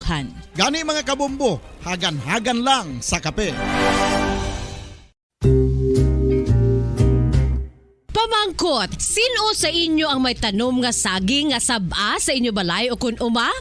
kadaghan. Gani mga kabombo, hagan-hagan lang sa kape. Pamangkot, sino sa inyo ang may tanom nga saging nga sab-a sa inyo balay o kun uma?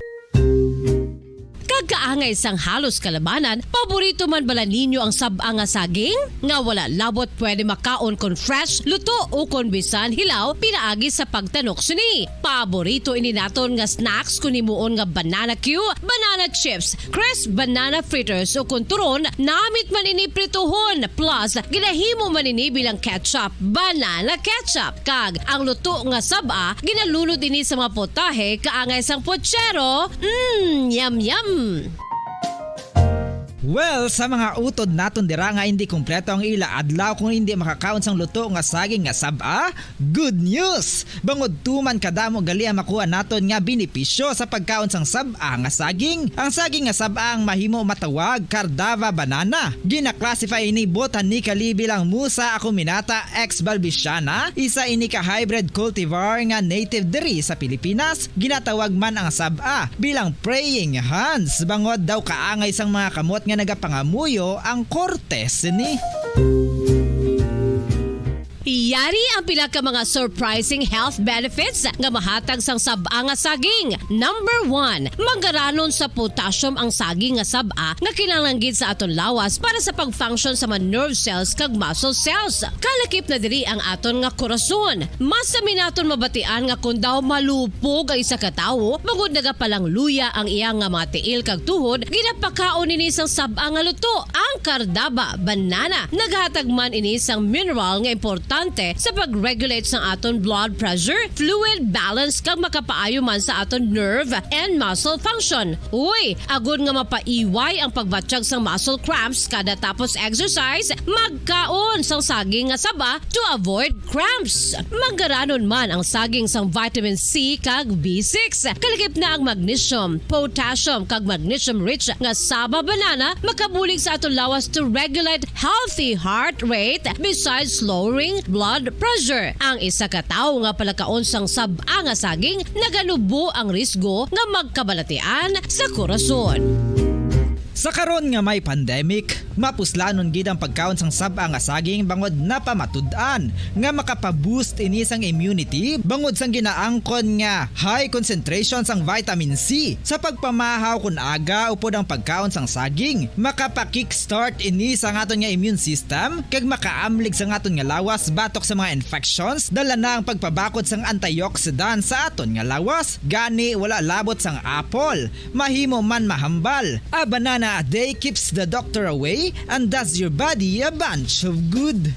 Kagkaangay sang halos kalabanan, paborito man bala ninyo ang sab-a nga saging? Nga wala labot pwede makaon kon fresh, luto o kon bisan hilaw, pinaagi sa pagtanok sini. Paborito ini naton nga snacks kun himuon nga banana Q, banana chips, crisp banana fritters o kun turon, namit man ini prituhon, plus ginahimo man ini bilang ketchup, banana ketchup. Kag ang luto nga sab-a, ginalunod ini sa mga potahe kaangay sang pochero. Yum yum. Well, sa mga utod naton dira nga hindi kumpleto ang ila adlaw kung hindi makakaon sang luto nga saging nga sab-a, good news! Bangod tuman kadamo gali ang makuha naton nga benepisyo sa pagkaon sang sab-a nga saging. Ang saging nga sab-a ang mahimo matawag Cardava banana. Gina-classify ini botanically bilang Musa acuminata ex balbisiana, isa ini ka hybrid cultivar nga native diri sa Pilipinas. Ginatawag man ang sab-a bilang praying hands, bangod daw kaangay sang mga kamot nga nagapangamuyo ang kortes ni. Yari ang pila ka mga surprising health benefits nga mahatag sang sab-a nga saging. Number 1, manggaranon sa potassium ang saging nga sab-a nga kinahanglan sa aton lawas para sa pag-function sa mga nerve cells kag muscle cells. Kalakip na diri ang aton nga korason. Mas sa minaton mabatian nga kun daw malupog ang isa ka tawo, bangod nagapalang luya ang iyang nga mga tiil kag tuhod, ginapakaon ini sang sab-a nga luto, ang Cardava banana. Naghatag man ini sang mineral nga importante sa pag-regulate sa aton blood pressure, fluid balance kag makapaayo man sa aton nerve and muscle function. Uy, agud nga mapaiway ang pagbatsyag sang muscle cramps kada tapos exercise, magkaon sang saging nga saba to avoid cramps. Manggaranon man ang saging sang vitamin C kag B6. Kalakip na ang magnesium, potassium kag magnesium rich nga saba banana makabulig sa aton lawas to regulate healthy heart rate besides lowering blood pressure. Ang isa ka tawo nga palakaon sang sab-a nga saging nagalubo ang risgo nga magkabalatian sa korason. Sa karon nga may pandemic, mapuslanon gid ang pagkaon sang sab-a nga saging bangod napamatud-an nga makapaboost ini sang immunity bangod sang ginaangkon nga high concentration sang vitamin C. Sa pagpamahaw kun aga upod ang pagkaon sang saging, makapa-kickstart ini sa aton nga immune system kag makaamlig sa aton nga lawas batok sa mga infections, dala na ang pagpabakod sang antioxidant sa aton nga lawas. Gani wala labot sang apple, mahimo man mahambal. A banana a day keeps the doctor away and does your body a bunch of good.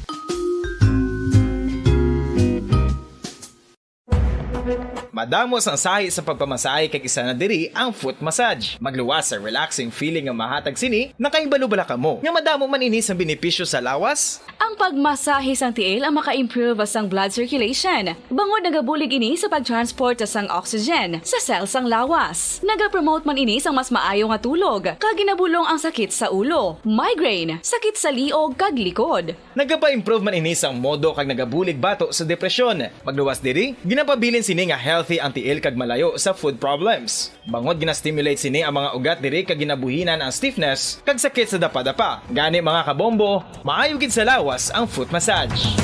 Madamos ang sahi sa pagpamasahe kag isa na diri ang foot massage. Magluwas sa relaxing feeling nga mahatag sini, nakaibalo bala ka mo. Nga madamo man ini sa benepisyo sa lawas. Ang pagmasahe sang tiil ang maka-improve sang blood circulation. Bangod nagabulig ini sa pag-transport sang oxygen sa cells sang lawas. Nagapromote man ini sang mas maayo nga tulog, kag ginabulong ang sakit sa ulo, migraine, sakit sa liog kag likod. Nagapa-improve man ini sang modo kag nagabulig bato sa depresyon. Magluwas diri, ginapabilin sini nga healthy ang tiil kag malayo sa food problems. Bangod ginastimulate sini ang mga ugat diri kag ginabuhinan ang stiffness kag sakit sa dapa-dapa. Gani mga kabombo, maayo gid sa lawas ang foot massage.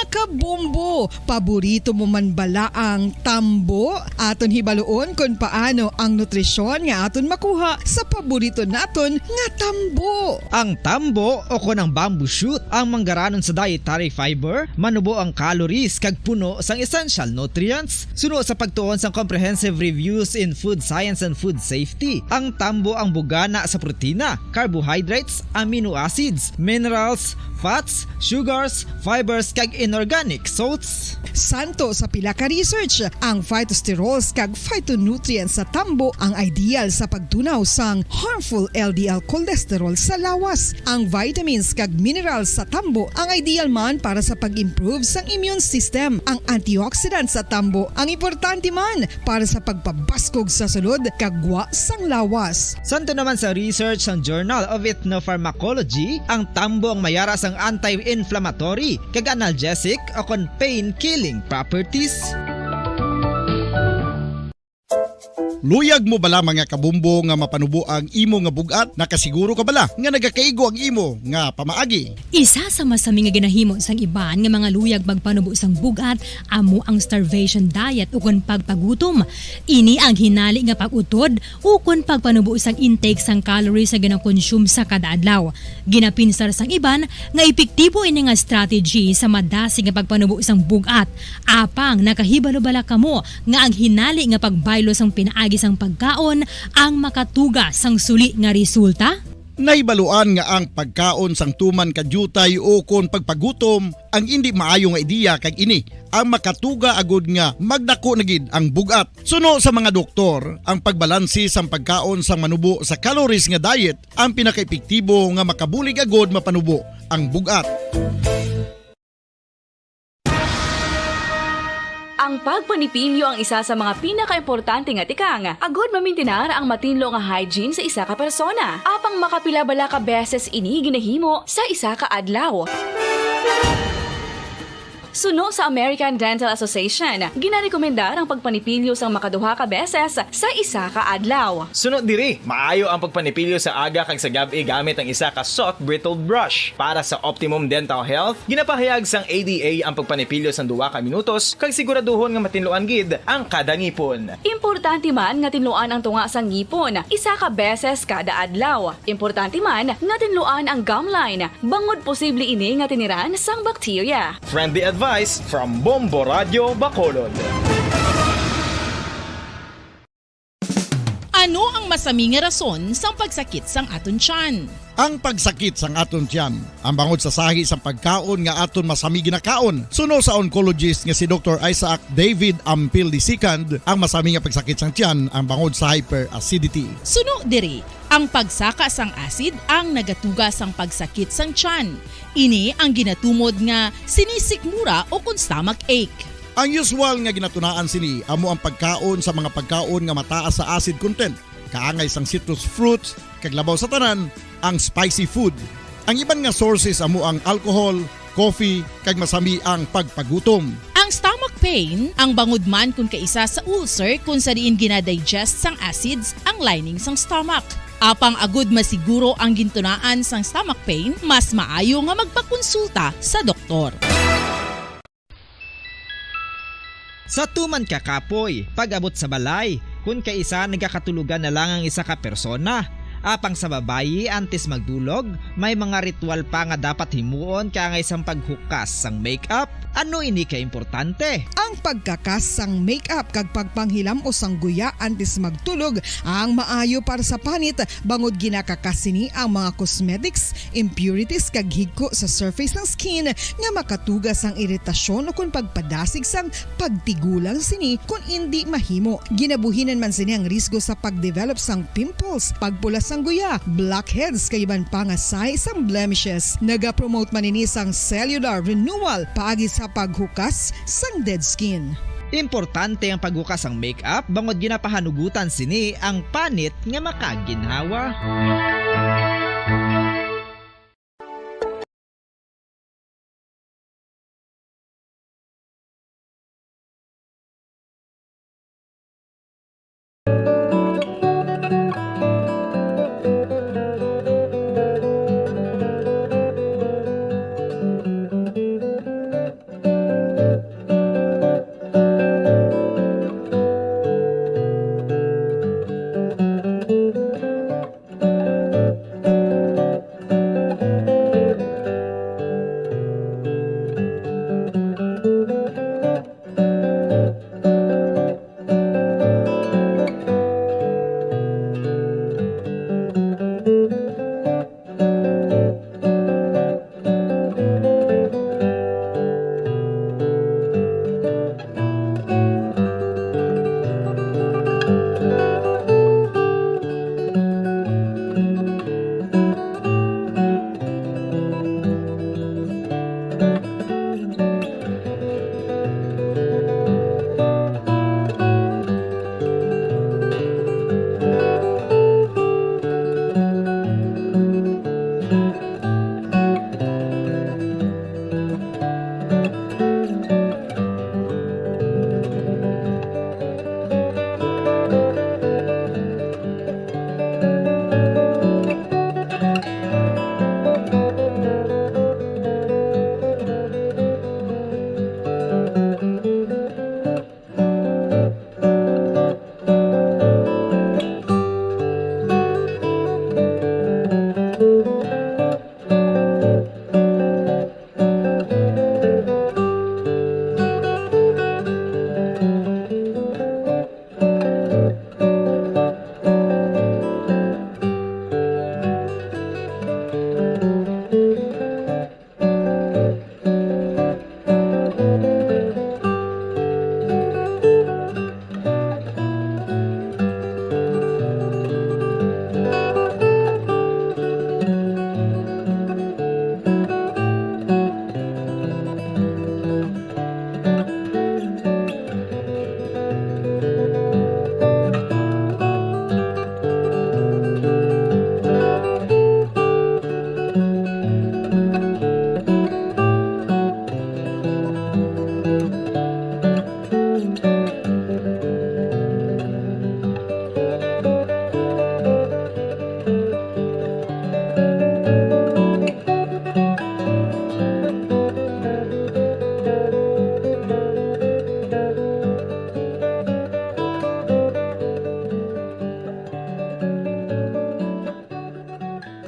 Kabombo, paborito mo man bala ang tambo? Aton hibaloon kung paano ang nutrisyon nga aton makuha sa paborito naton nga tambo. Ang tambo o kon ang bamboo shoot ang manggaranon sa dietary fiber, manubo ang calories kag puno sang essential nutrients. Suno sa pagtuon sang comprehensive reviews in food science and food safety, ang tambo ang bugana sa protina, carbohydrates, amino acids, minerals, fats, sugars, fibers kag inorganic salts. Santo sa pila ka research, ang phytosterols kag phytonutrients sa tambo ang ideal sa pagtunaw sang harmful LDL cholesterol sa lawas. Ang vitamins kag minerals sa tambo ang ideal man para sa pag-improve sang immune system. Ang antioxidants sa tambo ang importante man para sa pagpabaskog sa sulod kag gwa sang lawas. Santo naman sa research ng Journal of Ethnopharmacology, ang tambo ang mayara sang anti-inflammatory kag analgesic o kon pain-killing properties. Luyag mo bala mga kabumbo nga mapanubo ang imo nga bugat? Nakasiguro ka bala nga nagakaigo ang imo nga pamaagi? Isa sa masami nga ginahimo sang iban nga mga luyag magpanubo sang bugat amo ang starvation diet ukon pagpagutom. Ini ang hinali nga pag-utod ukon pagpanubo sang intake sang calories sa gina-consume sa kada adlaw. Ginapinsar sang iban nga epektibo ini nga strategy sa madasig nga pagpanubo sang bugat. Apang nakahibalo-bala kamo nga ang hinali nga pagbaylo sang pinaagi sang pagkaon ang makatuga sang suli nga resulta? Naibaluan nga ang pagkaon sang tuman kadyutay o kon pagpagutom ang hindi maayo nga ideya kag ini ang makatuga agud nga magdako na gid ang bugat. Suno sa mga doktor, ang pagbalansi sang pagkaon sang manubo sa calories nga diet ang pinakaepektibo nga makabulig agud mapanubo ang bugat. Ang pagpanipilyo ang isa sa mga pinaka-importante nga tikang. Agod mamintinar ang matinlo nga hygiene sa isa ka persona. Apang makapila-bala ka beses ini ginahimo sa isa ka adlaw. Suno sa American Dental Association, ginarekomendar ang pagpanipilyo sang makaduha ka beses sa isa ka adlaw. Sunod diri, maayo ang pagpanipilyo sa aga kag sa gabi gamit ang isa ka soft brittle brush. Para sa optimum dental health, ginapahayag sang ADA ang pagpanipilyo sang 2 ka minutos kag siguraduhon nga matinluan gid ang kada ngipon. Importante man nga tinluan ang tunga sang ngipon, isa ka beses kada adlaw. Importante man nga tinluan ang gum line, bangod posible ini nga tiniran sang bakterya. Friendly advice from Bombo Radio Bacolod. Ano ang masami nga rason sang pagsakit sang aton tiyan? Ang pagsakit sang aton tiyan, ang bangod sa sahi sang pagkaon nga aton masami ginakaon. Suno sa oncologist nga si Dr. Isaac David Ampil II, ang masami nga pagsakit sang tiyan ang bangod sa hyperacidity. Suno diri, ang pagsaka sang acid ang nagatuga sang pagsakit sang tiyan. Ini ang ginatumod nga sinisikmura o kung stomach ache. Ang usual nga ginatunaan sini amo ang pagkaon sa mga pagkaon nga mataas sa acid content, kaangay sang citrus fruits, kag labaw sa tanan ang spicy food. Ang iban nga sources amo ang alcohol, coffee, kag masami ang pagpagutom. Ang stomach pain, ang bangod man kung kaisa sa ulcer kung sa diin ginadigest sang acids ang lining sang stomach. Apang agud masiguro ang gintunaan sang stomach pain, mas maayo nga magpakonsulta sa doktor. Sa tuman ka kapoy, pag-abot sa balay, kung kaisa nagkakatulugan na lang ang isa ka persona. Apang sa babayi antes magdulog, may mga ritual pa nga dapat himuon kaya isang paghukas sang makeup. Ano ini ka importante? Ang pagkakas sang makeup kag pagpanghilam o sang guya antes magtulog ang maayo para sa panit bangod ginakakas sini ang mga cosmetics, impurities kag higko sa surface ng skin nga makatugas sang iritasyon o kung pagpadasig sang pagtigulang sini kung hindi mahimo. Ginabuhinan man sini ang risgo sa pagdevelop sang pimples, pagpula sang guya, blackheads kay iban pa nga size sang blemishes. Naga-promote man ini sang cellular renewal paagi sa paghukas sang dead skin. Importante ang paghukas ang makeup bangod ginapahanugutan sini ang panit nga makaginhawa.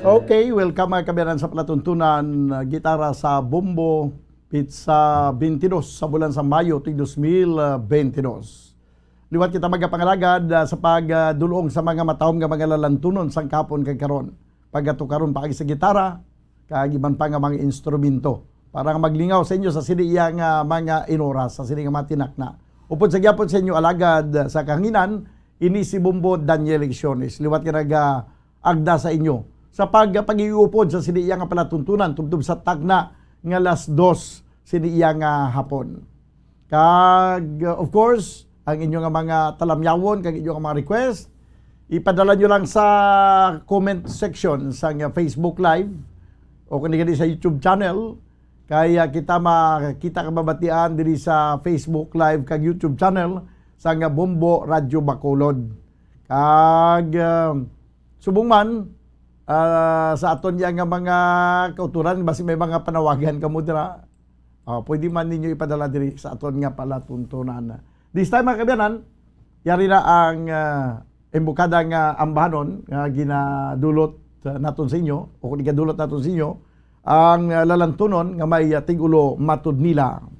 Okay, welcome mga kabayan sa palatuntunan gitara sa Bombo Pizza 22 sa bulan sa Mayo 2022. Liwat kita magapangalagad sa pagdulong sa mga matawom nga mga lalantunon sang kapon kag karon. Paggato karon pa sa gitara kag iban pa nga mga instrumento para nga maglingaw sa inyo sa siniya nga mga inoras sa sini nga matinak na. Upod sa gyapon sa inyo alagad sa kanginan ini si Bombo Daniel Lecciones. Liwat ka agda sa inyo sa pag-iupod sa siniya nga palatuntunan tubtob sa tagna nga las 2 siniya nga hapon. Kag of course, ang inyong nga mga talamyawon kag inyong mga request, ipadala nyo lang sa comment section sa nga Facebook Live o kung di sa YouTube channel. Kaya kita makita kababatian diri sa Facebook Live kag YouTube channel sa nga Bombo Radio Bacolod. Kag subong man sa aton yang nga mga kauturan basi may mga panawagan kamo dira. Pwede man ninyo ipadala diri sa aton nga palatuntunan. This time mga kabayanan, yari na ang embukada nga ambahanon nga ginadulot naton sa inyo o kung igadulot naton sa inyo ang lalantunon nga may tigulo matud nila.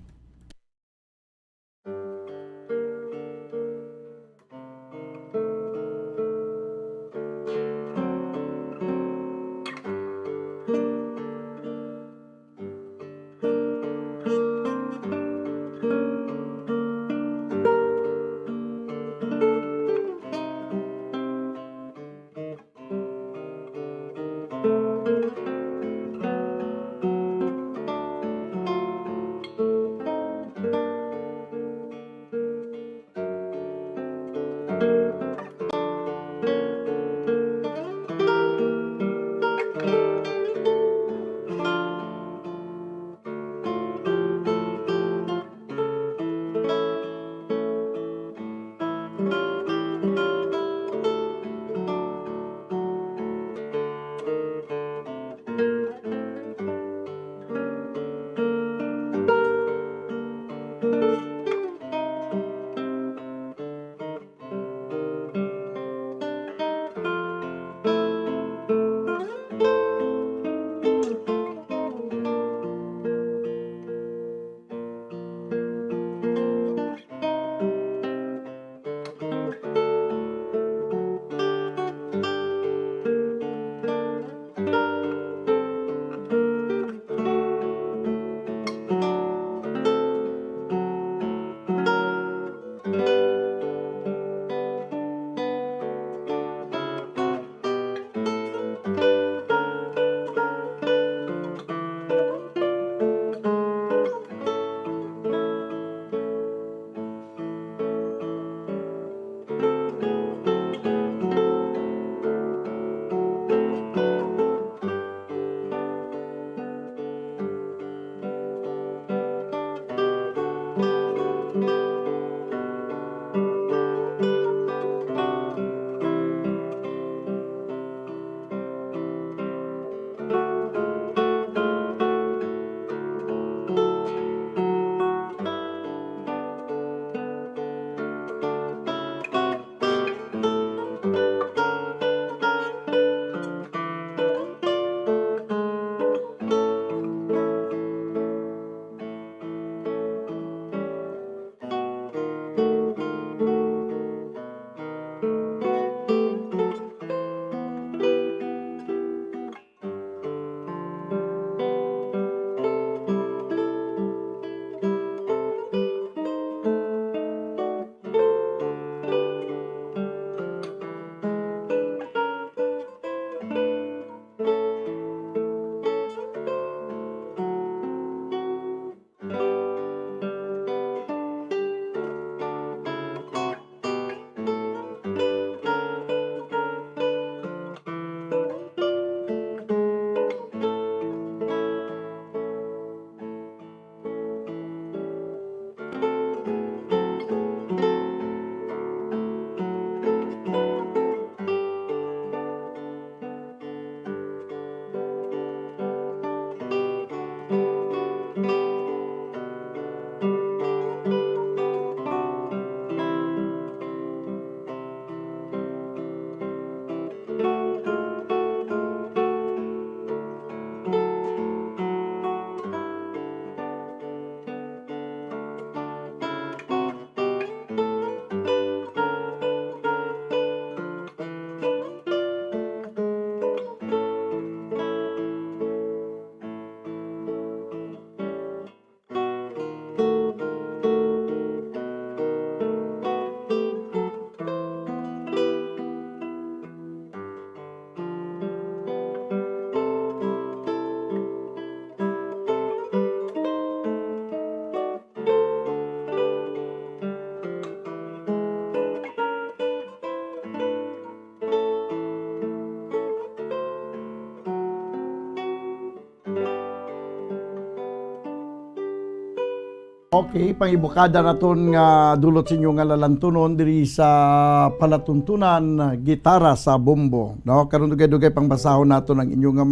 Okay, pangibukada naton nga dulot sa inyo nga lalantunon diri sa palatuntunan gitara sa bombo. No, karon dugay-dugay pangbasahon naton ang inyo nga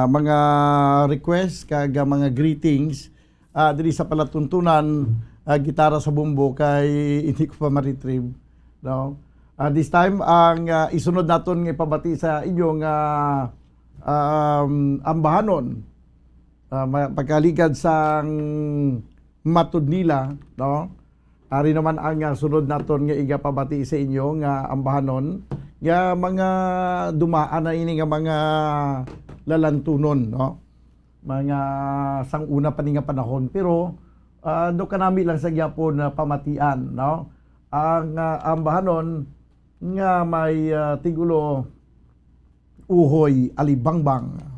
mga request kag mga greetings diri sa palatuntunan gitara sa bombo kay hindi ko pa ma-retrieve. No. This time ang isunod naton nga ipabati sa inyo nga ambahanon. Pagkaligad sa matud nila, no? Ari naman ang sunod naton nga igapabati sa inyo nga ambahanon nga mga dumaan na ini nga mga lalantunon, no? Mga sanguna pa ni nga panahon, pero do kanami lang sa gyapon na pamatian, no? Ang ambahanon nga may tigulo Uhoy Alibangbang.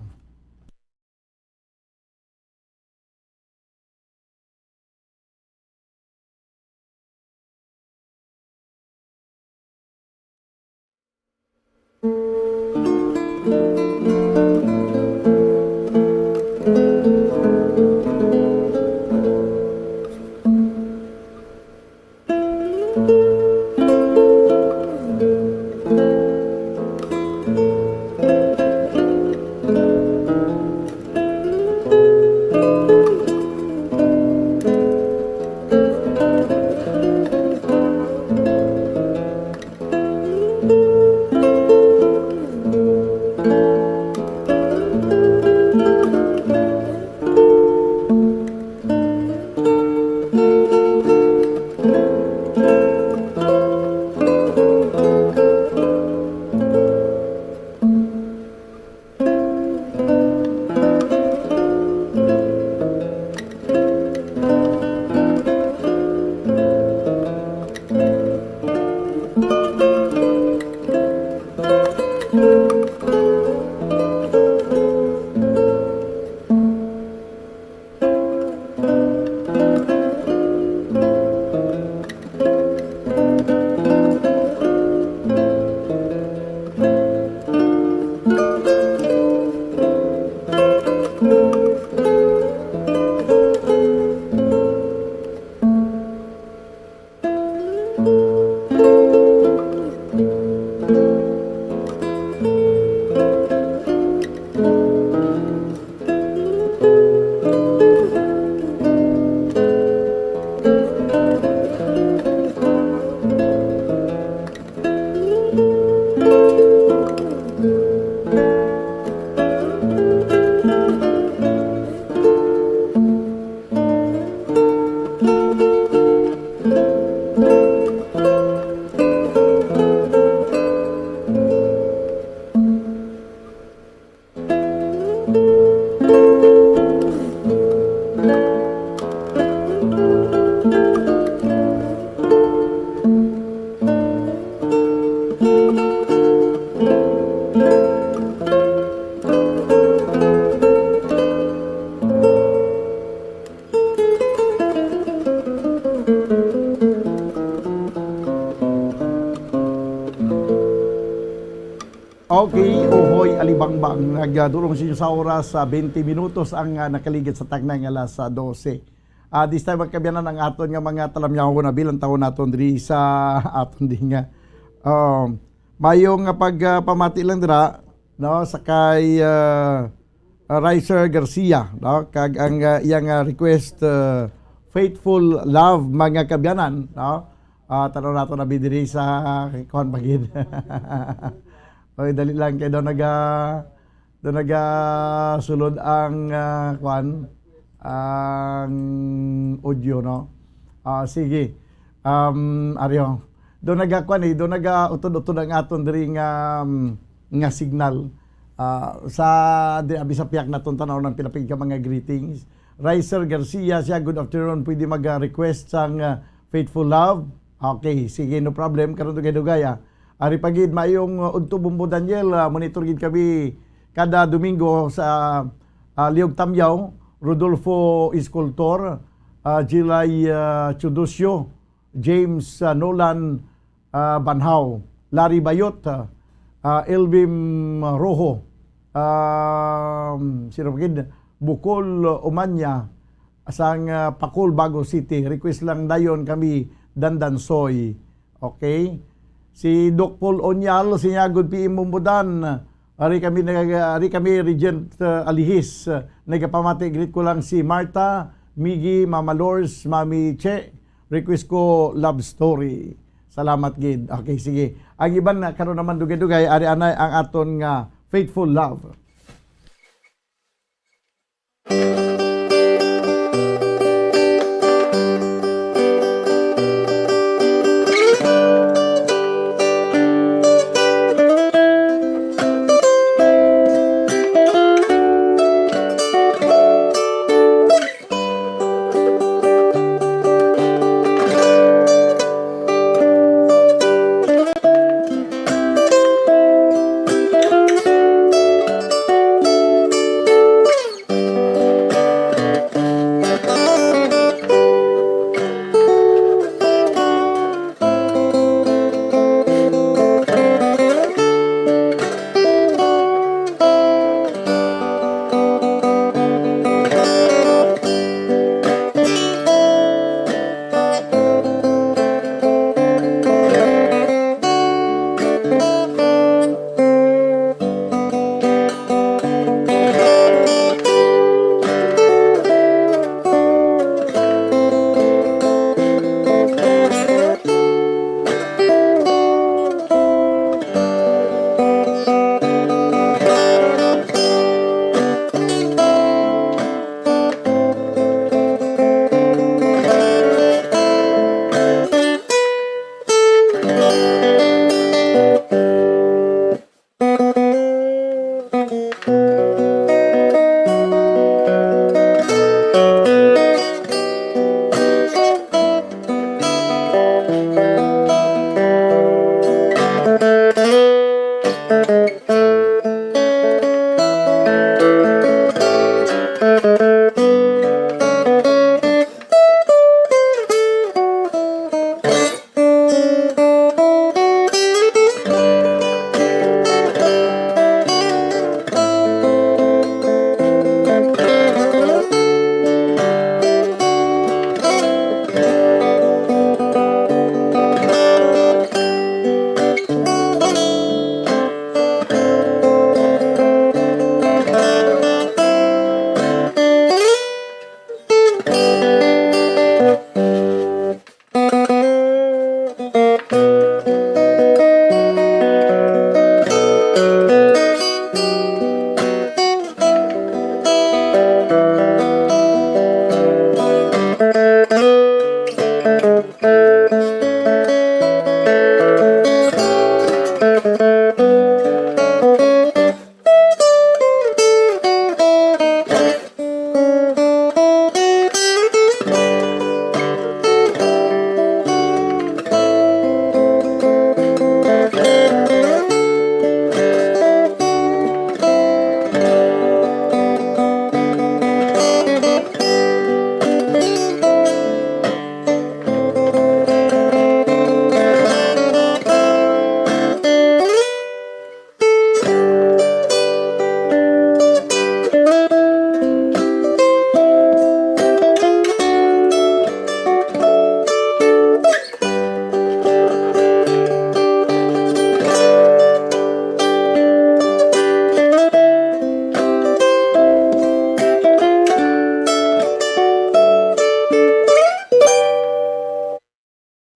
Okay, Uhoy Alibangbang. Nagdurong sa inyo sa oras 20 minutos ang nakaligid sa tagnay nga alas 12. This time magkabiyanan ang aton nga mga talamyaw na bilang taon naton diri sa aton din nga. Mayong pagpamati lang dira, no, sakay Riser Garcia, no, kag ang iyang request Faithful Love mga kabyanan, no. Tanong nato na bidiri sa kuan pagid. Okay, dali lang kay daw naga sulod ang kuan ang audio, no. Sige. Aryo. Do nagakuan do naga-utod-utod ang aton diri nga signal. Sa di abi sa piyak naton tanaw ng pinapig ka mga greetings. Riser Garcia siya, good afternoon. Pwede mag-request sang Faithful Love. Okay, sige, no problem. Karon dugay-dugay. Ari pagid mayong Udto Bumbo Daniel, monitor gid kami kada Domingo sa Liog Tamyaw, Rodolfo Escultor, Gilay Chudosio, James Nolan Banhaw, Larry Bayot, Elvim Rojo, sino pagid Bukol Umanya, asang Pakul, Bago City. Request lang dayon kami Dandansoy. Okay? Si Doc Paul Onyal, sinyagod PM Mumbudan. Ari kami Regent Alihis. Nagapamati, greet ko lang si Marta, Miggy, Mama Lors, Mami Che. Request ko Love Story. Salamat gid. Okay, sige. Ang iban na karon naman dugay-dugay ari anay ang aton nga Faithful Love.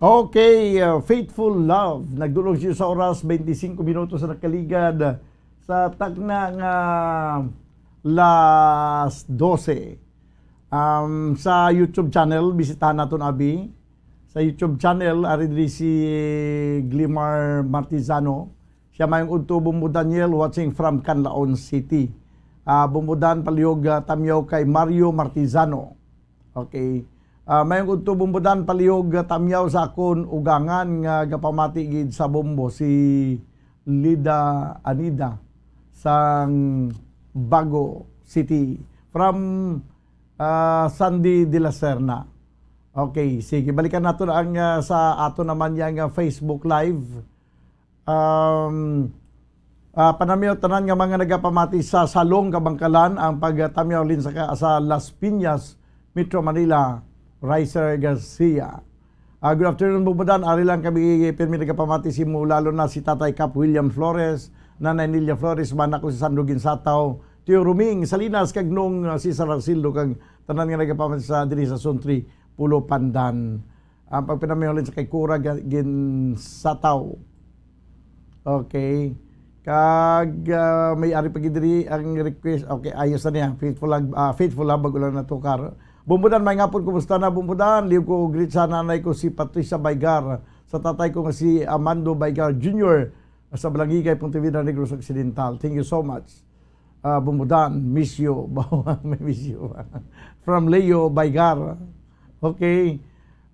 Okay, Faithful Love. Nagdulog siya sa oras 25 minutos na nakaligad sa tagna nga las 12. Sa YouTube channel, bisitahan natin abi. Sa YouTube channel, ari diri si Glimar Martizano. Siya mayong udto Bumbo Daniel watching from Canlaon City. Bumbudan palihog tamyaw kay Mario Martizano. Okay. Mayong udto Bumbudan palihog tamyaw sa akon ugangan nga gapamati gid sa Bumbo si Lida Anida sang Bago City from Sandy de la Serna. Okay, sige, balikan natin ang sa ato naman yung Facebook Live. Panamyaw tanan nga mga nagapamati sa Salong Kabangkalan ang pagtamyaw lin sa Las Piñas Metro Manila, Riser Garcia. Good afternoon, Bubudan. Ari lang kami pirmi nagapamati si mo, lalo na si Tatay Cap William Flores, Nanay Nilia Flores, manak ko si Sandugin Sataw, Tio Ruming, Salinas, kag nung si Sararsildo, kag tanan nga nagapamati sa diri sa Suntri, Pulo Pandan. Ang pagpinamihulin sa kay Kura Gin Sataw. Okay. Kag may ari pagidiri ang request. Okay, ayos na niya. Faithful bago lang natukar. Bumbudan, may ngapon, kumusta na Bumbudan? Liw ko greet sa nanay ko si Patricia Baygar, sa tatay ko nga si Amando Baygar Jr. sa Balangigay, Pontevedra Negros Occidental. Thank you so much. Bumbudan, miss you. Miss you. From Leo Baygar. Okay.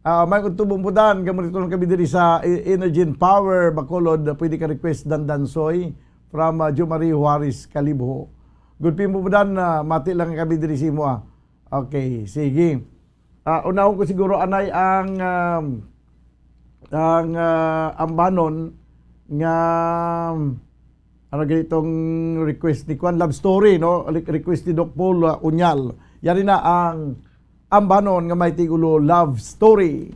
May unto Bumbudan, gamit ko lang kami diri sa Energy and Power, Bacolod, pwede ka request Dandansoy from Jumari Juarez, Calibho. Good po Bumbudan, mati lang kami diri si mo. Okay, sige. Unahon ko siguro anay ang ambanon nga ano ganitong request ni Kwan Love Story, no? Request ni Doc Paul Unyal. Yari na ang ambanon nga may tigulo Love Story.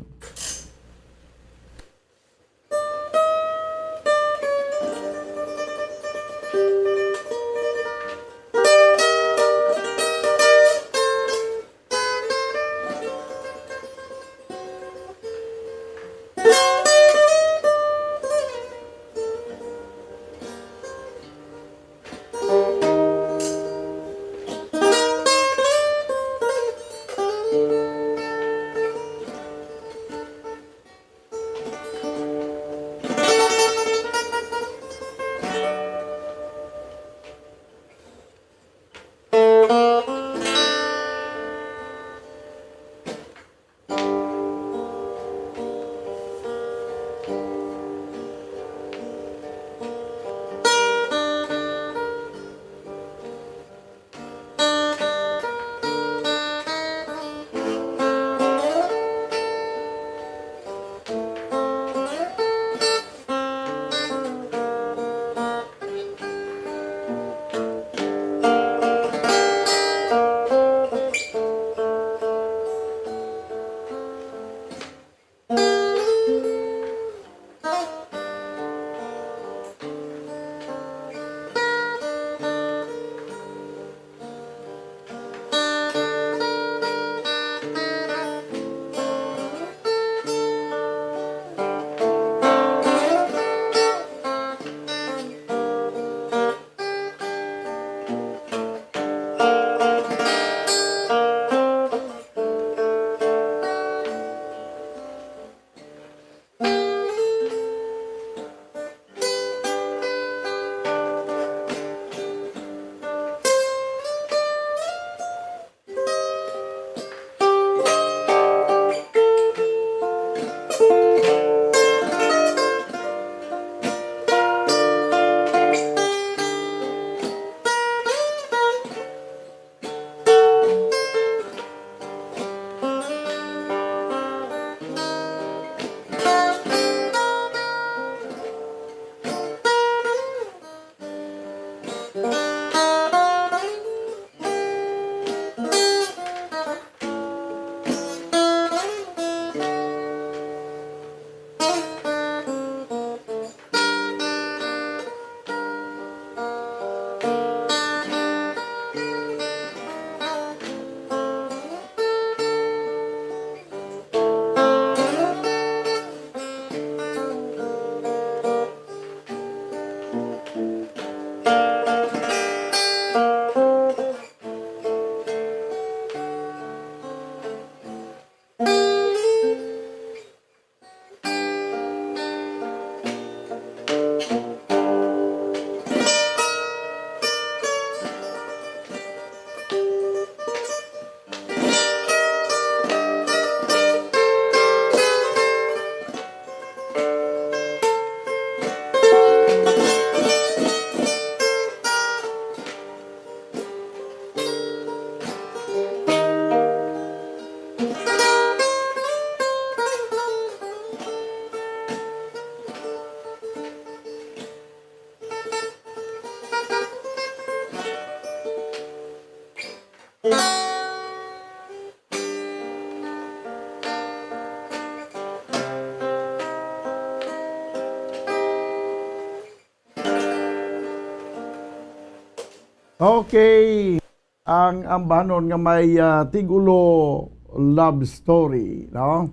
Okay. Ang ambanon nga may tigulo love story, no?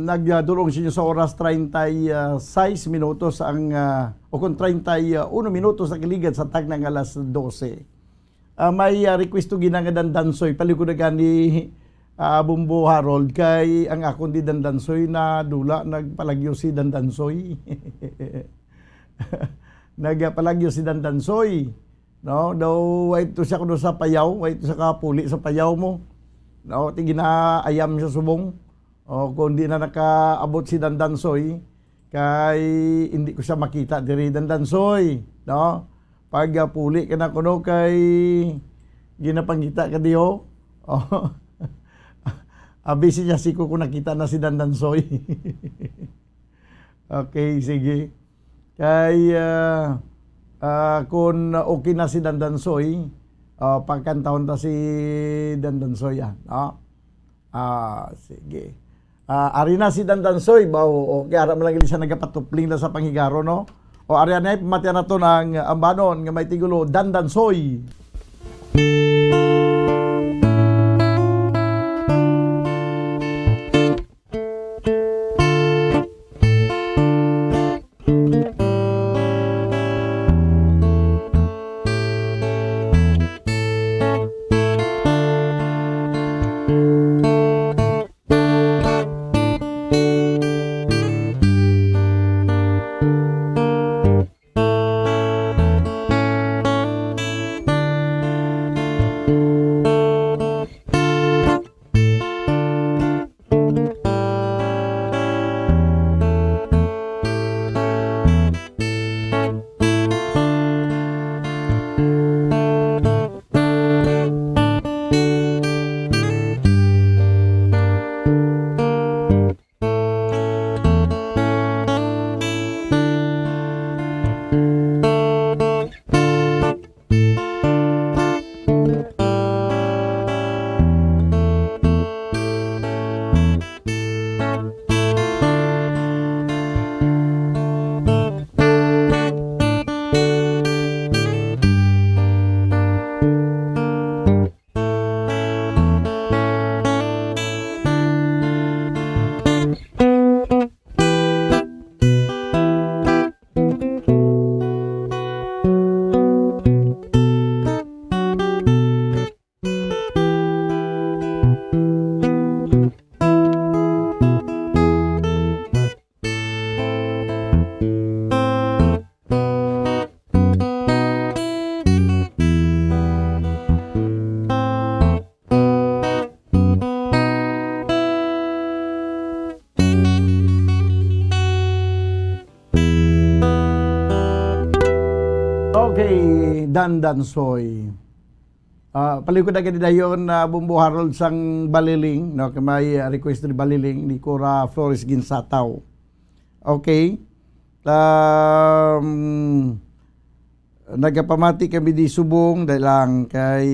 Nagdulong siya sa oras 36 minutos ang o kung 31 minutos na kiligad sa tag ng alas 12. May request to ginangadan dansoy palikod na ni Bumbo Harold kay ang akon di dandansoy na dula nagpalagyo si dandansoy. Nagpalagyo si dandansoy. No, daw wait to siya kuno sa payaw, wait to sa kapuli sa payaw mo. No, ti ginaayam siya subong. O kung di na nakaabot si dandansoy kay hindi ko siya makita diri dandansoy, no? Pag puli ka na kuno kay ginapangita ka diho. Oh. Abisi niya si ko kung nakita na si dandansoy. Okay, sige. Kay kung okay na si dandansoy, pagkantahon ta si dandansoy yan, no? Sige. Ari na si dandansoy ba o kaya ara man lang siya nagapatupling na sa panghigaro, no? O ari na pamatian nato ng ambanon nga may tigulo dandansoy. Okay, dandansoy. Palikod na kanina yun na Bumbo Harold sang Baliling, no, may request ni Baliling ni Cora Flores Ginsataw. Okay. Nagapamati kami di subong dahil lang kay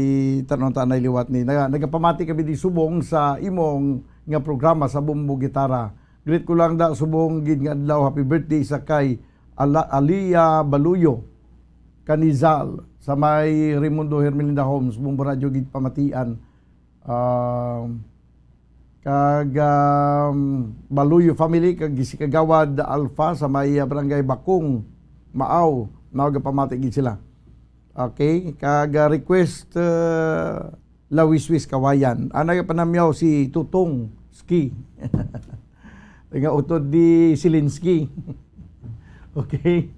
tanong-tanay liwat ni. Nagapamati kami di subong sa imong nga programa sa Bumbo Gitara. Greet ko lang da subong gid nga adlaw happy birthday sa kay Alia Baluyo Kanizal sa may Raimundo Hermelinda Homes, Bumbo Radio gid pamatian. Baluyo family kag si Kagawad Alpha sa may barangay Bakong, Maaw, pamati gid sila. Okay, kag request Lawiswis Kawayan. Anay panamyaw si Tutong Ski. Nga utod di Silinski. Okay.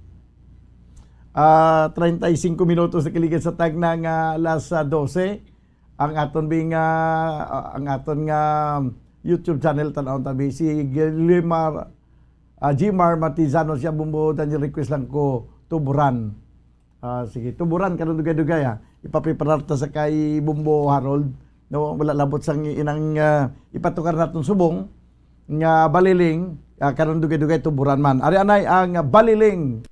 35 minutos na kiligid sa tag ng alas 12 ang aton nga YouTube channel tanawon tabi si Gmar Matizano siya Bumbo Daniel request lang ko tuburan. Sige, tuburan karon dugay-dugay ha. Ipapipararta sa kay Bumbo Harold no wala labot sang inang ipatukar naton subong nga Baliling karon dugay-dugay tuburan man. Ari anay ang Baliling.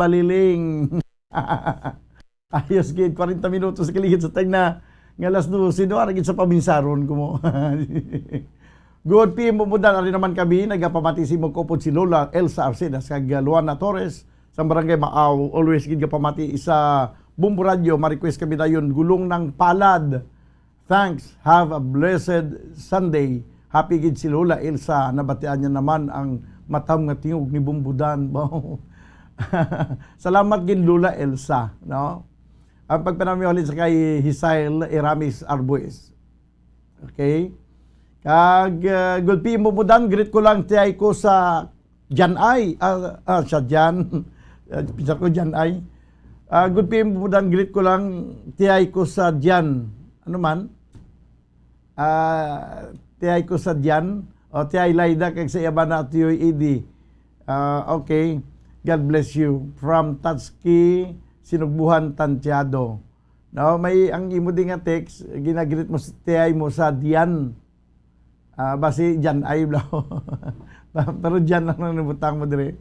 Baliling. Ayos gid 40 minutos kaligid sa tagna nga alas 12 do ara gid sa paminsaron ko mo. Good PM Bumudan, ari naman kami nagapamati si mo kopod si Lola Elsa Arcedas kag Luana Torres sa barangay Maaw. Always gid pamati isa Bumbu Radio, ma-request kami dayon gulong ng palad. Thanks. Have a blessed Sunday. Happy gid si Lola Elsa, nabatian niya naman ang matam nga tingog ni Bumbudan. Salamat gid Lola Elsa, no? Ang pagpanamiholin sa kay Hisael Eramis Arbues. Okay? Kag good PM Bumudan, greet ko lang tiyay ko sa Janay. Sa Jan. Pisa ko Janay. Good PM Bumudan, greet ko lang tiyay ko sa Jan. Ano man? Tiyay ko sa Jan. O tiyay Laida kag sa iba na tiyoy Idi. Okay. God bless you. From Tatski, Sinugbuhan, Tantiado. No, may ang imo din nga text, ginagreet mo tiyay mo sa Dian. Basi Jan ay blau. Pero Jan lang nabutang mo dire.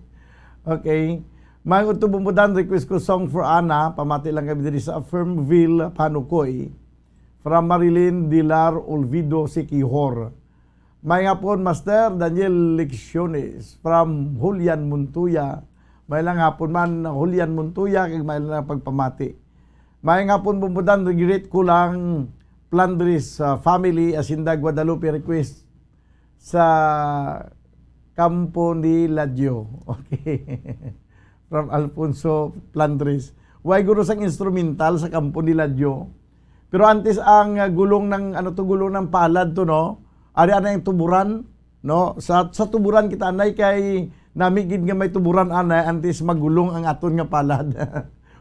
Okay. Mga Bumudan, request ko song for Ana. Pamati lang kami diri sa Firmville, Panukoy. From Marilyn Dilar Olvido Sikihor. May nga po Master Daniel Lecciones from Julian Muntuya. May lang hapon man Julian Muntuya kag may lang pagpamati. May nga po Bumudan, regret ko lang Plandris family Asinda Guadalupe request sa Campo ni Ladyo. Okay. From Alfonso Plandris. Way guro sang instrumental sa Campo ni Ladyo. Pero antes ang gulong ng gulong ng palad to, no? Ari ana yung tuburan, no? Sa tuburan kita anay kay namigid nga may tuburan anay antes magulong ang aton nga palad.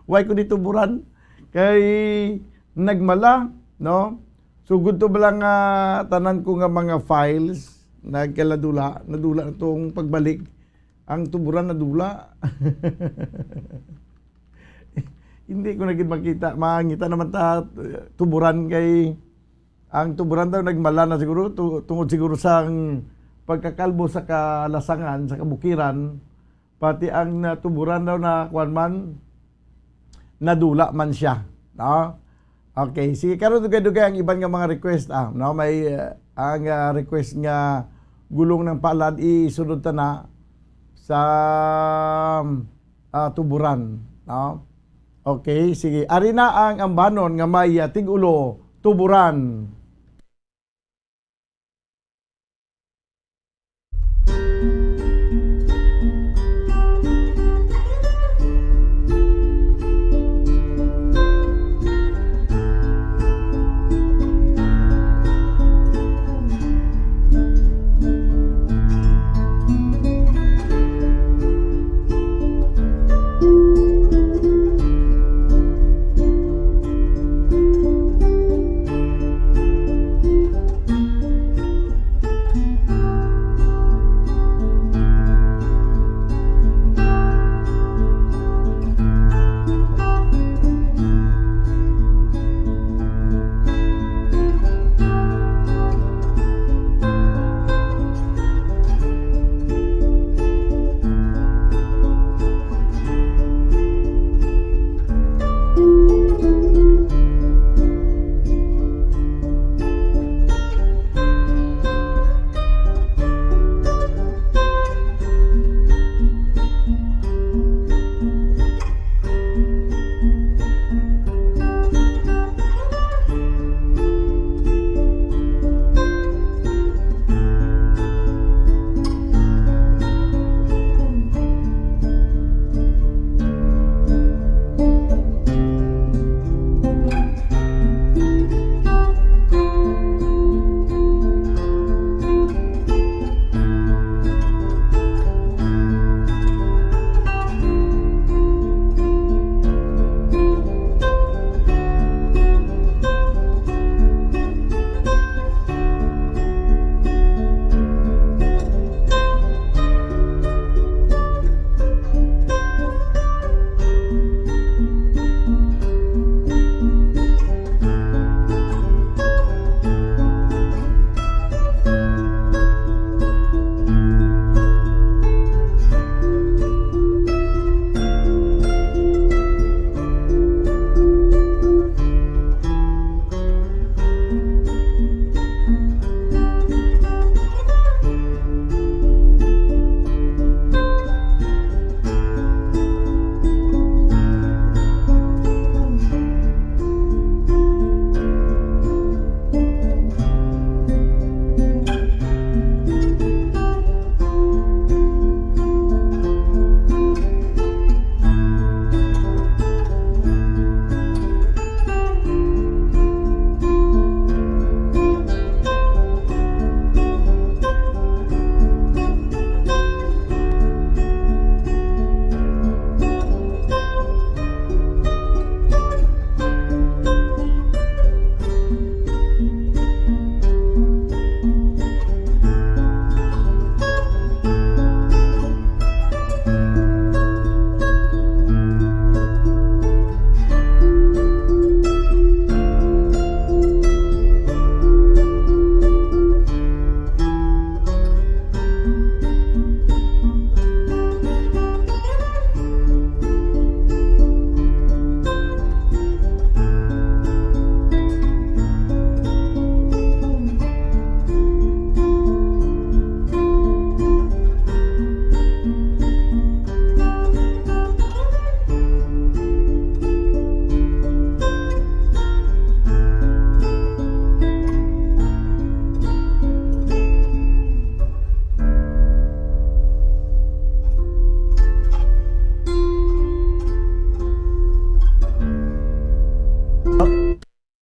Way ko di tuburan kay nagmala, no? So good to ba lang tanan ko nga mga files nagkaladula, nadula itong pagbalik. Ang tuburan nadula. Hindi ko naging makita. Mangita naman tuburan kay ang tuburan daw nagmala na siguro tungod siguro sa pagkakalbo sa kalasangan, sa kabukiran, pati ang tuburan daw na kuan man nadula man siya, no? Okay, sige karon dugay-dugay ang iban nga mga request no, may ang request nga gulong ng palad isunod ta na sa tuburan, no? Okay, sige. Ari na ang ambanon nga may tigulo tuburan.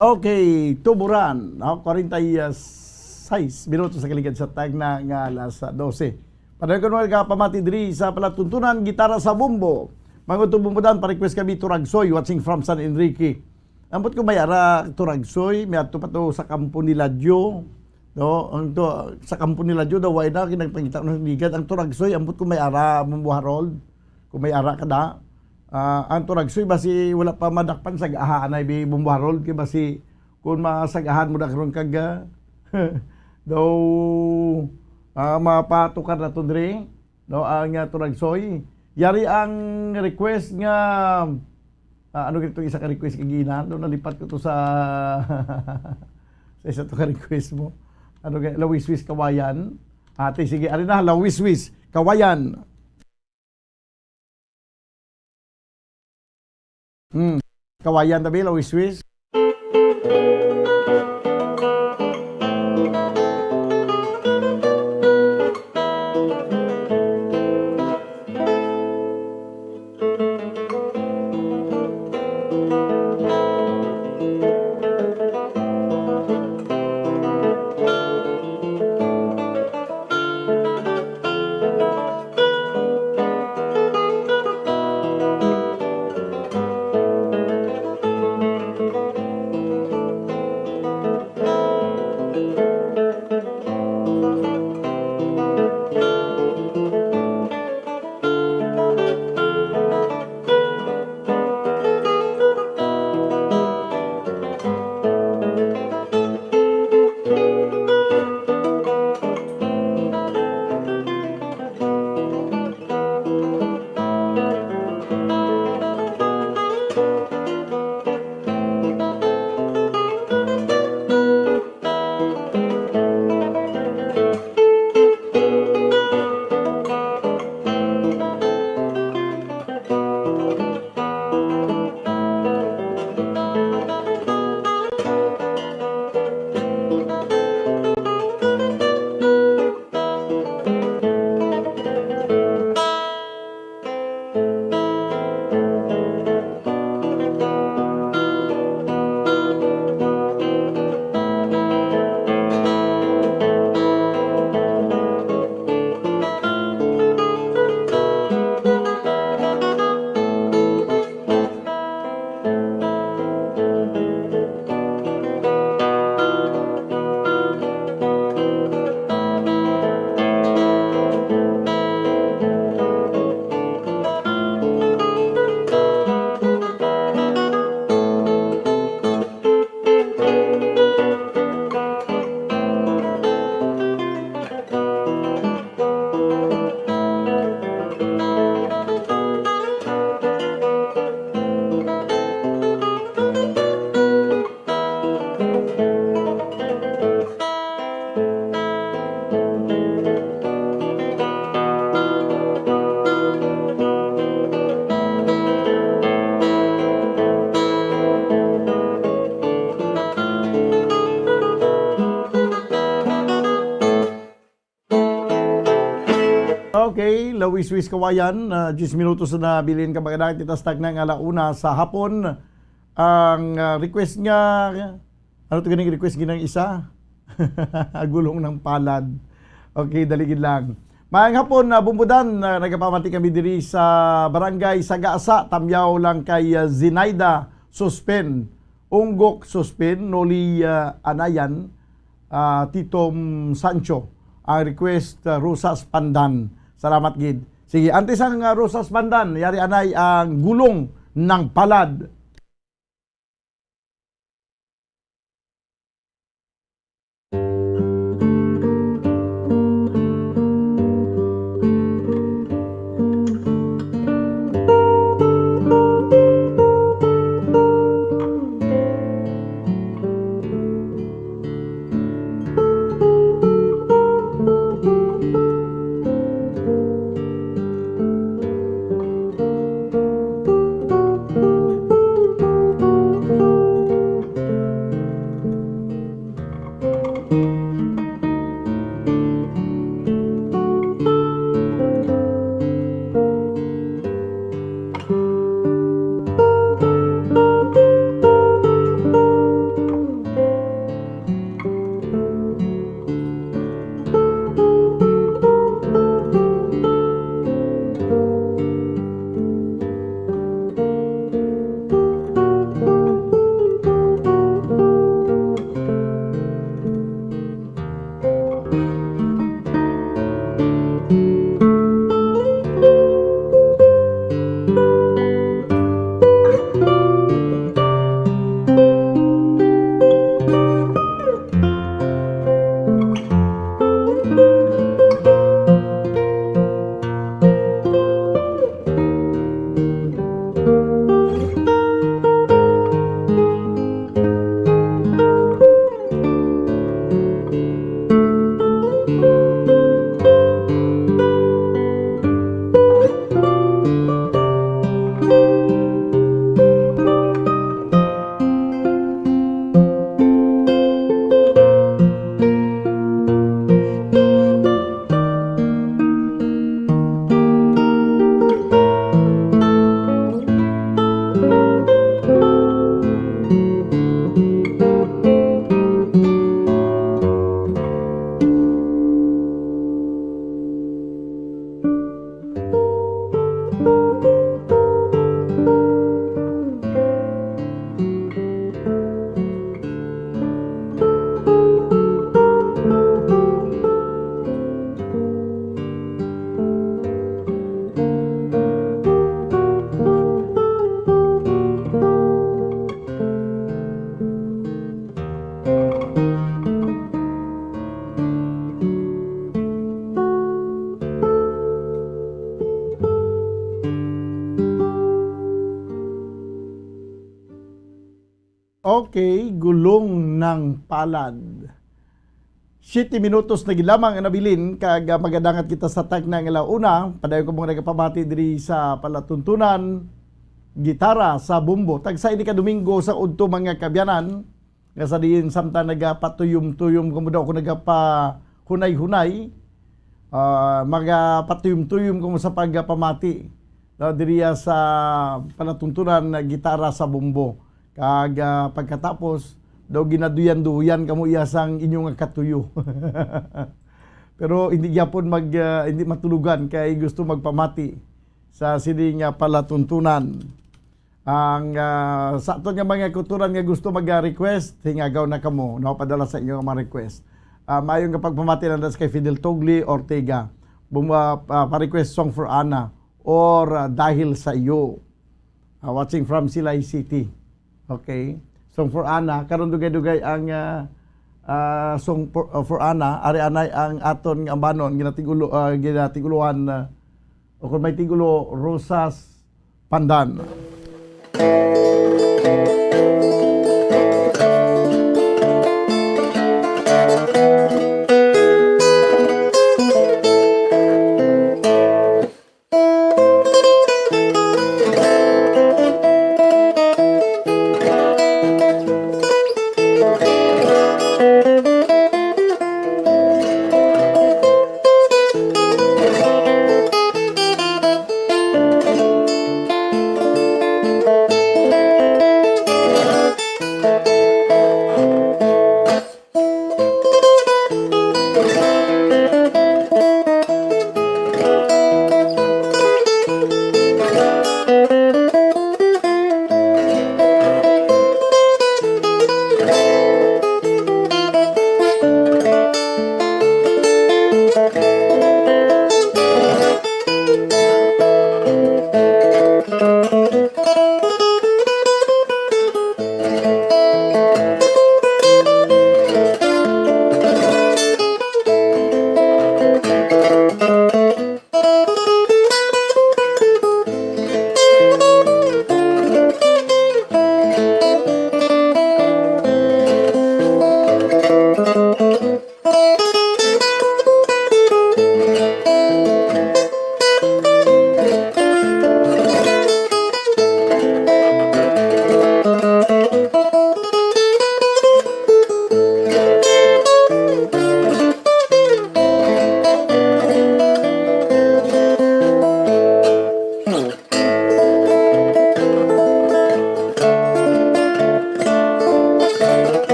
Okay, tuburan. 46 minutos sa kaligid sa tag na nga alas 12. Padayong ko mga kapamati diri sa palatuntunan, gitara sa bumbo. Mga tubumbudan, pa-request kami Turagsoy, watching from San Enrique. Ambot ko may ara Turagsoy, may ato pa to sa kampo ni Ladyo. No, ang to sa kampo ni Ladyo daw way na kinagpangita ng ligat ang Turagsoy, ambot ko may ara Mumbo Harold. Kung may ara kada. Ang Turagsoy basi wala pa madakpan sa gahaan ay bi Mumbo Harold kay basi kung masagahan mo na karon kag daw mapatukar na to diri no ang Turagsoy. Yari ang request nga ano gito isa ka request kay Gina do nalipat ko to sa sa isa to ka request mo. Ano kay Lawiswis Kawayan. Ate sige ari na Lawiswis Kawayan. Kawayan tabi Lawiswis. Okay, Lawiswis Kawayan, 10 minutos na bilin ka bagay titas tag ng alauna sa hapon. Ang request nga, ano ito ganing request ginang isa? Gulong ng palad. Okay, daligid lang. Maayong hapon na bumbudan, nagapamati kami diri sa barangay Sagasa, Tamyaw lang kay Zinaida Suspen, Unggok Suspen, Noli Anayan, Titom Sancho. Ang request Rosas Pandan. Salamat gid. Sige, antes ang Rosas Pandan, yari anay ang gulong ng palad. Okay, gulong ng palad. 7 minutos na gilamang ang nabilin kag magadangat kita sa tag na nga una. Padayon ko mga nagapamati diri sa palatuntunan gitara sa bumbo. Tagsa ini ka Domingo sa udto mga kabyanan nga sa diin samtang nagapatuyom-tuyom kamo daw ako nagapahunay-hunay. Magapatuyom-tuyom kamo sa pagpamati. Diriya sa palatuntunan gitara sa bumbo. Kag pagkatapos daw ginaduyan-duyan kamo iyasang inyong katuyo. Pero hindi gyapon hindi matulugan kay gusto magpamati sa sining palatuntunan. Ang sa aton nga mga kulturan nga gusto mag-request, hingagaw na kamo, napadala sa inyo mga request. Mayong nga pagpamati na kay Fidel Togli Ortega. Pa-request song for Ana or dahil sa iyo. Watching from Silay City. Okay. Song for Ana, karon dugay-dugay ang song for Ana, ari anay ang aton nga ambanon ginatiguluhan o kung may tigulo Rosas Pandan.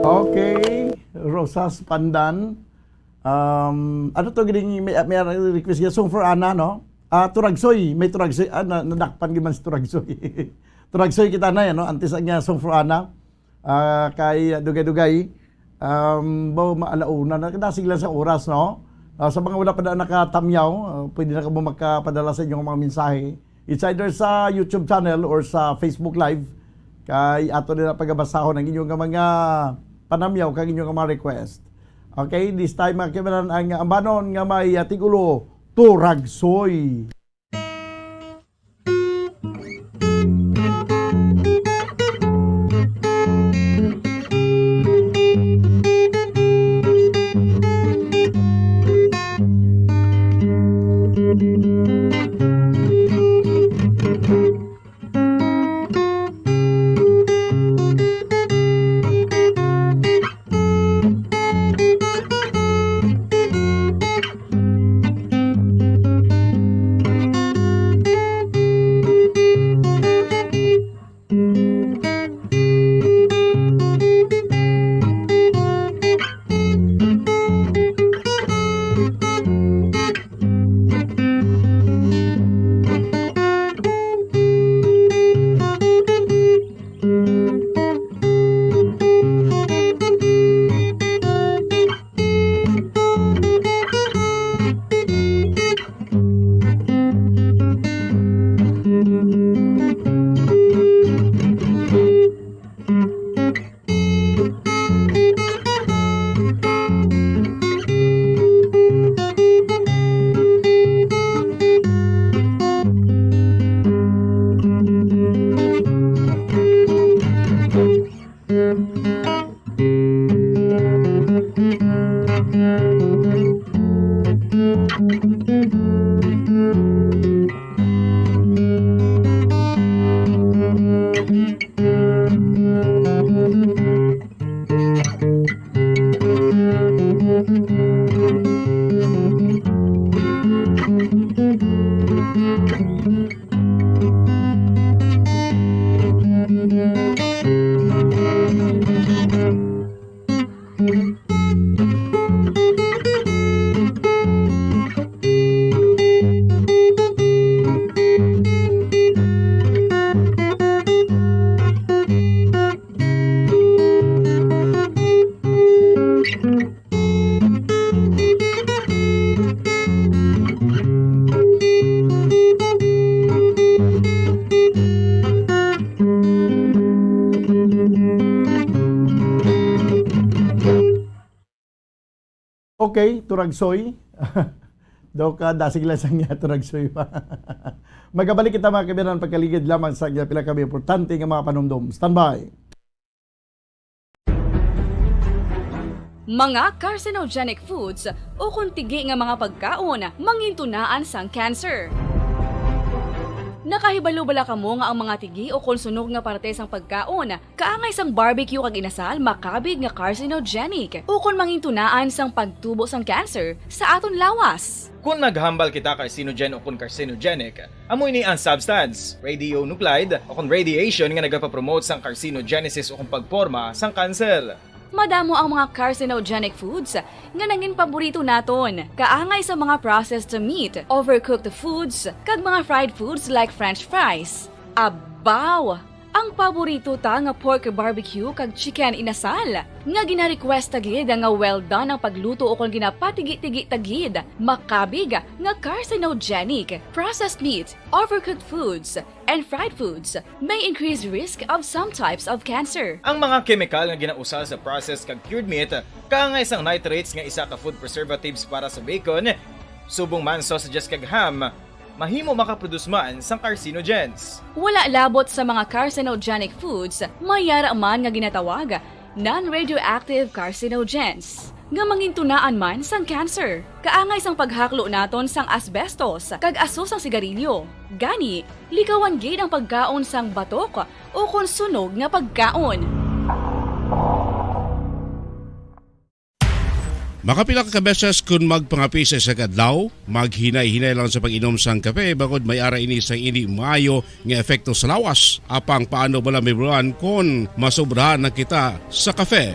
Okay, Rosas Pandan. Ano to gining may request niya song for Ana no? Turagsoy, may turagsoy nadakpan giman si turagsoy. Turagsoy kita na yan no, antes niya song for Ana. Kay dugay-dugay bao maalauna na kadasig lang sa oras no. Sa mga wala pa na nakatamyaw, pwede na ka makapadala sa inyong mga mensahe. It's either sa YouTube channel or sa Facebook Live. Kay ato nila pagabasahon ng inyong mga panamyaw kag inyong mga request. Okay, this time mga kimanan ang ambanon nga may tigulo Turagsoy. Okay, Turagsoy. Daw ka dasig lang sang niya Turagsoy pa. Magabalik kita mga kaibigan pagkaligid lamang sa pila kami importante nga mga panumdum. Standby. Mga carcinogenic foods o kuntigi nga mga pagkaon mangintunaan sang cancer. Nakahibalo bala kamo nga ang mga tigi o konsunog nga parte sang pagkaon kaangay sang barbecue kag inasal makabig nga carcinogenic o kon mangintunaan sang pagtubo sang cancer sa aton lawas. Kung naghambal kita carcinogen o kung carcinogenic, amoy ni ang substance, radionuclide o kung radiation nga nagapapromote sang carcinogenesis o kung pagporma sang cancer. Madamo ang mga carcinogenic foods nga nangin paborito naton. Kaangay sa mga processed meat, overcooked foods, kag mga fried foods like french fries. Abaw! Ang paborito ta nga pork barbecue kag chicken inasal. Nga gina-request tagid nga well done ang pagluto o kung ginapatigi-tigi tagid. Makabig nga carcinogenic, processed meat, overcooked foods, and fried foods may increase risk of some types of cancer. Ang mga chemical nga ginausal sa processed kag cured meat, kaangay sang nitrates nga isa ka food preservatives para sa bacon, subong man sausages kag ham, mahimo makaproduce man sang carcinogens. Wala labot sa mga carcinogenic foods, mayara man nga ginatawag non-radioactive carcinogens nga mangintunaan man sang cancer. Kaangay sang paghaklo naton sang asbestos kag aso sang sigarilyo. Gani, likawan gid ang pagkaon sang batok o kon sunog nga pagkaon. Makapila ka beses kung magpangapisa sa kadlaw, maghinay-hinay lang sa pag-inom sang kape bagod may ara ini sang hindi maayo nga epekto sa lawas. Apang paano bala mibruan kung masobrahan na kita sa kape.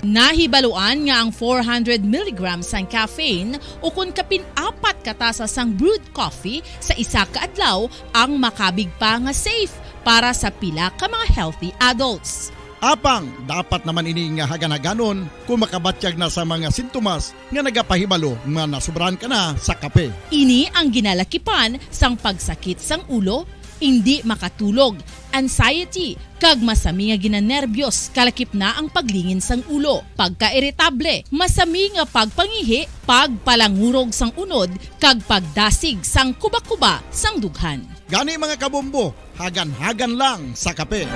Nahibaluan nga ang 400 mg sang caffeine o kung kapin-4 katasa sang brewed coffee sa isa ka adlaw ang makabig pa nga safe para sa pila ka mga healthy adults. Apang, dapat naman ini nga hagan-haganon kung makabatyag na sa mga sintomas nga nagapahibalo nga nasubrahan ka na sa kape. Ini ang ginalakipan sang pagsakit sang ulo, hindi makatulog, anxiety, kag masami nga ginanerbiyos, kalakip na ang paglingin sang ulo, pagka-iritable, masami nga pagpangihi, pagpalangurog sang unod, kag pagdasig sang kuba-kuba sang dughan. Gani mga kabombo, hagan-hagan lang sa kape.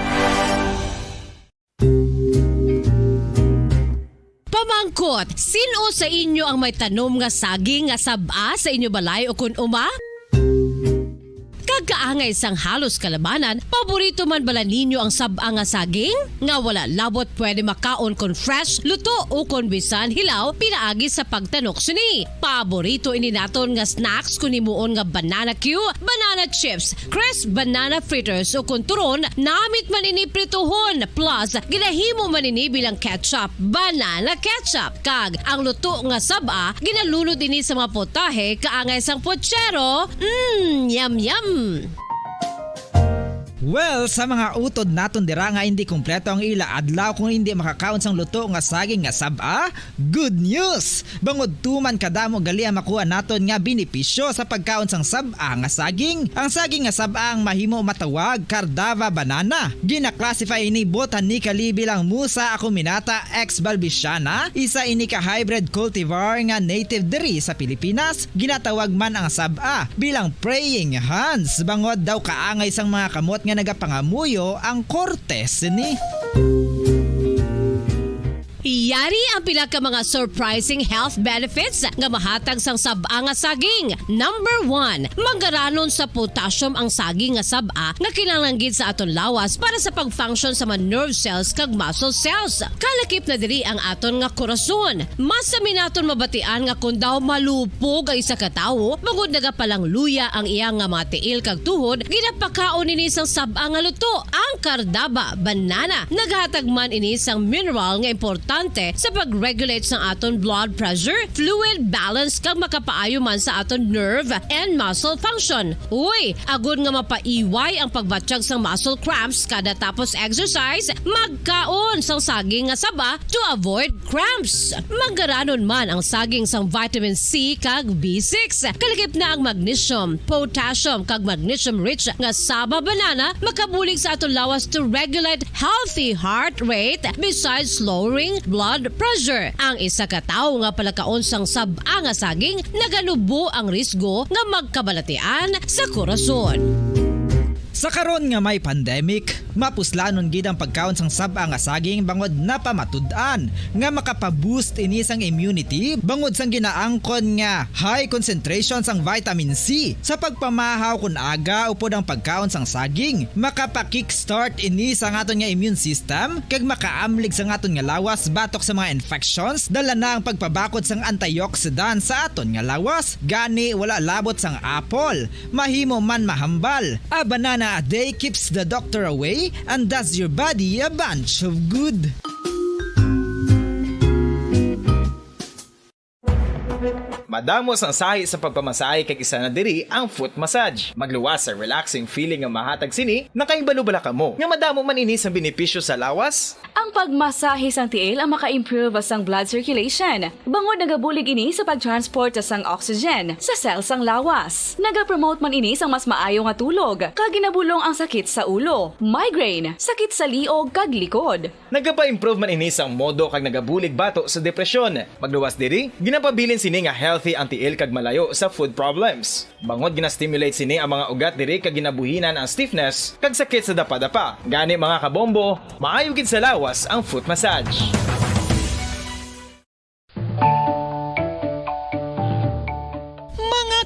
Pamangkot, sino sa inyo ang may tanom nga saging nga saba sa inyo balay o kun uma? Kagkaangay sang halos kalabanan, paborito man bala ninyo ang saba nga saging? Nga wala labot pwede makaon kon fresh, luto o kon bisan hilaw, pinaagi sa pagtanok sini. Paborito ini naton nga snacks kun himuon nga banana Q, banana chips, crisp banana fritters o kun turon, namit man ini prituhon, plus ginahimo man ini bilang ketchup, banana ketchup. Kag ang luto nga saba, ginalunod ini sa mga potahe kaangay sang pochero. Yum yum. Well, sa mga utod naton dira nga hindi kumpleto ang ila adlaw kung hindi makakaon sang luto nga saging nga saba, good news! Bangod tuman kadamo gali ang makuha naton nga benepisyo sa pagkaon sang saba nga saging. Ang saging nga saba ang mahimo matawag Cardava banana. Gina-classify ini botanically bilang Musa acuminata ex balbisiana, isa ini ka hybrid cultivar nga native diri sa Pilipinas. Ginatawag man ang saba bilang praying hands, bangod daw kaangay sang mga kamot nga nagapangamuyo ang kortes ni. Iyari ang pila ka mga surprising health benefits nga mahatag sang saba nga saging. Number 1, manggaranon sa potassium ang saging nga saba nga kinahanglan sa aton lawas para sa pag-function sa mga nerve cells kag muscle cells. Kalakip na diri ang aton nga korason. Mas sa minaton mabatian nga kun daw malupog ang isa ka tawo, bangod nagapalang luya ang iyang nga mga tiil kag tuhod, ginapakaon ini sang saba nga luto, ang Cardava banana. Naghatag man ini sang mineral nga importante sa pag-regulate sa aton blood pressure, fluid balance kag makapaayo man sa aton nerve and muscle function. Uy, agud nga mapaiway ang pagbatsyag sang muscle cramps kada tapos exercise, magkaon sang saging nga saba to avoid cramps. Manggaranon man ang saging sang vitamin C kag B6. Kalakip na ang magnesium, potassium kag magnesium rich nga saba banana makabulig sa aton lawas to regulate healthy heart rate besides lowering blood pressure. Ang isa ka tawo nga palakaon sang saba nga saging naganubo ang risgo nga magkabalatian sa korason. Sa karon nga may pandemic, mapuslanon gid ang pagkaon sang saba nga saging bangod napamatud-an nga makapaboost ini sang immunity bangod sang ginaangkon nga high concentration sang vitamin C. Sa pagpamahaw kun aga upod ang pagkaon sang saging, makapa-kickstart ini sa aton nga immune system kag makaamlig sa aton nga lawas batok sa mga infections, dala na ang pagpabakod sang antioxidant sa aton nga lawas. Gani wala labot sang apple, mahimo man mahambal. A banana a day keeps the doctor away and does your body a bunch of good. Madamos ang sahi sa pagpamasahe kay isa na diri ang foot massage. Magluwas sa relaxing feeling nga mahatag sini, nakaibalo bala kamo. Nga madamo man ini sa benepisyo sa lawas? Ang pagmasahe sang tiil ang maka-improve sang blood circulation. Bangod nagabulig ini sa pagtransport sang oxygen sa cell sang lawas. Nagapromote man ini sang mas maayo nga tulog, kag ginabulong ang sakit sa ulo, migraine, sakit sa liog kag likod. Nagapa-improve man ini sang modo kag nagabulig bato sa depresyon. Magluwas diri, ginapabilin sini nga healthy ang tiil kag malayo sa food problems. Bangod gina-stimulate sini ang mga ugat diri kag ginabuhinan ang stiffness kag sakit sa dapa-dapa. Gani mga kabombo, maayo gid sa lawas ang foot massage.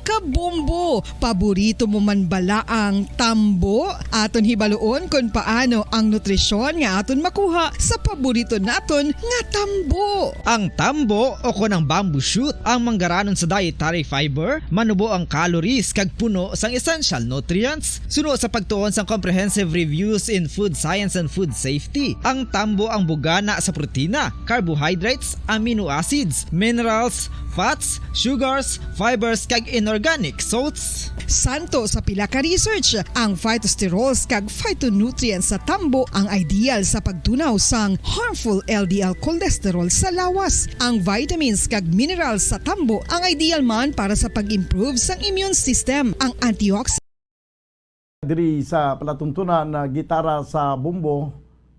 Kabombo, paborito mo man bala ang tambo? Aton hibaloon kung paano ang nutrisyon nga aton makuha sa paborito naton nga tambo. Ang tambo o kon ang bamboo shoot ang manggaranon sa dietary fiber, manubo ang calories kag puno sang essential nutrients. Suno sa pagtuon sang comprehensive reviews in food science and food safety, ang tambo ang bugana sa protina, carbohydrates, amino acids, minerals, fats, sugars, fibers kag inorganic salts. Santo sa pila ka research, ang phytosterols kag phytonutrients sa tambo ang ideal sa pagtunaw sang harmful LDL cholesterol sa lawas. Ang vitamins kag minerals sa tambo ang ideal man para sa pag-improve sang immune system. Ang antioxidants Diri sa palatuntunan na gitara sa bumbo,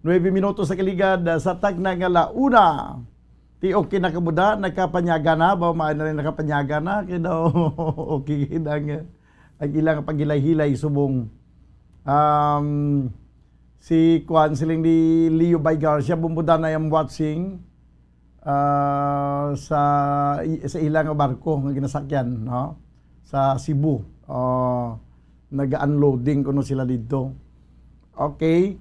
9 minutos sa kaligad sa tagna nga launa. Tiok kinakamuda, nakapanyaga na, ba maan na rin nakapanyaga na, kaya daw okay ang ilang pagilay-hilay subong. Si Kwan, siling ni Leo Bay Garcia, bumbuda na yung watching sa ilang barko nga ginasakyan, no? Sa Cebu. Nag-unloading kuno sila dito. Okay.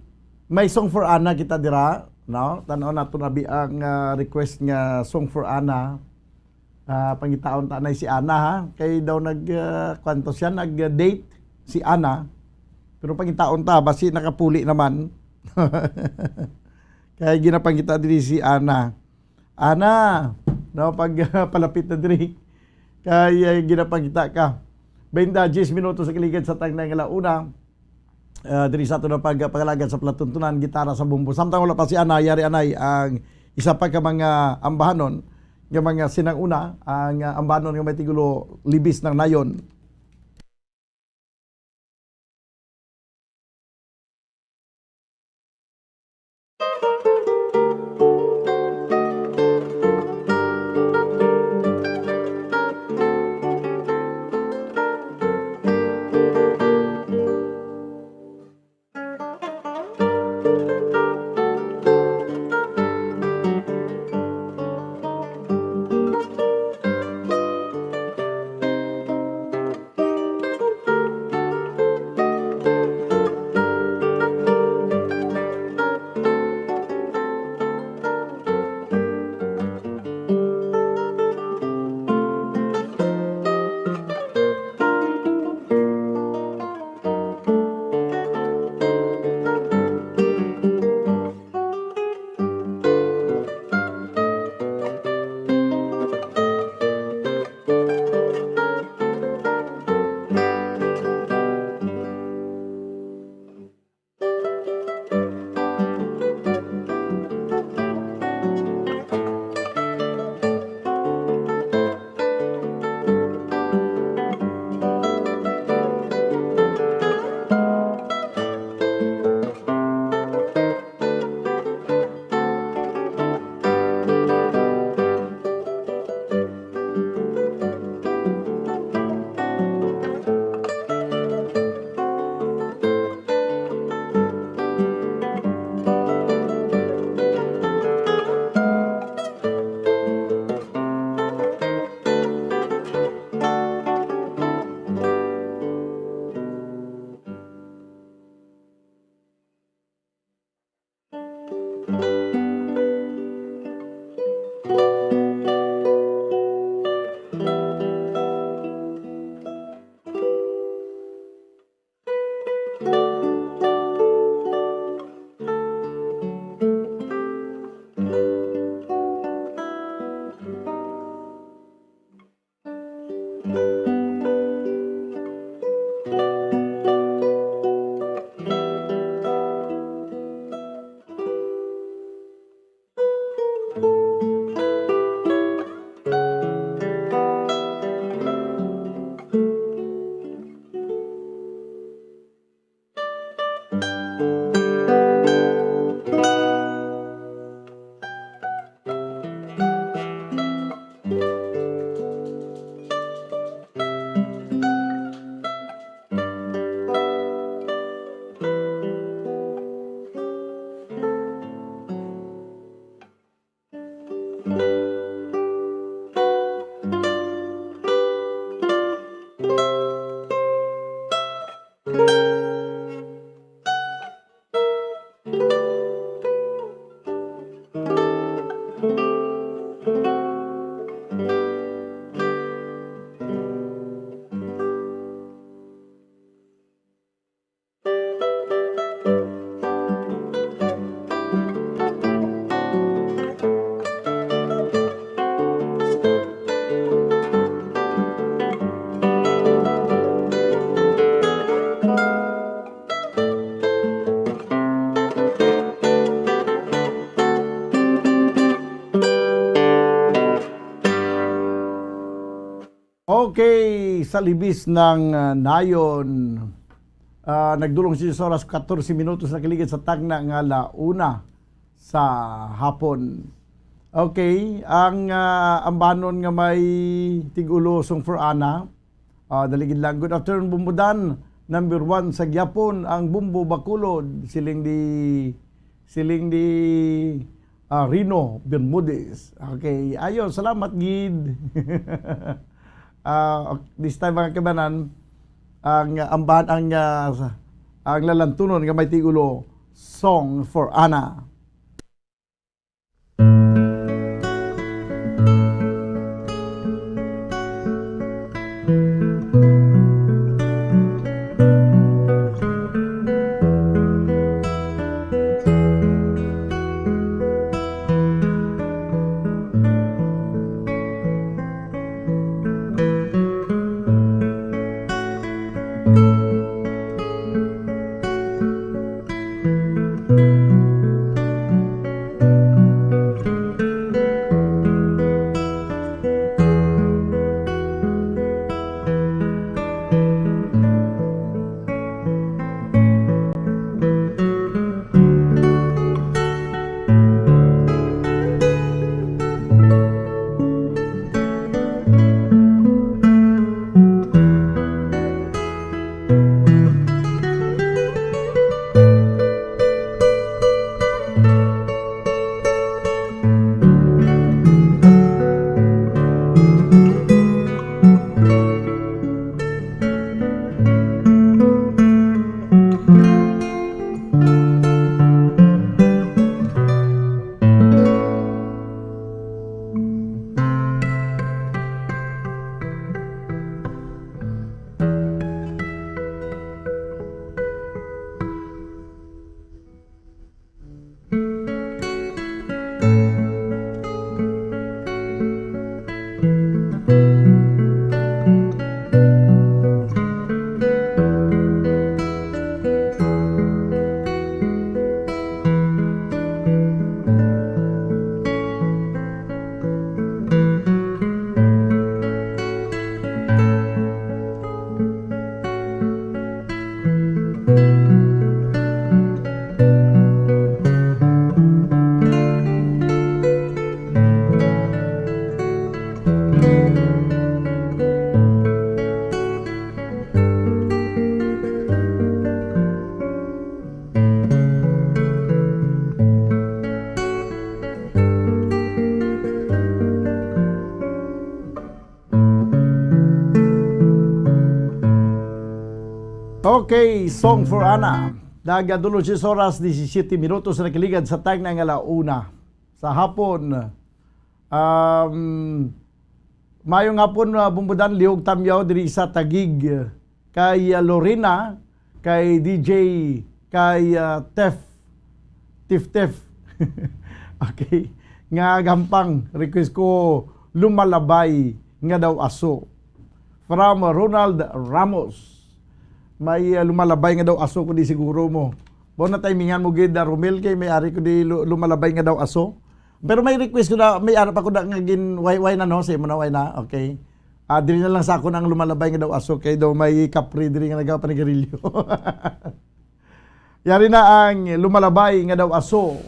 May song for Anna kita dira. No, tanaw nato nabi ang request nga song for Anna. Pangitaon ta nay si Anna ha. Kay daw kwanto siya nag-date si Anna. Pero pangitaon ta basi nakapuli naman. Kaya ginapangita diri si Anna. Anna, no pag palapit na diri. Kaya ginapangita ka. 20 minutos sa kiligid sa tagna nga launa. Diri sa ito na pagpagalagan sa platuntunan, gitara sa bumbo. Samtang wala pa si Anay, yari Anay, ang isa pa ka mga ambahanon, ng mga sinanguna, ang ambahanon ng may tigulo libis ng nayon. Okay, sa libis ng nayon, nagdulong si oras 14 minutos na kiligid sa tagna nga launa sa hapon. Okay, ang ambanon nga may tigulo song for Ana. Daligid lang. Good afternoon, Bumbudan. Number 1 sa Gyapon, ang Bumbo Bakulod, siling di Rino Bermudez. Okay, ayo, salamat gid. This time mga kabanan, ang lalantunon nga may tigulo, Song for Ana. Okay, Song for Ana. Nagadulo si oras 17 minutos na kiligad sa tagna nga launa. Sa hapon, mayong hapon Bumbudan, liog tamyaw diri sa Tagig, kay Lorena, kay DJ, kay Tef. Okay, nga gampang request ko lumalabay nga daw aso. From Ronald Ramos. May lumalabay nga daw aso ko di siguro mo. Bo na timingan mo gid Romel kay may ari ko di lumalabay nga daw aso. Pero may request ko na may ara pa ko na nga gin why na no say mo na why na. Okay. Diri na lang sa ako nang lumalabay nga daw aso kay daw may kapri diri nga nagawa panigarilyo. Yari na ang lumalabay nga daw aso.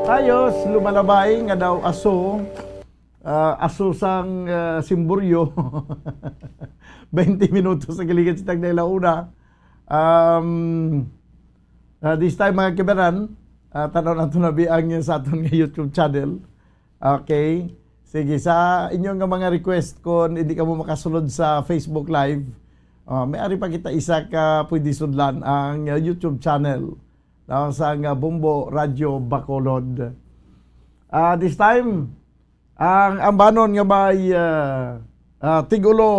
Ayos, lumalabay nga daw aso. Aso sang simburyo. 20 minutos sa giligan sa Tagnay Launa. This time mga kibaran, tanaw na ito na biang sa aton nga YouTube channel. Okay. Sige, sa inyong nga mga request kung hindi ka mo makasunod sa Facebook Live, may ari pa kita isa ka pwede sudlan ang YouTube channel sa Bumbo Radio Bacolod. This time, ang ambanon nga may tigulo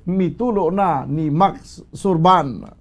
mitulo na ni Max Surban.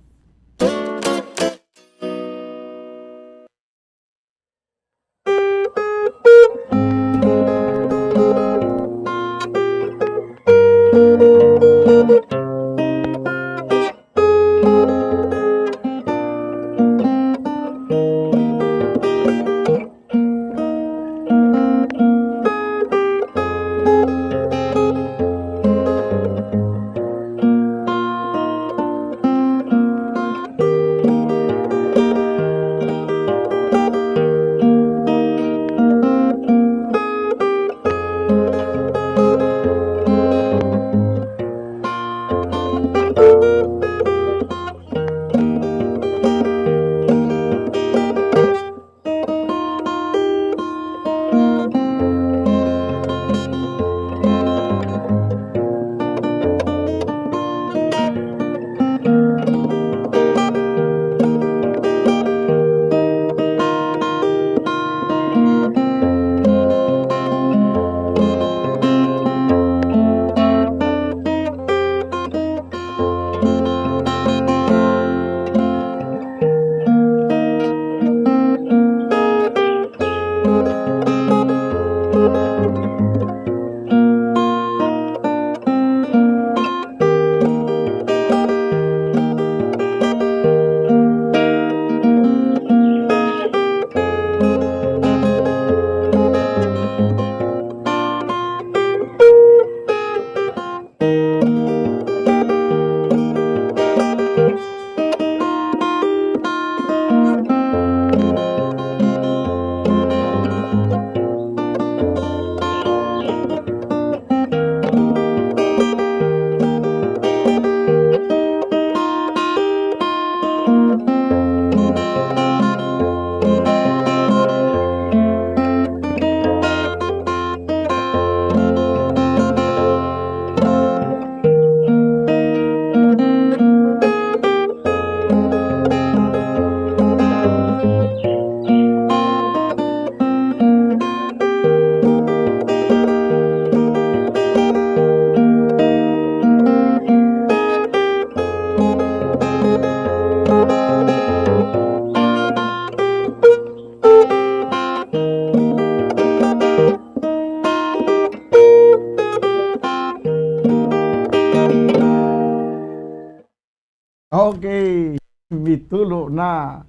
Okay, mitulo na.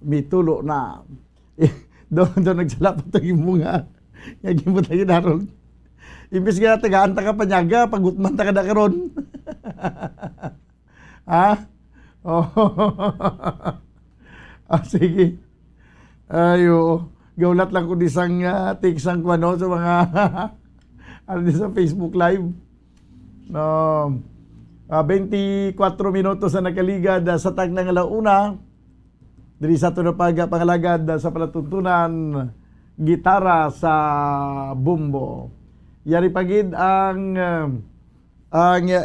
Mitulo na. Doon nagsala pa ito yung mga yung mo tayo naroon. Imbis nga tagaan ta ka panyaga, pagutman ta ka na karon. Ha? Oh. Sige. Ayo, gaulat lang ko disang tiksang ko ano sa mga ano sa Facebook Live. No. 24 minutos na nakaligad sa Tagnay Launa. Diri sa ito na pangalagad sa palatuntunan gitara sa bumbo. Yari pagid ang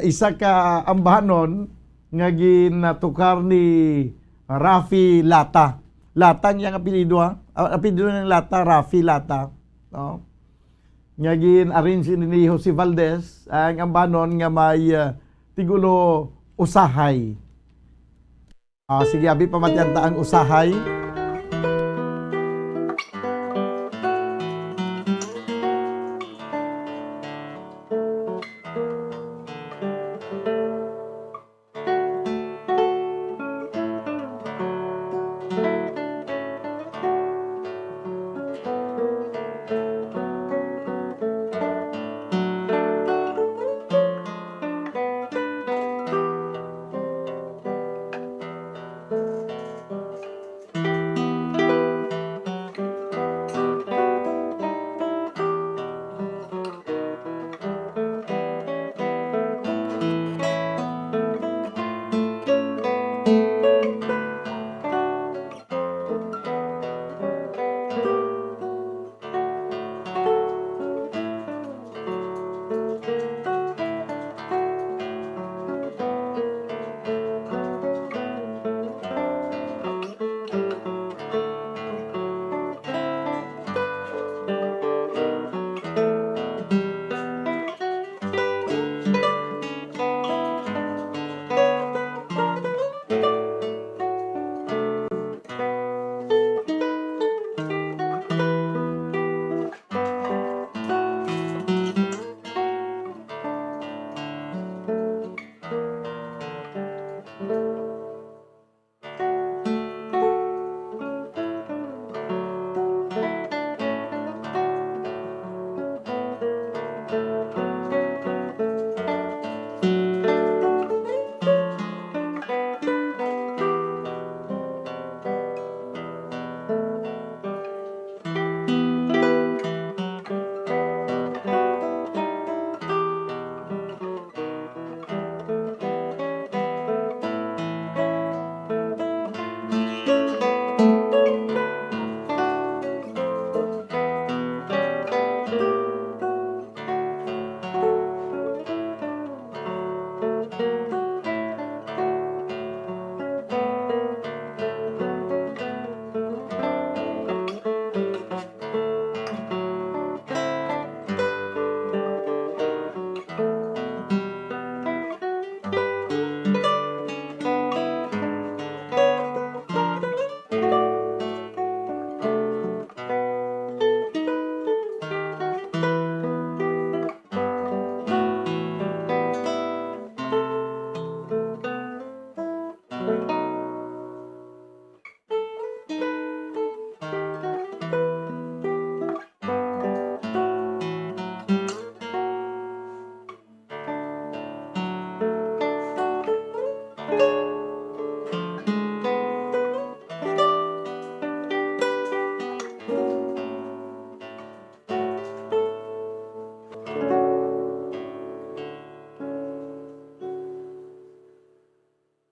isa ka ambahanon nga ginatukar ni Rafi Lata. Lata niyang apelido ha. Apelido ng Lata, Rafi Lata. No? Nga gin-arrange ni Jose Valdez ang ambahanon nga may tigulo usahay. Sige, abi pamatyanta ang usahay.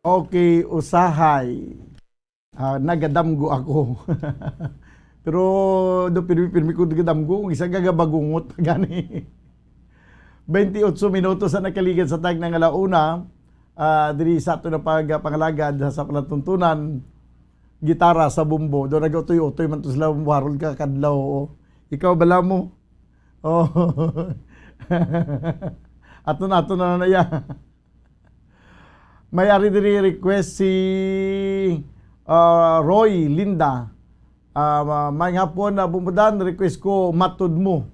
Okay, usahay. Nagadamgo ako. Pero do pirmi ko nagadamgo, isa gagabagungot gani. 28 minutos sa nakaligid sa tag ng alauna. Diri sa ato na pangalagad sa palatuntunan, gitara sa bumbo. Do nagautoy-utoy man to sila warol ka kadlaw. Oh. Ikaw bala mo? Oh. ato na ya. May ari diri request si Roy Linda. May hapon na bumudan, request ko matud mo.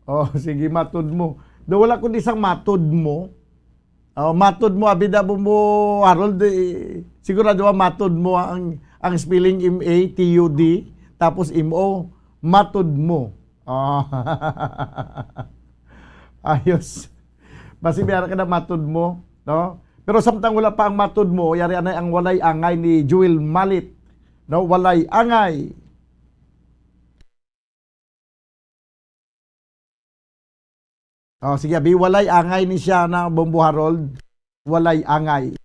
Oh, sige, matud mo. Do wala kundi isang matud mo. Matud mo abida mo Harold, sigurado matud mo ang spelling MATUD tapos MO, matud mo. Ayos. Basi biyara ka na matud mo, no? Pero samtang wala pa ang matud mo, yari anay ang walay angay ni Jewel Malit. No, walay angay. Sige, walay angay ni siya na Bombo Harold. Walay angay.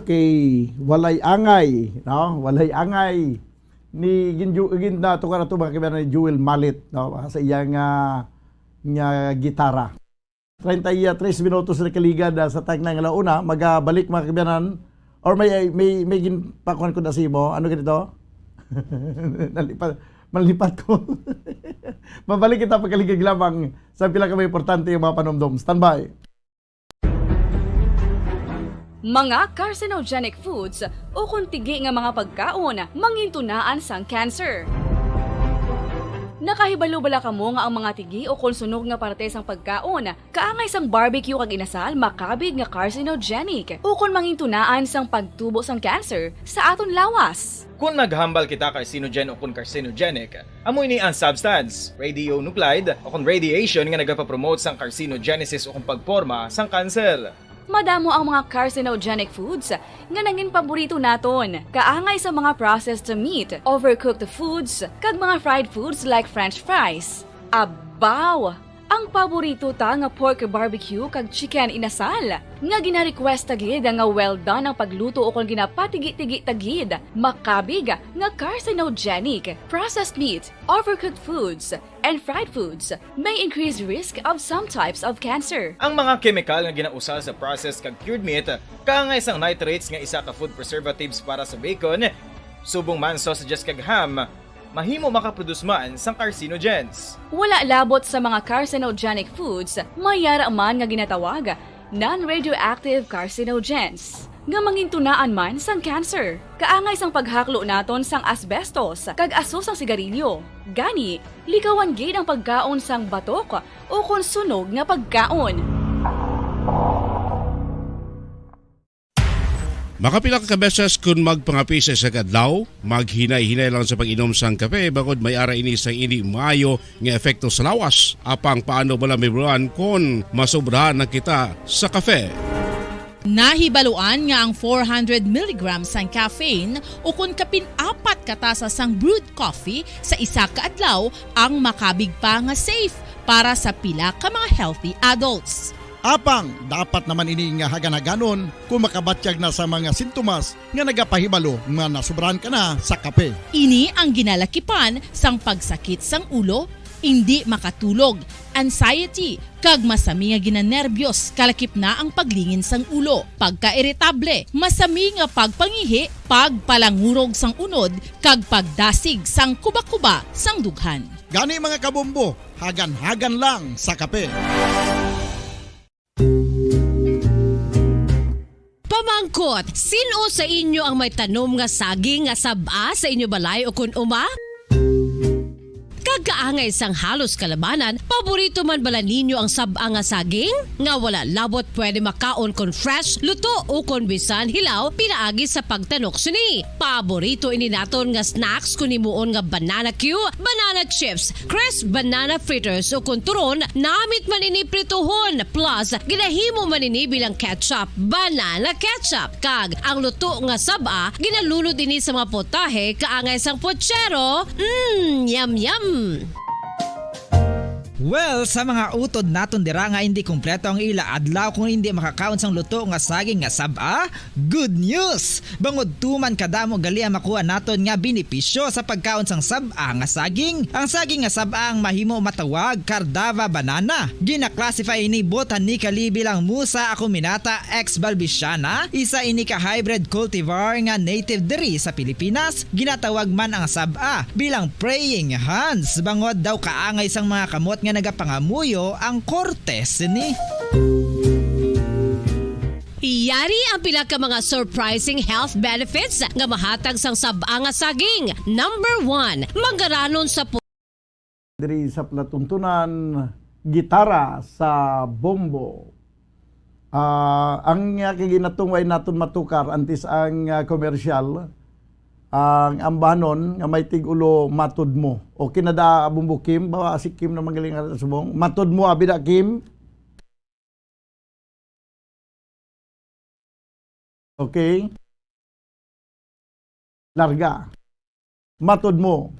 Okay, walay angay, no? Walay angay ni gin na to kana to mga kaibigan ni Jewel Malit, no? Sa iyang nga gitara. 33 minutos na kaligad sa tag ng alauna, magabalik mga kaibigan or may ginpakuan ko na si mo. Ano ganito? Malipat ko. Mabalik kita pagkaligag lamang sa pila ka may importante yung mga panomdom. Standby. Mga carcinogenic foods o kuntigi nga mga pagkaon mangintunaan sang cancer. Nakahibalo bala kamo nga ang mga tigi o konsunog nga parte sang pagkaon, kaangay sang barbecue kag inasal makabig nga carcinogenic o kon mangintunaan sang pagtubo sang cancer sa aton lawas. Kung naghambal kita carcinogen o kung carcinogenic, amoy ni ang substance, radionuclide o kung radiation nga nagapapromote sang carcinogenesis o kung pagporma sang cancer. Madamo ang mga carcinogenic foods nga naging paborito naton. Kaangay sa mga processed meat, overcooked foods, kag mga fried foods like french fries. Abaw! Ang paborito ta nga pork barbecue kag chicken inasal. Nga gina-request tagid nga well done ang pagluto o kung ginapatigi-tigi tagid. Makabig nga carcinogenic, processed meat, overcooked foods, and fried foods may increase risk of some types of cancer. Ang mga chemical nga ginausal sa processed kag cured meat, kaangay sang nitrates nga isa ka food preservatives para sa bacon, subong man sausages kag ham, mahimo makaproduce man sang carcinogens. Wala labot sa mga carcinogenic foods, mayara man nga ginatawag non-radioactive carcinogens nga mangintunaan man sang cancer. Kaangay sang paghaklo naton sang asbestos kag aso sang sigarilyo. Gani, likawan gid ang pagkaon sang batok o konsunog nga pagkaon. Makapila ka beses kung magpangapisa sa kadlaw, maghinay-hinay lang sa pag-inom sang kape bagod may ara ini sang hindi maayo nga epekto sa lawas. Apang paano bala mibruan kung masobrahan na kita sa kape. Nahibaluan nga ang 400 mg sang caffeine o kung kapin-apat katasa sang brewed coffee sa isa ka adlaw ang makabig pa nga safe para sa pila ka mga healthy adults. Apang, dapat naman ini nga haganaganon kung makabatyag na sa mga sintomas nga nagapahibalo nga nasubrahan ka na sa kape. Ini ang ginalakipan sang pagsakit sang ulo, hindi makatulog, anxiety, kag masami nga ginanerbiyos, kalakip na ang paglingin sang ulo, pagka-irritable, masami nga pagpangihi, pagpalangurog sang unod, kag pagdasig sang kuba-kuba sang dughan. Gani mga kabombo, hagan-hagan lang sa kape. Pamangkot, sino sa inyo ang may tanom nga saging nga saba sa inyo balay o kun uma? Kagaangay sang halos kalabanan, paborito man bala ninyo ang saba nga saging? Nga wala labot pwede makaon kon fresh, luto o kon bisan hilaw, pinaagi sa pagtanok suni. Paborito ini naton nga snacks kun himuon nga banana Q, banana chips, crisp banana fritters o kun turon, namit man ini prituhon, plus ginahimo man ini bilang ketchup, banana ketchup. Kag ang luto nga saba, ginalunod ini sa mga potahe kaangay sang pochero. Yum yum! Well, sa mga utod naton dira nga hindi kumpleto ang ila adlaw kung hindi makakaon sang luto nga saging nga saba, good news! Bangod tuman kadamo gali ang makuha naton nga benepisyo sa pagkaon sang saba nga saging. Ang saging nga saba ang mahimo matawag Cardava banana. Gina-classify ini botanically bilang Musa acuminata ex balbisiana, isa ini ka hybrid cultivar nga native diri sa Pilipinas. Ginatawag man ang saba bilang praying hands, bangod daw kaangay sang mga kamot nga nagapangamuyo ang kortes ni. Iyari ang pila ka mga surprising health benefits nga mahatag sang saba nga saging. Number 1, manggaranon sa Diri sa platuntunan, gitara sa bombo. Ang kaginatungway naton matukar antis ang komersyal, ang ambanon nga may tig-ulo matod mo. O kinada bumbo Kim, bawa si Kim na magaling nga subong. Matod mo abida Kim. Okay. Larga. Matod mo.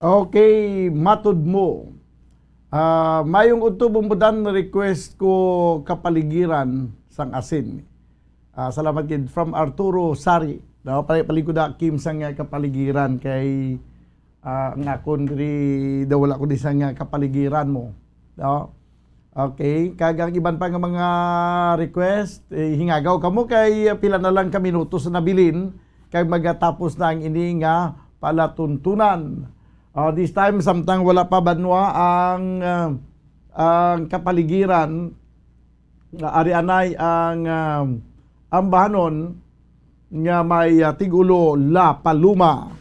Okay, matud mo. Mayong utubong budan request ko kapaligiran sang asin. Salamat kid from Arturo Sari. No, palikuda Kim sang kapaligiran kay nga kon diri daw wala ko di sang kapaligiran mo. No? Okay, kagang iban pa nga mga request, hingagaw kamo kay pila na lang ka minuto sa nabilin kay magatapos na ang ini nga palatuntunan. This time samtang wala pa banwa ang kapaligiran arianay ang ambahanon nga may tigulo La Paluma.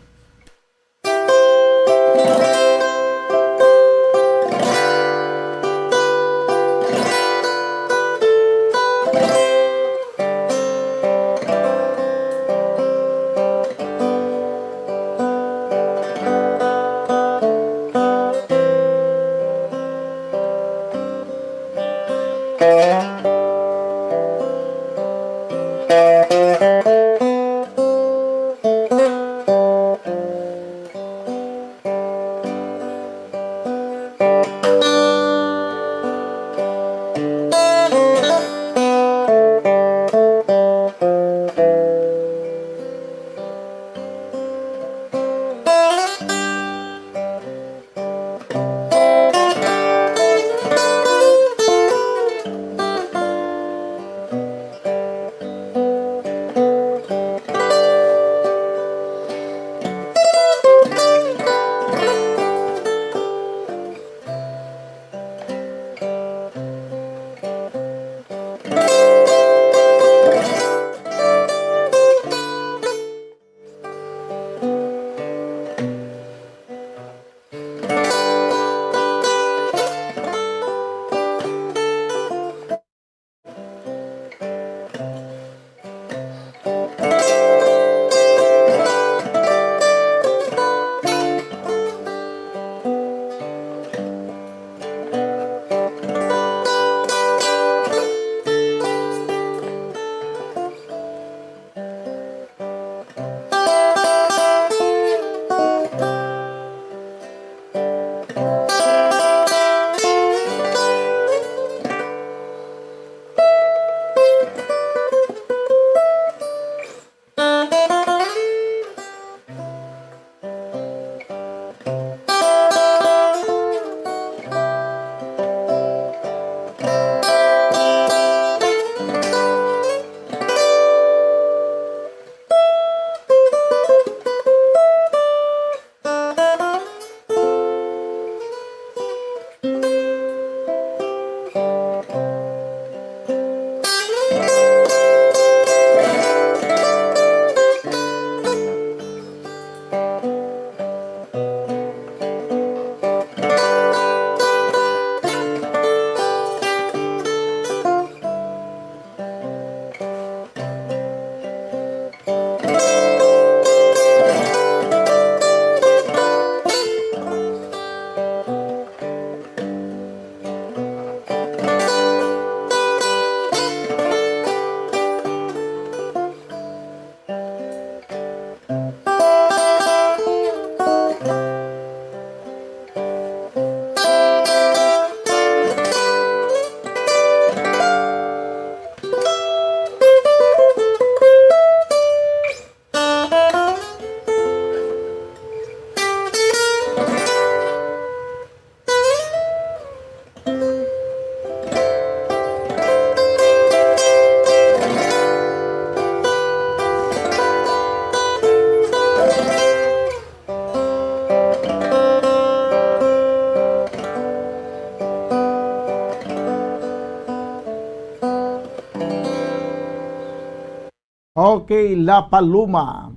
Okay, La Paluma.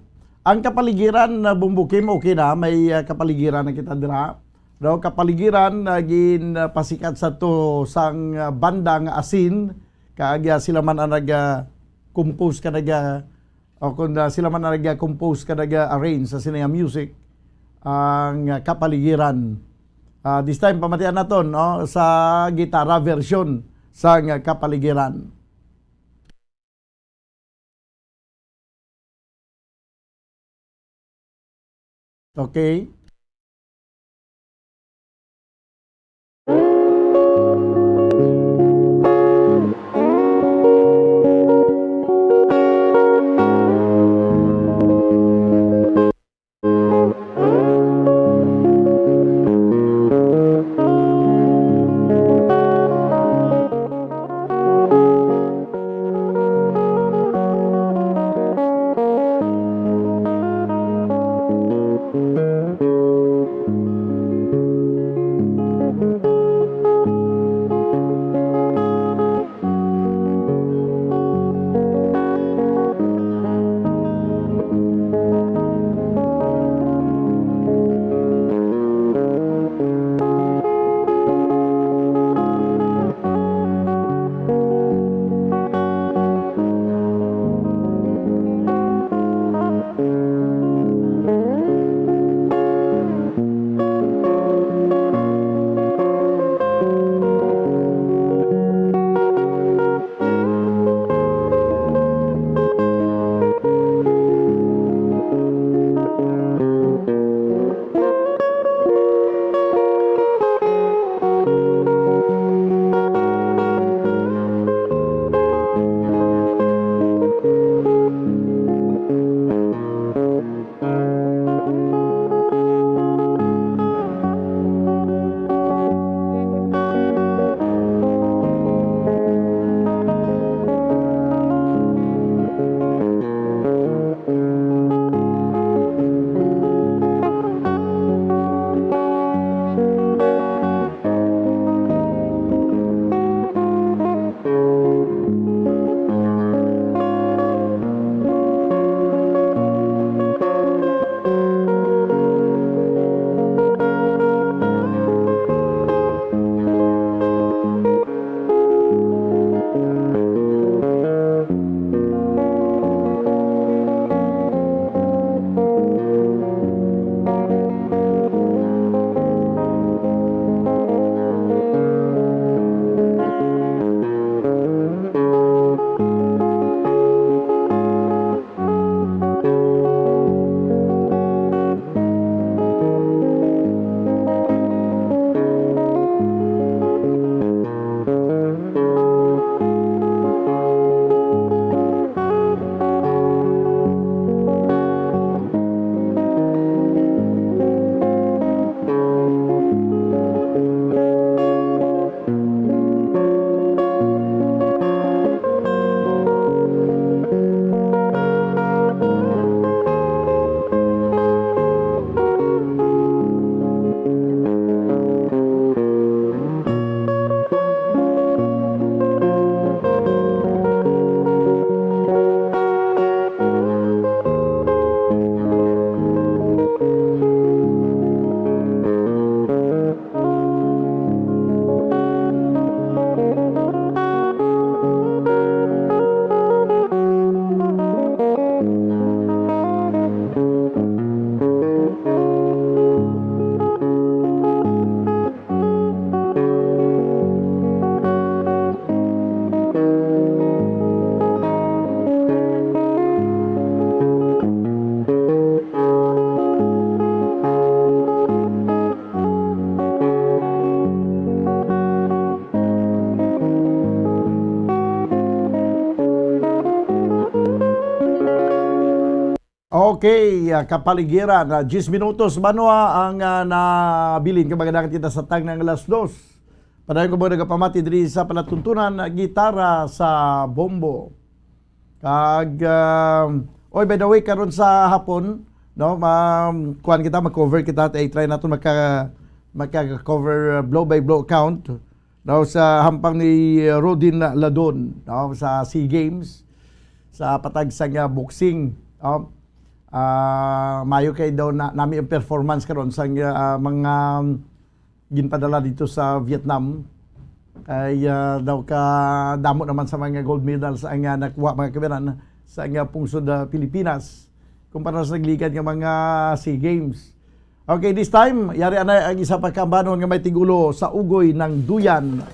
Ang kapaligiran na bumbukim, okay na, may kapaligiran na kita dira. No, kapaligiran naging pasikat sa to sang banda nga asin, kaagya sila man ang compose ka o kung sila man ang compose ka arrange sa sinaya music ang kapaligiran. This time pamatian naton no, sa gitara version sang kapaligiran. Okay? Okay, kapaligiran, 10 minutos banwa ang nabilin kabagadakan kita sa tag ng alas 2. Padayon ko ba nagapamati diri sa palatuntunan gitara sa bombo. Kag by the way karon sa hapon, no, kuan kita mag-cover kita try naton maka-cover blow by blow account, no, sa hampang ni Rodin Ladon, no, sa SEA Games sa patag sa boxing, no. Mayo kay daw nami ang performance karon sa mga ginpadala dito sa Vietnam ay daw ka damo naman sa mga gold medals ang nakuha mga kabayan sa pungsod Pilipinas kumpara sa naglikan ng mga SEA Games. Okay, this time yari ana ang isa pa kambanon nga may tigulo sa ugoy ng duyan.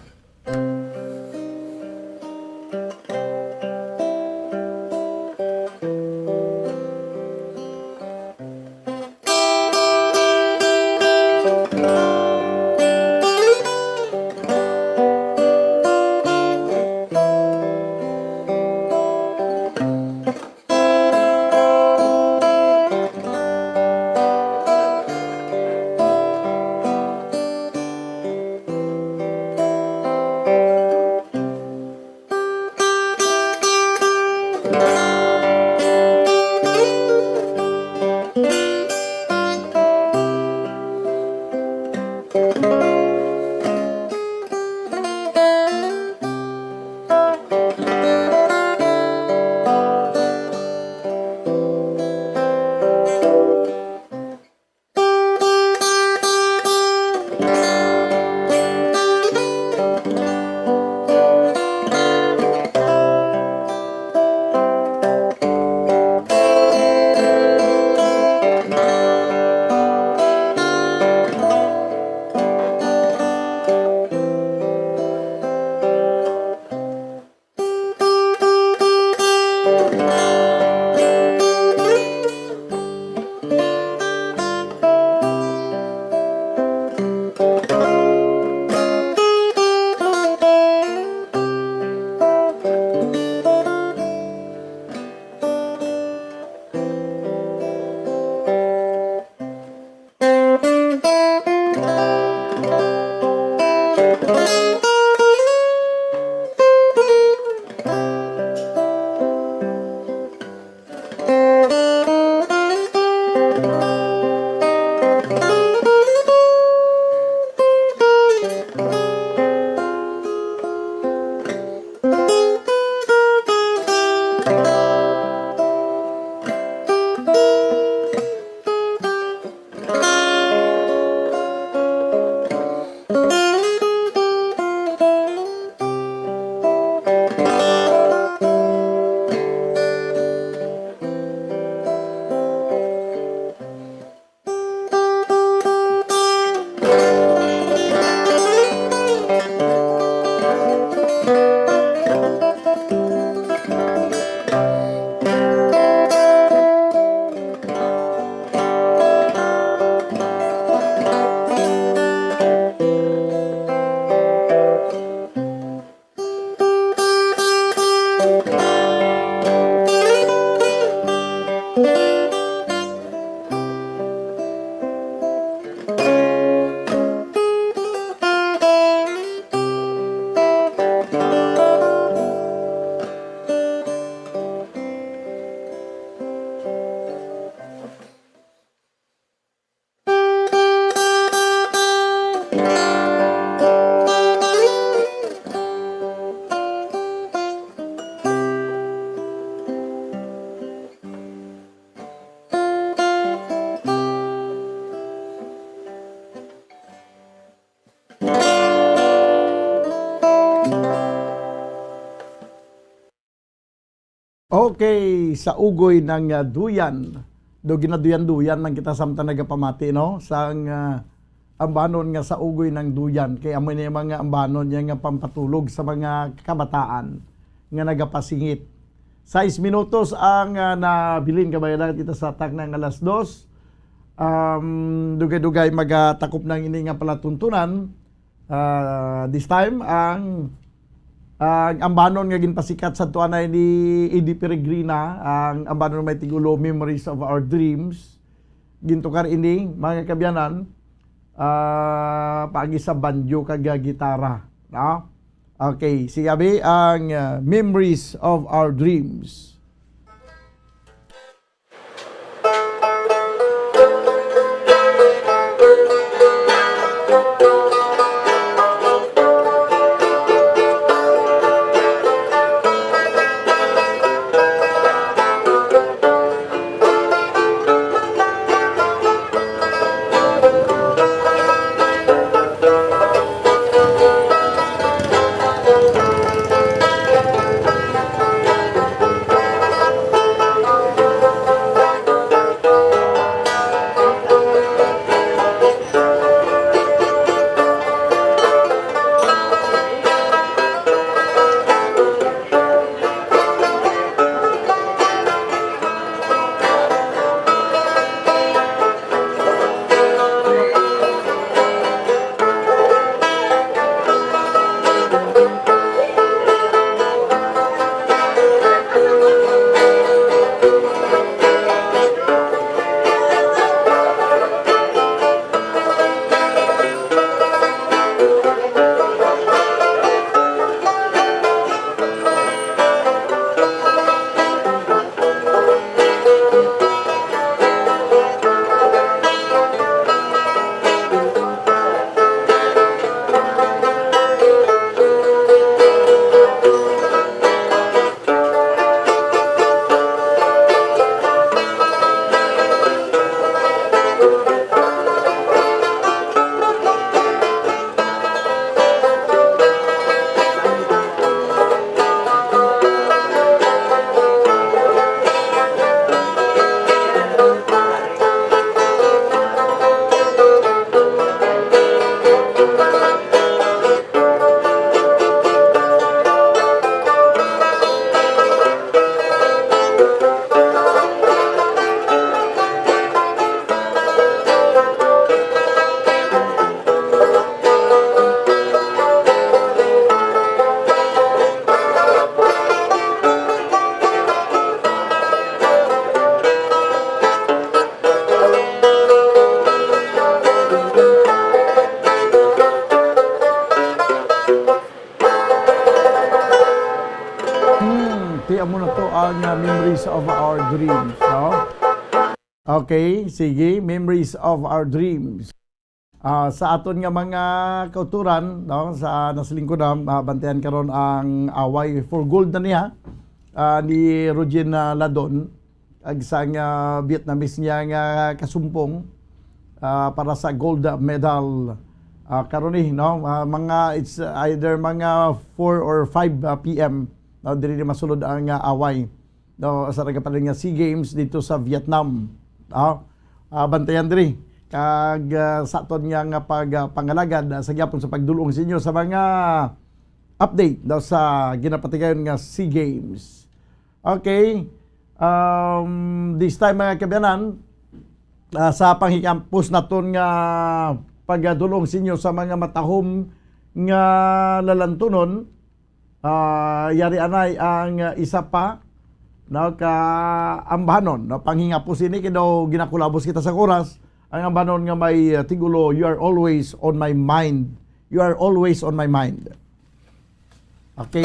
Okay, sa ugoy ng duyan. Do ginaduyan-duyan man kita samtang nagapamati, no? Sa ambanon nga sa ugoy ng duyan. Kaya amoy na mga ambanon niya nga pampatulog sa mga kabataan nga nagapasingit. 6 minutos ang nabilin kabayan kita sa tak ng alas 2. Dugay-dugay magatakop ng ini nga palatuntunan. This time ang Ang ambanon nga ginpasikat sa tuanay ni Eddie Peregrina, ang ambanon may tigulo Memories of Our Dreams. Gintukar ini mga kabyanan, paagi sa banjo kag gitara, no? Okay, sigabi ang Memories of Our Dreams. Tiyan mo na to ang Memories of Our Dreams, no? Okay, sige, Memories of Our Dreams. Sa aton nga mga kauturan, no, sa naslingkod bantayan karon ang away for gold na niya ni Rogen Ladon ag sang Vietnamese niya nga kasumpong para sa gold medal karon ni, no, mga it's either mga 4 or 5 PM, no, diri masulod ang away, no, sa nagapaling nga SEA Games dito sa Vietnam, no. Bantayan diri kag sa aton nga pangalagad sa gyapon sa pagdulong sa inyo sa mga update daw sa ginapatigayon nga SEA Games. Okay, this time mga kabyanan, sa panghikampos naton nga pagdulong sa inyo sa mga matahom nga lalantunon, yari anay ang isa pa, no, ka ambanon, no, panghingapos ini kidaw ginakulabos kita sa oras. Ang ambanon nga may tigulo, you are always on my mind. You are always on my mind. Okay?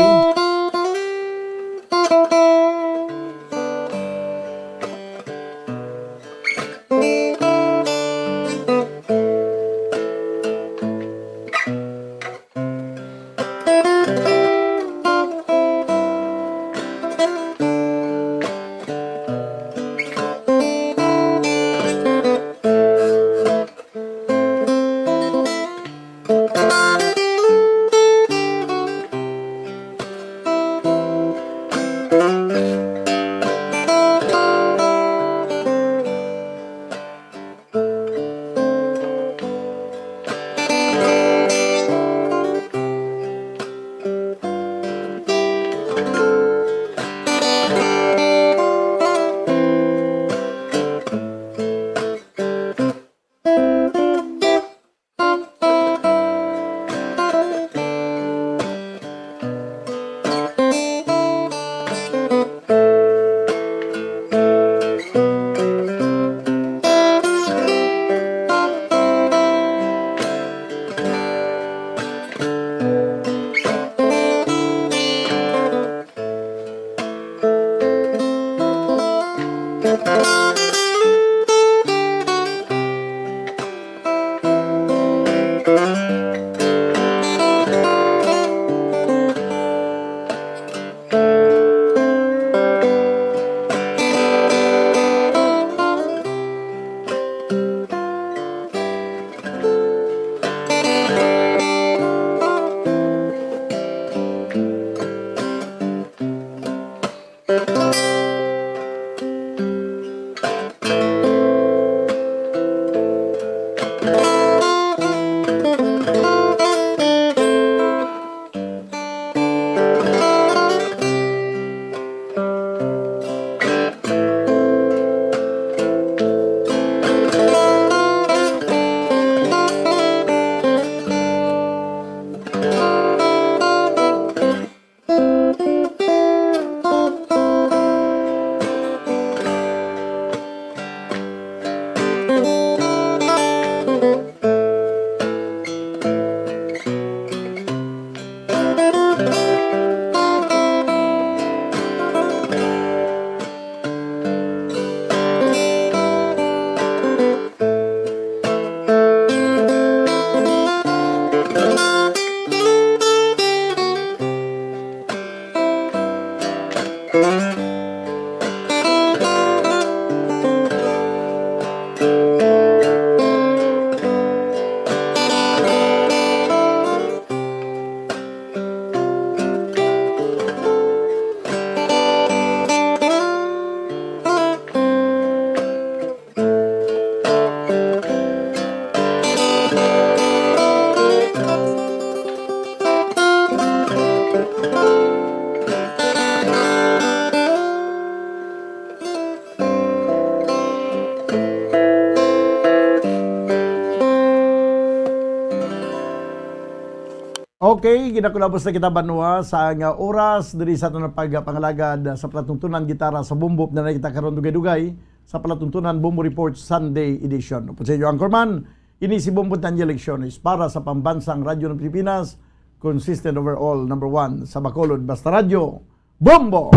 Okay, ginakulabos na kita banwa sa nga oras diri sa aton pagpangalagad sa palatuntunan gitara sa bumbop na nakita karon dugay-dugay sa palatuntunan Bumbo Report Sunday Edition. Upo sa iyo, Anchorman, ini si Bumbo Tanya Leksiones para sa Pambansang Radyo ng Pilipinas, consistent overall, number 1 sa Bacolod, Basta Radyo, Bumbo!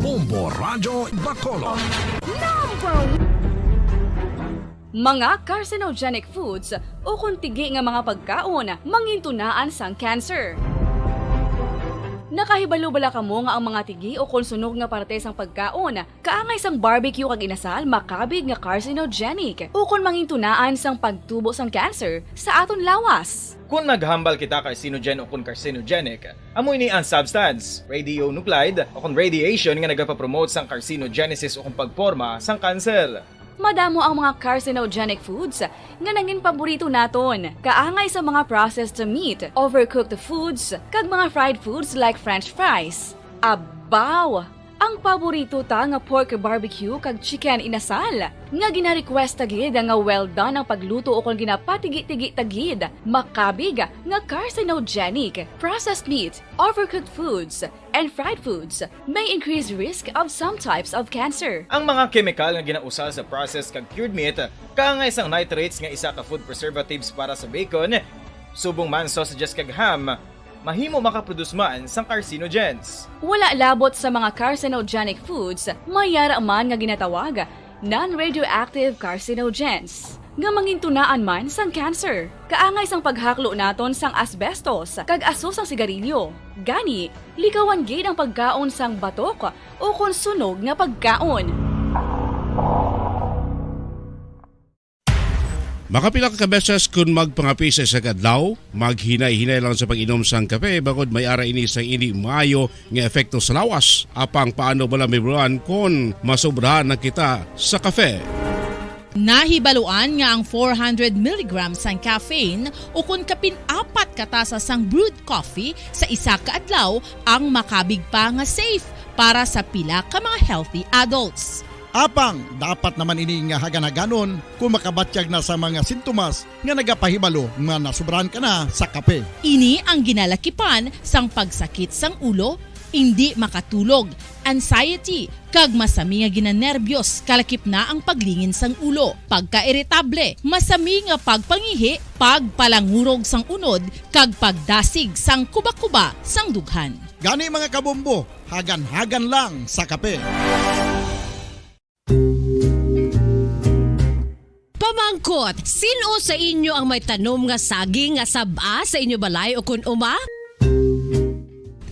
Bumbo Radyo Bacolod. Mga carcinogenic foods o kuntigi nga mga pagkaon mangintunaan sang cancer. Nakahibalo bala kamo nga ang mga tigi o konsunog nga parte sang pagkaon kaangay sang barbecue kag inasal makabig nga carcinogenic o kon mangintunaan sang pagtubo sang cancer sa aton lawas. Kung naghambal kita carcinogen o kung carcinogenic, amoy ni ang substance, radionuclide o kung radiation nga nagapapromote sang carcinogenesis o kung pagporma sang cancer. Madamo ang mga carcinogenic foods nga nangin paborito naton. Kaangay sa mga processed meat, overcooked foods, kag mga fried foods like french fries. Abaw! Ang paborito ta nga pork barbecue kag chicken inasal. Nga gina-request tagid nga well done ang pagluto o kung ginapatigi-tigi-tagid. Makabig nga carcinogenic, processed meat, overcooked foods, and fried foods may increase risk of some types of cancer. Ang mga chemical nga ginausal sa processed kag cured meat, kaangay sang nitrates nga isa ka food preservatives para sa bacon, subong man sausages kag ham, mahimo makaproduce man sang carcinogens. Wala labot sa mga carcinogenic foods, mayara man nga ginatawag non-radioactive carcinogens nga mangintunaan man sang cancer. Kaangay sang paghaklo naton sang asbestos kag aso sang sigarilyo. Gani, likawan gid ang pagkaon sang batok o konsunog nga pagkaon. Makapila ka beses kung magpangapisa sa kadlaw, maghinay-hinay lang sa pag-inom sang kape bagod may ara ini sang hindi maayo nga epekto sa lawas. Apang paano bala mibruan kung masobrahan na kita sa kape. Nahibaluan nga ang 400 mg sang caffeine o kung kapin-apat katasa sang brewed coffee sa isa ka adlaw ang makabig pa nga safe para sa pila ka mga healthy adults. Apang, dapat naman ini nga haganaganon kung makabatyag na sa mga sintomas nga nagapahibalo nga nasubrahan ka na sa kape. Ini ang ginalakipan sang pagsakit sang ulo, hindi makatulog, anxiety, kag masami nga ginanerbiyos kalakip na ang paglingin sang ulo, pagka-irritable, masami nga pagpangihi, pagpalangurog sang unod, kag pagdasig sang kuba-kuba sang dughan. Gani mga kabombo, hagan-hagan lang sa kape. Pamangkot, sino sa inyo ang may tanom nga saging nga sab-a sa inyo balay o kun uma?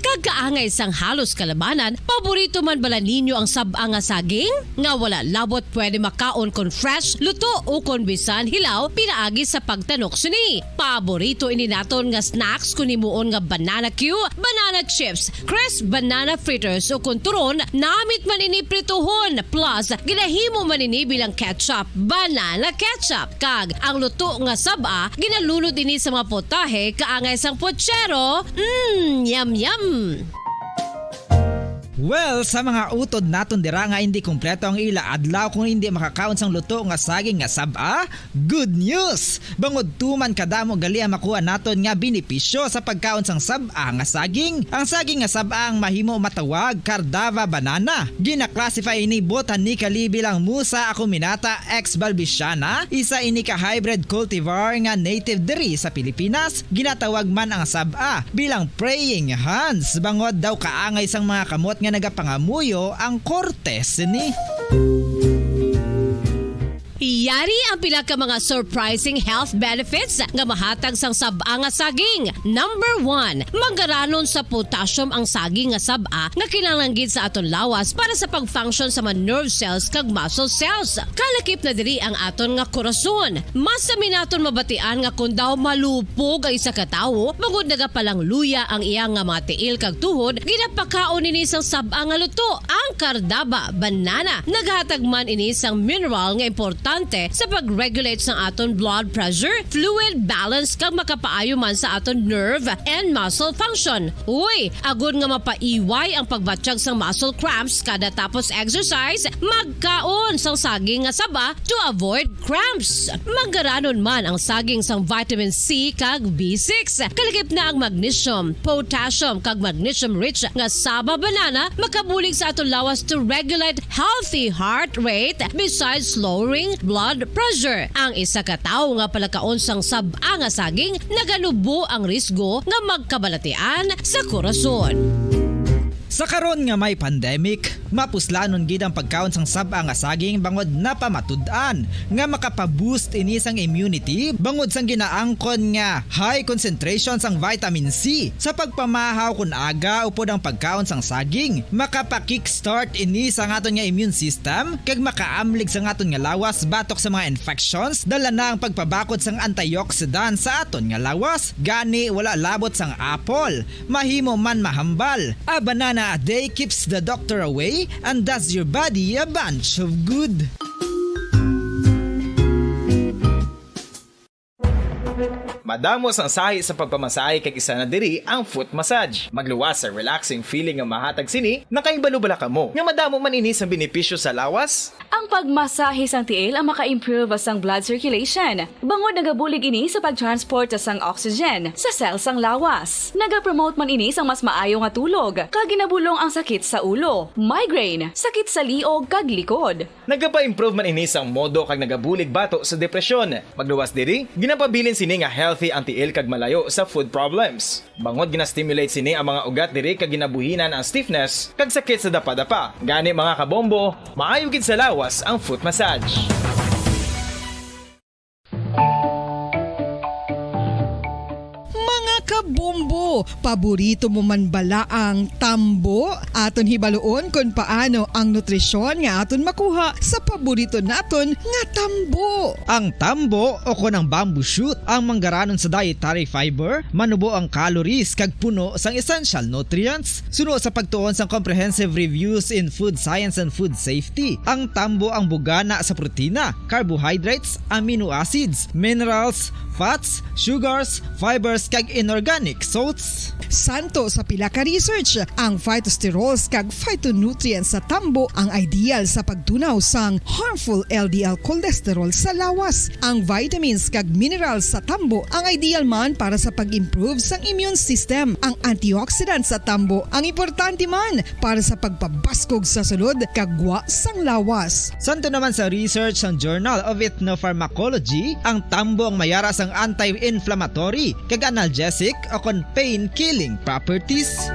Kagkaangay sang halos kalabanan, paborito man bala ninyo ang sab-a nga saging? Nga wala labot pwede makaon kon fresh, luto o kon bisan hilaw, pinaagi sa pagtanok sini. Paborito ini naton nga snacks kun himuon nga banana Q, banana chips, crisp banana fritters o kun turon, namit man ini prituhon, plus ginahimo man ini bilang ketchup, banana ketchup. Kag ang luto nga sab-a, ginalunod ini sa mga potahe kaangay sang pochero. Yum yum. Well, sa mga utod naton dira nga hindi kumpleto ang ila adlaw kung hindi makakaon sang luto nga saging nga sab-a, good news! Bangod tuman kadamo gali ang makuha naton nga benepisyo sa pagkaon sang sab-a nga saging. Ang saging nga sab-a ang mahimo matawag Cardava banana. Gina-classify ini botanically bilang Musa acuminata ex balbisiana, isa ini ka hybrid cultivar nga native diri sa Pilipinas. Ginatawag man ang sab-a bilang praying hands, bangod daw kaangay sang mga kamot nga nagapangamuyo ang kortes ni. Iyari ang pila ka mga surprising health benefits nga mahatag sang sab-a nga saging. Number 1, manggaranon sa potassium ang saging nga sab-a nga kinahanglan sa aton lawas para sa pag-function sa mga nerve cells kag muscle cells. Kalakip na diri ang aton nga korason. Mas sa minaton mabatian nga kun daw malupog ang isa ka tawo, bangod nagapalang luya ang iyang nga mga tiil kag tuhod, ginapakaon ini sang sab-a nga luto, ang Cardava banana. Naghatag man ini sang mineral nga importante sa pag-regulate sa aton blood pressure, fluid balance kag makapaayo man sa aton nerve and muscle function. Uy, agud nga mapaiway ang pagbatsyag sang muscle cramps kada tapos exercise, magkaon sang saging nga saba to avoid cramps. Manggaranon man ang saging sang vitamin C kag B6. Kalagip na ang magnesium, potassium kag magnesium rich nga saba banana makabulig sa aton lawas to regulate healthy heart rate besides lowering blood pressure. Ang isa ka tawo nga palakaon sang sab-a nga saging naganubo ang risgo nga magkabalatian sa korason. Sa karon nga may pandemic, mapuslanon gid ang pagkaon sang sab-a nga saging bangod napamatud-an nga makapaboost ini sang immunity bangod sang ginaangkon nga high concentration sang vitamin C. Sa pagpamahaw kun aga upod ang pagkaon sang saging, makapa-kickstart ini sa aton nga immune system kag makaamlig sa aton nga lawas batok sa mga infections, dala na ang pagpabakod sang antioxidant sa aton nga lawas. Gani wala labot sang apple, mahimo man mahambal. A banana a day keeps the doctor away and does your body a bunch of good. Madamos ang sahi sa pagpamasahe kag isa na diri ang foot massage. Magluwas sa relaxing feeling nga mahatag sini, nakaibalo-bala ka mo. Nga madamo man ini sa benepisyo sa lawas. Ang pagmasahe sang tiil ang maka-improve sang blood circulation. Bangod nagabulig ini sa pag-transport sang oxygen sa cells sang lawas. Nagapromote man ini sang mas maayo nga tulog, kag ginabulong ang sakit sa ulo, migraine, sakit sa liog kag likod. Nagapa-improve man ini sang modo kag nagabulig bato sa depresyon. Magluwas diri, ginapabilin sini nga healthy anti-ill kag malayo sa food problems. Bangod gina-stimulate sini ang mga ugat diri kag ginabuhinan ang stiffness kag sakit sa dapa-dapa. Gani mga kabombo, maayo gid sa lawas ang foot massage. Kabombo, paborito mo man bala ang tambo? Aton hibaluon kung paano ang nutrisyon nga aton makuha sa paborito naton nga tambo. Ang tambo o kon ang bamboo shoot ang manggaranon sa dietary fiber, manubo ang calories kag puno sang essential nutrients. Suno sa pagtuon sang comprehensive reviews in food science and food safety, ang tambo ang bugana sa protina, carbohydrates, amino acids, minerals, fats, sugars, fibers kag inorganic salts. Santo sa pila ka research, ang phytosterols kag phytonutrients sa tambo ang ideal sa pagtunaw sang harmful LDL cholesterol sa lawas. Ang vitamins kag minerals sa tambo ang ideal man para sa pag-improve sang immune system. Ang antioxidants sa tambo ang importante man para sa pagpabaskog sa sulod kag gwa sang lawas. Santo naman sa research ng Journal of Ethnopharmacology, ang tambo ang mayara sang anti-inflammatory kag analgesic o kon pain-killing properties.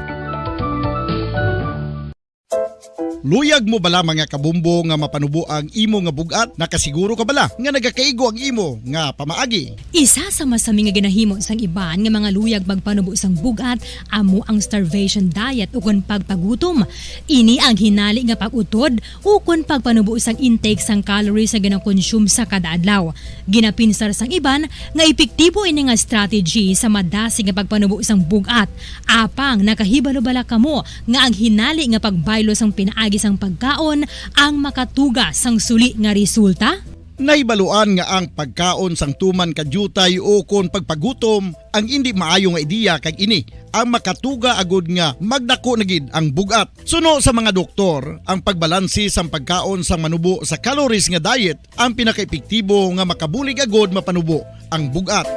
Luyag mo bala mga kabumbo nga mapanubo ang imo nga bugat? Nakasiguro ka bala nga nagakaigo ang imo nga pamaagi? Isa sa masami nga ginahimo sang iban nga mga luyag magpanubo sang bugat amo ang starvation diet ukon pagpagutom. Ini ang hinali nga pag-utod ukon pagpanubo sang intake sang calories nga gina-consume sa kada adlaw. Ginapinsar sang iban nga epektibo ini nga strategy sa madasi nga pagpanubo sang bugat. Apang nakahibalo bala kamo nga ang hinali nga pagbaylo sang pinaagi sang pagkaon ang makatuga sang suli nga resulta? Naibaluan nga ang pagkaon sang tuman kadyutay o kon pagpagutom ang hindi maayo nga ideya kag ini ang makatuga agud nga magdako na gid ang bugat. Suno sa mga doktor, ang pagbalansi sang pagkaon sang manubo sa calories nga diet ang pinakaepektibo nga makabulig agud mapanubo ang bugat.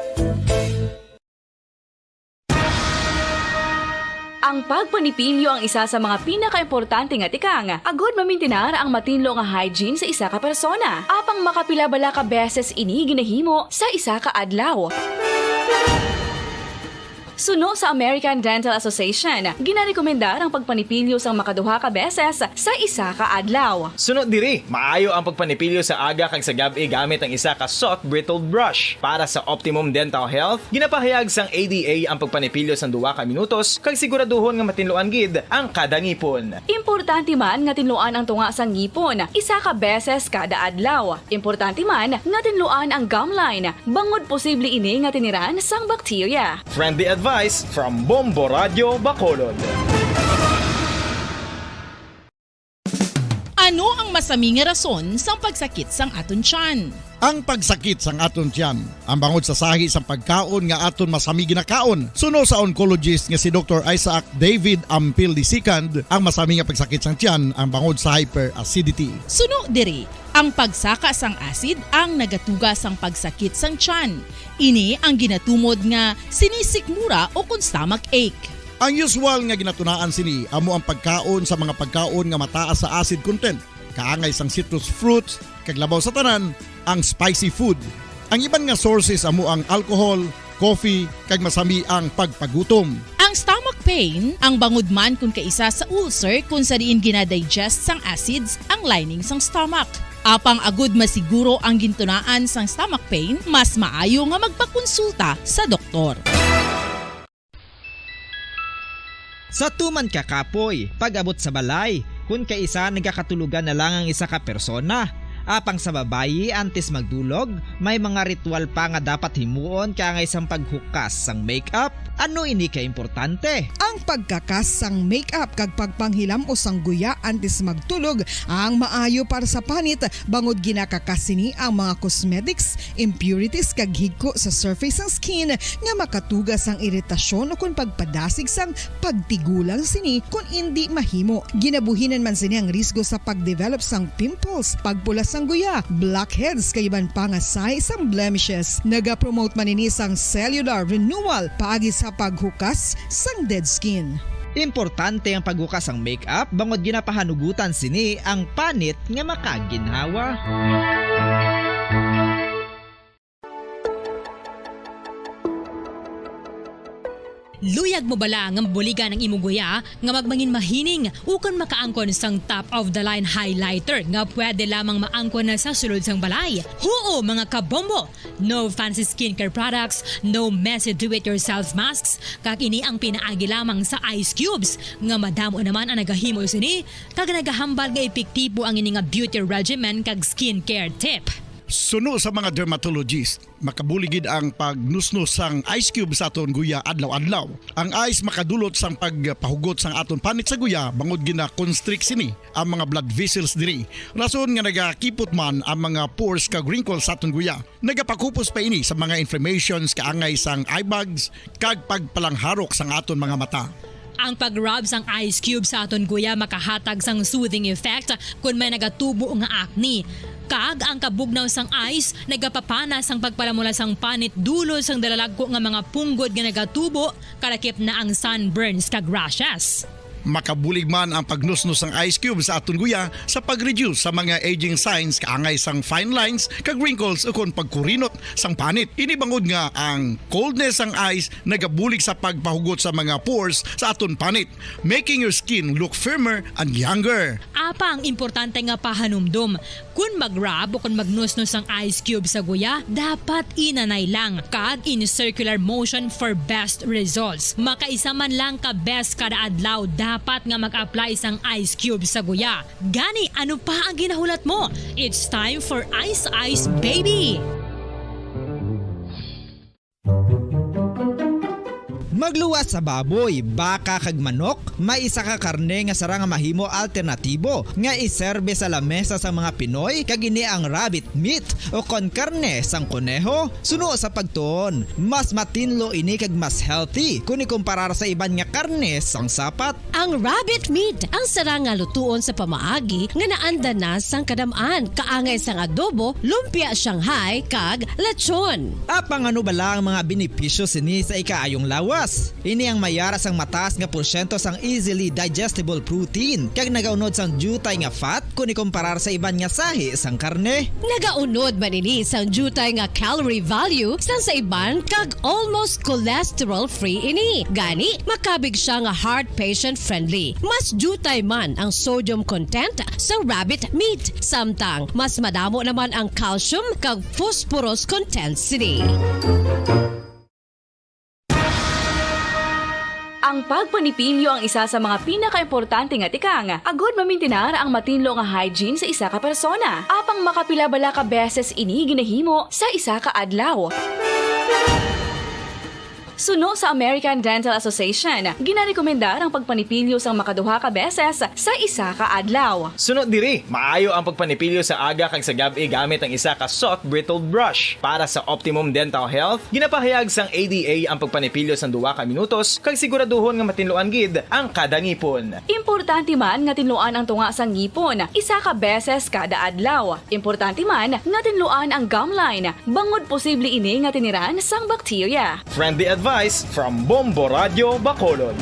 Ang pagpanipilyo ang isa sa mga pinaka-importante nga tikang. Agod mamintinar ang matinlo nga hygiene sa isa ka persona. Apang makapila bala ka beses ini ginahimo sa isa ka adlaw. Suno sa American Dental Association, ginarekomendar ang pagpanipilyo sang makaduha ka beses sa isa ka adlaw. Sunod diri, maayo ang pagpanipilyo sa aga kag sa gabi gamit ang isa ka soft brittled brush. Para sa optimum dental health, ginapahayag sang ADA ang pagpanipilyo sang 2 ka minutos kag siguraduhon nga matinluan gid ang kada ngipon. Importante man nga tinluan ang tunga sang ngipon, isa ka beses kada adlaw. Importante man nga tinluan ang gum line, bangod posible ini nga tiniran sang bakterya. Friendly advice from Bombo Radio Bacolod. Ano ang masaming nga rason sang pagsakit sang aton tiyan? Ang pagsakit sang aton tiyan, ang bangod sa sahi sang pagkaon nga aton masami ginakaon. Suno sa oncologist nga si Dr. Isaac David Ampil II, ang masami nga pagsakit sang tiyan ang bangod sa hyperacidity. Suno diri, ang pagsaka sang acid ang nagatuga sang pagsakit sang tiyan. Ini ang ginatumod nga sinisikmura o kung stomach ache. Ang usual nga ginatunaan sini amo ang pagkaon sa mga pagkaon nga mataas sa acid content, kaangay sang citrus fruits, kag labaw sa tanan ang spicy food. Ang iban nga sources amo ang alcohol, coffee, kag masami ang pagpagutom. Ang stomach pain, ang bangod man kung kaisa sa ulcer kung sa diin ginadigest sang acids ang lining sang stomach. Apang agud masiguro ang gintunaan sang stomach pain, mas maayo nga magpakonsulta sa doktor. Sa tuman ka kapoy, pag-abot sa balay, kung kaisa nagkakatulugan na lang ang isa ka persona. Apang sa babayi antes magdulog, may mga ritual pa nga dapat himuon kaya nga isang paghukas sang makeup. Ano ini ka importante? Ang pagkakas sang makeup kag pagpanghilam o sang guya antes magtulog ang maayo para sa panit bangod ginakakas sini ang mga cosmetics, impurities kag higko sa surface sang skin nga makatugas sang iritasyon o kung pagpadasig sang pagtigulang sini kung hindi mahimo. Ginabuhinan man sini ang risgo sa pagdevelop sang pimples, pagpula sang guya, blackheads kay iban pa nga size sang blemishes. Naga-promote man ini sang cellular renewal paagi sa paghukas sang dead skin. Importante ang paghukas ang makeup bangod ginapahanugutan sini ang panit nga makaginhawa. Luyag mo bala nga buligan ng imong guya nga magmangin mahining ukon makaangkon sang top of the line highlighter nga pwede lamang maangkon na sa sulod sang balay. Huo mga kabombo! No fancy skincare products, no messy do-it-yourself masks, kag ini ang pinaagi lamang sa ice cubes nga madamo naman ang nagahimo sini kag nagahambal nga epektibo ang ini nga beauty regimen kag skincare tip. Suno sa mga dermatologist, makabuligid ang pagnusnos sang ice cube sa aton guya adlaw-adlaw. Ang ice makadulot sang pagpahugot sang aton panit sa guya bangod gina-constrict sini ang mga blood vessels diri. Rason nga nagakipot man ang mga pores kag wrinkles sa aton guya. Nagapakupos pa ini sa mga inflammations kaangay sang eye bags kag pagpalangharok sang aton mga mata. Ang pag-rub sang ice cube sa aton guya makahatag sang soothing effect kung may nagatubo nga acne. Kag ang kabugnaw sang ice nagapapana sang pagpalamula sang panit dulo sang dalalagko nga mga punggod nga nagatubo kalakip na ang sunburns kag rashes. Makabulig man ang pagnusnos ng ice cube sa aton guya sa pag-reduce sa mga aging signs kaangay sang fine lines kag wrinkles ukon pagkurinot sang panit. Inibangod nga ang coldness sang ice nagabulig sa pagpahugot sa mga pores sa aton panit, making your skin look firmer and younger. Apa ang importante nga pahanumdum? Kung mag-rub o kung magnusnos ang ice cube sa guya, dapat inanay lang kag in circular motion for best results. Makaisa man lang ka best kada adlaw, dapat nga mag-apply sang ice cube sa guya. Gani, ano pa ang ginahulat mo? It's time for Ice Ice Baby! Magluwas sa baboy, baka kag manok, may isa ka karne nga sarang mahimo alternatibo nga iserbe sa lamesa sa mga Pinoy kag ini ang rabbit meat o kon karne sang kuneho. Suno sa pagtuon, mas matinlo ini kag mas healthy kung ikumparar sa iban nga karne sang sapat. Ang rabbit meat ang sarang nga lutuon sa pamaagi nga naanda na sang kadamaan, kaangay sang adobo, lumpia Shanghai kag lechon. Apang ano bala ang mga benepisyo sini sa ikaayong lawas? Ini ang mayara sang mataas nga porsyento sang easily digestible protein kag nagaunod sang jutay nga fat kung ikumparar sa iban nga sahi sang karne. Nagaunod man ini sang jutay nga calorie value sang sa iban kag almost cholesterol free ini. Gani makabig siya nga heart patient friendly. Mas jutay man ang sodium content sa rabbit meat, samtang mas madamo naman ang calcium kag phosphorus content sini. Ang pagpanipilyo ang isa sa mga pinaka-importante nga tikang. Agod mamintinar ang matinlo nga hygiene sa isa ka persona. Apang makapila bala ka beses ini ginahimo sa isa ka adlaw. Suno sa American Dental Association, ginarekomendar ang pagpanipilyo sang makaduha ka beses sa isa ka adlaw. Sunod diri, maayo ang pagpanipilyo sa aga kag sa gabi gamit ang isa ka soft brittled brush. Para sa optimum dental health, ginapahayag sang ADA ang pagpanipilyo sang 2 ka minutos kag siguraduhon nga matinluan gid ang kada ngipon. Importante man nga tinluan ang tunga sang ngipon, isa ka beses kada adlaw. Importante man nga tinluan ang gum line, bangod posible ini nga tiniran sang bakterya. Friendly advice from Bombo Radio Bacolod.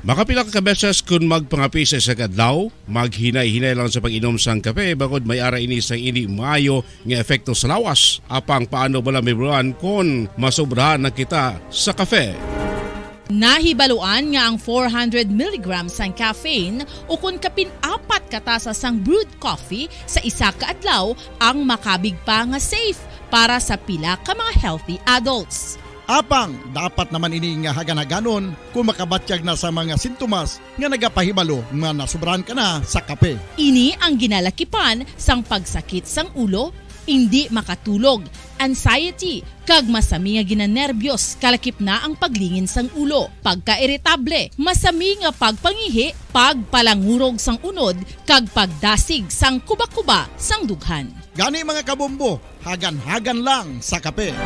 Makapila ka beses kung magpangapi sa isa kadlaw, maghinay-hinay lang sa pag-inom sang kape bagod may ara ini sang hindi maayo nga epekto sa lawas. Apang paano bala mibruan kung masobrahan na kita sa kape? Nahibaluan nga ang 400 mg sang caffeine o kung kapin-4 katasa sang brewed coffee sa isa ka adlaw ang makabig pa nga safe para sa pila ka mga healthy adults. Apang dapat naman ini nga hagan-haganon kung makabatyag na sa mga sintomas nga nagapahibalo nga nasubrahan ka na sa kape. Ini ang ginalakipan sang pagsakit sang ulo, hindi makatulog, anxiety, kag masami nga ginanerbiyos, kalakip na ang paglingin sang ulo, pagka-irritable, masami nga pagpangihi, pagpalangurog sang unod, kag pagdasig sang kuba-kuba sang dughan. Gani mga kabombo, hagan-hagan lang sa kape.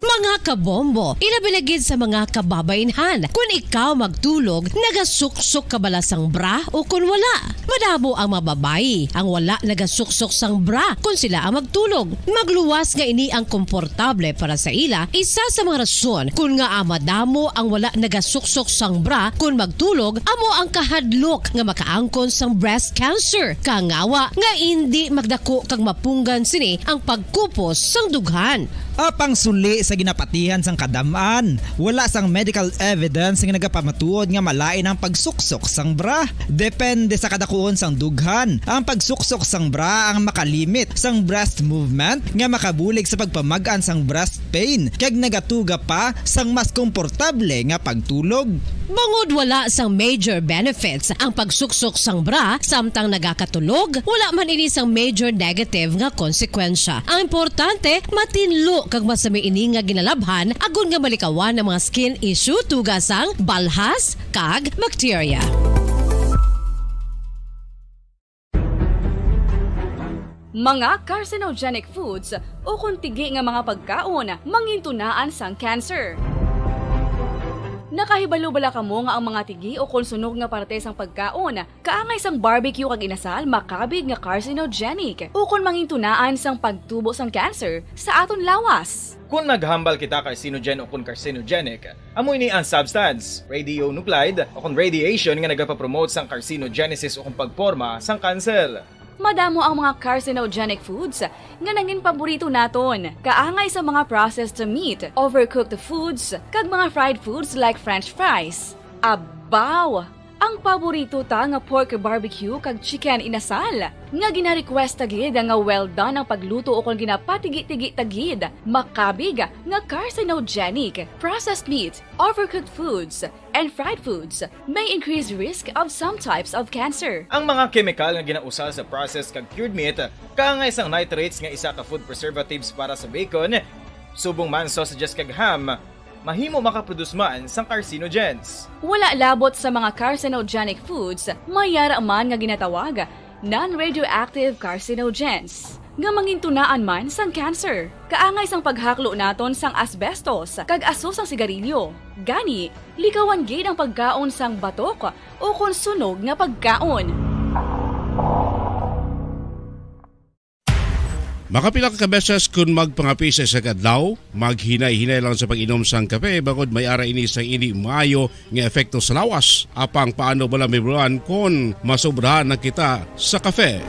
Mga kabombo, ilabilagid sa mga kababainhan. Kung ikaw magtulog, nagasuksok ka bala sang bra o kung wala. Madamo ang mababayi ang wala nagasuksok sang bra kung sila ang magtulog. Magluwas nga ini ang komportable para sa ila. Isa sa mga rason kung nga madamo ang wala nagasuksok sang bra kung magtulog, amo ang kahadlok nga makaangkon sang breast cancer. Kangawa nga hindi magdako kag mapunggan sini ang pagkupos sang dughan. Apang suli sa ginapatihan sang kadamaan, wala sang medical evidence nga nagapamatuod nga malain ang pagsuksok sang bra. Depende sa kadakuon sang dughan. Ang pagsuksok sang bra ang makalimit sang breast movement nga makabulig sa pagpamagaan sang breast pain kag nagatuga pa sang mas komportable nga pagtulog. Bangod wala sang major benefits ang pagsuksok sang bra samtang nagakatulog, wala man ini sang major negative nga konsekwensya. Ang importante, matinlo kag masami ini nga ginalabhan agon nga malikawan ang mga skin issue tugas sang balhas kag bacteria. Mga carcinogenic foods o kuntigi nga mga pagkaon mangintunaan sang cancer. Nakahibalo bala kamo nga ang mga tigi o konsunog nga parte sang pagkaon, kaangay sang barbecue kag inasal makabig nga carcinogenic o kon mangintunaan sang pagtubo sang cancer sa aton lawas. Kung naghambal kita carcinogen o kung carcinogenic, amo ini ang substance, radionuclide o kung radiation nga nagapapromote sang carcinogenesis o kung pagporma sang cancer. madamo ang mga carcinogenic foods nga nangin paborito naton. Kaangay sa mga processed meat, overcooked foods, kag mga fried foods like french fries. Abaw! Ang paborito ta nga pork barbecue kag chicken inasal. Nga gina-request tagid nga well done ang pagluto o kung ginapatigi-tigi tagid. Makabig nga carcinogenic, processed meat, overcooked foods, and fried foods may increase risk of some types of cancer. Ang mga chemical nga ginausal sa processed kag cured meat, kaangay sang nitrates nga isa ka food preservatives para sa bacon, subong man sausages kag ham, mahimo makaproduce man sang carcinogens. Wala labot sa mga carcinogenic foods, mayara man nga ginatawag non-radioactive carcinogens nga mangintunaan man sang cancer. Kaangay sang paghaklo naton sang asbestos kag aso sang sigarilyo. Gani, likawan gid ang pagkaon sang batok o kon sunog nga pagkaon. Makapila ka beses kung magpangapisa sa kadlaw, maghinay-hinay lang sa pag-inom sang kape bangod may ara ini sang hindi maayo nga epekto sa lawas. Apang paano bala mibruan kung masobrahan na kita sa kape.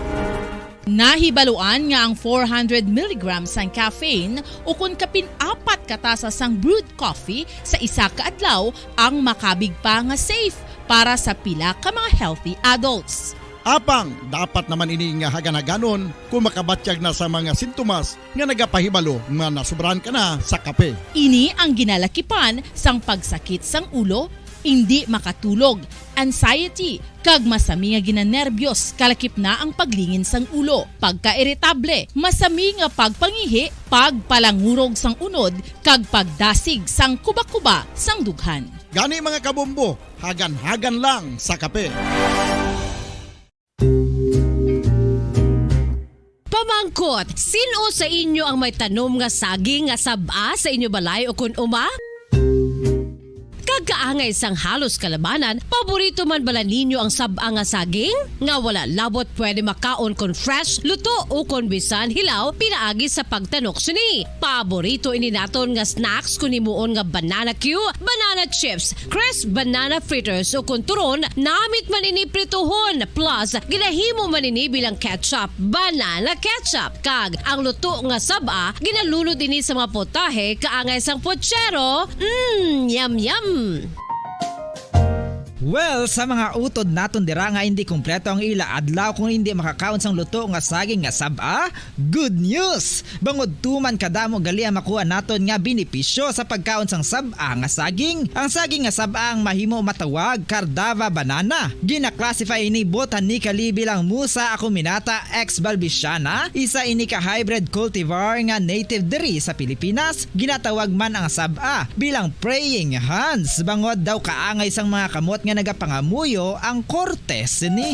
Nahibaluan nga ang 400 mg sang caffeine o kung kapin-4 katasa sang brewed coffee sa isa ka adlaw ang makabig pa nga safe para sa pila ka mga healthy adults. Apang, dapat naman ini nga hagan-haganon kung makabatyag na sa mga sintomas nga nagapahibalo nga nasubrahan ka na sa kape. Ini ang ginalakipan sang pagsakit sang ulo, hindi makatulog, anxiety, kag masami nga ginanerbiyos, kalakip na ang paglingin sang ulo, pagka-irritable, masami nga pagpangihi, pagpalangurog sang unod, kag pagdasig sang kuba-kuba sang dughan. Gani mga kabombo, hagan-hagan lang sa kape. Pamangkot, sino sa inyo ang may tanom nga saging nga saba sa inyo balay o kun uma? Kagaangay sang halos kalabanan, paborito man bala ninyo ang saba nga saging? Nga wala labot pwede makaon kon fresh, luto o kon bisan hilaw, pinaagi sa pagtanok sini. Paborito ini naton nga snacks kun himuon nga banana Q, banana chips, crisp banana fritters o kun turon, namit man ini prituhon, plus ginahimo man ini bilang ketchup, banana ketchup. Kag ang luto nga saba, ginalunod ini sa mga potahe kaangay sang pochero. Yum yum. Well, sa mga utod naton dira nga hindi kumpleto ang ila adlaw kung hindi makakaon sang luto nga saging nga saba, good news! Bangod tuman kadamo gali ang makuha naton nga benepisyo sa pagkaon sang saba nga saging. Ang saging nga saba ang mahimo matawag Cardava banana. Gina-classify ini botanically bilang Musa acuminata ex balbisiana, isa ini ka hybrid cultivar nga native diri sa Pilipinas. Ginatawag man ang saba bilang praying hands, bangod daw kaangay sang mga kamot nga nagapangamuyo ang kortes ni.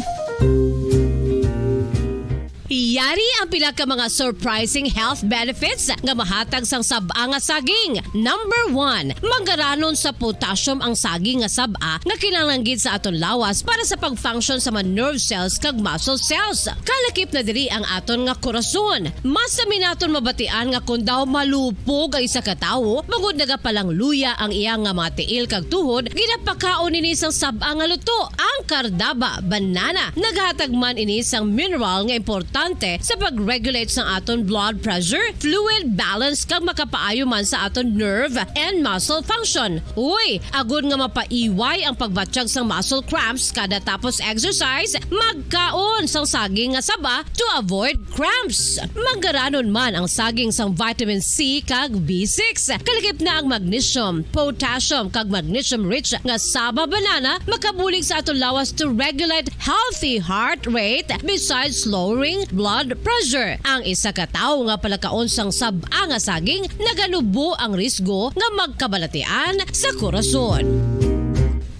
Yari ang pila ka mga surprising health benefits nga mahatag sang saba nga saging. Number 1, manggaranon sa potassium ang saging nga saba nga kinahanglan gid sa aton lawas para sa pag-function sa mga nerve cells kag muscle cells. Kalakip na diri ang aton nga korason. Mas sami naton mabatian nga kun daw malupog ang isa ka tawo, magud nagapalang luya ang iyang nga mga tiil kag tuhod, ginapakaon ini sang saba nga luto. Ang Cardava banana naghatag man ini sang mineral nga importante sa pag-regulate sa aton blood pressure, fluid balance kag makapaayo man sa aton nerve and muscle function. Uy, agud nga mapaiway ang pagbatsyag sang muscle cramps kada tapos exercise, magkaon sang saging nga saba to avoid cramps. Manggaranon man ang saging sang vitamin C kag B6. Kalakip na ang magnesium, potassium kag magnesium rich nga saba banana makabulig sa aton lawas to regulate healthy heart rate besides lowering blood pressure. Ang isa ka tawo nga palakaon sang saba nga saging naganubo ang risgo nga magkabalatian sa korason.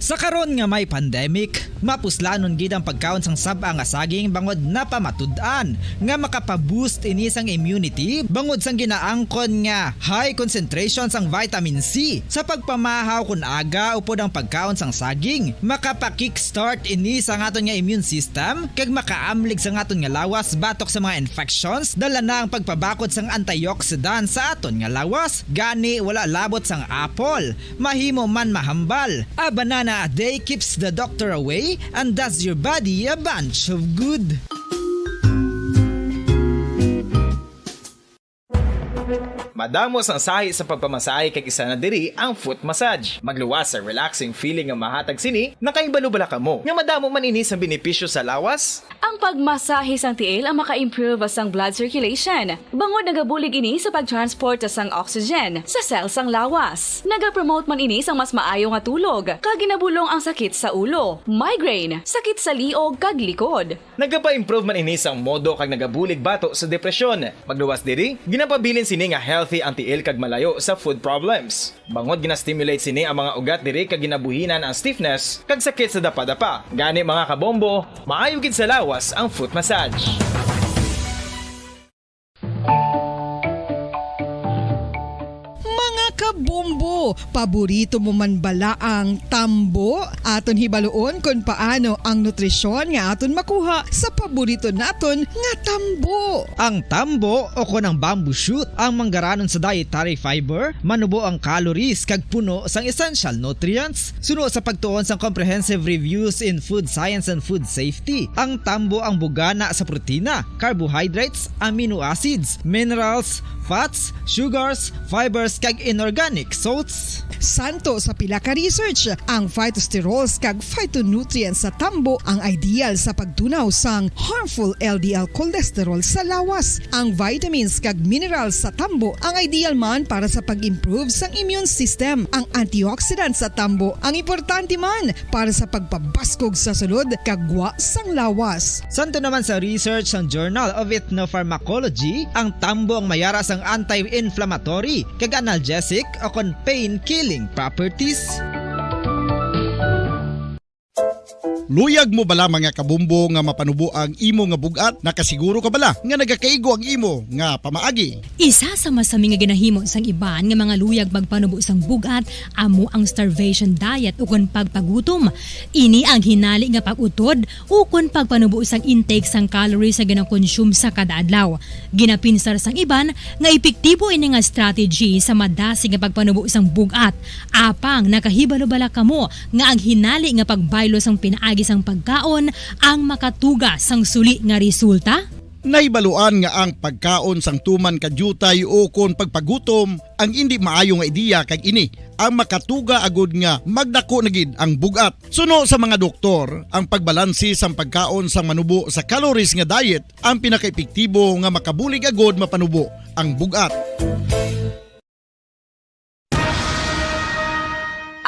Sa karon nga may pandemic, mapuslanon gid ang pagkaon sang saba nga saging bangod napamatud-an nga makapaboost ini sang immunity bangod sang ginaangkon nga high concentration sang vitamin C. Sa pagpamahaw kun aga upod ang pagkaon sang saging, makapa-kickstart ini sa aton nga immune system kag makaamlig sa aton nga lawas batok sa mga infections, dala na ang pagpabakod sang antioxidant sa aton nga lawas. Gani wala labot sang apple, mahimo man mahambal. A banana a day keeps the doctor away and does your body a bunch of good. Makadamos ang sahi sa pagpamasahe kay isa na diri ang foot massage. Magluwas sa relaxing feeling nga mahatag sini, nakaibalo-bala ka mo. Nga madamo man ini sa benepisyo sa lawas. Ang pagmasahe sang tiil ang maka-improve sang blood circulation. Bangod nagabulig ini sa pagtransport sang oxygen sa cells sang lawas. Nagapromote man ini sang mas maayo nga tulog, kag ginabulong ang sakit sa ulo, migraine, sakit sa liog kag likod. Nagapa-improve man ini sang modo kag nagabulig bato sa depresyon. Magluwas diri, ginapabilin sini nga healthy ang tiil kag malayo sa food problems. Bangod gina-stimulate sini ang mga ugat diri kag ginabuhinan ang stiffness kag sakit sa dapa-dapa. Gani mga kabombo, maayo gid sa lawas ang foot massage. Kabombo, paborito mo man bala ang tambo? Aton hibaloon kung paano ang nutrisyon nga aton makuha sa paborito naton nga tambo. Ang tambo o konang bamboo shoot ang manggaranon sa dietary fiber, manubo ang calories kag puno sang essential nutrients. Suno sa pagtuon sang comprehensive reviews in food science and food safety. Ang tambo ang bugana sa protina, carbohydrates, amino acids, minerals, fats, sugars, fibers kag inorganic salts. Santo sa pila ka research, ang phytosterols kag phytonutrients sa tambo ang ideal sa pagtunaw sang harmful LDL cholesterol sa lawas. Ang vitamins kag minerals sa tambo ang ideal man para sa pag-improve sang immune system. Ang antioxidants sa tambo ang importante man para sa pagpabaskog sa sulod kag gwa sang lawas. Santo naman sa research ng Journal of Ethnopharmacology, ang tambo ang mayara sang anti-inflammatory kag analgesic o kon pain-killing properties. Luyag mo bala mga kabumbo nga mapanubo ang imo nga bugat? Nakasiguro ka bala nga nagakaigo ang imo nga pamaagi? Isa sa masami nga ginahimo sang iban nga mga luyag magpanubo sang bugat amo ang starvation diet ukon pagpagutom. Ini ang hinali nga pag-utod ukon pagpanubo sang intake sang calories sa ginakonsume sa kada adlaw. Ginapinsar sang iban nga epektibo ini nga strategy sa madasi nga pagpanubo sang bugat. Apang nakahibalo-bala kamo nga ang hinali nga pagbaylo sang pinaagi sang pagkaon ang makatuga sang suli nga resulta? Naibaluan nga ang pagkaon sang tuman kadyutay o kon pagpagutom ang hindi maayo nga ideya kag ini ang makatuga agud nga magdako na gid ang bugat. Suno sa mga doktor, ang pagbalansi sang pagkaon sang manubo sa calories nga diet ang pinakaepektibo nga makabulig agud mapanubo ang bugat.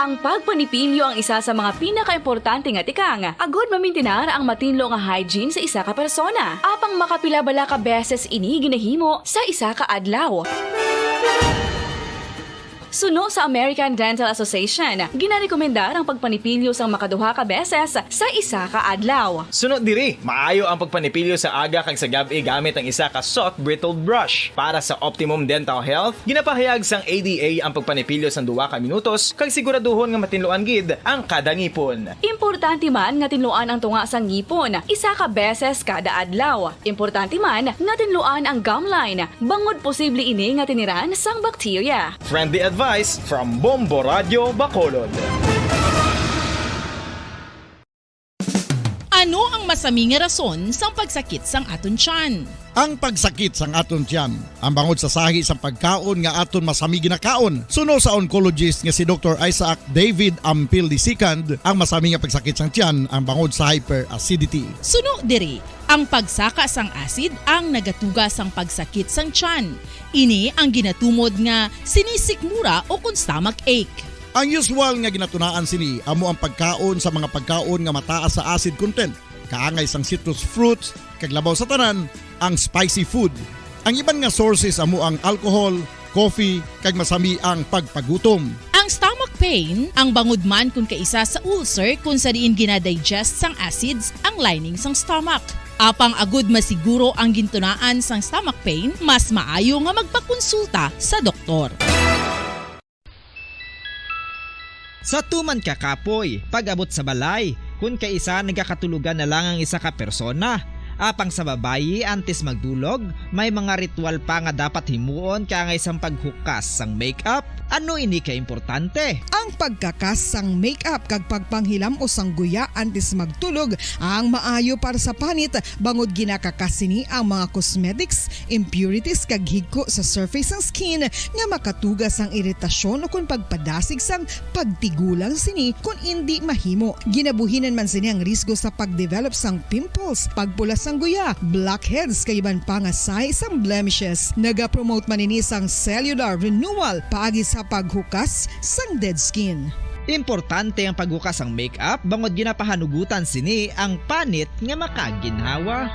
Ang pagpanipilyo ang isa sa mga pinaka-importante nga tikang. Agod mamintinar ang matinlo nga hygiene sa isa ka persona. Apang makapila-bala ka beses ini ginahimo sa isa ka adlaw. Suno sa American Dental Association, ginarekomendar ang pagpanipilyo sang makaduha ka beses sa isa ka adlaw. Suno diri, maayo ang pagpanipilyo sa aga kag sa gabi gamit ang isa ka soft brittle brush. Para sa optimum dental health, ginapahayag sang ADA ang pagpanipilyo sang 2 ka minutos kag siguraduhon nga matinluan gid ang kada ngipon. Importante man nga tinluan ang tunga sang ngipon, isa ka beses kada adlaw. Importante man nga tinluan ang gum line, bangod posible ini nga tiniran sang bakterya. Friendly advice from Bombo Radio Bacolod. Ano ang masami nga rason sang pagsakit sang aton tiyan? Ang pagsakit sang aton tiyan, ang bangod sa sahi sang pagkaon nga aton masami ginakaon. Suno sa oncologist nga si Dr. Isaac David Ampil II, ang masami nga pagsakit sang tiyan ang bangod sa hyperacidity. Suno diri, ang pagsaka sang acid ang nagatuga sang pagsakit sang tiyan. Ini ang ginatumod nga sinisikmura o kung stomach ache. Ang usual nga ginatunaan sini amo ang pagkaon sa mga pagkaon nga mataas sa acid content, kaangay sang citrus fruits, kag labaw sa tanan ang spicy food. Ang iban nga sources amo ang alcohol, coffee, kag masami ang pagpagutom. Ang stomach pain, ang bangod man kung kaisa sa ulcer kung sa diin ginadigest sang acids ang lining sang stomach. Apang agud masiguro ang gintunaan sang stomach pain, mas maayo nga magpakonsulta sa doktor. Sa tuman ka kapoy, pag-abot sa balay, kung kaisa nagkakatulugan na lang ang isa ka persona. Apang sa babayi, antes magdulog, may mga ritual pa nga dapat himuon ka nga isang paghukas sang makeup, Ano ini ka importante? Ang pagkakas sang make-up kag pagpanghilam o sang guya antes magtulog ang maayo para sa panit bangod ginakakasini ang mga cosmetics, impurities kag higko sa surface sang skin nga makatugas ang iritasyon o kung pagpadasig sang pagtigulang sini kung hindi mahimo. Ginabuhinan man sini ang risgo sa pagdevelop sang pimples, pagpula sang guya, blackheads kay iban pa nga size sang blemishes. Naga-promote man ini sang cellular renewal paagi sa paghukas sang dead skin. Importante ang paghukas ang makeup bangod ginapahanugutan sini ang panit nga makaginhawa.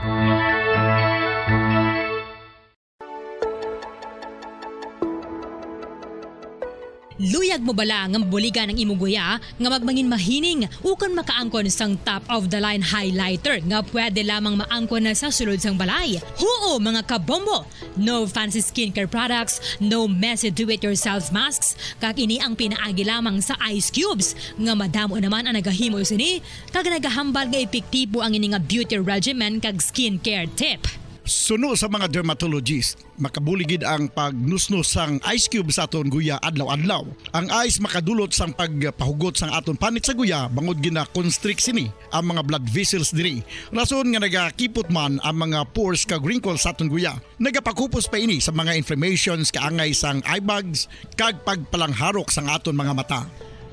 Luyag mo bala nga mabuligan ang imong guya nga magmangin mahining ukon makaangkon sang top of the line highlighter nga pwede lamang maangkon na sa sulod sang balay. Huo mga kabombo! No fancy skincare products, no messy do-it-yourself masks, kag ini ang pinaagi lamang sa ice cubes nga madamo naman ang nagahimo sini kag nagahambal nga epektibo ang ini nga beauty regimen kag skincare tip. Suno sa mga dermatologist, makabuligid ang pagnusnos sang ice cube sa aton guya adlaw-adlaw. Ang ice makadulot sang pagpahugot sang aton panit sa guya bangod gina-constrict sini ang mga blood vessels diri. Rason nga nagakipot man ang mga pores kag wrinkles sa aton guya. Nagapakupos pa ini sa mga inflammations kaangay sang eye bags kag pagpalangharok sang aton mga mata.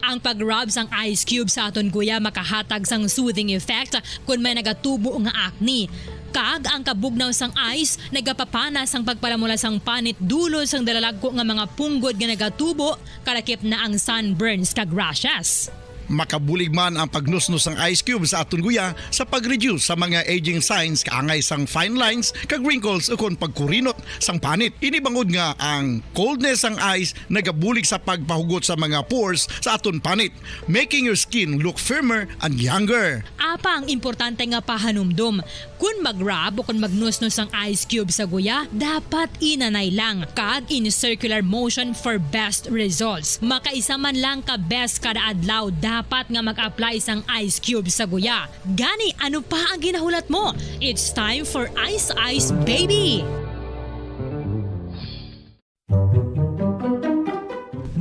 Ang pag-rub sang ice cube sa aton guya makahatag sang soothing effect kung may nagatubo nga acne. Kag ang kabugnaw sang ice nagapapana sang pagpalamula sang panit dulo sang dalalagko nga mga punggod nga nagatubo kalakip na ang sunburns kag rashes. Makabulig man ang pagnusnos ng ice cube sa aton guya sa pag-reduce sa mga aging signs kaangay sang fine lines kag wrinkles o kon pagkurinot sang panit. Ini bangod nga ang coldness sang ice nagabulig sa pagpahugot sa mga pores sa aton panit, making your skin look firmer and younger. Apa ang importante nga pahanumdum, kung mag-rub o kung magnusnos ang ice cube sa guya, dapat inanay lang kag in circular motion for best results. Makaisa man lang ka best kada adlaw dapat nga mag-apply sang ice cube sa guya. Gani, ano pa ang ginahulat mo? It's time for Ice Ice Baby!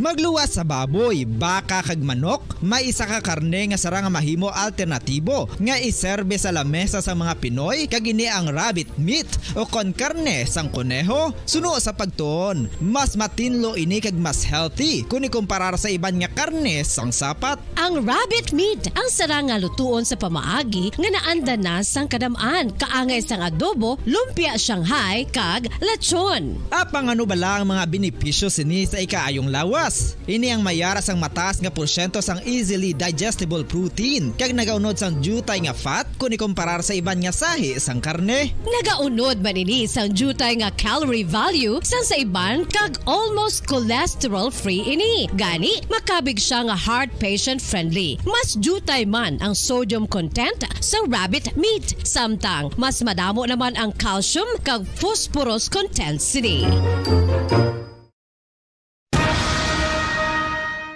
Magluwas sa baboy, baka kag manok, may isa ka karne nga sara nga mahimo alternatibo nga iserbe sa lamesa sa mga Pinoy kag ini ang rabbit meat o kon karne sang kuneho. Suno sa pagtuon, mas matinlo ini kag mas healthy kung ikumparar sa iban nga karne sang sapat. Ang rabbit meat ang sara nga lutuon sa pamaagi nga naanda na sang kadamaan, kaangay sang adobo, lumpia Shanghai kag lechon. Apang ano bala ang mga benepisyo sini sa ikaayong lawas? Ini ang mayara sang mataas nga porsyento sang easily digestible protein kag nagaunod sang jutay nga fat kung ikumparar sa iban nga sahi sang karne. Nagaunod man ini sang jutay nga calorie value sang sa iban kag almost cholesterol free ini. Gani makabig siya nga heart patient friendly. Mas jutay man ang sodium content sa rabbit meat, samtang mas madamo naman ang calcium kag phosphorus content sini.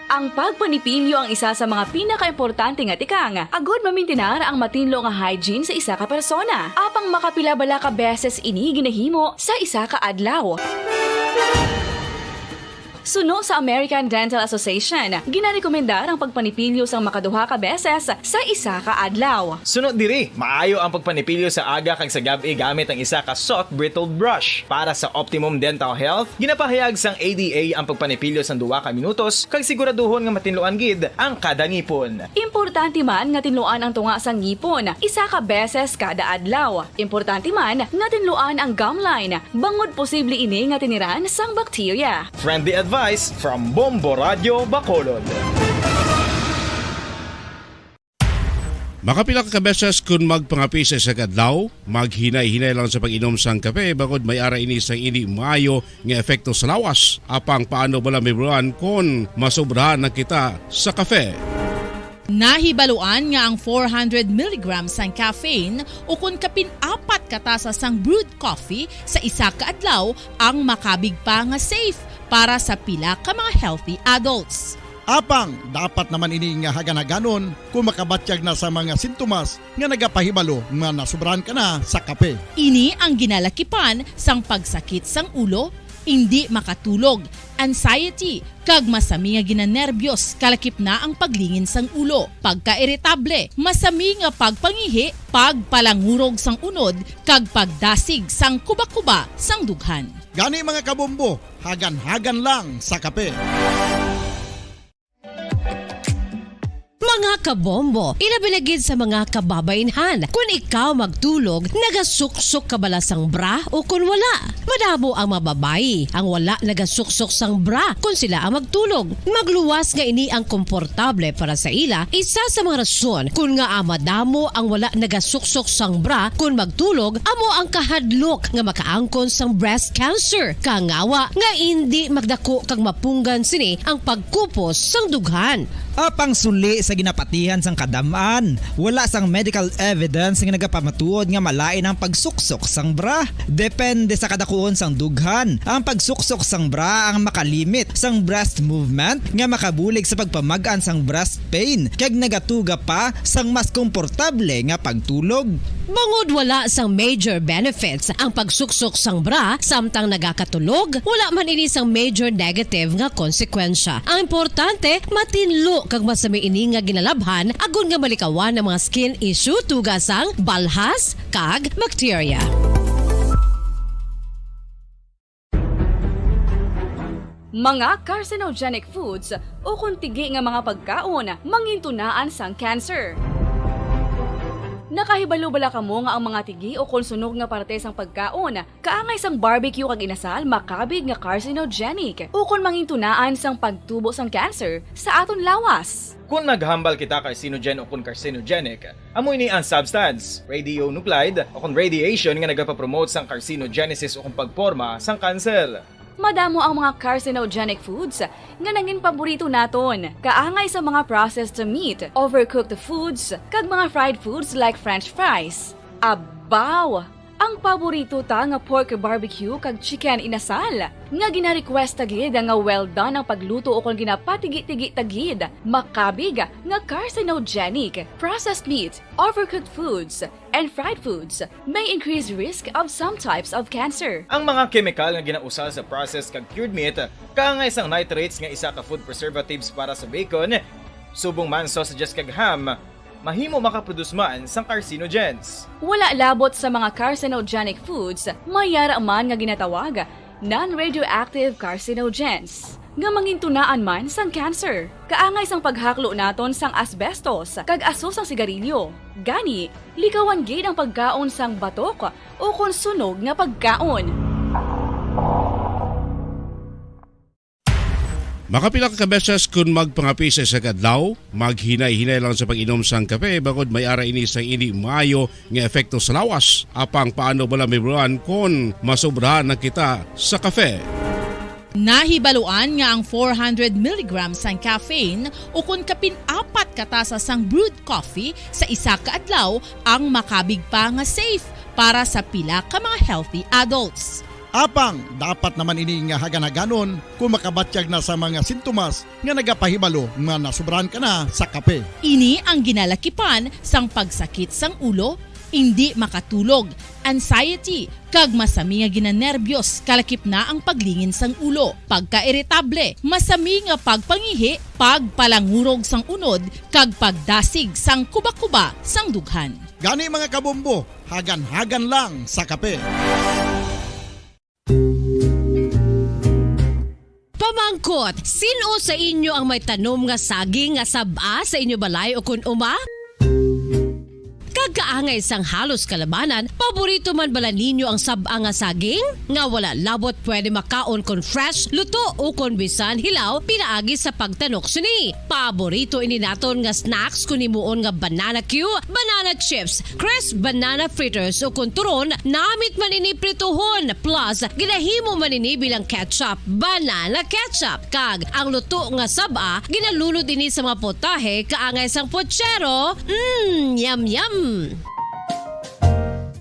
Ang pagpanipilyo ang isa sa mga pinaka-importante nga tikang. Agod mamintinar ang matinlo nga hygiene sa isa ka persona. Apang makapila-bala ka beses ini ginahimo sa isa ka adlaw. Suno sa American Dental Association, ginarekomendar ang pagpanipilyo sang makaduha ka beses sa isa ka adlaw. Sunod diri, maayo ang pagpanipilyo sa aga kag sa gabi gamit ang isa ka soft brittle brush. Para sa optimum dental health, ginapahayag sang ADA ang pagpanipilyo sang 2 ka minutos kag siguraduhon nga matinloan gid ang kada ngipon. Importante man nga tinluan ang tunga sang ngipon, isa ka beses kada adlaw. Importante man nga tinluan ang gum line, bangod posible ini nga tiniran sang bakterya. Friendly advice from Bombo Radio Bacolod. Makapila ka beses kung magpangapisa sa kadlaw, maghinay-hinay lang sa pag-inom sang kape bagod may ara ini sang ini maayo nga epekto sa lawas. Apang paano bala mibruan kung masobrahan na kita sa kape. Nahibaluan nga ang 400 mg sang caffeine o kung kapin-4 katasa sang brewed coffee sa isa ka adlaw ang makabig pa nga safe para sa pila ka mga healthy adults. Apang, dapat naman ini nga haganaganon kung makabatyag na sa mga sintomas nga nagapahibalo nga nasubrahan ka na sa kape. Ini ang ginalakipan sang pagsakit sang ulo, hindi makatulog, anxiety, kag masami nga ginanerbiyos kalakip na ang paglingin sang ulo, pagka-iritable, masami nga pagpangihi, pagpalangurog sang unod, kag pagdasig sang kuba-kuba sang dughan. Gani mga kabombo, hagan-hagan lang sa kape. Mga kabombo, ilabilagid sa mga kababainhan. Kung ikaw magtulog, nagasuksok ka bala sang bra o kung wala. Madamo ang mababayi, ang wala nagasuksok sang bra kung sila ang magtulog. Magluwas nga ini ang komportable para sa ila, isa sa mga rason kung nga madamo ang wala nagasuksok sang bra kung magtulog, amo ang kahadlok nga makaangkon sang breast cancer. Kangawa nga hindi magdako kag mapunggan sini ang pagkupos sang dughan. Apang suli sa ginapatihan sang kadamaan, wala sang medical evidence nga nagapamatuod nga malain ang pagsuksok sang bra. Depende sa kadakuon sang dughan. Ang pagsuksok sang bra ang makalimit sang breast movement nga makabulig sa pagpamagan sang breast pain kag nagatuga pa sang mas komportable nga pagtulog. Bangod wala sang major benefits ang pagsuksok sang bra samtang nagakatulog, wala man ini sang major negative nga konsekwensya. Ang importante, matinlo kag masami ini nga ginalabhan agon nga malikawan ng mga skin issue tugasang balhas kag bacteria. Mga carcinogenic foods o kung tigi nga mga pagkaon mangintunaan sang cancer. Nakahibalo bala kamo nga ang mga tigi o konsunog nga parte sang pagkaon kaangay sang barbecue kag inasal makabig nga carcinogenic o kon mangintunaan sang pagtubo sang cancer sa aton lawas. Kung naghambal kita carcinogen o kung carcinogenic, amoy ni ang substance, radionuclide o kung radiation nga nagapapromote sang carcinogenesis o kung pagporma sang cancer. Madamo ang mga carcinogenic foods nga naging paborito naton. Kaangay sa mga processed meat, overcooked foods, kag mga fried foods like french fries. Abaw! Ang paborito ta nga pork barbecue kag chicken inasal. Nga gina-request tagid nga well done ang pagluto o kung ginapatigi-tigi-tagid. Makabig nga carcinogenic, processed meat, overcooked foods, and fried foods may increase risk of some types of cancer. Ang mga chemical nga ginausal sa processed kag cured meat, kaangay sang nitrates nga isa ka food preservatives para sa bacon, subong man sausages kag ham, mahimo makaproduce man sang carcinogens. Wala labot sa mga carcinogenic foods, mayara man nga ginatawag non-radioactive carcinogens nga mangintunaan man sang cancer. Kaangay sang paghaklo naton sang asbestos kag aso sang sigarilyo. Gani, likawan gid ang pagkaon sang batok o konsunog nga pagkaon. Makapila ka beses kung magpangapisa sa kadlaw, maghinay-hinay lang sa pag-inom sang kape bagod may ara ini sang ini maayo nga epekto sa lawas. Apang paano bala mibruan kung masobrahan na kita sa kape. Nahibaluan nga ang 400 mg sang caffeine o kung kapin-apat katasa sang brewed coffee sa isa ka adlaw ang makabig pa nga safe para sa pila ka mga healthy adults. Apang, dapat naman ini nga hagan-haganon kung makabatsyag na sa mga sintomas nga nagapahibalo nga nasubrahan ka na sa kape. Ini ang ginalakipan sang pagsakit sang ulo, hindi makatulog, anxiety, kag masami nga ginanerbiyos kalakip na ang paglingin sang ulo, pagka-iritable, masami nga pagpangihi, pagpalangurog sang unod, kag pagdasig sang kuba-kuba sang dughan. Gani mga kabombo, hagan-hagan lang sa kape. Pamangkot, sino sa inyo ang may tanom nga saging nga saba sa inyo balay o kun uma? Kagkaangay sang halos kalabanan, paborito man bala ninyo ang saba nga saging? Nga wala labot pwede makaon kon fresh, luto o kon bisan hilaw, pinaagi sa pagtanok sini. Paborito ini naton nga snacks kun himuon nga banana Q, banana chips, crisp banana fritters o kun turon, namit man ini prituhon, plus ginahimo man ini bilang ketchup, banana ketchup. Kag ang luto nga saba, ginalunod ini sa mga potahe kaangay sang pochero. Yum yum!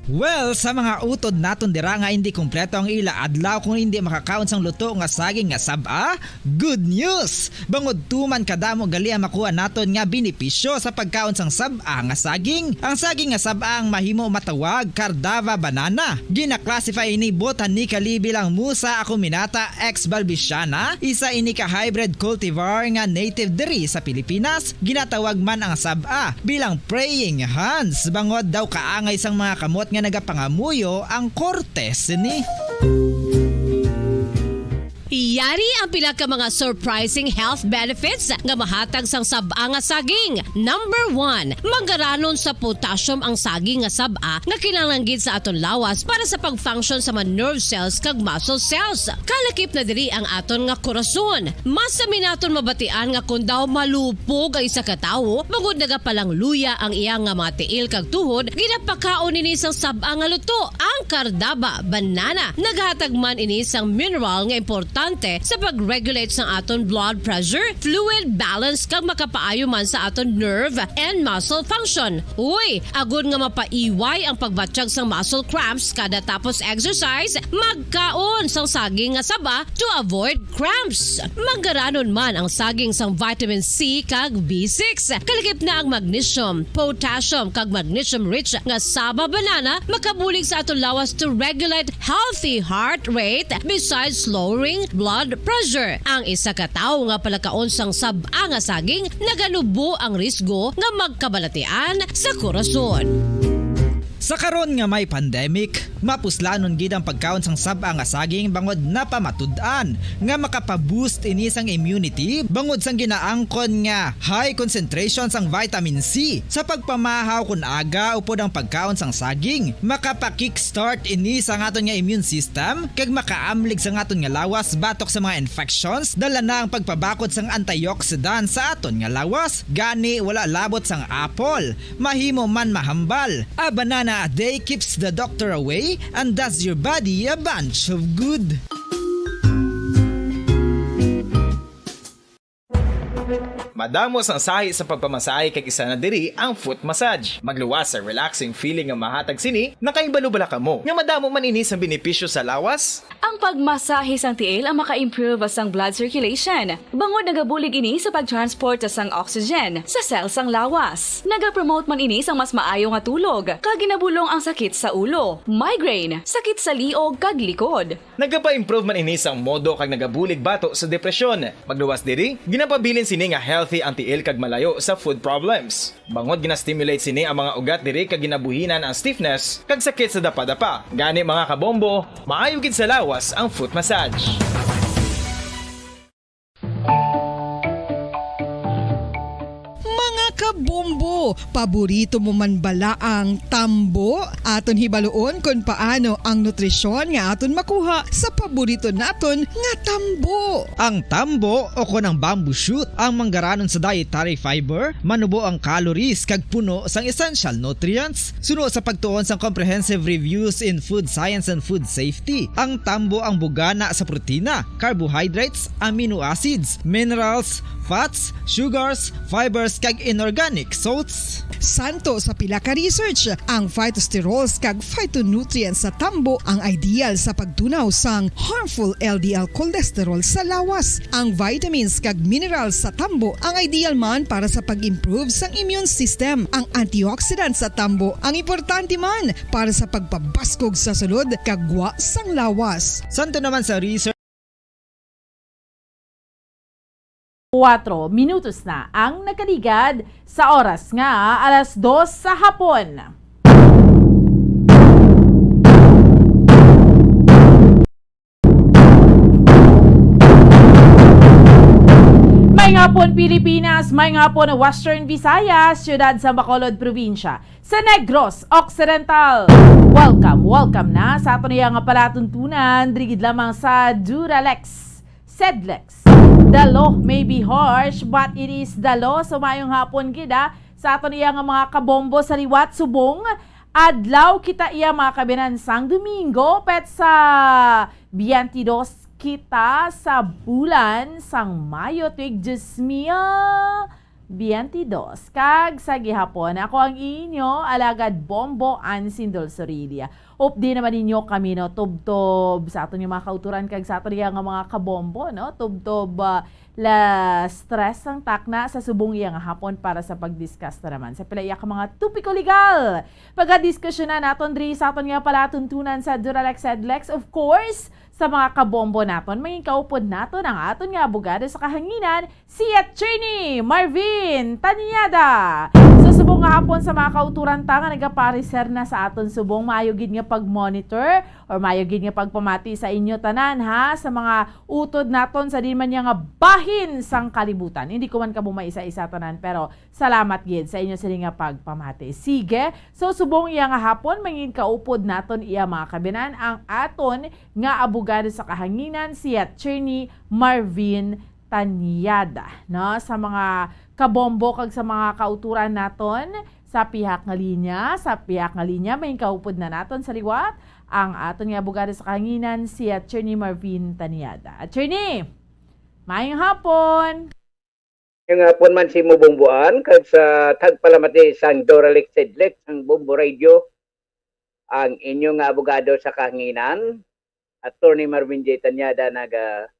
Well, sa mga utod naton dira nga hindi kumpleto ang ila adlaw kung hindi makakaon sang luto nga saging nga saba, good news! Bangod tuman kadamo gali ang makuha naton nga benepisyo sa pagkaon sang saba nga saging. Ang saging nga saba ang mahimo matawag Cardava banana. Gina-classify ini botanically bilang Musa acuminata ex balbisiana, isa ini ka hybrid cultivar nga native diri sa Pilipinas. Ginatawag man ang saba bilang praying hands. Bangod daw kaangay sang mga kamot nga nagapangamuyo ang cortes ni. Iyari ang pila ka mga surprising health benefits nga mahatag sang saba nga saging. Number 1, manggaranon sa potassium ang saging nga saba nga kinahanglan sa aton lawas para sa pag-function sa mga nerve cells kag muscle cells. Kalakip na diri ang aton nga korason. Mas sa minaton mabatian nga kun daw malupog ang isa ka tawo, bangod nagapalang luya ang iyang nga mga tiil kag tuhod, ginapakaon ini sang saba nga luto, ang Cardava banana. Naghatag man ini sang mineral nga importante sa pag-regulate sa aton blood pressure, fluid balance kag makapaayo man sa aton nerve and muscle function. Uy, agud nga mapaiway ang pagbatsyag sang muscle cramps kada tapos exercise, magkaon sang saging nga saba to avoid cramps. Manggaranon man ang saging sang vitamin C kag B6. Kalakip na ang magnesium, potassium kag magnesium rich nga saba banana makabulig sa aton lawas to regulate healthy heart rate besides lowering blood pressure. Ang isa ka tawo nga palakaon sang saba nga saging naganubo ang risgo nga magkabalatian sa korason. Sa karon nga may pandemic, mapuslanon gid ang pagkaon sang saba nga saging bangod napamatud-an nga makapaboost ini sang immunity bangod sang ginaangkon nga high concentration sang vitamin C. Sa pagpamahaw kun aga upod ang pagkaon sang saging, makapa-kickstart ini sa aton nga immune system kag makaamlig sa aton nga lawas batok sa mga infections, dala na ang pagpabakod sang antioxidant sa aton nga lawas. Gani wala labot sang apple, mahimo man mahambal. A banana a day keeps the doctor away and does your body a bunch of good. Madamos ang sahi sa pagpamasahe kay isa na diri ang foot massage. Magluwas sa relaxing feeling nga mahatag sini, nakaibalo-bala ka mo. Nga madamo man ini sa benepisyo sa lawas. Ang pagmasahe sang tiil ang maka-improve sang blood circulation. Bangod nagabulig ini sa pag-transport sang oxygen sa cells sang lawas. Naga-promote man ini sang mas maayo nga tulog, kag ginabulong ang sakit sa ulo, migraine, sakit sa liog kag likod. Nagapa-improve man ini sang modo kag nagabulig bato sa depresyon. Magluwas diri, ginapabilin sini nga healthy ang tiil kag malayo sa food problems. Bangod gina-stimulate sini ang mga ugat diri kag ginabuhinan ang stiffness kag sakit sa dapa-dapa. Gani mga kabombo, maayo gid sa lawas ang foot massage. Kabombo, paborito mo man bala ang tambo? Aton hibaloon kung paano ang nutrisyon nga aton makuha sa paborito naton nga tambo. Ang tambo o kon ang bamboo shoot ang manggaranon sa dietary fiber, manubo ang calories kag puno sang essential nutrients. Suno sa pagtuon sang comprehensive reviews in food science and food safety, ang tambo ang bugana sa protina, carbohydrates, amino acids, minerals, fats, sugars, fibers kag inorganic salts. Santo sa pila ka research, ang phytosterols kag phytonutrients sa tambo ang ideal sa pagtunaw sang harmful LDL cholesterol sa lawas. Ang vitamins kag minerals sa tambo ang ideal man para sa pag-improve sang immune system. Ang antioxidants sa tambo ang importante man para sa pagpabaskog sa sulod kag gwa sang lawas. Santo naman sa research 4 minutos na ang nakaligad sa oras nga 2:00 sa hapon. May ngapon Pilipinas, may ngapon Western Visayas, siyudad sa Bacolod Provincia, sa Negros Occidental. Welcome na sa ato niya nga palatuntunan, drigid lamang sa Duralex, Sedlex. The law may be harsh, but it is the law. So mayong hapon gida sa ato niya nga mga kabombo sa liwat subong. Adlaw kita iya mga kabinansang Domingo, pet sa 22 kita sa bulan sang Mayo tuig 2022. 22. Kag sa gihapon, ako ang inyo, alagad Bombo Ansindol Sorilia. Hope di naman ninyo kami, no, tubtob sa aton yung mga kauturan kag sa aton yung mga kabombo, no, tubtob la stress ang takna sa subong iya nga hapon para sa pag-discuss na naman sa pilaya ka mga tupiko legal. Pagka-diskusyon na naton diri sa aton nga pala tuntunan sa Duralex Sedlex, of course, sa mga kabombo naton, may kaupod naton ang aton nga abogado sa kahanginan, si Attorney Marvin Tanyada. Sa subong nga hapon sa mga kauturan ta nga nagapariser na sa aton subong, maayogid nga pag-monitor or maayogid nga pagpamati sa inyo tanan ha, sa mga utod naton sa di man nga bahin sang kalibutan. Hindi ko man kamo maisa-isa tanan, pero salamat gid sa inyo sa nga pagpamati. Sige, so subong iya nga hapon, mangin kaupod naton iya mga kabinan ang aton nga abogado sa kahanginan, si Attorney Marvin Tanyada, no, sa mga kabombo kag sa mga kauturan naton sa pihak nga linya, may kaupod na naton sa liwat ang aton nga abogado sa kahanginan, si Attorney Marvin Tanyada. Attorney, maayong hapon. Yung hapon man si Mubongbuan kag sa tagpalamati sang Duralex Sedlex ang Bombo Radio, ang inyong abogado sa kahanginan, Attorney Marvin J. Tanyada naga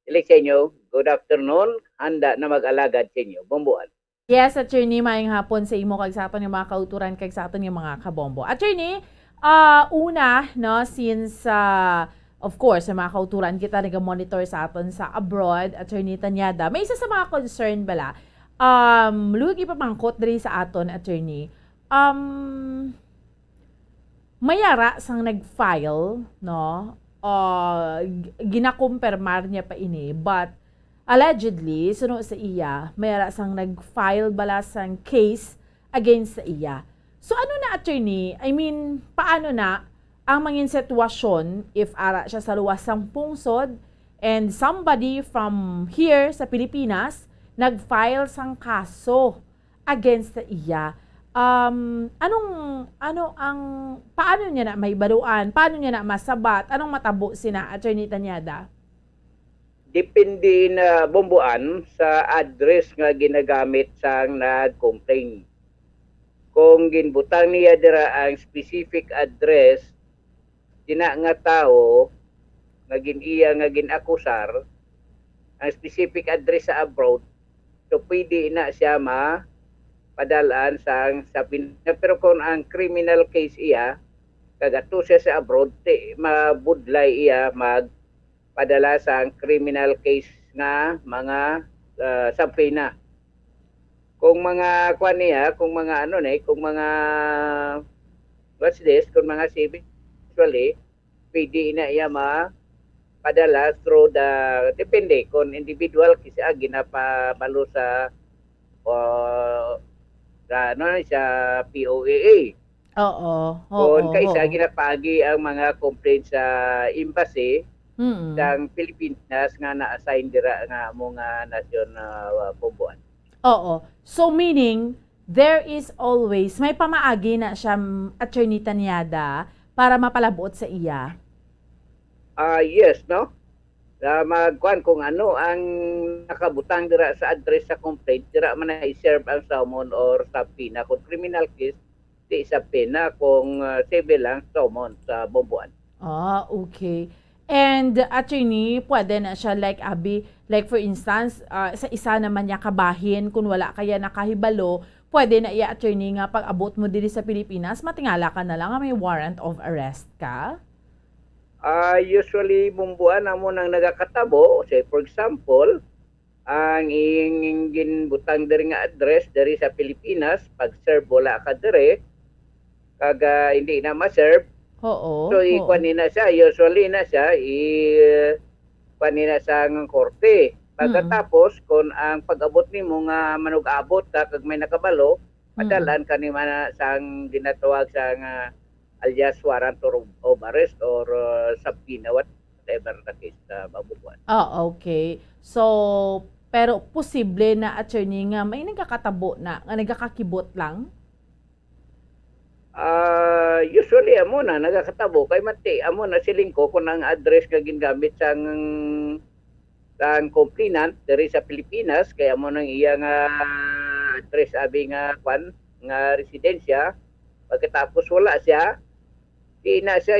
sa inyo. Good afternoon. Handa na mag-alagad sa inyo. Bomboan. Yes, Attorney, maayong hapon sa imo kag sa aton yung mga kauturan kag sa aton yung mga kabombo. Attorney, una, no, since of course, sa mga kauturan kita nag-monitor sa aton sa abroad, Attorney Tanyada, may isa sa mga concern bala. Luwag ipapangkot diri sa aton, Attorney. Mayara sang nag-file, no? Ginakumpirmar niya pa ini, but allegedly, suno sa iya, mayara sang nag-file bala sang case against sa iya. So ano na, Attorney? I mean, paano na ang mangin sitwasyon if ara siya sa luwas sang pungsod and somebody from here sa Pilipinas nag-file sang kaso against sa iya? Paano niya na may baruan? Paano niya na masabat? Anong matabo sina, Attorney Tanyada? Depende na bomboan sa address nga ginagamit sang nag-complain. Kung ginbutang niya dira ang specific address, dina nga tao nga iya nga ginakusar, ang specific address sa abroad, so pwede na siya padalaan sa Pilipinas. Pero kung ang criminal case iya kagato siya sa abroad, mabudlay iya magpadala sa criminal case nga mga sa pena. Kung mga kung mga kung mga kung mga civil, usually pwede na iya padala through depende kung individual kasi ginapabalo sa sa POAA. Oo. Kung kaisa ginapagi ang mga complaints sa embassy ng Pilipinas nga na-assign dira nga mga nasyon bomboan. Oo. So meaning, there is always, may pamaagi na siya, Attorney Tanyada, para mapalabot sa iya? Yes, no? Magkuhan kung ano ang nakabutang dira sa address sa complaint, dira man na i-serve ang summon or subpoena. Kung criminal case, di subpoena. Kung civil lang, summon sa bomboan. Okay. And Attorney, pwede na siya like for instance, sa isa naman niya kabahin, kung wala kaya nakahibalo, pwede na iya, Attorney, nga pag abot mo diri sa Pilipinas, matingala ka na lang nga may warrant of arrest ka? Usually, bumbuan na mo nang nagakatabo. Say, for example, ang ginbutang diri nga address diri sa Pilipinas, pag-serve wala ka diri, kaga hindi na ma-serve. Oo. So, ikuanin na siya. Usually na siya, ikuanin na sa korte. Pagkatapos, kung ang pag-abot ni mo nga manug-abot ka, kag may nakabalo, padalan ka ni man sang ginatawag sa alias warrant of arrest or subpoena, whatever the case na mabubuan. Okay. So, pero posible na, Attorney, nga may nagkakatabo na, nga nagkakakibot lang? Usually, amo na, nagkakatabo. Kay mati, amo na siling ko kung ang address ka gingamit sang complainant dari sa Pilipinas, kaya amo nang iya nga address abi nga nga residensya. Pagkatapos wala siya, di na siya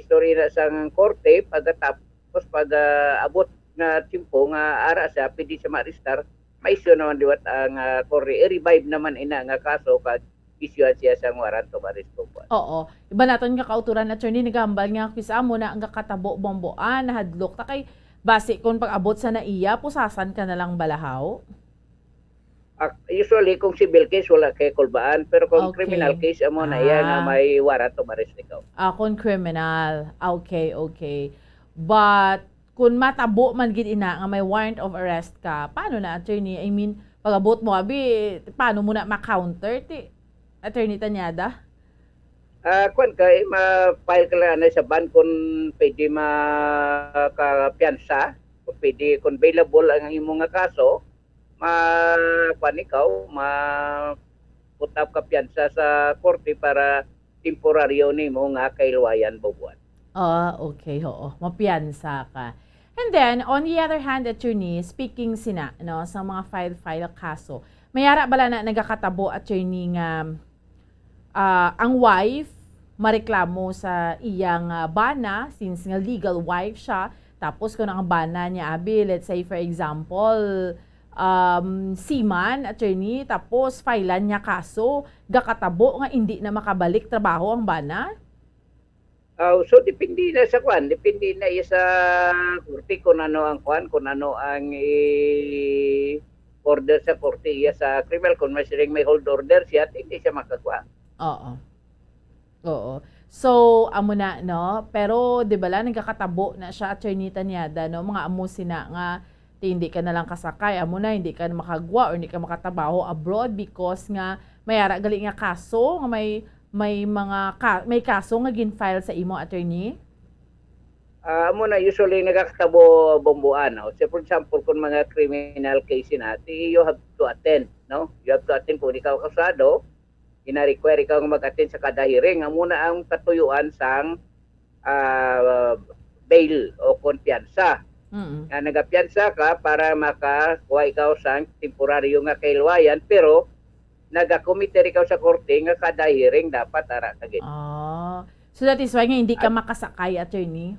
story na sang korte. Pagkatapos pag abot nga timpo nga ara siya, pwede siya ma-arrestar, ma-issue naman diwat ang korte. I-revive naman ina nga kaso pag issuean siya sang warrant of arrest po. Oo. Iba naton nga kauturan attorney nagambal nga kisa mo na ang katabo bomboan hadlok ta kay base kung pag-abot sa naiya pusasan ka na lang balahaw. Usually kung civil case wala kay kulbaan, pero kung Okay. criminal case amo na iya nga may warrant of arrest ikaw. Kung criminal. Okay. But kung matabo man gid ina nga may warrant of arrest ka, paano na attorney? I mean, pag-abot mo abi, paano mo na ma-counter ti Attorney Tanyada? Kung ma-file ka lang na sa ban kung pwede makapiansa, kung pwede, kung available ang imong nga kaso, put up ka piansa sa korte para temporaryo nimo nga kailwayan bubuan. Okay, oo. Mapiyansa ka. And then, on the other hand, attorney, speaking sina, no, sa mga file kaso, mayara bala na nagakatabo, attorney, nga ang wife mareklamo sa iyang bana since nga legal wife siya. Tapos kung ang bana niya abi, let's say for example, seaman, attorney, tapos filean niya kaso, gakatabo nga hindi na makabalik trabaho ang bana? So depende na sa depende na sa korte kung ano ang kung ano ang order sa korte iya sa criminal. Kung may hold order siya, hindi siya makakuha. Oo. So, amo na, no? Pero, di ba lang, nagkakatabo na siya, attorney Tanyada, no? Mga amo sina nga, hindi ka na lang kasakay, amo na, hindi ka na makagwa or hindi ka makatabaho abroad because nga, mayara gali nga kaso, nga may kaso nga gin-file sa imo, attorney? Amo na, usually nagkakatabo bombuan. No? So, for example, kung mga criminal case natin, you have to attend, no? You have to attend kung ikaw kasado, ina-require ikaw mag-attend sa kada hearing. Muna ang katuyuan sang bail o kumpiyansa. Nagapiyansa ka para makakuha ikaw sang temporaryo nga kailwayan, pero nagakomite ikaw sa korte nga kada hearing dapat ara kagid. So that is why nga hindi ka makasakay, attorney?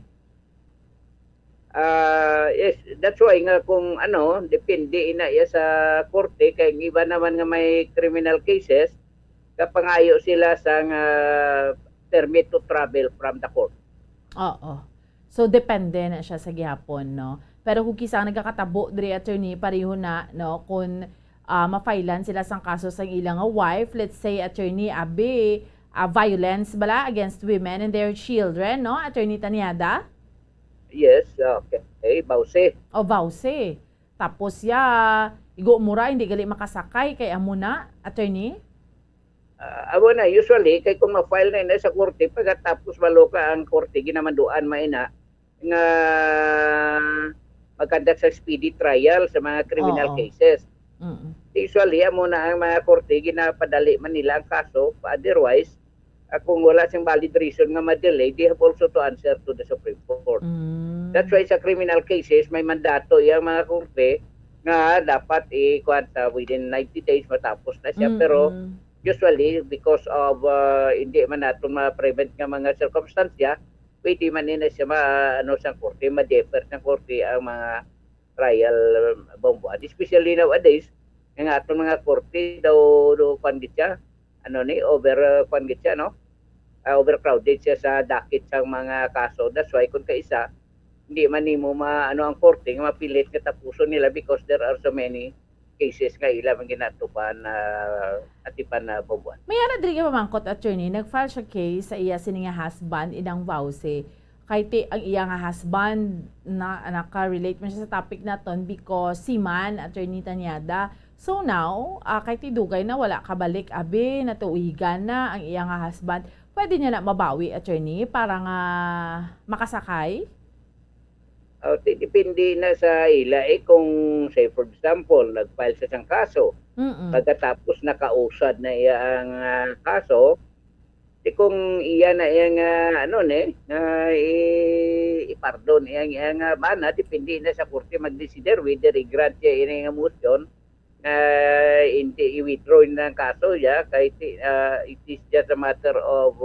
Yes, that's why nga kung depende ina iya sa korte, kay iba naman nga may criminal cases, kapangayo sila sang permit to travel from the court. Oo. So, depende na siya sa gihapon, no? Pero kung kisa nagkakatabo, diri attorney, pareho na, no? Kung ma-filean sila sang kaso sa ilang wife, let's say, attorney, violence bala against women and their children, no? Attorney Tanyada? Yes, okay. Bawse. Bawse. Tapos igo mura, hindi gali makasakay, kaya amo na, attorney? Amo na, usually, kay kung ma-file na sa korte, pagkatapos maloka ang korte, ginamanduan maina, nga magkandak sa speedy trial sa mga criminal cases. Usually, amo na ang mga korte, ginapadali man nila ang kaso, otherwise, kung wala siyang valid reason nga ma-delay, they have also to answer to the Supreme Court. That's why sa criminal cases, may mandato yung mga korte nga dapat within 90 days matapos na siya. Pero usually, because of hindi man natin ma-prevent nga mga circumstansya, pwede man nila siya sa korte, ma-defer ng korte ang mga trial bombuan. Especially nowadays, ang atong mga korte daw pandit siya, overcrowded siya sa docket sa mga kaso. That's why kung kaisa, hindi man nimo ang korte, mapilit nga tapuson nila because there are so many cases nga ilang ginatupan atipan na bombuan. Mayara diri ka pamangkot, attorney, nag-file siya case sa iya sini nga husband inang vowse. Kay ang iya nga husband na naka-relate man siya sa topic naton because seaman, attorney Tanyada. So now, kay tidugay na wala kabalik abi, natuigan na ang iya nga husband. Pwede niya na mabawi, attorney, para nga makasakay? Depende na sa ila kung say for example nag-file sa isang kaso, pagkatapos nakausad na iya ang kaso, kung iya na iyang ipardon iyang bana, depende na sa korte mag-decider whether i-grant siya iyang motion i-withdraw ng kaso ya kay it is just a matter of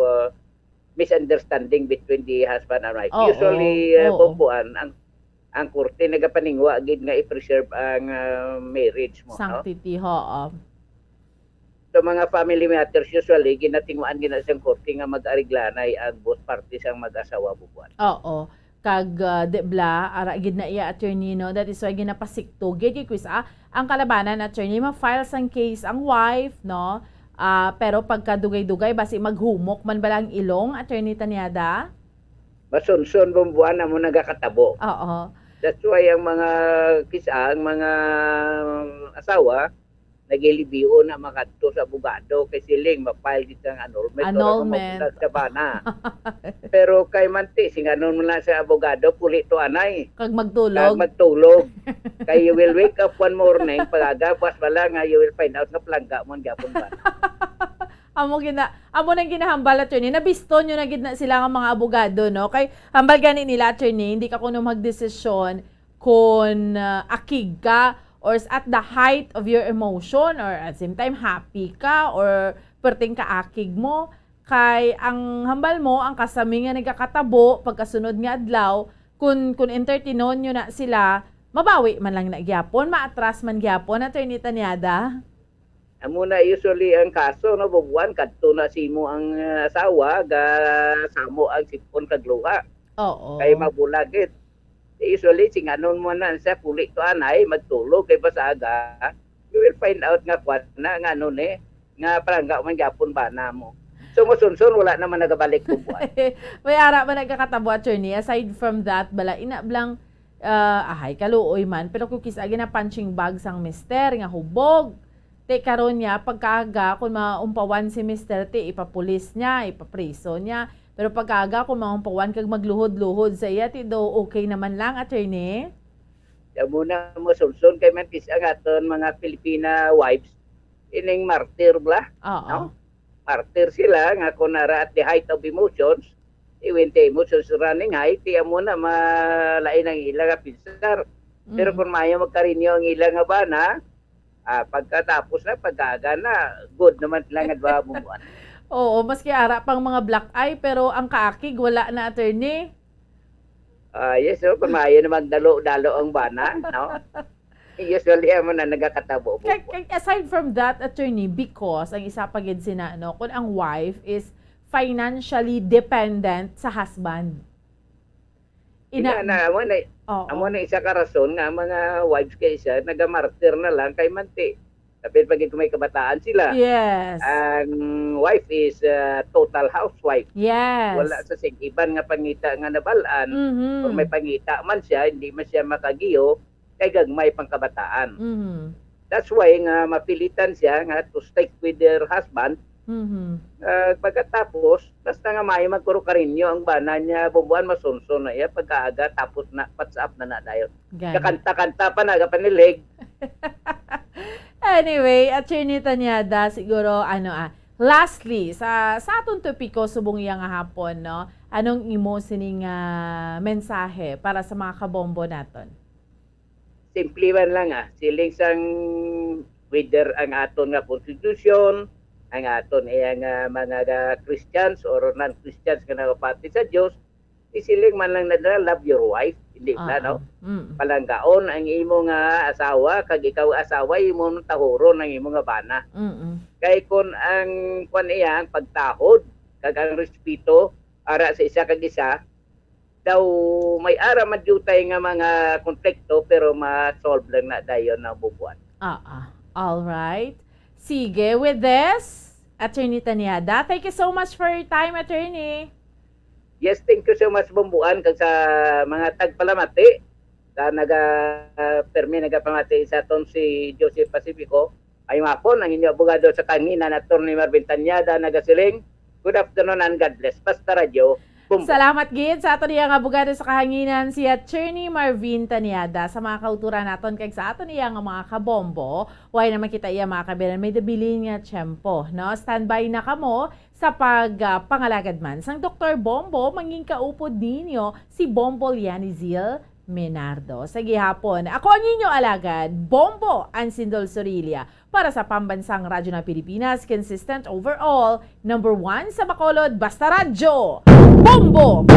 misunderstanding between the husband and wife. Usually Bomboan ang korte nagapaningwa gid nga i-preserve ang marriage mo, Sanctity, no? So mga family matters usually ginatingwaan gina siyang korte nga mag-ariglanay ang both parties ang mag-asawa bubuan. Oo. Kag debla ara gid na iya attorney no, that is why ginapasikto gid quiz ang kalabanan attorney ma-file sang case ang wife no. Pero pagka dugay-dugay basi maghumok man balang ilong attorney Tanyada. Masunson Bomboan na mo nagakatabo. Oo. That's why ang mga ang mga asawa nagilibiyo na makadto sa abogado kay siling ma-file dito ang annulment sa bana. Pero kay manti singanon mo na sa abogado puli to anay. Kag magtulog. Kay you will wake up one morning pagaga pas bala nga you will find out na plangga mo gyapon ba. Amo nang ginahambal attorney nabisto nyo na gid na sila nga mga abogado no kay hambal gani nila attorney hindi ka kuno magdesisyon kung akig ka or at the height of your emotion or at the same time happy ka or perting kaakig mo kay ang hambal mo ang kasami nga nagakatabo pagkasunod nga adlaw kung entertainon nyo na sila mabawi man lang na gyapon maatras man gyapon attorney Tanyada. Amo na usually ang kaso no bubuan kadto na simo ang asawa ga samo ang sipon kag luha. Oo. Kay mabulagit. Usually singanon mo na sa puli to anay magtulog kay basaga. You will find out nga kwan na nga ano ni nga palangga man gyapon bana mo. So mosunson wala naman nagabalik bubuan. May ara man nagkakatabo attorney aside from that bala ina blang ahay kaluoy man pero kukis agi na punching bag sang mister nga hubog. Te karon niya pagkaaga kung maumpawan si Mr. T ipapulis niya, ipapriso niya. Pero pagkaaga kung maumpawan kag magluhod-luhod sa iya ti do okay naman lang attorney. Ya muna mo sulsun kay man ang aton mga Filipina wives ining martyr bla. Oo. No? Martyr sila nga kunara at the height of emotions. When the emotions running high, tiya mo na malain ang ilang pinsar. Pero kung mayo magkarinyo ang ilang nga bana, pagkatapos na pagkaaga na good naman lang at babubuan. Oo, maski ara pang mga black eye pero ang kaakig wala na attorney. Yes, so kung maayo na magdalo-dalo ang bana, no? Usually mo na nagakatabo. Aside from that attorney because ang isa pa gid sina no kung ang wife is financially dependent sa husband. Amo na isa ka rason nga mga wives kay isa nagamartir na lang kay manti. Tapi pag may kabataan sila. Yes. Ang wife is total housewife. Yes. Wala sa iban nga pangita nga nabalaan. Kung may pangita man siya, hindi man siya makagiyo kay gagmay pang kabataan. That's why nga mapilitan siya nga to stick with their husband. Pagkatapos basta nga may magkuro karinyo ang bana niya bubuan masunson na iya pagkaaga tapos na WhatsApp na dayon. Kakanta-kanta pa nagapanilig. Anyway, attorney Tanyada siguro lastly sa atong topiko subong iya nga hapon no. Anong imo sining mensahe para sa mga kabombo naton? Simple man lang siling sang whether ang aton nga constitution ang aton iyang mga Christians or non-Christians nga nakapati sa Dios isiling man lang na love your wife hindi ba no palanggaon ang imo nga asawa kag ikaw asawa imo tahuron ang imo nga bana kay kun ang kun iyang pagtahod kag ang respeto ara sa isa kag isa daw may ara madutay nga mga konflikto pero ma-solve lang na dayon na bubuan. All right. Sige, with this, Attorney Tanyada, thank you so much for your time, Attorney. Yes, thank you so much, Bombuan, kag sa mga tagpalamati sa permi nagapamati sa ton si Joseph Pacifico. Ay mapon ang inyo abogado sa kanina na Attorney Marvin Tanyada nagasiling. Good afternoon and God bless. Basta Radio. Salamat gid sa aton iyang abogado sa kahanginan si Attorney Marvin Tanyada sa mga kauturan naton kag sa aton iyang mga kabombo. Way naman kita iya mga kabiran may dabilin nga tiyempo, no? Standby na kamo sa pangalagad man sang Dr. Bombo manging kaupod ninyo si Bombo Lianizil Menardo. Sa gihapon, ako ang inyong alagad, Bombo Ansindol Sorilia, para sa Pambansang Radyo ng Pilipinas, consistent overall, number 1 sa Bacolod, Basta Radyo, Bombo!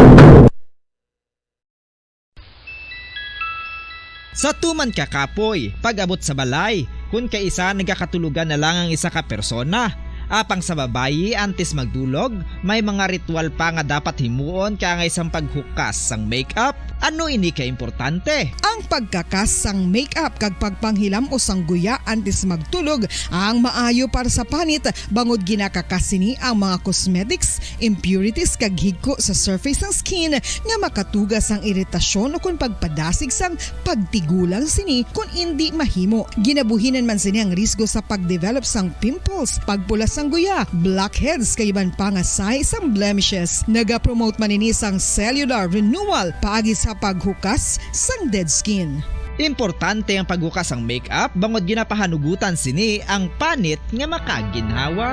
Sa tuman ka kapoy, pag-abot sa balay, kung kaisa nagkakatulugan na lang ang isa ka persona. Apang sa babayi, antes magdulog, may mga ritual pa nga dapat himuon kaya nga isang paghukas sang makeup. Ano ini ka importante? Ang pagkakas sang makeup kag pagpanghilam o sang guya antes magtulog ang maayo para sa panit bangod ginakakas sini ang mga cosmetics, impurities kag higko sa surface ng skin nga makatugas ang iritasyon o kung pagpadasig sang pagtigulang sini kung hindi mahimo. Ginabuhinan man sini ang risgo sa pagdevelop sang pimples, pagpula sang guya, blackheads kay iban pa nga size sang blemishes. Naga-promote man ini sang cellular renewal paagi sa paghukas sang dead skin. Importante ang paghukas ang makeup bangod ginapahanugutan sini ang panit nga makaginhawa.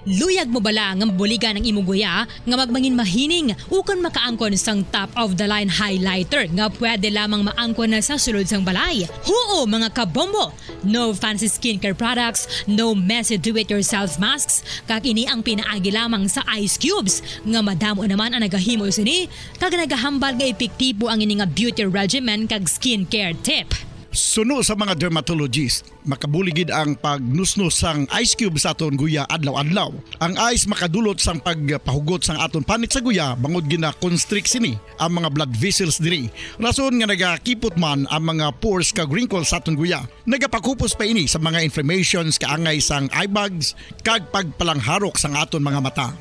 Luyag mo bala nga mabuligan ang imong guya nga magmangin mahining ukon makaangkon sang top of the line highlighter nga pwede lamang maangkon na sa sulod sang balay. Huo mga kabombo! No fancy skincare products, no messy do-it-yourself masks, kag ini ang pinaagi lamang sa ice cubes nga madamo naman ang nagahimo sini kag nagahambal nga epektibo ang ini nga beauty regimen kag skincare tip. Suno sa mga dermatologist, makabuligid ang pagnusnos sang ice cube sa aton guya adlaw-adlaw. Ang ice makadulot sang pagpahugot sang aton panit sa guya bangod gina-constrict sini ang mga blood vessels diri. Rason nga nagakipot man ang mga pores kag wrinkles sa aton guya. Nagapakupos pa ini sa mga inflammations kaangay sang eye bags kag pagpalangharok sang aton mga mata.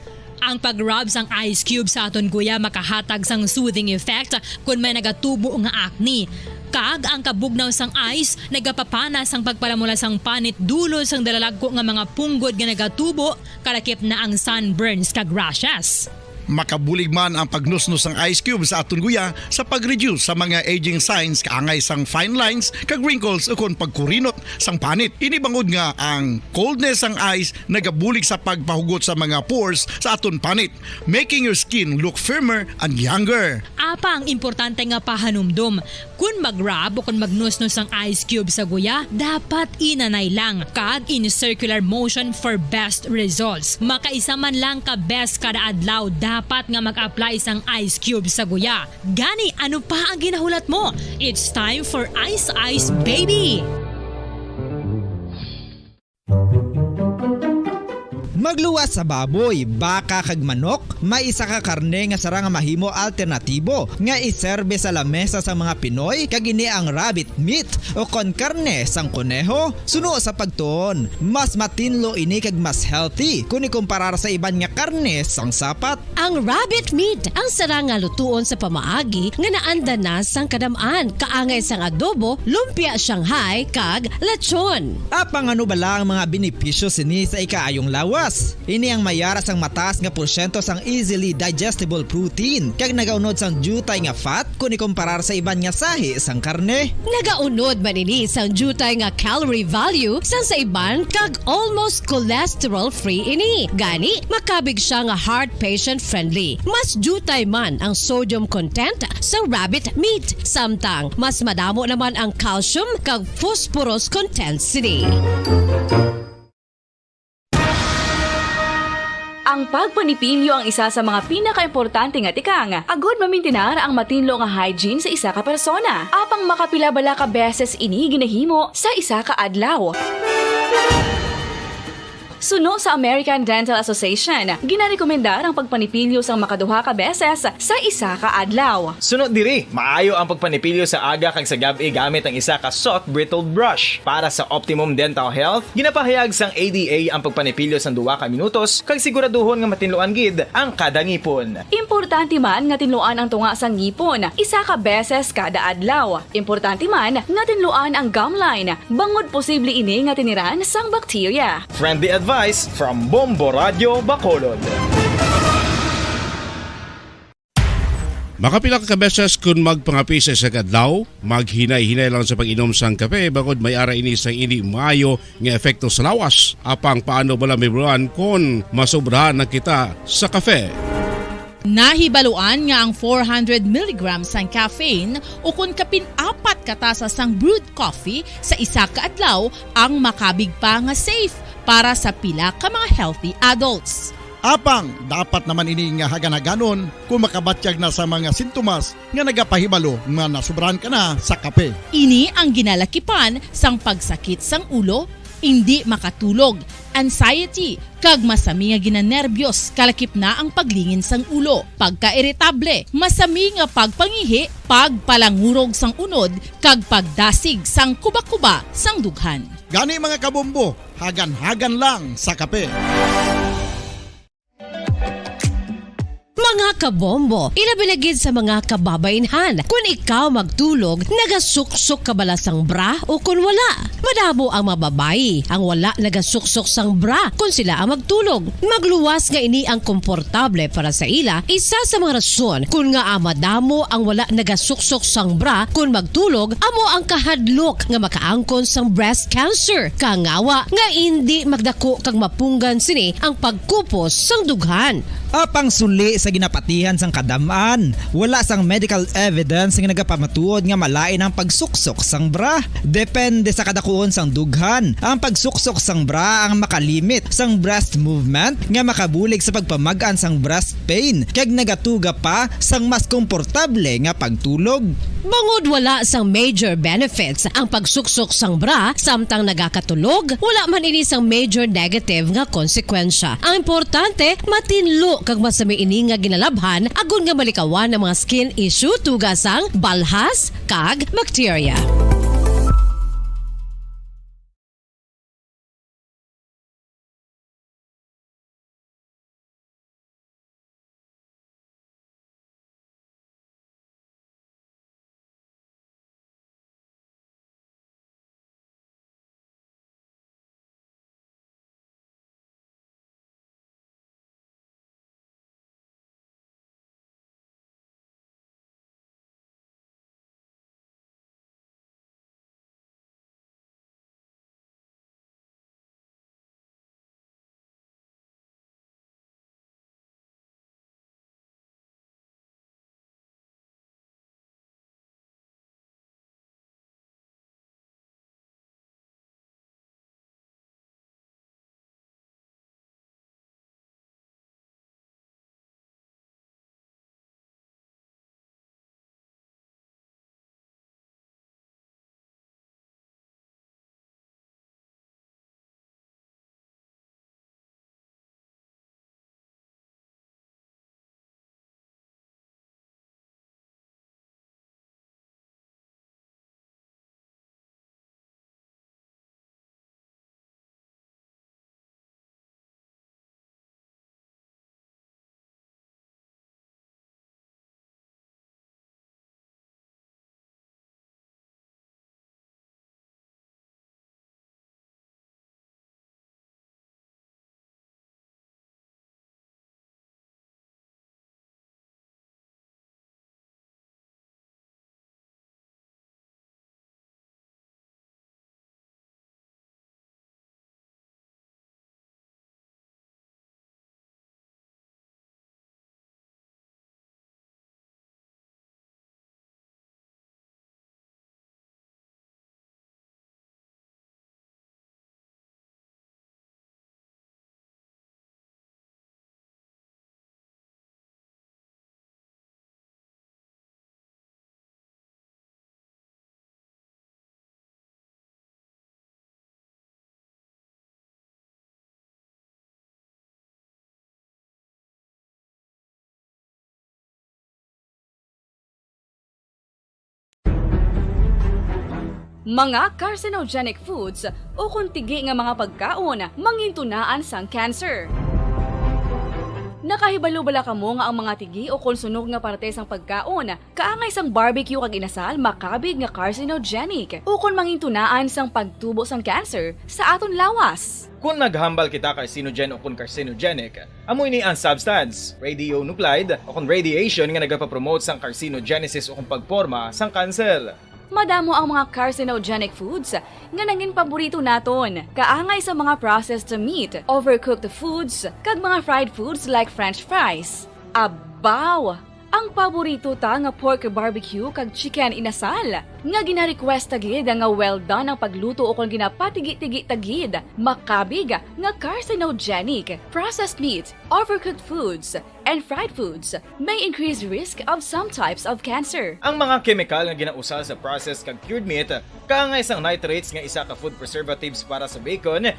Ang pag-rub sang ice cube sa aton guya makahatag sang soothing effect kung may nagatubo nga acne. Kag ang kabugnaw sang ice nagapapana sang pagpalamula sang panit dulo sang dalalagko nga mga punggod nga nagatubo kalakip na ang sunburns kag rashes. Makabulig man ang pagnusnos ng ice cube sa aton guya sa pag-reduce sa mga aging signs kaangay sang fine lines kag wrinkles o kon pagkurinot sang panit. Inibangod nga ang coldness sang ice nagabulig sa pagpahugot sa mga pores sa aton panit, making your skin look firmer and younger. Apang importante nga pahanumdum, kung mag-rub o kung magnusnos ang ice cube sa guya, dapat inanay lang kag in circular motion for best results. Makaisa man lang ka best kada adlaw dapat nga mag-apply sang ice cube sa guya. Gani, ano pa ang ginahulat mo? It's time for Ice Ice Baby! Magluwas sa baboy, baka kag manok, may isa ka karne nga sara nga mahimo alternatibo nga iserbe sa lamesa sa mga Pinoy kag ini ang rabbit meat o kon karne sang kuneho. Suno sa pagtuon, mas matinlo ini kag mas healthy kung ikumparar sa iban nga karne sang sapat. Ang rabbit meat ang sara nga lutuon sa pamaagi nga naanda na sang kadamaan, kaangay sang adobo, lumpia Shanghai kag lechon. Apang ano bala ang mga benepisyo sini sa ikaayong lawas? Ini ang mayaras ang mataas nga porsyento sang easily digestible protein kag nagaunod sang jutay nga fat kung ikumparar sa iban nga sahi sang karne. Nagaunod man ini sang jutay nga calorie value sang sa iban kag almost cholesterol free ini. Gani makabig siya nga heart patient friendly. Mas jutay man ang sodium content sa rabbit meat, samtang mas madamo naman ang calcium kag phosphorus content sini. Ang pagpanipilyo ang isa sa mga pinaka-importante nga tikang. Agod mamintinar ang matinlo nga hygiene sa isa ka persona. Apang makapila bala ka beses ini ginahimo sa isa ka adlaw. Suno sa American Dental Association, ginarekomendar ang pagpanipilyo sang makaduha ka beses sa isa ka adlaw. Sunod diri, maayo ang pagpanipilyo sa aga kag sa gabi gamit ang isa ka soft brittle brush. Para sa optimum dental health, ginapahayag sang ADA ang pagpanipilyo sang 2 ka minutos kag siguraduhon nga matinluan gid ang kada ngipon. Importante man nga tinluan ang tunga sang ngipon, isa ka beses kada adlaw. Importante man nga tinluan ang gum line, bangod posible ini nga tiniran sang bakterya. Friendly advice from Bombo Radio Bacolod. Makapila ka beses kung magpangapisa sa kadlaw, maghinay-hinay lang sa pag-inom sang kape bangod may ara ini sang hindi maayo nga epekto sa lawas. Apang paano bala mibruan kung masobrahan na kita sa kape? Nahibaluan nga ang 400 mg sang caffeine o kung kapin-apat katasa sang brewed coffee sa isa ka adlaw ang makabig pa nga safe para sa pila ka mga healthy adults. Apang dapat naman ini nga haganaganon kung makabatyag na sa mga sintomas nga nagapahibalo nga nasubrahan ka na sa kape. Ini ang ginalakipan sang pagsakit sang ulo, hindi makatulog, anxiety, kag masami nga ginanerbiyos, kalakip na ang paglingin sang ulo, pagka-irritable, masami nga pagpangihi, pagpalangurog sang unod, kag pagdasig sang kuba-kuba sang dughan. Gani mga kabombo, hagan-hagan lang sa kape. Mga kabombo, ilabilagid sa mga kababainhan. Kung ikaw magtulog, nagasuksok ka bala sang bra o kung wala. Madamo ang mababayi ang wala nagasuksok sang bra kung sila ang magtulog. Magluwas nga ini ang komportable para sa ila. Isa sa mga rason kung nga madamo ang wala nagasuksok sang bra kung magtulog, amo ang kahadlok nga makaangkon sang breast cancer. Kangawa nga hindi magdako kag mapunggan sini ang pagkupos sang dughan. Apang suli sa ginapatihan sang kadamaan, wala sang medical evidence nga nagapamatuod nga malain ang pagsuksok sang bra. Depende sa kadakuon sang dughan. Ang pagsuksok sang bra ang makalimit sang breast movement nga makabulig sa pagpamagaan sang breast pain kag nagatuga pa sang mas komportable nga pagtulog. Bangod wala sang major benefits ang pagsuksok sang bra samtang nagakatulog, wala man ini sang major negative nga konsekwensya. Ang importante, matinlo kag masami ini nga ginalabhan agon nga malikawan ang mga skin issue tugas sang balhas kag bacteria. Mga carcinogenic foods o kuntigi nga mga pagkaon mangintunaan sang cancer. Nakahibalo bala kamo nga ang mga tigi o konsunog nga parte sang pagkaon, kaangay sang barbecue kag inasal makabig nga carcinogenic o kon mangintunaan sang pagtubo sang cancer sa aton lawas. Kung naghambal kita carcinogen o kung carcinogenic, amoy ni ang substance, radionuclide o kung radiation nga nagapapromote sang carcinogenesis o kung pagporma sang cancer. Madamo ang mga carcinogenic foods nga naging paborito naton. Kaangay sa mga processed meat, overcooked foods, kag mga fried foods like french fries. Abaw! Ang paborito ta nga pork barbecue kag chicken inasal. Nga gina-request tagid nga well done ang pagluto o kung ginapatigi-tigi tagid. Makabig nga carcinogenic, processed meat, overcooked foods, and fried foods may increase risk of some types of cancer. Ang mga chemical nga ginausal sa processed kag cured meat, kaangay sang nitrates nga isa ka food preservatives para sa bacon,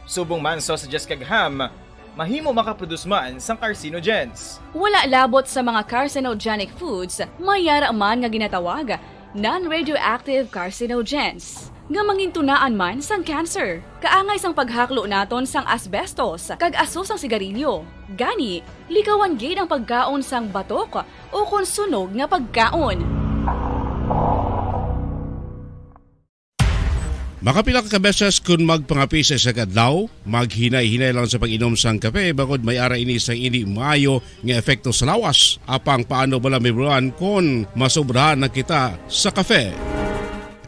subong man sausages kag ham, mahimo makaproduce man sang carcinogens. Wala labot sa mga carcinogenic foods, mayara man nga ginatawag non-radioactive carcinogens nga mangintunaan man sang cancer. Kaangay sang paghaklo naton sang asbestos kag aso sang sigarilyo. Gani, likawan gid ang pagkaon sang batok o konsunog nga pagkaon. Makapila ka beses kung magpangapisa sa kadlaw, maghinay-hinay lang sa pag-inom sang kape bagod may ara ini sang hindi maayo nga epekto sa lawas. Apang paano bala mibruan kung masobrahan na kita sa kape.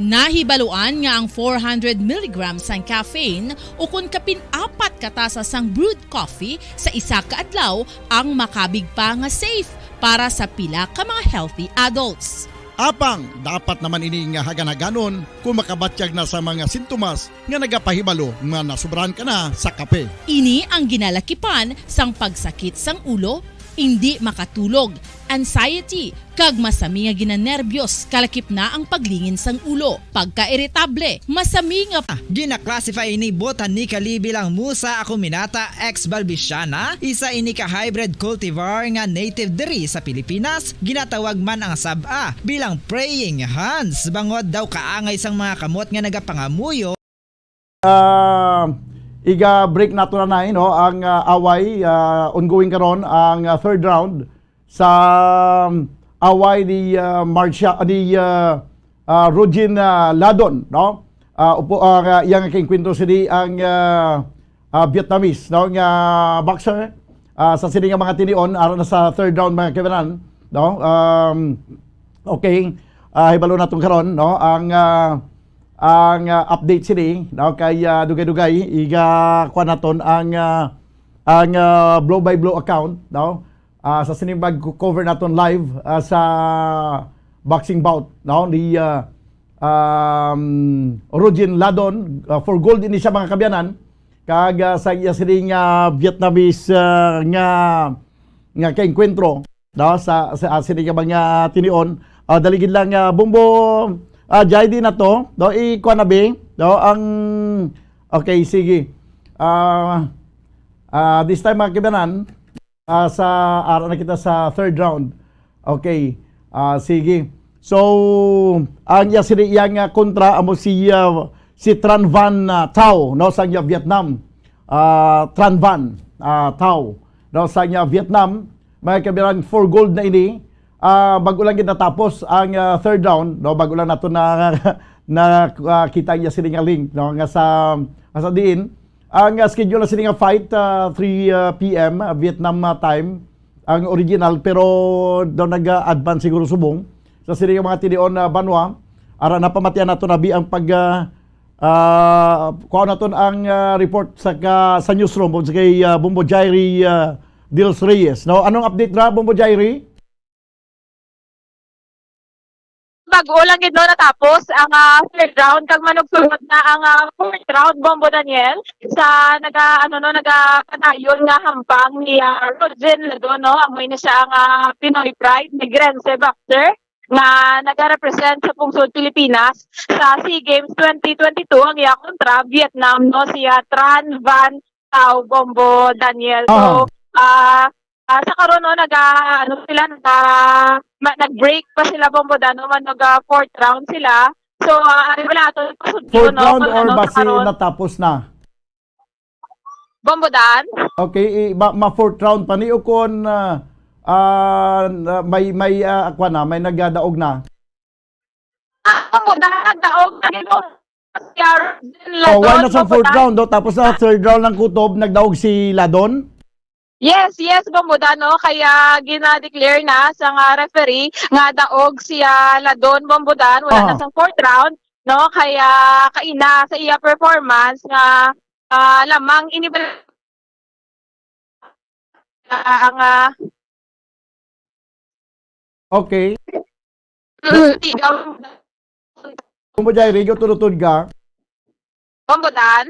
Nahibaluan nga ang 400 mg sang caffeine o kung kapin-apat katasa sang brewed coffee sa isa ka adlaw ang makabig pa nga safe para sa pila ka mga healthy adults. Apang, dapat naman ini nga haganaganon kung makabatyag na sa mga sintomas nga nagapahibalo nga nasubrahan ka na sa kape. Ini ang ginalakipan sang pagsakit sang ulo, hindi makatulog, anxiety, kag masami nga ginanerbiyos, kalakip na ang paglingin sang ulo, pagka-irritable, masami nga Gina-classify ini botanically bilang Musa acuminata ex balbisiana, isa ini ka hybrid cultivar nga native diri sa Pilipinas. Ginatawag man ang saba bilang praying hands, bangod daw kaangay sang mga kamot nga nagapangamuyo. Iga-break nato na nain no, ang away ongoing karon ang third round sa away ni Rogin Ladon no. Yang kingkwento sini ang Vietnamese no nga boxer sa sini nga mga tinion aron na sa third round mga kabanan no. Okay, hibalo natong karon no ang update sini no kay dugay-dugay iga kuan naton ang blow by blow account no sa sinibag cover naton live sa boxing bout no ni Rogin Ladon for gold ini siya mga kabyanan kag sa iya sini nga Vietnamese nga kaengkwentro no sa sini nga mga tinion daligid lang bumbo JD na to, do ikuha na bing, do ang okay sige. This time mga kibanan sa araw na kita sa third round. Okay. Sige. So ang yang kontra amo si Tran Van Thao no sa Vietnam. Tran Van Thao no sa Vietnam. Mga kibanan for gold na ini. Bago lang natapos ang third round no bago lang nato kita niya sini nga link no nga sa diin ang schedule na sini nga fight 3 PM Vietnam time ang original pero daw nag-advance siguro subong sa sini nga mga tinion banwa ara na pamatian nato nabi ang pag kuha naton ang report sa newsroom sa kay Bombo Jairi Dils Reyes no anong update ra Bombo Jairi? Bago lang gid no natapos ang third round kag manugsulod na ang fourth round Bombo Daniel sa nagapadayon nga hampang ni Rogin Ladon no amoy na siya ang Pinoy Pride ni Grense Boxer nga nagarepresent sa pungsod Pilipinas sa SEA Games 2022 ang iya kontra Vietnam no siya Tran Van Thao Bombo Daniel so sa karon no nag-break pa sila Bombo Dano man nag-fourth round sila. So wala ato fourth round or base natapos na? Bombodan. Okay, ma-fourth round pa ni ukon may may nagadaog na. Bombodan daog nagino. Oh, why na sa fourth round do tapos sa third round ng kutob nagdaog si Ladon? Yes, Bombodan, no? Kaya gina-declare na sa nga referee nga daog siya Ladon Bombodan wala na sa fourth round, no? Kaya kaina sa iya performance nga lamang inibal ang Okay. Bombo Jairi, utod-utod ka? Bombodan?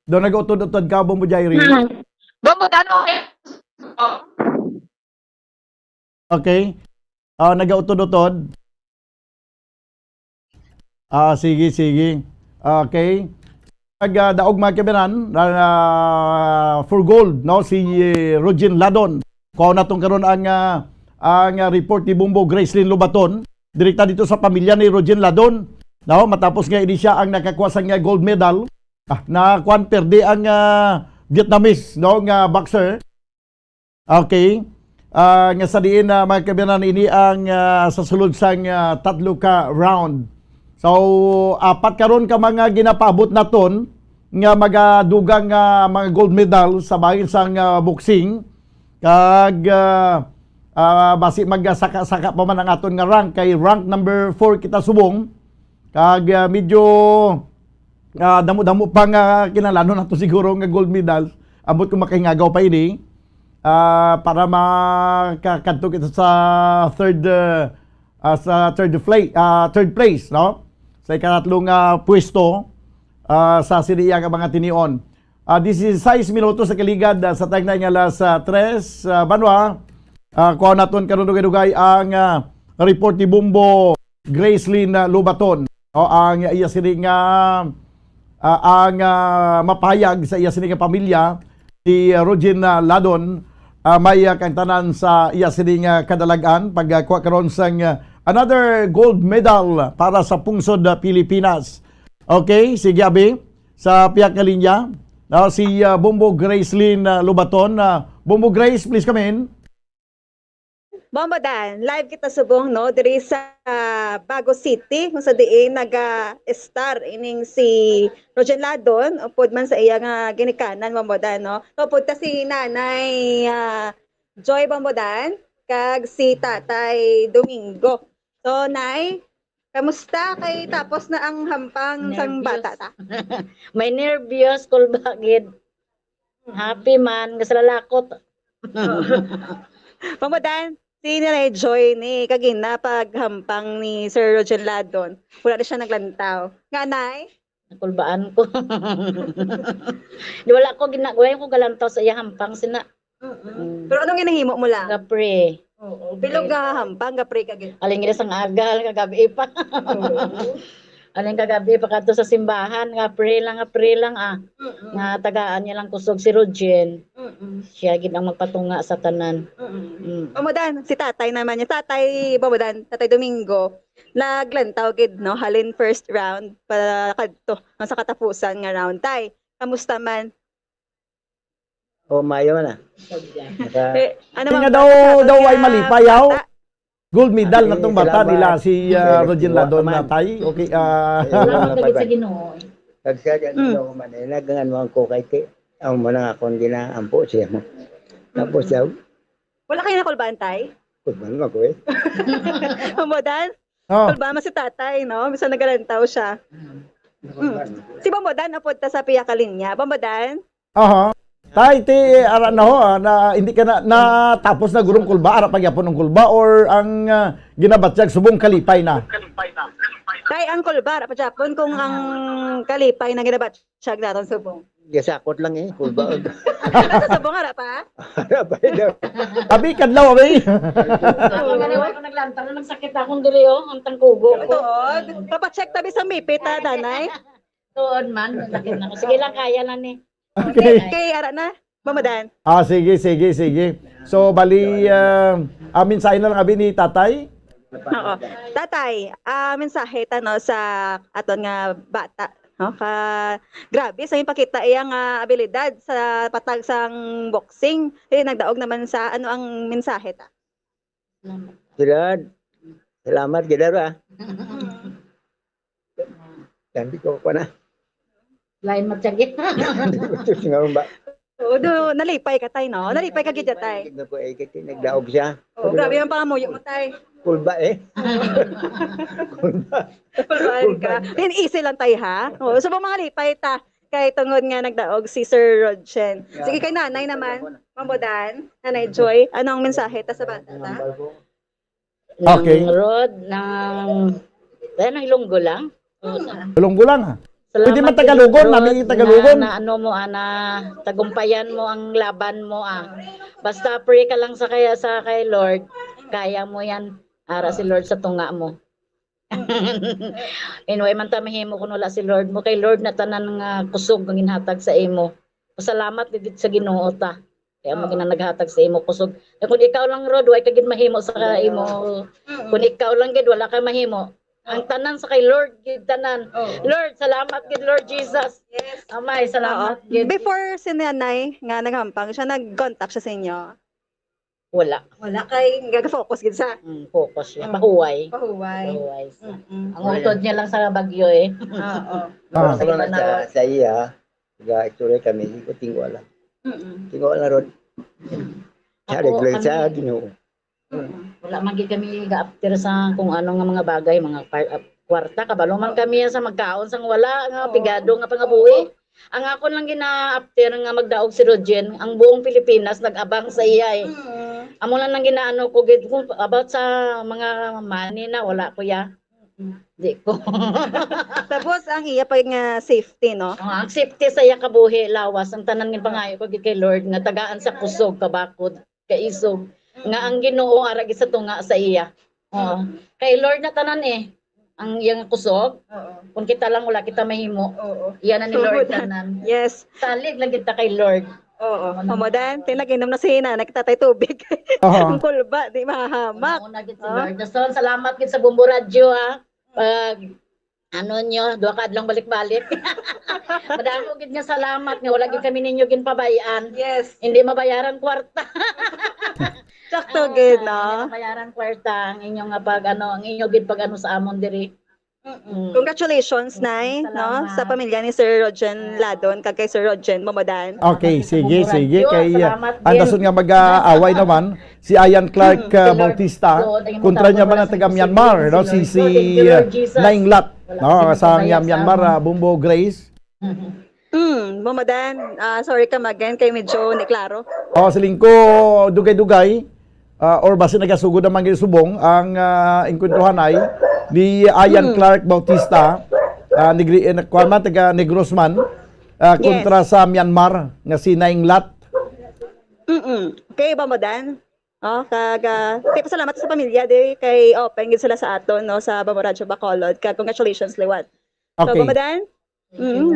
Doon nag-utod-utod ka, Bombo Jairi? Bombodan, okay. Okay. Nag-utod-utod? Sige. Okay. Nagdaog mga kabinan for gold, no? Si Rogin Ladon. Kung na itong karoon ang report ni Bumbo Gracelyn Lobaton, direkta dito sa pamilya ni Rogin Ladon. No? Matapos nga ini siya ang nakakuha sa gold medal, na kwan perde ang Vietnamese, no? Nga boxer. Okay. Nga sa diin mga kabinan ini ang sa sulod sang tatlo ka round. So, apat karon ka mga ginapabot naton nga magadugang mga gold medal sa bahin sang boxing. Kag basi magsaka-saka pa man ang aton nga rank kay rank number 4 kita subong. Kag medyo damo-damo pa nga kinalanon nato siguro nga gold medal. Ambot ko makahingagaw pa ini para makakadto kita sa third place, no? Sa ikatatlong pwesto sa siriya nga mga tinion. This is 6 minutos sa kaligad sa tag na nga alas 3 banwa. Kuha naton karon dugay-dugay ang report ni Bumbo Gracelyn Lobaton. Ang iya sini nga ang mapahayag sa iya sini nga pamilya si Rogin Ladon may kantanan sa iya sini nga kadalagan pagkuha karon sang another gold medal para sa pungsod Pilipinas. Okay, sige abi sa piyak nga linya. Si Bumbo Gracelyn Lobaton. Bumbo Grace, please come in. Bombodan, live kita subong no diri sa Bago City kung sa diin naga-star ining si Rogin Ladon upod man sa iya nga ginikanan Bombodan no. Upod ta si Nanay Joy Bombodan kag si Tatay Domingo. So Nay, kamusta kay tapos na ang hampang sang bata ta? May nervyos kul bagid. Happy man kasalalakot. Bombodan, si Nanay Joy ni kagina paghampang ni Sir Rogin Ladon. Wala na siya naglantaw. Nga Nay? Nakulbaan ko. Di wala ko ginagawa ko galantaw sa iya hampang sina. Pero anong ginahimo mo lang? Gapre. Oo. Bilog nga hampang, gapre kagin. Aling gira sang aga, kagabi pa. Aling kagabi pa kadto sa simbahan, gapre lang Nga tagaan niya lang kusog si Rogin. Siya gid ang magpatunga sa tanan. Bombodan, si tatay naman niya. Tatay Bombodan, Tatay Domingo, naglantaw gid no, halin first round para kadto sa katapusan nga round. Tay, kamusta man? Mayo na. Ano nga daw ay malipayaw. Gold medal na tong bata nila si Rogin Ladon na tay. Okay. Salamat sa Ginoo. Pagsagan ko man nagangan mo ko kay ti. Ang mga akong ginaampo siya mo. Tapos daw. Wala kayo nakulbaan tay? Kulban mo ko eh. Bombodan? Kulbaan mo si tatay, no? Bisa nagalantaw siya. Si Bombodan napunta sa piyakalinya. Bombodan? Tay, ara na ho, na hindi ka na tapos na gurong kulba, ara pagyapon ng kulba or ang ginabatsyag subong kalipay na? Tay, ang kulba, ara pagyapon kung ang kalipay na ginabatsyag natin subong. Gasakot lang kulba. Nasa subong, ara pa? Ara pa daw. Abi, kadlaw, abi. Ako ganiwa ko naglantaw na nagsakit akong diri ang tangkugo ko. Tuod, papacheck tabi sa mipit danay. Tuod man, sakit na ko. Sige lang, kaya lang ni. Okay. Kay ara na, Bombodan. Sige. So, bali, mensahe na lang abi ni tatay? Oo. Tatay, mensahe ta no sa aton nga bata, No, grabe sa ipakita iyang abilidad sa patag sang boxing. Nagdaog naman sa ano ang mensahe ta. Salamat gidara. Ganti ko pa na. Lain matyagit. Ngayon ba? Oo, nalipay ka tay, no? Nalipay ka gid tay. Nagdaog siya. Oo, grabe ang pangamuyo mo tay. Kulba Kulbaan ka. Easy lang tay ha. Oo, so mga lipay ta. Kay tungod nga nagdaog si Sir Rodjen. Sige kay nanay naman, Mambodan, Nanay Joy, anong mensahe ta sa bata ta? Okay. Rod ng Ilonggo lang. Ilonggo lang ha. Pwede man Salamat Tagalogon, Rod, namin Tagalogon. Na ano mo tagumpayan mo ang laban mo Basta pray ka lang sa kay Lord. Kaya mo yan. Ara si Lord sa tunga mo. Anyway, man ta mahimo kun wala si Lord mo. Kay Lord na tanan nga kusog ang ginhatag sa imo. Pasalamat dito sa Ginoo ta. Kaya mo naghatag sa imo kusog. Kung ikaw lang Rod, way ka gid mahimo sa imo. Kung ikaw lang gid wala ka mahimo. Ang tanan sa kay Lord gid tanan. Lord, salamat gid Lord Jesus. Yes. Amay, salamat gid. Before si nanay nga naghampang siya, nag-contact siya sa inyo. Wala kay gag-focus gid sa. Focus siya. Pahuway. Ang utod niya lang sa bagyo Oo. Ano na sa iya. Actually kami ko tingwala. Tingwala Rod. Siya regular sa Ginoo. Wala man gid kami ga-after sa kung ano nga mga bagay, mga kwarta kabalo man kami sa magkaon sang wala nga pigado nga pangabuhi. Ang ako lang gina-after nga magdaog si Rodjen, ang buong Pilipinas nag-abang sa iya Amo lang nang ginaano ko gid about sa mga money na wala ko ya. Di ko. Tapos ang iya pa nga safety, no? Ang safety sa iya kabuhi lawas ang tanan ng pangayo ko gid kay Lord nga tagaan sa kusog kabakod kaisog nga ang Ginoo ara gid sa tunga sa iya. Kay Lord na tanan ang iyang kusog. Kung kita lang wala kita mahimo. Iyan na ni Lord tanan. Yes. Salig lang kita kay Lord. Oo. Mamodan, tinag-inom na si nanay tatay tubig. Ang kulba, di mahahamak. Una gid si Lord. Dason salamat gid sa Bumbo Radio Pag ano nyo, duha ka adlong balik-balik. Madamo gid nga salamat nga wala gid kami ninyo ginpabayaan. Yes. Hindi mabayaran kwarta. Sakto gid no. Mabayaran kwarta ang inyo nga ang inyo gid pag sa amon diri. Congratulations, Nay, no, sa pamilya ni Sir Rodjen Ladon, kag kay Sir Rodjen Mamodan. Okay, sige. Kay andason nga mag-aaway naman si Ian Clark Bautista kontra niya mga taga Myanmar, no, si Naing Lat, no, sa Myanmar, Bumbo Grace. Mamodan, sorry ka again kay medyo ni klaro. Siling ko dugay-dugay or basi nagasugod naman gid subong ang inkwentuhan ay ni Ian Clark Bautista, taga Negros man, kontra sa Myanmar nga si Naing Lat. Okay, Mamodan. Pasalamat sa pamilya di kay open gid sila sa aton no sa Bambo Radio Bacolod. Congratulations liwat. So Mamodan,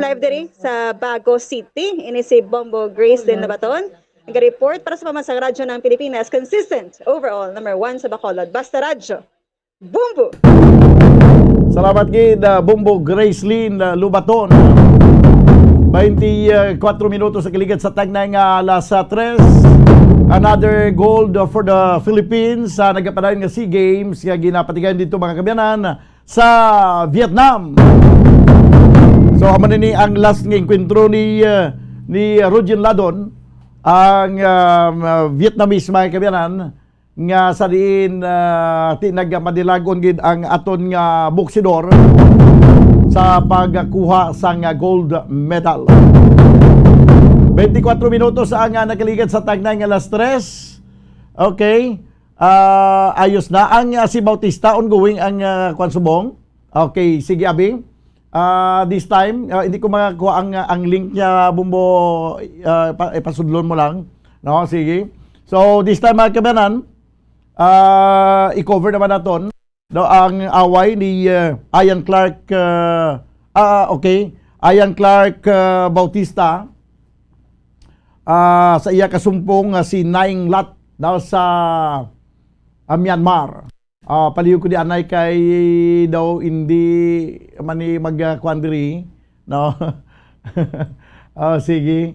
live diri sa Bago City ini si Bombo Grace din na baton. Nag-report para sa pamansang radyo ng Pilipinas, consistent overall number 1 sa Bacolod. Basta Radyo. Bumbo! Salamat gid Bumbo Gracelyn Lubaton. 24 minutos sa kiligad sa tagnay nga alas 3. Another gold for the Philippines sa nagapadayon nga SEA Games nga ginapatigan dito mga kabiyanan sa Vietnam. So amo ni ang last nga enkwentro ni Rodjen Ladon, ang Vietnamese mga kabiyanan nga sa diin nagmadilagon gid ang aton nga boksidor sa pagkuha sa gold medal. 24 minutos ang nakaligad sa tagnay nga alas 3. Okay. Ayos na ang si Bautista ongoing ang kwansubong. Okay, sige abi. This time hindi ko makakuha ang link niya Bumbo, ipasudlon mo lang. No, sige. So this time mga kabanan, i-cover naman natin no, ang away ni Ian Clark Ian Clark Bautista sa iya kasumpong si Naing Lat daw sa Myanmar. Paliw ko di anay kay daw hindi mani magkuan diri no. Sige.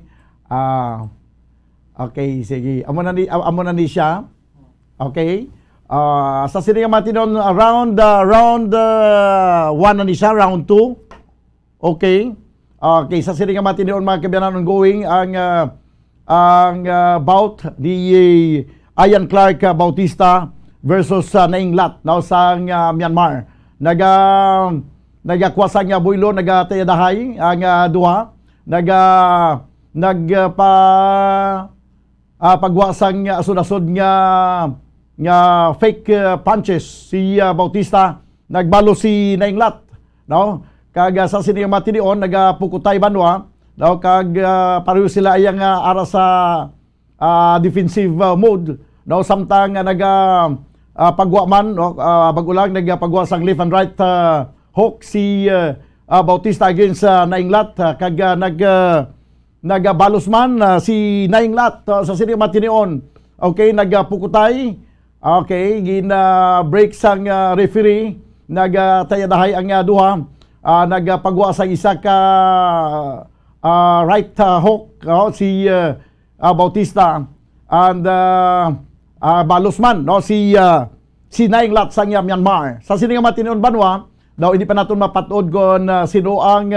Okay, sige. Amo na ni siya. Okay. Sa sininga matinon round 1 na ni siya, round 2. Okay. Okay, sa sininga matinon mga kabiyanan ongoing ang bout di Ian Clark Bautista versus Naing Lat now sa Myanmar. Nagakwasa nga Builo, nagatayadahay ang duha. Pagwasang asod-asod nga fake punches si Bautista, nagbalo si Naing Lat, no? Kag sa sining matinion nagapukutay banwa, no? Kag pareho sila ayang ara sa defensive mode, no? Samtang pagwa man, no? Bagulang nagpagwasang left and right hook si Bautista against Naing Lat, kag nagabalos man si Naing Lat sa sining matinion. Okay, nagpukutay. Okay, break sang referee, nagtayadahay ang duha, nagpagwa sa isa ka right hook si Bautista, and balos man no si Naing Lat sang Myanmar. Sa sining matinion banwa daw hindi pa naton mapatod kon sino ang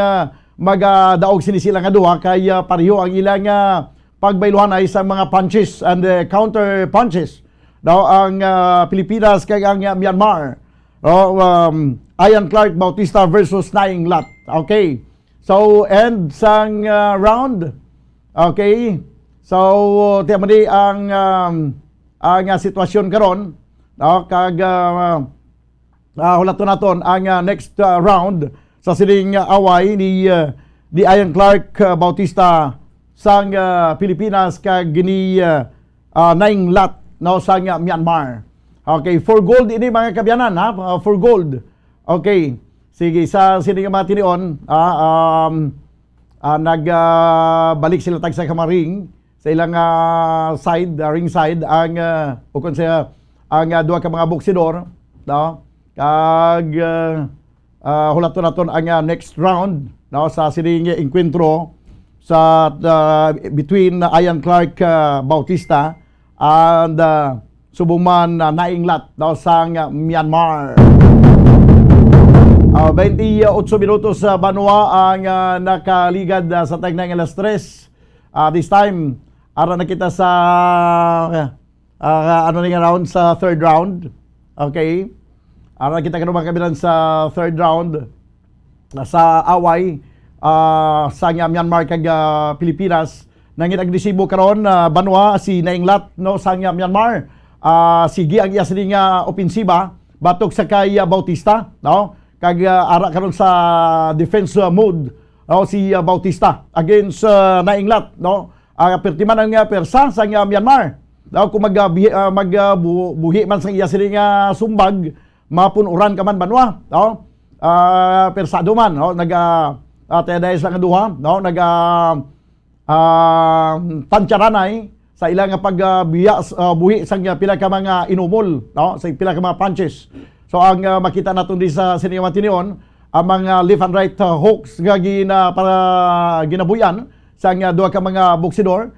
magadaog sinisila nga duha, kay pareho ang ilang pagbayluhan ay sa mga punches and counter punches. Daw ang Pilipinas kay ang Myanmar. Ian Clark Bautista versus Naing Lat. Okay. So end sang round. Okay. So tiamadi ang sitwasyon karon. Kag hulaton naton ang next round sa sining away ni Ian Clark Bautista sang Pilipinas kag ni Naing Lat no sang Myanmar. Okay, for gold ini mga kabyanan ha, for gold. Okay. Sige, sa sining matinion nagbalik sila tag sa kamaring sa ilang side, ring side ang ukon sa ang duha ka mga boksidor, no? Kag hulaton naton ang next round no sa sining encuentro sa between Ian Clark Bautista and Subuman Naing Lat no sang Myanmar. 28 minutos banwa ang nakaligad sa tagnang alas 3. This time ara nakita sa round sa third round. Okay. Ara kita kanang kabilang sa third round sa away sa Myanmar kag Pilipinas. Nangin agresibo karon banwa si Naing Lat no sa Myanmar. Sige ang iya sining opensiba batok sa kay Bautista, no? Kag ara karon sa defense mode no si Bautista against Naing Lat, no? Pertiman ang persa sa Myanmar. No, kung magbuhi man sa iya sining sumbag, mapunuran ka man banwa, no? Persado man, no? Tayadayas lang duha, no? Tansyaranay sa ilang buhi sa pila ka mga inumol, no? Sa pila ka mga punches. So ang makita natin di sa sinimatinion ang mga left and right hooks nga ginabuyan sa duha ka mga boksidor,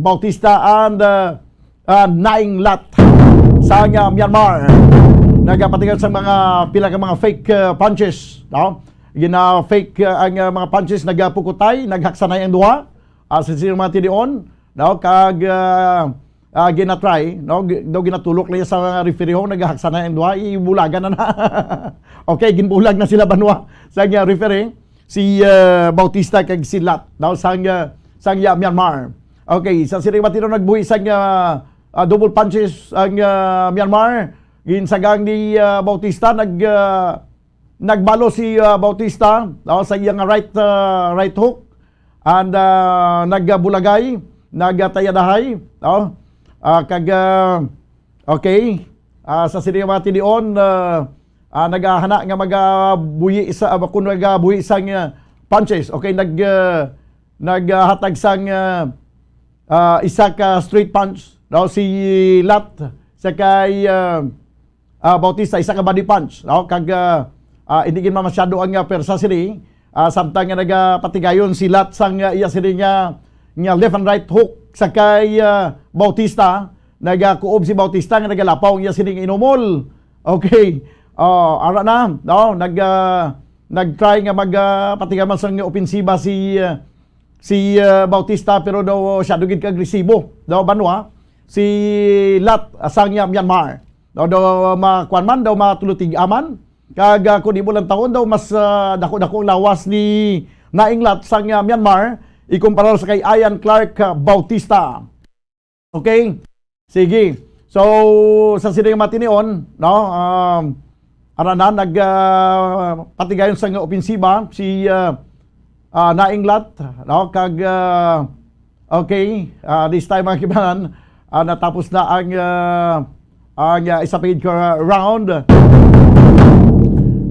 Bautista and Naing Lat sa Myanmar. Nagapatigan sa mga pila ka mga fake punches, no? Fake ang mga punches, nagpukutay, naghaksanay ang duha sa sinimatinion, no? Kag ginatry, no? Daw ginatulok lang sa referee ho, naghaksanay ang duha, ibulagan na. Okay, ginbulag na sila banwa sa referee si Bautista kag si Lat, no? Sa Myanmar. Okay, sa sinimatinion nagbuhi sa double punches ang Myanmar. Ginsagang ni Bautista, nagbalo si Bautista sa iyang right hook and nagbulagay, nagtayadahay, okay, sa sinimati dion naghahana nga magabuhi isa kun nagabuhi sang punches. Okay, naghatag sang isa ka straight punch si Lat sa kay Bautista, isa ka body punch, no? Kag hindi gin masyado ang persa sini samtang nga nagapatigayon si Lat sang iya sini nga left and right hook sa kay Bautista, nagakuob si Bautista nga nagalapaw iya sini inumol. Okay. Ara na, no, nag-try nga magpatigaman sang opensiba si Bautista, pero daw siya dugid ka-agresibo. Daw banwa si Lat sang Myanmar. Daw makuan man, daw matulutig aman. Kag kun di mo lang taon daw mas dako-dako lawas ni Naing Lat sang Myanmar ikumpara sa kay Ian Clark Bautista. Okay? Sige. So sa sining matinion, no, arana patigayon sa opensiba si Naing Lat, no, kag okay, this time mga kibanan, natapos na ang isa page round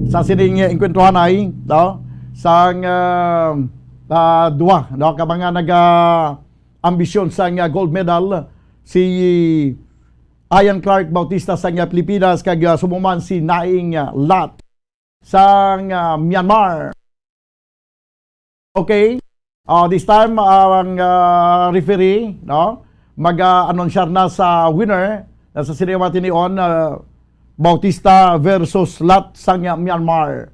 sa sining engkwentuhan ay, no, sang duwa, no, ka mga ambisyon sa gold medal si Ian Clark Bautista sa Pilipinas kag sumuman si Naing Lat sa Myanmar. Okay. This time ang referee, no, mag-announcer na sa winner na sa sinema tinion Bautista versus Lat sa Myanmar.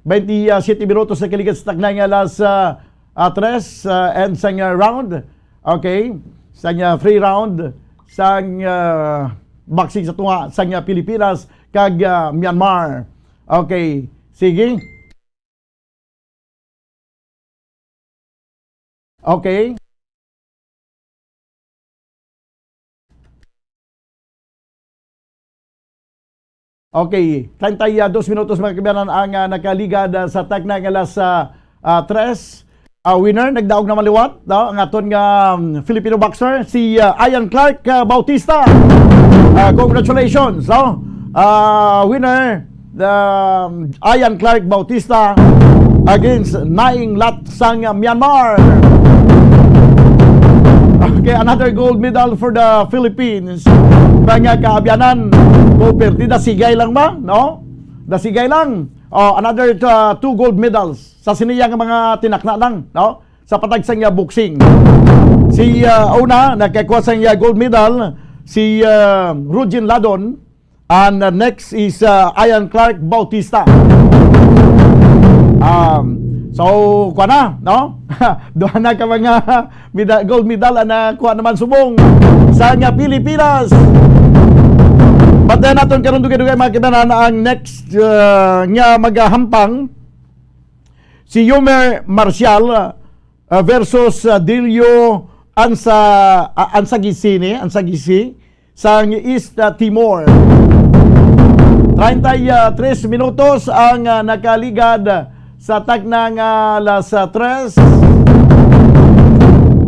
27 minutos sa kaligat sa tagnay nga alas 3 and sa round. Okay. Sa free round sa boxing sa tunga sa Pilipinas kag Myanmar. Okay, sige. Okay. Okay, 32 minutos mga kabayan ang nakaligad sa tagnay nga alas 3. Winner, nagdaog na maliwat, no? Ang aton nga Filipino boxer, si Ian Clark Bautista. Congratulations, no? Winner, Ian Clark Bautista against Naing Lat sang Myanmar. Okay, another gold medal for the Philippines. Mga kaabyanan, pertida sigay lang ba, no? Dasigay lang. Another 2 gold medals sa siniyang mga tinakna lang, no? Sa patagsang boxing. Si una nakakuha sa gold medal si Rogin Ladon, and next is Ian Clark Bautista. So kuha na, no? Doon na ka mga gold medal na kuha naman subong sa Pilipinas. Patayan natin karon dugay-dugay mga kibanan ang next nga maghahampang si Yomer Marcial versus Dilio Ansagisi sa East Timor. 33 minutos ang nakaligad sa tagnang alas 3.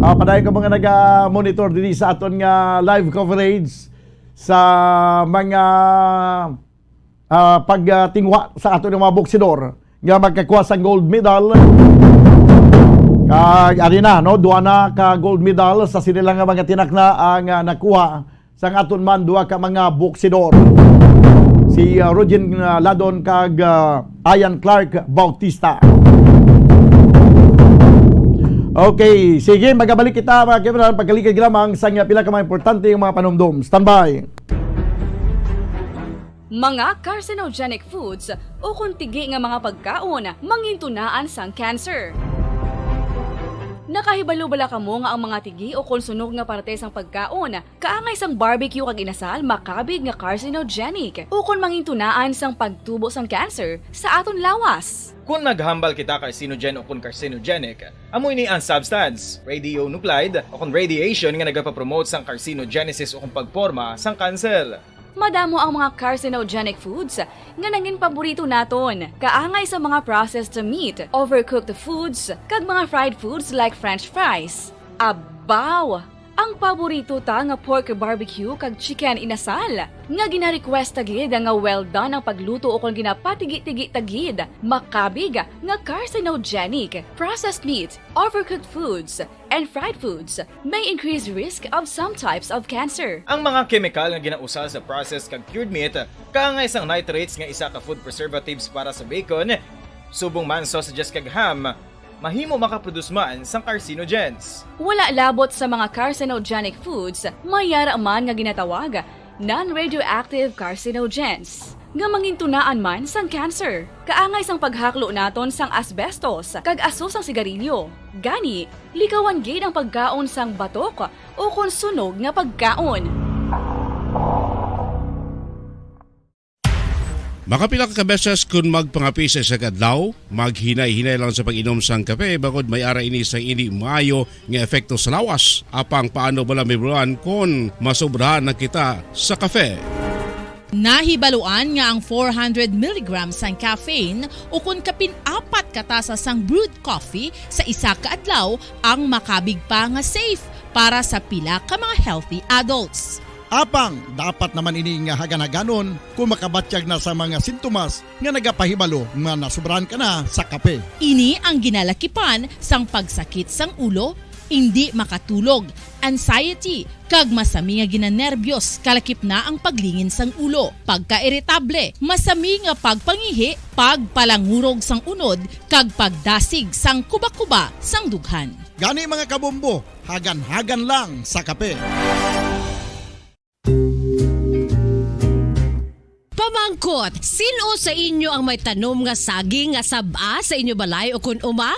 Padayon ko mga nag-monitor dili sa aton nga live coverage sa mga pagtingwa sa ato ng mga boksidor nga magkakuha sa gold medal. Kag arena, no, duha na ka gold medal sa sinilang nga mga tinakna ang nakuha sa aton man duha ka mga boksidor. Si Rogin Ladon kag Ian Clark Bautista. Okay, sige, magabalik kita mga kibanan pagkalikad lamang sa pila ka mga importante yung mga panumdum. Standby. Mga carcinogenic foods o kuntigi nga mga pagkaon mangintunaan sang cancer. Nakahibalo bala kamo nga ang mga tigi o konsunog nga parte sang pagkaon kaangay sang barbecue kag inasal makabig nga carcinogenic o kon mangintunaan sang pagtubo sang cancer sa aton lawas. Kung naghambal kita carcinogen o kung carcinogenic, amoy ni ang substance, radionuclide o kung radiation nga nagapapromote sang carcinogenesis o kung pagporma sang cancer. Madamo ang mga carcinogenic foods nga naging paborito naton. Kaangay sa mga processed meat, overcooked foods, kag mga fried foods like french fries. Abaw! Ang paborito ta nga pork barbecue kag chicken inasal. Nga gina-request tagid nga well done ang pagluto o kung ginapatigi-tigi tagid. Makabig nga carcinogenic, processed meat, overcooked foods, and fried foods may increase risk of some types of cancer. Ang mga chemical nga ginausal sa processed kag cured meat, kaangay sang nitrates nga isa ka food preservatives para sa bacon, Subong man sausages kag ham, mahimo makaproduce man sang carcinogens. Wala labot sa mga carcinogenic foods, mayara man nga ginatawag non-radioactive carcinogens. Nga mangintunaan man sang cancer. Kaangay sang paghaklo naton sang asbestos kag aso sang sigarilyo. Gani, likawan gid ang pagkaon sang batok o kon sunog nga pagkaon. Makapila ka beses kung magpangapisa sa kadlaw, maghinay-hinay lang sa pag-inom sang kape bagod may ara ini sang hindi maayo nga epekto sa lawas. Apang paano bala mibruan kung masobrahan na kita sa kape. Nahibaluan nga ang 400 mg sang caffeine o kung kapin-4 katasa sang brewed coffee sa isa ka adlaw ang makabig pa nga safe para sa pila ka mga healthy adults. Apang dapat naman ini nga hagan-haganon kung makabatyag na sa mga sintomas nga nagapahibalo nga nasubrahan ka na sa kape. Ini ang ginalakipan sang pagsakit sang ulo, hindi makatulog, anxiety, kag masami nga ginanerbiyos, kalakip na ang paglingin sang ulo, pagka-iritable, masami nga pagpangihi, pagpalangurog sang unod, kag pagdasig sang kuba-kuba sang dughan. Gani mga kabombo, hagan-hagan lang sa kape. Pamangkot, sino sa inyo ang may tanom nga saging nga saba sa inyo balay o kun uma?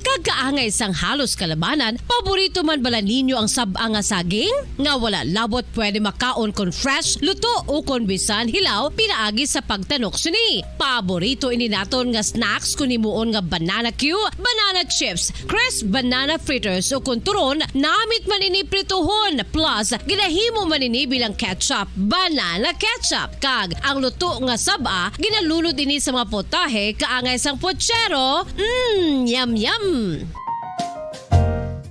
Kagkaangay sang halos kalabanan, paborito man bala ninyo ang saba nga saging? Nga wala labot pwede makaon kon fresh, luto o kon bisan hilaw, pinaagi sa pagtanok sini. Paborito ini naton nga snacks kun himuon nga banana Q, banana chips, crisp banana fritters o kun turon, namit man ini prituhon, plus ginahimo man ini bilang ketchup, banana ketchup. Kag ang luto nga saba, ginalunod ini sa mga potahe kaangay sang pochero. Yum yum.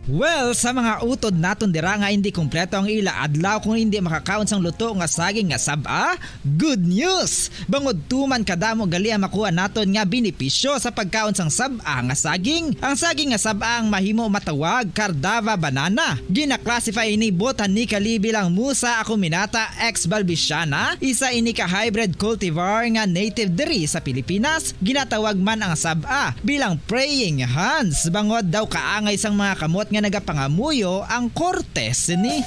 Well, sa mga utod naton dira nga hindi kumpleto ang ila adlaw kung hindi makakaon sang luto nga saging nga saba, good news! Bangod tuman kadamo gali ang makuha naton nga benepisyo sa pagkaon sang saba nga saging. Ang saging nga saba ang mahimo matawag Cardava banana. Gina-classify ini botanically bilang Musa acuminata ex balbisiana, isa ini ka hybrid cultivar nga native diri sa Pilipinas. Ginatawag man ang saba bilang praying hands. Bangod daw kaangay sang mga kamot nga nagapangamuyo ang kortes ni.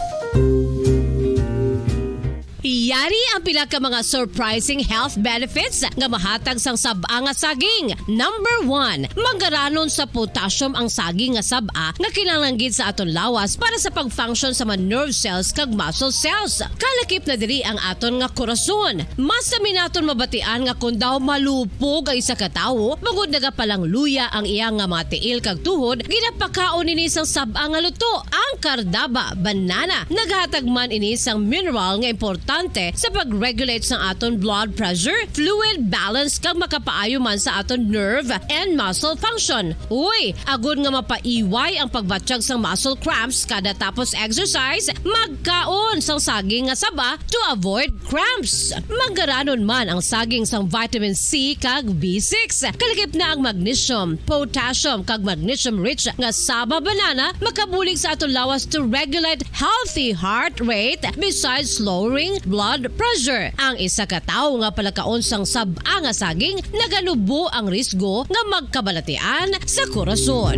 Iyari ang pila ka mga surprising health benefits nga mahatag sang saba nga saging. Number 1, manggaranon sa potassium ang saging nga saba nga kinahanglan sa aton lawas para sa pag-function sa mga nerve cells kag muscle cells. Kalakip na diri ang aton nga korason. Mas sami naton mabatian nga kun daw malupog ang isa ka tawo, bangod nagapalang luya ang iyang nga mga tiil kag tuhod, ginapakaon ini sang saba nga luto, ang Cardava banana. Naghatag man ini sang mineral nga importante sa pag-regulate sa aton blood pressure, fluid balance kag makapaayo man sa aton nerve and muscle function. Uy, agud nga mapaiway ang pagbatsyag sang muscle cramps kada tapos exercise, magkaon sang saging nga saba to avoid cramps. Manggaranon man ang saging sang vitamin C kag B6. Kalakip na ang magnesium, potassium kag magnesium rich nga saba banana makabulig sa aton lawas to regulate healthy heart rate besides lowering blood pressure. Ang isa ka tawo nga palakaon sang saba nga saging naganubo ang risgo nga magkabalatian sa korason.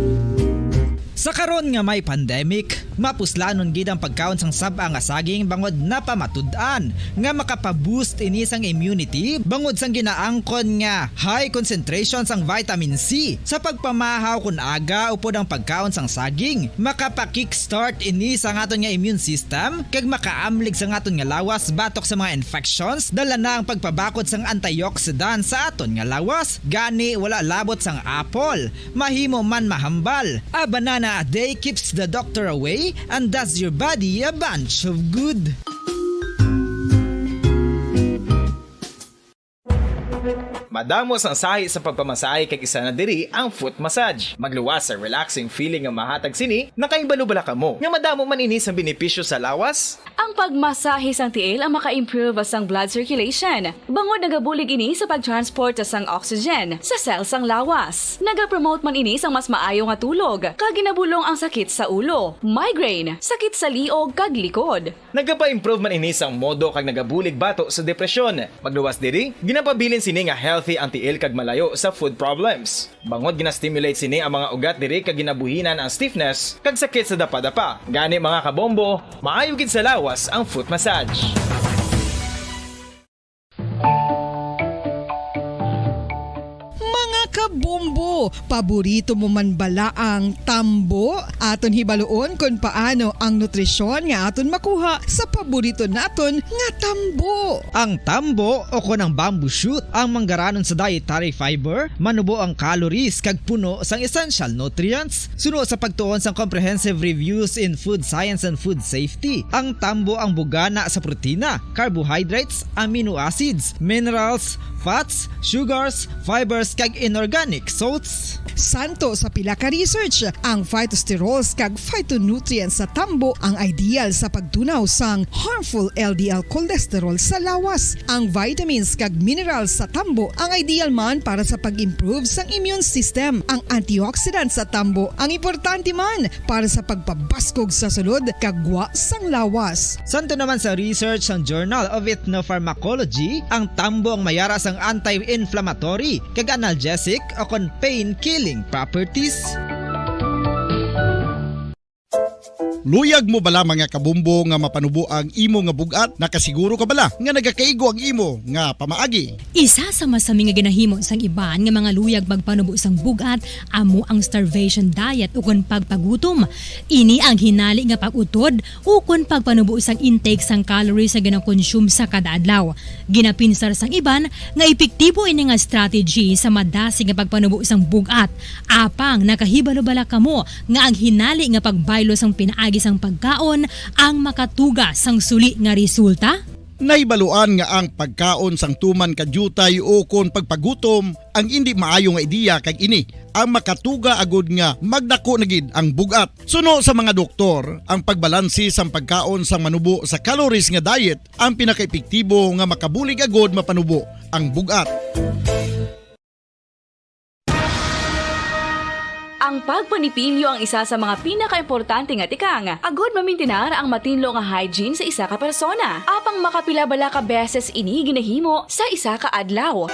Sa karon nga may pandemic, mapuslanon gid ang pagkaon sang saba nga saging bangod napamatud-an nga makapaboost ini sang immunity bangod sang ginaangkon nga high concentration sang vitamin C. Sa pagpamahaw kun aga upod ang pagkaon sang saging, makapa-kickstart ini sa aton nga immune system kag makaamlig sa aton nga lawas batok sa mga infections, dala na ang pagpabakod sang antioxidant sa aton nga lawas. Gani wala labot sang apple, mahimo man mahambal. A banana a day keeps the doctor away and does your body a bunch of good. Madamos ang sahi sa pagpamasahe kag isa na diri ang foot massage. Magluwas sa relaxing feeling nga mahatag sini, nakaibalo-bala ka mo. Nga madamo man ini sa benepisyo sa lawas. Ang pagmasahe sang tiil ang maka-improve sang blood circulation. Bangod nagabulig ini sa pag-transport sang oxygen sa cell sang lawas. Nagapromote man ini sang mas maayo nga tulog, kag ginabulong ang sakit sa ulo, migraine, sakit sa liog kag likod. Nagapa-improve man ini sang modo kag nagabulig bato sa depresyon. Magluwas diri, ginapabilin napabilin sini nga healthy ang tiil kag malayo sa food problems. Bangod gina-stimulate sini ang mga ugat diri kag ginabuhinan ang stiffness kag sakit sa dapa-dapa. Gani mga kabombo, maayo gid sa lawas ang foot massage. Kabombo, paborito mo man bala ang tambo? Aton hibaloon kung paano ang nutrisyon nga aton makuha sa paborito naton nga tambo. Ang tambo o kon ang bamboo shoot ang manggaranon sa dietary fiber, manubo ang calories kag puno sang essential nutrients. Suno sa pagtuon sang comprehensive reviews in food science and food safety, ang tambo ang bugana sa protina, carbohydrates, amino acids, minerals, fats, sugars, fibers kag inorganic salts. Santo sa pila ka research, ang phytosterols kag phytonutrients sa tambo ang ideal sa pagtunaw sang harmful LDL cholesterol sa lawas. Ang vitamins kag minerals sa tambo ang ideal man para sa pag-improve sang immune system. Ang antioxidants sa tambo ang importante man para sa pagpabaskog sa sulod kag gwa sang lawas. Santo naman sa research ng Journal of Ethnopharmacology, ang tambo ang mayara sang anti-inflammatory kag analgesic o kon pain-killing properties. Luyag mo bala mga kabombo nga mapanubo ang imo nga bugat? Nakasiguro ka bala nga nagakaigo ang imo nga pamaagi? Isa sa masami nga ginahimo sang iban nga mga luyag magpanubo sang bugat amo ang starvation diet ukon pagpagutom. Ini ang hinali nga pag-utod ukon pagpanubo sang intake sang calories sa gina-consume sa kada adlaw. Ginapinsar sang iban nga epektibo ini nga strategy sa madasig nga pagpanubo sang bugat. Apang nakahibalo bala kamo nga ang hinali nga pagbaylo sang pinaagi sang pagkaon ang makatuga sang suli nga resulta? Naibaluan nga ang pagkaon sang tuman kadyutay o kon pagpagutom ang hindi maayo nga ideya kag ini ang makatuga agud nga magdako na gid ang bugat. Suno sa mga doktor, ang pagbalansi sang pagkaon sang manubo sa calories nga diet ang pinakaepektibo nga makabulig agud mapanubo ang bugat. Ang pagpanipilyo ang isa sa mga pinaka-importante nga tikang. Agod mamintinar ang matinlo nga hygiene sa isa ka persona. Apang makapila-bala ka beses ini ginahimo sa isa ka adlaw.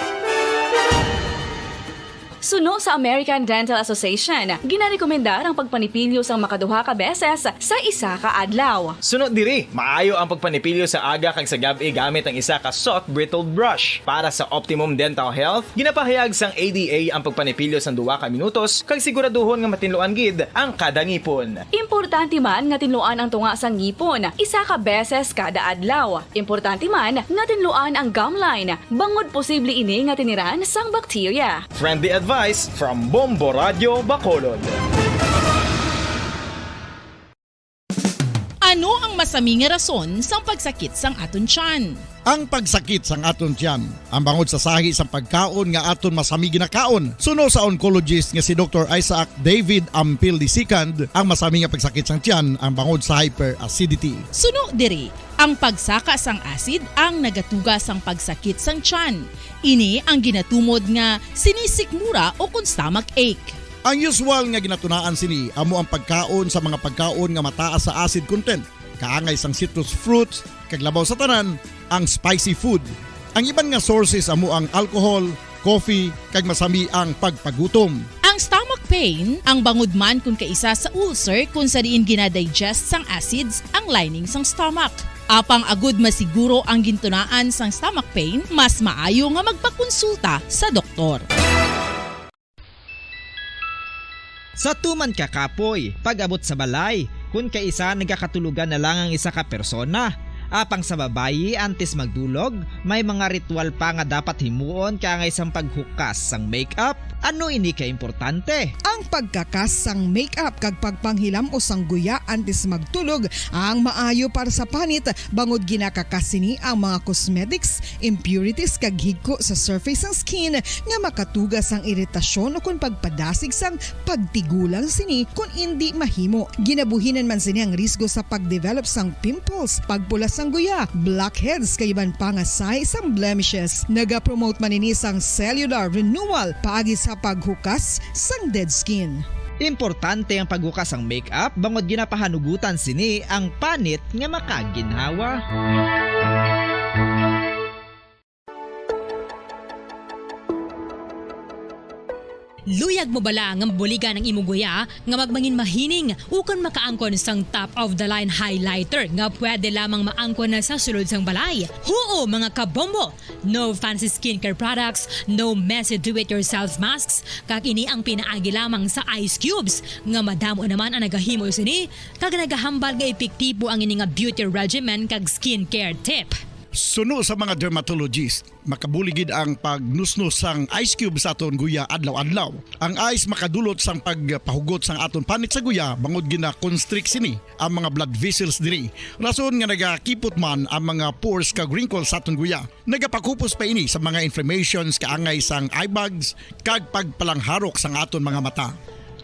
Suno sa American Dental Association, ginarekomendar ang pagpanipilyo sang makaduha ka beses sa isa ka adlaw. Sunod diri, maayo ang pagpanipilyo sa aga kag sa gabi gamit ang isa ka soft brittled brush. Para sa optimum dental health, ginapahayag sang ADA ang pagpanipilyo sang 2 ka minutos kag siguraduhon nga matinluan gid ang kada ngipon. Importante man nga tinluan ang tunga sang ngipon, isa ka beses kada adlaw. Importante man nga tinluan ang gum line, bangod posible ini nga tiniran sang bakterya. Friendly advice from Bombo Radio Bacolod. Ano ang masaming nga rason sang pagsakit sang aton tiyan? Ang pagsakit sang aton tiyan, ang bangod sa sahi sang pagkaon nga aton masami ginakaon. Suno sa oncologist nga si Dr. Isaac David Ampil II, ang masami nga pagsakit sang tiyan ang bangod sa hyperacidity. Suno diri, ang pagsaka sang acid ang nagatuga sang pagsakit sang tiyan. Ini ang ginatumod nga sinisikmura o kung stomach ache. Ang usual nga ginatunaan sini amo ang pagkaon sa mga pagkaon nga mataas sa acid content, kaangay sang citrus fruits, kag labaw sa tanan ang spicy food. Ang iban nga sources amo ang alcohol, coffee, kag masami ang pagpagutom. Ang stomach pain ang bangod man kung kaisa sa ulcer kung sa diin ginadigest sang acids ang lining sang stomach. Apang agud masiguro ang gintunaan sang stomach pain, mas maayo nga magpakonsulta sa doktor. Sa tuman ka kapoy, pag-abot sa balay, kung kaisa nagakatulugan na lang ang isa ka persona. Apang sa babayi, antes magdulog, may mga ritual pa nga dapat himuon kangay sang paghukas sang makeup. Ano ini ka importante? Ang pagkakas sang makeup kag pagpanghilam o sang guya antes magtulog ang maayo para sa panit bangod ginakakas sini ang mga cosmetics, impurities kag higko sa surface sang skin nga makatugas sang iritasyon o kung pagpadasig sang pagtigulang sini kung hindi mahimo. Ginabuhinan man sini ang risgo sa pagdevelop sang pimples, pagpula sang guya, blackheads kay iban pa nga size sang blemishes. Naga-promote man ini sang cellular renewal paagi sa paghukas sang dead skin. Importante ang paghukas ang makeup bangod ginapahanugutan sini ang panit nga makaginhawa. Luyag mo bala nga mabuligan ng imuguya nga magmangin mahining ukon makaangkon sang top of the line highlighter nga pwede lamang maangkon na sa sulod sang balay. Huo mga kabombo! No fancy skincare products, no messy do-it-yourself masks, kag ini ang pinaagi lamang sa ice cubes nga madamo naman ang nagahimo sini kag nagahambal nga epektibo ang ini nga beauty regimen kag skincare tip. Suno sa mga dermatologist, makabuligid ang pagnusnos sang ice cube sa aton guya adlaw-adlaw. Ang ice makadulot sang pagpahugot sang aton panit sa guya bangod gina-constrict sini ang mga blood vessels diri. Rason nga nagakipot man ang mga pores kag wrinkles sa aton guya. Nagapakupos pa ini sa mga inflammations kaangay sang eye bags kag pagpalangharok sang aton mga mata.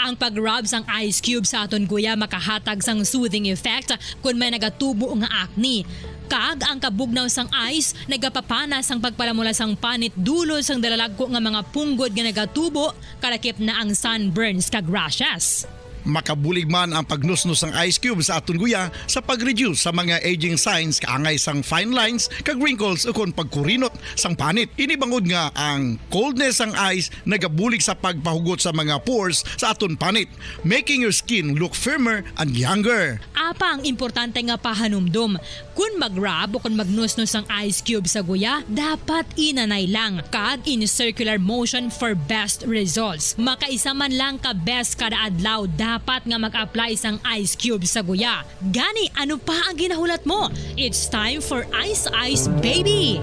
Ang pag-rub sang ice cube sa aton guya makahatag sang soothing effect kung may nagatubo nga acne. Kag ang kabugnaw sang ice nagapapanas ang pagpalamula sang panit dulo sang dalalagko nga mga punggod nga nagatubo kalakip na ang sunburns kag rashes. Makabulig man ang pagnusnos ng ice cube sa aton guya sa pag-reduce sa mga aging signs kaangay sang fine lines kag wrinkles ukon pagkurinot sang panit. Ini bangod nga ang coldness sang ice nagabulig sa pagpahugot sa mga pores sa aton panit, making your skin look firmer and younger. Apa ang importante nga pahanumdum, kung mag-rub o kung magnusnos ang ice cube sa guya, dapat inanay lang kag in circular motion for best results. Makaisa man lang ka best kada adlaw, dapat nga mag-apply sang ice cube sa guya. Gani, ano pa ang ginahulat mo? It's time for Ice Ice Baby!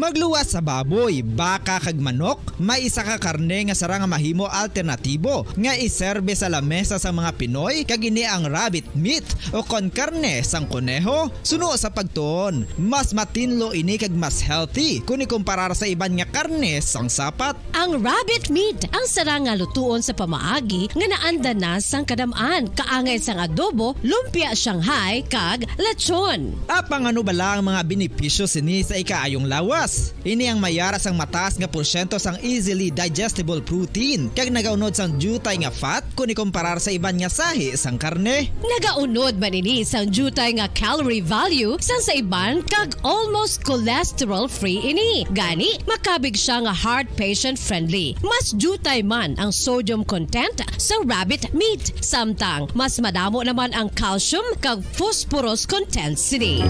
Magluwas sa baboy, baka kag manok, may isa ka karne nga sarang mahimo alternatibo nga iserbe sa lamesa sa mga Pinoy kag ini ang rabbit meat o kon karne sang kuneho. Suno sa pagtuon, mas matinlo ini kag mas healthy kung ikumparar sa iban nga karne sang sapat. Ang rabbit meat ang sarang nga lutuon sa pamaagi nga naanda na sang kadamaan, kaangay sang adobo, lumpia Shanghai kag lechon. Apang ano bala ang mga benepisyo sini sa ikaayong lawas? Ini ang mayara sang mataas nga porsyento sang easily digestible protein kag nagaunod sang jutay nga fat kung ikumparar sa iban nga sahi sang karne. Nagaunod man ini sang jutay nga calorie value sang sa iban kag almost cholesterol free ini. Gani makabig siya nga heart patient friendly. Mas jutay man ang sodium content sa rabbit meat, samtang mas madamo naman ang calcium kag phosphorus content sini.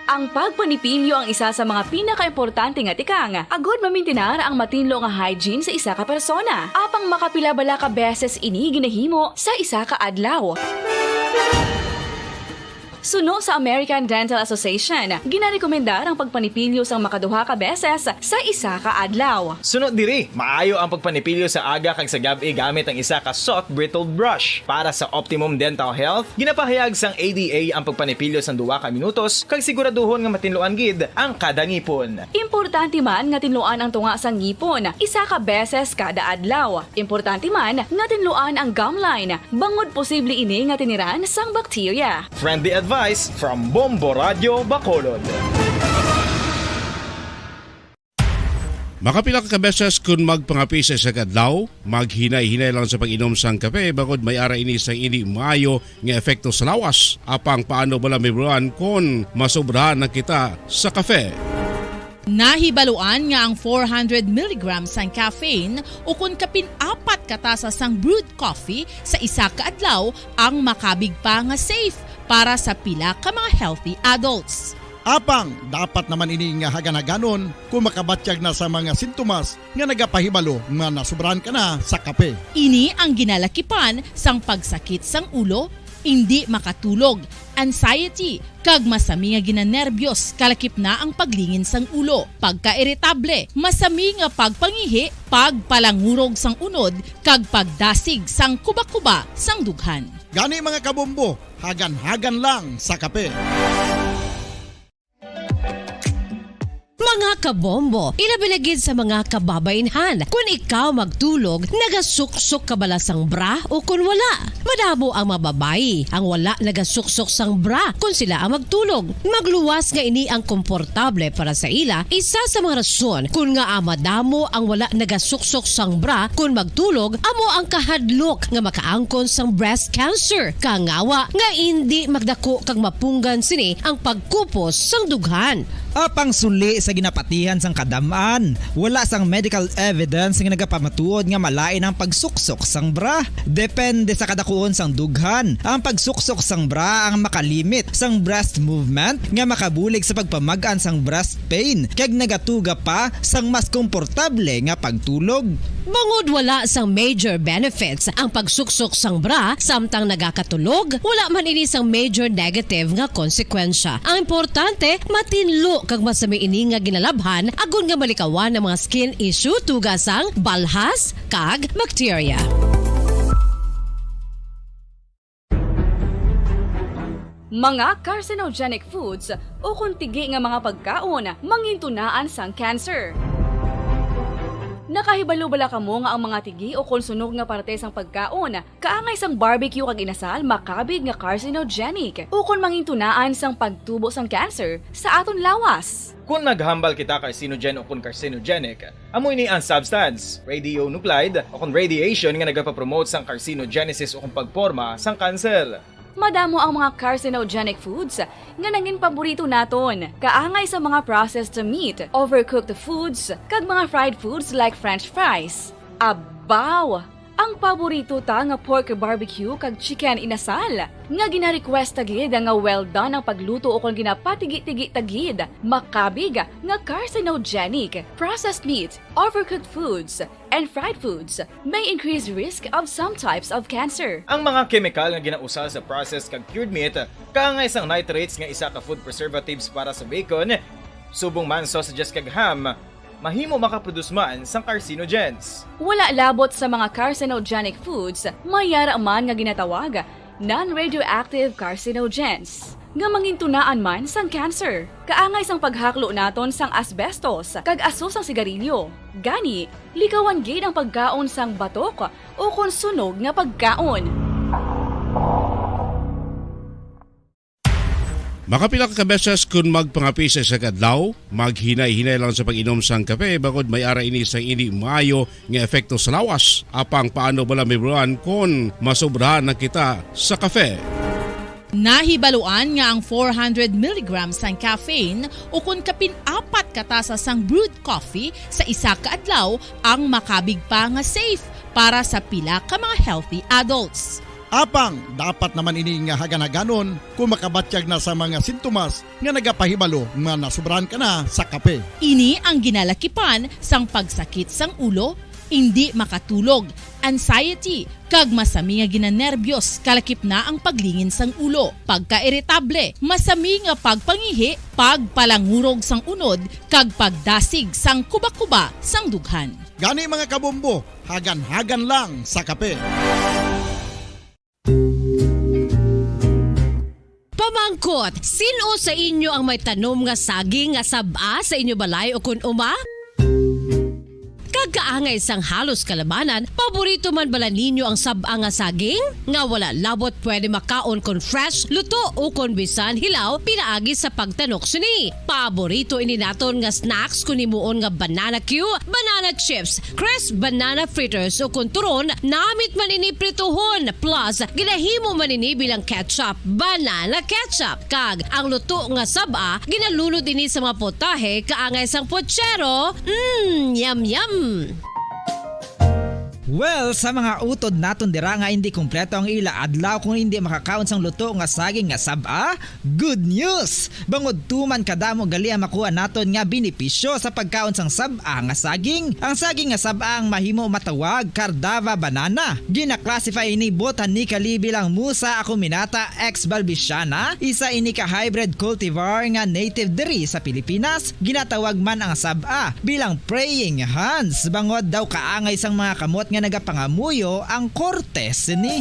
Ang pagpanipilyo ang isa sa mga pinaka-importante nga tikang. Agod mamintinar ang matinlo nga hygiene sa isa ka persona. Apang makapilabala ka beses ini ginahimo sa isa ka adlaw. Suno sa American Dental Association, ginarekomendar ang pagpanipilyo sang makaduha ka beses sa isa ka adlaw. Sunod diri, maayo ang pagpanipilyo sa aga kag sa gabi gamit ang isa ka soft brittled brush. Para sa optimum dental health, ginapahayag sang ADA ang pagpanipilyo sang 2 ka minutos kag siguraduhon nga matinluan gid ang kada ngipon. Importante man nga tinluan ang tunga sang ngipon, isa ka beses kada adlaw. Importante man nga tinluan ang gum line, bangod posible ini nga tiniran sang bakterya. Friendly advice from Bombo Radio Bacolod. Makapila ka beses kung magpangapi sa isa kadlaw, maghinay-hinay lang sa pag-inom sang kape bagod may ara ini sang hindi maayo nga epekto sa lawas. Apang paano bala mibruan kung masobrahan na kita sa kape. Nahibaluan nga ang 400 mg sang caffeine o kung kapin-4 katasa sang brewed coffee sa isa ka adlaw ang makabig pa nga safe para sa pila ka mga healthy adults. Apang dapat naman ini nga haganaganon kung makabatyag na sa mga sintomas nga nagapahibalo nga nasubrahan ka na sa kape. Ini ang ginalakipan sang pagsakit sang ulo, hindi makatulog, anxiety, kag masami nga ginanerbiyos, kalakip na ang paglingin sang ulo, pagka-irritable, masami nga pagpangihi, pagpalangurog sang unod, kag pagdasig sang kuba-kuba sang dughan. Gani mga kabombo, hagan-hagan lang sa kape. Mga Mga kabombo, ilabinagid sa mga kababainhan. Kung ikaw magtulog, nagasuksok ka bala sang bra o kung wala. Madamo ang mababayi ang wala nagasuksok sang bra kung sila ang magtulog. Magluwas nga ini ang komportable para sa ila, isa sa mga rason kung nga madamo ang wala nagasuksok sang bra kung magtulog, amo ang kahadlok nga makaangkon sang breast cancer. Kangawa nga hindi magdako kag mapunggan sini ang pagkupos sang dughan. Apang suli sa ginapatihan sang kadamaan, wala sang medical evidence nga nagapamatuod nga malain ang pagsuksok sang bra. Depende sa kadakuon sang dughan. Ang pagsuksok sang bra ang makalimit sang breast movement nga makabulig sa pagpamagan sang breast pain kag nagatuga pa sang mas komportable nga pagtulog. Bangod wala sang major benefits ang pagsuksok sang bra samtang nagakatulog, wala man ini sang major negative nga konsekwensya. Ang importante, matinlo kag masami ini nga ginalabhan agon nga malikawan ng mga skin issue tugasang balhas kag bacteria. Mga carcinogenic foods o kuntigi nga mga pagkaon mangintunaan sang cancer. Nakahibalo bala kamo nga ang mga tigi o konsunog nga parte sang pagkaon kaangay sang barbecue kag inasal makabig nga carcinogenic o kon mangintunaan sang pagtubo sang cancer sa aton lawas. Kung naghambal kita carcinogen o kung carcinogenic, amoy ni ang substance, radionuclide o kung radiation nga nagapapromote sang carcinogenesis o kung pagporma sang cancer. Madamo ang mga carcinogenic foods nga nangin paborito naton. Kaangay sa mga processed meat, overcooked foods, kag mga fried foods like french fries. Abaw! Ang paborito ta nga pork barbecue kag chicken inasal. Nga gina-request tagid nga well done ang pagluto o kung ginapatigi-tigi tagid. Makabig nga carcinogenic, processed meat, overcooked foods, and fried foods may increase risk of some types of cancer. Ang mga chemical nga ginausal sa processed kag cured meat, kaangay sang nitrates nga isa ka food preservatives para sa bacon, subong man sausages kag ham, mahimo makaproduce man sang carcinogens. Wala labot sa mga carcinogenic foods, mayara man nga ginatawag non-radioactive carcinogens nga mangintunaan man sang cancer. Kaangay sang paghaklo naton sang asbestos kag aso sang sigarilyo. Gani, likawan gid ang pagkaon sang batok o kon sunog nga pagkaon. Makapila ka beses kung magpangapisa sa kadlaw, maghinay-hinay lang sa pag-inom sang kape bagod may ara ini sang hindi maayo nga epekto sa lawas. Apang paano bala mibruan kung masobrahan na kita sa kape. Nahibaluan nga ang 400 mg sang caffeine o kung kapin-apat katasa sang brewed coffee sa isa ka adlaw ang makabig pa nga safe para sa pila ka mga healthy adults. Apang, dapat naman ini nga haganaganon kung makabatyag na sa mga sintomas nga nagapahibalo nga nasubrahan ka na sa kape. Ini ang ginalakipan sang pagsakit sang ulo, hindi makatulog, anxiety, kag masami nga ginanerbiyos, kalakip na ang paglingin sang ulo, pagka-irritable, masami nga pagpangihi, pagpalangurog sang unod, kag pagdasig sang kuba-kuba sang dughan. Gani mga kabombo, hagan-hagan lang sa kape. Pamangkot, sino sa inyo ang may tanom nga saging nga saba sa inyo balay o kun uma? Kagaangay sang halos kalabanan, paborito man bala ninyo ang saba nga saging? Nga wala labot pwede makaon kon fresh, luto o kon bisan hilaw, pinaagi sa pagtanok sini. Paborito ini naton nga snacks kun imuon nga banana Q, banana chips, crisp banana fritters o kun turon, namit man ini prituhon, plus ginahimo man ini bilang ketchup, banana ketchup. Kag ang luto nga saba, ginalunod ini sa mga potahe kaangay sang pochero. Yum yum. Well, sa mga utod naton dira nga hindi kumpleto ang ila adlaw kung hindi makakaon sang luto nga saging nga saba, good news! Bangod tuman kadamo gali ang makuha naton nga benepisyo sa pagkaon sang saba nga saging. Ang saging nga saba ang mahimo matawag Cardava banana. Gina-classify ini botanically bilang Musa acuminata ex balbisiana, isa ini ka hybrid cultivar nga native diri sa Pilipinas. Ginatawag man ang saba bilang praying hands. Bangod daw kaangay sang mga kamot nga nagapangamuyo ang kortes ni.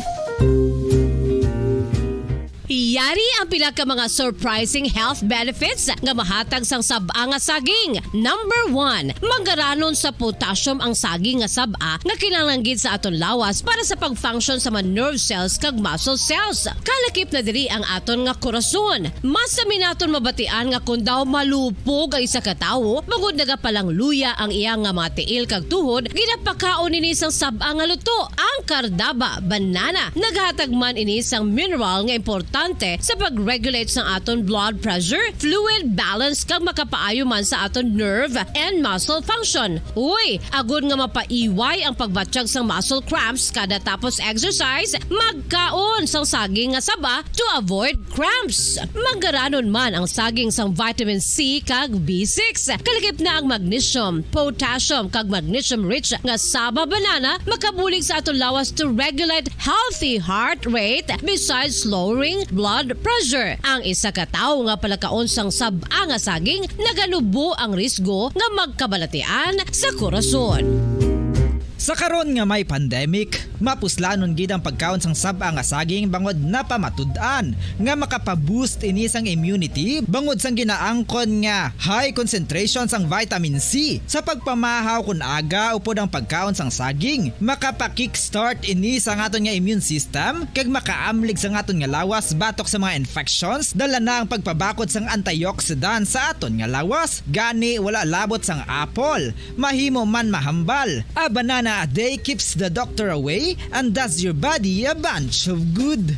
Yari ang pila ka mga surprising health benefits nga mahatag sang sab-a nga saging. Number 1, manggaranon sa potassium ang saging nga sab-a nga kinahanglan gid sa aton lawas para sa pag-function sa mga nerve cells kag muscle cells. Kalakip na diri ang aton nga korason. Mas sa minaton mabatian nga kun daw malupog ang isa ka tawo, magud nagapalang luya ang iyang nga mga tiil kag tuhod, ginapakaon ini sang sab-a nga luto. Ang kardaba, banana, naghatag man ini sang mineral nga importante sa pag-regulate sa aton blood pressure, fluid balance kag makapaayo man sa aton nerve and muscle function. Uy, agud nga mapaiway ang pagbatsyag sang muscle cramps kada tapos exercise, magkaon sang saging nga saba to avoid cramps. Manggaranon man ang saging sang vitamin C kag B6. Kalakip na ang magnesium, potassium kag magnesium rich nga saba banana makabulig sa aton lawas to regulate healthy heart rate besides lowering blood pressure. Ang isa ka tawo nga palakaon sang sab-a nga saging naganubo ang risgo nga magkabalatian sa korason. Sa karon nga may pandemic, mapuslanon gid ang pagkaon sang sab-a nga saging bangod napamatud-an nga makapaboost ini sang immunity bangod sang ginaangkon nga high concentration sang vitamin C sa pagpamahaw kun aga upod ang pagkaon sang saging. Makapa-kickstart ini sa aton nga immune system kag makaamlig sa aton nga lawas batok sa mga infections, dala na ang pagpabakod sang antioxidant sa aton nga lawas. Gani wala labot sang apple, mahimo man mahambal. A banana a day keeps the doctor away and does your body a bunch of good.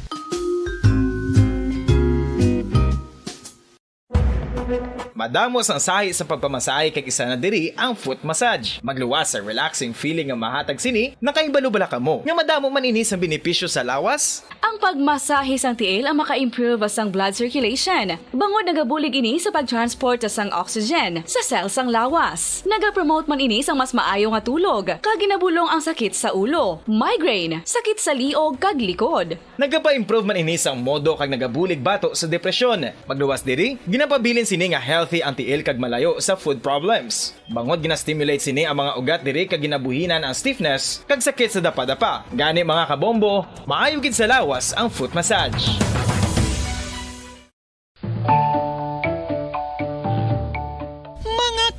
Madamos ang sahi sa pagpamasahe kag isa na diri ang foot massage. Magluwas sa relaxing feeling nga mahatag sini, nakaimbalubala ka mo. Nga madamo man ini sa benepisyo sa lawas. Ang pagmasahe sang tiil ang maka-improve sang blood circulation. Bangod nagabulig ini sa pag-transport sang oxygen sa cells sang lawas. Nagapromote man ini sang mas maayo nga tulog, kag ginabulong ang sakit sa ulo, migraine, sakit sa liog kag likod. Nagapa-improve man ini sang modo kag nagabulig bato sa depresyon. Magluwas diri, ginapabilin sini nga healthy anti-ill kag malayo sa food problems. Bangod gina-stimulate sini ang mga ugat diri kag ginabuhinan ang stiffness kag sakit sa dapa-dapa. Gani mga kabombo, maayo gid sa lawas ang foot massage.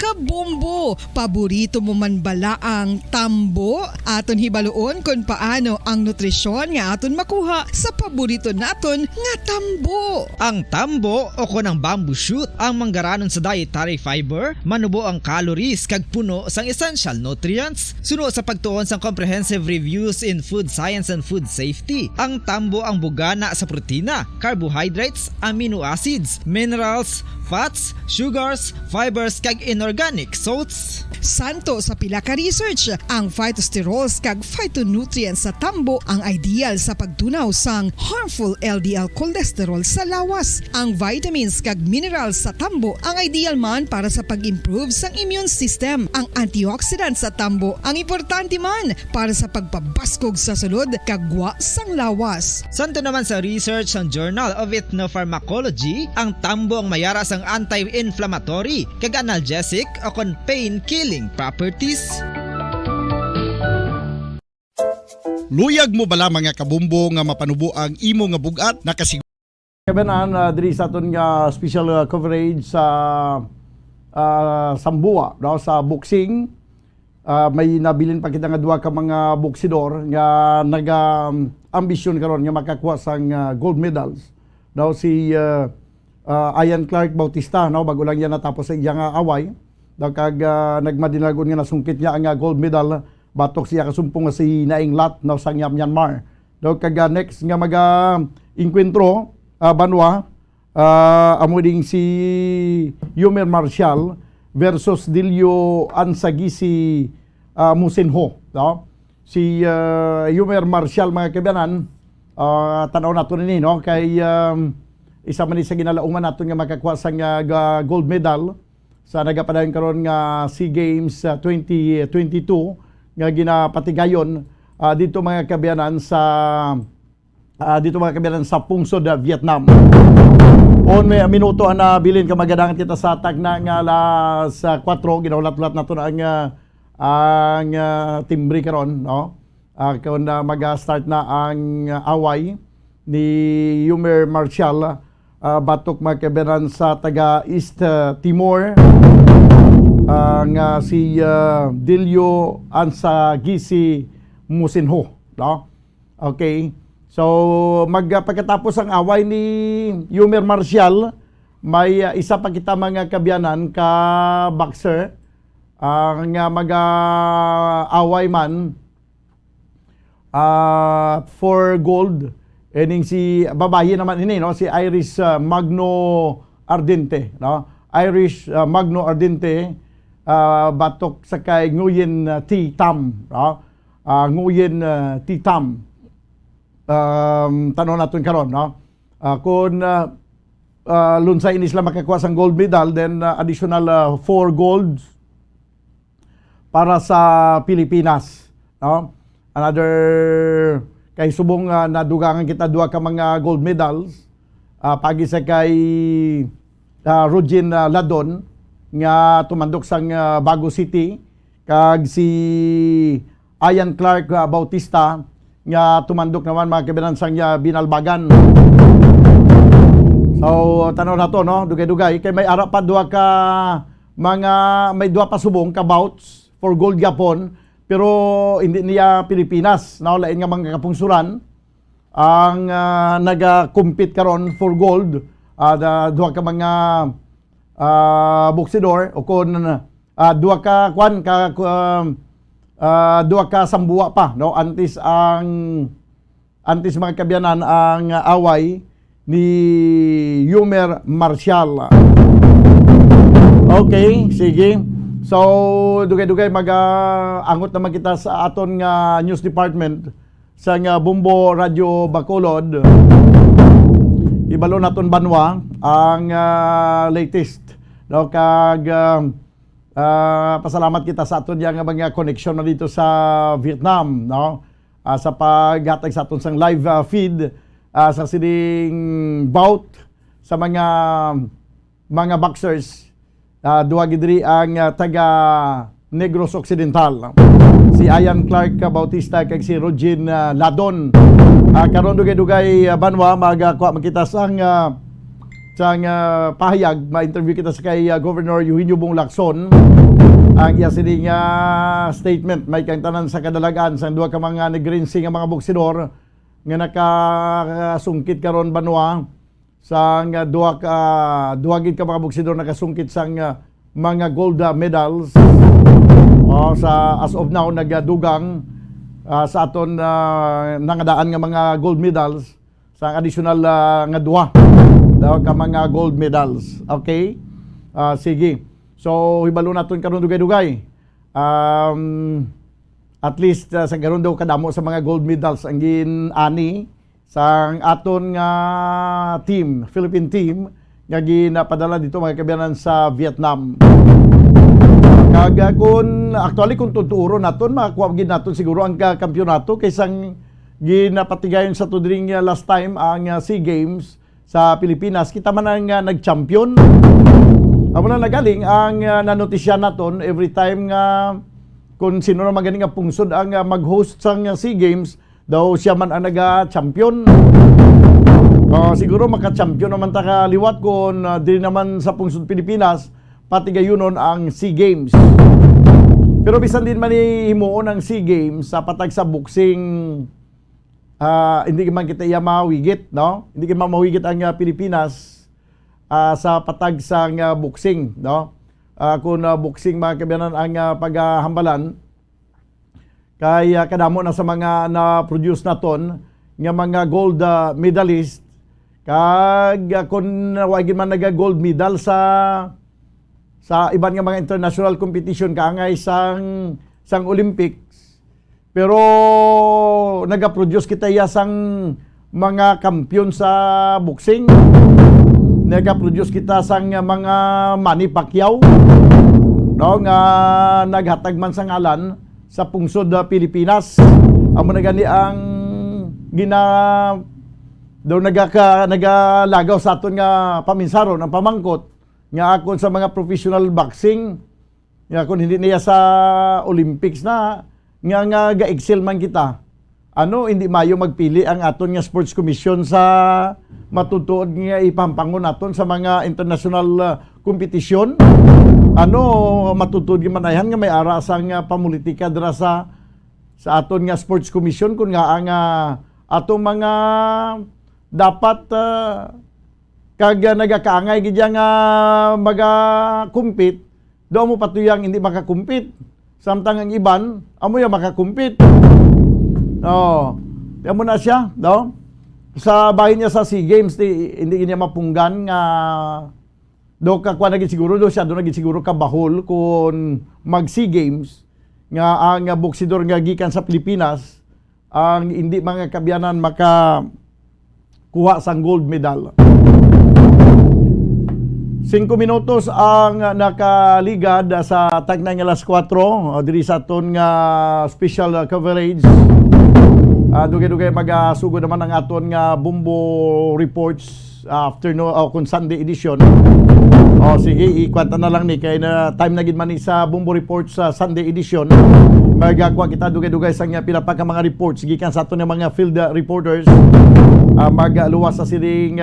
Kabombo, paborito mo man bala ang tambo? Aton hibaluon kung paano ang nutrisyon nga aton makuha sa paborito naton nga tambo. Ang tambo o kon ang bamboo shoot ang manggaranon sa dietary fiber, manubo ang calories kag puno sang essential nutrients. Suno sa pagtuon sang comprehensive reviews in food science and food safety, ang tambo ang bugana sa protina, carbohydrates, amino acids, minerals, fats, sugars, fibers kag inorganic salts. Santo sa pila ka research, ang phytosterols kag phytonutrients sa tambo ang ideal sa pagtunaw sang harmful LDL cholesterol sa lawas. Ang vitamins kag minerals sa tambo ang ideal man para sa pag-improve sang immune system. Ang antioxidants sa tambo ang importante man para sa pagpabaskog sa sulod kag gwa sang lawas. Santo naman sa research ng Journal of Ethnopharmacology, ang tambo ang mayara sang anti-inflammatory kag analgesic o kon pain-killing properties. Luyag mo bala mga kabumbo nga mapanubo ang imo nga bugat nakasiguro. Kabanan diri sa aton nga special coverage sa Sambua daw sa boxing. May nabilin pa kita nga duha ka mga boksidor nga naga-ambisyon karon nga makakuha sang gold medals. Daw si Ian Clark Bautista, no, bago lang yan natapos sa iyang away. Daw kag nagmadinagon nga nasungkit niya ang gold medal batok siya kasumpong nga si Naing Lat no, sa Myanmar. Daw kag next nga mag-inkwentro banwa amo ding si Yumer Marshall versus Dilio Ansagisi Musinho, no? Si Yumer Marshall mga kabanan, tanaw nato ni no kay isa man sa ginalauman naton nga makakuha sang gold medal sa nagapadayon karon nga SEA Games 2022 nga ginapatigayon dito mga kabayanan sa Pungsod, Vietnam. On may minuto na bilin ka magadangan kita sa tagna nga sa 4 ginaulat-ulat nato na ang timbre karon, no? Kung mag-start na ang away ni Yumer Marcial batok magkaberan sa taga East Timor nga si Dilio Ansagisi Musinho, no? Okay. So pagkatapos ang away ni Yumer Marcial, may isa pa kita mga kabyanan ka boxer nga mag-away man for gold. Ening si babae naman ini, no, si Iris Magno Ardente, no? Irish Magno Ardente batok sa kay Nguyen T Tam, no? Nguyen T Tam. Tanong natin karon, no? Kung lunsay ini sila makakuha sang gold medal, then additional 4 golds para sa Pilipinas, no? Another kay subong nadugangan kita duha ka mga gold medals pagi sa kay Rogin Ladon nga tumandok sang Bago City, kag si Ian Clark Bautista nga tumandok naman mga kabinan sang Binalbagan. So tanaw na to, no, dugay-dugay kay may ara pa duha ka mga may duha pa subong ka bouts for gold gapon, pero hindi niya Pilipinas, no, lain nga mga kapungsuran ang naga-compete karon for gold. Duha ka mga boksidor o kon duha ka duha ka sambuwa pa, no, antes mga kabyanan ang away ni Yumer Marcial. Okay, sige. So, dugay-dugay mag-angot naman kita sa aton nga news department sa nga Bumbo Radio Bacolod. Ibalo naton banwa ang latest, no, kag pasalamat kita sa aton nga mga connection na dito sa Vietnam, no, sa paghatag sa aton sang live feed sa sining bout sa mga boxers. Duha gidri ang taga Negros Occidental, si Ian Clark Bautista kag si Rogin Ladon. Karon dugay-dugay banwa magkuha makita sang pahayag, ma-interview kita sa kay Governor Eugenio Bong Lacson. Ang iya sining statement may kang tanan sa kadalagan sang duha ka mga negrense nga mga boksidor nga nakasungkit karon banwa sang duha gid ka mga boksidor nakasungkit sang mga gold medals. Sa as of now nagadugang sa aton nangadaan nga mga gold medals sa additional nga duha ka mga gold medals. Okay? Sige. So hibalo naton karon dugay-dugay. At least sa karon daw kadamo sa mga gold medals ang gin-ani sa aton nga team, Philippine team nga ginapadala dito mga kabyanan sa Vietnam. Kag kun tutuuro naton makakuha gid naton siguro ang kampiyonato kaysa ginapatigayon sa tudring last time ang SEA Games sa Pilipinas. Kita man ang nag-champion. Amo na nagaling ang nanotisya naton every time nga kung sino na magaling nga pungsod ang mag-host sang SEA Games, daw siya man ang naga-champion. Siguro maka-champion naman ta kaliwat kung dili naman sa pungsod Pilipinas pati gayunon ang SEA Games. Pero bisan din man himuon ang SEA Games sa patag sa boxing, hindi man kita iya mawigit, no? Hindi man mawigit ang Pilipinas sa patag sa boxing, no? Kung boxing mga kabyanan ang paghambalan, kaya kadamo na sa mga na-produce naton nga mga gold medalist, kag kung wagin man naga-gold medal sa iban nga mga international competition kaangay sang Olympics, pero naga-produce kita iya sang mga kampiyon sa boxing, naga-produce kita sang mga Manny Pacquiao, no, nga naghatag man sa ngalan sa pungsod Pilipinas. Amo na gani ang daw nagalagaw sa aton nga paminsaron ang pamangkot nga akon sa mga professional boxing nga kung hindi niya sa Olympics na nga ga-excel man kita hindi mayo magpili ang aton nga Sports Commission sa matutuod nga ipampangon naton sa mga international kompetisyon. Matutuod nga manayan nga may ara sang pamulitika dira sa aton nga Sports Commission kun nga ang atong mga dapat kag nagakaangay gid nga maga-compete do mo patuyang hindi makakumpit. Samtang ang iban amo ya makakumpit. Amo na siya, no? Sa bahin niya sa SEA Games hindi niya mapunggan nga do ka kwa naging siguro do siya do naging siguro kabahol kung mag SEA Games nga ang boksidor nga gikan sa Pilipinas ang hindi mga kabyanan maka kuha sang gold medal. 5 minutos ang nakaligad sa tagnay nga alas 4 diri sa aton nga special coverage. Dugay-dugay magasugod naman ang aton nga Bumbo Reports afternoon kung Sunday edition. Sige, ikwanta na lang ni kay na time na gid man ni sa Bumbo Reports sa Sunday edition. Magagawa kita dugay-dugay sa nga pila pa ka mga reports gikan sa aton nga mga field reporters. Magluwas sa siling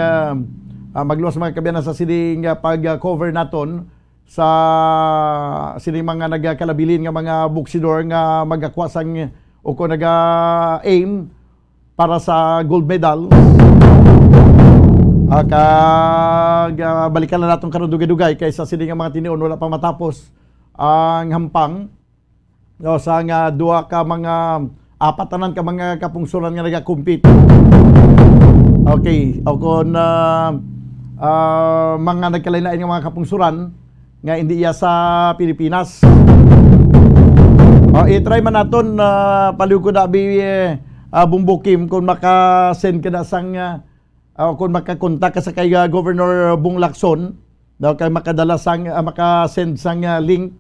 magluwas mga kabiyanan sa siling pag-cover naton sa siling mga nagkalabilin nga mga boksidor nga magakuha sang o kung naga-aim para sa gold medal. Balikan na natin karon dugay-dugay kaysa siling nga mga tinion wala pa matapos ang hampang sa nga duha ka mga apatanan ka mga kapungsuran nga naga-compete. Okay, o kung mga nagkalain-lain nga mga kapungsuran nga hindi iya sa Pilipinas. I-try man naton paliw ko na Bumbo Kim kung maka-send ka na sang kung makakontak ka sa kay Governor Bong Lacson daw kay makadala sang maka-send sang link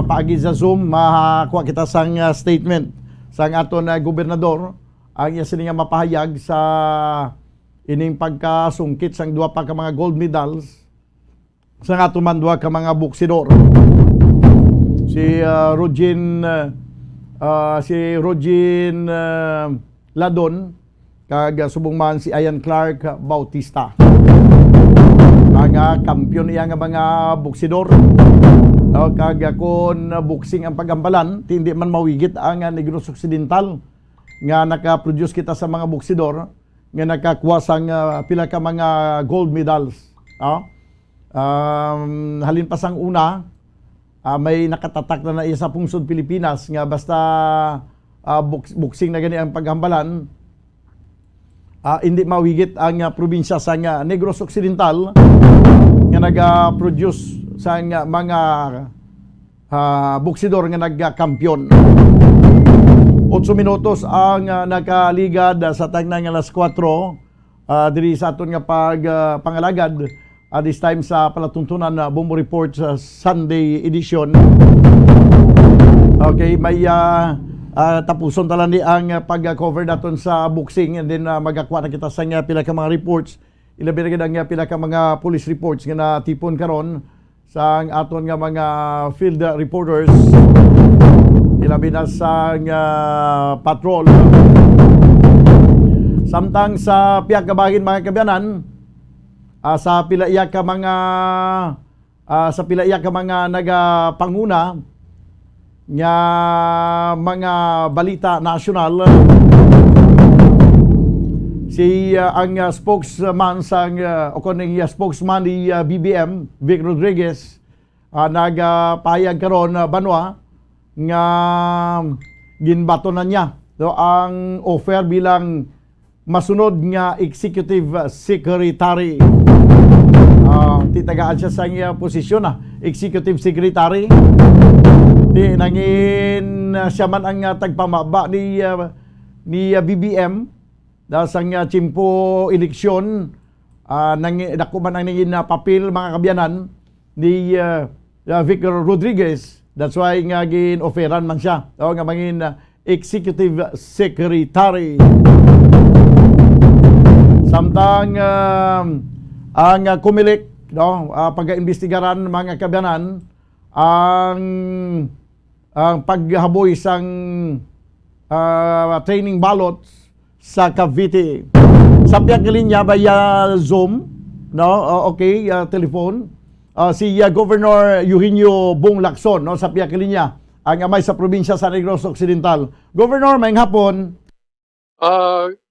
paagi sa Zoom makuha kita sang statement sang aton gobernador ang iya sini nga mapahayag sa ining pagkasungkit sang duha pa ka mga gold medals sang aton man duha ka mga boksidor. Si Rogin Ladon kag subong man si Ian Clark Bautista. Mga kampiyon iya nga mga boksidor. Kag kon boxing ang pagambalan, hindi man mawigit ang Negros Occidental nga naka-produce kita sa mga boksidor nga nakakuha sang pila ka mga gold medals. Halin pa sang una may nakatatak na iya sa pungsod Pilipinas nga basta boxing na gani ang paghambalan hindi mawigit ang probinsya sa Negros Occidental nga naga-produce sa mga boksidor nga nagkampyon. 8 minutos ang nakaligad sa tagnang alas 4 diri sa aton nga pangalagad this time sa palatuntunan na Bumbo Report sa Sunday edition. Okay, may tapuson talan ni ang pag-cover naton sa boxing and then magakuha na kita sa pila ka mga reports. Ilabi na ang pila ka mga police reports nga natipon karon sa aton nga mga field reporters. Ilabi na sa patrol. Samtang sa piyak kabagin mga kabyanan, sa pila iya ka mga nagapanguna nga mga balita nasyonal, si ang spokesman sang o kuning spokesman ni BBM Vic Rodriguez nagpahayag karon banwa nga ginbato na niya ang offer bilang masunod nga executive secretary. Titagaan siya sa iya posisyon executive secretary. Di nangin siya man ang tagpamaba ni BBM dahil sa chimpo eleksyon. Dako man ang nangin papel mga kabyanan ni Victor Rodriguez. That's why nga gin-offeran man siya nga mangin executive secretary. Samtang ang kumilik pag-imbestigaran mga kabyanan ang paghaboy sang training ballots sa Cavite. Sa piyakalinya via Zoom, no? Okay, telephone. Si Governor Eugenio Bong Lacson, no, sa piyakalinya, ang amay sa probinsya sa Negros Occidental. Governor, mayong hapon.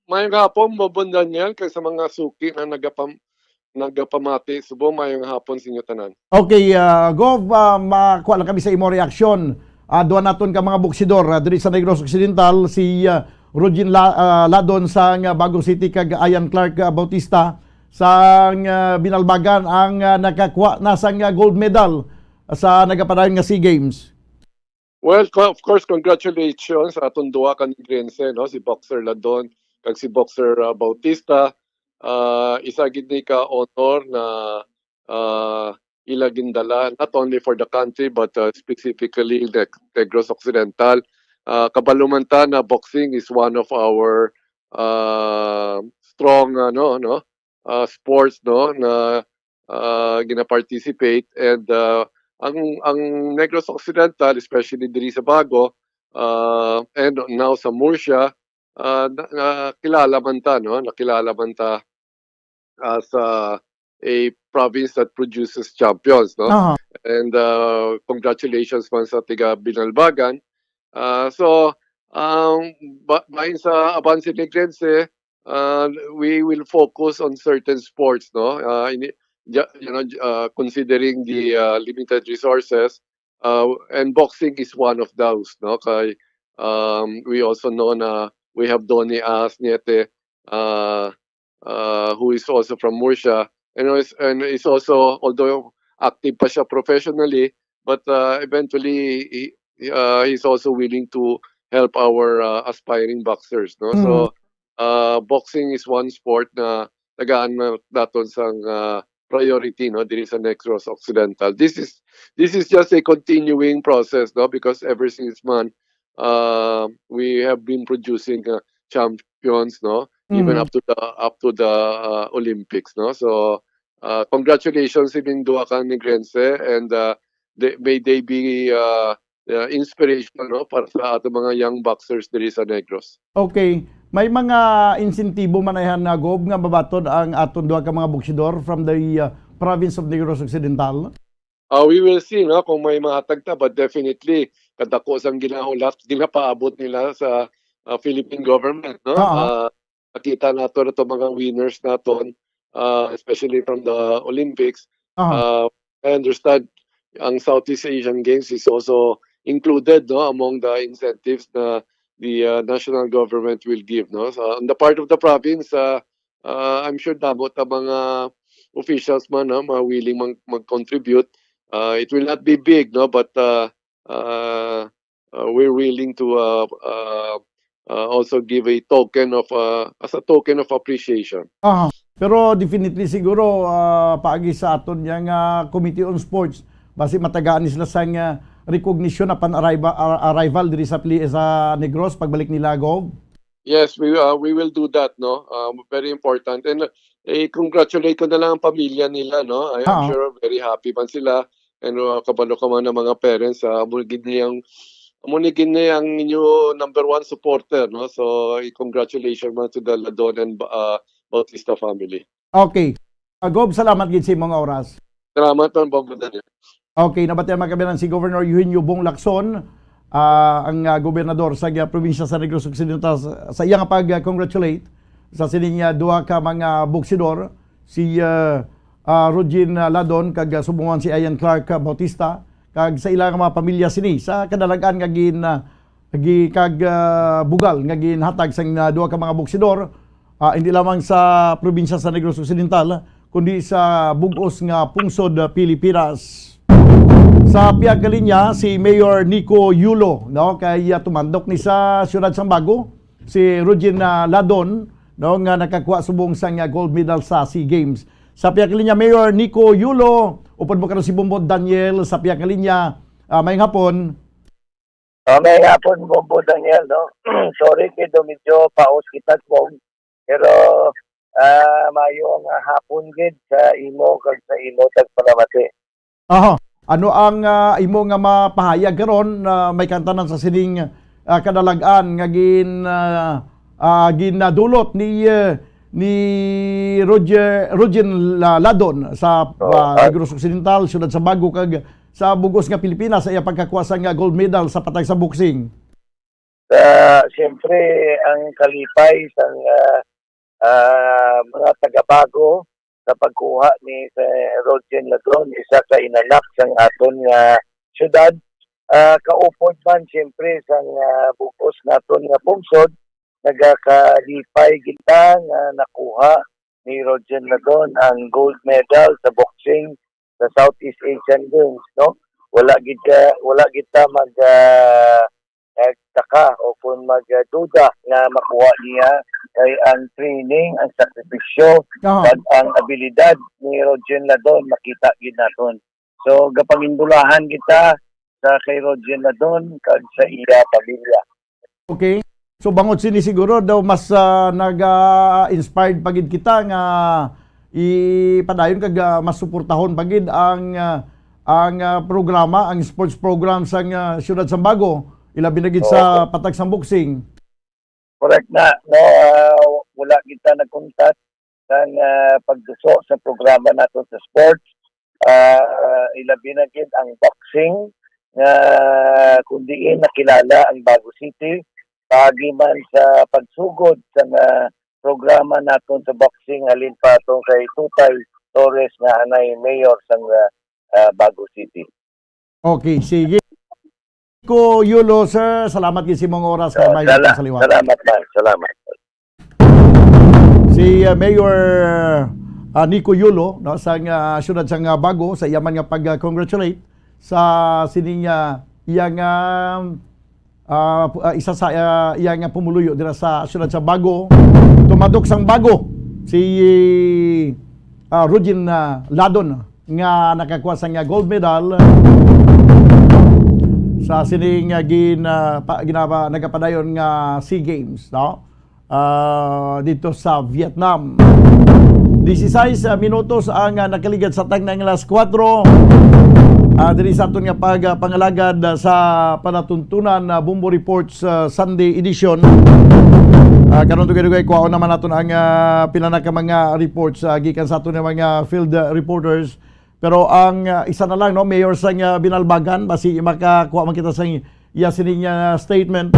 Mayong hapon, Bombon Daniel, kay sa mga suki na nagapamati. Subo, mayong hapon sa inyo tanan. Okay, Gov, makuha lang kami sa imo reaksyon. Doon naton ka mga boksidor diri sa Negros Occidental, si Rogin Ladon sa Bagong City kag Ian Clark Bautista sa binalbagan ang nakakuha na sang gold medal sa nagapadayon nga SEA Games. Well, of course, congratulations sa atong duha ka Negrense, no? Si Boxer Ladon kag si Boxer Bautista. Isa gid ni ka honor na ila gindala not only for the country but specifically the Negros Occidental. Kabalumanta na boxing is one of our strong sports, no, na gina-participate, and ang Negros Occidental, especially diri sa Bago and now sa Murcia, nakilala man ta as a province that produces champions, no? And congratulations man sa tiga Binalbagan. Bahin sa Avance Negrense, we will focus on certain sports, no? Considering the limited resources, and boxing is one of those, no? Kay we also know na we have Donnie Asniete, who is also from Murcia, and is also, although active pa siya professionally, but eventually he's also willing to help our aspiring boxers, no? So boxing is one sport na tagaan naton sang priority, no, diri sa Negros Occidental. This is just a continuing process, no, because ever since man we have been producing champions, no, even up to the Olympics, no. So congratulations sa inyong duha ka Negrense, and may they be inspiration, no, para sa ating mga young boxers diri sa Negros. Okay, may mga insentibo manayan na Gob nga babaton ang aton duha ka mga boksidor from the province of Negros Occidental? We will see, no, kung may mahatag ta, but definitely kadako sang ginahulat, ginapaabot nila sa Philippine government, no. Nakita nato na mga winners naton, especially from the Olympics. I understand ang Southeast Asian Games is also included, no, among the incentives na the national government will give, no. So on the part of the province, I'm sure damot ang mga officials man, no, willing mag-contribute. It will not be big, no, but we're willing to also give a token of as a token of appreciation. Pero definitely siguro paagi sa aton yang Committee on Sports, basi matagaan sila sa recognition upon arrival diri sa Negros pagbalik nila, Gov. Yes, we will do that, no. Very important, and congratulate ko na lang ang pamilya nila, no. I'm sure very happy man sila, and kabalo ka man ng mga parents, munigin niya ang inyo number one supporter, no. So congratulations man to the Ladon and Bautista family. Okay, Gov, salamat gid sa imong oras. Salamat man, Bombon. Okay, nabatian magkabilang si Governor Eugenio Bong Lacson, ang gobernador sa probinsya sa Negros Occidental, sa iyang pag-congratulate sa sining duha ka mga boksidor, si Rogin Ladon kag subungan si Ian Clark Bautista, kag sa ilang mga pamilya sini sa kadalagan nga kag bugal nga ginhatag sang duha ka mga boksidor, hindi lamang sa probinsya sa Negros Occidental kundi sa bugos nga pungsod Pilipinas. Sa piyagkalinya si Mayor Nico Yulo, no, kay tumandok ni sa siyudad sang Bago si Rogin Ladon, no, nga nakakuha subong sang gold medal sa SEA Games. Sa piyagkalinya Mayor Nico Yulo, upod mo karon si Bombon Daniel sa piyagkalinya. Mayong hapon. Mayong hapon, Bombon Daniel, no. Sorry kay medyo paos kita mo, pero mayong hapon gid sa imo kag sa imo tagpalamati. Ano ang imo nga mapahayag karon na may kantanan sa sining kadalagan nga ginadulot ni Roger Ladon sa Negros Occidental, siyudad sa Bago kag sa Bugos nga Pilipinas sa iya pagkakuha nga gold medal sa patag sa boxing. Siyempre ang kalipay sa mga taga-Bago sa pagkuha ni Roger Ladon, isa ka inanak sang aton nga syudad. Kaupod man siyempre sang Bugos naton nga pungsod, nagakalipay kita nga nakuha ni Roger Ladon ang gold medal sa boxing sa Southeast Asian Games, no? Wala kita nagtaka o kung magduda na makuha niya ay ang training, ang sakripisyo, at ang abilidad ni Roger Ladon makita gid naton. So gapangindulahan kita sa kay Roger Ladon kag sa iya pamilya. Okay. So bangod sini siguro daw mas nag-inspired pagid kita nga ipadayon kag mas suportahon pagid ang programa, ang sports program sa siyudad sa Bago, ilabi na gid sa patag sa boxing. Correct na, no, wala kita nagkontak sang pagduso sa programa nato sa sports. Ilabi na gid ang boxing nga kundi nakilala ang Bago City pagi man sa pagsugod sa programa naton sa boxing halin pa to kay Tutay Torres nga anay mayor sa Bago City. Okay, sige. Ko Yulo sir, salamat gid si mong oras kay Mayor sa liwat. Salamat man, salamat. Si Mayor Nico Yulo, no, sa siyudad sa Bago sa iyaman nga pag-congratulate sa sining iyang isa sa iyang pumuluyo dira sa siyudad sa Bago, tumadok sang Bago si Roger Ladon nga nakakuha sang gold medal sa sining nagapadayon nga SEA Games, no? Dito sa Vietnam. 16 minutos ang nakaligad sa tag ng alas 4. Diri sa aton nga pangalagad sa panatuntunan Bumbo Reports Sunday edition. Karon tugay kuhaon naman naton ang pinanaka mga reports gikan sa aton nga mga field reporters. Pero ang isa na lang, no, Mayor sang Binalbagan, basi makakuha man kita sa iya sining statement.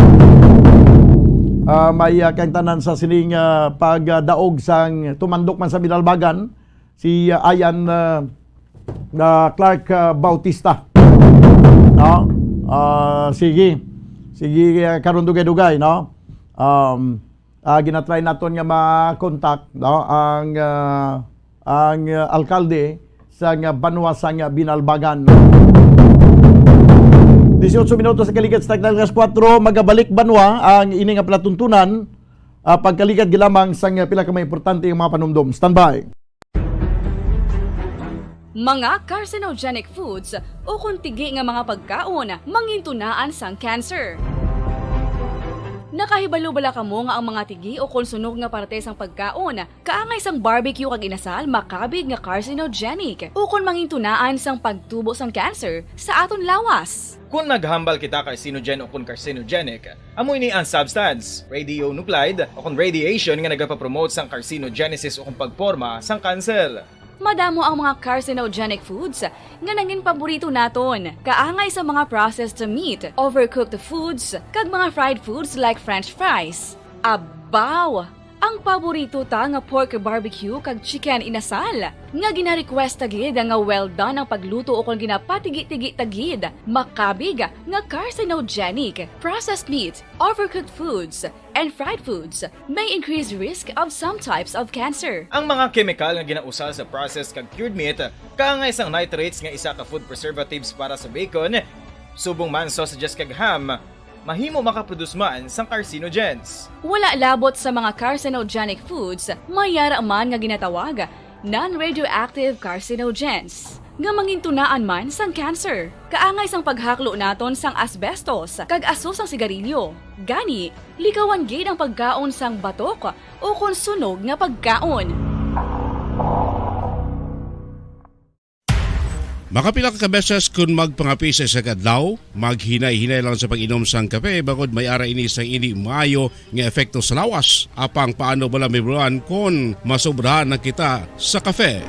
May kaintanan sa sining pagdaog sang tumandok man sa Binalbagan si Ayan Clark Bautista. No? Sige karon dugay-dugay, no? Ginatry naton nga ma-contact, no, ang alkalde sa Banwa sa Binalbagan. 18 minutos sa kaligad sa tag 4, magabalik Banwa ang ini nga palatuntunan pagkaligad gilamang sa pila ka may importante yung mga panumdum. Standby. Mga carcinogenic foods o kuntigi nga mga pagkaon mangintunaan sang cancer. Nakahibalo bala kamo nga ang mga tigi o konsunog nga parte sang pagkaon kaangay sang barbecue kag inasal makabig nga carcinogenic o kon mangintunaan sang pagtubo sang cancer sa aton lawas. Kung naghambal kita carcinogen o kung carcinogenic, amoy ni ang substance, radionuclide o kung radiation nga nagapapromote sang carcinogenesis o kung pagporma sang cancer. Madamo ang mga carcinogenic foods nga nangin paborito naton. Kaangay sa mga processed meat, overcooked foods, kag mga fried foods like french fries. Abaw! Ang paborito ta nga pork barbecue kag chicken inasal. Nga gina-request tagid nga well done ang pagluto o kung ginapatigi-tigi tagid. Makabig nga carcinogenic, processed meat, overcooked foods, and fried foods may increase risk of some types of cancer. Ang mga chemical nga ginausal sa processed kag cured meat, kaangay sang nitrates nga isa ka food preservatives para sa bacon, subong man sausages kag ham, mahimo makaproduce man sang carcinogens. Wala labot sa mga carcinogenic foods, mayara man nga ginatawag non-radioactive carcinogens nga mangintunaan man sang cancer. Kaangay sang paghaklo naton sang asbestos kag aso sang sigarilyo. Gani, likawan gid ang pagkaon sang batok o konsunog nga pagkaon. Makapila ka beses kung magpangapisa sa kadlaw, maghinay-hinay lang sa pag-inom sang kape bagod may ara ini sang hindi maayo nga epekto sa lawas. Apang paano bala mibruan kung masobrahan na kita sa kape.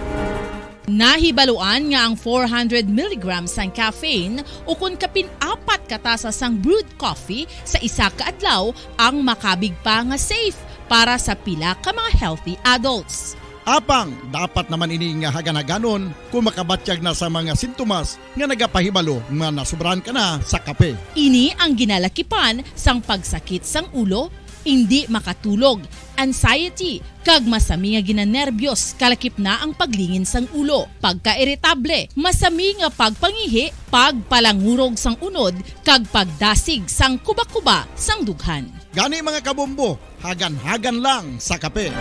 Nahibaluan nga ang 400 mg sang caffeine o kung kapin-4 katasa sang brewed coffee sa isa ka adlaw ang makabig pa nga safe para sa pila ka mga healthy adults. Apang dapat naman ini nga hagan-haganon kung makabatyag na sa mga sintomas nga nagapahibalo nga nasubrahan ka na sa kape. Ini ang ginalakipan sang pagsakit sang ulo, hindi makatulog, anxiety, kag masami nga ginanerbiyos, kalakip na ang paglingin sang ulo, pagka-iritable, masami nga pagpangihi, pagpalangurog sang unod, kag pagdasig sang kuba-kuba sang dughan. Gani mga kabombo, hagan-hagan lang sa kape.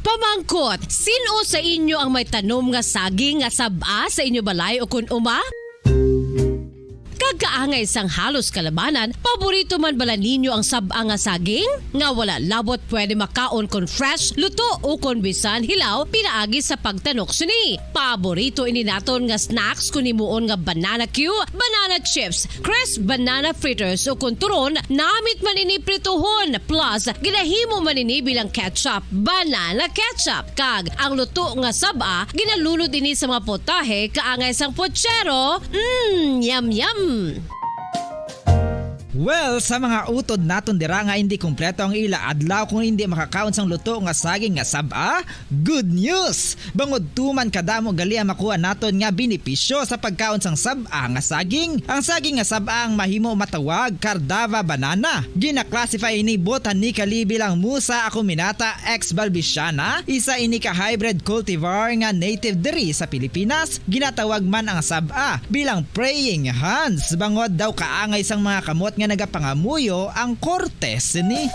Pamangkot, sino sa inyo ang may tanom nga saging nga saba sa inyo balay o kun uma? Kagkaangay sang halos kalabanan, paborito man bala ninyo ang saba nga saging? Nga wala labot pwede makaon kon fresh, luto o kon bisan hilaw, pinaagi sa pagtanok sini. Paborito ini naton nga snacks kun himuon nga banana Q, banana chips, crisp banana fritters o kun turon, namit man ini prituhon, plus ginahimo man ini bilang ketchup, banana ketchup. Kag ang luto nga saba, ginalunod ini sa mga potahe kaangay sang pochero. Yum yum. Well, sa mga utod naton dira nga hindi kumpleto ang ila adlaw kung hindi makakaon sang luto nga saging nga saba, good news! Bangod tuman kadamo gali ang makuha naton nga benepisyo sa pagkaon sang saba nga saging. Ang saging nga saba ang mahimo matawag Cardava banana. Gina-classify ini botanically bilang Musa acuminata ex balbisiana, isa ini ka hybrid cultivar nga native diri sa Pilipinas. Ginatawag man ang saba bilang praying hands, bangod daw kaangay sang mga kamot nga nagapangamuyo ang kortes ni.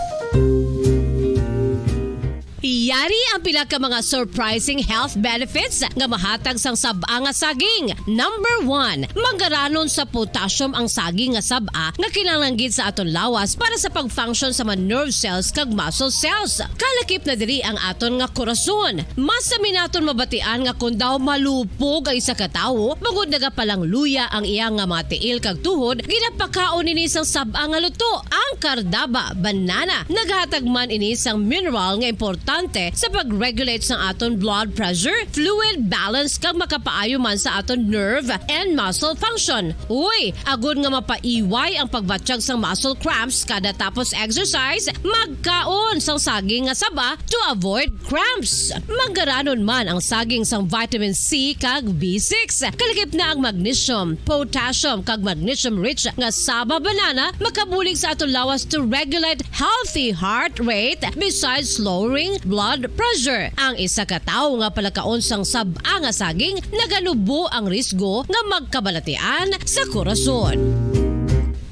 Yari ang pila ka mga surprising health benefits nga mahatag sang saba nga saging. Number 1, manggaranon sa potassium ang saging nga saba nga kinahanglan sa aton lawas para sa pag-function sa mga nerve cells kag muscle cells. Kalakip na diri ang aton nga korason. Mas sa minaton mabatian nga kung daw malupog ang isa ka tawo, bangod nagapalang luya ang iyang nga mga tiil kag tuhod, ginapakaon ini sang saba nga luto, ang Cardava banana. Naghatag man ini sang mineral nga importante sa pag-regulate sa aton blood pressure, fluid balance kag makapaayo man sa aton nerve and muscle function. Uy, agud nga mapaiway ang pagbatsyag sang muscle cramps kada tapos exercise, magkaon sang saging nga saba to avoid cramps. Manggaranon man ang saging sang vitamin C kag B6. Kalakip na ang magnesium, potassium kag magnesium rich nga saba banana makabulig sa aton lawas to regulate healthy heart rate besides lowering blood pressure. Ang isa ka tawo nga palakaon sang saba nga saging naganubo ang risgo nga magkabalatian sa korason.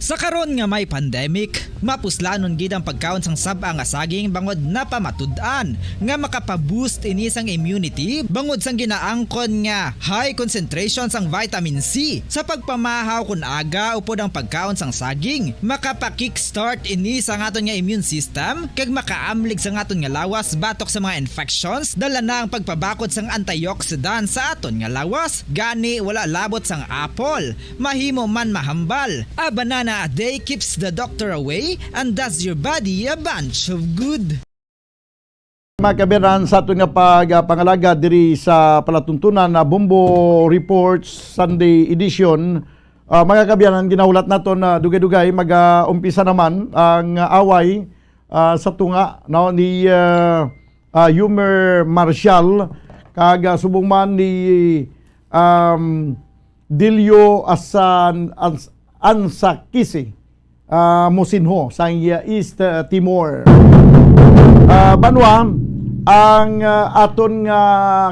Sa karon nga may pandemic, mapuslanon gid ang pagkaon sang saba nga saging bangod napamatud-an nga makapaboost ini sang immunity bangod sang ginaangkon nga high concentration sang vitamin C. Sa pagpamahaw kun aga upod ang pagkaon sang saging, makapa-kickstart ini sa aton nga immune system kag makaamlig sa aton nga lawas batok sa mga infections, dala na ang pagpabakod sang antioxidant sa aton nga lawas. Gani wala labot sang apple, mahimo man mahambal. A banana a day keeps the doctor away and does your body a bunch of good. Mga kabiran sa ato nga pangalaga diri sa palatuntunan na Bombo Reports Sunday edition. Mga kabiran, ginahulat nato na dugay-dugay mag-umpisa naman ang away sa tunga no, ni Yumer Marcial kag subong man ni Dilio Ansakisi Mosinho sa East Timor. Banwa ang aton nga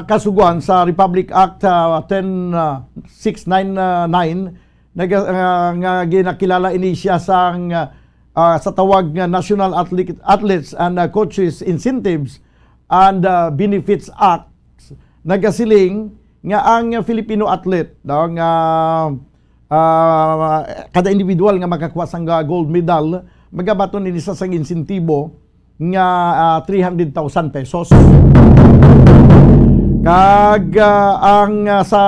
kasuguan sa Republic Act 10699 nga ginakilala ini siya sa tawag nga National Athletes and Coaches Incentives and Benefits Act. Nagasiling nga ang Filipino athlete daw nga kada individual nga makakuha sang gold medal magabaton ini sa sang insentibo nga 300,000 pesos. Kag sa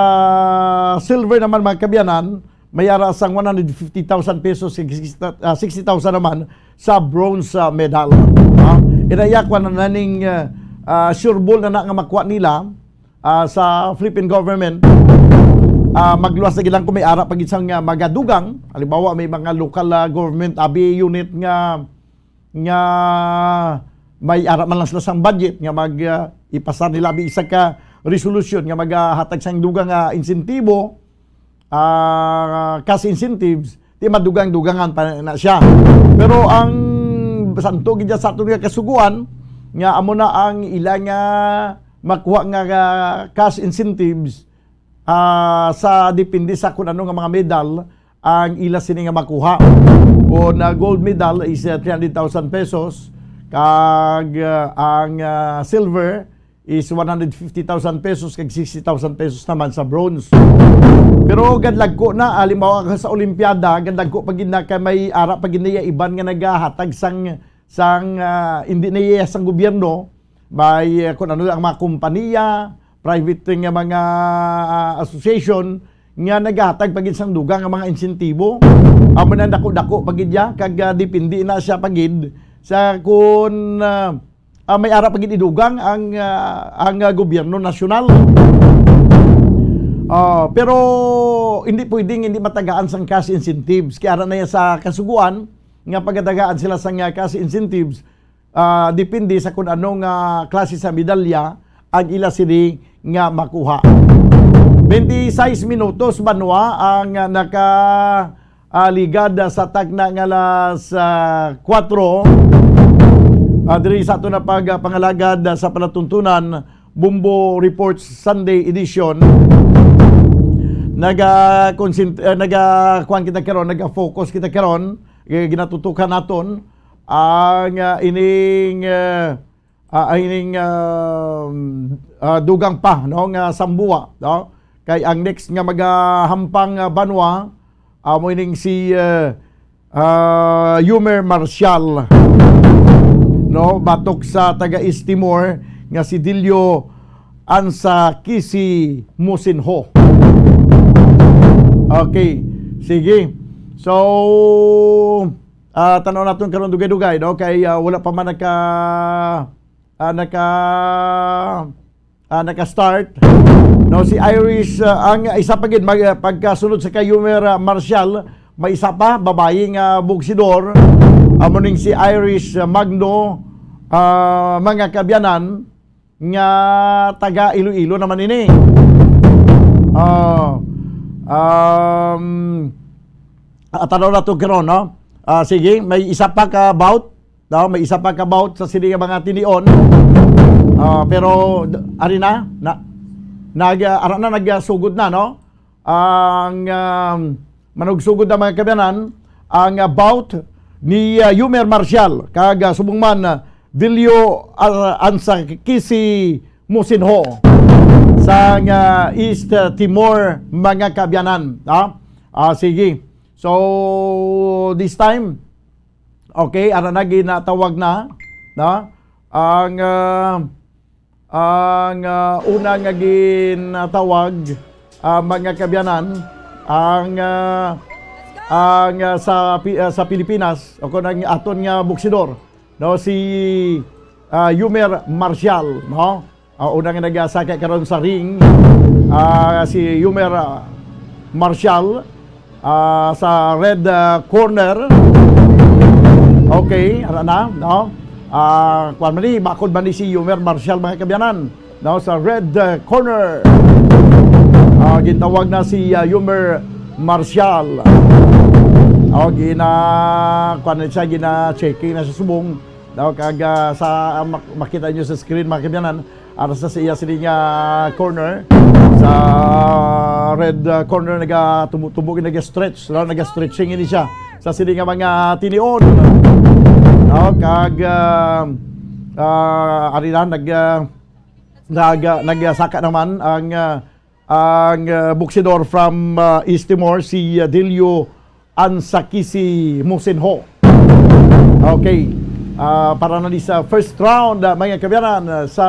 silver naman mga kabiyanan, may ara sang 150,000 pesos, 60,000 naman sa bronze medal. Inayakwan na naning sure ball na nga makuha nila sa Philippine government. Magluwas na gilang kung may ara pag isang magadugang. Halimbawa may mga local government abi unit nga may ara man lang sila sang budget nga ipasar nila abi isa ka resolution nga maghatag sang dugang insentibo, cash incentives, di madugang-dugangan pa na siya. Pero ang santo gid sa ato nga kasuguan nga amo na ang ilang makuha nga cash incentives sa depende sa kung ano nga mga medal ang ila sini nga makuha. O na gold medal is 300,000 pesos, kag ang silver is 150,000 pesos, kag 60,000 pesos naman sa bronze. Pero gadlag ko na halimbawa sa Olimpiada, gadlag ko pag na may ara pag niya iban nga nagahatag sang hindi niya sang gobyerno, may kung ano ang mga kompanya, private nga mga association nga naghatag pagid sang dugang nga mga insentibo. Amo na dako-dako pagid ya, kag depende na siya pagid sa kun may ara pagid idugang ang gobyerno nasyonal. Pero hindi pwedeng hindi matagaan sang cash incentives. Kaya na yan sa kasuguan nga pagadagaan sila sang cash incentives, depende sa kung anong klase sa medalya ang ila sini nga makuha. 26 minutos banwa ang nakaligad sa tagna nga alas 4. Diri sa ato na pangalagad sa palatuntunan Bumbo Reports Sunday edition. Nag-focus kita karon, ginatutukan naton ang ining dugang pa no nga sambuwa, no? Kay ang next nga magahampang banwa mo ining si Yumer Marcial, no, batok sa taga East Timor nga si Dilio Ansa Kisi Musinho. Okay, sige. So tanaw naton karon dugay-dugay, no, kay wala pa man naka-start. No, si Irish ang isa pagid pagkasunod sa kay Yumer Marcial, may isa pa babae nga bugsidor, amo ning si Irish Magno, mga kabyanan nga taga Iloilo naman ini. Tanaw na ito karon, no? Sige, may isa pa ka bout, no? May isa pa ka bout sa sini nga mga tinion. Pero ari na nagsugod na, no? Ang manugsugod na mga kabyanan ang bout ni Yumer Marcial kag subong man Dilio Ansa Kisi Musinho sa East Timor mga kabyanan. Sige. So this time, okay, ara na ginatawag na, no? Ang una nga ginatawag mga kabyanan ang sa Pilipinas o kun ang aton nga buksidor, no, si Yumer Marcial, no? Una nga nagasakay karon sa ring si Yumer Marcial sa red corner. Okay, ara na, no? Kuan man ni bakod man ni si Yumer Marcial mga kabyanan, no, sa red corner. Gintawag na si Yumer Marcial. Kuan siya gina-checking na sa subong, no, kag sa makita niyo sa screen mga kabyanan, ara sa siya sini nga corner sa red corner nagatumubo nag-stretch, no, nag-stretching ini siya sa sini nga mga tinion. No, kag ari na nagsaka naman ang buksidor from East Timor, si Dilio Ansa Kisi Musinho. Okay, para na sa first round mga kabyanan sa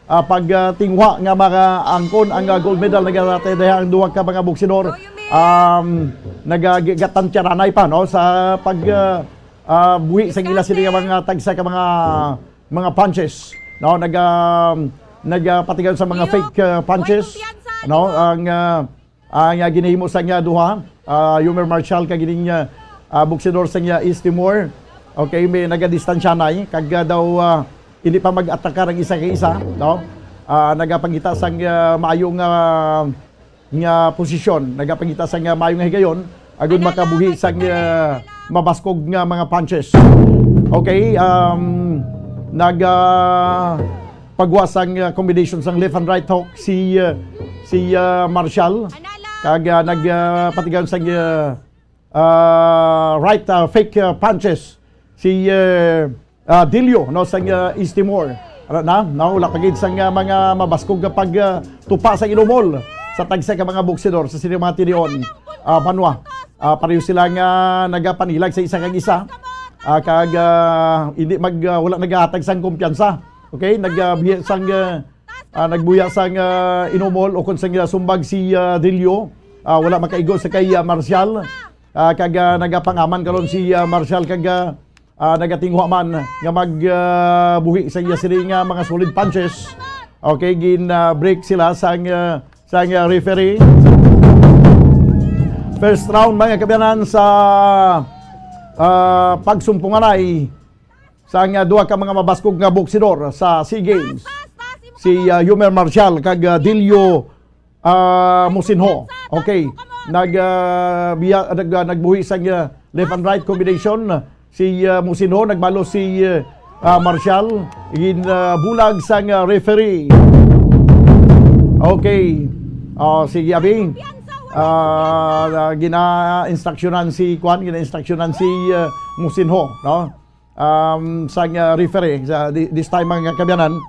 pagtingwa nga mga angkon ang gold medal nagatay ang duwa ka mga boksidor nagagatansyaranay pa no sa pag buhi sa ila sila mga tagsa ka mga punches no nagpatigan sa mga fake punches no ang ginahimo sa nga duha Yumer Marshall kag gining boksidor sa nga East Timor. Okay, may nagadistansya na kag daw hindi pa mag-atakar ang isa kay isa, no? Nagapangita sang maayong nga posisyon, nagapangita sang maayong nga higayon agud makabuhi sang mabaskog nga mga punches. Okay, pagwasang combination sang left and right hook si Marshall kag nagpatigan sang right fake punches si Dilio no sang East Timor wala pagid sang mga mabaskog kapag tupa sa inumol sa tagsa ka mga boksidor sa sinemati niyon Banwa pareho sila nga nagapanilag sa isa kag isa kag hindi wala nagahatag sang kumpiyansa. Okay, nagbuya sang inumol o kun sang sumbag si Dilio wala makaigo sa kay Marshall kag nagapangaman karon si Marshall kag nagatingwa man nga magbuhi sa iya sila nga mga solid punches. Okay, break sila sang referee. First round mga kabayanan sa pagsumpunganay sang duha ka mga mabaskog nga boksidor sa SEA Games. Si Yumer Marshall kag Dilio Musinho. Okay, nagbuhi sang left and right combination. Si Musinho nagbalo si Marshall bulag sang referee. Okay. Sige abi. Gina-instructionan si Musinho, no? Sang referee this time mga kabayanan.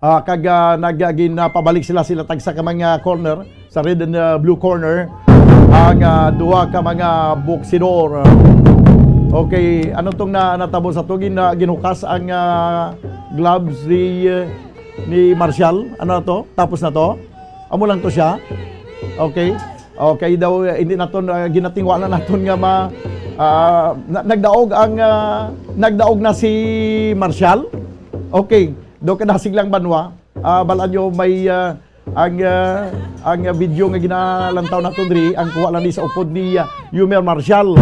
Kag pabalik sila tagsa ka mga corner sa red and blue corner ang duha ka mga boksidor. Okay, ano tong natabo sa to ginukas ang gloves ni Marshall. Ano to? Tapos na to. Amo lang to siya. Okay. Okay daw hindi naton ginatingwa na naton nga nagdaog na si Marshall. Okay, do kada siglang Banwa. Balaan nyo may ang video nga ginalantaw naton diri ang kuha lang sa upod ni Yumer Marshall.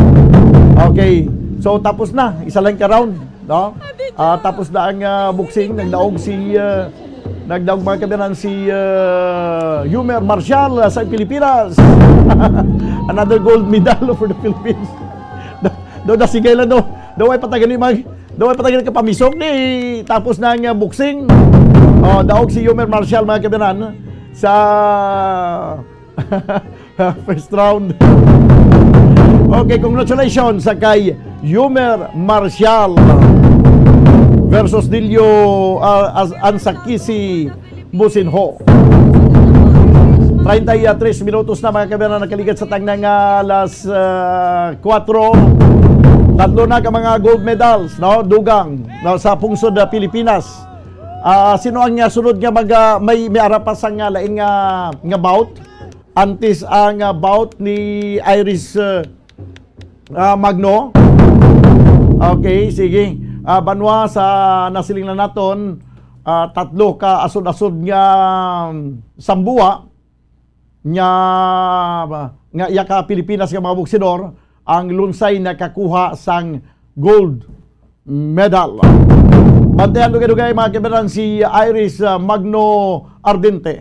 Okay. So tapos na, isa lang ka round, no? Tapos na ang boxing, nagdaog mga kabayanan si Yumer Marshall sa Pilipinas. Another gold medal for the Philippines. Do na sigay lang do. Do ay patagan ka pamisok ni tapos na ang boxing. Daog si Yumer Marshall mga kabayanan sa first round. Okay, congratulations sa kay Yumer Marshall versus Dilio Ansakisi Musinho. 33 minutos na mga kabayanan nakaligat sa tangnang alas 4. Tatlo na ka mga gold medals, no? Dugang no, sa pungsod Pilipinas. Sino ang sunod nga may arapas ang lain nga bout? Antes ang bout ni Iris Magno. Okay, sige. Banwa sa nasiling na naton, tatlo ka asod-asod nga sambuwa nga yaka Pilipinas nga mga boksidor ang lunsay nakakuha sang gold medal. Bantayan dugay-dugay mga kabayan si Iris Magno Ardente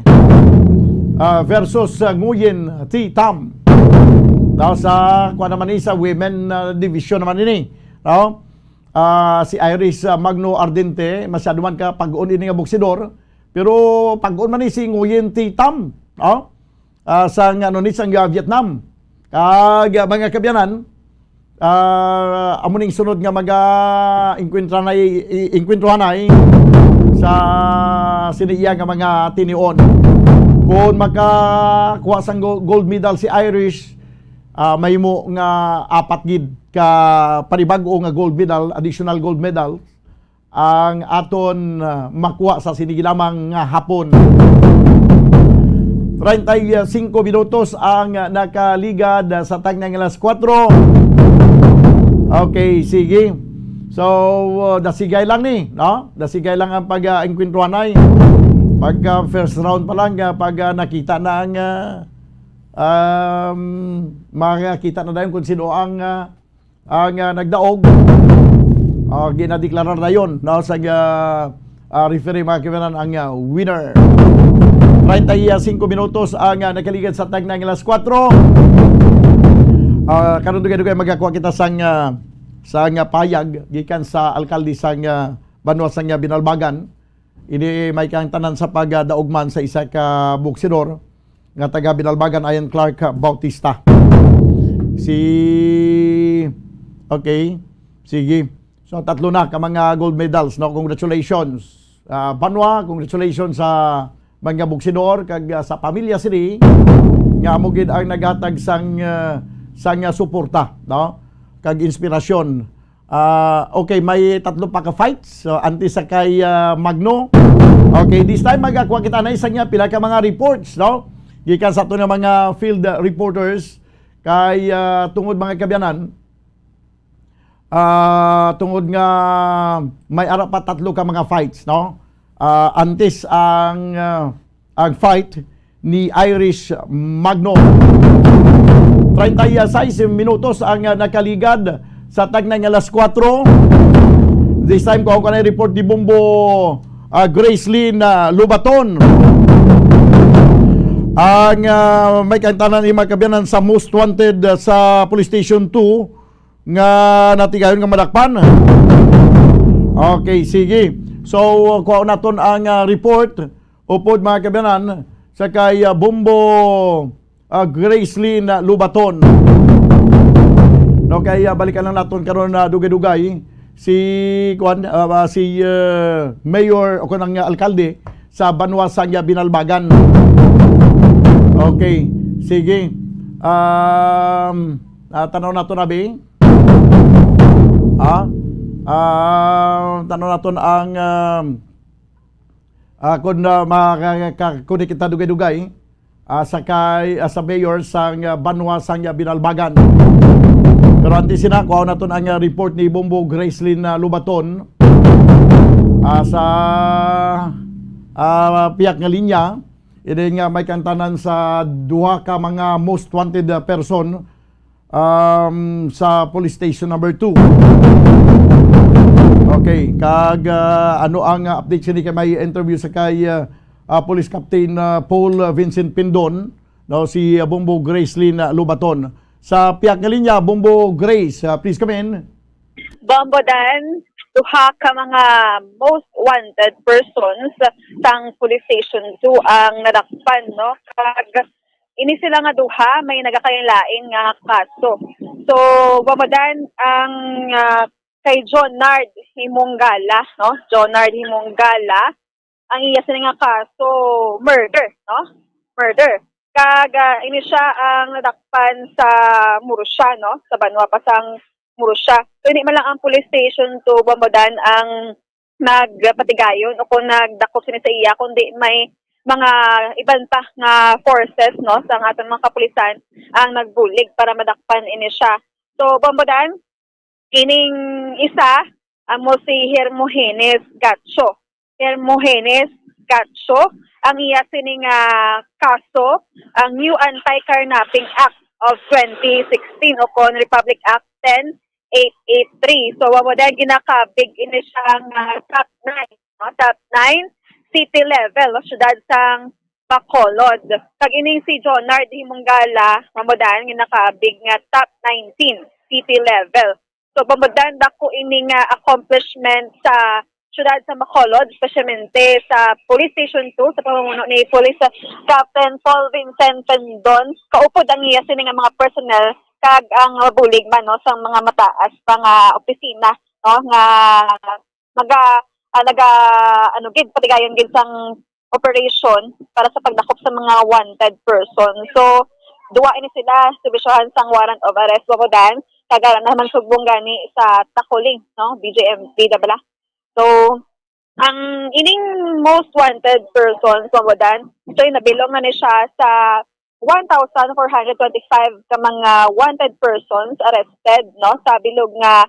versus Nguyen T. Tam. Sa kuha naman sa women division naman ini. No? Si Iris Magno Ardente, masyado man ka pag-on ini nga boksidor, pero pag-on man ni si Nguyen T. Tam, no? Sa sang Vietnam. Mga kabyanan, amuning sunod nga inkwentruhan ay sa siniya nga mga tinion. Kung makakuha sang gold medal si Irish, may mo nga 4 gid ka panibago nga gold medal, additional gold medal ang aton makuha sa sinigilamang nga hapon. 35 minutos ang nakaligad sa tagnang alas 4. Okay, sige. So, dasigay lang ni, no? Dasigay lang ang pag-enkwentruhan ay. Pagka first round pa lang, pag nakita na ang makakita na dayon kung sino ang nagdaog. Ginadeklara na yun, no? Sa referee mga kibanan ang winner. 35 minutos ang nakaligad sa tagnang alas 4. Karon dugay-dugay magakuha kita sang payag gikan sa alkalde sang Banwa sang Binalbagan. Ini may kang tanan sa pagdaugman sa isa ka boksidor nga taga Binalbagan ayon Clark Bautista. Okay, sige. So tatlo na ka mga gold medals, no? Congratulations. Banwa, congratulations sa mga boksidor kag sa pamilya sini nga amo gid ang naghatag sang suporta, no? Kag inspirasyon. Okay, may tatlo pa ka fights. So anti sa kay Magno. Okay, this time magakuha kita na isang pila ka mga reports, no? Gikan sa ato nga mga field reporters kay tungod mga kabyanan. Tungod nga may ara pa tatlo ka mga fights, no? Antes ang fight ni Irish Magno. 36 minutos ang nakaligad sa tagnang alas 4. This time ko na report ni Bombo Gracelyn Lubaton. Ang may kantanan ni Magkabyanan sa most wanted sa Police Station 2 nga natigayon nga madakpan. Okay, sige. So, kuha naton ang report upod mga kabyanan sa kay Bombo Gracelyn Lubaton. No, kaya balikan lang naton karon na dugay-dugay si mayor o kanang alkalde sa Banwa sang Binalbagan. Okay, sige. Tanaw naton abi. Tanaw naton ang kung kita dugay-dugay sa mayor sang Banwa sang Binalbagan. Pero antes na kuha naton ang report ni Bombo Gracelyn Lubaton sa piyak nga linya. Ini nga may kantanan sa duha ka mga most wanted person sa police station number 2. Okay, kag ano ang update sini kay may interview sa kay Police Captain Paul Vincent Pindon, no, si Bombo Gracelyn Lubaton. Sa piyak nga linya, Bombo Grace, please come in. Bombo Dan, duha ka mga most wanted persons sang police station 2 ang nadakpan, no? Kag ini sila nga duha may nagakailain nga kaso. So, Bombo Dan, ang kay Jonard Himonggala, no? Jonard Himonggala, ang iya sila nga kaso murder, no? Murder. Kag ini siya ang nadakpan sa Murusya, no? Sa Banwa Pasang Murusya. So hindi man lang ang police station to Bombodan ang nagpatigayon o kung nagdakop sini sa iya, kundi may mga iban pa nga forces, no, sa ating mga kapulisan ang nagbulig para madakpan ini siya. So Bombodan, ining isa mo si Hermogenes Gatcho. Hermogenes Gatcho, ang iya sining kaso, ang New Anti-Carnapping Act of 2016 o kon Republic Act 10883. So, wamo dahil ginakabig ini siyang top 9, no? Top 9 city level, no? Syudad sang Bacolod. Kag ining si Jonard Himonggala, wamo dahil ginakabig nga top 19 city level. So, wamo dahil dako ining accomplishment sa syudad sa Bacolod, espesyalmente sa Police Station 2, sa pamumuno ni Police Captain Paul Vincent Pendon. Kaupod ang iya sini nga mga personnel kag ang bulig man, no, sa mga mataas pa nga opisina, no, nga gid patigayon gid sang operation para sa pagdakop sa mga wanted person. So duwa ini sila subisyohan sang warrant of arrest wapodan kag naman sugbong gani sa Takuling, no, BJMP bala. So, ang ining most wanted person sa Modan, so nabilong na ni siya sa 1,425 ka mga wanted persons arrested no sa bilog nga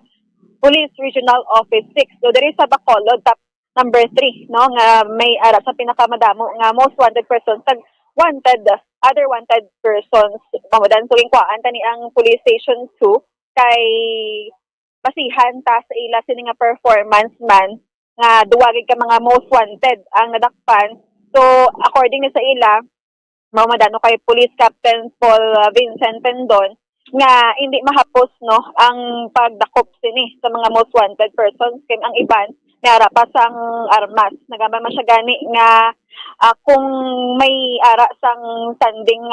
Police Regional Office 6. So diri sa Bacolod top number 3 no nga may ara sa pinakamadamo nga most wanted persons tag other wanted persons Modan. So lingkuan tani ang Police Station 2 kay basihan ta sa ila sini nga performance man nga duwagig ka mga most wanted ang nadakpan. So according sa ila mamadano kay Police Captain Paul Vincent Pendon nga hindi mahapos no ang pagdakop sini sa mga most wanted persons kay ang iban may ara pa sang armas nagaman man siya gani nga kung may ara sang standing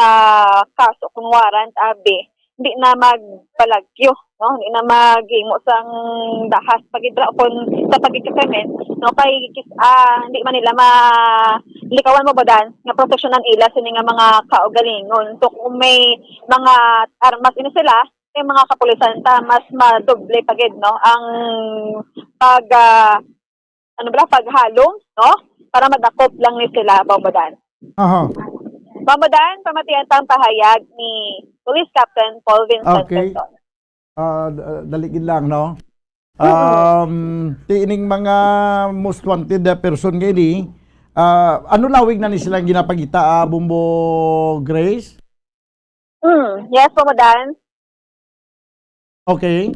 kaso kung warrant abi hindi na magpalagyo no hindi na maghimo sang dahas pagidra kon sa pagkikamen no kay hindi man nila likawan mo badan nga proteksyonan ila sini nga mga kaugalingon. So kung may mga armas ini sila kay mga kapulisan ta mas madoble pagid no ang paghalong no para madakop lang ni sila babadan. Babadan pamatian tang pahayag ni Police Captain Paul Vincent Pendon. Daligid lang no. Tiining mga most wanted person ngayon ano lawig na ni silang ginapagita Bumbo Grace? Yes, Pamadan. Okay.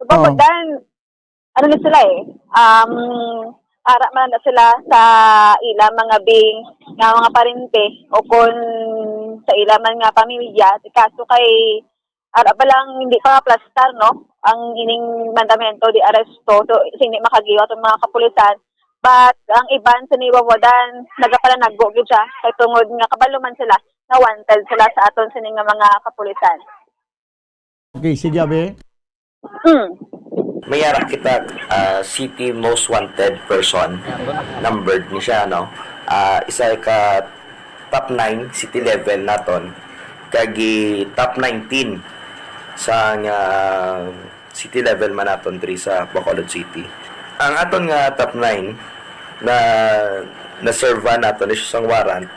Pamadan, ano na sila ara man na sila sa ila mga bing nga mga parente o kung sa ila man nga pamilya kaso kay ara pa lang hindi pa plastar no ang ining mandamento di aresto so hindi makagiwa ang mga kapulisan. But ang iban sa Niwawadan, nagapalanago gyud siya kay tungod nga kabalo man sila na wanted sila sa aton sini nga mga kapulisan. Okay, sige abe. Mayara kita city most wanted person numbered ni siya no. Isa ka top 9 city level naton kagi top 19 sa city level man naton diri sa Bacolod City. Ang aton nga top 9 na serva nato ni siyang warrant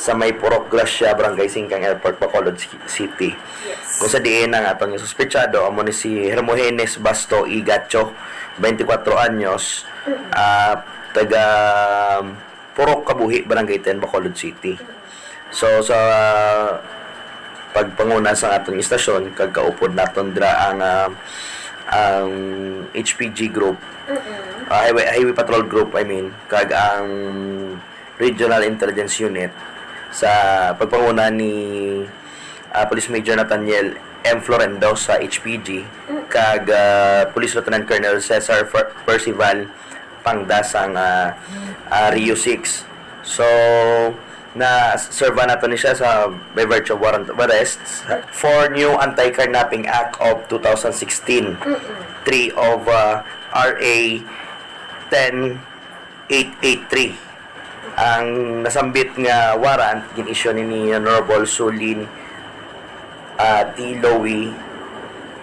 sa may Purok Glacia, Barangay Singkang Airport, Bacolod City. Yes. Kung sa diin ang atong suspetsado, amo ni si Hermogenes Basto Igacho, 24 anyos, taga Purok Kabuhi, Barangay 10, Bacolod City. So sa pagpanguna sa atong istasyon, kagkaupod naton dira ang HPG group, Highway Patrol Group, kag ang Regional Intelligence Unit sa pagpanguna ni Police Major Nathaniel M. Florendo sa HPG kag Police Lieutenant Colonel Cesar Percival Pangdasang Rio 6. So na serva nato ni siya sa by virtue of warrant of arrest for new Anti-Carnapping Act of 2016, 3 of RA 10883. Ang nasambit nga warrant gin-issue ni Honorable Sulin T. Lowy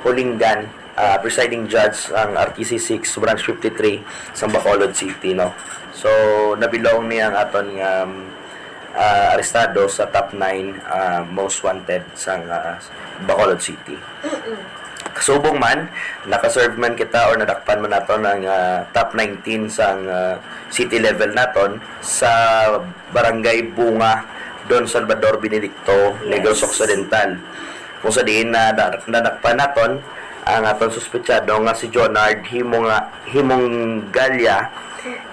Hulingan, presiding judge ang RTC 6 branch 53 sa Bacolod City, no. So nabilong niya ang aton nga arestado sa top 9 most wanted sa Bacolod City. Kasubong man, nakaserve man kita or nadakpan man nato ng top 19 sa city level naton sa Barangay Bunga, Don Salvador Benedicto, Negros Occidental. Kung sa diin na nadakpan naton ang aton suspetsado nga si Jonard Himong Galya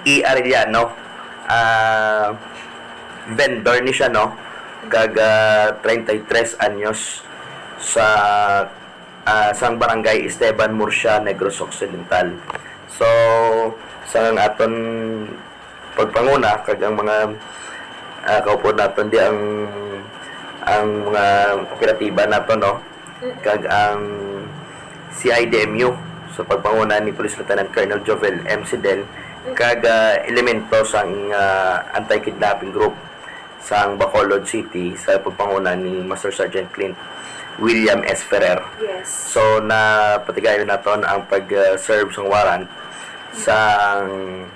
E. Arellano, vendor ni siya, no, kag 33 anyos sa sang barangay Esteban Murcia, Negros Occidental. So sa aton pagpanguna kag ang mga kaupod naton di ang mga operatiba naton, no, kag ang CIDMU sa pagpanguna ni Police Lieutenant Colonel Jovel M. Sidel kag elemento sang anti-kidnapping group sa Bacolod City sa pagpanguna ni Master Sergeant Clint William S. Ferrer. Yes. So na patigayon naton ang pag-serve sang warrant sang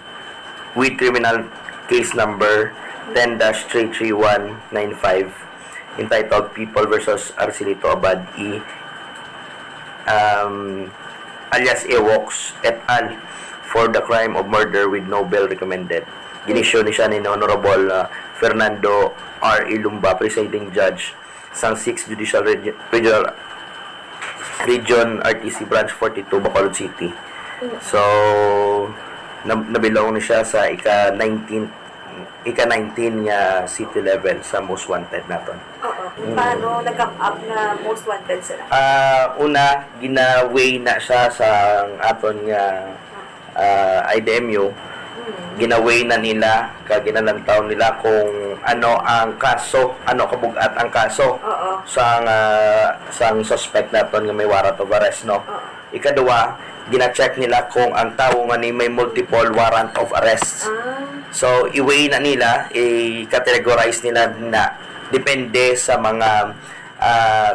with criminal case number 10-33195 entitled People versus Arcelito Abad E. Alias Ewoks et al. For the crime of murder with no bail recommended. Ginisyo ni siya ni Honorable Fernando R. Ilumba, presiding judge sang 6th Judicial Region RTC Branch 42, Bacolod City. So, nabilong ni siya sa ika-19 nga city level sa most wanted naton. Oo. Paano nag-come up na most wanted sila? Una, gina-weigh na siya sa aton nga IDMU. Gina-weigh na nila, ginalantaw nila kung ano ang kaso, ano kabugat ang kaso sang suspect naton nga may warrant of arrest, no? Ikaduwa, gina-check nila kung ang tao nga ni may multiple warrant of arrest. So, i-weigh na nila, i-categorize nila na depende sa mga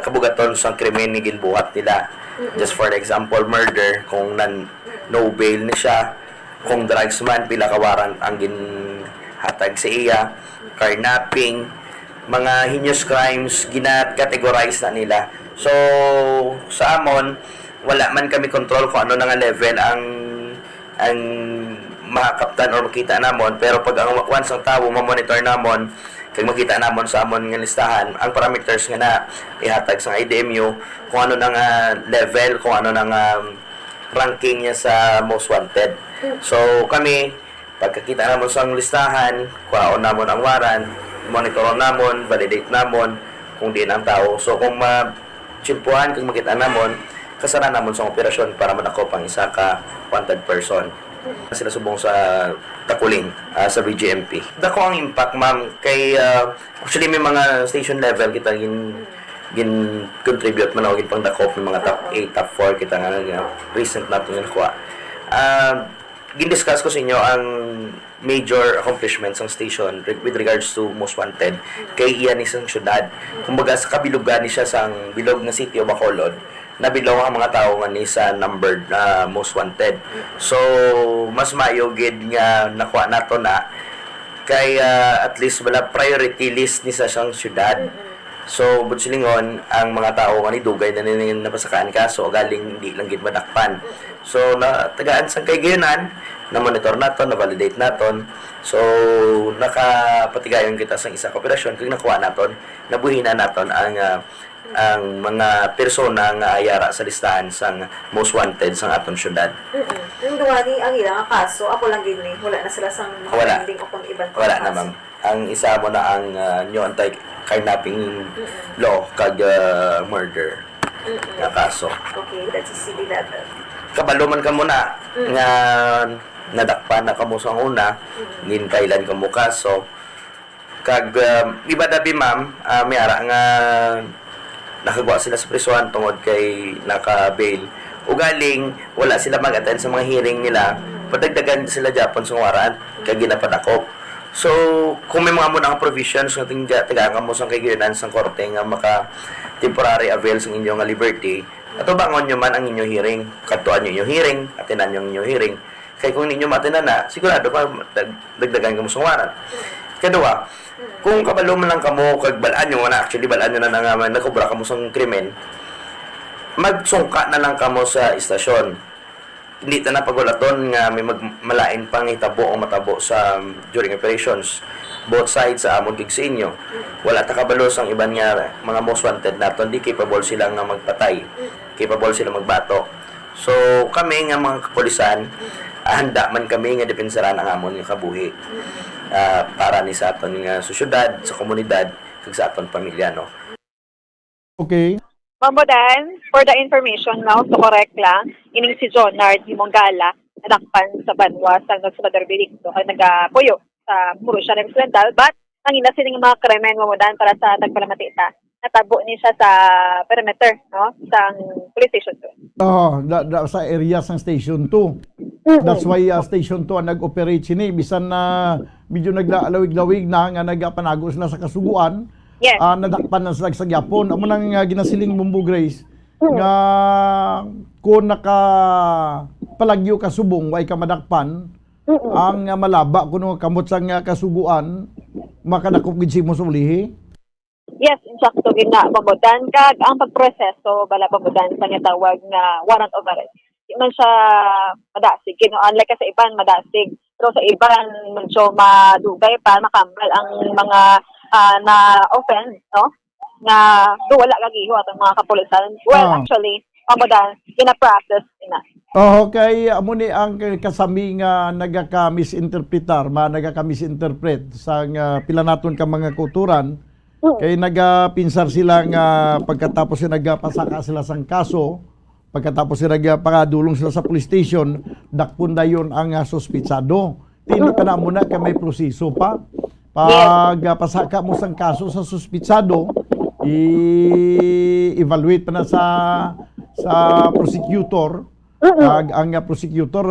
kabugaton sa krimen ni ginbuhat nila. Just for example, murder, kung no bail ni siya, kung drugs man, pila ka warrant ang ginhatag sa iya, carnapping, mga heinous crimes, gina-categorize na nila. So, sa amon, wala man kami control kung ano na nga level ang makakaptan or makita namon, pero pag ang once ang tao mamonitor namon kay makita namon sa amon nga listahan ang parameters nga na ihatag sa IDMU kung ano na nga level, kung ano na nga ranking niya sa most wanted. So kami pagkakita namon sa listahan, kuhaon namon ang warrant, monitoron namon, validate namon kung diin ang tao. So kung ma-chimpuhan, kung makita namon, kasara namon sa operasyon para manakop ang isa ka wanted person. Sila subong sa Takuling, sa BGMP. Dako ang impact, ma'am, kay actually may mga station level kita gin contribute man og pang dakop ng mga top 8, top 4 kita nga recent natin nga nakuha. Gin-discuss ko sa inyo ang major accomplishments ng station with regards to most wanted kay iyan isang syudad. Kumbaga sa kabilugan ni siya sa bilog nga city o Bacolod, nabilong ang mga tao nga ni sa numbered most wanted. So mas mayo gid nga nakuha nato na kay at least wala priority list ni sa siyang syudad. So butsilingon ang mga tao nga ni dugay na napasakaan kaso galing di lang gid madakpan. So tagaan sang kay gayunan na monitor naton, na validate naton. So nakapatigayon kita sa isa ka operasyon kung nakuha naton, nabuhinan naton ang mga persona nga ayara sa listahan sang most wanted sang aton syudad. Yung duwani ang ilang kaso, ako lang gid ni wala na sila sang pending o kung ibang wala na, ma'am. Ang isa mo na ang new anti-kidnapping law kag murder nga kaso. Okay, that's a city level. Kabalo man ka muna nga nadakpan na kamo sa una, gintaylan kamo kaso kag iba dabi, ma'am, may ara nga nakagawa sila sa prisuan tungod kay naka-bail. Ugaling wala sila mag-attend sa mga hearing nila, padagdagan sila Japon sa warrant kag ginapadakop. So kung may mga muna provisions nga tagaan mo sa kayunan sa korte nga maka temporary avail sa inyong liberty, ato bangon nyo man ang inyong hearing, kadtuan nyo inyong hearing, atinan nyo inyong hearing. Kay kung ninyo matinan na, sigurado pa dagdagan ka mo sa warrant. Kadua, kung kabalo man lang kamo kag balaan nyo na, actually balaan nyo na nga nakubra kamo sa krimen, magsungka na lang kamo sa istasyon. Hindi ta na pagulaton nga may malain pang hitabo o matabo sa during operations. Both sides sa amon gig sa inyo. Wala ta kabalo sang iban nga mga most wanted naton, di capable sila nga magpatay. Capable sila magbato. So kami nga mga kapulisan, handa man kami nga depensaran ang amon nga kabuhi. Para ni sa aton nga syudad, sa komunidad, kag sa aton pamilya, no. Okay. Mambodan, for the information now, to correct lang, ining si Jonard Himongala, nadakpan sa Banwa, sa Nagsumadar Bilikto, ay nagapuyo sa Murusya Occidental, but ang ina sining mga krimen mamudan para sa Tagpalamatita, natabo ni siya sa perimeter, no, sa police station 2. Sa area ng station 2. That's why station 2 ang nag-operate sini, bisan na medyo naglalawig-lawig na nga nagapanagos na sa kasuguan. Yes. Nadakpan na sa Yapon. Amo nang ginasiling Bumbo Grace nga kung palagyo ka subong, way ka madakpan, ang malaba kuno kamot sang kasuguan, makadakop gid si mo sa ulihi. Yes, insakto gina mabudan kag ang pagproseso bala pabudan sa tawag nga warrant of arrest. Di man siya madasig, unlike sa iban madasig. Pero sa iban medyo madugay pa makambal ang mga na offense, no? Na wala gagiho atong mga kapulisan. Well, actually, pabudan gina-process ina. Okay, amo ni ang kasami nga nagaka-misinterpretar, nagaka-misinterpret sa pila naton ka mga kulturan. Kay nagapinsar sila nga pagkatapos sila nagapasaka sila sang kaso, pagkatapos sila nagpagadulong sila sa police station, dakpon dayon ang suspitsado. Hindi pa na muna kay may proseso pa. Pag pasaka mo sang kaso sa suspitsado, i-evaluate pa na sa prosecutor. Kag ang prosecutor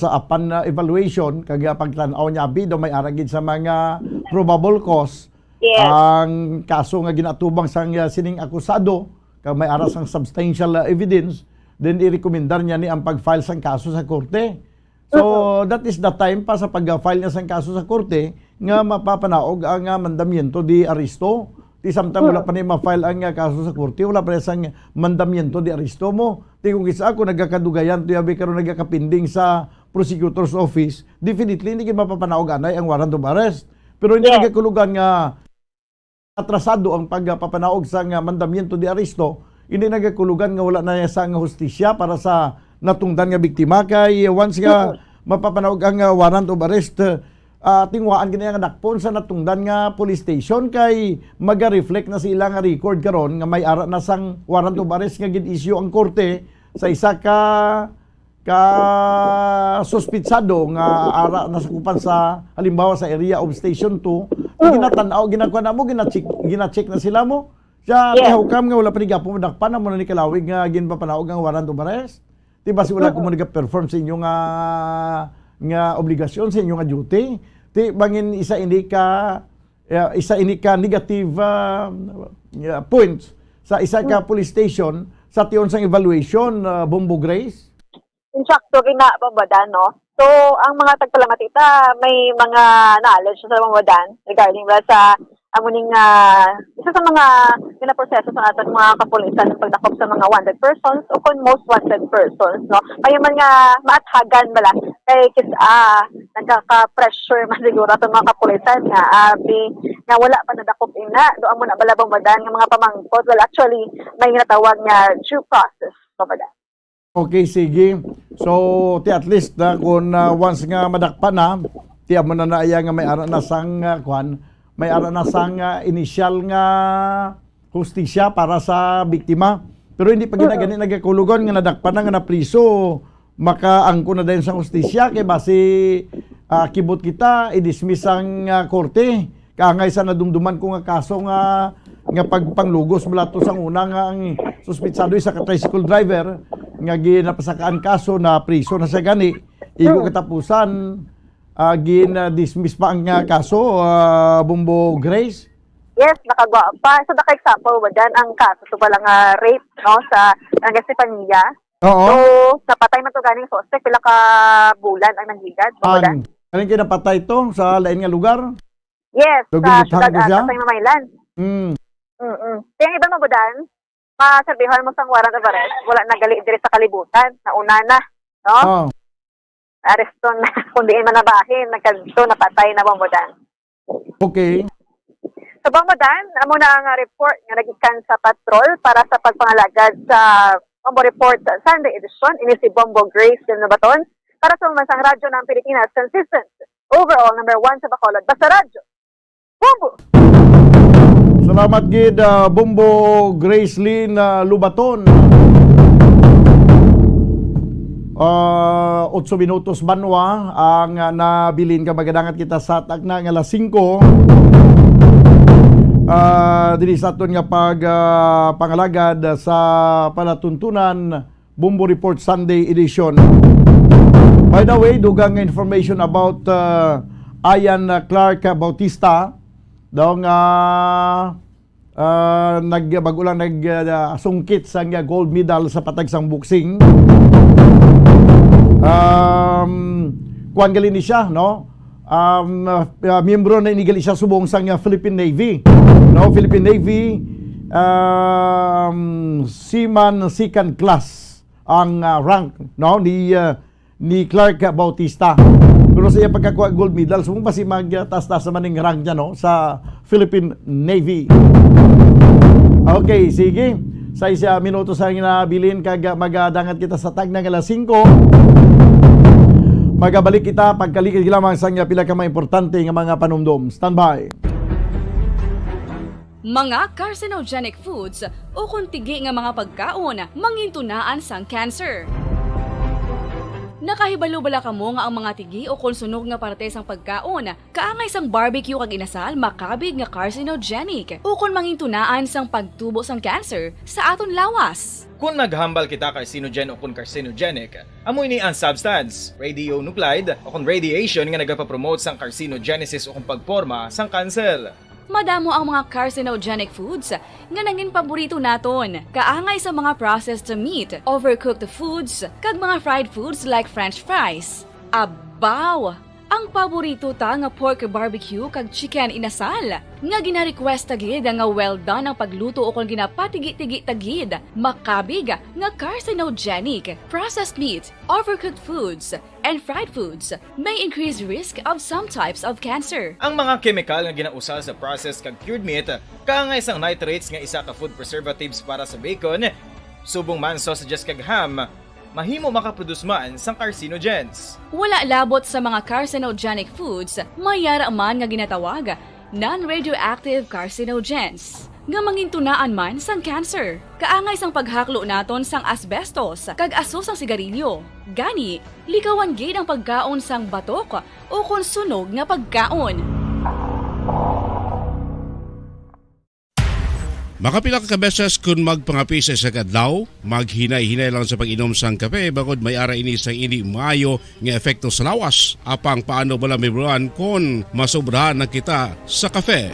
sa apan na evaluation kag pagtan-aw niya bido may aragid sa mga probable cause. Ang kaso nga ginatubang sang sining akusado kag may aras ang substantial evidence, then i-rekomendar niya ni ang pag-file sang kaso sa korte. So that is the time pa sa pag-file niya sang kaso sa korte nga mapapanaog ang mandamiento di aresto. Ti samtang wala pa ni ma-file ang kaso sa korte, wala pa sang mandamiento di aresto mo. Ti kung isa ako nagkakadugayan, ti abi karon nagkakapinding sa prosecutor's office, definitely hindi mapapanaog anay ang warrant of arrest. Pero hindi nagkakulugan nga atrasado ang pagpapanaog sa mandamiento di aresto, hindi nagkakulugan nga wala na sa hustisya para sa natungdan nga biktima. Kay once nga mapapanaog ang warrant of arrest, tingwaan gina nga dakpon sa natungdan nga police station kay maga-reflect na sila nga record karon nga may ara na sang warrant of arrest nga gid-issue ang korte sa isa ka suspitsado nga ara nasakupan sa halimbawa sa area of station 2. Ginatanaw ginakuha na mo, gina-check na sila mo. Siya hukam nga wala pa ni gapo madakpan na mo na ni kalawig nga ginpapanaog ang warrant of arrest. Di ba si wala ko mo nag-perform sa inyo nga obligasyon, sa inyo nga duty. Di bangin isa ini ka negative points sa isa ka police station sa tiyon sang evaluation, Bombo Grace. Insakto gina pabudan, no? So, ang mga tagpalamatita may mga knowledge sa pabudan regarding sa amuning isa sa mga pinaproseso sa ating mga kapulisan ng pagdakop sa mga wanted persons o kung most wanted persons, no? Kaya man nga maathagan bala kay nagkaka-pressure man siguro itong mga kapulisan nga nga wala pa nadakop ina doon mo na bala pabudan ng mga pamangkot. Well, actually may ginatawag nga due process pabudan. Okay, sige. So, at least kung once nga madakpan na, tiya mo na naaya nga may ara na sang may ara na sang initial nga hustisya para sa biktima. Pero hindi pa ginagani nagkakulugon nga nadakpan na nga napriso, makaangko na din sa hustisya kay base kibot kita i-dismiss ang korte. Kaangay sa nadumduman ko nga kaso nga pagpanglugos mula to sang una nga ang suspitsado sa tricycle driver nga ginapasakaan kaso na priso na sa gani igo katapusan gin-dismiss pa ang kaso, Bombo Grace. Yes, nakagawa pa. So, naka-example ba dyan ang kaso so palang rape, no, sa Estefania. Oo. So, napatay man to ganing suspect, pila ka bulan ang nanggigad. Kaling kinapatay to sa lain nga lugar? Yes, sa syudad sa Mamaylan. Kaya iba mabudan, masabihan mo sang warrant of arrest, wala nagali diri sa kalibutan, nauna na, no? Oh. Aresto na, kundi manabahin, nagkanto, napatay na mabudan. Okay. Sa Bambadan, amo na ang report nga nagikan sa patrol para sa pagpangalagad sa Bombo Report Sunday edition. Ini si Bombo Grace del Nabaton para sa Mansang Radyo ng Pilipinas, consistent, overall number 1 sa Bacolod. Basta Radyo, Bombo! Salamat gid Bombo Grace Lynn Lubaton. 8 minutos banwa ang nabilin ka magadangat kita sa tagna nga alas 5. Dili sa aton nga pangalagad sa palatuntunan Bombo Report Sunday edition. By the way, dugang information about Ian Clark Bautista daw nga nagbagulang nagsungkit sa gold medal sa patagsang boxing. kuan gali ni siya, no? Miyembro na inigali siya subong sang Philippine Navy, no? Philippine Navy Seaman Second Class ang rank, no, ni Clark Bautista. Pero sa iya pagkakuha gold medal, subong pa si magtaas-taas naman ng rank niya, no, sa Philippine Navy. Okay, sige. Sa isa minuto sa ginabilin kag magadangat kita sa tag ng alas 5. Magabalik kita pagkalikid lamang sa pila ka mga importante nga mga panumdum. Standby. Mga carcinogenic foods o kuntigi nga mga pagkaon mangintunaan sang cancer. Nakahibalo bala kamo nga ang mga tigi o konsunog nga parte sang pagkaon kaangay sang barbecue kag inasal makabig nga carcinogenic o kon mangintunaan sang pagtubo sang cancer sa aton lawas. Kung naghambal kita carcinogen o kung carcinogenic, amoy ni ang substance, radionuclide o kung radiation nga nagapapromote sang carcinogenesis o kung pagporma sang cancer. Madamo ang mga carcinogenic foods nga nangin paborito naton. Kaangay sa mga processed meat, overcooked foods, kag mga fried foods like french fries. Abaw! Ang paborito ta nga pork barbecue kag chicken inasal. Nga gina-request tagid nga well done ang pagluto o kung ginapatigi-tigi tagid. Makabig nga carcinogenic, processed meat, overcooked foods, and fried foods may increase risk of some types of cancer. Ang mga chemical nga ginausal sa processed kag cured meat, kaangay sang nitrates nga isa ka food preservatives para sa bacon, subong man sausages kag ham, mahimo makaproduce man sang carcinogens. Wala labot sa mga carcinogenic foods, mayara man nga ginatawag non-radioactive carcinogens nga mangintunaan man sang cancer. Kaangay sang paghaklo naton sang asbestos kag aso sang sigarilyo. Gani, likawan gid ang pagkaon sang batok o kon sunog nga pagkaon. Makapila ka beses kung magpangapisa sa kadlaw, maghinay-hinay lang sa pag-inom sang kape bagod may ara ini sang hindi maayo nga epekto sa lawas. Apang paano bala may buruan kung masobrahan na kita sa kape.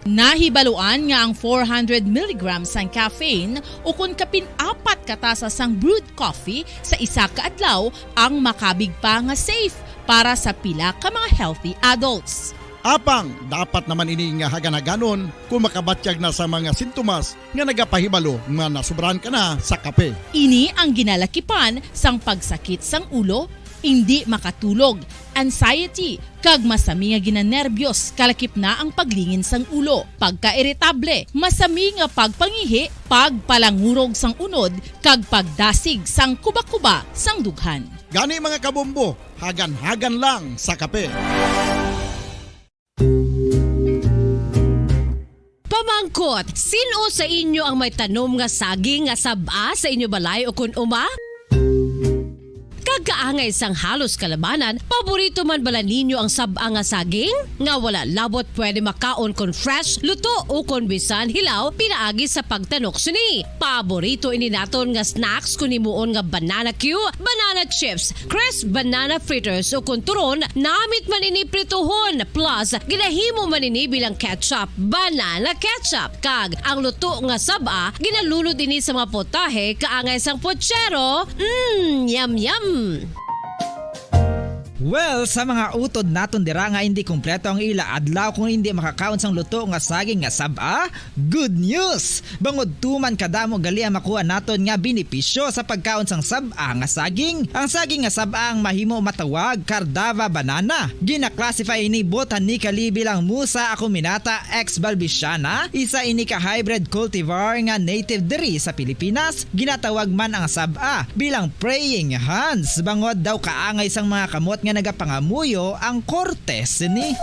Nahibaluan nga ang 400 mg sang caffeine o kung kapin-4 katasa sang brewed coffee sa isa ka adlaw ang makabig pa nga safe para sa pila ka mga healthy adults. Apang, dapat naman ini nga haganaganon kung makabatyag na sa mga sintomas nga nagapahibalo nga nasubrahan ka na sa kape. Ini ang ginalakipan sang pagsakit sang ulo, hindi makatulog, anxiety, kag masami nga ginanerbiyos kalakip na ang paglingin sang ulo, pagka-irritable, masami nga pagpangihi, pagpalangurog sang unod, kag pagdasig sang kuba-kuba sang dughan. Gani mga kabombo, hagan-hagan lang sa kape. Pamangkot, sino sa inyo ang may tanom nga saging nga saba sa inyo balay o kun uma? Kagkaangay sang halos kalabanan, paborito man bala ninyo ang saba nga saging? Nga wala labot pwede makaon kon fresh, luto o kon bisan hilaw, pinaagi sa pagtanok suni. Paborito ini naton nga snacks kun himuon nga banana Q, banana chips, crisp banana fritters o kun turon, namit man ini prituhon, plus ginahimo man ini bilang ketchup, banana ketchup. Kag ang luto nga saba, ginalulod ini sa mga potahe kaangay sang pochero. Yum yum. Well, sa mga utod naton dira nga hindi kumpleto ang ila adlaw kung hindi makakaon sang luto nga saging nga saba, good news! Bangod tuman kadamo gali ang makuha naton nga benepisyo sa pagkaon sang saba nga saging. Ang saging nga saba ang mahimo matawag Cardava banana. Gina-classify ini botanically bilang Musa acuminata ex balbisiana, isa ini ka hybrid cultivar nga native diri sa Pilipinas. Ginatawag man ang saba bilang praying hands. Bangod daw kaangay sang mga kamot nga nagapangamuyo ang kortes ni.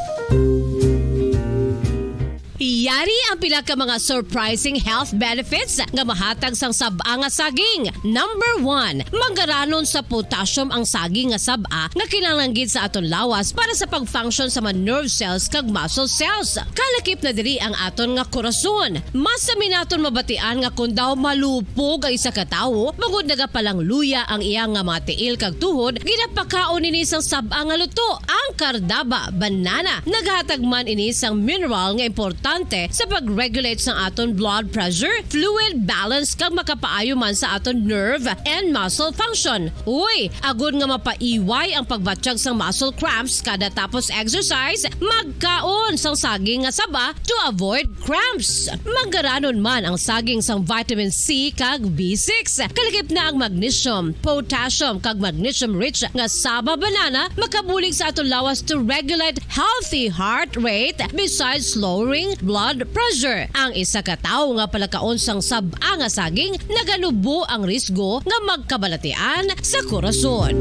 Yari ang pila ka mga surprising health benefits nga mahatag sang saba nga saging. Number 1, manggaranon sa potassium ang saging nga saba nga kinahanglan sa aton lawas para sa pag-function sa mga nerve cells kag muscle cells. Kalakip na diri ang aton nga korason. Mas sa minaton mabatian nga kun daw malupog ang isa ka tawo, bangod nagapalang luya ang iyang nga mga tiil kag tuhod, ginapakaon ini sang saba nga luto, ang Cardava banana. Naghatag man ini sang mineral nga importante importante sa pag-regulate sa aton blood pressure, fluid balance kag makapaayo man sa aton nerve and muscle function. Uy, agud nga mapaiway ang pagbatsyag sang muscle cramps kada tapos exercise, magkaon sang saging nga saba to avoid cramps. Manggaranon man ang saging sang vitamin C kag B6. Kalikip na ang magnesium, potassium kag magnesium rich nga saba banana makabulig sa aton lawas to regulate healthy heart rate besides lowering blood pressure. Ang isa ka tawo nga palakaon sang saba nga saging nagalubo ang risgo nga magkabalatian sa korason.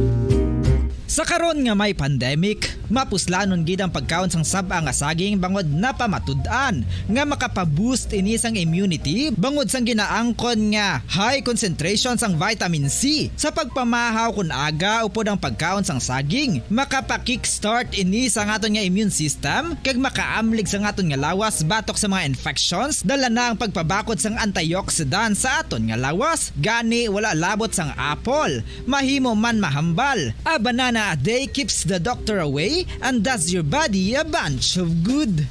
Sa karon nga may pandemic, mapuslanon gid ang pagkaon sang saba nga saging bangod napamatud-an nga makapaboost ini sang immunity bangod sang ginaangkon nga high concentration sang vitamin C. Sa pagpamahaw kun aga upod ang pagkaon sang saging, makapa-kickstart ini sa aton nga immune system kag makaamlig sa aton nga lawas batok sa mga infections, dala na ang pagpabakod sang antioxidant sa aton nga lawas. Gani wala labot sang apple, mahimo man mahambal. A banana a day keeps the doctor away and does your body a bunch of good.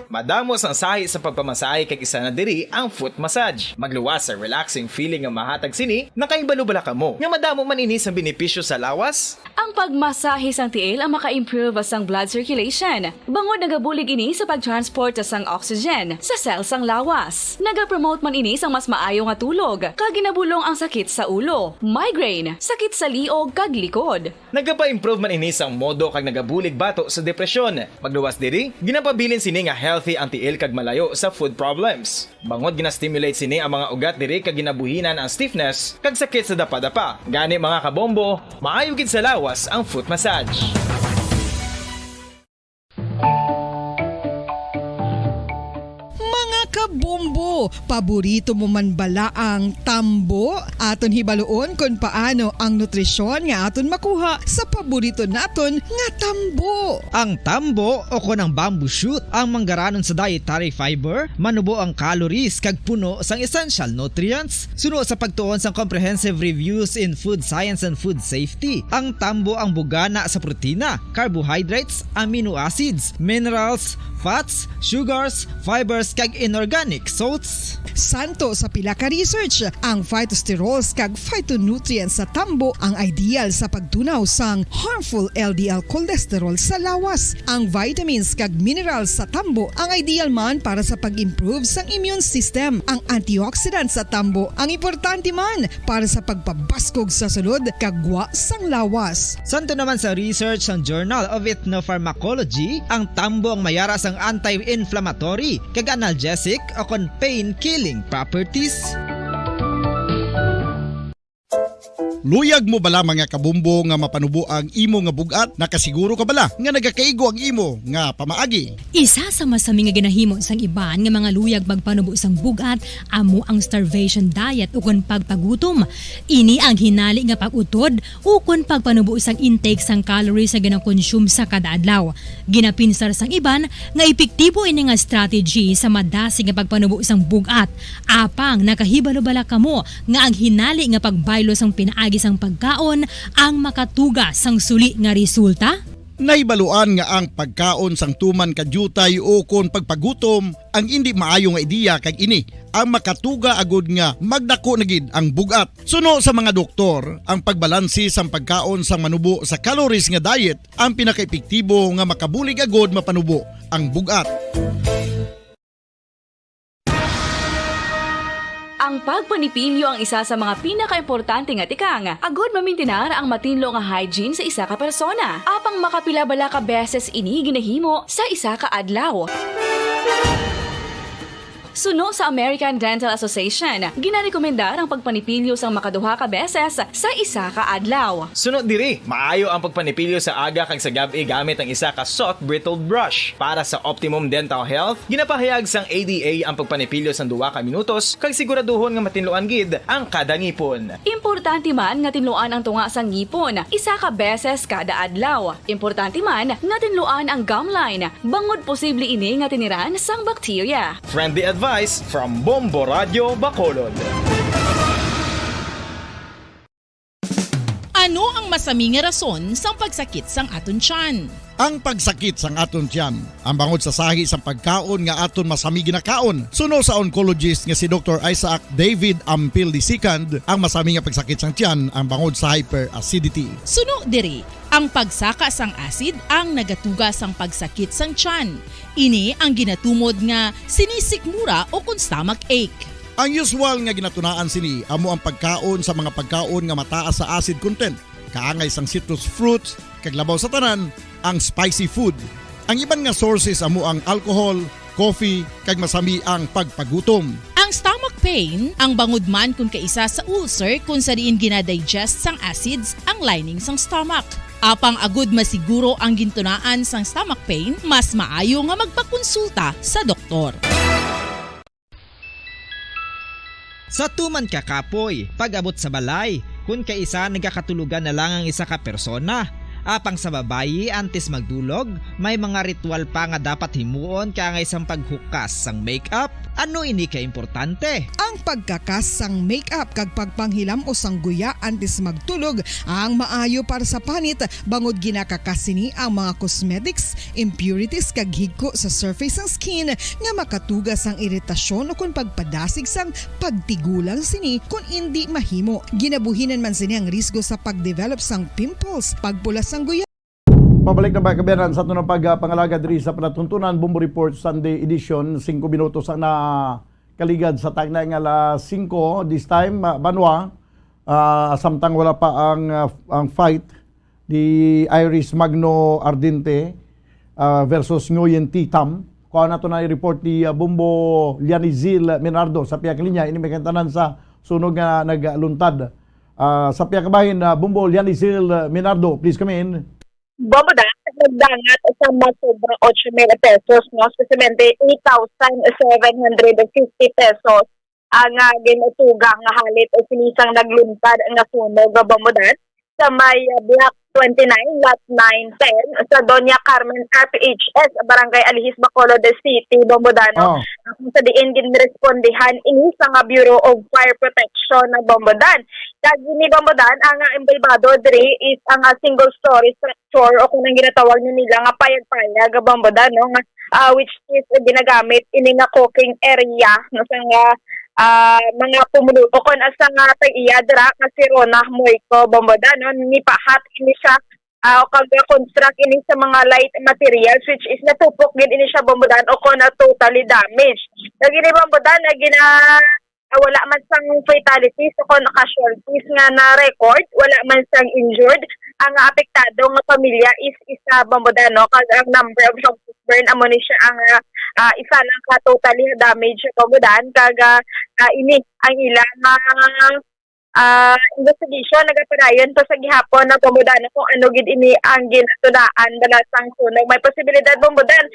Madamos ang sahi sa pagpamasahe kag isa na diri ang foot massage. Magluwas sa relaxing feeling nga mahatag sini, nakaibalo-bala ka mo. Nga madamo man ini sa benepisyo sa lawas. Ang pagmasahe sang tiil ang maka-improve sang blood circulation. Bangod nagabulig ini sa pagtransport sang oxygen sa cell sang lawas. Nagapromote man ini sang mas maayo nga tulog, kag ginabulong ang sakit sa ulo, migraine, sakit sa liog kag likod. Nagapa-improve man ini sang modo kag nagabulig bato sa depresyon. Magluwas diri, ginapabilin sini nga healthy ang tiil kag malayo sa food problems. Bangod ginastimulate sini ang mga ugat diri kag ginabuhinan ang stiffness kag sakit sa dapa-dapa. Gani mga kabombo, maayo gid sa lawas ang foot massage. Kabombo, paborito mo man bala ang tambo? Aton hibaloon kung paano ang nutrisyon nga aton makuha sa paborito naton nga tambo. Ang tambo o kon ang bamboo shoot ang manggaranon sa dietary fiber, manubo ang calories kag puno sang essential nutrients. Suno sa pagtuon sang comprehensive reviews in food science and food safety, ang tambo ang bugana sa protina, carbohydrates, amino acids, minerals, fats, sugars, fibers kag inorganic salts. Santo sa pila ka research, ang phytosterols kag phytonutrients sa tambo ang ideal sa pagtunaw sang harmful LDL cholesterol sa lawas. Ang vitamins kag minerals sa tambo ang ideal man para sa pag-improve sang immune system. Ang antioxidants sa tambo ang importante man para sa pagpabaskog sa sulod kag gwa sang lawas. Santo naman sa research ng Journal of Ethnopharmacology, ang tambo ang mayara sang anti-inflammatory kag analgesic o kon pain-killing properties. Luyag mo bala mga kabumbo nga mapanubo ang imo nga bugat? Nakasiguro ka bala nga nagakaigo ang imo nga pamaagi? Isa sa masami nga ginahimo sang iban nga mga luyag magpanubo sang bugat amo ang starvation diet ukon pagpagutom. Ini ang hinali nga pag-utod ukon pagpanubo sang intake sang calories sa gina-consume sa kada adlaw. Ginapinsar sang iban nga epektibo ini nga strategy sa madasi nga pagpanubo sang bugat. Apang nakahibalo-bala kamo nga ang hinali nga pagbaylo sang pinaagi sang pagkaon ang makatuga sang suli nga resulta? Naibaluan nga ang pagkaon sang tuman kadyutay o kon pagpagutom ang hindi maayo nga ideya kag ini ang makatuga agud nga magdako na gid ang bugat. Suno sa mga doktor, ang pagbalansi sang pagkaon sang manubo sa calories nga diet ang pinakaepektibo nga makabulig agud mapanubo ang bugat. Ang pagpanipilyo ang isa sa mga pinaka-importante nga tikang. Agod mamintinar ang matinlo nga hygiene sa isa ka persona. Apang makapila-bala ka beses ini ginahimo sa isa ka adlaw. Suno sa American Dental Association, ginarekomendar ang pagpanipilyo sang makaduha ka beses sa isa ka adlaw. Suno diri, maayo ang pagpanipilyo sa aga kag sa gabi gamit ang isa ka soft brittle brush. Para sa optimum dental health, ginapahayag sang ADA ang pagpanipilyo sang 2 ka minutos kag siguraduhon nga matinluan gid ang kada ngipon. Importante man nga tinluan ang tunga sang ngipon, isa ka beses kada adlaw. Importante man nga tinluan ang gum line, bangod posible ini nga tiniran sang bakterya. Friendly advice from Bombo Radio Bacolod. Ano ang ang masami nga rason sang pagsakit sang aton tiyan. Ang pagsakit sang aton tiyan, ang bangod sa sahi sang pagkaon nga aton masami ginakaon. Suno sa oncologist nga si Dr. Isaac David Ampil II, ang masami nga pagsakit sang tiyan ang bangod sa hyperacidity. Suno diri, ang pagsaka sang acid ang nagatuga sang pagsakit sang tiyan. Ini ang ginatumod nga sinisikmura o kung stomach ache. Ang usual nga ginatunaan sini amo ang pagkaon sa mga pagkaon nga mataas sa acid content, kaangay sang citrus fruits, kag labaw sa tanan ang spicy food. Ang iban nga sources amo ang alcohol, coffee, kag masami ang pagpagutom. Ang stomach pain, ang bangod man kung kaisa sa ulcer kung sa diin ginadigest sang acids ang lining sang stomach. Apang agud masiguro ang gintunaan sang stomach pain, mas maayo nga magpakonsulta sa doktor. Sa tuman ka kapoy, pag-abot sa balay, kung kaisa nagkakatulugan na lang ang isa ka persona. Apang sa babayi, antes magdulog, may mga ritual pa nga dapat himuon kaya isang paghukas sang makeup. Ano ini ka importante? Ang pagkakas sang makeup kag pagpanghilam o sang guya antes magtulog ang maayo para sa panit bangod ginakakas sini ang mga cosmetics, impurities kag higko sa surface sang skin nga makatugas sang iritasyon o kung pagpadasig sang pagtigulang sini kung hindi mahimo. Ginabuhinan man sini ang risgo sa pagdevelop sang pimples, pagpula sang guya. Pabalik na ba kabayan sa ato ng pagpangalaga diri sa panatuntunan Bombo Report Sunday edition 5 minutos ang na kaligad sa tagna nga alas 5 this time Banwa samtang wala pa ang fight di Iris Magno Ardente versus Nguyen T. Tam. Kuha na ito na i-report ni Bombo Lianizil Minardo sa piyang linya. Ini may kantanan sa sunog nga nagluntad. Sa piyang kabahin, Bombo Lianizil Minardo, please come in. Bombo da, nagdangat sa mas sobrang 8,000 pesos, no? Spesimente 8,750 pesos ang ginutugang nga halit o sinisang nagluntad nga sunog Bombo da sa may Block 29, Lot 910 sa Doña Carmen RPHS, Barangay Alihis, Bacolod City, Bombodano. Kung sa diin ginrespondihan ini sa nga Bureau of Fire Protection na Bombodan. Kag ni Bombodan, ang embalbado diri is ang single story structure o kung ang ginatawag nila nga payag-payag Bombodan, no? Which is ginagamit ini nga cooking area no sa nga mga pumulo o kung asa nga tag-iya dira kasi Rona Moico Bombodano ni pahat ini siya kag-construct ini sa mga light materials which is natupok gid ini siya Bombodan o kung na totally damaged. Lagi ni Bombodan na wala man sang fatalities o kung casualties nga na-record, wala man sang injured. Ang apektado nga pamilya is isa Bombodano kag ang number of shock burn amo ni siya ang isa lang ka totally damage Bombodan kag ini ang ilang investigation nagapadayon to sa gihapon na Bombodano kung ano gid ini ang ginatudaan dala sang sunog. May posibilidad Bombodan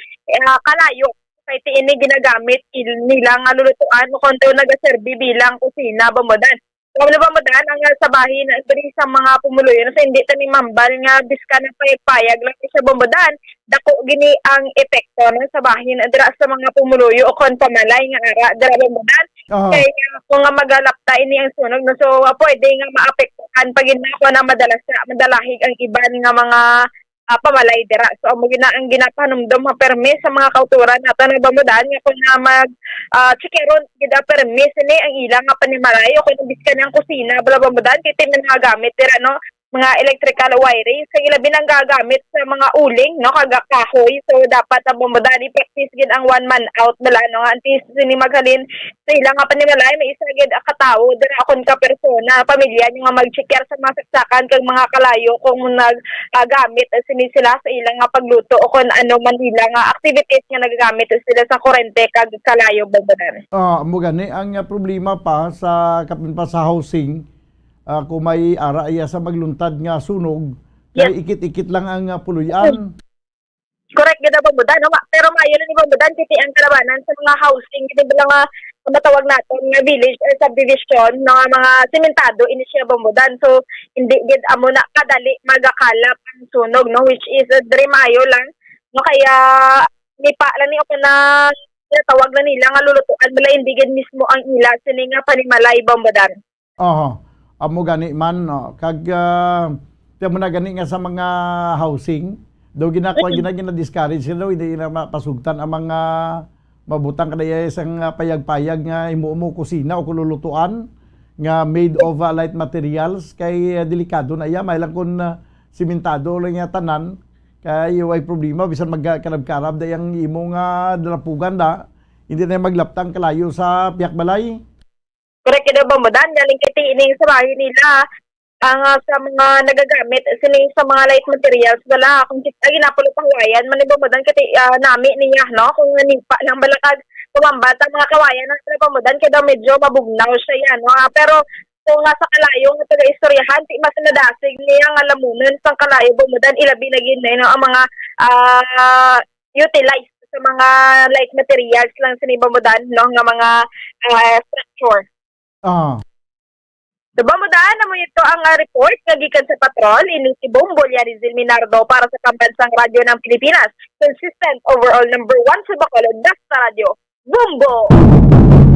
kalayo kay ini ginagamit nila nga lulutuan o kung nagaserbi bilang kusina Bombodan. Kung ano Bombodan ang sabahin diri sa mga pumuluyon sa hindi tani mambal nga biska na payag lang sa Bombodan dako gini ang epekto ng sabahin dira sa mga pumuluyo o kung pamalay nga ara dira Bombodan. Kaya kung nga magalapta ini ang sunog no so pwede nga maapektuhan pag ginako na madalahig ang iban nga mga pamalay dira. So amo ang ginapanumdum ha permis sa mga kauturan nato na Bombodan nga kung na mag chikeron gida permis ni ang ilang nga panimalay o kung biska ng kusina bala Bombodan kiti man gagamit dira no mga electrical wiring sa ilabi nang gagamit sa mga uling no kaga kahoy so dapat ang Bombodan i-practice gid ang one man out bala no antes sini maghalin sa ilang nga panimalay may isa gid katawo dira akon ka persona pamilya nga mag-checker sa mga saksakan kag mga kalayo kung naggamit sini sila sa ilang nga pagluto o kung ano man nila nga activities nga nagagamit sila sa kurente kag kalayo Bombodan. Mo gani ang problema pa sa kapin pa sa housing kung may araya sa magluntad nga sunog, kaya ikit-ikit lang ang puluyan. Correct gid Bombodan, no? Pero maayo ni Bombodan kiti ang kalabanan sa mga housing kiti nga matawag naton nga village or subdivision ng mga sementado ini siya Bombodan. So hindi gid amo na kadali magakalap ang sunog no which is diri maayo lang no kaya ni pa lang ni ako na tawag na nila nga lulutuan bala hindi gid mismo ang ila sini nga panimalay Bombodan. Amo gani man no kag Tiyan mo na gani nga sa mga housing, daw gina-discourage daw, hindi na mapasugtan ang mga mabutang kadaya isang payag-payag nga imuumo kusina o kululutuan nga made of light materials kay delikado na iya may lang kun simentado lang nga tanan kay way problema bisan magkarab-karab dayang imo nga dalapugan da hindi na maglaptang kalayo sa piyak balay. Correct na ba mo dan galing kiti ining sa bahay nila ang sa mga nagagamit sining sa mga light materials wala kung ginapulot ang wayan man ba mo dan kiti nami niya no kung nimpa lang balakag kumambat ang mga kawayan ng pa mo dan kay daw medyo mabugnaw siya yan no pero kung nga sa kalayo nga taga-istoryahan ti mas nadasig niya nga lamunan sang kalayo ba mo dan ilabi na gid no ang mga utilized sa mga light materials lang siniba mo dan no nga mga structure. Diba mo daan na mo ito ang report nga gikan sa patrol ini si Bombo Rizal Minardo para sa Pambansang Radyo ng Pilipinas. Consistent overall number 1 sa Bacolod, Basta Radio, Bombo!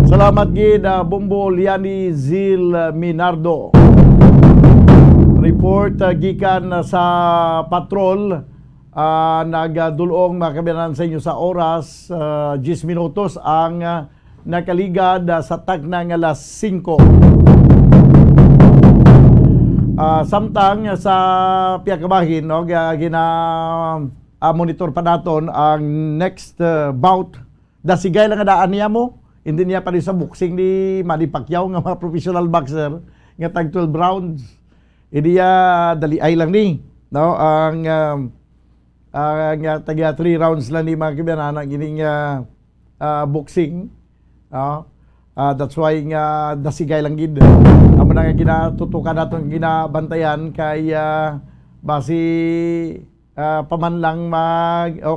Salamat gid Bombo Liani Zil Minardo. Report gikan sa patrol nagdulong makabiyanan sa inyo sa oras 10 minutos ang nakaligad sa taknang alas 5. Samtang sa piyakabahin no monitor pa naton ang next bout dasigay lang nga daan niya mo hindi niya pa rin sa boxing ni Manny Pacquiao nga mga professional boxer nga tag 12 rounds hindi dali ay lang ni no ang taga 3 rounds lang ni mga kibanan ang gining boxing no. That's why nga dasigay lang gid. Amo na nga ginatutukan naton ginabantayan kay basi paman lang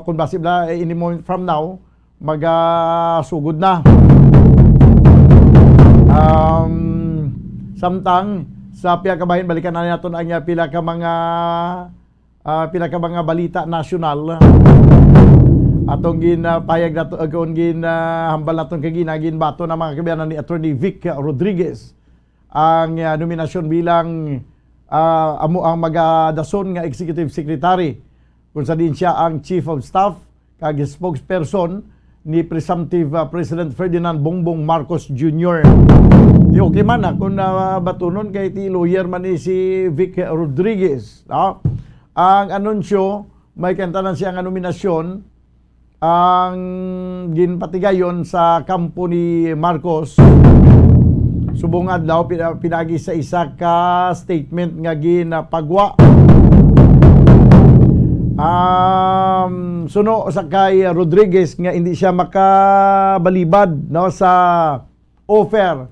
kung basi bla any moment from now magasugod na. Samtang sa piyakabahin balikan na naton ang pila ka mga balita nasyonal. Atong ginapayag nato agon hambal naton kay ginbato na mga kabiyanan ni Attorney Vic Rodriguez ang nominasyon bilang amo ang magadason nga executive secretary kung sa din siya ang chief of staff kag spokesperson ni presumptive President Ferdinand Bongbong Marcos Jr. Di okay man kung batunon kay ti lawyer man ni si Vic Rodriguez ang anunsyo may kantanan siya nga nominasyon ang ginpatigayon sa kampo ni Marcos subong adlaw pinagi sa isa ka statement nga ginapagwa suno sa kay Rodriguez nga hindi siya makabalibad no sa offer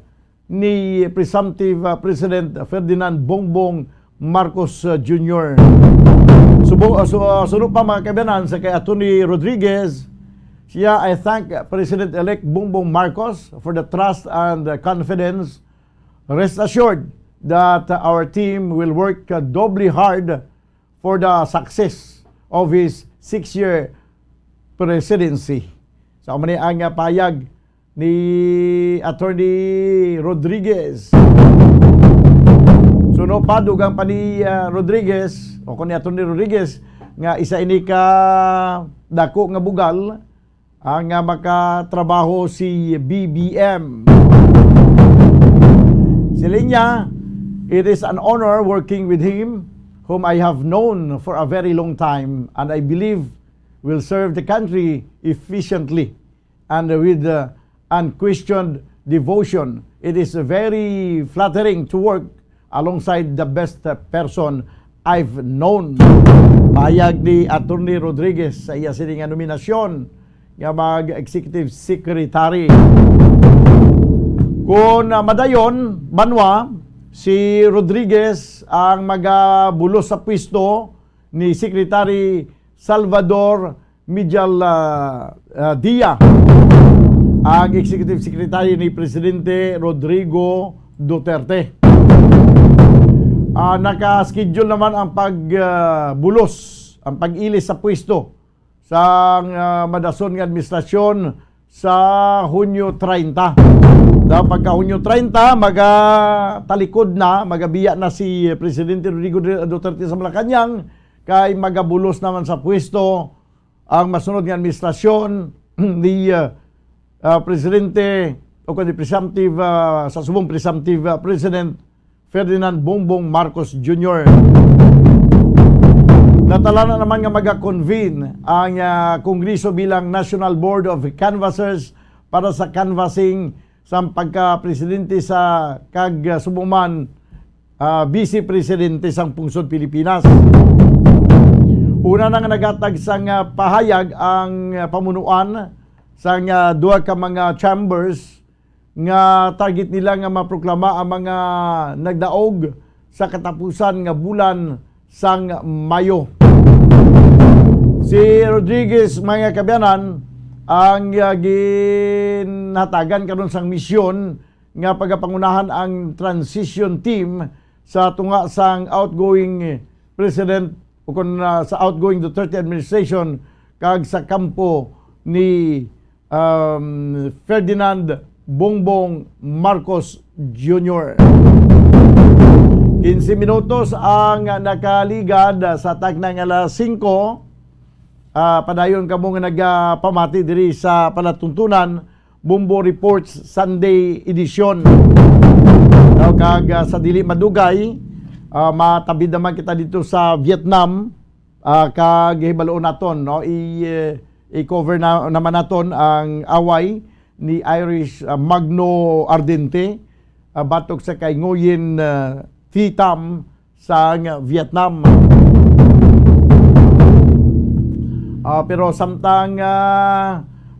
ni presumptive President Ferdinand Bongbong Marcos Jr. Sunod pa mga kabayanan sa kay Atty. Rodriguez, siya I thank President-elect Bongbong Marcos for the trust and confidence. Rest assured that our team will work doubly hard for the success of his 6-year presidency. So mani ang payag ni Atty. Rodriguez. Suno pa dugang pa ni Rodriguez o kung ni Atty. Rodriguez nga isa ini ka dako nga bugal nga makatrabaho si BBM. Silinya, it is an honor working with him whom I have known for a very long time and I believe will serve the country efficiently and with unquestioned devotion. It is very flattering to work alongside the best person I've known. Payag ni Atty. Rodriguez sa iya sining nominasyon nga mag-executive secretary. Kung madayon, banwa, si Rodriguez ang magabulos sa pwesto ni Secretary Salvador Mijal Dia, ang executive secretary ni Presidente Rodrigo Duterte. Naka-schedule naman ang pagbulos, ang pag-ilis sa pwesto sa madason ng administrasyon sa Hunyo 30. Pagka Hunyo 30, magatalikod na, magabiya na si Presidente Rodrigo Duterte sa Malacanang, kay magabulos naman sa pwesto ang masunod ng administrasyon ni Presidente o kundi presumptive, sa subong presumptive President Ferdinand Bongbong Marcos Jr. Natala na naman nga mag-convene ang Kongreso bilang National Board of Canvassers para sa canvassing sa pagka-presidente sa kag-subuman Vice Presidente sang Pungsod Pilipinas. Una na nga nagatag sang pahayag ang pamunuan sang duha ka mga chambers nga target nila nga maproklama ang mga nagdaog sa katapusan nga bulan sang Mayo. Si Rodriguez, mga kabyanan, ang ginhatagan karon sang misyon nga pagapangunahan ang transition team sa tunga sang outgoing President o kun sa outgoing Duterte administration kag sa kampo ni Ferdinand Bongbong Marcos Jr. 15 minutos ang nakaligad sa tagnang alas 5. Padayon kamo nga nagpamati diri sa palatuntunan Bombo Reports Sunday edition. Kag sa dili madugay, matabid naman kita dito sa Vietnam, kag hibaloon naton, no, i-cover naman naton ang away ni Irish Magno Ardente batok sa kay Nguyen Thi Tam sa Vietnam. Pero samtang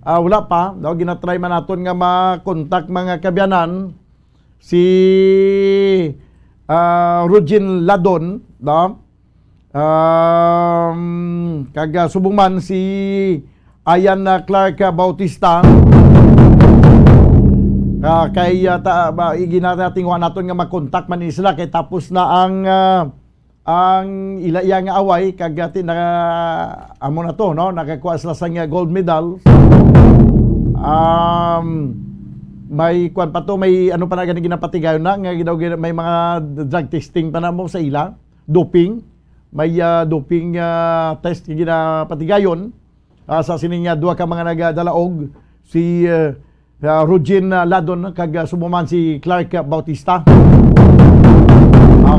wala pa, no, ginatry man naton nga makontak mga kabyanan si Rogin Ladon, no? Kag subong man si Ayan Clark Bautista, kay iginatingwa naton nga makontak man sila kay tapos na ang ilaya nga away kag na amo na to, no, nakakuha sila sa gold medal. May kwan pa to, may ano pa na gani ginapatigayon na nga may mga drug testing pa na mo sa ila, doping, may doping test nga ginapatigayon sa sining duha ka mga nagadalaog, si Rogin Ladon kag sumuman si Clark Bautista.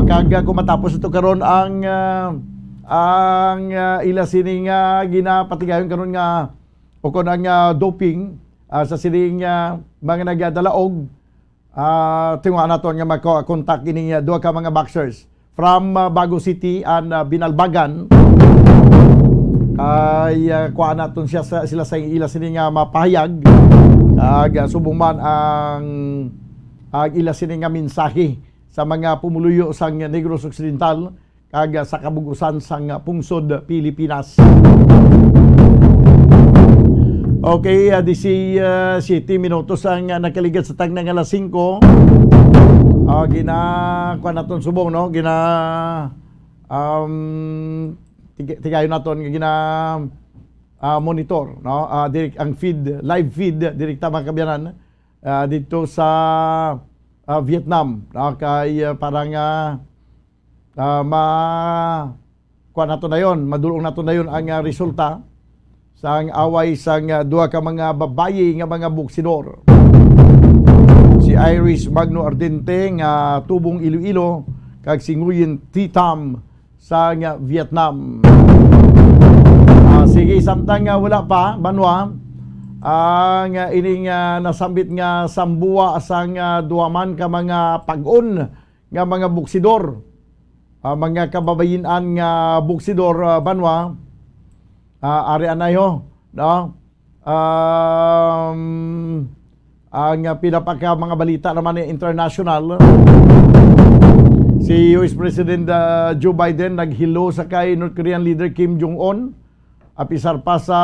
Kag kung matapos ito karon ang ila sining ginapatigayon karon nga o kun ang doping sa sining mga nagadalaog, tingwa naton nga makakontak ining duha ka mga boxers from Bago City and Binalbagan. Kay kuha naton sila sa ila sining mapahayag kag subong man ang ila sining mensahe sa mga pumuluyo sang Negros Occidental kag sa kabugusan sang Pungsod Pilipinas. Okay, 17 minutos ang nakaligat sa tagnang alas 5. Gina naton subong, no, gina tigayon naton gina monitor, no, direct ang feed, live feed direkta mga kabyanan dito sa Vietnam, no, kay parang madulong nato na yon ang resulta sa away sang duha ka mga babayi nga mga boksidor. Si Irish Magno Ardente nga tubong Iloilo kag si Nguyen Thi Tam sa Vietnam. Sige, samtang wala pa banwa ang ining nasambit nga sambuwa sang duaman ka mga pag-on nga mga boksidor, mga kababayinan nga boksidor banwa, ari anayo, no, ang pinapaka mga balita naman international. Si US President Joe Biden naghilo sa kay North Korean leader Kim Jong-un. Apisar pa sa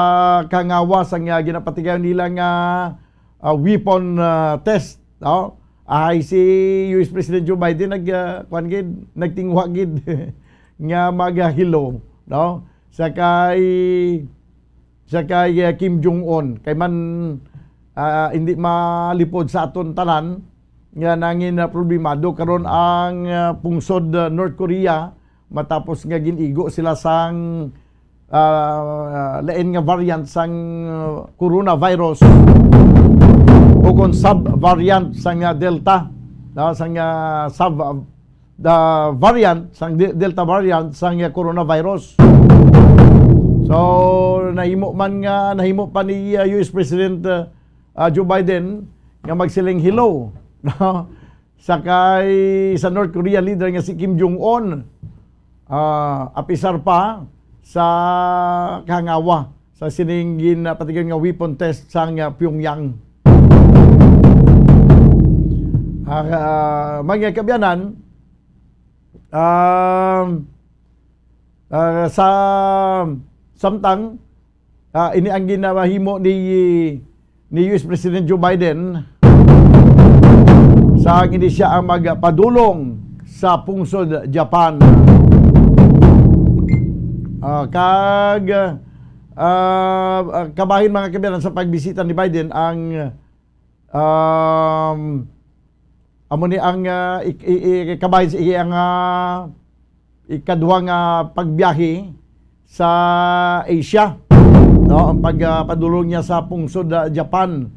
kangawas ang ginapatigayon nila nga weapon test, no? Ay si US President Joe Biden nagtingwa gid nga magahilo, no? Sa kay Kim Jong-un kay man hindi malipod sa aton tanan nga nangin problemado karon ang pungsod North Korea matapos nga ginigo sila sang lain nga variant sang coronavirus o kon sub-variant sang Delta, sang the variant sang Delta variant sang coronavirus. So nahimo pa ni US President Joe Biden nga magsiling hello sakay sa North Korea leader nga si Kim Jong-un, apisar pa sa kangawa sa siningin patigan nga weapon test sang Pyongyang. Mga kabyanan, sa samtang ini ang ginahimo ni US President Joe Biden sa hindi siya ang magpadulong sa pungsod Japan. Kabahin mga kabiyanan sa pagbisita ni Biden ang amuni ang kabahin sa ang ikaduhang pagbiyahe sa Asia, no, ang pagpadulong niya sa pungsod Japan.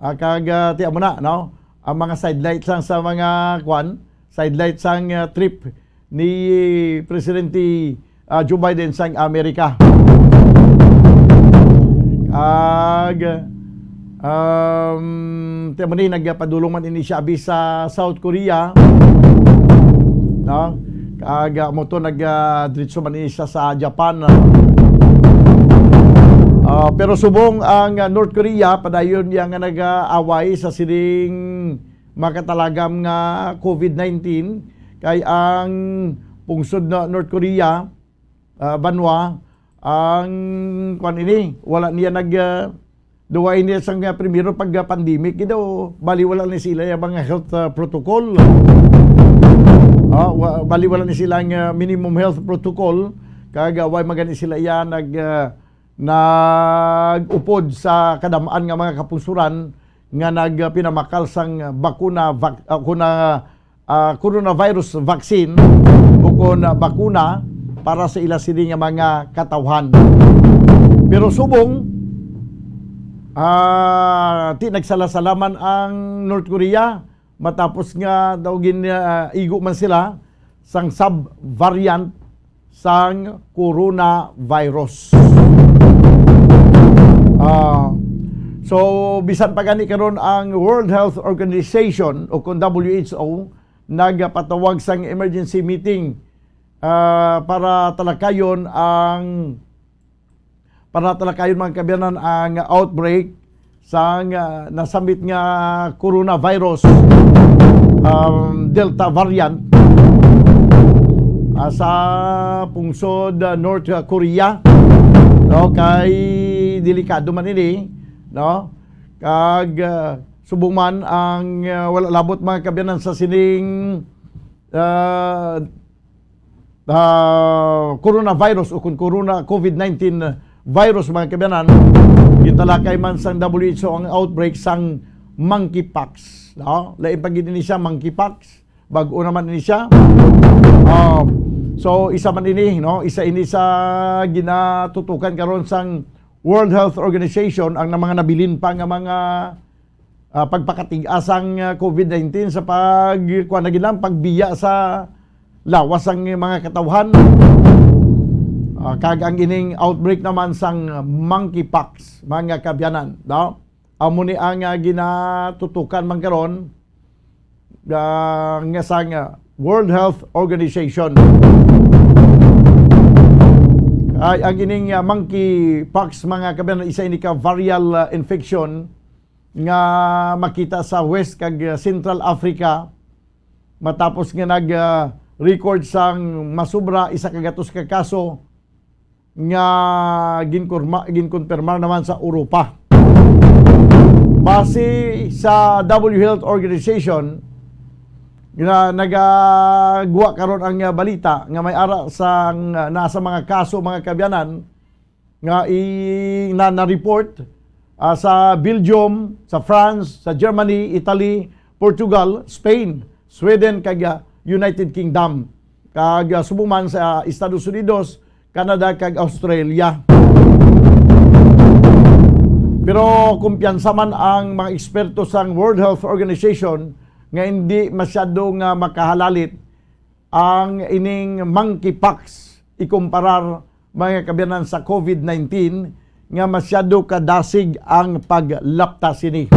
Ti amo na, no, ang mga sidelights lang sa mga sidelights sang trip ni Presidente Joe Biden sa Amerika. Ti amo ni nagpadulong man ini siya abi sa South Korea, no, mo to nag-diretso man ini siya sa Japan. Pero subong ang North Korea padayon niya nga nag-away sa sining makatalagam nga COVID-19 kay ang pungsod na North Korea, banwa ang ini wala niya duway niya sang primero pag pandemic daw bali wala ni sila yung mga health protocol. Bali wala ni sila ang minimum health protocol kagaway magani sila yan nag-upod sa kadamaan nga mga kapusuran nga nagpinamakal sang coronavirus vaccine o kon bakuna para sa ila sini nga mga katawhan. Pero subong ti nagsalasalaman ang North Korea matapos nga daw igo man sila sang sub-variant sang coronavirus. So bisan pa gani karon ang World Health Organization o kon WHO nagpatawag sang emergency meeting para talakayon mga kabiyanan ang outbreak sang nasambit nga coronavirus Delta variant sa pungsod North Korea, no, kay delikado man ini, no, kag subong man ang wala labot mga kabiyanan sa sining coronavirus o kung COVID-19 virus mga kabiyanan, gitalakay man sang WHO ang outbreak sang monkeypox, no, lain pag ini siya monkeypox, bago naman ini siya. So isa man ini, no, isa ini sa ginatutukan karon sang World Health Organization ang mga nabilin pa nga mga pagpakatig-asang COVID-19 sa pagbiya sa lawas ang mga katawhan. Kag ang ining outbreak naman sang monkeypox mga kabyanan, no, amo ni ang ginatutukan man karon nga sang World Health Organization. Ay ang ining monkeypox mga kabyanan isa ini ka viral infection nga makita sa West kag Central Africa matapos nga nag-record sang masubra isa ka gatos ka kaso nga ginkonfirmar naman sa Europa. Base sa World Health Organization nga nagagawa karon ang balita nga may ara sang nasa mga kaso mga kabyanan nga na-report sa Belgium, sa France, sa Germany, Italy, Portugal, Spain, Sweden, kag United Kingdom, kag subuman sa Estados Unidos, Canada, kag Australia. Pero kumpiyansa man ang mga eksperto sa World Health Organization nga hindi masyado nga makahalalit ang ining monkeypox ikumparar mga kabiyanan sa COVID-19 nga masyado kadasig ang paglapta sini.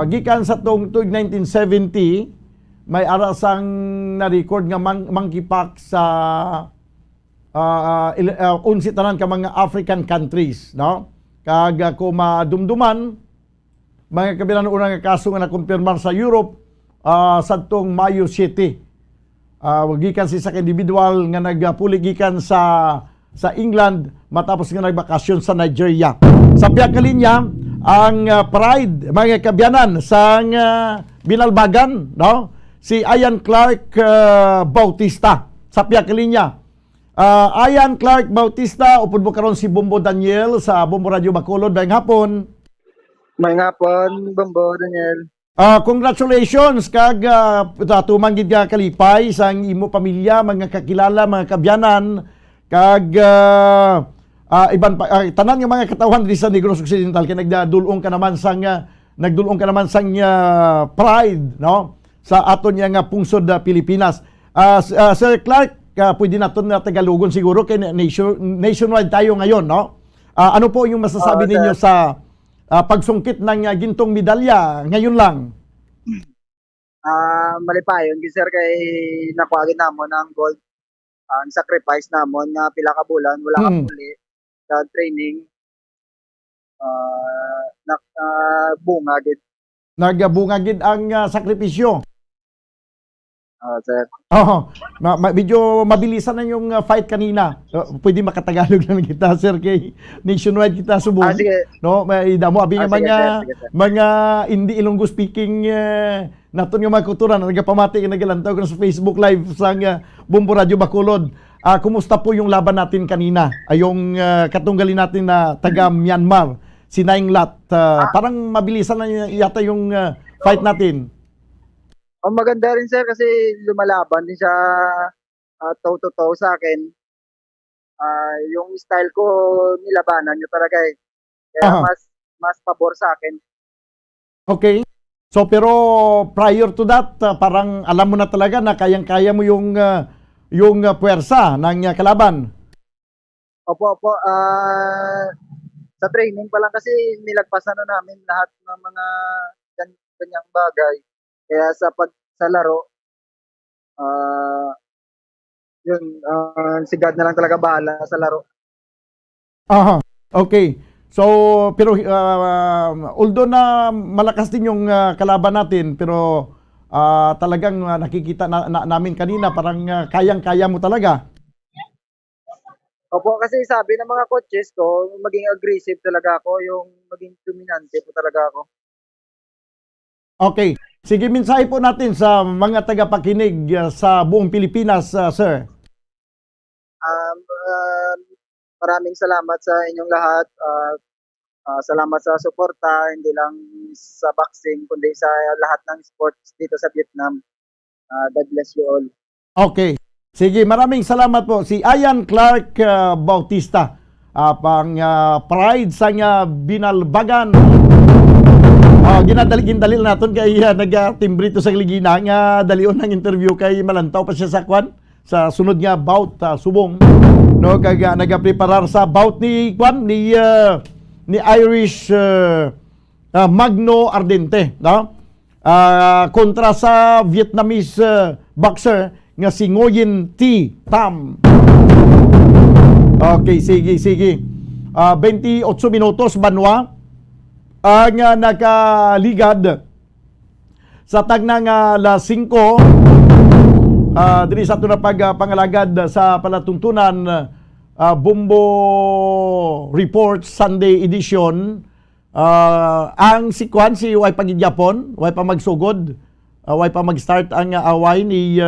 Gikan sa tong tuig 1970 may arasang na-record nga monkeypox sa unsi tanan ka mga African countries, no? Kag ko madumduman mga kabilang unang kaso nga nakumpirmar sa Europe sadtong Mayo 7. Gikan sa individual nga nagpuli gikan sa England matapos nga nagbakasyon sa Nigeria. Sa biya kalinya ang pride mga kabyanan sa binalbagan, no? Si Ian Clark Bautista sa biya kalinya. Ian Clark Bautista, upod mo karon si Bombo Daniel sa Bombo Radio Bacolod. Mayang hapon. Mayang hapon, Bombo Daniel. Congratulations kag tumanggid ka kalipay sa imo pamilya, mga kakilala, mga kabyanan, kag iban tanan nga mga katawan di sa Negros Occidental kay nagdulong ka naman sang pride, no, sa aton nga pungsod Pilipinas. Sir Clark, pwede naton na Tagalogon siguro kay nationwide tayo ngayon, no? Ano po yung masasabi ninyo sa pagsungkit ng gintong medalya ngayon lang? Malipayon sir kay nakuha namon ang gold. Ang sacrifice namon nga pila ka bulan wala ka muli sa training. Bunga gid. Nagbunga gid ang sakripisyo. Sir. Medyo mabilisan na yung fight kanina. Pwede makatagalog lang kita, sir, kay nationwide kita subong. No, may damo abi nga mga hindi Ilonggo speaking naton nga mga kultura na nagapamati nga nagalantaw ko sa Facebook Live sa Bombo Radio Bacolod. Kumusta po yung laban natin kanina? Yung katunggalin natin na taga Myanmar, si Naing Lat. Parang mabilisan na yata yung fight natin. Maganda rin sir kasi lumalaban din siya toe-to-toe sa akin. Yung style ko nilabanan niya talaga eh. Kaya mas pabor sa akin. Okay. So pero prior to that, parang alam mo na talaga na kayang-kaya mo yung puwersa ng kalaban. Opo. Sa training pa lang kasi nilagpasan na namin lahat ng mga ganyang bagay. Kaya sa laro, si God na lang talaga bahala sa laro. Okay. So, pero although na malakas din yung kalaban natin, pero talagang nakikita namin kanina, parang kayang-kaya mo talaga. Opo, kasi sabi ng mga coaches ko, maging aggressive talaga ako, yung maging dominante po talaga ako. Okay. Sige, mensahe po natin sa mga tagapakinig sa buong Pilipinas, sir. Maraming salamat sa inyong lahat. Salamat sa suporta, hindi lang sa boxing, kundi sa lahat ng sports dito sa Vietnam. God bless you all. Okay. Sige, maraming salamat po. Si Ian Clark Bautista, pang pride sa binalbagan. Ginadalin naton kay nag-timbre to sa Ligina nga dalion ng interview kay malantaw pa siya sa kwan sa sunod nga bout subong, no, kag nagapreparar sa bout ni Irish Magno Ardente, no, kontra sa Vietnamese boxer nga si Nguyen T. Tam. Okay, sige 28 minutos banwa ang nakaligad sa tagnang alas 5 diri sa ito na pagpangalagad sa palatuntunan Bombo Report Sunday Edition. Ang si way pagigyapon, way pa magsugod, way pa mag-start ang away ni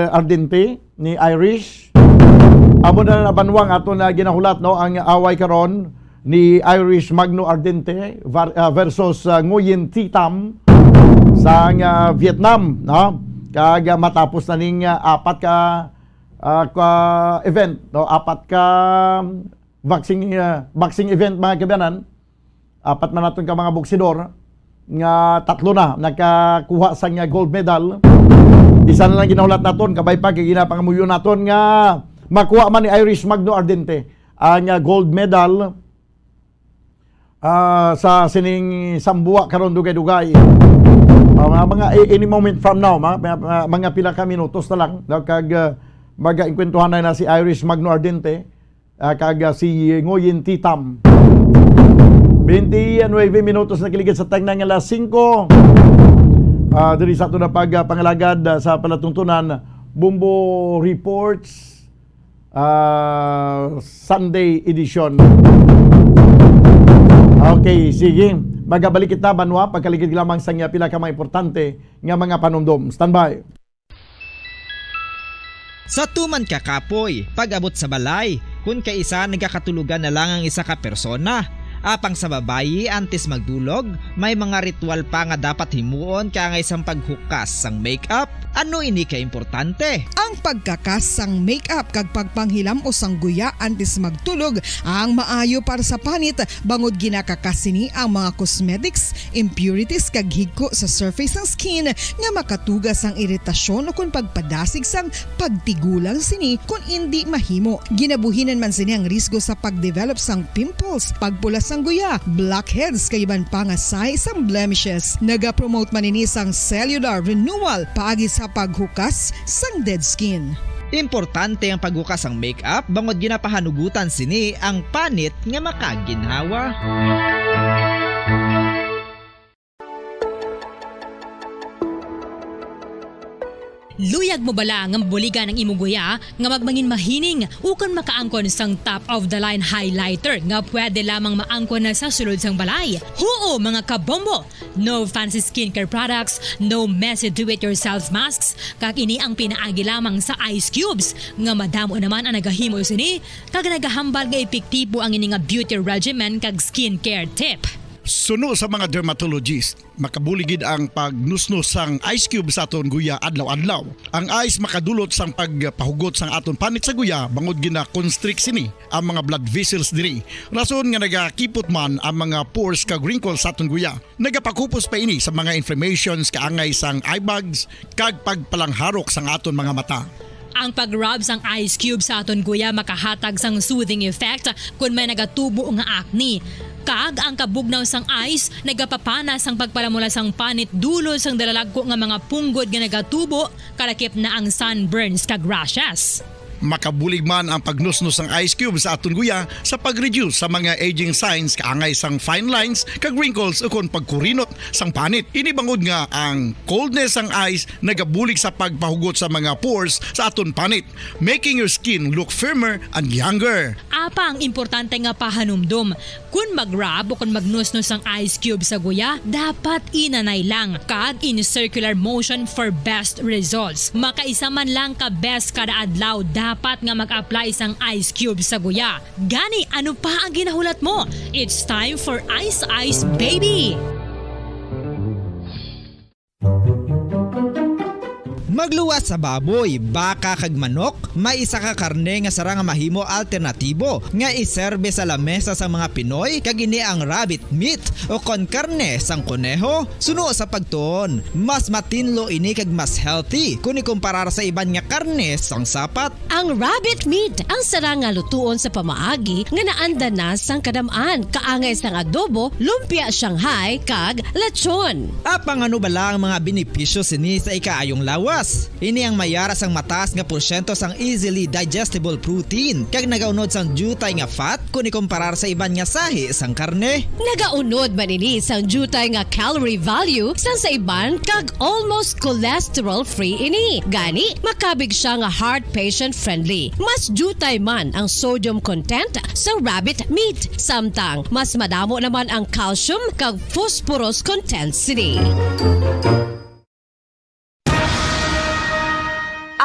Ardente, ni Irish. Amo na nabanwang ato na ginahulat no ang away karon ni Irish Magno Ardente versus Nguyen Thi Tam sa Vietnam, no? Kag matapos na ning apat ka event, no? Apat ka boxing event mga kabanan. Apat man naton ka mga boksidor nga tatlo na nakakuha sa gold medal. Isa na lang ginahulat naton kabay pa kay ginapangamuyo naton nga makuha man ni Irish Magno Ardente ang gold medal sa sining Sambua karon dugay-dugay. Mga any moment from now, mga pila ka minutos na lang kag mag-inkwentuhan na si Irish Magno Ardente kag si Nguyen Thi Tam. 29 minutos na kiligid sa tag ng alas 5. Diri sa ito na pagpangalagad sa palatuntunan Bumbo Reports Sunday edition. Okay, sige. Magabalik kita banwa pagkaligid lamang sa pila ka mga importante nga mga panumdum. Standby. Sa tuman ka kapoy, pag-abot sa balay, kung kaisa nagkakatulugan na lang ang isa ka persona. Apang sa babayi, antes magdulog, may mga ritual pa nga dapat himuon kaya nga isang paghukas sang makeup. Ano ini ka importante? Ang pagkakas sang makeup kag pagpanghilam o sangguya antes magtulog ang maayo para sa panit bangod ginakakasini ang mga cosmetics, impurities kag higko sa surface ng skin nga makatugas ang iritasyon o kung pagpadasig sang pagtigulang sini kung hindi mahimo. Ginabuhinan man sini ang risgo sa pagdevelop sang pimples, pagpula sang guya, blackheads kay iban pa nga size sang blemishes. Naga-promote man ini sang cellular renewal paagi sa paghukas sang dead skin. Importante ang paghukas ang makeup bangod ginapahanugutan sini ang panit nga makaginhawa. Luyag mo bala nga mabuligan ng imuguya nga magmangin mahining ukon makaangkon sang top of the line highlighter nga pwede lamang maangkon na sa sulod sang balay. Huo mga kabombo! No fancy skincare products, no messy do-it-yourself masks, kag ini ang pinaagi lamang sa ice cubes nga madamo naman ang nagahimo sini kag nagahambal nga epektibo ang ini nga beauty regimen kag skincare tip. Suno sa mga dermatologist, makabuligid ang pagnusnos sang ice cube sa aton guya adlaw-adlaw. Ang ice makadulot sang pagpahugot sang aton panit sa guya bangod gina-constrict sini ang mga blood vessels diri. Rason nga nagakipot man ang mga pores kag wrinkles sa aton guya. Nagapakupos pa ini sa mga inflammations kaangay sang eye bags kag pagpalangharok sang aton mga mata. Ang pag-rub sang ice cube sa aton guya makahatag sang soothing effect kung may nagatubo nga acne. Kag ang kabugnaw sang ice nagapapanas ang pagpalamula sang panit dulo sang dalalagko nga mga punggod nga nagatubo kalakip na ang sunburns kag rashes. Makabulig man ang pagnusnos ng ice cube sa aton guya sa pag-reduce sa mga aging signs kaangay sang fine lines kag wrinkles ukon pagkurinot sang panit. Ini bangod nga ang coldness sang ice nagabulig sa pagpahugot sa mga pores sa aton panit, making your skin look firmer and younger. Apa ang importante nga pahanumdum, kung mag-rub o kung magnusnos ang ice cube sa guya, dapat inanay lang kag in circular motion for best results. Makaisa man lang ka best kada adlaw dapat nga mag-apply sang ice cube sa guya. Gani, ano pa ang ginahulat mo? It's time for Ice Ice Baby! Magluwas sa baboy, baka kag manok, may isa ka karne nga sarang mahimo alternatibo nga iserbe sa lamesa sa mga Pinoy kag ini ang rabbit meat o kon karne sang kuneho. Suno sa pagtuon, mas matinlo ini kag mas healthy kung ikumparar sa iban nga karne sang sapat. Ang rabbit meat ang sarang nga lutuon sa pamaagi nga naanda na sang kadamaan, kaangay sang adobo, lumpia Shanghai kag lechon. Apang ano bala ang mga benepisyo sini sa ikaayong lawas? Ini ang mayara sang mataas nga porsyento sang easily digestible protein kag nagaunod sang jutay nga fat kung ikumparar sa iban nga sahi sang karne. Nagaunod man ini sang jutay nga calorie value sang sa iban kag almost cholesterol free ini. Gani makabig siya nga heart patient friendly. Mas jutay man ang sodium content sa rabbit meat, samtang mas madamo naman ang calcium kag phosphorus content sini.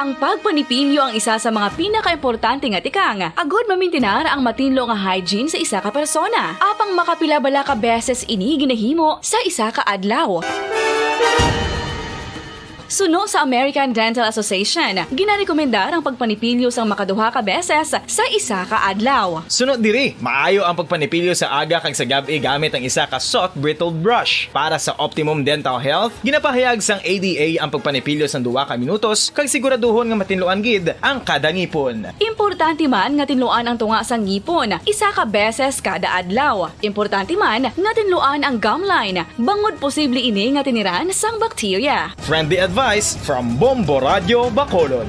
Ang pagpanipilyo ang isa sa mga pinakaimportante nga tikang. Agod mamintinar ang matinlo nga hygiene sa isa ka persona. Apang makapila-bala ka beses ini ginahimo sa isa ka adlaw. Suno sa American Dental Association, ginarekomendar ang pagpanipilyo sang makaduha ka beses sa isa ka adlaw. Sunod diri, maayo ang pagpanipilyo sa aga kag sa gabi gamit ang isa ka soft brittle brush. Para sa optimum dental health, ginapahayag sang ADA ang pagpanipilyo sang 2 ka minutos kag siguraduhon nga matinluan gid ang kada ngipon. Importante man nga tinluan ang tunga sang ngipon, isa ka beses kada adlaw. Importante man nga tinluan ang gum line, bangod posible ini nga tiniran sang bakterya. Friendly advice from Bombo Radio Bacolod.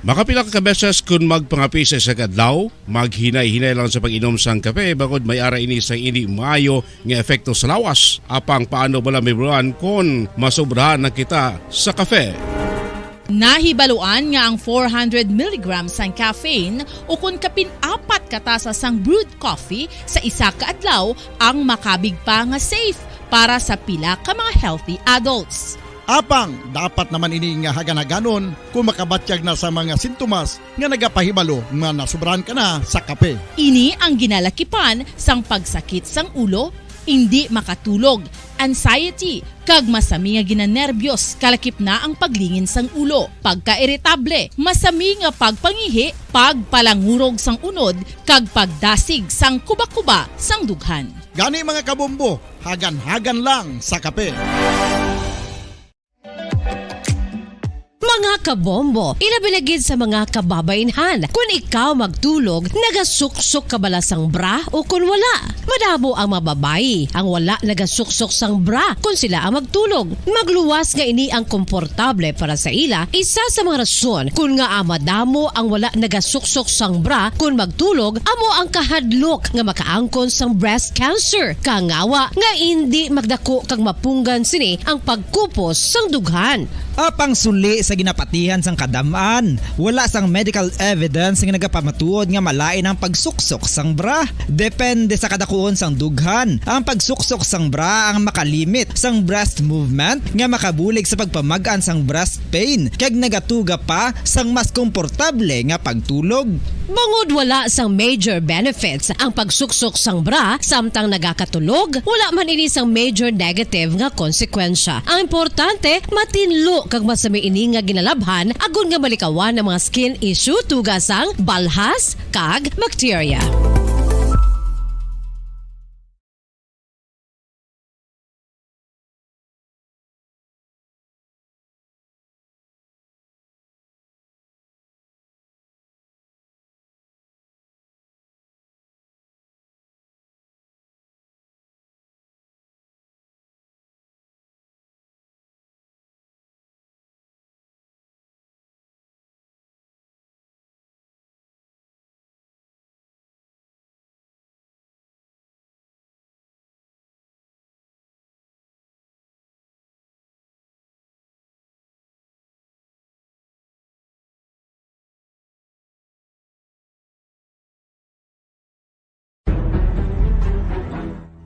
Makapila ka beses kung magpangapi sa isa kadlaw, maghinay-hinay lang sa pag-inom sang kape bagod may ara ini sa hindi maayo nga epekto sa lawas. Apang paano bala mibruan kung masobrahan na kita sa kape. Nahibaluan nga ang 400 mg sang caffeine o kung kapin-4 katasa sang brewed coffee sa isa ka adlaw ang makabig pa nga safe para sa pila ka mga healthy adults. Apang, dapat naman ini nga hagan-haganon kung makabatyag na sa mga sintomas nga nagapahibalo nga nasubran ka na sa kape. Ini ang ginalakipan sang pagsakit sang ulo, hindi makatulog, anxiety, kag masami nga ginanerbiyos, kalakip na ang paglingin sang ulo, pagka-iritable, masami nga pagpangihi, pagpalangurog sang unod, kag pagdasig sang kuba-kuba sang dughan. Gani mga kabombo, hagan-hagan lang sa kape. Mga kabombo, ilabilagid sa mga kababainhan. Kung ikaw magtulog, nagasuksok ka bala sang bra o kung wala. Madamo ang mababayi ang wala nagasuksok sang bra kung sila ang magtulog. Magluwas nga ini ang komportable para sa ila. Isa sa mga rason kung nga madamo ang wala nagasuksok sang bra kung magtulog, amo ang kahadlok nga makaangkon sang breast cancer. Kangawa nga hindi magdako kag mapunggan sini ang pagkupos sang dughan. Apang suli sa ginapatihan sang kadamaan, wala sang medical evidence nga nagapamatuod nga malain ang pagsuksok sang bra. Depende sa kadakuon sang dughan. Ang pagsuksok sang bra ang makalimit sang breast movement nga makabulig sa pagpamagan sang breast pain kag nagatuga pa sang mas komportable nga pagtulog. Bangod wala sang major benefits ang pagsuksok sang bra samtang nagakatulog, wala man ini sang major negative nga konsekwensya. Ang importante, matinlo kag masami ini nga ginalabhan agon nga malikawan ng mga skin issue tugas sang balhas kag bacteria.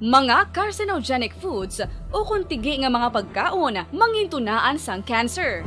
Mga carcinogenic foods o kung tigi nga mga pagkaon mangintunaan sang cancer.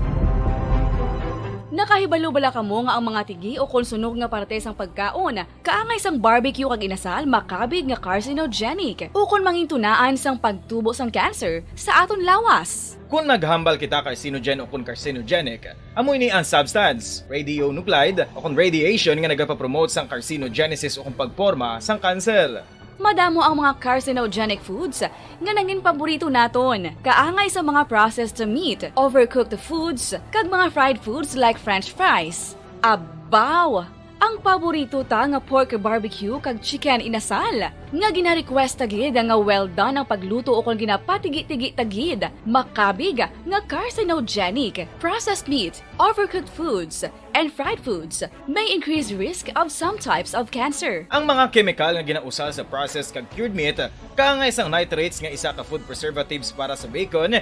Nakahibalo bala kamo nga ang mga tigi o kung sunog nga parte sang pagkaon kaangay sang barbecue kag inasal makabig nga carcinogenic o kung mangintunaan sang pagtubo sang cancer sa aton lawas. Kung naghambal kita carcinogen o kung carcinogenic, amoy ni ang substance, radionuclide o kung radiation nga nagapapromote sang carcinogenesis o kung pagporma sang cancer. Madamo ang mga carcinogenic foods nga nangin paborito naton. Kaangay sa mga processed meat, overcooked foods, kag mga fried foods like french fries. Abaw! Ang paborito ta nga pork barbecue kag chicken inasal. Nga gina-request tagid nga well done ang pagluto o kung ginapatigi-tigi tagid. Makabig nga carcinogenic, processed meat, overcooked foods, and fried foods may increase risk of some types of cancer. Ang mga chemical nga ginausal sa processed kag cured meat, kaangay sang nitrates nga isa ka food preservatives para sa bacon,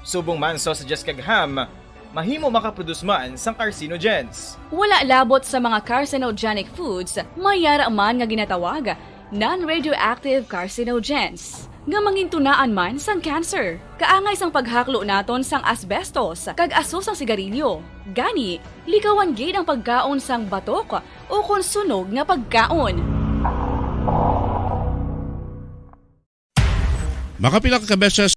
subong man sausages kag ham, mahimo makaproduce man sang carcinogens. Wala labot sa mga carcinogenic foods, mayara man nga ginatawag non-radioactive carcinogens. nga mangintunaan man sang cancer. Kaangay sang paghaklo naton sang asbestos kag aso sang sigarilyo. Gani, likawan gid ang pagkaon sang batok o kon sunog nga pagkaon. Makapila ka beses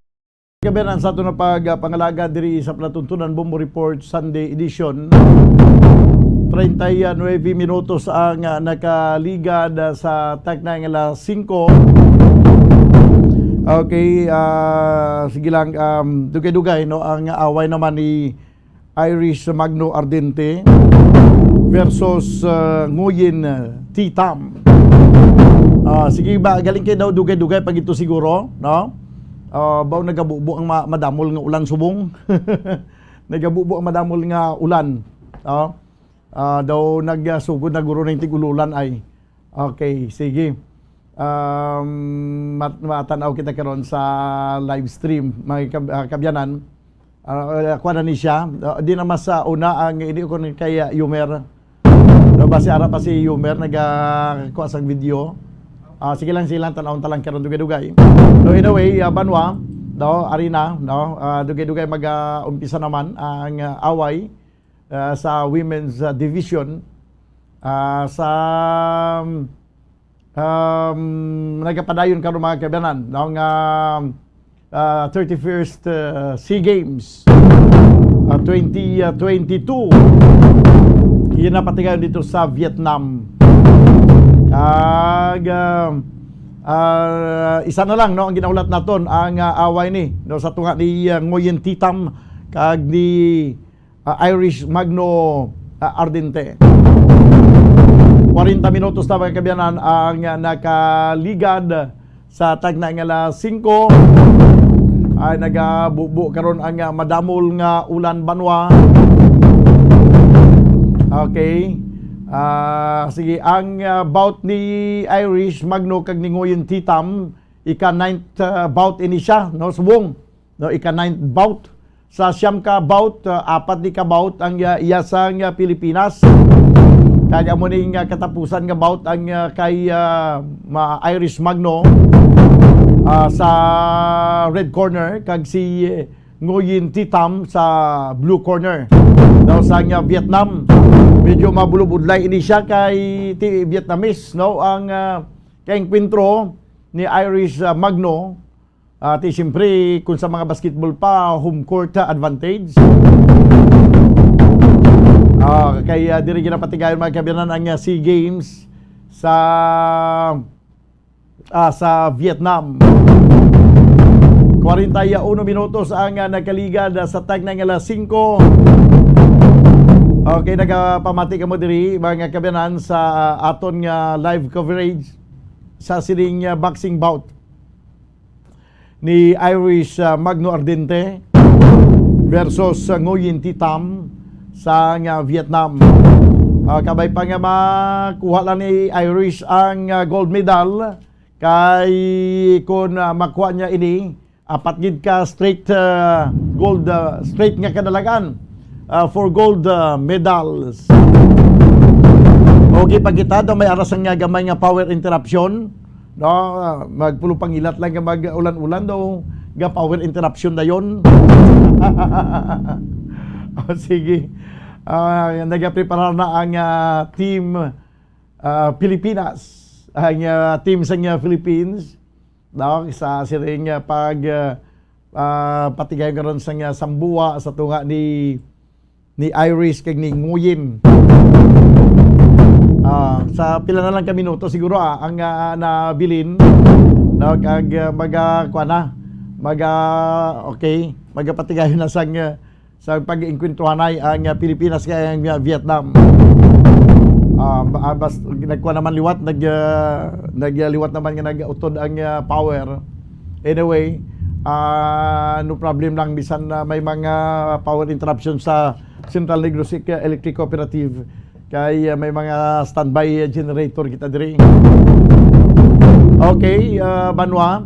Kabayan sa ito na pangalaga diri sa Platuntunan Bombo Report Sunday Edition. 39 minutos ang nakaligad sa tagna ng alas 5. Okay, sige lang, dugay-dugay, no? Ang away naman ni Irish Magno Ardente versus Nguyen Titam. Sige ba, galing kayo daw dugay-dugay pag ito siguro, no? Baw nagabubo ang madamol nga ulan subong. Nagabubo ang madamol nga ulan. Daw nagsugod na guro ng tigululan ay. Okay, sige. Matanaw kita karon sa live stream mga kabyanan. Kuha na ni siya. Di na mas una ang ini ko kay Yumer. Basi ara pa si Yumer nagakuha sang video. Sige lang silang tanawon talang karon dugay-dugay. So in a way, Banwa, no, arena, no, dugay-dugay mag-umpisa naman ang away sa women's division sa nagapadayon karon mga kabyanan ng 31st SEA Games 2022. Iyan na patigayon dito sa Vietnam. Isa na lang, no, ang ginaulat naton ang away ni, no, sa tunga ni Nguyen Titam kag ni Irish Magno Ardente. 40 minutos na mga kabyanan ang nakaligad sa tagna ng alas 5. Ay nagabubo karon ang madamol nga ulan Banwa. Okay. Sige, ang bout ni Irish Magno kag ni Nguyen Titam, ika-9th bout ini siya, no, subong. No, ika-9th bout. Sa siyam ka bout, 4 ni ka bout ang iya sang Pilipinas. Kaya mo ning katapusan nga bout ang kay Irish Magno sa red corner kag si Nguyen Titam sa blue corner. Daw sa Vietnam. Medyo mabulubudlay ini siya kay Vietnamese, no, ang kay enkwentro ni Irish Magno siyempre kung sa mga basketball pa home court advantage. Kay diri ginapatigayon mga kabyanan ang SEA Games sa Vietnam. 41 minutos ang nakaligad sa tagna ng alas 5. Okay, nagapamati ka mo diri mga kabyanan sa aton nga live coverage sa siling boxing bout ni Irish Magno Ardente versus Nguyen Titam sa Vietnam. Kabay pa nga makuha lang ni Irish ang gold medal kay kung makuha niya ini apat gid ka straight gold straight nga kadalagan. For gold medals. Okay, pag kita daw may aras nga gamay nga power interruption, no, magpulo pangilat lang nga mag-ulan-ulan daw ga power interruption na yon. Sige. Nagaprepara na ang team Pilipinas, ang team sa Philippines, no, sa siring pag patigay karon sa Sambuwa sa tunga ni Irish kag ni Nguyen. Sa pila na lang ka minuto siguro ang nabilin na kag okay magapatigayon na sa pag-inkwentuhanay ang Pilipinas kay ang Vietnam. Nagkuha naman liwat nagliwat naman nga nag-utod ang power. Anyway, no problem lang bisan may mga power interruption sa Central Negros Electric Cooperative kay may mga standby generator kita diri. Okay, Banwa,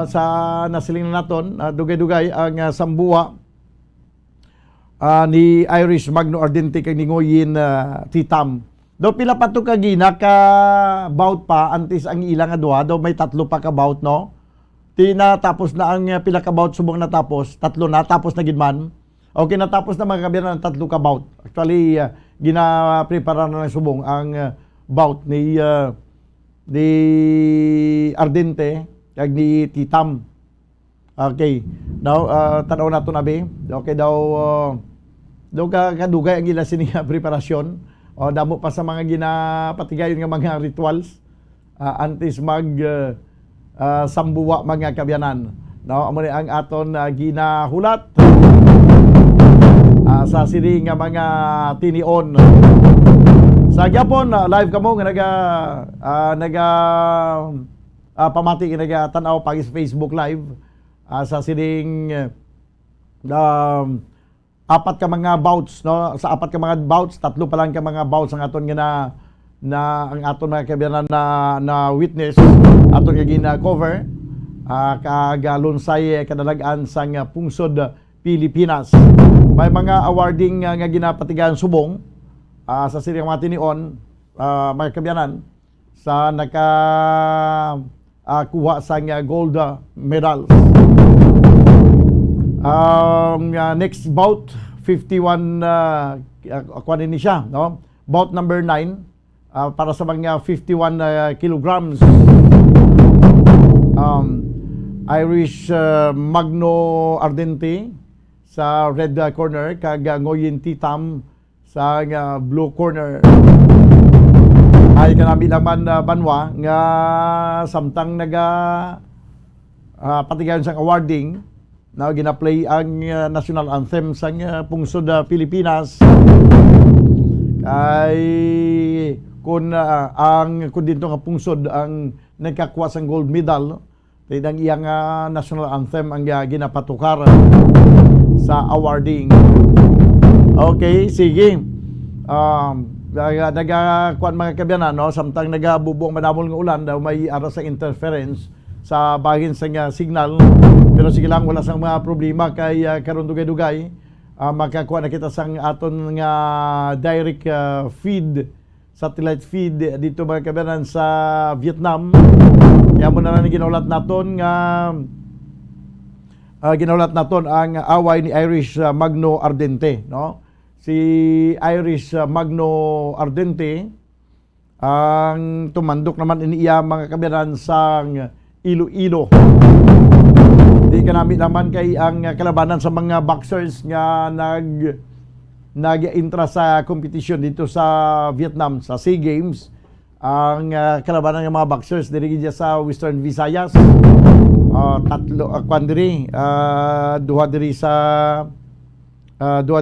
sa nasiling naton dugay-dugay ang Sambuwa ni Irish Magno Ardente kay ni Nguyen Titam. Do pila pa to kagina ka bout pa antes ang ilang duha, do may tatlo pa ka bout, no? tinatapos na ang pila ka bout subong natapos, 3 na tapos na gid man. Okay, natapos na mga kabiyanan 3 ka bout. Actually, gina-prepare na ng subong ang bout ni Ardente kag ni Titam. Okay. Now, tanaw nato na be. Okay daw kadugay ang ila sining preparasyon. O damo pa sa mga ginapatigayon nga mga rituals antes sambuwa mga kabyanan. No, amo ni ang aton ginahulat sa sining nga mga tinion. Sa gyapon live kamo nga naga pamati nga tanaw pag Facebook live sa sining 4 ka mga bouts, no? Sa 4 ka mga bouts, 3 pa lang ka mga bouts ang aton nga ang aton mga kabiyanan na witness aton nga gina-cover kagalunsay kadalagan sang pungsod Pilipinas. May mga awarding nga ginapatigan subong sa siring mga tinion mga kabiyanan sa kuha sang gold medals. Next bout 51 kuan ni siya, no? Bout number 9 para sa mga 51 kilograms. Irish Magno Ardente sa red corner kag Ngoyin Titam sa blue corner. Ay kanami naman banwa nga samtang patigayon sang awarding na gina-play ang national anthem sa pungsod Pilipinas. Ay kung dito nga pungsod ang nagkakuha sang gold medal, ang iyang national anthem ang ginapatukar sa awarding. Okay, sige. Nagakuan mga kabyanan, no? Samtang nagabubong madamol nga ulan daw may ara sa interference sa bagin sa signal. Pero sige lang, wala sang mga problema kay karon dugay-dugay. Makakuha na kita sang aton nga direct feed, satellite feed dito mga kabayan sa Vietnam. Kaya mo na ginaulat naton ang away ni Irish Magno Ardente, no? Si Irish Magno Ardente ang tumandok naman iniya mga kabayan sang Iloilo. Di kanami naman kay ang kalabanan sa mga boxers nga nag-intra sa competition dito sa Vietnam sa SEA Games. Ang kalabanan ng mga boxers diri sa Western Visayas. Duha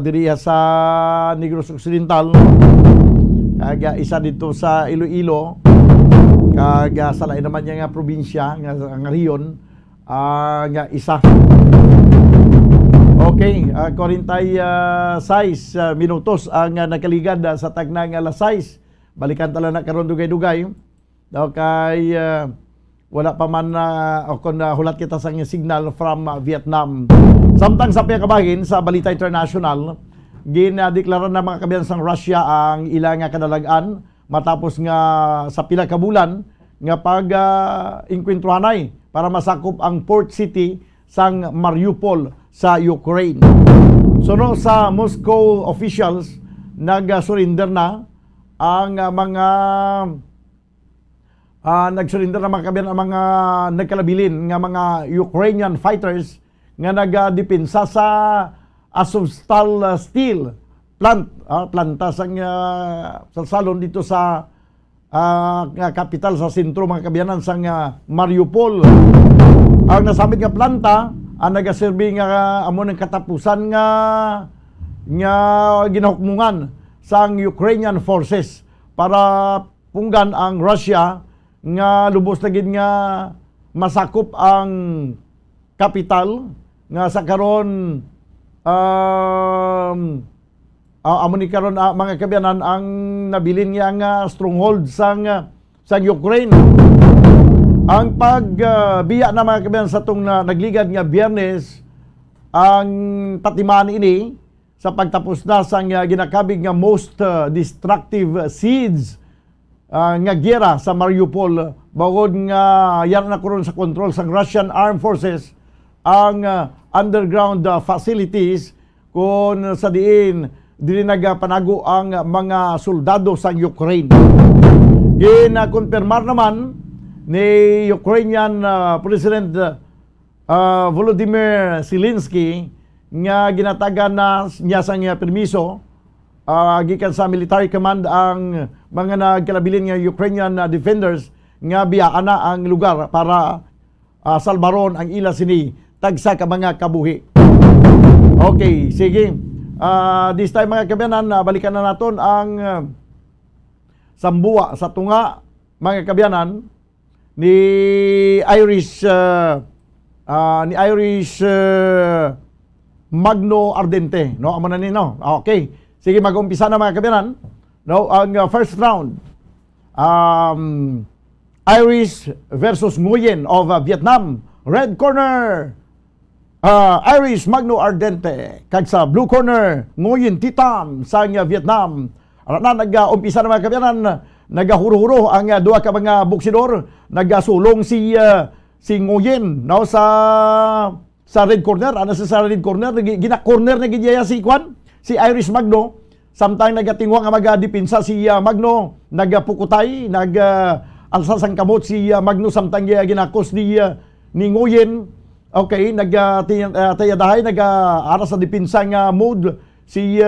diri sa Negros Occidental. Kag isa dito sa Iloilo. Kag sa lain naman nga probinsya nga rehiyon. Nga isa. Okay, 46 minutos ang nakaligad sa tagnang alas 6. Balikan tala na karon dugay-dugay. Kay wala pa man kung hulat kita sa signal from Vietnam. Samtang sa piyakabahin sa Balita International, ginadeklara na mga kabiyan sang Russia ang ilang kadalagan matapos nga sa pila ka bulan nga pag-inkwentruhanay para masakop ang port city sang Mariupol sa Ukraine. Suno sa Moscow officials, nag-surrender na ang mga nag-surrender na mga kabiyan ang mga nagkalabilin nga mga Ukrainian fighters nga nagdepensa sa Azovstal Steel plant, planta sang salon dito sa kapital sa sentro mga kabiyanan sang Mariupol. Ang nasabit nga planta ang nagaserbi nga amo ng katapusan nga ginahukmungan sang Ukrainian forces para punggan ang Russia nga lubos na gid nga masakop ang kapital nga sa karon amo ni karon mga kabiyanan ang nabilin nga stronghold sang Ukraine. Ang pagbiya na mga kabiyanan sa itong nagligad nga Biyernes ang patimaan ini sa pagtapos na sang ginakabig nga most destructive siege nga giyera sa Mariupol bawod nga yan na kuron sa control sa Russian Armed Forces ang underground facilities kung sa diin dili nagapanago ang mga soldado sa Ukraine. Ginakonfirmar naman ni Ukrainian President Volodymyr Zelensky nga ginatagan na niya sang permiso gikan sa military command ang mga nagkalabilin nga Ukrainian defenders nga biyaan na ang lugar para salbaron ang ila sini tagsa ka mga kabuhi. Okay, sige. This time mga kabyanan, balikan na naton ang sambuwa sa tunga mga kabyanan ni Irish Magno Ardente, no? Amo na ni, no? Okay. Sige, mag-umpisa na mga kabyanan. No, ang first round. Irish versus Nguyen of Vietnam. Red corner, Irish Magno Ardente. Kag sa blue corner, Nguyen Titam sa Vietnam. Na nag-umpisa na mga kabyanan, nagahuro-huro ang duha ka mga boksidor, nagasulong si Nguyen, no, sa red corner. Ano sa red corner, gina-corner na gidya si Irish Magno. Samtang nagatingwa nga magadipinsa si Magno, nagapukutay, alsa sang kamot si Magno samtang ginakos ni Nguyen. Okay, nagtayadahay, nag-aras sa dipinsa nga mood si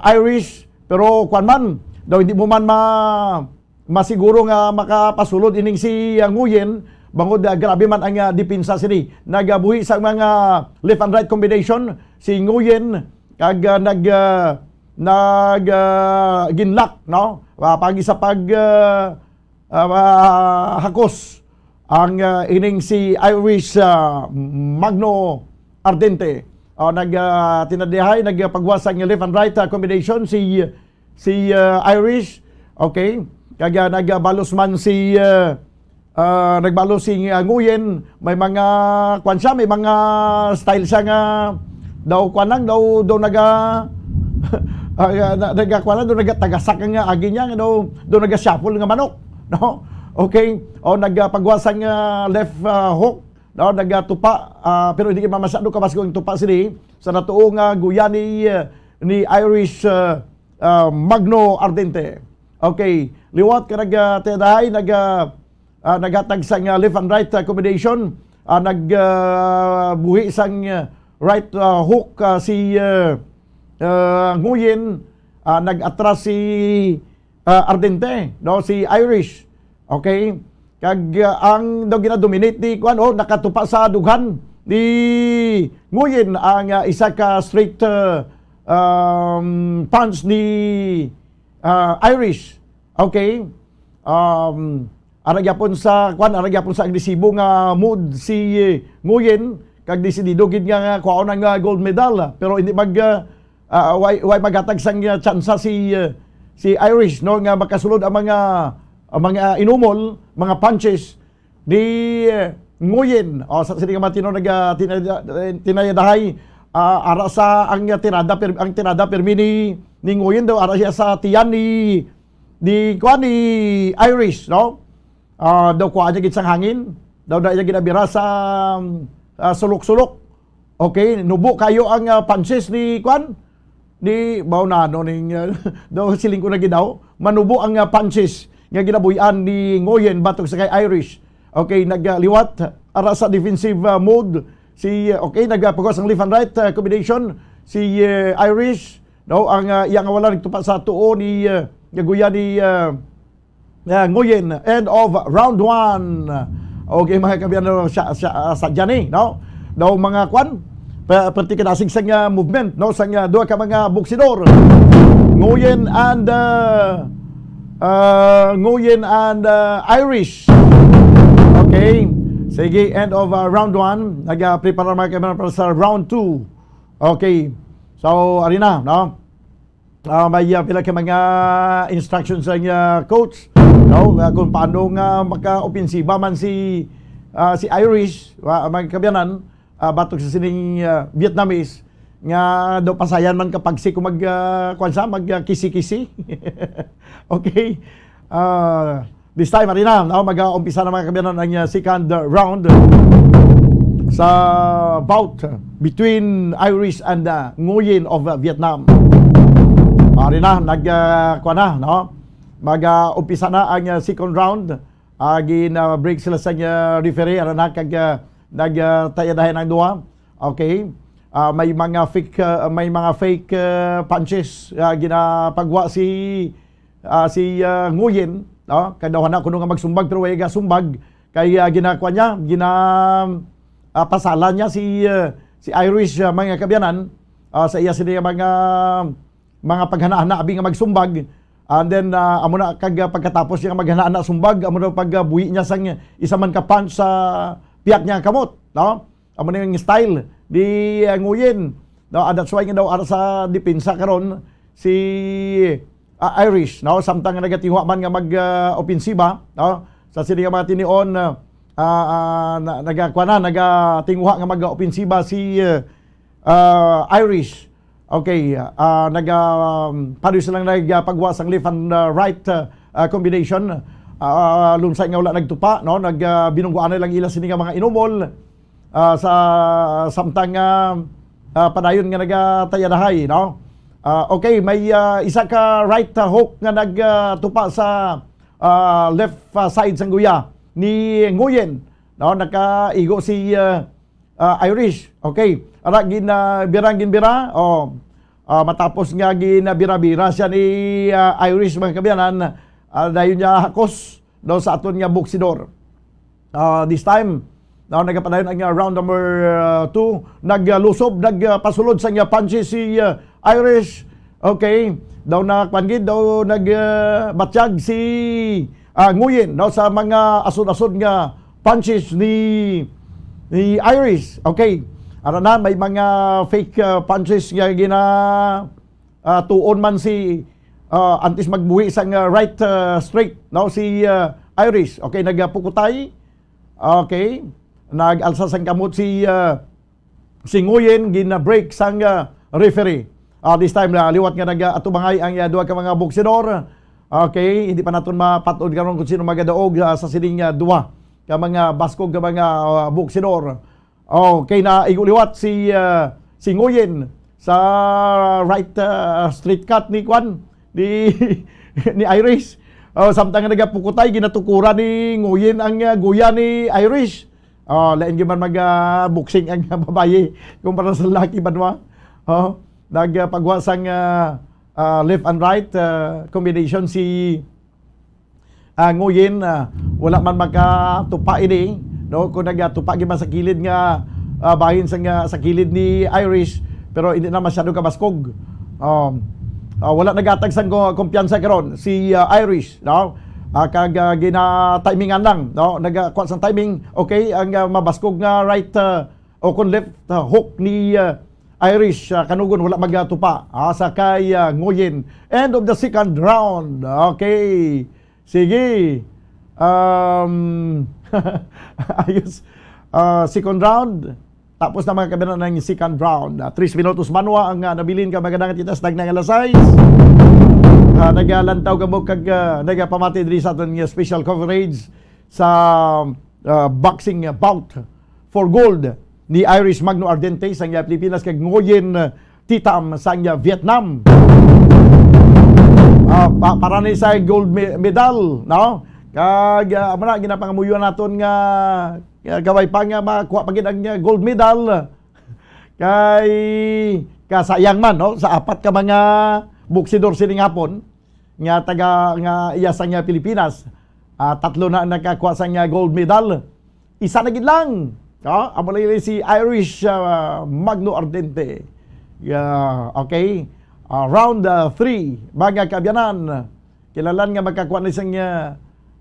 Irish, pero man daw hindi mo man masiguro nga makapasulod ining si Nguyen bangod grabe man ang dipinsa sini. Nagabuhi sa mga left and right combination si Nguyen kag ginlock, no? Pagi sa hakos ang ining si Irish Magno Ardente. Tinadihay, nagpagwasang left and right combination si Irish. Okay, kaya nagbalos man nagbalos si Nguyen. May mga may mga style siya nga daw nagatagasak nga agi niya daw nagashuffle nga manok, no? Okay, nagpagwasang left hook, no, nagatupa, pero hindi ka masyado kabaskong tupa sini sa natuong guya ni Irish Magno Ardente. Okay, liwat ka nagtadahay, nagatag sang left and right combination, nagbuhi sang right hook si Nguyen, nag-atras si Ardente, no, si Irish. Okay, kag ang daw gina-dominate ni nakatupa sa dughan ni Nguyen ang isa ka straight punch ni Irish. Okay, aragyapon sa agresibo nga mood si Nguyen kag desidido gid nga kuhaon nga gold medal, pero hindi way magatag sang tsansa si Irish, no, nga makasulod ang mga inumol, mga punches ni Nguyen. Sa sini nga matino tinayadahay ara sa ang tirada permi ni Nguyen daw ara siya sa tiyan ni Irish, no? Daw kuha niya gid sang hangin, daw niya ginabira sa sulok-sulok. Okay, nubo kayo ang punches ni baunano ning daw siling ko na gidaw, manubo ang punches nga ginabuyan ni Nguyen batok sa kay Irish. Okay, nagliwat ara sa defensive mode si nagpagwas ang left and right combination si Irish, no, ang iyang wala nagtupa sa tuo ni gaguya ni Nguyen. End of round 1. Okay mga kabyan, sa dyan, no, daw mga perti kinasig sa movement, no, sa duha ka mga boksidor, Nguyen and Irish. Okay, sige, end of round 1. Nag-prepare mga kabyan para sa round 2. Okay, so arina, no, may pila ka mga instructions sa coach, no, kung paano nga maka-opensiba man si Irish, mga kabyanan, batok sa sining Vietnamese nga daw pasayan man kapag si magkisi-kisi. Okay, this time, Marina, mag-umpisa na mga kabiyanan ang second round sa bout between Irish and Nguyen of Vietnam. Marina, mag-umpisa na ang second round. Break sila sa referee, nagtayadahin ang duwa. Okay. May mga fake punches ginapagwa si Nguyen, no? Kadawan na kuno nga magsumbag pero wala sumbag kay ginakwa niya, pasalan niya si Irish mga kabiyanan sa iya sila mga paghana-hana abi nga magsumbag. And then amo na pagkatapos niya maghana-hana sumbag, amo na pagbuhi niya sang isa man ka punch sa piyak niya kamot, no? Amo na yung style di Nguyen. No, that's why nga daw ara sa depensa karon si Irish, no, samtang nga nagatingwa man nga mag-opensiba, no, sa sini nga mga tinion nagatingwa nga mag-opensiba si Irish. Okay, pareho silang nagpagwa sang left and right combination. Lunsay nga wala nagtupa, no, binungguan na lang ila sini nga mga inumol. Sa samtang padayon nga nagatayadahay, no? Okay, may isa ka right hook nga nagtupa sa left side sang guya ni Nguyen, no? Nakaigo si Irish. Okay, ara ginbira matapos nga ginabira-bira siya ni Irish mga kabiyanan, dayon niya hakos no, sa aton nga boksidor. This time nagapadayon ang round number 2, naglusob, nagpasulod sa punches si Irish. Okay, daw nagbangid, daw nagbatsyag si Nguyen, no, sa mga asod-asod nga punches ni Irish. Okay, ara na may mga fake punches nga tuon man si antes magbuhi sa right straight, no, si Irish. Okay, nagpukutay. Okay, nag-alsa sang kamot si Nguyen, gina-break sang referee. This time liwat nga nag-atubangay ang duha ka mga boksidor. Okay, hindi pa naton mapatod karon kung sino magadaog sa sining duha ka mga baskog ka mga boksidor. Okay, na iguliwat si Nguyen sa right straight cut ni ni Irish. Samtang nga nagapukutay, ginatukuran ni Nguyen ang guya ni Irish. Lain gyud man mag-boxing ang babaye kumpara sa lalaki banwa. Nagpagwa sang left and right combination si Nguyen, wala man magkatupa ini, no, kung nagtupa gyud man sa kilid nga bahin sa kilid ni Irish, pero hindi na masyado kabaskog. Wala nagatag sang kumpiyansa karon si Irish, no? Kag gina-timingan lang, no, nagakuha sang timing. Okay, ang mabaskog nga right o kun left hook ni Irish kanugon wala magatupa sa kay Nguyen. End of the second round. Okay, sige, ayos. Second round, tapos na mga kabiyanan ng second round. 3 minutos manwa ang nabilin ka magandang titas dagnang alasay. Nagalantaw ka mo kag nagapamati diri sa aton special coverage sa boxing bout for gold ni Irish Magno Ardente sa Pilipinas kag Nguyen Titam sa Vietnam. Para ni sa gold medal, no? Kag amana ginapangamuyuan naton nga gaway pa nga makuha pagid ang gold medal. Kay kasayang man, no, sa apat ka mga boksidor sining hapon nga iya sa Pilipinas, 3 na nakakuha sa gold medal, isa na gid lang, amo lang si Irish Magno Ardente. Okay, round 3 mga kabyanan, kilalan nga magkakuha na isang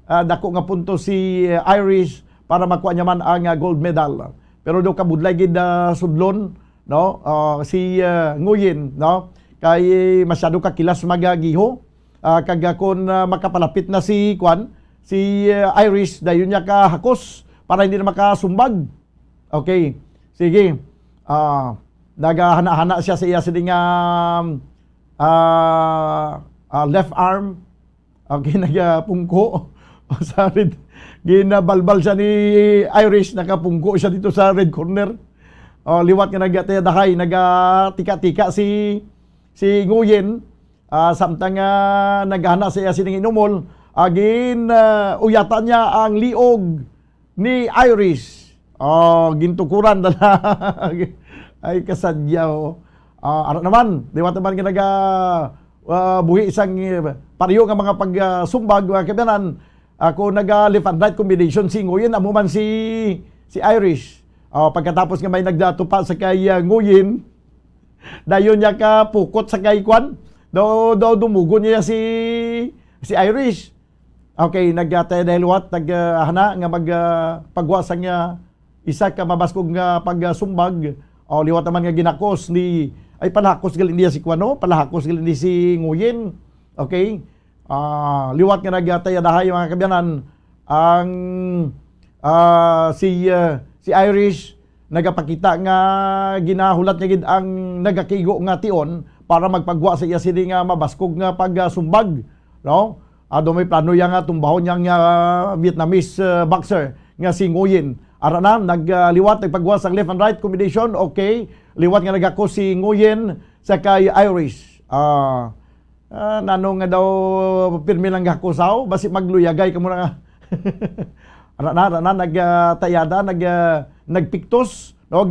dako nga punto si Irish para makuha niya man ang gold medal, pero do kabudlay gid sudlon, no, si Nguyen, no, kay masyado ka kilas magagiho. Kag kon makapalapit na si Irish, dayon niya ka hakos para hindi na makasumbag. Okay, sige, nagahana-hana siya sa iya sining left arm. Okay, nagapungko. Sa red, ginabalbal siya ni Irish, nakapungko siya dito sa red corner. Liwat nga nagatidahay, nagatika-tika si Nguyen. Samtang naghana siya sining inumol, agin uyatan niya ang liog ni Irish. Gintukuran dala. Ay kasadyaw. Ano naman, liwat naman nga buhi isang pariyo nga mga pagsumbag mga kabanan. Ako left and right combination si Nguyen, amo man si Irish. Pagkatapos nga may nagdatupa sa kay Nguyen, dayon niya ka pukot sa kay Kwan. Daw dumugo niya si Irish. Okay, nagtayadahilwat, naghana nga pagwasang niya isa ka mabaskog nga pagsumbag. Liwat naman nga ginakos ni ay palahakos galin niya si Kwano, palahakos galin ni si Nguyen. Okay? Liwat nga nagtayadahay mga kabyanan ang si Irish nagapakita nga ginahulat niya gid ang nagakigo nga tion para magpagwa sa iya sini nga mabaskog nga pagsumbag, no? May plano yang nga tumbahon yang Vietnamese boxer nga si Nguyen. Ara na nagliwat nagpagwa sa left and right combination. Okay, liwat nga nagako si Nguyen sa kay Irish. Nano nga daw pirmi lang gakusaw basi magluyagay kamo nga. Ara na nagtayada nagpiktos, no?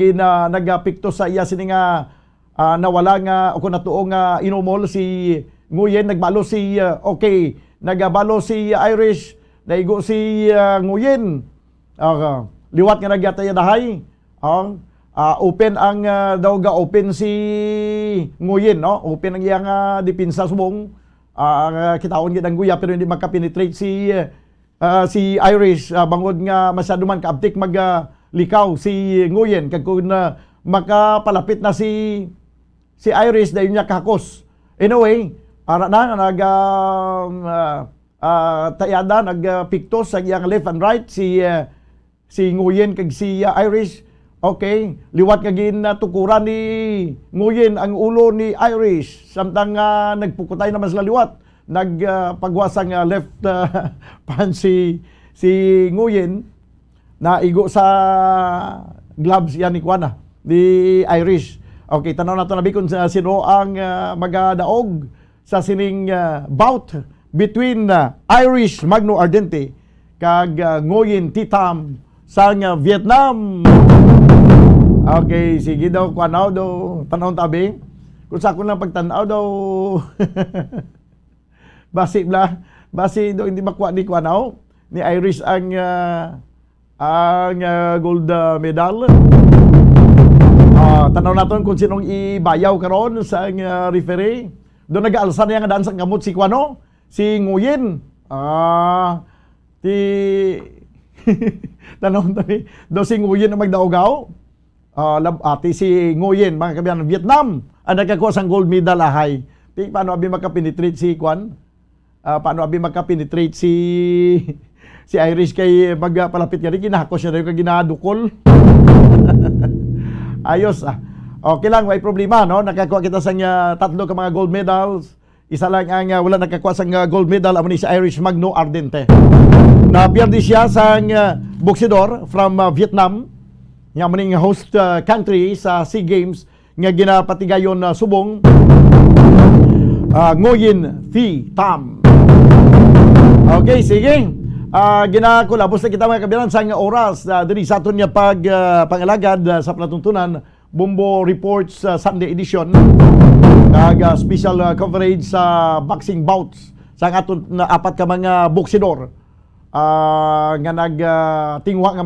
Nagpiktos sa iya sini nga nawala nga o kung natuo nga inumol si Nguyen, nagbalo si okay, nagabalo si Irish, naigo si Nguyen. Liwat nga nagtayadahay. Open ang daw ga-open si Nguyen, no? Open ang iyang depensa subong. Kitaon gid ang guya pero hindi makapenetrate si Irish. Bangod nga masyado man kaaptik maglikaw si Nguyen kag kun makapalapit na si Irish dayon niya kakos. Anyway, ara na tayada nagpiktos sa iyang left and right si Nguyen kag si Irish. Okay, liwat nga ginatukuran ni Nguyen ang ulo ni Irish. Samtang nagpukutay naman sila liwat. Nagpagwasang left pan si Nguyen na igo sa gloves yan ni Kwana, ni Irish. Okay, tanaw nato nabi kung sino ang magadaog sa sining bout between Irish Magno Ardente kag Nguyen Thi Tam sang Vietnam. Okay, sige daw, Kwanaw daw, tanaw tabi. Kung sa ako lang pagtanaw daw, basi daw hindi makuha ni Kwanaw, ni Irish ang gold medal. Tanaw natin kung sinong ibayaw karon sa referee. Doon nag-aalsa na yung daan sa kamot si Kwano, si Nguyen. Tanaw tabi, daw si Nguyen ang magdaogaw. Ati si Nguyen, mga kabiyan, Vietnam ang nagkakuha sang gold medal ahay. Paano abi makapenetrate si Kwan? Paano abi makapenetrate si Irish kay magpalapit ka rin, kinahakos siya rin kag ginadukol. Ayos Okay lang, may problema, no? Nakakuha kita sang tatlo ka mga gold medals. Isa lang ang wala nakakuha sang gold medal, amo ni si Irish Magno Ardente. Napiyerdi siya sang boksidor from Vietnam, nga maning host country sa SEA Games nga ginapatigayon subong Nguyen Thi Tam. Okay, sige. Ginakulabos na kita mga kabilan sa oras diri sa aton nga pangalagad sa palatuntunan Bumbo Reports Sunday edition kag special coverage sa boxing bouts sa aton na apat ka mga boksidor. Nga nagtingwa nga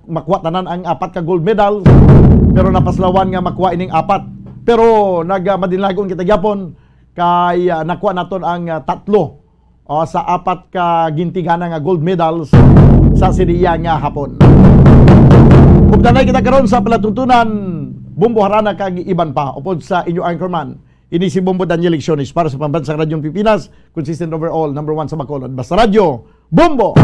makuha tanan ang apat ka gold medal pero napaslawan nga makuha ining apat pero madinlagon kita gyapon kay nakuha naton ang tatlo sa apat ka gintigana nga gold medals sa seriya nga hapon. Updanay kita karon sa palatuntunan Bumbo Harana kag iban pa upod sa inyo anchorman. Ini si Bumbo Daniel Lecciones para sa Pambansang Radyong Pilipinas, consistent overall, number 1 sa Bacolod. Basta Radyo, Bumbo!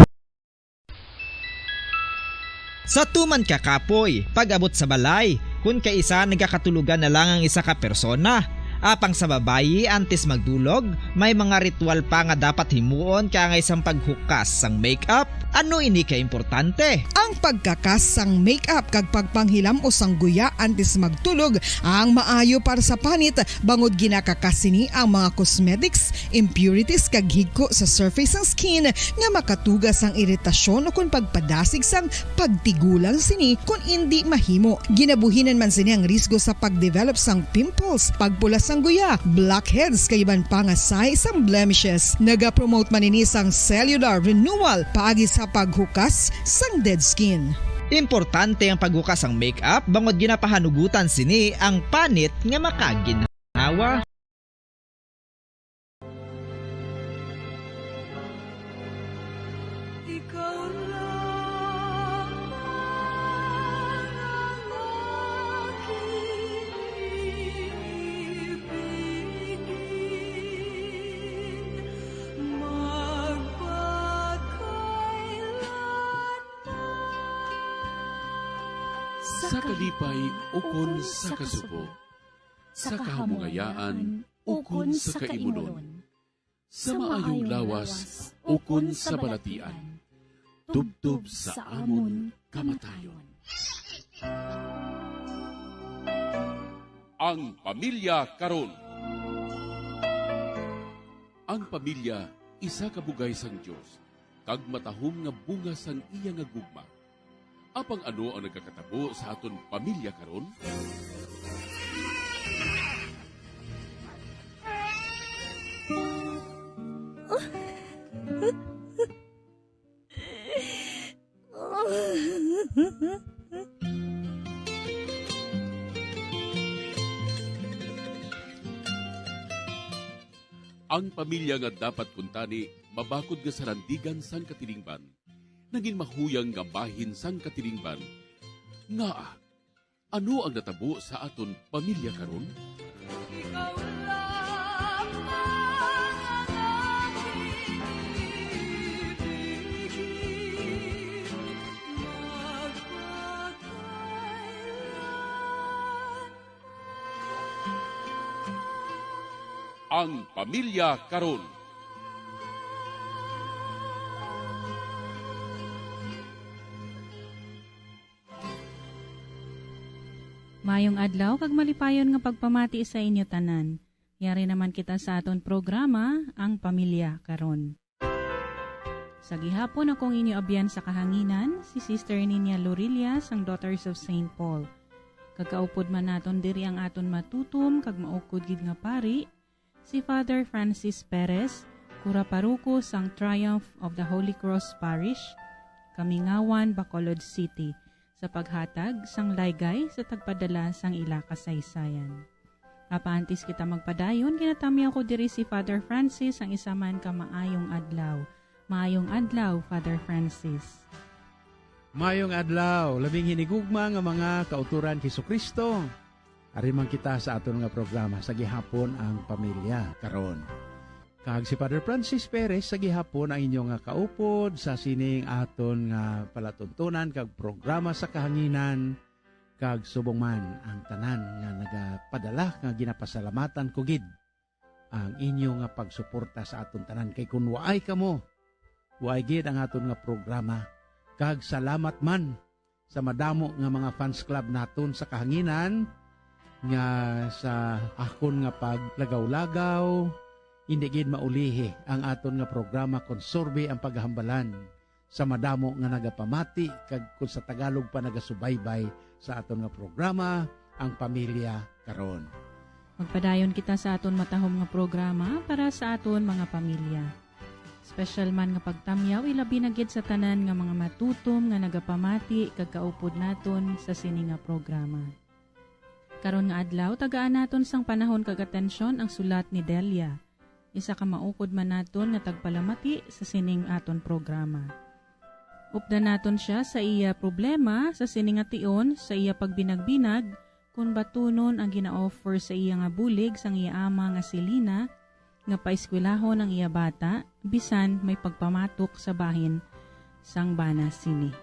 Sa tuman kakapoy, pag-abot sa balay, kung kaisa nagkakatulugan na lang ang isa ka persona, Apang sa babayi antes magdulog, may mga ritual pa nga dapat himuon kaya nga isang paghukas sang makeup. Ano ini ka importante? Ang pagkakas sang makeup kag pagpanghilam o sangguya antes magtulog ang maayo para sa panit bangod ginakakasini ang mga cosmetics, impurities kag higko sa surface ng skin nga makatugas ang iritasyon o kung pagpadasig sang pagtigulang sini kung hindi mahimo. Ginabuhinan man sini ang risgo sa pagdevelop sang pimples, pagpula sang guya, blackheads kay iban pa nga size sang blemishes. Naga-promote man ini sang cellular renewal paagi sa paghukas sang dead skin. Importante ang paghukas ang makeup bangod ginapahanugutan sini ang panit nga makaginawa. Sa kalipay, ukon sa kasubo. Sa kahamungayaan, ukon sa kaimunon. Sa maayong lawas, ukon sa balatian. Tubtob sa amon kamatayon. Ang pamilya karon. Ang pamilya, isa kabugay sang Dios, kag matahom nga bunga sang iya nga gugma. Apang ano ang nagkakatabo sa aton pamilya karon? Ang pamilya nga dapat kuntani mabakod nga sarandigan sang katilingban. Naging mahuyang nga bahin sang katilingban. Nga, ano ang natabo sa aton pamilya karon? Ang pamilya karon. Mayong adlaw kag malipayon nga pagpamati sa inyo tanan. Yari naman kita sa aton programa, Ang Pamilya Karon. Sa gihapon akong inyo abyan sa kahanginan, si Sister Nina Lorillas, ang Daughters of St. Paul. Kagaupod man naton diri ang aton matutom kag maukod gid nga pari, si Father Francis Perez, Kura Paruko sang Triumph of the Holy Cross Parish, Kamingawan, Bacolod City, sa paghatag sang laygay sa tagpadala sang ila kasaysayan. Apaantis kita magpadayon, ginatami ako diri si Father Francis ang isaman ka maayong adlaw. Maayong adlaw, Father Francis. Maayong adlaw, labing hinigugma nga mga kauturan Jesucristo. Ariman kita sa aton nga programa sa gihapon ang pamilya karon. Kag si Father Francis Perez sa gihapon ang inyong nga kaupod sa sining aton nga palatuntunan kag programa sa kahanginan kag subong man ang tanan nga nagapadala nga ginapasalamatan ko gid ang inyo nga pagsuporta sa aton tanan kay kun waay kamo waay gid ang aton nga programa kag salamat man sa madamo nga mga fans club naton sa kahanginan nga sa akon nga paglagaw-lagaw. Hindi gid maulihi ang aton nga programa konsorbe ang paghambalan sa madamo nga nagapamati kag kun sa Tagalog pa nagasubaybay sa aton nga programa Ang Pamilya Karon. Magpadayon kita sa aton matahom nga programa para sa aton mga pamilya. Special man nga pagtamyaw ilabi na gid sa tanan nga mga matutom nga nagapamati kag kaupod naton sa sini nga programa. Karon nga adlaw tagaan naton sang panahon kag atensyon ang sulat ni Delia. Isa ka maukod man naton nga tagpalamati sa sining aton programa. Upda naton siya sa iya problema sa sining nga tion sa iya pagbinagbinag kung batunon ang gina-offer sa iya nga bulig sang iya ama nga si Lina nga paeskwelahon ang iya bata bisan may pagpamatok sa bahin sang bana sini.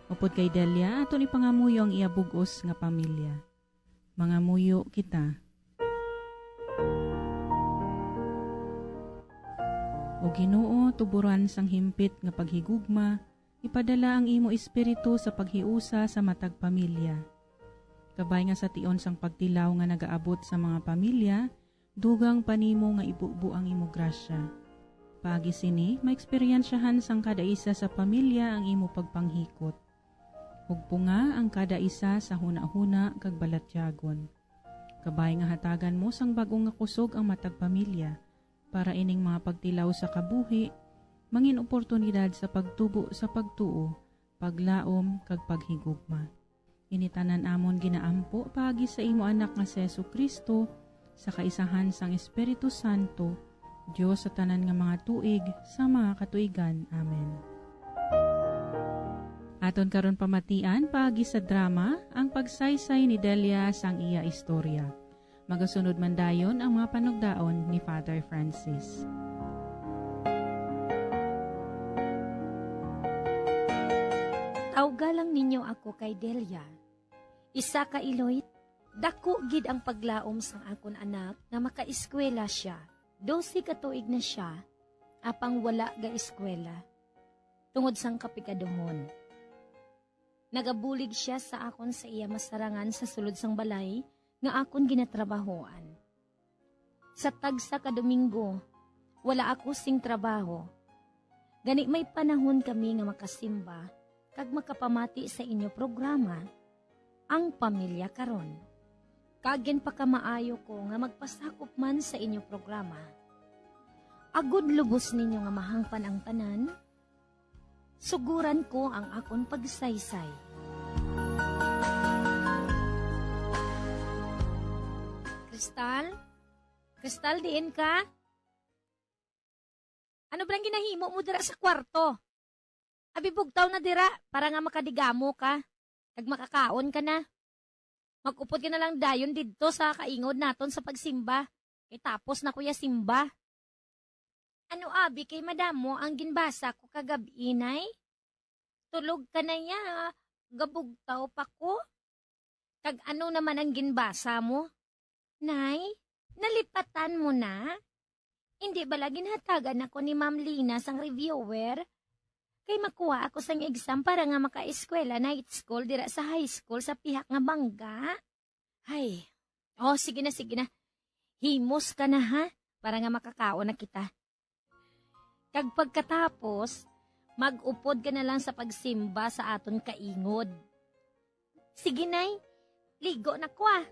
Upod kay Delia aton ipangamuyo ang iya bugos nga pamilya. Mga muyo kita. O Ginoo, tuburan sang himpit nga paghigugma, ipadala ang imo espiritu sa paghiusa sa matag pamilya. Kabay nga sa tion sang pagtilaw nga nagaabot sa mga pamilya, dugang panimo nga ibubu ang imo grasya. Pagi sini, maeksperiensyahan sang kada isa sa pamilya ang imo pagpanghikot. Hugpo nga ang kada isa sa huna-huna kag balatyagon. Kabay nga hatagan mo sang bagong nga kusog ang matag pamilya, para ining mga pagtilaw sa kabuhi, mangin oportunidad sa pagtubo sa pagtuo, paglaom kag paghigugma. Initanan amon ginaampo pagi sa imo anak nga si Jesucristo, sa kaisahan sang Espiritu Santo, Diyos sa tanan nga mga tuig, sa mga katuigan. Amen. Aton karon pamatian paagi sa drama ang pagsaysay ni Delia sang iya istorya. Magasunod man dayon ang mga panugdaon ni Father Francis. Tawgalang ninyo ako kay Delia. Isa ka Iloy, dako gid ang paglaom sang akon anak nga makaeskwela siya. 12 ka tuig na siya, apang wala ga eskwela. Tungod sang kapikaduhon. Nagabulig siya sa akon sa iya masarangan sa sulod sang balay nga akon ginatrabahoan. Sa tagsa ka Domingo, wala ako sing trabaho. Gani may panahon kami nga makasimba kag makapamati sa inyo programa, ang Pamilya Karon. Kagin pa ka maayo ko nga magpasakop man sa inyo programa. Agud lubos ninyo nga mahangpan ang tanan, suguran ko ang akon pagsaysay. Kristal? Kristal, diin ka? Ano ba lang ginahimo mo dira sa kwarto? Abi bugtaw na dira, para nga makadigamo ka. Kag makakaon ka na. Mag-upod ka na lang dayon didto sa kaingod naton sa pagsimba. Kay tapos na kuya simba. Ano abi kay madam mo ang ginbasa ko kagabi, nay? Tulog ka na ya, gabugtaw pa ko. Kag ano naman ang ginbasa mo? Nay, nalipatan mo na? Hindi ba laging hatagan ako ni Ma'am Lina sang reviewer? Kay makuha ako sang exam para nga maka-eskwela night school dira sa high school sa pihak nga bangga. Hay, sige na. Himos ka na ha, para nga makakaon na kita. Kag pagkatapos, mag-upod ka na lang sa pagsimba sa aton kaingod. Sige nay, ligo na ko ah.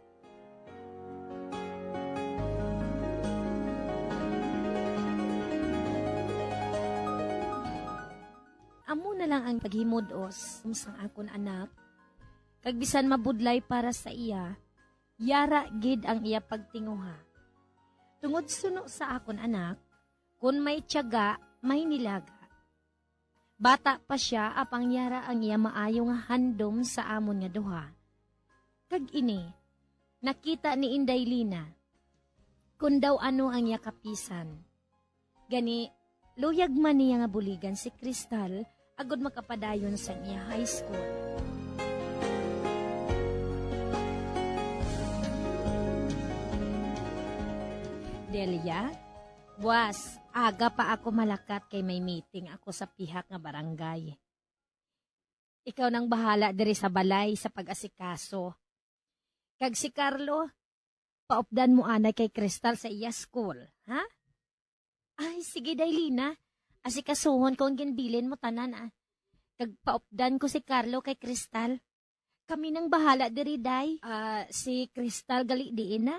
Amo na lang ang paghimudos sang akon anak. Kag bisan mabudlay para sa iya, yara gid ang iya pagtinguha. Tungod suno sa akon anak, kun may tiyaga, may nilaga. Bata pa siya apang yara ang iya maayo nga handom sa amon nga duha. Kag ini, nakita ni Inday Lina, kun daw ano ang iya kapisan. Gani, luyag man niya nga buligan si Kristal, agod makapadayon sa iya high school. Delia, buwas, aga pa ako malakat kay may meeting ako sa pihak nga barangay. Ikaw nang bahala diri sa balay sa pag-asikaso. Kag si Carlo, paupdan mo anay kay Kristal sa iya school, ha? Ay, sige Daylina. Asikasuhon ko ang ginbilin mo tanan ah. Kagpaupdan ko si Carlo kay Kristal. Kami nang bahala diri day. Si Kristal gali diin na.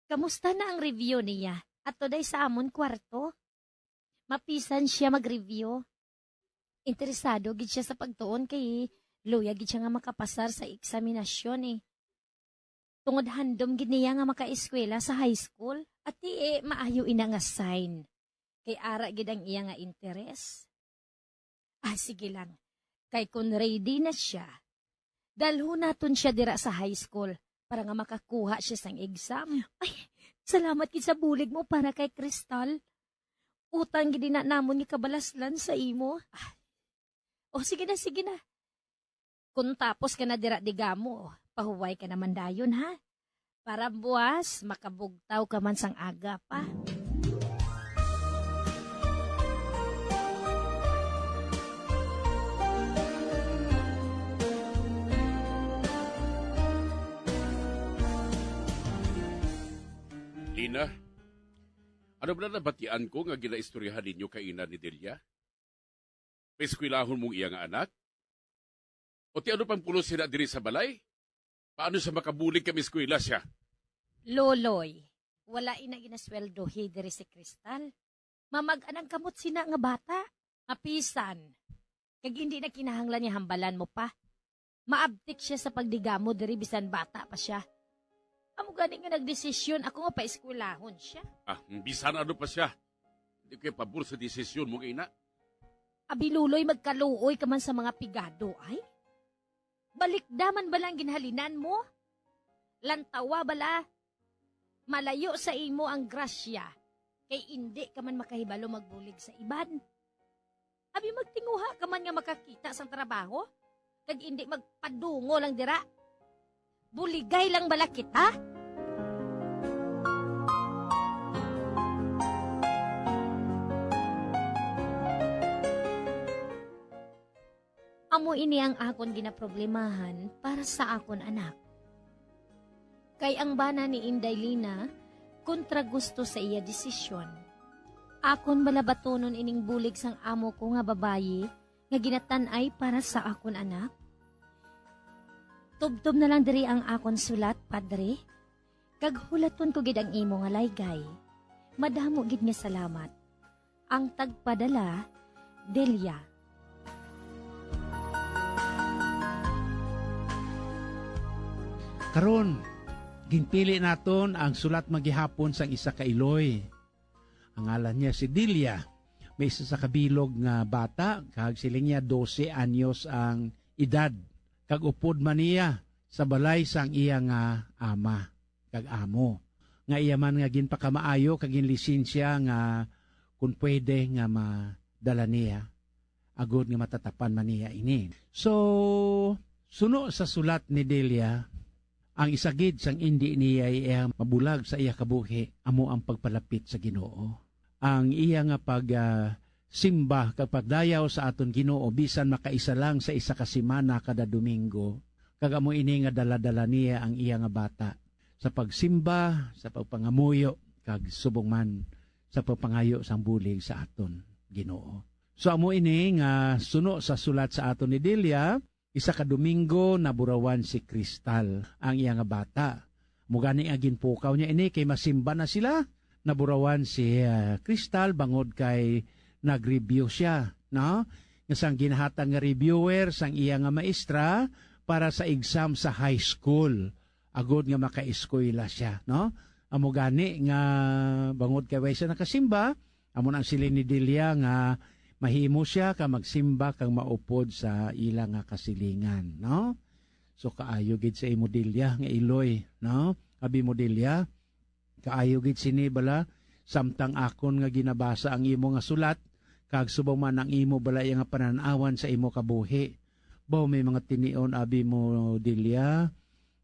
Kamusta na ang review niya? At today sa amon kwarto. Mapisan siya mag-review. Interesado gid siya sa pagtuon kay luya gid siya nga makapasar sa eksaminasyon eh. Tungod handom gid niya nga makaeskwela sa high school. At maayo ina nga sign. Kay ara gid ang iya nga interes. Sige lang. Kay kung ready na siya, dalho naton siya dira sa high school para nga makakuha siya sang exam. Ay, salamat gid sa bulig mo para kay Kristal. Utang gid na namon nga kabalaslan sa imo. Sige na. Kung tapos ka na dira digamo, pahuway ka naman dayon ha. Para buwas, makabugtaw ka man sang aga pa. Ina, ano ba na nabatian ko nga ginaistoryahan ninyo kay ina ni Delia? May eskwelahon mong iya nga anak? O ti ano pang pulos sila diri sa balay? Paano sa makabulig kami eskwela siya? Loloy, wala ina ginasweldo diri si Kristal. Mamag-anang kamot sina nga bata. Mapisan. Kag hindi na kinahanglan niya hambalan mo pa. Maabtik siya sa pagdigamo diri bisan bata pa siya. Amo gani nga nagdesisyon ako nga pa-eskwelahon siya. Bisan ano pa siya? Hindi kayo pabor sa desisyon mong ina. Abiluloy magkaluoy ka man sa mga pigado ay? Balikdaman ba lang ginhalinan mo? Lantawa bala? Malayo sa imo ang grasya, kay hindi ka man makahibalo magbulig sa iban. Abi magtinguha ka man nga makakita sa trabaho, kag hindi magpadungo lang dira. Buligay lang bala kita? Amo ini ang akon ginaproblemahan para sa akon anak. Kay ang bana ni Inday Lina, kontra gusto sa iya desisyon. Akon balabatonon ining bulig sang amo ko nga babayi, nga ginatanay para sa akon anak. Tubtob na lang diri ang akon sulat, padre. Kag hulaton ko gid ang imo nga laygay. Madamo gid nga salamat. Ang tagpadala, Delia. Karon, ginpili naton ang sulat magihapon sang isa ka iloy. Ang ngalan niya si Delia. May isa sa kabilog nga bata, kag siling niya 12 anyos ang edad. Kag upod man niya sa balay sang iya nga ama, kag amo. Nga iya man nga ginpakamaayo kag ginlisensya nga kung pwede nga madala niya. Agod nga matatapan man niya ini. So, suno sa sulat ni Delia, ang isagid sang indi niya ay mabulag sa iya kabuhi, amo ang pagpalapit sa Ginoo. Ang iya nga simba kapag dayaw sa aton Ginoo bisan makaisa lang sa isa ka semana kada Domingo, kag amo ini nga dala-dala niya ang iya nga bata sa pagsimba, sa pagpangamuyo, kag subong man sa pagpangayo sang bulig sa aton Ginoo. So amo ini nga suno sa sulat sa aton ni Delia, isa ka Domingo naburawan si Kristal, ang iya nga bata. Mugani nga ginpukaw niya ini kay masimba na sila. Naburawan si Kristal bangod kay nag-review siya, no? Nga sang ginahatag nga reviewer sang iya nga maestra para sa exam sa high school. Agod nga maka-eskwela siya, no? Amo gani nga bangod kay way siya nakasimba, amo nang silin ni Delia nga mahimo siya ka magsimba kang maupod sa ilang nga kasilingan, no? So kaayo gid sa imo Delia nga iloy, no? Abi mo Delia, kaayo gid sini bala samtang akon nga ginabasa ang imo nga sulat, kag subong man ang imo bala nga pananawan sa imo kabuhi. Baw may mga tinion abi mo Delia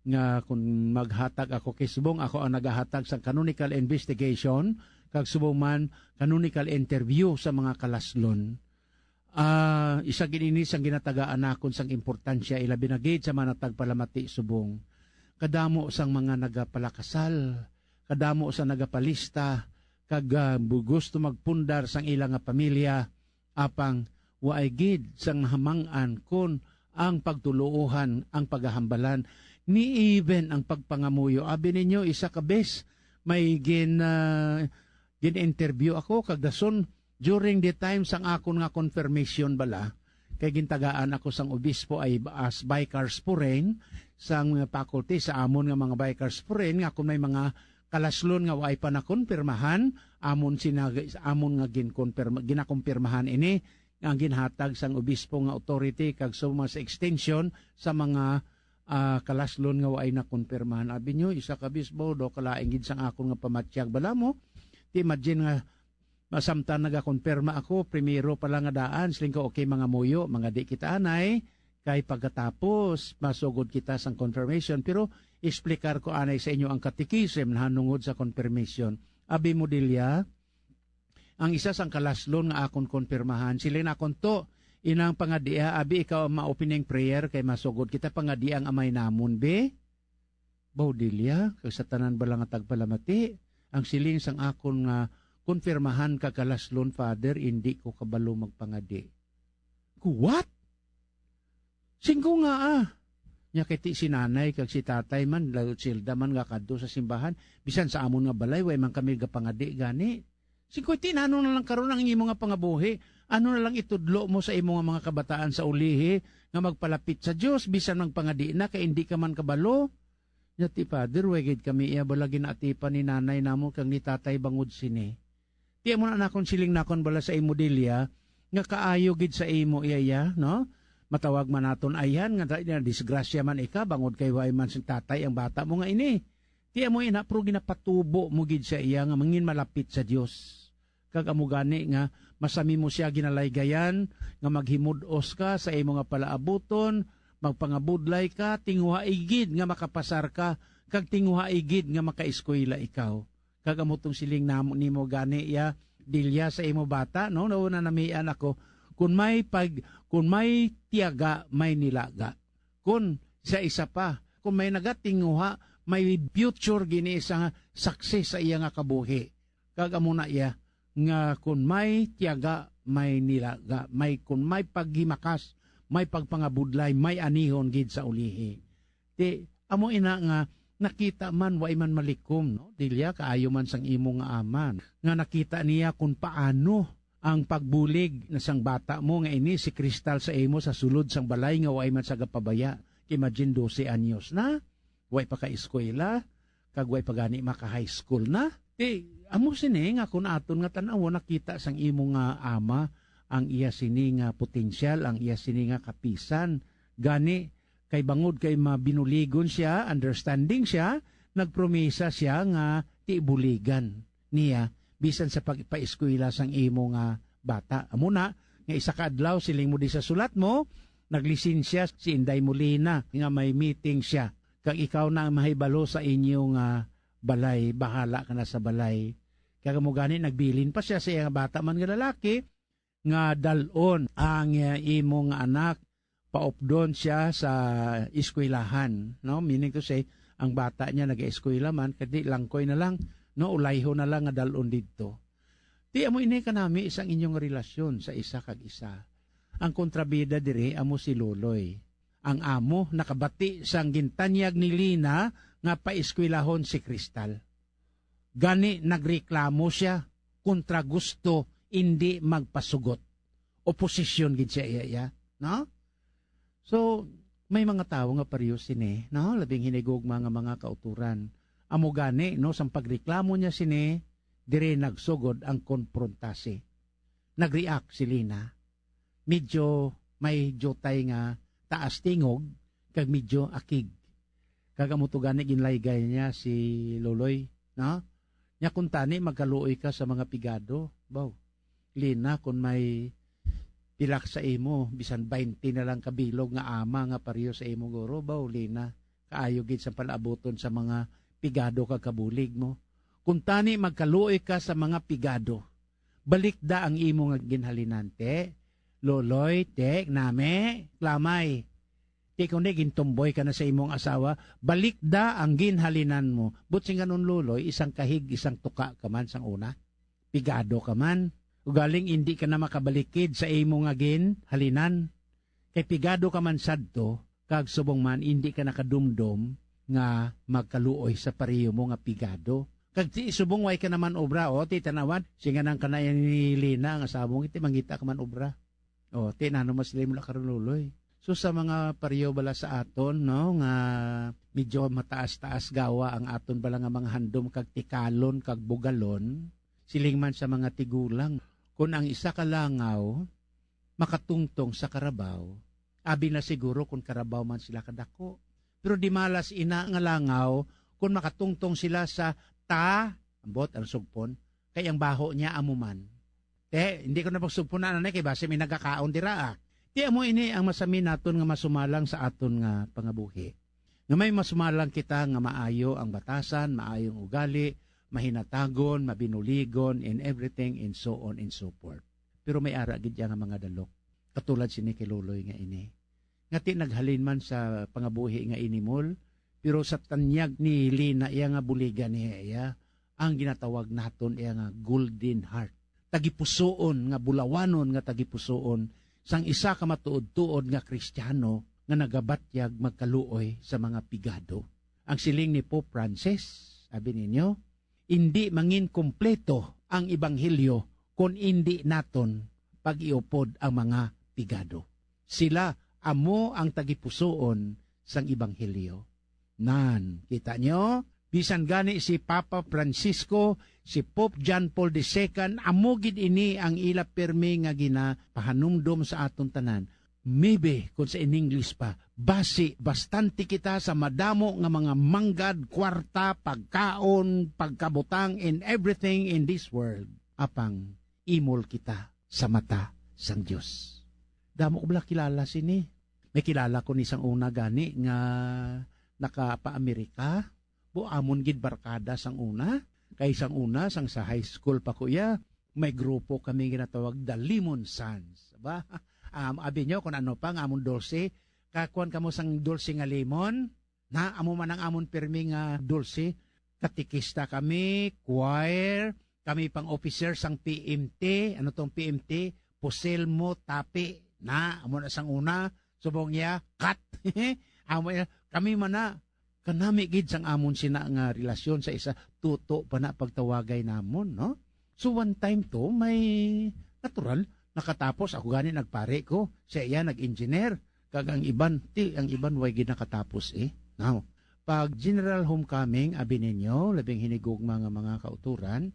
nga kung maghatag ako kay subong ako ang nagahatag sa canonical investigation, kag subong man canonical interview sa mga kalaslon. Isa ginini sang ginatagaan nakon sang importansya ilabi na gid sa manatag palamati subong. Kadamo sang mga nagapalakasal, kadamo sa nagapalista, kag gusto magpundar sang ilang nga pamilya, apang waay gid sang hamangan kon ang pagtuluohan, ang paghahambalan, ni even ang pagpangamuyo. Abi ninyo isa ka bes may gin-interview ako kag dason during the time sang akon nga confirmation bala, kay gintagaan ako sang obispo ay as Bicars Puren sang faculty sa amon nga mga Bicars Puren nga kung may mga kalaslon nga waay pa na konpirmahan, amon nga ginakumpirmahan ini ang ginhatag sang obispo nga authority kag suma sa extension sa mga kalaslon nga waay na konpirmahan. Abi nyo isa ka bispo do kalaing gid sang akon nga pamatyag bala mo. Ti imagine nga masamtan nagakonpirma ako primero pa lang nga daan siling ka okay mga muyo, mga di kita anay kay pagkatapos masugod kita sang confirmation, pero explicar ko anay sa inyo ang katikism na hanungod sa confirmation. Abi mo Delia, ang isa sang kalaslon nga akon konpirmahan sila na akon to inang pangadia, abi ikaw ma-opening prayer kay masugod kita pangadia ang amay namon be. Baw Delia, kag sa tanan bala nga tagpalamati, ang siling sang akon nga konfirmahan ka kalaslon, Father, hindi ko kabalo magpangadi. What? Singko nga Nya kiti si nanay kag si tatay man, lalo silda man nga kadto sa simbahan, bisan sa amon nga balay, way man kami gapangadi gani. Singko tinano na lang karon ang imo nga pangabuhi. Ano na lang itudlo mo sa imo nga mga kabataan sa ulihi nga magpalapit sa Dios bisan magpangadi na kay hindi ka man kabalo. Nya ti Father, way gid kami iya bala ginatipan ni nanay namo kag ni tatay bangod sini. Ti mo na nakon siling nakon bala sa imo Delia nga kaayo gid sa imo iya, no? Matawag man naton ayan nga disgrasya man ika bangod kay way man sing tatay ang bata mo nga ini. Ti mo ina pro ginapatubo mo gid sa iya nga mangin malapit sa Dios. Kag amo gani nga masami mo siya ginalaygayan nga maghimudos ka sa imo nga palaabuton, magpangabudlay ka, tinguha igid nga makapasar ka, kag tinguha igid nga makaeskwela ikaw. Kag amo tong siling namo nimo gani ya Dilya sa imo bata, no? Nauna namian ako, kung may tiyaga, may nilaga. Kung sa isa pa, kung may nagatinguha, may future gini sa success sa iya nga kabuhi. Kag amo na iya nga kung may tiyaga, may nilaga, kung may paghimakas, may pagpangabudlay, may anihon gid sa ulihi. Ti amo ina nga nakita man way man malikom, no? Dilya kaayo man sang imo nga aman nga nakita niya kung paano ang pagbulig na sang bata mo nga ini si Kristal sa imo sa sulod sang balay nga way man sa gapabaya. Imagine 12 anyos na, way pa ka eskwela, kag way pa gani maka high school na. Amo sini nga kun aton nga tan-aw nakita sang imo nga ama ang iya sini nga potensyal, ang iya sini nga kapisan. Gani kay bangod kay mabinuligon siya, understanding siya, nagpromesa siya nga tibuligan niya bisan sa pagpaeskwela sang imo nga bata. Amo na nga isa ka adlaw siling mo di sa sulat mo, naglisensya si Inday Molina nga may meeting siya. Kag ikaw na ang mahibalo sa inyong balay, bahala ka na sa balay. Kaya mo gani nagbilin pa siya sa iyang bata man nga lalaki nga dalon ang imong anak paupdon siya sa eskwelahan, no? Meaning to say, ang bata niya nag-eskwela man kadi langkoy na lang, no, ulayho na lang nga dalon didto. Ti amo ini kanami isang inyong relasyon sa isa kag isa. Ang kontrabida diri amo si Loloy. Ang amo nakabati sang gintanyag ni Lina nga paeskwelahon si Kristal. Gani nagreklamo siya kontra gusto hindi magpasugot. Oposisyon gid siya iya, no? So may mga tawo nga pareho sini, no, labing hinigog mga kauturan. Amo gani, no, sang pagreklamo niya sini, dire nagsugod ang konfrontasi. Nag-react si Lina. Medyo may jotay nga taas tingog, kag medyo akig. Kag amo to gani ginlaygay niya si Loloy, no? Nya kun tani magkaluoy ka sa mga pigado, baw. Lina kun may pilak sa imo, bisan 20 na lang kabilog nga ama nga pareho sa imo guro, baw Lina. Kaayo gid sa palaboton sa mga pigado kag kabulig mo. Kung tani magkaluoy ka sa mga pigado, balik da ang imo nga ginhalinante. Loloy, tek, name, klamay. Tek kundi gintumboy ka na sa imong asawa, balik da ang ginhalinan mo. Butsing ganun Loloy, isang kahig, isang tuka ka man sang una. Pigado ka man. Ugaling hindi ka na makabalikid sa imong nga ginhalinan. Kay pigado ka man sadto, kag subong man hindi ka nakadumdum nga magkaluoy sa pareho mo nga pigado. Kag ti subong way ka naman obra, o ti tanawan, singa nang kanayan ni Lina, ang asabong iti mangita ka man obra. O ti nano mas limo la karon Loloy. So sa mga pareho bala sa aton, no, nga medyo mataas-taas gawa ang aton bala nga mga handom kag tikalon kag bugalon, siling man sa mga tigulang. Kung ang isa ka langaw makatungtong sa karabaw, abi na siguro kung karabaw man sila kadako. Pero di malas ina nga langaw kung makatungtong sila sa ambot ang sugpon, kay ang baho niya amuman. Hindi ko na pagsugpon na kay base may nagakaon dira. Ti amo ini ang masami naton nga masumalang sa aton nga pangabuhi. Nga may masumalang kita nga maayo ang batasan, maayong ugali, mahinatagon, mabinuligon, and everything, and so on and so forth. Pero may ara gid nga mga dalok. Katulad sini kay Loloy nga ini. Nga ti naghalin man sa pangabuhi nga inimol, pero sa tanyag ni Lina iya nga buligan niya, ang ginatawag naton iya nga golden heart. Tagipusoon nga bulawanon nga tagipusoon sang isa ka matuod-tuod nga Kristiyano nga nagabatyag magkaluoy sa mga pigado. Ang siling ni Pope Francis, sabi ninyo, hindi mangin kompleto ang ebanghelyo kung hindi naton pag-iupod ang mga pigado. Sila amo ang tagipusoon sang ebanghelyo. Nan, kita nyo? Bisan gani si Papa Francisco, si Pope John Paul II, amo gid ini ang ila permi nga ginapahanumdom sa aton tanan. Maybe, kung sa in English pa, bastante kita sa madamo nga mga manggad, kwarta, pagkaon, pagkabutang, and everything in this world. Apang imol kita sa mata sang Diyos. Damo ko bala kilala sini. May kilala ko ni isang una gani nga naka-pa-Amerika. Amon gid barkada sang una. Kay sang una, sang sa high school pa kuya, may grupo kami ginatawag The Lemon Sons. Ba? Abi nyo kung ano pa, amon dulce. Kakuan kamo sang dulce nga lemon. Na, amo man ang amon permi nga dulce. Katikista kami, choir, kami pang officer sang PMT. Ano tong PMT? Puselmo, tapi. Na, amo na sang una. Subong ya, cut. Kami man na. Kanami gid sang amon sina nga relasyon sa isa tuto pa na pagtawagay namon, no? So one time to may natural nakatapos ako gani nagpare ko, siya iya nag-engineer kag ang iban way gid nakatapos eh. Now, pag general homecoming abi ninyo labing hinigog mga kauturan,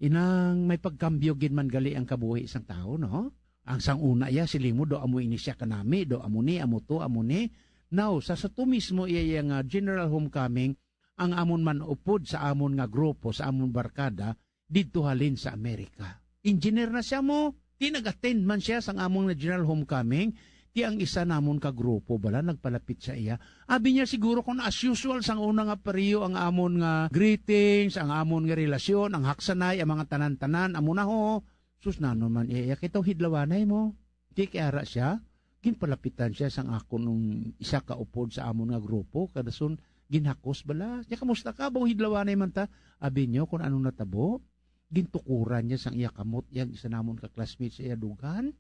inang may pagkambyo gid man gali ang kabuhi isang tao, no? Ang sang una ya silimo do amo inisya kanami, do amo ni amo to amo ni. Now, sa to mismo iya nga general homecoming, ang amon man upod sa amon nga grupo, sa amon barkada, dito halin sa Amerika. Engineer na siya mo, ti nag-attend man siya sa amon nga general homecoming, ti ang isa namon ka grupo, bala, nagpalapit sa iya. Abi niya siguro kung as usual, sang una nga pariyo, ang amon nga greetings, ang amon nga relasyon, ang haksanay, ang mga tanan-tanan, amon na ho, sus na naman iya, kitong hidlawanay mo, ti kiara siya, ginpalapitan siya sang ako nung isa ka upod sa amon nga grupo kadason ginhakos bala nya kamusta ka bang hidlawanay man ta abi nyo kung anong natabo gintukuran niya sang iya kamot yang isa namon ka classmate sa iya dugan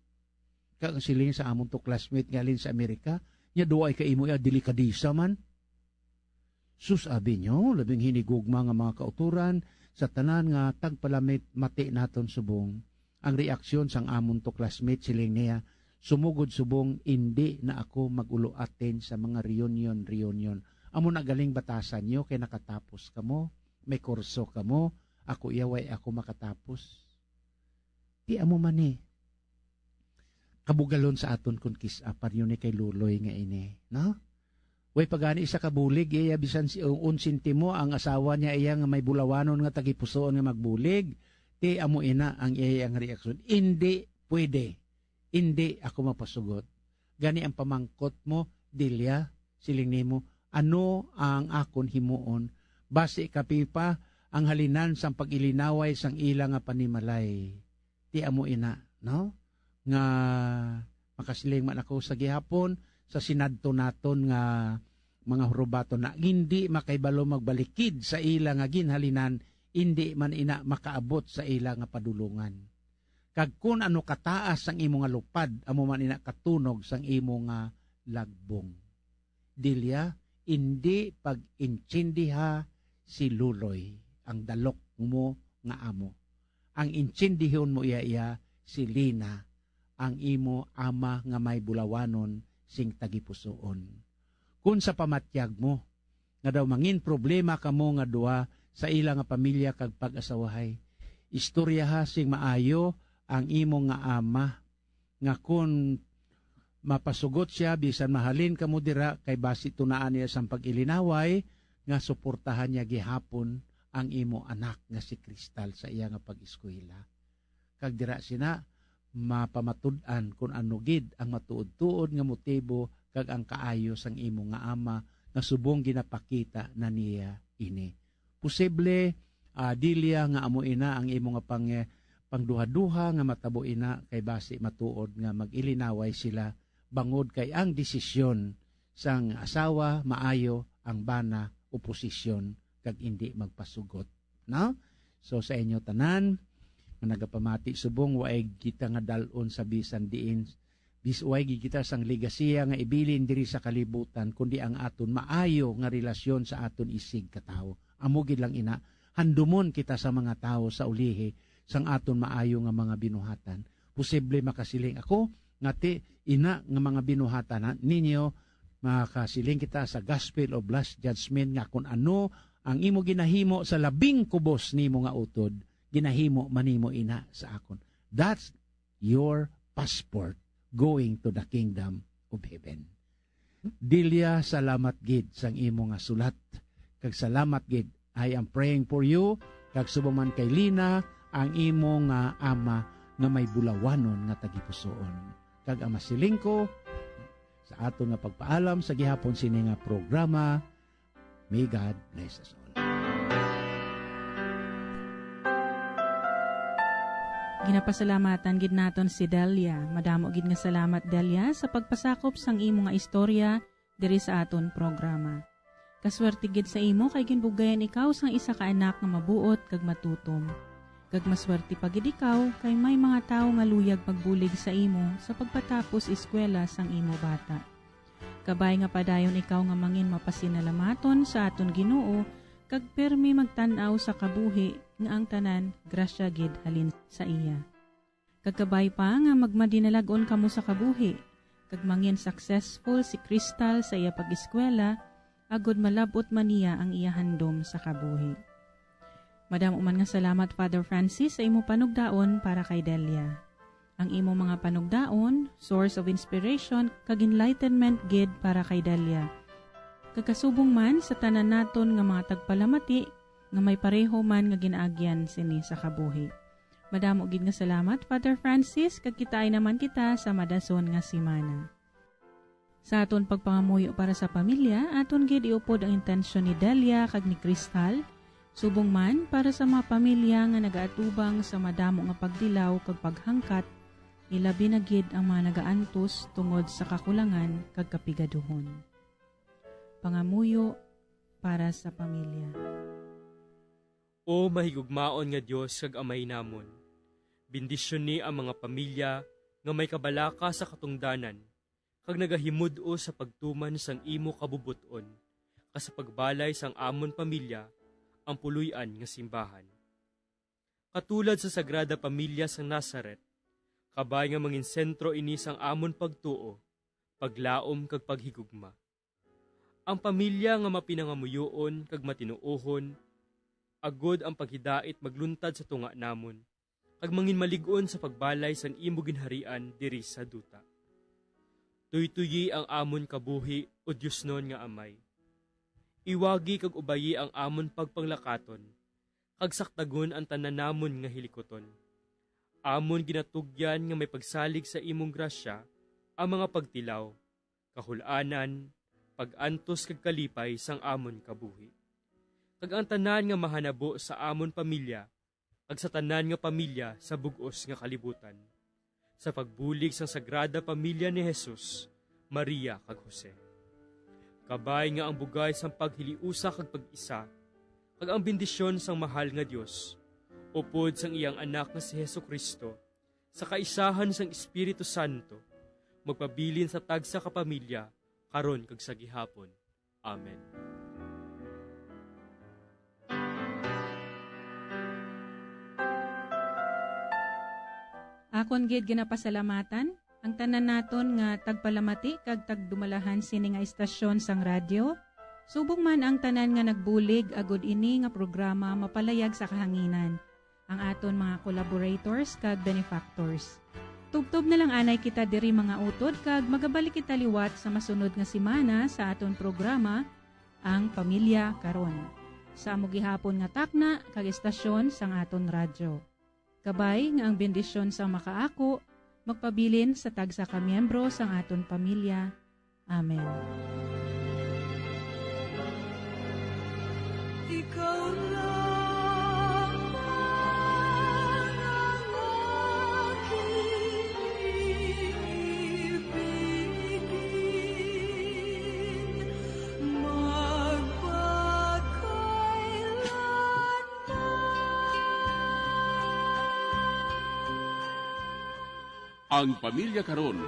kag siling sa amon to classmate ngalin sa Amerika nya duay ka imo ya delikadisa man sus abi nyo labing hinigugma nga mga kauturan sa tanan nga tagpalamit mati naton subong ang reaksyon sang amon to classmate siling niya sumugod subong hindi na ako magulo aten sa mga reunion. Amo na galing batasan nyo kay nakatapos kamo, may kurso kamo, ako iyaway ako makatapos. Di amo man kabugalon sa aton kun kis-apar yun kay luloy nga ini, no? Way pagani isa kabulig, iya bisan si unsinti mo ang asawa niya iya nga may bulawanon nga tagipusoon nga magbulig, ti amo ina ang iya ang reaksyon. Hindi pwede. Hindi ako mapasugot. Gani ang pamangkot mo, Dilya, siling nimo, ano ang akon himuon? Base kapipa ang halinan sang pag-ilinaway sang ila nga panimalay. Ti amo ina, no? Nga makasiling man ako sa gihapon, sa sinadto naton nga mga hurubato na hindi makaibalo magbalikid sa ila nga ginhalinan, hindi man ina makaabot sa ila nga padulungan. Kag kun ano kataas sang imo nga lupad, amo man ina katunog sang imo nga lagbong. Dilya, hindi pag-intsindiha si Luloy, ang dalok mo nga amo. Ang intsindihon mo iya si Lina, ang imo ama nga may bulawanon sing tagipusoon. Kun sa pamatyag mo, nga daw mangin problema kamo nga duwa sa ila nga pamilya kag pag-asawahay, istoryaha sing maayo, ang imo nga ama nga kun mapasugot siya bisan mahalin kamo dira kay basi tunaan niya sang pag-ilinaway nga suportahan niya gihapon ang imo anak nga si Kristal sa iya nga pag-eskwela. Kag dira sina mapamatud-an kun ano gid ang matuod-tuod nga motibo kag ang kaayo sang imo nga ama nga subong ginapakita na niya ini. Posible Dilya nga amo ina ang imo nga pangduha-duha nga matabo ina kay base matuod nga mag-ilinaway sila bangod kay ang desisyon sang asawa maayo ang bana oposisyon kag hindi magpasugot, no? So sa inyo tanan nga nagapamati subong waay kita nga dalon sa bisan diin bisway kita sang legasiya nga ibilin diri sa kalibutan kundi ang aton maayo nga relasyon sa aton isig katawo. Amo gid lang ina handumon kita sa mga tawo sa ulihi sang aton maayo nga mga binuhatan. Posible makasiling ako ngati ina nga mga binuhatan ninyo makasiling kita sa Gospel of Last Judgment nga kung ano ang imo ginahimo sa labing kubos nimo nga utod, ginahimo manimo ina sa akon. That's your passport going to the kingdom of heaven. Delia, salamat gid sang imo nga sulat. Kag salamat gid, I am praying for you. Kag subaman kay Lina, ang imo nga ama nga may bulawanon nga tagipusoon. Kag ama silingko sa aton nga pagpaalam sa gihapon sini nga programa. May God bless us all. Ginapasalamatan gid naton si Delia. Madamo gid nga salamat Delia sa pagpasakop sang imo nga istorya diri sa aton programa. Kaswerte gid sa imo kay ginbugayan ikaw sang isa ka anak nga mabuot kag matutom. Kag maswerte pa gid ikaw kay may mga tawo nga luyag pagbulig sa imo sa pagpatapos eskwela sang imo bata. Kabay nga padayon ikaw nga mangin mapasinalamaton sa aton Ginoo kag permi magtan-aw sa kabuhi nga ang tanan grasya gid halin sa iya. Kagkabay pa nga magmadinalagon kamo sa kabuhi kag mangin successful si Crystal sa iya pag-eskwela agud malabot man niya ang iya handom sa kabuhi. Madamo man nga salamat Father Francis sa imo panugdaon para kay Delia. Ang imo mga panugdaon, source of inspiration kag enlightenment gid para kay Delia. Kagkasubong man sa tanan naton nga mga tagpalamati nga may pareho man nga ginaagyan sini sa kabuhi. Madamo gid nga salamat Father Francis kag kitaay naman kita sa madason nga simana. Sa aton pagpangamuyo para sa pamilya, aton gid iupod ang intensyon ni Delia kag ni Crystal. Subong man para sa mga pamilya nga nagaatubang sa madamo nga pagdilaw kag paghangkat, ilabi na gid ang mga nagaantos tungod sa kakulangan kag kapigaduhon. Pangamuyo para sa pamilya. O mahigugmaon nga Dios kag Amay namon, bendisyon ni ang mga pamilya nga may kabalaka sa katungdanan, kag nagahimud-o sa pagtuman sang imo kabubuton, kas sa pagbalay sang amon pamilya, ang puluyan nga simbahan. Katulad sa Sagrada Pamilya sang Nazaret, kabay nga mangin sentro ini sang amon pagtuo, paglaom kag paghigugma. Ang pamilya nga mapinangamuyoon kag matinuohon, agod ang paghidait magluntad sa tunga namon, kag mangin malig-on sa pagbalay sang imo ginharian diri sa duta. Tuytuyi ang amon kabuhi o Dios non nga Amay. Iwagi kag ubayi ang amon pagpanglakaton, kag saktagon ang tanan namon nga hilikoton. Amon ginatugyan nga may pagsalig sa imong grasya ang mga pagtilaw, kahulanan, pag-antos kag kalipay sang amon kabuhi. Kag ang tanan nga mahanabo sa amon pamilya, kag sa tanan nga pamilya sa bug-os nga kalibutan. Sa pagbulig sang Sagrada Pamilya ni Jesus, Maria kag Jose. Kabay nga ang bugay sang paghiliusa kag pag-isa, kag ang bendisyon sang mahal nga Dios, upod sang iyang anak nga si Jesucristo, sa kaisahan sang Espiritu Santo, magpabilin sa tagsa ka pamilya, karon kag sa gihapon. Amen. Akon gid ginapasalamatan ang tanan naton nga tagpalamati kag tagdumalahan sini nga istasyon sang radyo. Subong man ang tanan nga nagbulig agud ini nga programa mapalayag sa kahanginan. Ang aton mga collaborators kag benefactors. Tubtob na lang anay kita diri mga utod kag magabalik kita liwat sa masunod nga simana sa aton programa ang Pamilya Karon. Sa amo gihapon nga takna kag istasyon sang aton radyo. Kabay nga ang bendisyon sa makaako, magpabilin sa tagsa ka miyembro sang aton pamilya. Amen. Ikaw lang ang aking ibigin, magpakailanman. Ang Pamilya Karon.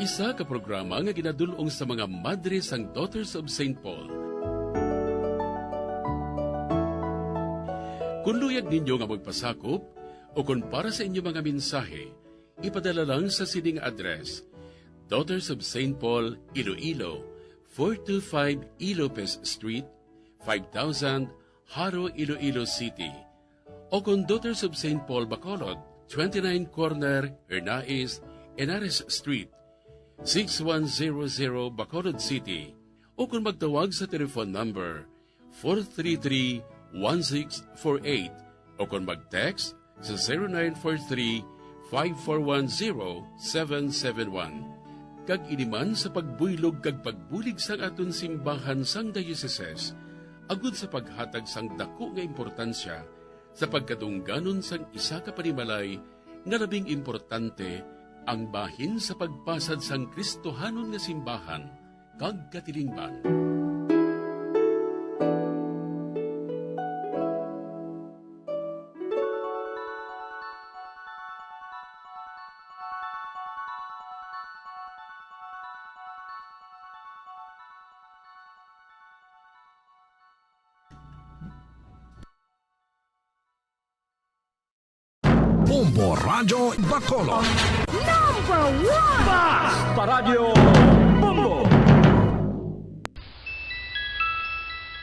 Isa ka programa nga ginadulong sa mga madre sang Daughters of St. Paul. Kung luyag ninyo nga magpasakop o kung para sa inyo mga mensahe, ipadala lang sa sining address: Daughters of St. Paul, Iloilo, 425 Ilopez Street, 5000 Haro, Iloilo City. O kung Daughters of St. Paul, Bacolod, 29 Corner, Hernais, Henares Street, 6100 Bacolod City. O kung magtawag sa telephone number 433-1648 o kung mag-text sa 0943-5410771. Kag iniman sa pagbuylog kag pagbulig sang aton simbahan sang dioceses, agud sa paghatag sang dako nga importansya sa pagkatungganon sang isa ka panimalay nga labing importante, ang bahin sa pagpasad sang Kristohanon nga simbahan kag katilingban. Bombo Radio Bacolod. Number 1! Bas Paradyo Bombo!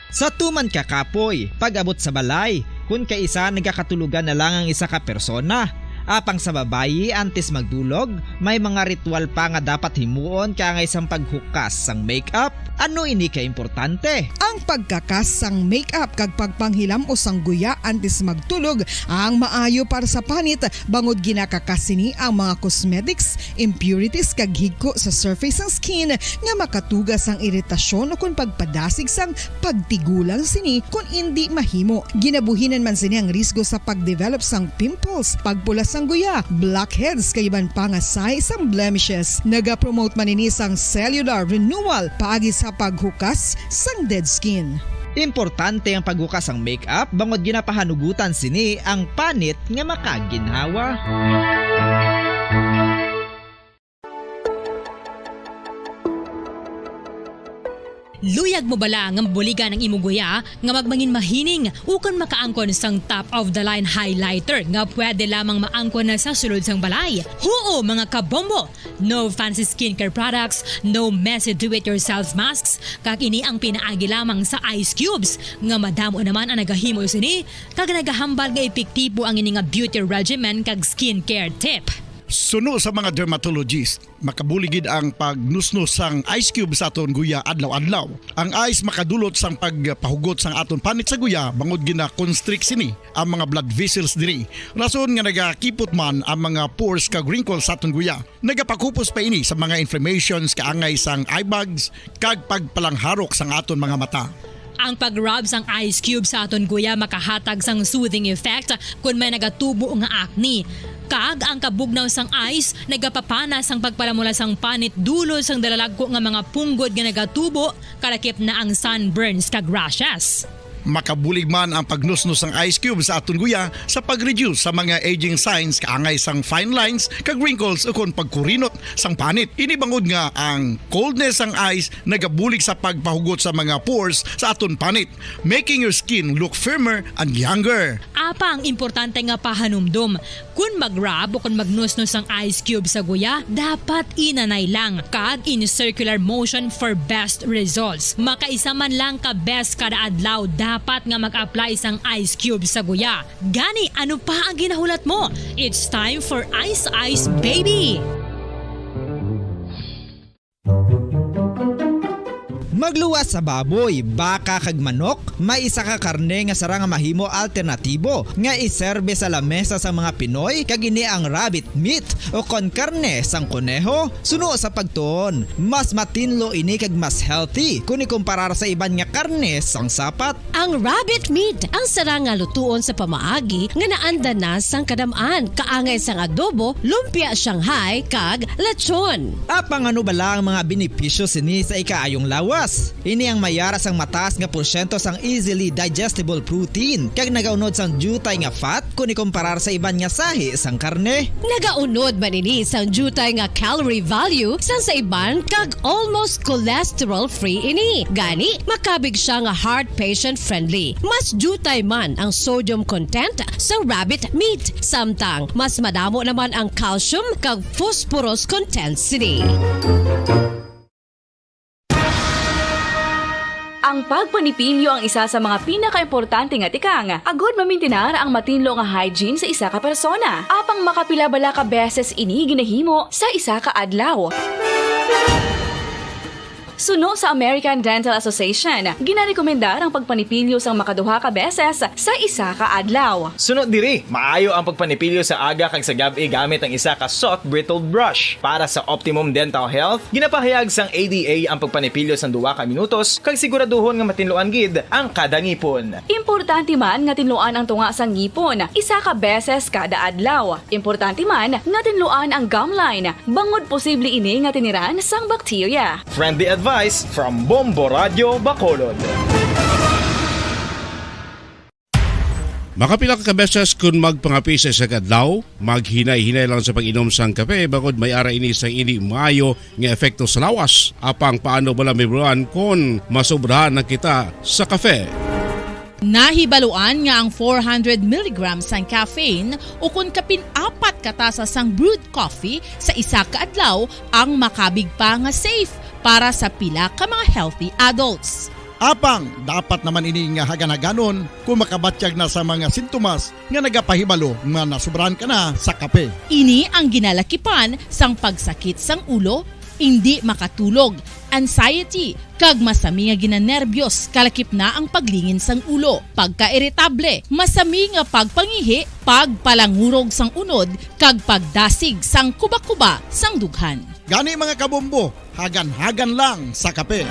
Sa tuman ka kapoy, pag-abot sa balay, kung kaisa nagakatulugan na lang ang isa ka persona. Apang sa babayi, antes magdulog, may mga ritual pa nga dapat himuon kaya nga isang paghukas sang makeup. Ano ini ka importante? Ang pagkakas sang makeup kag pagpanghilam o sang guya antes magtulog ang maayo para sa panit bangod ginakakasini ang mga cosmetics, impurities kag higko sa surface sang skin nga makatugas sang iritasyon o kung pagpadasig sang pagtigulang sini kung hindi mahimo. Ginabuhinan man sini ang risgo sa pagdevelop sang pimples, pagpula sang guya, blackheads kay iban pa nga size sang blemishes. Naga-promote man ini sang cellular renewal paagi sa paghukas sang dead skin. Importante ang paghukas ang makeup bangod ginapahanugutan sini ang panit nga makaginhawa. Luyag mo bala nga buligan ng imuguya nga magmangin mahining ukon makaangkon sang top of the line highlighter nga pwede lamang maangkon na sa sulod sang balay. Huo mga kabombo! No fancy skincare products, no messy do-it-yourself masks, kag ini ang pinaagi lamang sa ice cubes nga madamo naman ang nagahimo sini kag nagahambal nga epektibo ang ini nga beauty regimen kag skincare tip. Suno sa mga dermatologist, makabuligid ang pagnusnos sang ice cube sa aton guya adlaw-adlaw. Ang ice makadulot sang pagpahugot sang aton panit sa guya bangod gina-constrict sini ang mga blood vessels diri. Rason nga nagakipot man ang mga pores kag wrinkles sa aton guya. Nagapakupos pa ini sa mga inflammations kaangay sang eye bags kag pagpalangharok sang aton mga mata. Ang pag-rub sang ice cube sa aton guya makahatag sang soothing effect kung may nagatubo nga acne. Kag ang kabugnaw sang ice nagapapanas ang pagpalamula sang panit dulo sang dalalagko nga mga punggod nga nagatubo kalakip na ang sunburns kag rashes. Makabulig man ang pagnusnos ng ice cube sa aton guya sa pag-reduce sa mga aging signs kaangay sang fine lines kag wrinkles ukon pagkurinot sang panit. Ini bangod nga ang coldness sang ice nagabulig sa pagpahugot sa mga pores sa aton panit, making your skin look firmer and younger. Apa ang importante nga pahanumdum, kung mag-rub o kung magnusnos ang ice cube sa guya, dapat inanay lang kag in circular motion for best results. Makaisa man lang ka best kada adlaw dapat nga mag-apply sang ice cube sa guya. Gani, ano pa ang ginahulat mo? It's time for Ice Ice Baby! Magluwas sa baboy, baka kag manok, may isa ka karne nga sarang mahimo alternatibo nga iserbe sa lamesa sa mga Pinoy kag ini ang rabbit meat o kon karne sang kuneho. Suno sa pagtuon, mas matinlo ini kag mas healthy kung ikumparar sa iban nga karne sang sapat. Ang rabbit meat ang sarang nga lutuon sa pamaagi nga naanda na sang kadamaan, kaangay sang adobo, lumpia Shanghai kag lechon. Apang ano bala ang mga benepisyo sini sa ikaayong lawas? lawas. Ini ang mayara sang mataas nga porsyento sang easily digestible protein kag nagaunod sang jutay nga fat kung ikumparar sa iban nga sahi sang karne. Nagaunod man ini sang jutay nga calorie value sang sa iban kag almost cholesterol free ini. Gani makabig siya nga heart patient friendly. Mas jutay man ang sodium content sa rabbit meat. Samtang mas madamo naman ang calcium kag phosphorus content sini. Ang pagpanipilyo ang isa sa mga pinaka-importante nga tikang. Agod mamintinar ang matinlo nga hygiene sa isa ka persona. Apang makapila-bala ka beses ini ginahimo sa isa ka adlaw. Suno sa American Dental Association, ginarekomendar ang pagpanipilyo sang makaduha ka beses sa isa ka adlaw. Sunod diri, maayo ang pagpanipilyo sa aga kag sa gabi gamit ang isa ka soft brittled brush. Para sa optimum dental health, ginapahayag sang ADA ang pagpanipilyo sang 2 ka minutos kag siguraduhon nga matinluan gid ang kada ngipon. Importante man nga tinluan ang tunga sang ngipon, isa ka beses kada adlaw. Importante man nga tinluan ang gum line, bangod posible ini nga tiniran sang bakterya. Friendly advice from Bombo Radio Bacolod. Makapila ka beses kung magpangapi sa isa kadlaw, maghinay-hinay lang sa pag-inom sang kape bagod may ara ini sang hindi maayo nga epekto sa lawas. Apang paano bala mibruan kung masobrahan na kita sa kape. Nahibaluan nga ang 400 mg sang caffeine o kung kapin-4 katasa sang brewed coffee sa isa ka adlaw ang makabig pa nga safe para sa pila ka mga healthy adults. Apang dapat naman ini nga hagan-haganon kung makabatyag na sa mga sintomas nga nagapahibalo nga nasubrahan ka na sa kape. Ini ang ginalakipan sang pagsakit sang ulo, hindi makatulog, anxiety, kag masami nga ginanerbiyos, kalakip na ang paglingin sang ulo, pagka-irritable, masami nga pagpangihi, pagpalangurog sang unod, kag pagdasig sang kuba-kuba sang dughan. Gani mga kabombo, hagan-hagan lang sa kape.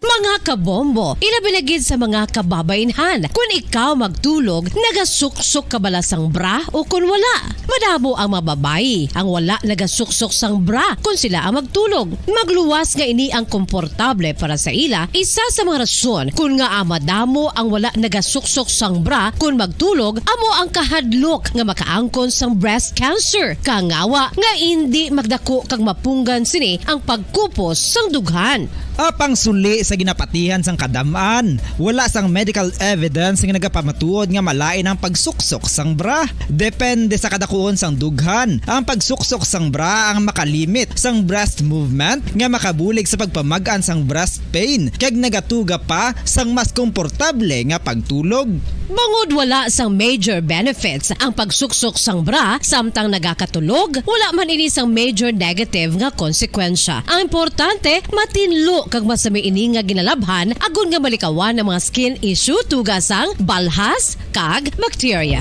Mga kabombo, ilabinagid sa mga kababainhan. Kung ikaw magtulog, nagasuksok ka bala sang bra o kung wala. Madamo ang mababayi ang wala nagasuksok sang bra kung sila ang magtulog. Magluwas nga ini ang komportable para sa ila. Isa sa mga rason kung nga madamo ang wala nagasuksok sang bra kung magtulog, amo ang kahadlok nga makaangkon sang breast cancer. Kangawa nga hindi magdako kag mapunggan sini ang pagkupos sang dughan. Apang suli sa ginapatihan sang kadamaan, wala sang medical evidence nga nagapamatuod nga malain ang pagsuksok sang bra. Depende sa kadakuon sang dughan. Ang pagsuksok sang bra ang makalimit sang breast movement nga makabulig sa pagpamagan sang breast pain kag nagatuga pa sang mas komportable nga pagtulog. Bangod wala sang major benefits ang pagsuksok sang bra samtang nagakatulog, wala man ini sang major negative nga konsekwensya. Ang importante, matinlo kag masami ini nga ginalabhan agon nga malikawan ng mga skin issue tugasang balhas kag bacteria.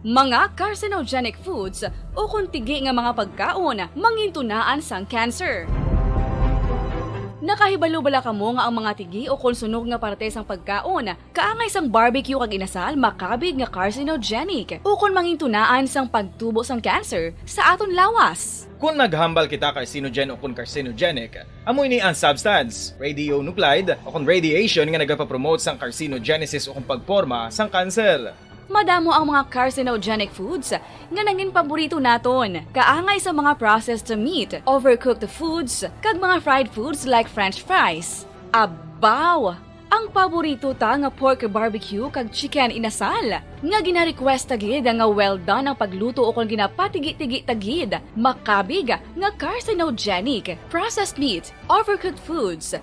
mga carcinogenic foods o kung tigi nga mga pagkaon mangintunaan sang cancer. Nakahibalo bala kamo nga ang mga tigi o kung sunog nga parte sang pagkaon kaangay sang barbecue kag inasal makabig nga carcinogenic o kung mangintunaan sang pagtubo sang cancer sa aton lawas. Kung naghambal kita carcinogen o kung carcinogenic, amoy ni ang substance, radionuclide o kung radiation nga nagapapromote sang carcinogenesis o kung pagporma sang cancer. Madamo ang mga carcinogenic foods nga nangin paborito naton. Kaangay sa mga processed meat, overcooked foods, kag mga fried foods like french fries. Abaw! Ang paborito ta nga pork barbecue kag chicken inasal. Nga gina-request tagid nga well done ang pagluto o kung ginapatigi-tigi tagid. Makabig nga carcinogenic, processed meat, overcooked foods,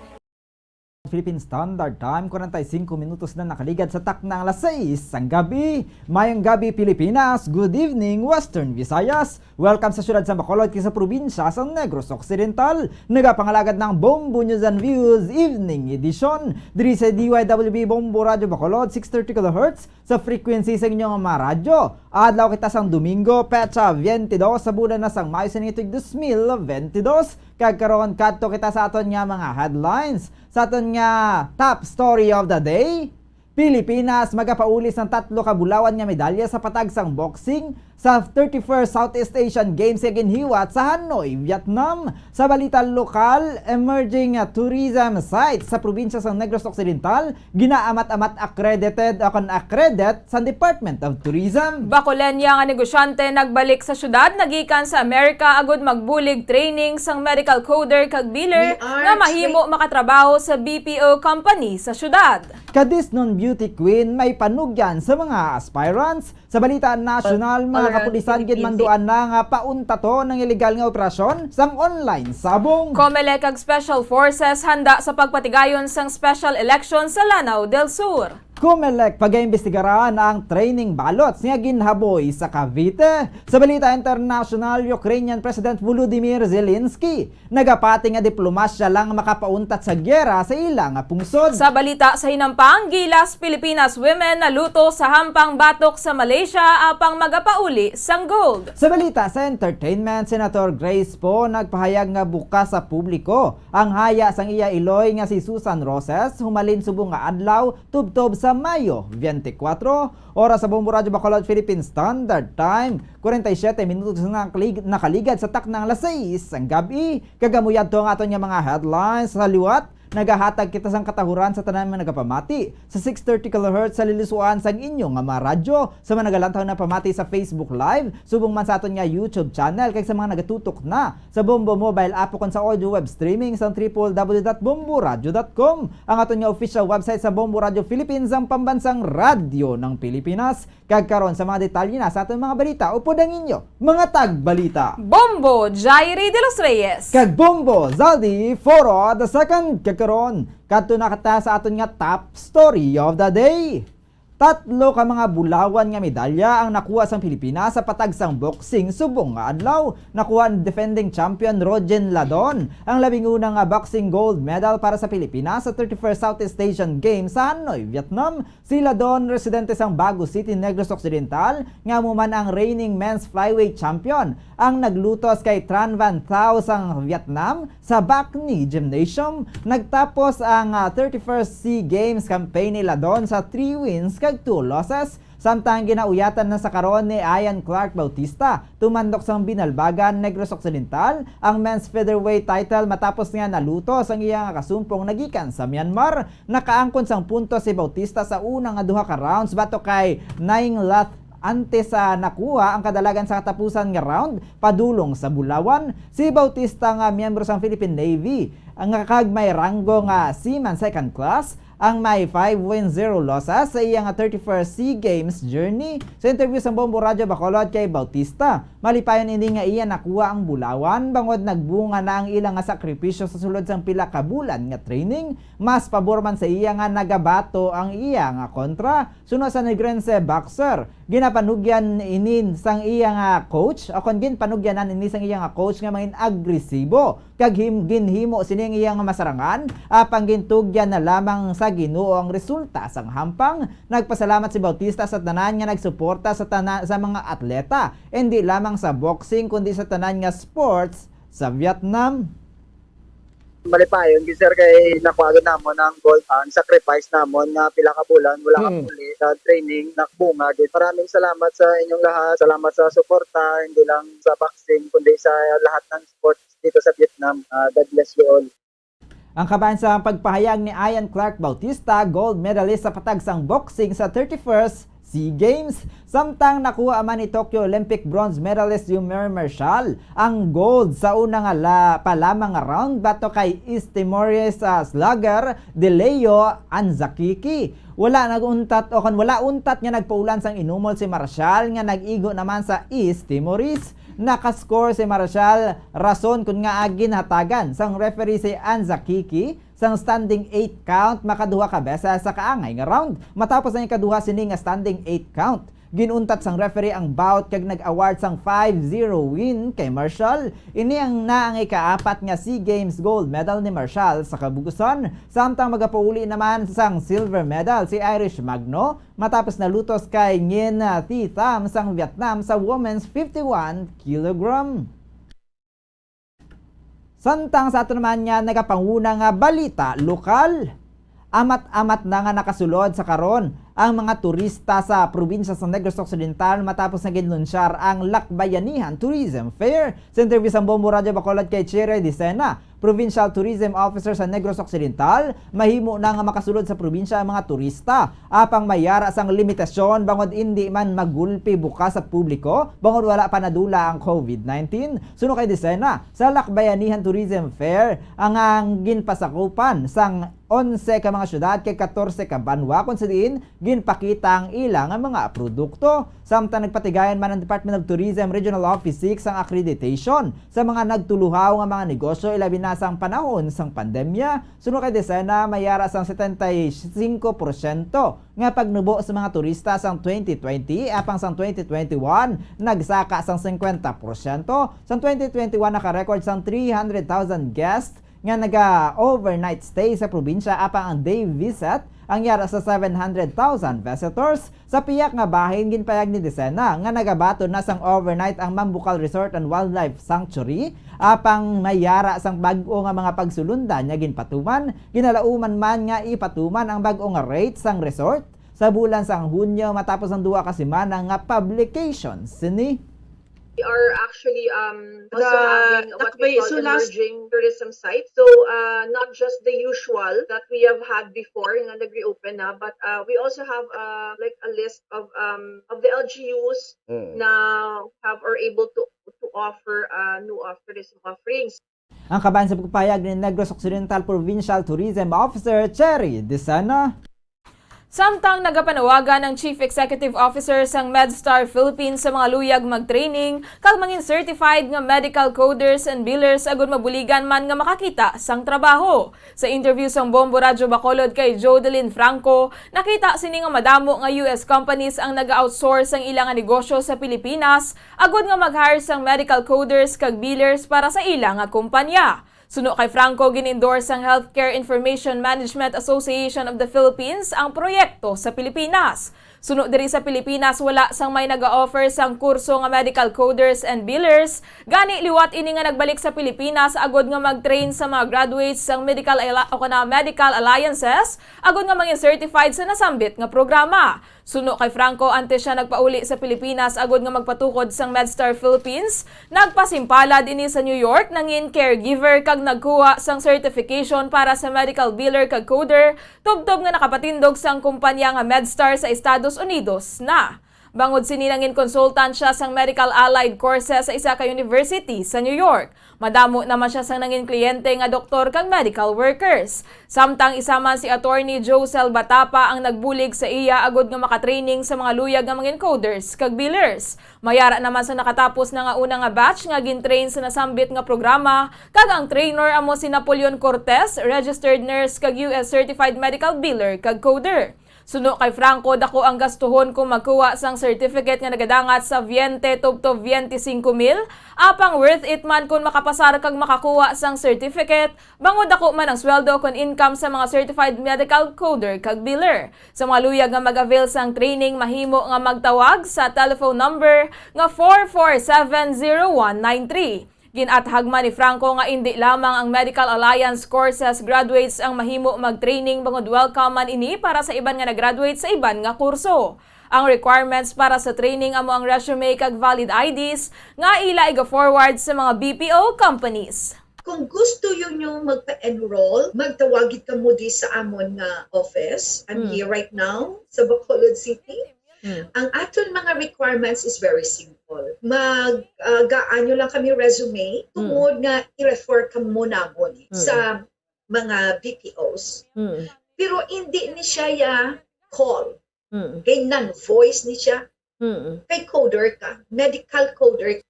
Philippine Standard Time, 45 minutos na nakaligad sa taknang alas 6 ang gabi. Mayang gabi Pilipinas, good evening Western Visayas. Welcome sa syudad sa Bacolod sa probinsya sa Negros Occidental. Nagapangalagad ng Bombo News and Views Evening Edition. Diri sa DYWB Bombo Radio Bacolod, 630 kHz sa frequency sa inyong mga radyo. Adlaw kita sang Domingo, Petsa 22 sa bulan na sang Mayo sa nitog 2022. Kagkaroon kadto kita sa aton nga mga headlines. Sa aton nga top story of the day, Pilipinas magapaulis ng 3 kabulawan nga medalya sa patagsang boxing sa 31st Southeast Asian Games sa ginhiwat sa Hanoi, Vietnam. Sa balita lokal, emerging tourism sites sa probinsya sa Negros Occidental, ginaamat-amat accredited o accredit sa Department of Tourism. Bacolenya nga negosyante nagbalik sa syudad nagikan sa Amerika agud magbulig training sang medical coder kag biller nga mahimo makatrabaho sa BPO company sa syudad. Kadis non beauty queen may panugyan sa mga aspirants. Sa balita national, mga kapulisan gid manduan na nga paunta to ng illegal nga operasyon sang online sabong. COMELEC kag Special Forces handa sa pagpatigayon sang special election sa Lanao del Sur. COMELEC pag-iimbestigaran ang training ballots nga ginhaboy sa Cavite. Sa balita international, Ukrainian President Volodymyr Zelensky nagapati nga diplomasya lang makapauntat sa gyera sa ilang pungsod. Sa balita sa hinampang, gilas Pilipinas women naluto sa hampang batok sa Malaysia apang magapauli sang gold. Sa balita sa entertainment, Senator Grace Poe nagpahayag nga bukas sa publiko ang haya sang iya iloy nga si Susan Roses humalin subong nga adlaw tubtob sa Mayo 24. Oras sa Bombo Radio Bacolod, Philippine Standard Time, 47 minutos na nakaligad sa taknang alas 6 ang gabi. Kagamuyad to ang aton nga mga headlines sa liwat. Nagahatag kita sang katahuran sa tanan mga nagapamati sa 630 kHz sa lilisuan sang inyong nga mga radyo. Sa mga nagalantaw na pamati sa Facebook Live, subong man sa aton nga YouTube channel kay sa mga nagatutok na sa Bombo mobile app kon sa audio web streaming sa www.bomboradio.com. Ang aton nga official website sa Bombo Radio Philippines, ang pambansang radyo ng Pilipinas. Kagkaron sa mga detalye na sa aton mga balita upod ang inyo mga tagbalita. Bombo Jairi de los Reyes kag Bombo Zaldi Foro the second. Karon, kadto na kata sa aton nga top story of the day. 3 ka mga bulawan nga medalya ang nakuha sang Pilipinas sa patagsang boxing subong nga adlaw. Nakuha ang defending champion Rogen Ladon ang labing unang boxing gold medal para sa Pilipinas sa 31st Southeast Asian Games sa Hanoi, Vietnam. Si Ladon, residente sang Bago City, Negros Occidental, nga muman ang reigning men's flyweight champion, ang naglutos kay Tran Van Thao sang Vietnam sa Bac Ni Gymnasium. Nagtapos ang 31st SEA Games campaign ni Ladon sa 3 wins kag 2 losses. Samtang ginauyatan na sa karon ni Ian Clark Bautista, tumandok sang Binalbagan, Negros Occidental, ang men's featherweight title matapos nga nalutos ang iyang kasumpong nagikan sa Myanmar. Nakaangkon sang puntos si Bautista sa unang 2 ka rounds bato kay Naing Lath antes sa nakuha ang kadalagan sa katapusan nga round padulong sa bulawan. Si Bautista nga miyembro sang Philippine Navy ang kag may ranggo nga seaman second class, ang may 5 wins 0 losses sa iyang 31st SEA Games journey. Sa interview sa Bombo Radio Bacolod kay Bautista, malipayon hindi nga iya nakuha ang bulawan bangod nagbunga na ang ilang sakripisyo sa sulod sang pila ka bulan nga training. Mas pabor man sa iya nga nagabato ang iya nga kontra suno sa Negrense boxer ginapanugyan inin sang iyang coach o kon ginpanugyanan ini sang iyang coach nga mangin agresibo kag ginhimo sining iyang masarangan apang gintugyan na lamang sa Ginoo ang resulta sang hampang. Nagpasalamat si Bautista sa tanan nga nagsuporta sa mga atleta, hindi lamang sa boxing kundi sa tanan nga sports sa Vietnam. Malipayon, sir, kay nakuha namon ang gold, ang sacrifice namon na pila ka bulan, wala ka muli sa training, nakbunga. Maraming salamat sa inyong lahat, salamat sa suporta, hindi lang sa boxing, kundi sa lahat ng sports dito sa Vietnam. God bless you all. Ang kabayan sa pagpahayag ni Ian Clark Bautista, gold medalist sa patagsang boxing sa 31st SEA Games. Samtang nakuha man ni Tokyo Olympic bronze medalist Yumir Marshall ang gold sa unang palamang round bato kay East Timorese slugger Deleo Anzakiki. Wala naguntat o kan wala untat nga nagpaulan sang inumol si Marshall nga nag-igo naman sa East Timorese. Nakascore si Marshall rason kun nga agin hatagan sang referee si Anzakiki sang standing 8 count makaduha ka beses sa kaangay nga round. Matapos ang ikaduha sini nga standing 8 count, ginuntat sang referee ang bout kag nag-award sang 5-0 win kay Marshall. Ini ang naang ikaapat nga SEA Games gold medal ni Marshall sa kabuguson. Samtang magapauli naman sang silver medal si Irish Magno matapos nalutos kay Nguyen Thi Tham sang Vietnam sa women's 51 kg. Samtang sa ato naman nga nagapanguna nga balita lokal. Amat-amat na nga nakasulod sa karon ang mga turista sa probinsya sa Negros Occidental matapos na ginlunsyar ang Lakbayanihan Tourism Fair. Sa interview sa Bombo Radio Bacolod kay Chere Dicena, Provincial Tourism Officer sa Negros Occidental, mahimo na nga makasulod sa probinsya ang mga turista. Apang mayara sang limitasyon bangod hindi man magulpi bukas sa publiko, bangod wala pa nadula ang COVID-19. Suno kay Dicena, sa Lakbayanihan Tourism Fair, ang ginpasakupan sang 11 ka mga syudad kay 14 ka banwa kung sa diin ginpakita ang ilang ang mga produkto. Samtang nagpatigayan man ang Department of Tourism Regional Office 6 ang accreditation sa mga nagtuluhaw nga mga negosyo ilabi na sang panahon sang pandemya. Suno kay Dicena, mayara sang 75% nga pagnubo sa mga turista sang 2020 apang sang 2021 nagsaka sang 50%. Sang 2021 naka-record sang 300,000 guests nga naga-overnight stay sa probinsya apang ang day visit ang yara sa 700,000 visitors. Sa piyak nga bahin ginpayag ni Dicena nga nagabaton na sang overnight ang Mambucal Resort and Wildlife Sanctuary apang mayara sang bag-o nga mga pagsulundan nga ginpatuman. Ginalauman man nga ipatuman ang bag-o nga rate sang resort sa bulan sang Hunyo matapos ang 2 ka semana nga publication sini. We are actually also having what we call emerging tourism sites. So not just the usual that we have had before nga nag-reopen na, but we also have like a list of the LGUs na have or able to offer new tourism offerings. Ang kabayan sa pagpapayag ni Negros Occidental Provincial Tourism Officer Cherry Dicena. Samtang nagapanawagan ng Chief Executive Officer sang MedStar Philippines sa mga luyag mag-training kag mangin certified nga medical coders and billers agud mabuligan man nga makakita sang trabaho. Sa interview sang Bombo Radio Bacolod kay Jodeline Franco, nakita sini nga madamo nga US companies ang nag-outsource ang ilang nga negosyo sa Pilipinas agud nga mag-hire sang medical coders kag billers para sa ilang nga kumpanya. Suno kay Franco, gin-endorse ang Healthcare Information Management Association of the Philippines ang proyekto sa Pilipinas. Suno diri sa Pilipinas, wala sang may nag-offer sang kurso nga medical coders and billers. Gani liwat ini nga nagbalik sa Pilipinas agod nga mag-train sa mga graduates sang medical alliances agod nga maging certified sa nasambit nga programa. Suno kay Franco, ante siya nagpauli sa Pilipinas agod nga magpatukod sang MedStar Philippines, nagpasimpalad ini sa New York nangin caregiver kag nagkuha sang certification para sa medical biller kag coder, tubtob nga nakapatindog sang kumpanya nga MedStar sa Estados Unidos na. Bangod sininangin consultant siya sang medical allied courses sa isa ka university sa New York. Madamo naman siya sang nangin kliyente nga doktor kag medical workers. Samtang isama si Attorney Josel Batapa ang nagbulig sa iya agod nga makatraining sa mga luyag nga mga coders kag billers. Mayara naman sa nakatapos na nga una nga batch nga gintrain sa nasambit nga programa kag ang trainer amo si Napoleon Cortez, registered nurse kag US certified medical biller kag coder. Suno kay Franco, dako ang gastuhon kung magkuha sang certificate nga nagadangat sa 20 to 25,000, apang worth it man kung makapasar kag makakuha sang certificate, bangod dako man ang sweldo kung income sa mga certified medical coder kag biller. Sa mga luyag nga mag-avail sang training, mahimo nga magtawag sa telephone number nga 4470193. Ginathag man ni Franco nga hindi lamang ang Medical Alliance courses graduates ang mahimo mag-training, bangod welcome man ini para sa iban nga nag-graduate sa iban nga kurso. Ang requirements para sa training amo ang resume kag valid IDs nga ila iga-forward sa mga BPO companies. Kung gusto nyo magpa-enroll, magtawagit ka mo di sa amon nga office. I'm here right now sa Bacolod City. Ang aton mga requirements is very simple. Mag-gaanyo lang kami resume tungod nga i-refer ka mo namon sa mga BPOs. Pero hindi ni siya call. Kay non-voice ni siya. Kay coder ka, medical coder.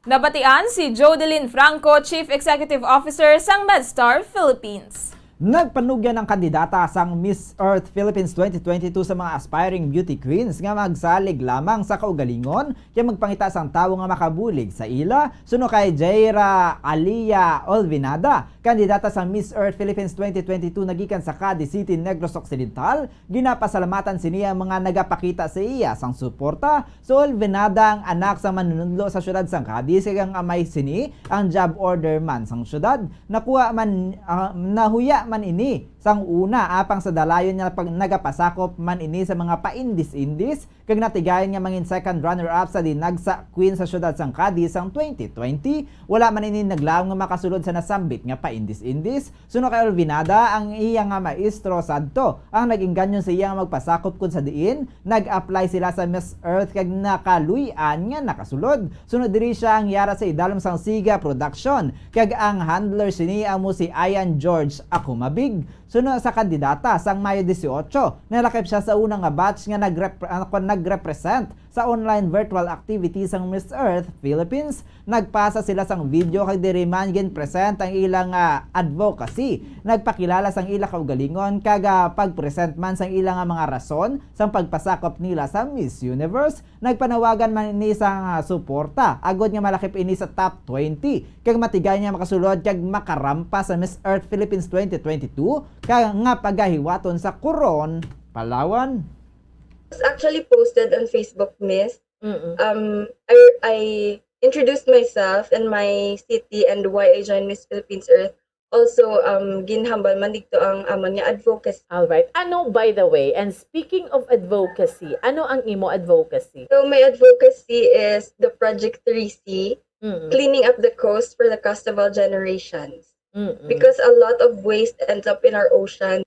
Nabatian si Jodeline Franco, Chief Executive Officer sang MedStar Philippines. Nagpanugyan ng kandidata sang Miss Earth Philippines 2022 sa mga aspiring beauty queens nga magsalig lamang sa kaugalingon kaya magpangita sang tawo nga makabulig sa ila. Suno kay Jaira Alia Olvinada, kandidata sang Miss Earth Philippines 2022 nagikan sa Cadiz City, Negros Occidental. Ginapasalamatan siniya mga nagapakita sa iya sang suporta. So Olvinada ang anak sa manunudlo sa syudad sang Cadiz kag ang amay sini ang job order man sang syudad. Nakuha man nahuya man ini sang una apang sa dalayon niya pag nagapasakop man ini sa mga paindis-indis kag natigayon nga mangin second runner-up sa dinagsa queen sa syudad sang Cadiz sang 2020. Wala man ini naglaom nga makasulod sa nasambit nga paindis-indis. Suno kay Olvinada ang iya nga maestro sadto ang nag-inganyon sa iya nga magpasakop kun sa diin nag-apply sila sa Miss Earth kag nakaluy-an nga nakasulod. Sunod diri siya ang yara sa idalom sang Siga Production kag ang handler sini amo si Ian George Akumabig. Suno sa kandidata sang Mayo 18, nalakip siya sa unang nga batch nga nagrepresent sa online virtual activities sang Miss Earth Philippines. Nagpasa sila sang video kag diri man gin present ang ilang advocacy. Nagpakilala sang ila kaugalingon kag pagpresent man sang ilang mga rason sang pagpasakop nila sa Miss Universe. Nagpanawagan man ini sang suporta agod nga malakip ini sa top 20 kag matigay niya makasulod kag makarampa sa Miss Earth Philippines 2022 kag nga pagahiwaton sa Coron, Palawan. It's actually posted on Facebook, Miss. I introduced myself and my city and why I joined Miss Philippines Earth. Also, ginhambal man dito ang amon nga advocacy. Alright. Ano, by the way, and speaking of advocacy, ano ang imo advocacy? So, my advocacy is the Project 3C, cleaning up the coast for the coastal generations. Because a lot of waste ends up in our ocean.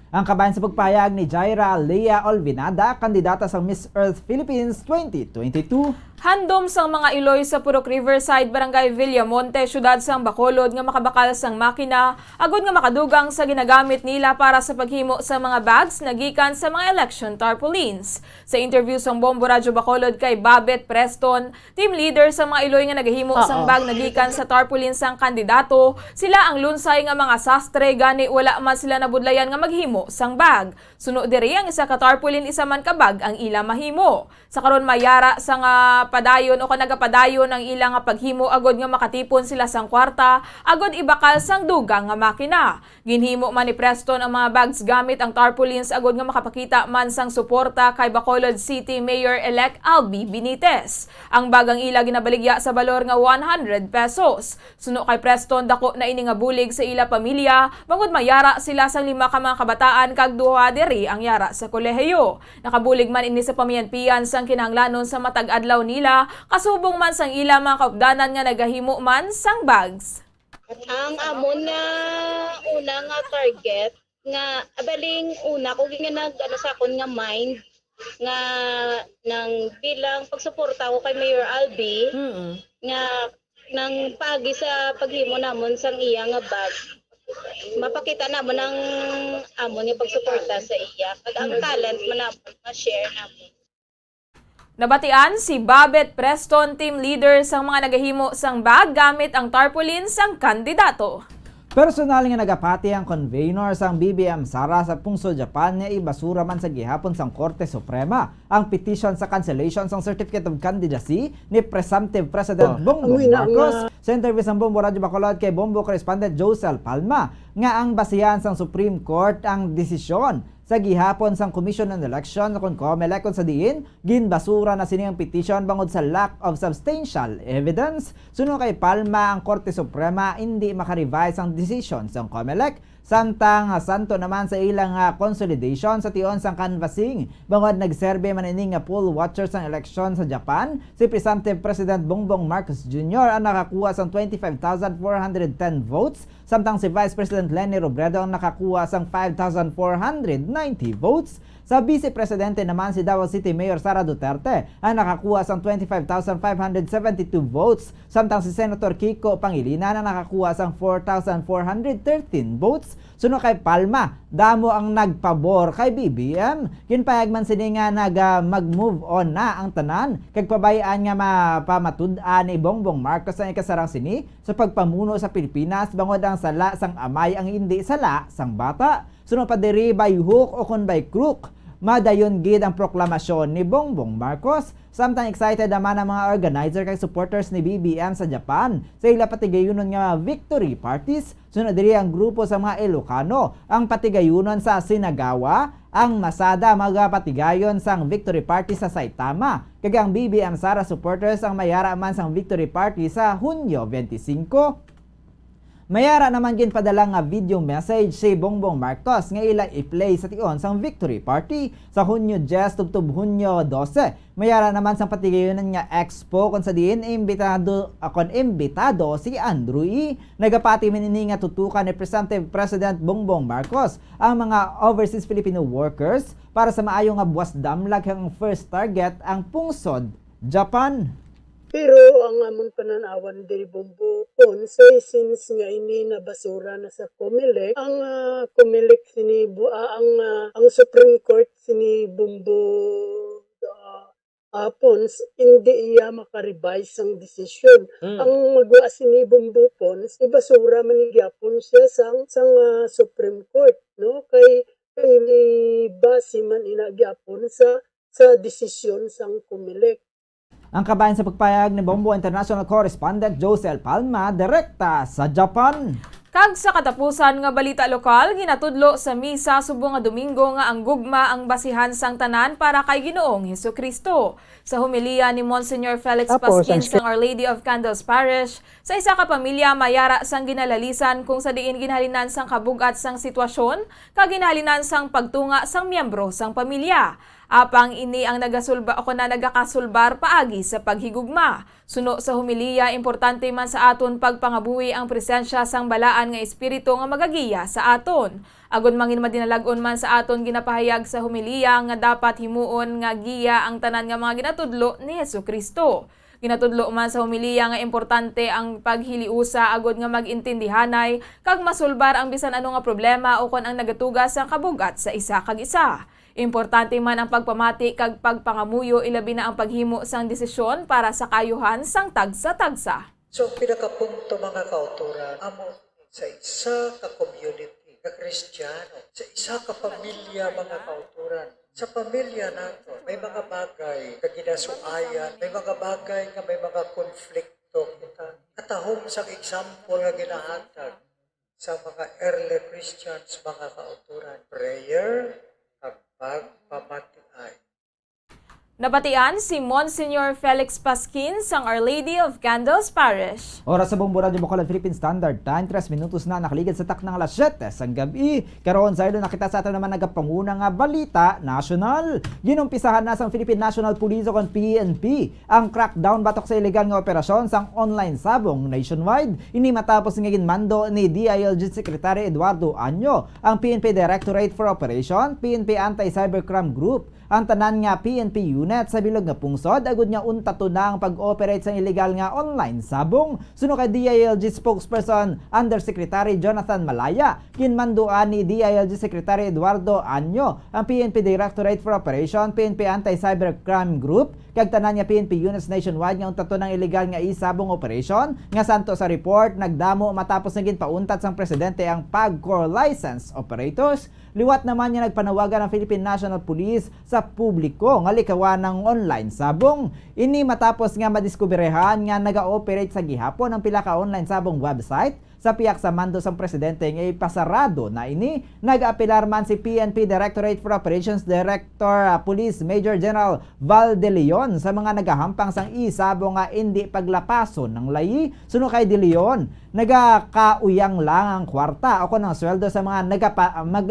Ang kabayan sa pagpahayag ni Jaira Lea Olvinada, kandidata sa Miss Earth Philippines 2022. Handom sang mga iloy sa Purok Riverside, Barangay Villamonte, syudad sang Bacolod nga makabakal sang makina, agod nga makadugang sa ginagamit nila para sa paghimo sa mga bags nagikan sa mga election tarpaulins. Sa interview sang Bombo Radyo Bacolod kay Babet Preston, team leader sa mga iloy nga nagahimo sang bag nagikan sa tarpaulins sang kandidato, sila ang lunsay nga mga sastre gani wala man sila nabudlayan nga maghimo sang bag. Suno diri ang isa ka tarpaulin isa man ka bag ang ila mahimo. Sa karon mayara sa nga padayon o kanagapadayon ang ilang nga paghimo agod nga makatipon sila sang kwarta agod ibakal sang dugang nga makina. Ginhimo man ni Preston ang mga bags gamit ang tarpaulins agod nga makapakita man sang suporta kay Bacolod City Mayor-elect Albi Benitez. Ang bagang ila ginabaligya sa balor nga 100 pesos. Suno kay Preston dako na ini nga bulig sa ila pamilya bangod mayara sila sang 5 ka mga kabataan kag duha diri ang yara sa kolehiyo. Nakabulig man ini sa pamiyanpian sang kinahanglanon sa matag adlaw nila, kasubong man sang ila mga kaupdanan nga nagahimo man sang bags. Ang amon nga una nga target nga abaling una ko nga sa akon nga mind nga nang bilang pagsuporta ko kay Mayor Albi nga nang pagi sa paghimo namon sang iya nga bag. Mapakita namon ang amon nga pagsuporta sa iya kag ang talent man namon ma-share namon. Nabatian si Babet Preston, team leader sang mga nagahimo sang bag gamit ang tarpaulin sang kandidato. Personal nga nagapati ang convener sang BBM Sara sa Pungsod, Japan nga ibasura man sa gihapon sang Korte Suprema ang petition sa cancellation sang Certificate of Candidacy ni Presumptive President Bongbong Marcos. Sa interview sang Bombo Radio Bacolod kay Bombo Correspondent Josel Palma nga ang basihan sang Supreme Court ang desisyon sa gihapon sang Commission on Election kung COMELEC kung sa diin ginbasura na sini ang petition bangod sa lack of substantial evidence. Suno kay Palma ang Korte Suprema hindi makarevise ang decision sang COMELEC samtang santo naman sa ilang consolidation sa tion sang canvassing bangod nagserbe man ini nga poll watcher sang election sa Japan. Si Presumptive President Bongbong Marcos Jr. ang nakakuha sang 25,410 votes samtang si Vice President Leni Robredo ang nakakuha sang 5,490 votes. Sa Vice Presidente naman si Davao City Mayor Sara Duterte ang nakakuha sang 25,572 votes samtang si Senator Kiko Pangilinan ang nakakuha sang 4,413 votes. Suno kay Palma, damo ang nagpabor kay BBM. Ginpayag man sini nga mag-move on na ang tanan kag pabayaan nga mapamatud-an ni Bongbong Marcos ang ikasarang sini sa pagpamuno sa Pilipinas bangod ang sala sang amay ang hindi sala sang bata. Suno pa diri by hook o kon by crook, madayon gid ang proklamasyon ni Bongbong Marcos. Samtang excited naman ang mga organizer kay supporters ni BBM sa Japan sa ila patigayunon nga victory parties. Sunod diri ang grupo sa mga Ilocano ang patigayunon sa Sinagawa, ang Masada magapatigayon sang victory party sa Saitama, kag ang BBM Sara supporters ang mayara man sang victory party sa Hunyo 25. Mayara naman ginpadala nga video message si Bongbong Marcos nga ila i-play sa tion sang victory party sa Hunyo 10 tubtob Hunyo 12. Mayara naman sang patigayunan nga expo kung sa diin imbitado si Andrew E. Nagapati minini nga tutukan ni Presumptive President Bongbong Marcos ang mga overseas Filipino workers para sa maayo nga buwas damlag ang first target ang Pungsod, Japan. Pero ang amon pananawan diri Bombo Ponce since nga ini na basura na sa COMELEC, ang COMELEC sini ang Supreme Court sini Bombo Pons hindi iya makarevise ang desisyon. Ang magwa sini Bombo Pons ibasura man ni gyapon siya sang Supreme Court, no, kay base man ina gyapon sa desisyon sang COMELEC. Ang kabayan sa pagpayag ni Bombo International Correspondent Josel Palma direkta sa Japan. Kag sa katapusan nga balita lokal, ginatudlo sa misa subong nga Domingo nga ang gugma ang basihan sang tanan para kay Ginoong Hesukristo. Sa humiliya ni Monsignor Felix Pasquin sang Our Lady of Candles Parish, sa isa ka pamilya mayara sang ginalalisan kung sa diin ginhalinan sang kabugat sang sitwasyon, kag ginhalinan sang pagtunga sang miyembro sang pamilya. Apang ini ang nagakasulbar paagi sa paghigugma. Suno sa humiliya, importante man sa aton pagpangabuhi ang presensya sang balaan nga espiritu nga magagiya sa aton. Agon mangin madinalagon man sa aton ginapahayag sa humiliya nga dapat himuon nga giya ang tanan nga mga ginatudlo ni Hesukristo. Ginatudlo man sa humiliya nga importante ang paghiliusa agod nga magintindihanay kag masulbar ang bisan ano nga problema o kon ang nagatugas sang kabugat sa isa kag isa. Importante man ang pagpamati kag pagpangamuyo ilabi na ang paghimo sang desisyon para sa kayuhan sang tagsa-tagsa. So pinakapunto mga kauturan, amo sa isa ka community, ka Kristiyano, sa isa ka pamilya mga kauturan. Sa pamilya nato, may mga bagay ka ginasuayan, may mga bagay nga may mga konflikto kita. Katahom sang example nga ginahatag sa mga early Christians mga kauturan. Prayer, pagpamatiay. Nabatian si Monsignor Felix Pasquin sang Our Lady of Candles Parish. Oras sa Bombo Radio Bacolod Philippine Standard Time, 3 minutos na nakaligid sa taknang alas 7 sang gabi. Karon sa ilo nakita sa atin naman nagapanguna nga balita national. Ginumpisahan na sang Philippine National Police o PNP ang crackdown batok sa illegal nga operasyon sang online sabong nationwide. Ini matapos nga ginmando ni DILG Secretary Eduardo Anyo ang PNP Directorate for Operation, PNP Anti-Cybercrime Group, ang tanan nga PNP unit unit sa bilog nga pungsod agud nga unta tunang pag-operate sa illegal nga online sabong. Suno kay DILG spokesperson Undersecretary Jonathan Malaya, kinmanduan ni DILG Secretary Eduardo Anyo ang PNP Directorate for Operation, PNP Anti-Cybercrime Group, kag tanan nga PNP units nationwide nga unta tunang illegal nga isabong operation nga santo sa report nagdamo matapos naging pauntat sang presidente ang PAGCOR license operators. Liwat naman niya nagpanawagan ng Philippine National Police sa publiko nga likawan ng online sabong. Ini matapos nga madiskuberehan nga naga-operate sa gihapon ang pila ka online sabong website sa piyak sa mando sang presidente nga ipasarado na ini. Nag-apilar man si PNP Directorate for Operations Director Police Major General Val De Leon sa mga nagahampang sang isabong nga hindi paglapason ng layi. Suno kay De Leon, nagakauyang lang ang kwarta o ng sweldo sa mga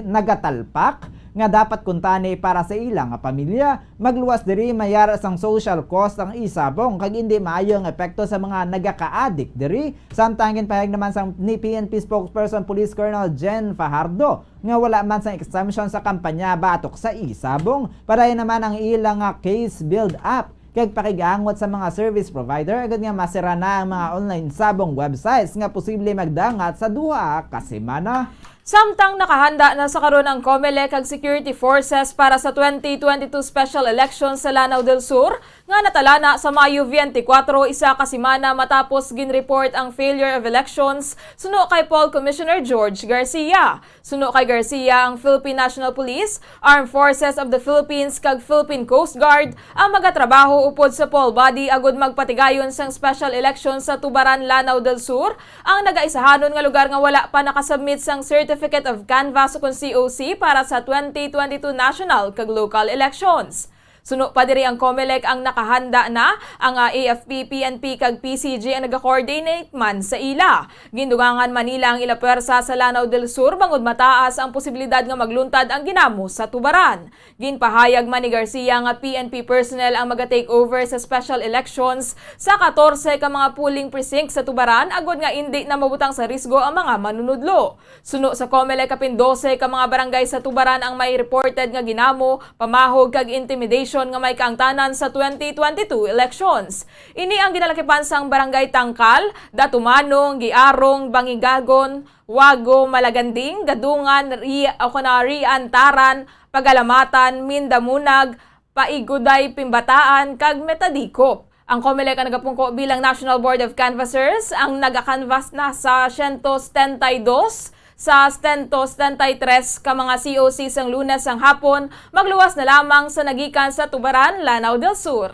nagatalpak nga dapat kuntani para sa ilang pamilya. Magluwas diri mayara sang social cost ang isabong kag hindi maayo ang epekto sa mga nagaka-addict diri. Samtangin pahayag naman sang ni PNP spokesperson Police Colonel Jen Fajardo nga wala man sang exemption sa kampanya batok sa isabong. Para naman ang ilang case build up kag pakigangot sa mga service provider agad nga masira na ang mga online sabong websites nga posible magdangat sa duha ka semana. Samtang nakahanda na sa karon ang COMELEC kag security forces para sa 2022 special elections sa Lanao del Sur nga natalana sa Mayo 24 isa ka semana matapos ginreport ang failure of elections suno kay Paul Commissioner George Garcia. Suno kay Garcia ang Philippine National Police, Armed Forces of the Philippines kag Philippine Coast Guard ang magatrabaho upod sa poll body agud magpatigayon sang special elections sa Tubaran, Lanao del Sur ang nagaisahanon nga lugar nga wala pa nakasubmit sang Certificate of Canvass o COC para sa 2022 national kag local elections. Suno pa diri ang COMELEC ang nakahanda na ang AFP, PNP kag PCG ang naga-coordinate man sa ila. Gindugangan Manila ang ila pwersa sa Lanao del Sur bangod mataas ang posibilidad nga magluntad ang ginamo sa Tubaran. Ginpahayag man ni Garcia nga PNP personnel ang maga-take over sa special elections sa 14 ka mga polling precincts sa Tubaran agod nga hindi na mabutang sa risgo ang mga manunudlo. Suno sa COMELEC kapin 12 ka mga barangay sa Tubaran ang may reported nga ginamo, pamahog kag intimidation nga may kaangtanan sa 2022 elections. Ini ang ginalakipan sang Barangay Tangkal, Datumanong, Giarong, Bangigagon, Wago, Malaganding, Gadungan, Riantaran, Pagalamatan, Mindamunag, Paiguday, Pimbataan, kag Metadikop. Ang COMELEC ang nagapungko bilang National Board of Canvassers ang nagakanvas na sa 172 sa 173 ka mga COC sang Lunes ang hapon, magluwas na lamang sa nagikan sa Tubaran, Lanao del Sur.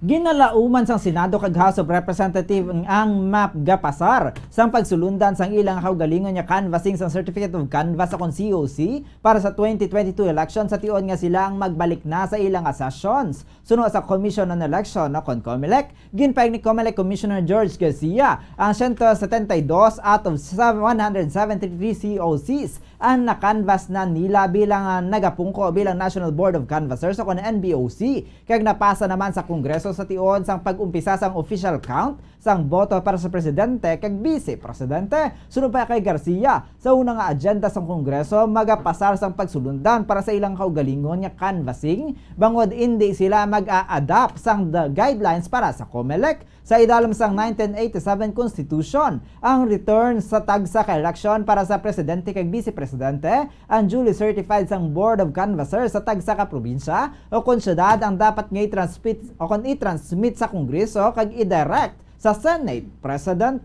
Ginalauman sang Senado kag House of Representatives ang map gapasar sang pagsulundan sang ilang kaugalingon nga canvassing sang Certificate of Canvass sa COC para sa 2022 election sa tion nga sila ang magbalik na sa ilang sessions. Suno sa Commission on Election o COMELEC, ginpayag ni COMELEC Commissioner George Garcia ang 172 out of 173 COCs ang nakanvas na nila bilang nagapungko bilang National Board of Canvassers o NBOC kag napasa naman sa Kongreso sa tion sang pag-umpisa sang official count sang boto para sa presidente kag vice-presidente. Sunod pa kay Garcia, sa unang agenda sang Kongreso magapasar sang pagsulundan para sa ilang kaugalingon nga canvassing bangod hindi sila mag-a-adapt sang the guidelines para sa COMELEC sa idalom sang 1987 Constitution. Ang return sa tagsa ka election para sa presidente kag vice-presidente ang duly certified sang Board of Canvassers sa tagsa ka probinsya o konsyudad ang dapat nga i-transmit sa Kongreso kag i-direct sa Senate President.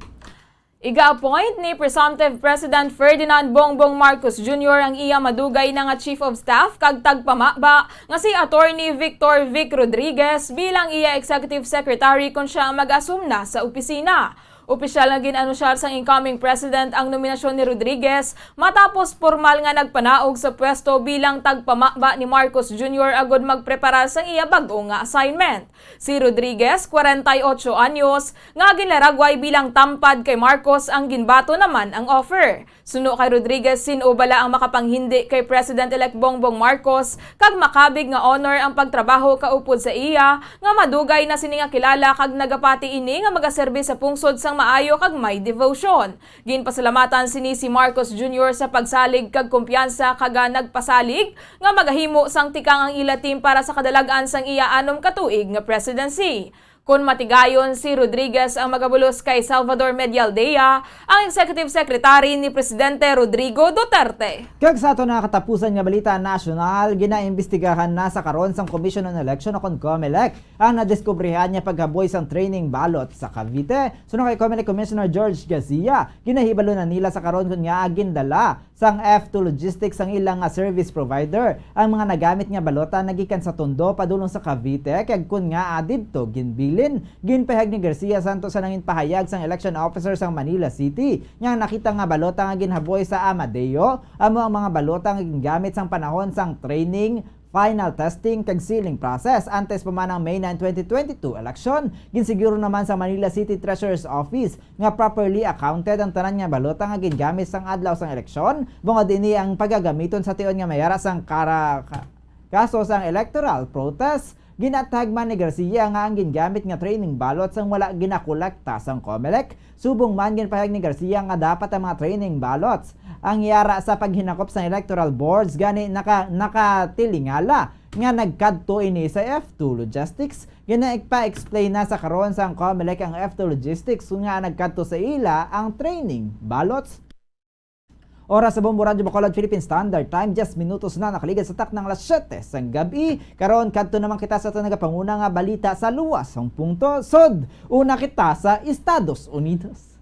Iga-appoint ni Presumptive President Ferdinand Bongbong Marcos Jr. ang iya madugay na nga Chief of Staff kag tagpamaba nga si Attorney Victor Vic Rodriguez bilang iya Executive Secretary kung siya mag-assume na sa opisina. Opisyal na ginanunsar sang incoming president ang nominasyon ni Rodriguez matapos formal nga nagpanaog sa pwesto bilang tagpamaba ni Marcos Jr. agod magprepara sang iya bag-o nga assignment. Si Rodriguez, 48 anyos, nga ginlaragway bilang tampad kay Marcos ang ginbato naman ang offer. Suno kay Rodriguez, sinubala ang makapanghindi kay President-elect Bongbong Marcos kag makabig nga honor ang pagtrabaho kaupod sa iya nga madugay na sini nga kilala kag nagapati ini nga magaserbi sa pungsod sang maayo kag may devotion. Ginpasalamatan sini si Marcos Jr. sa pagsalig kag kumpiyansa kaga nagpasalig nga magahimo sang tikang ang ila team para sa kadalagan sang iya 6 ka tuig nga presidency. Kung matigayon si Rodriguez ang magabulos kay Salvador Medialdea, ang Executive Secretary ni Presidente Rodrigo Duterte. Kag sa ato na katapusan nga balita nasyonal, ginaimbestigahan na sa karon sang Commission on Election o COMELEC ang nadiskubrihan niya paghaboy sang training ballot sa Cavite. Sunod kay COMELEC Commissioner George Garcia, ginahibalo na nila sa karon kun nga gindala sang F2 Logistics ang ilang service provider ang mga nagamit nga balota nagikan sa Tondo padulong sa Cavite kag kun nga adidto ginbili ginpahayag ni Garcia Santos sa nangin pahayag sang election officer sang Manila City nga nakita nga balota nga ginhaboy sa Amadeo amo ang mga balota nga gingamit sang panahon sang training, final testing kag sealing process antes pa man ang May 9, 2022 election. Ginsiguro naman sa Manila City Treasurer's Office nga properly accounted ang tanan nga balota nga gingamit sang adlaw sang eleksyon bungod ini ang pagagamiton sa tion nga mayara sang kaso sang electoral protest. Ginatag man ni Garcia nga ang gingamit nga training ballot sang wala ginakolekta sang COMELEC. Subong man ginpahayag ni Garcia nga dapat ang mga training ballots ang yara sa paghinakop sang electoral boards gani nakatilingala nga nagkadto ini sa F2 Logistics. Gina-explain na sa karon sang COMELEC ang F2 Logistics nga nagkadto sa ila ang training ballots. Oras sa Bombo Radyo Bacolod Philippine Standard Time, 10 minutos na nakaligid sa tak ng alas 7 sang gabi. Karon kadto naman kita sa nagapanguna nga balita sa luwas ang punto sod. Una kita sa Estados Unidos.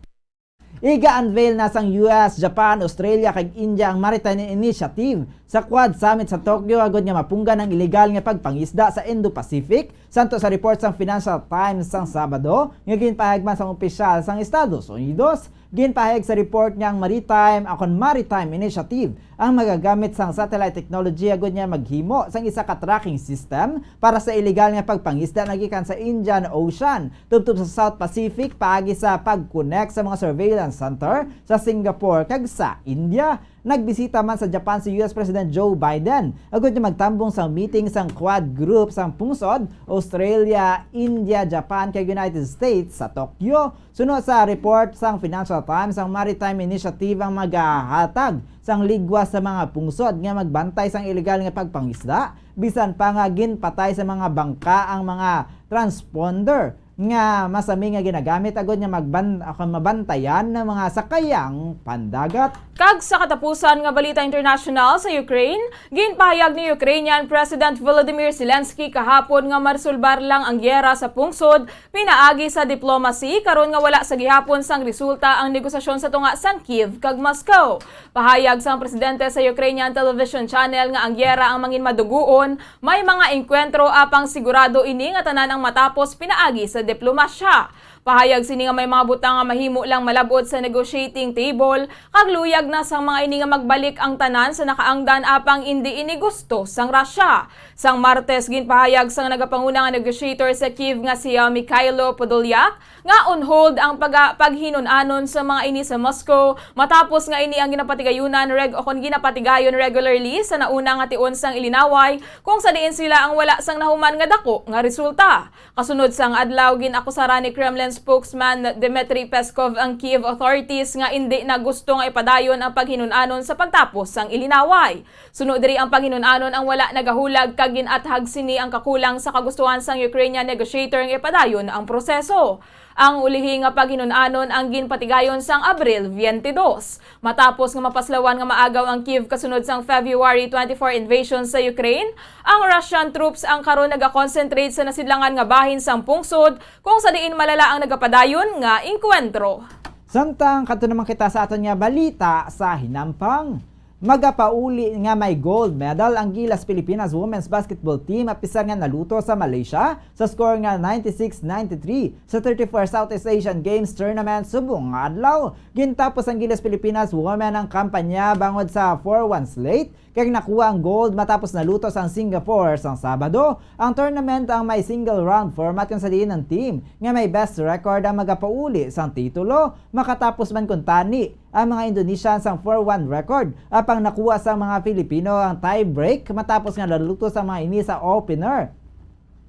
Iga-unveil na sang US, Japan, Australia kag India ang Maritime Initiative sa Quad Summit sa Tokyo agod nga mapungga ng ilegal nga pagpangisda sa Indo-Pacific. Santo sa report sang Financial Times sang Sabado, nga ginpahayag man sang opisyal sang Estados Unidos. Ginpahayag sa report niya ang Maritime Initiative ang magagamit sang satellite technology agod niya maghimo sang isa ka tracking system para sa ilegal nga pagpangisda nagikan sa Indian Ocean tubtob sa South Pacific paagi sa pag-connect sa mga surveillance center sa Singapore kag sa India. Nagbisita man sa Japan si US President Joe Biden agod niya magtambong sa meeting sang Quad Group sang pungsod Australia, India, Japan kag United States sa Tokyo. Sunod sa report sang Financial Times, ang Maritime Initiative ang magahatag sang ligwas sa mga pungsod nga magbantay sang ilegal nga pagpangisda bisan pa nga ginpatay sa mga bangka ang mga transponder nga masami nga ginagamit agod nga mabantayan ng mga sakayang pandagat. Kag sa katapusan nga balita international sa Ukraine, ginpahayag ni Ukrainian President Volodymyr Zelensky kahapon nga maresolbar lang ang gyera sa pungsod pinaagi sa diplomacy karon nga wala sa gihapon sang resulta ang negosasyon sa tunga sang Kiev kag Moscow. Pahayag sang presidente sa Ukrainian television channel nga ang gyera ang mangin maduguon, may mga engkwentro apang sigurado ini nga tanan ang matapos pinaagi sa diplomasya. Pahayag sini nga may mga butang nga mahimo lang malabot sa negotiating table kag luyag na sang mga ini nga magbalik ang tanan sa nakaangdan apang hindi ini gusto sang Russia. Sang Martes ginpahayag sang nagapanguna nga negotiator sa Kiev nga si Mikhailo Podolyak nga on hold ang paghinon-anon sa mga ini sa Moscow matapos nga ini ang ginapatigayunan ginapatigayon regularly sa nauna nga tion sang ilinaway kung sa diin sila ang wala sang nahuman nga dako nga resulta. Kasunod sang adlaw ginakusaran ni Kremlin spokesman Dmitry Peskov ang Kiev authorities nga hindi na gusto nga ipadayon ang paghinon-anon sa pagtapos sang ilinaway. Sunod diri ang paghinon-anon ang wala nagahulag kag ginathag sini ang kakulang sa kagustuhan sang Ukrainian negotiator nga ipadayon ang proseso. Ang ulihi nga paghinon-anon ang ginpatigayon sang Abril 22. Matapos nga mapaslawan nga maagaw ang Kiev kasunod sang February 24 invasion sa Ukraine, ang Russian troops ang karon naga-concentrate sa nasidlangan nga bahin sang pungsod kung sa diin malala ang nagapadayon nga engkwentro. Samtang kadto naman kita sa aton nga balita sa hinampang. Magapauli nga may gold medal ang Gilas Pilipinas Women's Basketball Team apisar nga naluto sa Malaysia sa score nga 96-93 sa 34th Southeast Asian Games Tournament subong nga adlaw. Gintapos ang Gilas Pilipinas Women ang kampanya bangod sa 4-1 slate kaya nakuha ang gold matapos naluto sa Singapore sang Sabado. Ang tournament ang may single round format kung sa diin ng team nga may best record ang magapauli sang titulo makatapos man kuntani ang mga Indonesian sang 4-1 record apang nakuha sa mga Filipino ang tie break matapos nga naluto sa mga ini sa opener.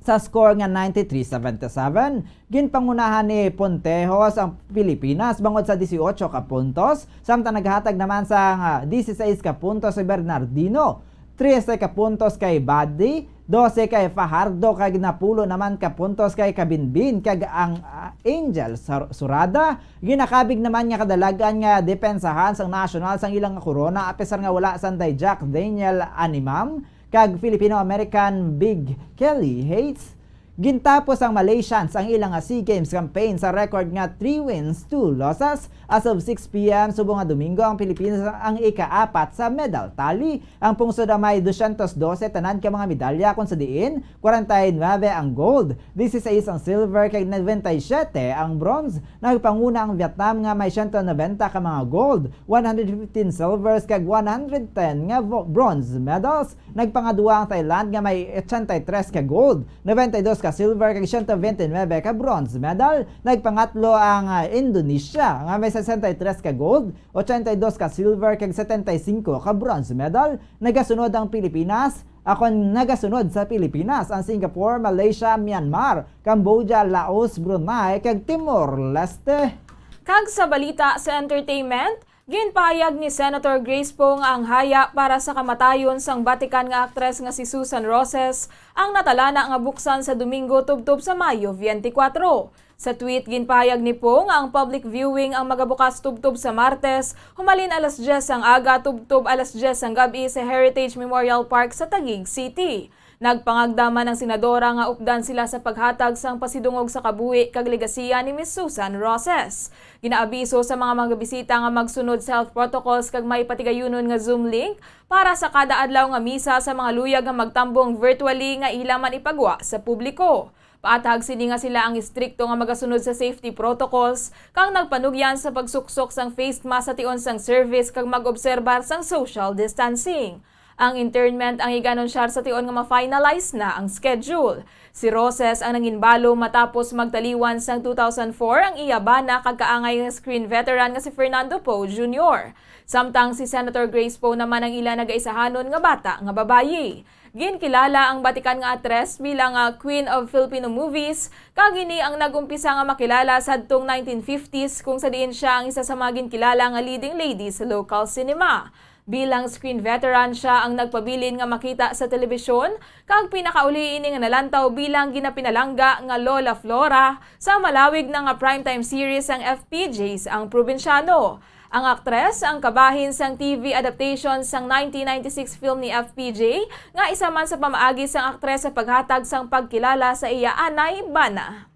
Sa score nga 93-77, ginpangunahan ni Pontejos ang Pilipinas bangod sa 18 ka puntos, samtang naghatag naman sa 16 ka puntos si Bernardino, 13 ka puntos kay Buddy, 12 kay Fajardo, kag napulo naman ka puntos kay Kabinbin, kag ang Angel Surada ginakabig naman nga kadalagan nga depensahan sang national sang ilang korona apesar nga wala sanday Jack Daniel Animam kag Filipino-American Big Kelly Hates. Gintapos ang Malaysians ang ilang SEA Games campaign sa record nga 3 wins, 2 losses. As of 6 p.m. subong nga Domingo, ang Pilipinas ang ika-4 sa medal tally. Ang pungsod may 212 tanan ka mga medalya kung sa diin 49 ang gold, 16 ang silver kag 97 ang bronze. Nagpanguna ang Vietnam nga may 190 ka mga gold, 115 silvers kag 110 nga bronze medals. Nagpangadua ang Thailand nga may 83 ka gold, 92 ka silver kag 129 ka bronze medal. Nagpangatlo ang Indonesia nga may 63 ka gold, 82 ka silver kag 75 ka bronze medal. Nagasunod ang Pilipinas. Nagasunod sa Pilipinas ang Singapore, Malaysia, Myanmar, Cambodia, Laos, Brunei kag Timor-Leste. Kag sa balita sa entertainment, ginpahayag ni Senator Grace Poe ang haya para sa kamatayon sang Batikan nga aktres nga si Susan Roses ang natalana nga buksan sa Domingo tubtob sa Mayo 24. Sa tweet, ginpahayag ni Poe nga ang public viewing ang magabukas tubtob sa Martes, humalin alas 10 ang aga tubtob alas 10 ang gabi sa Heritage Memorial Park sa Taguig City. Nagpangagdama ng senadora nga updan sila sa paghatag sang pasidungog sa kabuhi kag legasiya ni Miss Susan Roses. Ginaabiso sa mga magabisita nga magsunod sa health protocols kag may patigayunon nga Zoom link para sa kada adlaw nga misa sa mga luyag nga magtambong virtually nga ilaman ipagwa sa publiko. Paatag sini nga sila ang istrikto nga magasunod sa safety protocols kang nagpanugyan sa pagsuksok sang face mask sa tion sang service kag mag-obserbar sang social distancing. Ang internment ang iganunsiyar sa tion nga ma-finalize na ang schedule. Si Roses ang nanginbalo matapos magtaliwan sang 2004 ang iyabana kag kaangay nga screen veteran nga si Fernando Poe Jr. Samtang si Senator Grace Poe naman ang ila nagaisahanon nga bata nga babayi. Ginkilala ang Batikan nga atres bilang Queen of Filipino Movies, kag ini ang nagumpisa nga makilala sadtong 1950s kung sa diin siya ang isa sa mga ginkilala nga leading lady sa local cinema. Bilang screen veteran siya ang nagpabilin nga makita sa telebisyon, kag pinakauli ini nga nalantaw bilang ginapinalangga nga Lola Flora sa malawig na nga primetime series ang FPJs ang Probinsyano. Ang aktres ang kabahin sang TV adaptation sang 1996 film ni FPJ nga isa man sa pamaagi sang aktres sa paghatag sang pagkilala sa iya anay bana.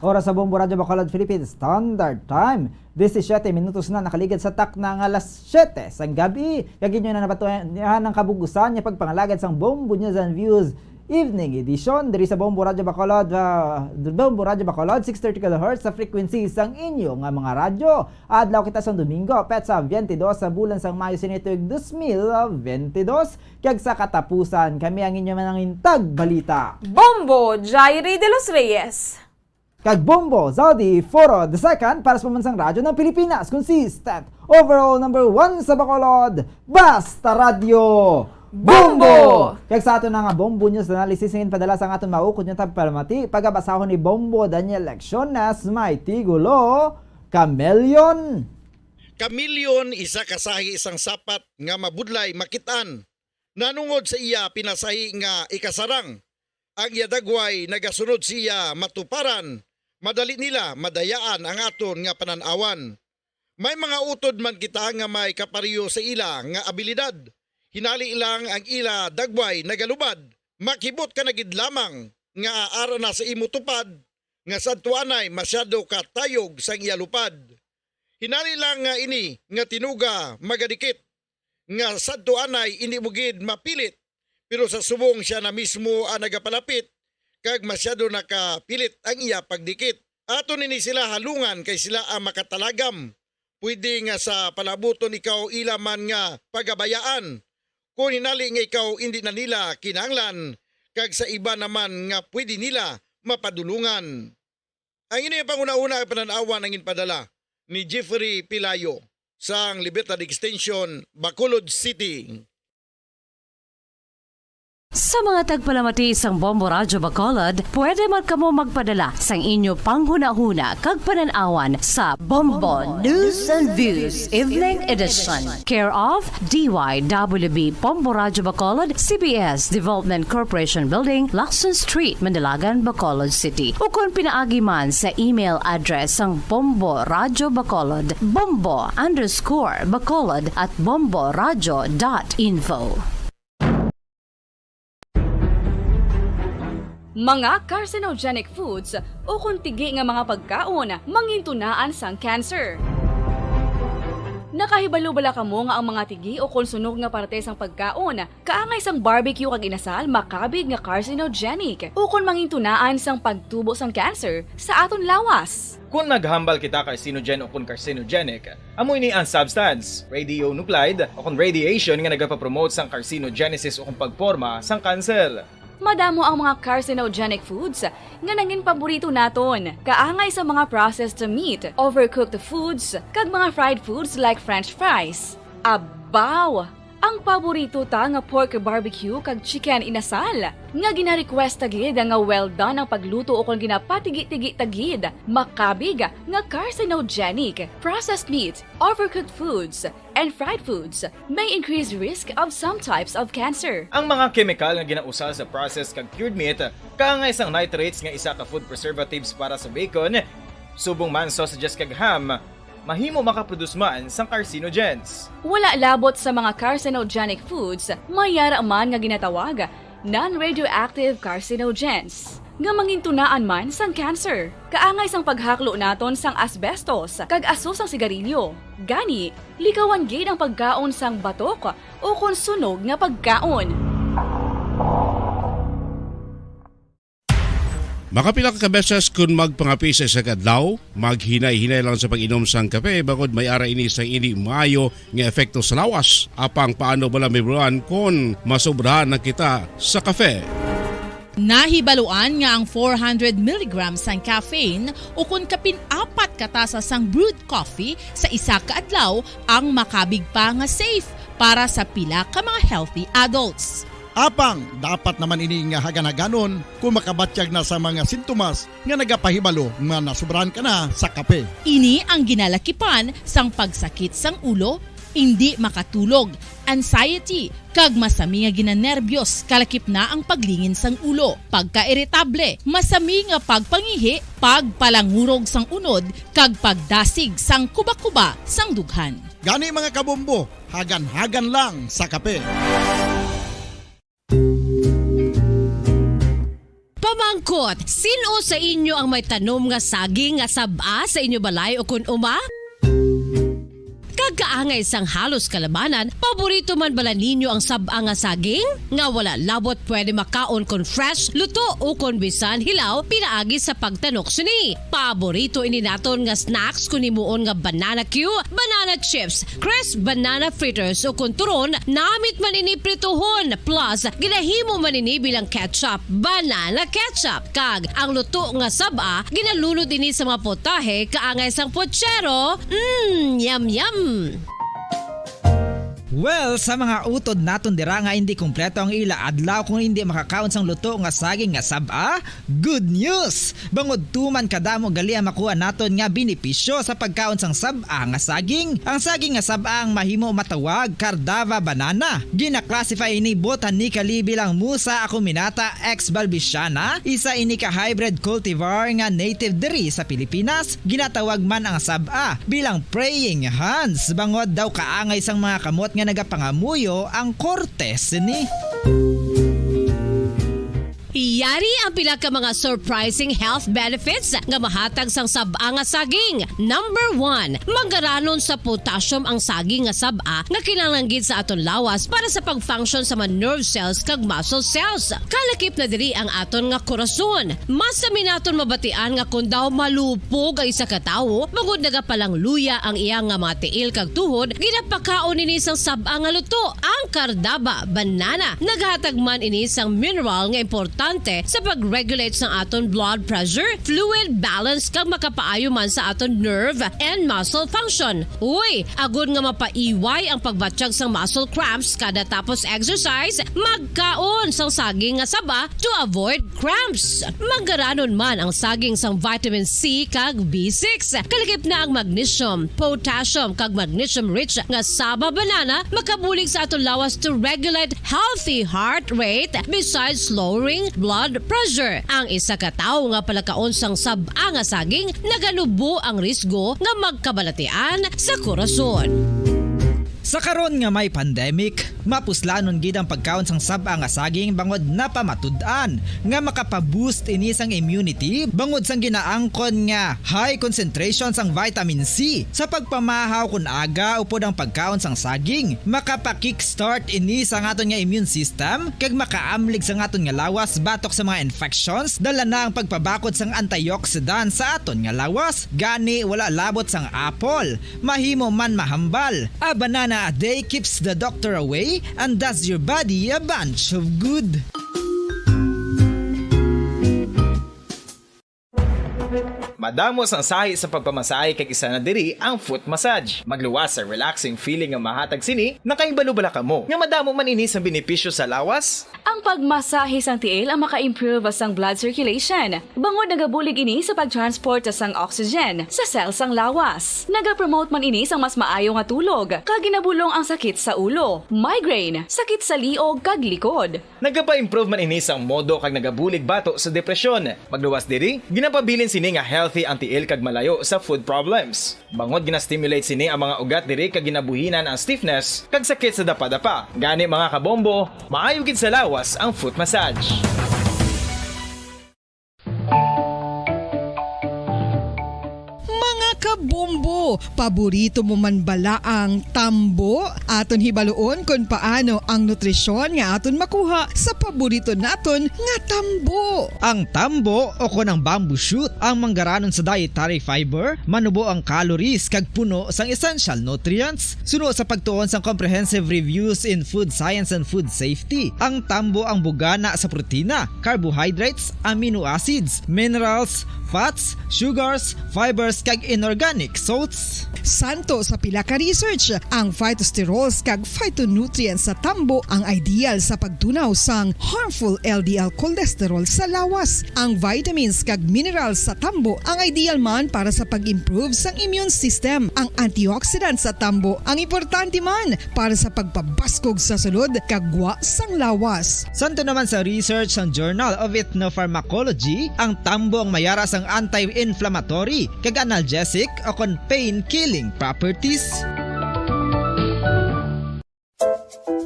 Oras sa Bombo Radyo Bacolod, Philippines Standard Time. 17 minutos na nakaligid sa tak na alas 7 sang gabi. Kagin nyo na napatuyan ng kabugusan niya pagpangalagad sang Bombo News and Views Evening Edition diri sa Bombo Radyo Bacolod, Bombo Radyo Bacolod 630 kHz sa frequency sang inyo nga mga radyo. Adlaw kita sang Domingo petsa 22 sa bulan sang Mayo sinituig 2022. Kag sa katapusan kami ang inyo manangintag balita. Bombo Jairi de los Reyes. Kag Bombo Zaudi Foro II para sa pamansang radyo ng Pilipinas, consistent overall number 1 sa Bacolod, Basta Radio Bombo! Kaya sa ato na nga Bombo News analysis ngin padala sa aton maukod nyo tagpalamati pagabasahon ni Bombo Daniel Lecciones may tigulo Chameleon. Chameleon isa kasahi isang sapat nga mabudlay makitaan. Nanungod sa iya pinasahi nga ikasarang. Ang iya dagway nagasunod siya matuparan. Madali nila madayaan ang aton nga pananawan. May mga utod man kita nga may kapariyo sa ila nga abilidad. Hinali lang ang ila dagway nagalubad. Makibot ka nagid lamang nga aara na sa imo tupad. Nga sadtuanay masyado ka tayog sang iya lupad. Hinali lang nga ini nga tinuga magadikit. Nga sadtuanay ini bugid mapilit. Pero sa subong siya na mismo ang nagapalapit. Kag masyado nakapilit ang iya pagdikit. Ato nini sila halungan kay sila ang makatalagam. Pwede nga sa palabuton ikaw ilaman nga pagabayaan. Kung hinali nga ikaw hindi na nila kinanglan, kag sa iba naman nga pwede nila mapadulungan. Ang ini panguna-una ay pananawan ang inpadala ni Jeffrey Pilayo sang Libertad Extension, Bacolod City. Sa mga tagpalamati sang Bombo Radyo Bacolod, pwede man kamo magpadala sang inyo panghuna-huna kag pananawan sa Bombo News and Views Evening Edition. Care of DYWB Bombo Radyo Bacolod, CBS Development Corporation Building, Lacson Street, Mandilagan, Bacolod City. O kung pinaagi man sa email address sang Bombo Radyo Bacolod, bombo_bacolod@bomboradyo.info. Mga carcinogenic foods o kung tigi nga mga pagkaon mangintunaan sang cancer. Nakahibalo bala kamo nga ang mga tigi o kung sunog nga parte sang pagkaon kaangay sang barbecue kag inasal makabig nga carcinogenic o kung mangintunaan sang pagtubo sang cancer sa aton lawas. Kung naghambal kita carcinogen o kung carcinogenic, amoy ni ang substance, radionuclide o kung radiation nga nagapapromote sang carcinogenesis o kung pagporma sang cancer. Madamo ang mga carcinogenic foods nga nangin paborito naton. Kaangay sa mga processed meat, overcooked foods, kag mga fried foods like french fries. Abaw! Ang paborito ta nga pork barbecue kag chicken inasal. Nga gina-request tagid nga well done ang pagluto o kung ginapatigi-tigi tagid. Makabig nga carcinogenic, processed meat, overcooked foods, and fried foods may increase risk of some types of cancer. Ang mga chemical nga ginausal sa processed kag cured meat, kaangay sang nitrates nga isa ka food preservatives para sa bacon, subong man sausages kag ham, mahimo makaproduce man sang carcinogens. Wala labot sa mga carcinogenic foods, mayara man nga ginatawag non-radioactive carcinogens nga mangintunaan man sang cancer. Kaangay sang paghaklo naton sang asbestos kag aso sang sigarilyo. Gani, likawan gid ang pagkaon sang batok o kung sunog nga pagkaon. Makapila ka beses kung magpangapi sa isa kadlaw, maghinay-hinay lang sa pag-inom sang kape bagod may ara ini sa hindi maayo nga epekto sa lawas. Apang paano bala mibruan kung masobrahan na kita sa kape. Nahibaluan nga ang 400 mg sang caffeine o kung kapin-apat katasa sang brewed coffee sa isa ka adlaw ang makabig pa nga safe para sa pila ka mga healthy adults. Apang, dapat naman ini nga hagan-haganon kung makabatyag na sa mga sintomas nga nagapahibalo nga nasubrahan ka na sa kape. Ini ang ginalakipan sang pagsakit sang ulo, hindi makatulog, anxiety, kag masami nga ginanerbiyos, kalakip na ang paglingin sang ulo, pagka-irritable, masami nga pagpangihi, pagpalangurog sang unod, kag pagdasig sang kuba-kuba sang dughan. Gani mga kabombo, hagan-hagan lang sa kape. Pamangkot, sino sa inyo ang may tanom nga saging nga saba sa inyo balay o kun uma? Kagkaangay sang halos kalabanan, paborito man bala ninyo ang saba nga saging? Nga wala labot pwede makaon kon fresh, luto o kon bisan hilaw, pinaagi sa pagtanok sini. Paborito ini naton nga snacks kun himuon nga banana Q, banana chips, crisp banana fritters o kun turon, namit man ini prituhon, plus ginahimo man ini bilang ketchup, banana ketchup. Kag ang luto nga saba, ginalunod ini sa mga potahe kaangay sang pochero. Yum yum. Well, sa mga utod naton dira nga hindi kumpleto ang ila adlaw kung hindi makakaon sang luto nga saging nga saba, good news! Bangod tuman kadamo gali ang makuha naton nga benepisyo sa pagkaon sang saba nga saging. Ang saging nga saba ang mahimo matawag Cardava banana. Gina-classify ini botanically bilang Musa acuminata ex balbisiana, isa ini ka hybrid cultivar nga native diri sa Pilipinas. Ginatawag man ang saba bilang praying hands. Bangod daw kaangay sang mga kamot nga nagapangamuyo ang kortes ni. Yari ang pila ka mga surprising health benefits nga mahatag sang saba nga saging. Number 1, manggaranon sa potassium ang saging nga saba nga kinahanglan gid sa aton lawas para sa pag-function sa mga nerve cells kag muscle cells. Kalakip na diri ang aton nga korason. Mas sa minaton mabatian nga kun daw malupog ang isa ka tawo, bangod nagapalang luya ang iyang nga mga tiil kag tuhod, ginapakaon ini sang saba nga luto, ang Cardava banana. Naghatag man ini sang mineral nga importante importante sa pag-regulate sa aton blood pressure, fluid balance kag makapaayo man sa aton nerve and muscle function. Uy, agud nga mapaiway ang pagbatsyag sang muscle cramps kada tapos exercise, magkaon sang saging nga saba to avoid cramps. Manggaranon man ang saging sang vitamin C kag B6. Kaligip na ang magnesium, potassium kag magnesium rich nga saba banana makabulig sa aton lawas to regulate healthy heart rate besides lowering blood pressure. Ang isa ka tawo nga palakaon sang saba nga saging naganubo ang risgo nga magkabalatian sa korason. Sa karon nga may pandemic, mapuslanon gid ang pagkaon sang saba nga saging bangod napamatud-an nga makapaboost ini sang immunity bangod sang ginaangkon nga high concentration sang vitamin C. Sa pagpamahaw kun aga upod ang pagkaon sang saging, makapa-kickstart ini sa aton nga immune system kag makaamlig sa aton nga lawas batok sa mga infections, dala na ang pagpabakod sang antioxidant sa aton nga lawas. Gani wala labot sang apple, mahimo man mahambal. A banana a day keeps the doctor away and does your body a bunch of good. Madamos ang sahi sa pagpamasahe kag isa na diri ang foot massage. Magluwas sa relaxing feeling nga mahatag sini, nakaibalo-bala ka mo. Nga madamo man ini sa benepisyo sa lawas. Ang pagmasahe sang tiil ang maka-improve sang blood circulation. Bangod nagabulig ini sa pagtransport sang oxygen sa cell sang lawas. Nagapromote man ini sang mas maayo nga tulog, kag ginabulong ang sakit sa ulo, migraine, sakit sa liog kag likod. Nagapa-improve man ini sang modo kag nagabulig bato sa depresyon. Magluwas diri, ginapabilin sini nga healthy ang tiil kag malayo sa food problems. Bangod gina-stimulate sini ang mga ugat diri kag ginabuhinan ang stiffness kag sakit sa dapa-dapa. Gani mga kabombo, maayo gid sa lawas ang foot massage. Kabombo, paborito mo man bala ang tambo? Aton hibaloon kung paano ang nutrisyon nga aton makuha sa paborito naton nga tambo. Ang tambo o kon ang bamboo shoot ang manggaranon sa dietary fiber, manubo ang calories kag puno sang essential nutrients. Suno sa pagtuon sang comprehensive reviews in food science and food safety, ang tambo ang bugana sa protina, carbohydrates, amino acids, minerals, fats, sugars, fibers kag inorganic salts. Santo sa pila ka research, ang phytosterols kag phytonutrients sa tambo ang ideal sa pagtunaw sang harmful LDL cholesterol sa lawas. Ang vitamins kag minerals sa tambo ang ideal man para sa pag-improve sang immune system. Ang antioxidants sa tambo ang importante man para sa pagpabaskog sa sulod kag gwa sang lawas. Santo naman sa research ng Journal of Ethnopharmacology, ang tambo ang mayara sang anti-inflammatory kag analgesic o kon pain-killing properties.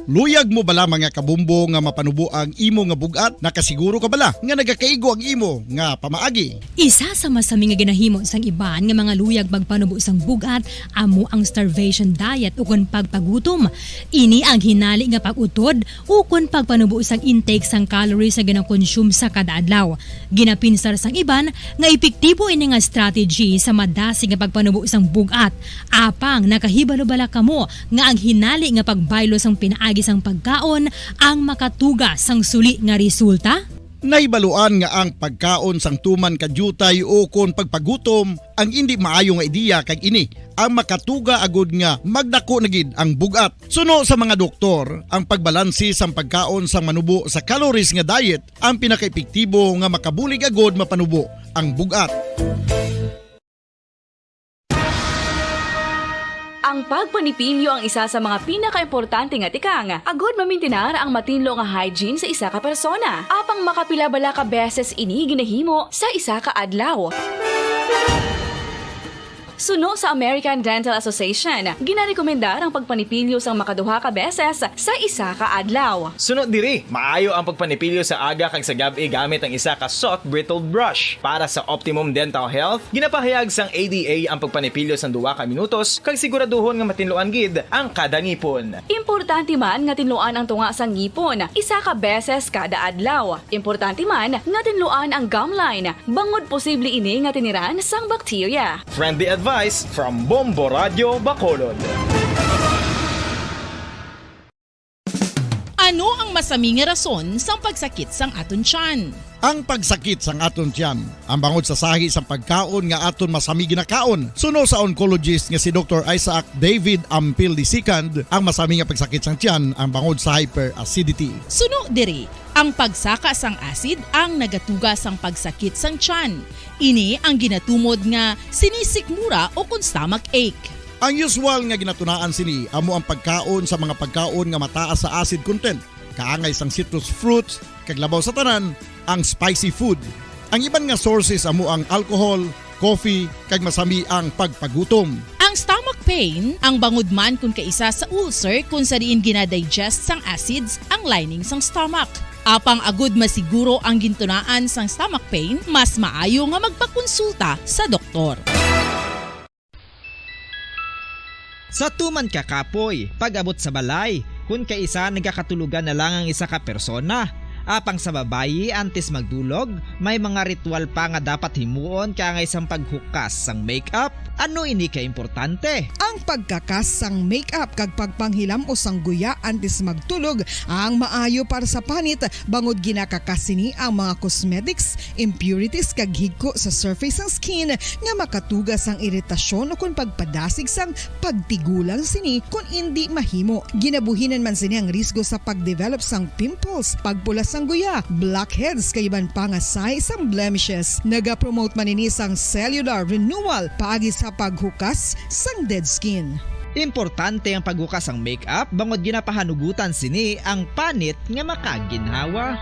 Luyag mo bala mga kabumbo nga mapanubo ang imo nga bugat? Nakasiguro ka bala nga nagakaigo ang imo nga pamaagi? Isa sa masami nga ginahimo sang iban nga mga luyag magpanubo sang bugat amo ang starvation diet o kon pagpagutom. Ini ang hinali nga pag-utod o kon pagpanubo sang intake sang calories sa gina-consume sa kada adlaw. Ginapinsar sang iban nga epektibo ini nga strategy sa madasi nga pagpanubo sang bugat. Apang nakahibalo-bala kamo nga ang hinali nga pagbaylo sang pinaagi sang pagkaon ang makatuga sang suli nga resulta? Naibaluan nga ang pagkaon sang tuman kadyutay o kon pagpagutom ang hindi maayo nga ideya kag ini ang makatuga agud nga magdako na gid ang bugat. Suno sa mga doktor, ang pagbalansi sang pagkaon sang manubo sa calories nga diet ang pinaka-epektibo nga makabulig agud mapanubo ang bugat. Ang pagpanipilyo ang isa sa mga pinaka-importante nga tikang. Agod mamintinar ang matinlo nga hygiene sa isa ka persona. Apang makapilabala ka beses ini ginahimo sa isa ka adlaw. Suno sa American Dental Association, ginarekomendar ang pagpanipilyo sang makaduha ka beses sa isa ka adlaw. Sunod diri, maayo ang pagpanipilyo sa aga kag sa gabi gamit ang isa ka soft brittled brush. Para sa optimum dental health, ginapahayag sang ADA ang pagpanipilyo sang 2 ka minutos kag siguraduhon nga matinluan gid ang kada ngipon. Importante man nga tinluan ang tunga sang ngipon, isa ka beses kada adlaw. Importante man nga tinluan ang gum line, bangod posible ini nga tiniran sang bakterya. Friendly advice from Bombo Radio Bacolod. Ano ang masami nga rason sang pagsakit sang aton tiyan. Ang pagsakit sang aton tiyan, ang bangod sa sahi sang pagkaon nga aton masami ginakaon. Suno sa oncologist nga si Dr. Isaac David Ampil II, ang masami nga pagsakit sang tiyan ang bangod sa hyperacidity. Suno diri, ang pagsaka sang acid ang nagatuga sang pagsakit sang tiyan. Ini ang ginatumod nga sinisikmura o kung stomach ache. Ang usual nga ginatunaan sini amo ang pagkaon sa mga pagkaon nga mataas sa acid content, kaangay sang citrus fruits, kag labaw sa tanan ang spicy food. Ang iban nga sources amo ang alcohol, coffee, kag masami ang pagpagutom. Ang stomach pain, ang bangod man kung kaisa sa ulcer kung sa diin ginadigest sang acids ang lining sang stomach. Apang agud masiguro ang gintunaan sang stomach pain, mas maayo nga magpakonsulta sa doktor. Sa tuman ka kapoy, pag-abot sa balay, kung kaisa nagkakatulugan na lang ang isa ka persona. Apang sa babayi antes magdulog, may mga ritual pa nga dapat himuon kangay sang paghukas sang makeup. Ano ini ka importante? Ang pagkakas sang makeup kag pagpanghilam o sang guya antes magtulog ang maayo para sa panit bangod ginakakasini ang mga cosmetics, impurities kag higko sa surface sang skin nga makatugas sang iritasyon o kung pagpadasig sang pagtigulang sini kung hindi mahimo. Ginabuhinan man sini ang risgo sa pagdevelop sang pimples, pagpula sang guya, blackheads kay iban pa nga size sang blemishes. Naga-promote man ini sang cellular renewal paagi sa paghukas sang dead skin. Importante ang paghukas ang makeup bangod ginapahanugutan sini ang panit nga makaginhawa.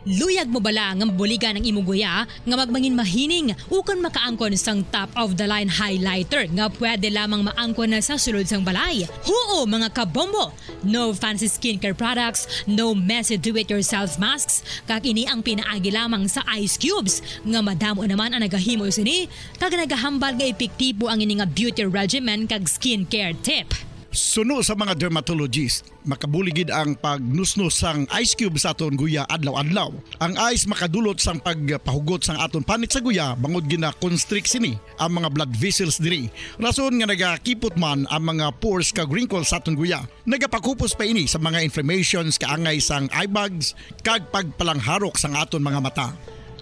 Luyag mo bala nga mabuligan ng imuguya nga magmangin mahining ukon makaangkon sang top of the line highlighter nga pwede lamang maangkon na sa sulod sang balay. Huo mga kabombo! No fancy skincare products, no messy do-it-yourself masks, kag ini ang pinaagi lamang sa ice cubes nga madamo naman ang nagahimo sini kag nagahambal nga epektibo ang ini nga beauty regimen kag skincare tip. Suno sa mga dermatologist, makabuligid ang pagnusnos sang ice cube sa aton guya adlaw-adlaw. Ang ice makadulot sang pagpahugot sang aton panit sa guya bangod gina-constrict sini ang mga blood vessels diri. Rason nga nagakipot man ang mga pores kag wrinkles sa aton guya. Nagapakupos pa ini sa mga inflammations kaangay sang eye bags kag pagpalangharok sang aton mga mata.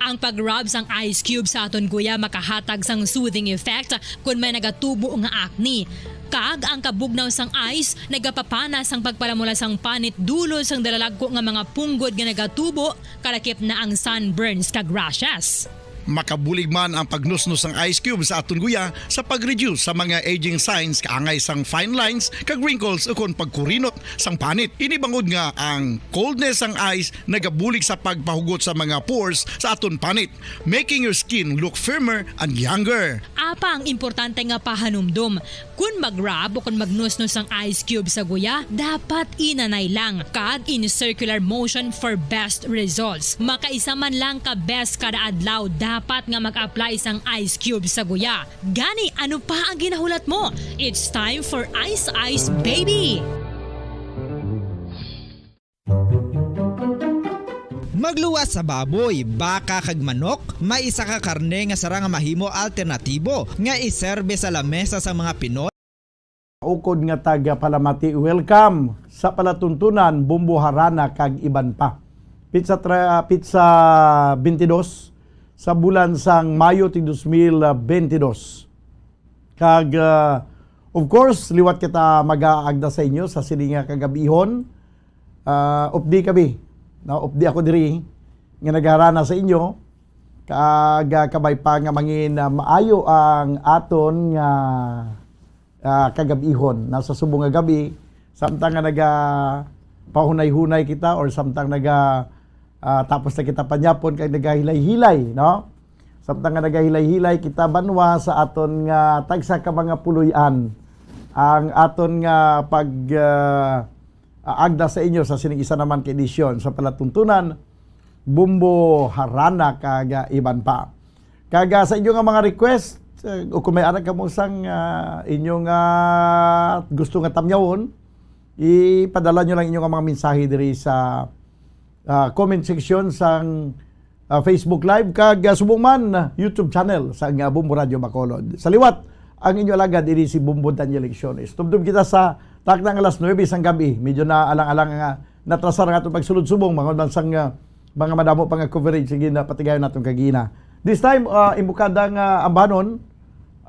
Ang pag-rub sang ice cube sa aton guya makahatag sang soothing effect kung may nagatubo nga acne. Kag ang kabugnaw sang ice nagapapanas ang pagpalamula sang panit dulo sang dalalagko nga mga punggod nga nagatubo kalakip na ang sunburns kag rashes. Makabulig man ang pagnusnos ng ice cube sa aton guya sa pag-reduce sa mga aging signs kaangay sang fine lines kag wrinkles ukon pagkurinot sang panit. Ini bangod nga ang coldness sang ice nagabulig sa pagpahugot sa mga pores sa aton panit, making your skin look firmer and younger. Apa ang importante nga pahanumdum, kung mag-rub o kung magnusnos ang ice cube sa guya, dapat inanay lang kag in circular motion for best results. Makaisa man lang ka best kada adlaw dapat nga mag-apply sang ice cube sa guya. Gani, ano pa ang ginahulat mo? It's time for Ice Ice Baby! Magluwas sa baboy, baka kag manok, may isa ka karne nga sarang mahimo alternatibo nga iserbe sa lamesa sa mga Pinoy. Ukod nga taga Palamati, welcome sa palatuntunan Bumbo Harana kag iban pa. Pizza 22 sa bulan sang Mayo 2022. Kag of course liwat kita mag-aagda sa inyo sa sininga kagabihon. Updi kami. Updi ako diri nga nagharana sa inyo kag kabay pa nga mangin maayo ang aton nga kagabihon. Nasa subong nga gabi samtang nga naga pahunay-hunay kita or samtang naga tapos na kita panyapon kay nagahilay-hilay, no? Samtang nga nagahilay-hilay kita banwa sa aton nga tagsa ka mga puluyan ang aton nga pag agda sa inyo sa sining isa naman ka edisyon sa palatuntunan Bumbo Harana kag iban pa. Kaga sa inyo nga mga request o kung may anak ka mo sang inyong gusto nga tamyawon, ipadala nyo lang inyong mga mensahe diri sa comment section sang Facebook Live kag subong man YouTube channel sa Bumbo Radio Bacolod. Sa liwat ang inyo alagad diri si Bumbod Daniel Lecciones. Tubdub kita sa takdang alas 9 sang gabi. Medyo na alang-alang nga natrasar nga itong pagsulod-subong mga bansang mga madamo pang coverage sige na patigayon natong kagina. This time imbukada nga ambanon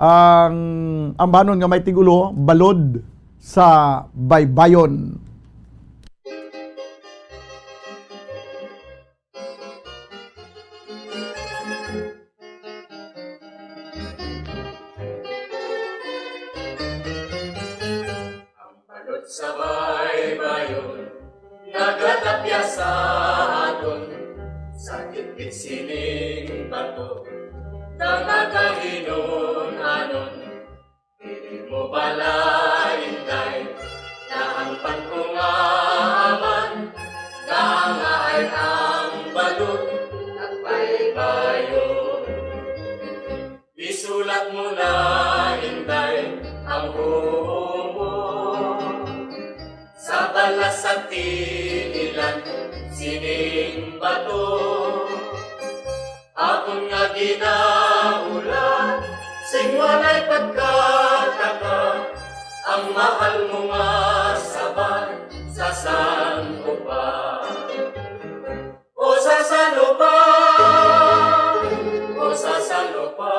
ang ambanon nga may tigulo balod sa baybayon. Sa baybayon, nagatapya sa aton, sakit sining bato, nagakahinon-anon, hindi mo pala intay, na ang pagkungaman, naangay ang balot at baybayon. Isulat mo na intay ang buong sa balas at tinilan, sining bato. Akon nga ginaulan, sing walay pagkataka, ang mahal mo nga sabay, sa sano pa. O sa sano pa, o sa sano pa,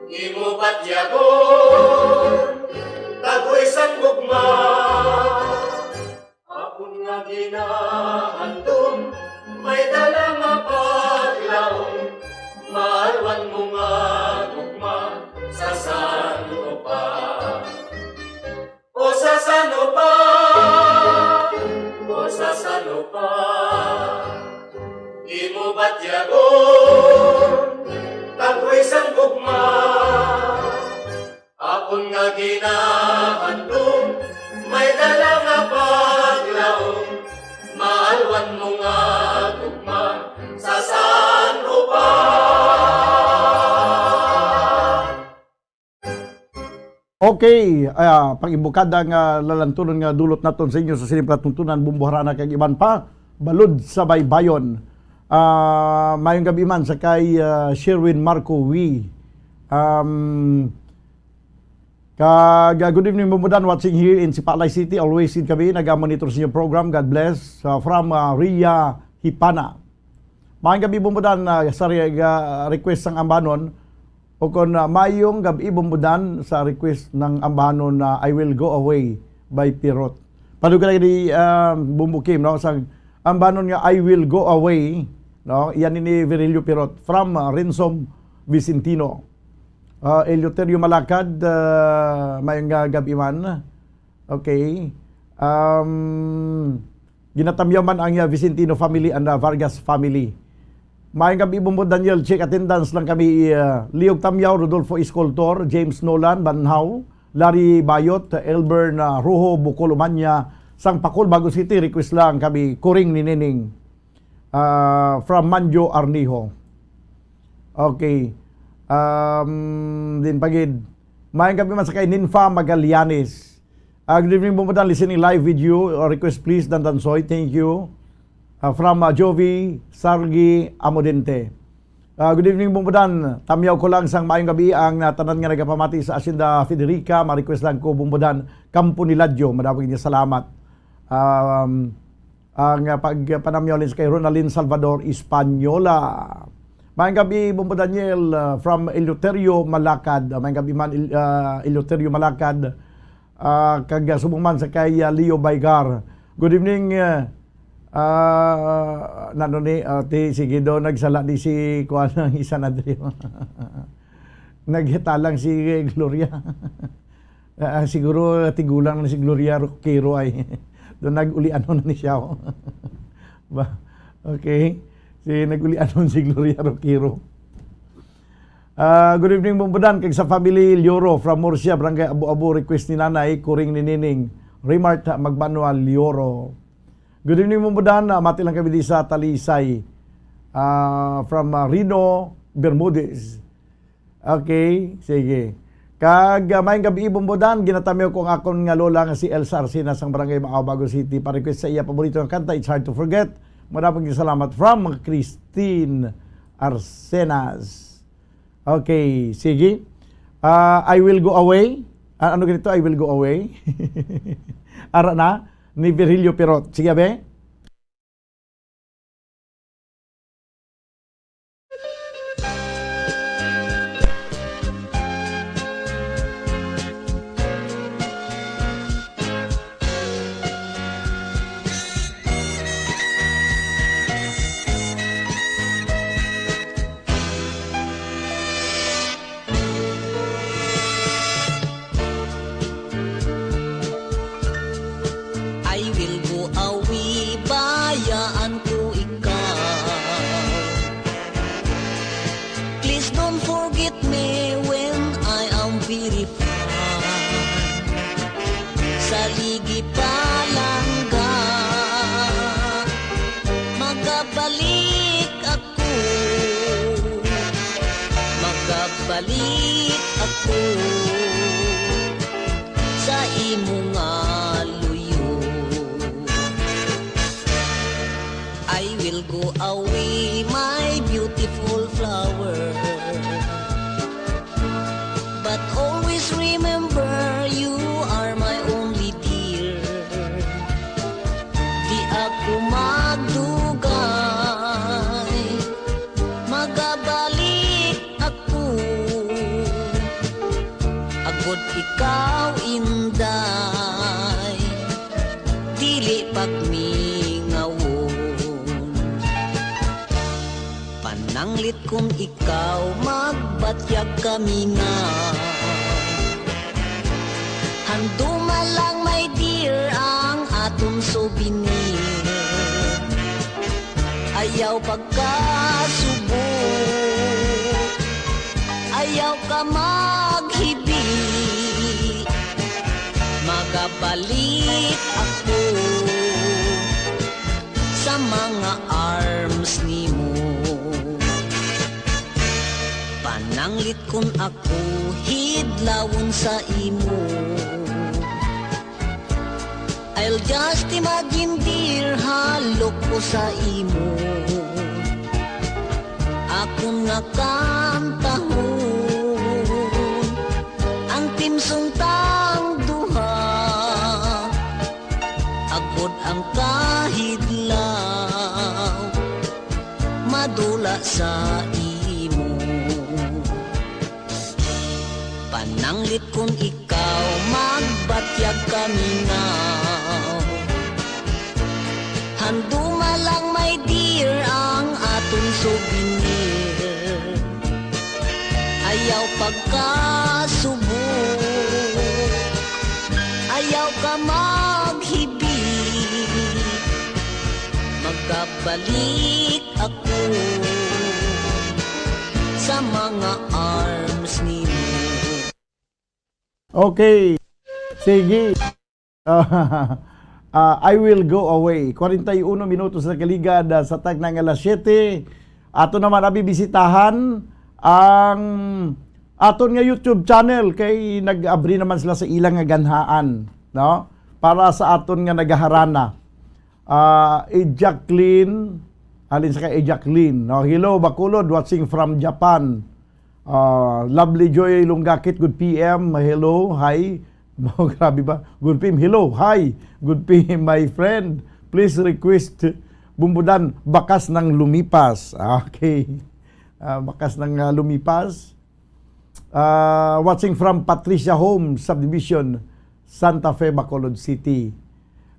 di mo ba't yagon, tagoy sang gugma. Akon nga ginahandom, may dala nga paglaong, maalwan mo nga gugma, sa sano pa. O sa sano pa, o sa sano pa, di mo ba't yagon, tagoy sang gugma. Akon nga ginahandom, may dala nga paglaong, maalwan mo nga gugma, sa sano pa. Okay, pag-imbukada nga lalantunon nga dulot naton sa inyo sa sining patuntunan bumbuharana kag iban pa balod sa baybayon. Mayong gabi man sa kay Sherwin Marco Wee. Good evening Bumbudan, watching here in Sipalay City. Always in kami, nag-monitor sa inyong program. God bless. From Ria Hipana. Mayong gabi Bumbudan, sa request ng ambanon. O kung mayong gabi Bumbudan sa request ng ambanon na I Will Go Away by Pirot. Paduga lagi di Bumbukim, no? Sa ambanon nga I Will Go Away, no? Yan ni Virilio Pirot from Rensom Vicentino. Eleuterio Malakad, mayong gabi man. Okay. Ginatamyaw man ang Vicentino family and Vargas family. Mayong gabi Bumbod Daniel, check attendance lang kami. Liog Tamyaw, Rodolfo Escoltor, James Nolan, Banhaw, Larry Bayot, Elbern Ruho, Bukol Umanya, Sang Pakul, Bago City, request lang kami. Kuring ni Nining. From Manjo Arnijo. Okay. Din pagid. Mayang gabi man sa kay Ninfa Magallanes. Good evening Bumbudan, listening live video. Request please, Dandansoy. Thank you. From Jovi Sargi Amodente. Good evening Bumbudan. Tamyaw ko lang sang mayong gabi ang tanan nga nagapamati sa Asyenda Federica. Ma-request lang ko Bumbudan, Campo Niladyo. Madawag niya salamat. Ang pagpanamyaw sa kay Ronaldin Salvador Espanyola. Mayang gabi Bumbo Daniel from Eleuterio Malakad. Mayang gabi man Eleuterio Malakad. Kag subong man sa kay Leo Baygar. Good evening sige do nagsala di si kuan ng isa na diri. Naghitalang si Gloria. Siguro tigulang na si Gloria Roquero ay do nagulian na ni siya. Okay. Nagulian si Gloria Roquero. Good evening Bumbudan, kag sa family Lioro from Murcia, Barangay Abu-Abu, request ni Nanay, Kuring ni Nining, Remart Magmanual Lioro. Good evening Bumbudan, mati lang kami di sa Talisay, from Rino Bermudez. Okay, sige. Kag mayong gabi Bumbudan, ginatamyo ko ang akon nga lola nga si Elsa Arsena sang Barangay Macao, Bago City, pa-request sa iya paborito ng kanta, It's Hard to Forget. Maraming salamat from Christine Arsenas. Okay, sige. I will go away. Ano ganito? I will go away. Ara na ni Virgilio Pirot. Sige be. I will go away, bayaan ko ikaw. Please don't forget me when I am very far. Sa ligi pa lang ka, magabalik ako. Magabalik ako sa imo nga luyo. I will go away, my beautiful flower. But always remember, you are my only dear. Di ako magdugay, magabalik ako. Agod ikaw inday, dili pagmingawon. Pananglit kung ikaw magbatyag kami nga. Handuma lang my dear ang aton souvenir. Ayaw pagkasubo, ayaw ka maghibi. Magabalik ako sa mga arms nimo. Pananglit kun ako hidlawon sa imo. I'll just imagine dear, halok ko sa imo. Ako nga kantahon ang timsong tang duha. Agod ang kahidlaw, madula sa imo. Pananglit kun ikaw magbatyag kami nga. Handuma lang my dear ang aton souvenir. Ayaw pagkasubo, ayaw ka maghibi. Magabalik ako sa mga arms nimo. Okay. Sige. I will go away. 41 minutos na kaligad sa tag ng alas 7. Ato naman abibisitahan ang aton nga YouTube channel kay nag-abri naman sila sa ilang nga ganhaan, no? Para sa aton nga nagaharana. Jacqueline, alin sa kay Jacqueline, no? Hello Bacolod, watching from Japan. Lovely Joy Lunggakit, good PM. Hello, hi. Oh, grabe ba? Good PM. Hello, hi. Good PM, my friend. Please request Bumbudan, bakas ng lumipas. Okay. Bakas ng lumipas. Watching from Patricia Home Subdivision, Santa Fe, Bacolod City.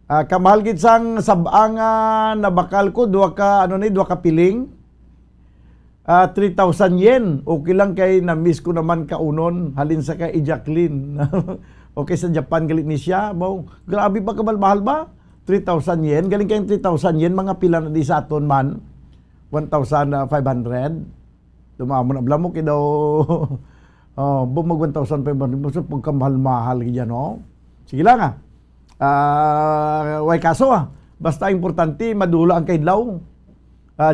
Kamahal gid sang sabanga na bakal ko, duha ka piling. 3,000 yen. Okay lang kay na-miss ko naman kaunon. Halin sa kay Jacqueline. Okay, sa Japan galit ni siya. Grabe ba, kabal-mahal ba? 3,000 yen. Galing kayong 3,000 yen. Mga pila na di sa aton man. 1,500. Tumamo na. Blam mo daw. Bumag 1,500. Pagkamahal-mahal ganyan, no? Sige lang, way kaso, basta importante, madula ang kaidlaw.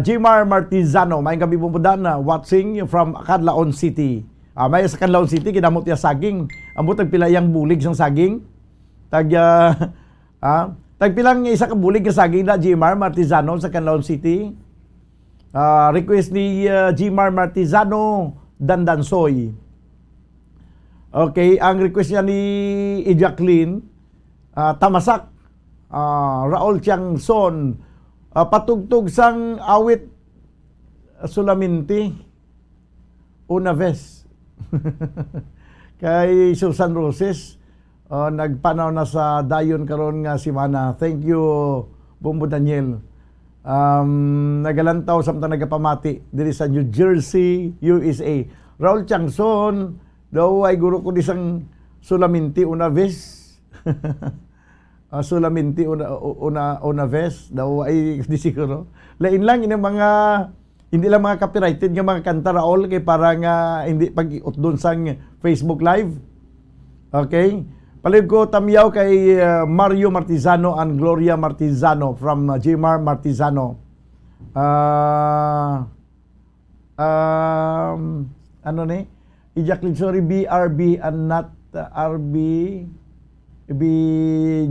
Jimar Martizano, may gabi pumudan na watching from Canlaon City. May sa Canlaon City, kinamot niya saging. Amot tagpilayang bulig sang saging. Tagpilang isa ka bulig ng saging na Jimar Martizano sa Canlaon City. Request ni Jimar Martizano Dandansoy. Okay, ang request niya ni Jacqueline, Tamasak, Raul Tiangson, patugtog sang awit Sulaminti, Una Ves. Kay Susan Roses, nagpanaw na sa dayon karon nga simana. Thank you, Bumbo Daniel. Nagalantaw samtang nagapamati diri sa New Jersey, USA. Raul Tiangson, daw ay guro ko disang Sulaminti Una Ves. Sulaminti Una Ves, daw ay di siguro. Lain lang ini mga hindi lang mga copyrighted nga mga kanta, Raul, kay para nga hindi pag-iot doon sa Facebook Live. Okay? Palig ko tamiyaw kay Mario Martizano and Gloria Martizano from Jmar Martizano. Ano ni? Jacqueline, sorry, BRB and not RB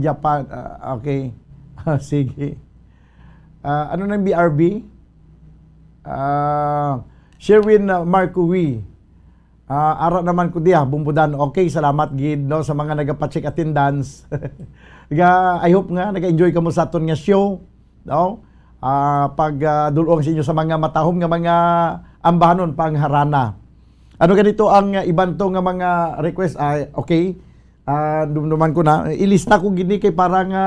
Japan. Okay. Sige. Ano na yung BRB? Sherwin Marcowi. Ara naman ko diya, Bumbudan. Okay, salamat gid no sa mga nagapacheck attendance. I hope nga nag-enjoy ka mo sa aton nga show, no? Pag dulong sa inyo sa mga matahom nga mga ambahanon pangharana. Ano ganito ang iban to nga mga request? Okay. Dumduman ko na. Ilista ko gini kay para nga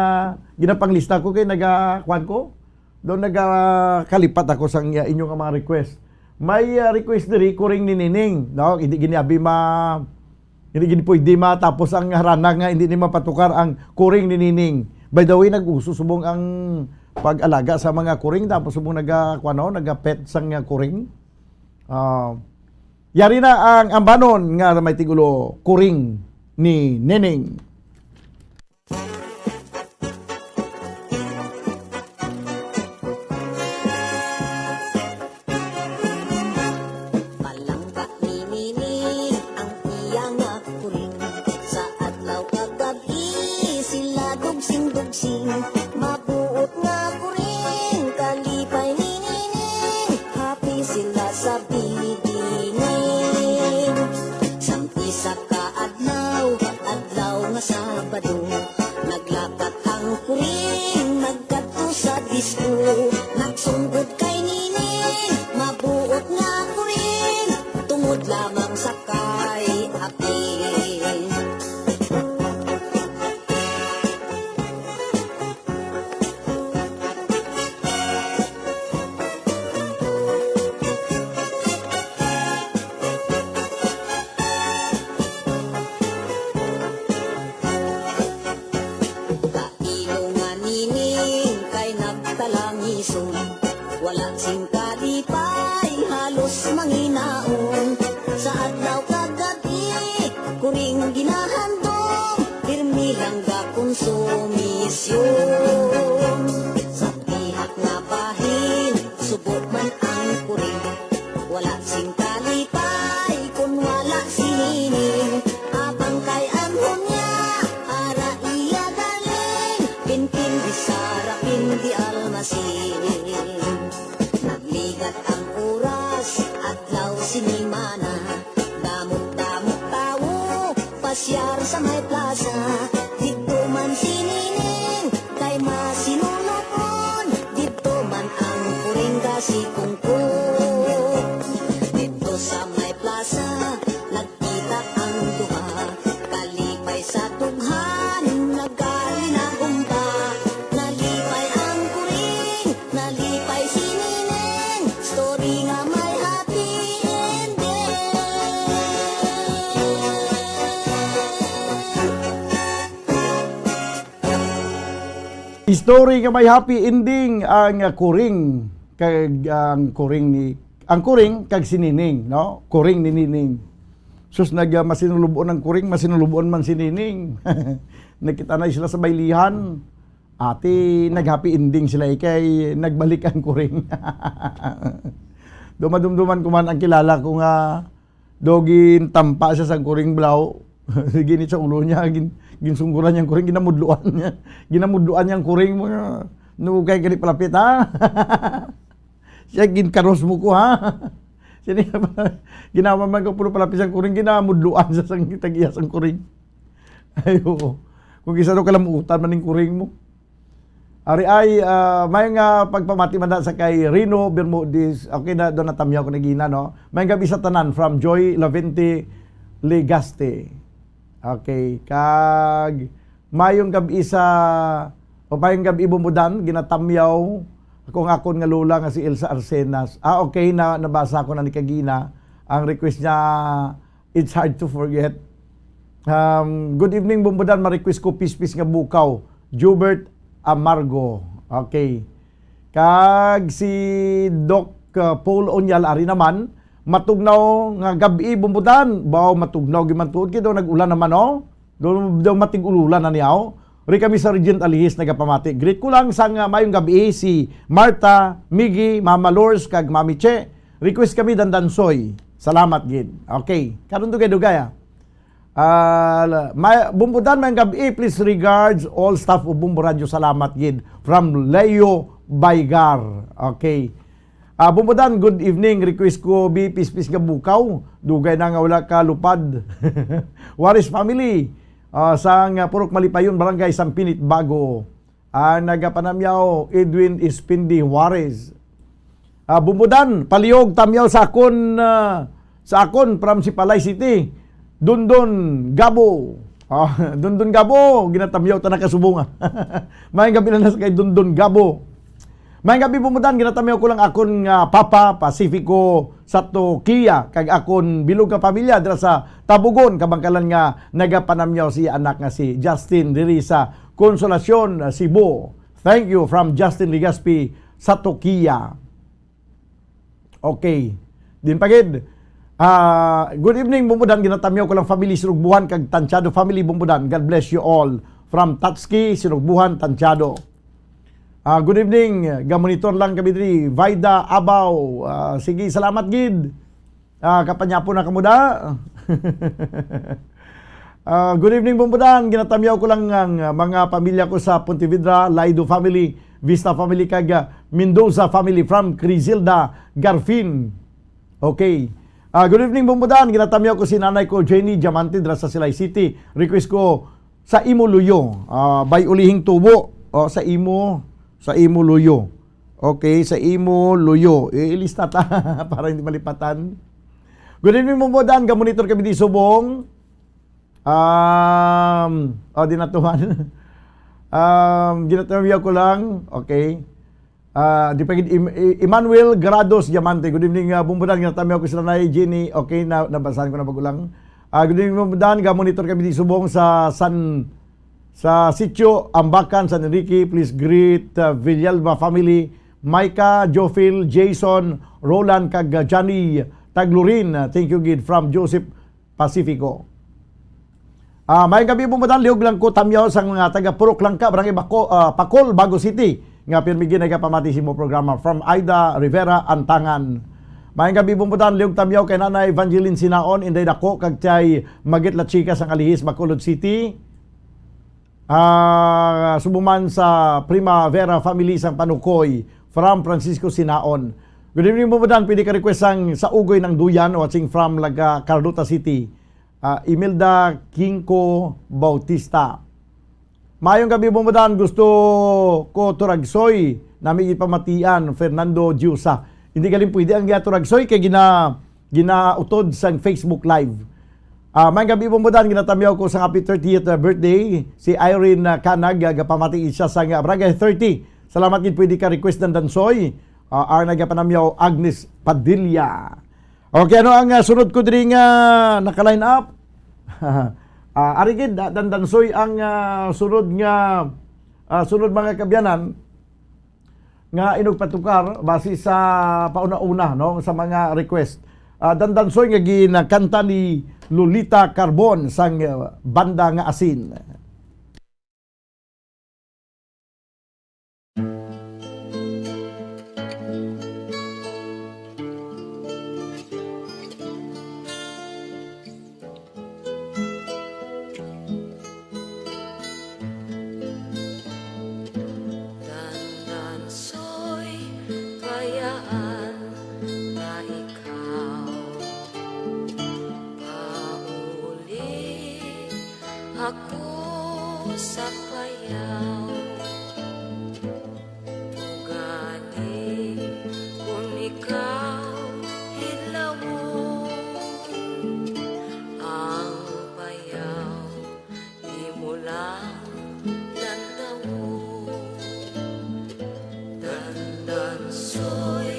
ginapanglista ko kay nagakuan ko. Doon nagkalipat ako sa inyong mga request. May request diri kuring ni Nining, no? Hindi ginabi hindi gini pwede tapos ang harana nga hindi ni mapatukar ang kuring ni Nining. By the way, nag-uso subong ang pag-alaga sa mga kuring tapos subong nagapet sang kuring. Yari na ang ambanon nga may tigulo kuring ni Nining. Mabuot nga kuring kalipay ni Nining, happy sila sa bidining. Sampi sa kaadlaw nga Sabado, naglakat ang kuring nagkadto sa disco, nagsunggod kay Nining, mabuot nga kuring tungod lamang sa kay api. Wala sing kalipay, halos manginaon. Sa adlaw kagabi, kuring ginahandom, pirmi lang ga konsumisyon. Sa pihak nga bahin, subok man ang kuring. Wala sing kalipay, kung wala si Nining. Abang kay anhon niya, ara iya galing. Pinpin di Sara, pin di Almasin. Nagligat ang oras, adlaw sinimana, damot-damot tawo, pasyar sa may plaza. Dito man si Nining, kay masinunokon, dito man ang kuring kasi kungkong. Dito sa may plaza, nagkita ang duha, kalipay sa tughan, naggali na gumpa. Nalipay ang kuring, nalipay si Nining, story nga may happy ending. Story nga may happy ending ang kuring kag ang kuring kag si Nining, no? Kuring ni Nining. Sus masinulubuan ng kuring, masinulubuan man si Nining. Nakita na sila sa baylihan. Ati nag-happy ending sila kay nagbalik ang kuring. Dumadumduman ko man ang kilala ko nga dogin tampa siya sa kuring blaw. Ginit sa ulo niya, ginsungguran niyang kuring, ginamudluan niya. Ginamudluan niyang kuring mo. No kay ganit palapit ha. Siya ginkaros mo ko ha. Kini ginawa man ko puro palapis ang kuring ginamudluan sa sang tag-iyas ang kuring. Ayo. Kung isa do kalamutan maning kuring mo. Ari ay may nga pagpamati man sa kay Rino Bermudez. Okay na do natamyaw ko nagina no. May gabi sa tanan from Joy Lavente Legaste. Okay, kag mayong gabi sa o mayong gabi bumudan ginatamyaw kung akon nga lula nga si Elsa Arsenas. Okay na nabasa ko na ni kagina ang request niya. It's hard to forget. Good evening bumudan, ma-request ko pispis nga bukaw. Jubert Amargo. Okay. Kag si Doc Paul Onyal ari naman matugnaw nga gabi bumudan. Baw matugnaw giman tuod kay daw nag-ulan naman oh. Daw matig-ululan na niyaw. Ri kami sa Regent Alihis nagapamati. Greet ko lang sa mayong gabi si Marta, Miggy, Mama Lors kag Mami Che. Request kami dandansoy. Salamat gid. Okay. Karon dugay-dugay bumbudan mayong gabi, please regards all staff of Bumbu Radio. Salamat gid. From Leo Baygar. Okay. Bumbudan, good evening. Request ko pispis nga bukaw. Dugay na nga wala ka lupad. Waris family. Sang Purok Malipayon, Barangay Sampinit, Bago. Nagapanamyaw, Edwin Espindi Juarez. Bumudan, paliyog, tamyaw sa akon from Sipalay City. Dundon, Gabo. Dundon, Gabo. Ginatamyaw, tanakasubong. May gabi na nasa kay Dundon, Gabo. May gabi bumudan, ginatamyaw ko lang akon Papa Pacifico Sato Kia, kag akon bilog ka pamilya dira sa Tabugon, kabangkalan nga nagapanamyaw si anak nga si Justin Dirisa Consolacion Cebu. Thank you from Justin Ligaspi Sato Kia. Okay. Din pagid. Good evening bumudan, ginatamyaw ko lang family Sinugbuhan kag Tansyado family bumudan. God bless you all from Tatski Sinugbuhan Tansyado. Good evening, gamonitor lang kami diri, Vaida Abaw. Sige, salamat gid. Kapanyapo na kamuda. Good evening bumbudan, ginatamyaw ko lang ang mga pamilya ko sa Pontevedra, Laido family, Vista family kag Mendoza family from Crisilda Garfin. Okay. Good evening bumbudan, ginatamyaw ko si nanay ko Jenny Diamante dira sa Silay City. Request ko sa Imo Luyo, by Ulihing Tubo. Sa Imo Luyo. Okay, sa Imo Luyo. Ilista ta para hindi malipatan. Good evening bumbudan, gamonitor kami di Subong. Dinatuhan. Ginatawiya ko lang. Okay. Di pagid Emmanuel Grados Diamante. Good evening bumbudan, ginatamiya ko sila na Jenny. Okay, nabasahan ko na bagulang. Good evening bumbudan, gamonitor kami di Subong sa Sitio Ambacan, San Enrique. Please greet Villalba family, Micah, Jofil, Jason, Roland, kag Johnny Taglurin. Thank you gid from Joseph Pacifico. May gabi bumudan, liog lang ko tamyaw sang mga taga Purok Langka, Barangay Pakol, Bago City. Nga pirmigi nagapamati si mo programa from Aida Rivera, Antangan. May gabi bumudan, liog tamyaw kay Nanay Evangeline Sinaon, Inday Dako, kag Chay Magitla Chika sang Alihis, Bacolod City. Subuman sa Primavera family sang Panukoy from Francisco Sinaon. Good evening bumudan, pwede ka request sa Ugoy ng Duyan, watching from Laga Carlota City. Imelda Kingko Bautista. Mayong gabi bumudan, gusto ko turagsoy nami ipamatian Fernando Diusa. Hindi galing pwede ang turagsoy kay ginautod sa Facebook Live. May gabi bumudan, ginatamyaw ko sa happy 30th birthday si Irene Kanag, gapamati siya sa Barangay 30. Salamat gid, pwede ka request ng dansoy. Ang nagapanamyaw Agnes Padilla. Okay, ano ang sunod ko diri nga naka-line up? Ari gid dansoy ang sunod mga kabyanan nga inugpatukar base sa pauna-una no sa mga request. Dandansoy nga ginakanta ni Lolita Carbon sang banda nga Asin. Dandansoy kayaan na ikaw ako sa payaw. Ugani kung ikaw hilawo, ang payaw di mo lang lantawo. Dandansoy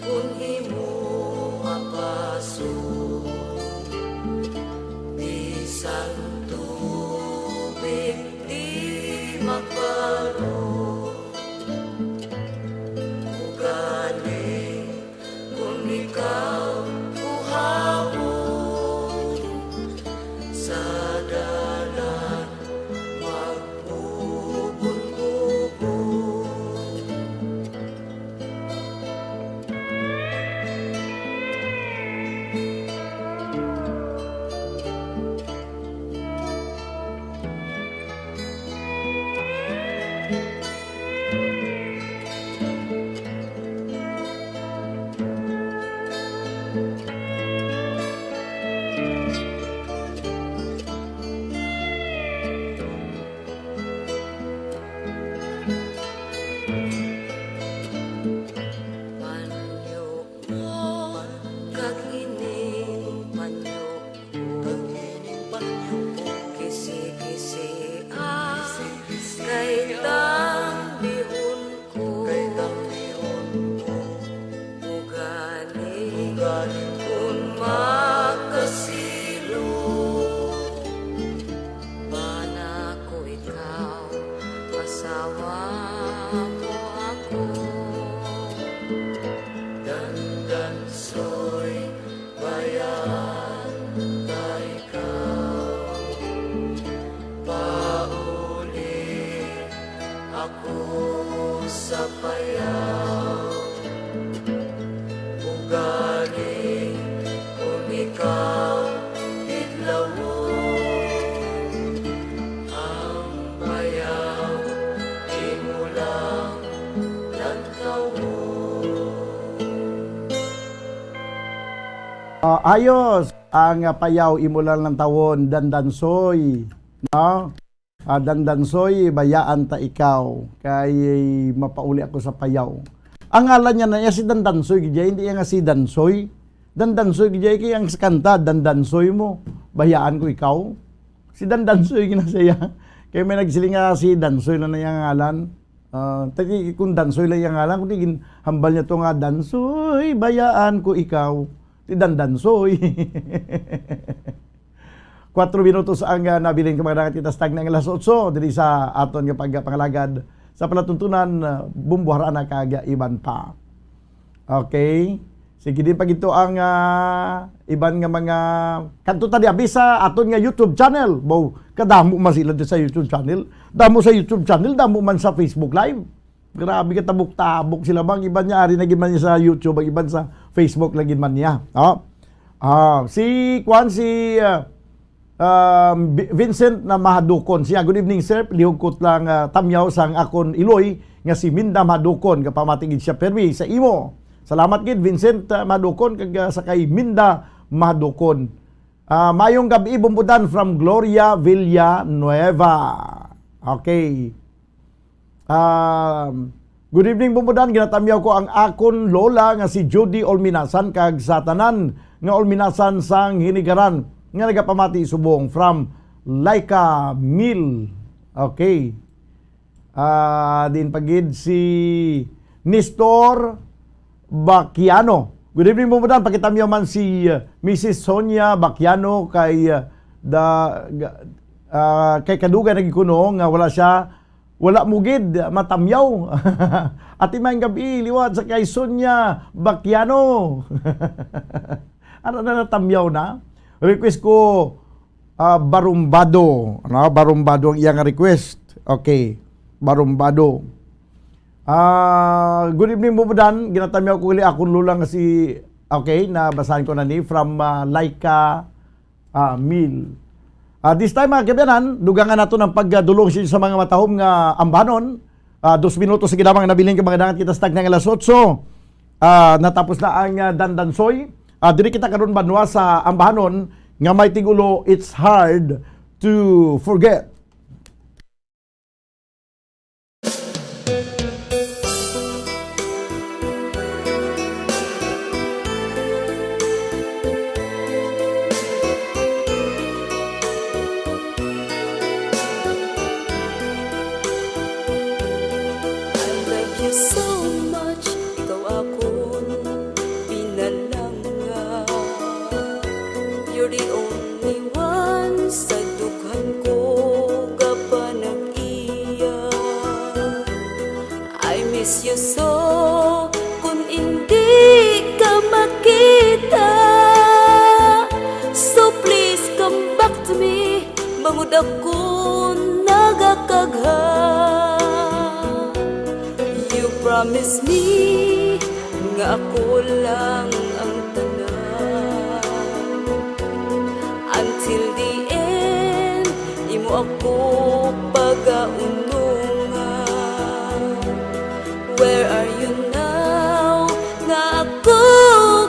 kung imo apaso, bisan tubig di magparo. Ugani kung ikaw buhabon, sa dalan magbubon-bubon. Dandansoy bayan ka ikaw, pauli ako sa payaw. Ugani kung ikaw idlawo, ang bayaw di mo lang lantawo. Ayos ang payaw imulan ng tawon, dandansoy, no? Dandansoy bayaan ta ikaw kay mapauli ako sa payaw. Ang ngalan niya na si dandansoy gijay, hindi nga si dansoy. Dandansoy gijay kay ang kanta dandansoy mo, bayaan ko ikaw. Si dandansoy ginasaya kay may nagsiling nga si dansoy na yang ngalan. Tagi kung dansoy lang yang ngalan, kundi hambal niya to nga dansoy bayaan ko ikaw. Ti dandansoy. 4 minutos ang nabiling kamagdagat kita stag ng alas 8 diri sa aton nga pagpangalagad sa palatuntunan bumbuharan na kagaiban pa. Okay? Sige din pag ito ang iban nga mga kanto tadi abisa aton nga YouTube channel. Bo kadamo man sila sa YouTube channel. Damo sa YouTube channel, damo man sa Facebook Live. Grabe ka tabok-tabok sila bang iban niya ari naging man niya sa YouTube, ang iban sa Facebook lagi man niya. Si Vincent na Mahadukon siya. Good evening sir, lihugkot lang tamyaw sang akon Iloy nga si Minda Mahadukon kapamatigid siya permi sa imo. Salamat gid Vincent Mahadukon kag sa kay Minda Mahadukon. Mayong gabi bumbudan from Gloria Villanueva. Okay. Good evening bumbudan, ginatamyaw ko ang akon lola nga si Judy Olminasan kag sa tanan nga Olminasan sang Hinigaran nga nagapamati subong from Laika Mill. Okay. Din pagid si Nestor Bakiano. Good evening bumbudan, pakitamyaw man si Mrs. Sonia Bakiano kay kay kaduga nagikuno nga wala mugid matamyaw. At imang gabi liwat sa kay Sonia Bakiano. Ano na natamyaw na? Request ko barumbado. Barumbado ang iyang request. Okay. Barumbado. Good evening bumbudan. Ginatamyaw ko akong lulang si okay, nabasahin ko na ni from Laika Mill. This time mga kabiyanan, dugangan nato ng pagdulong sa mga matahom nga ambanon. 2 minutos sige lamang nabiling kamagdangan kita stag ng alas 8. Natapos na ang dandansoy. Diri kita karon banwa sa ambanon nga may tigulo, it's hard to Forget. So much, ikaw akong pinalanga. You're the only one sa dughan ko kapag nag-iya. I miss you so kung hindi ka makita. So please come back to me, bangod ako nagakagha. Promise me nga ako lang ang tanan. Until the end, imo ako pagaunungan. Where are you now? Nga ako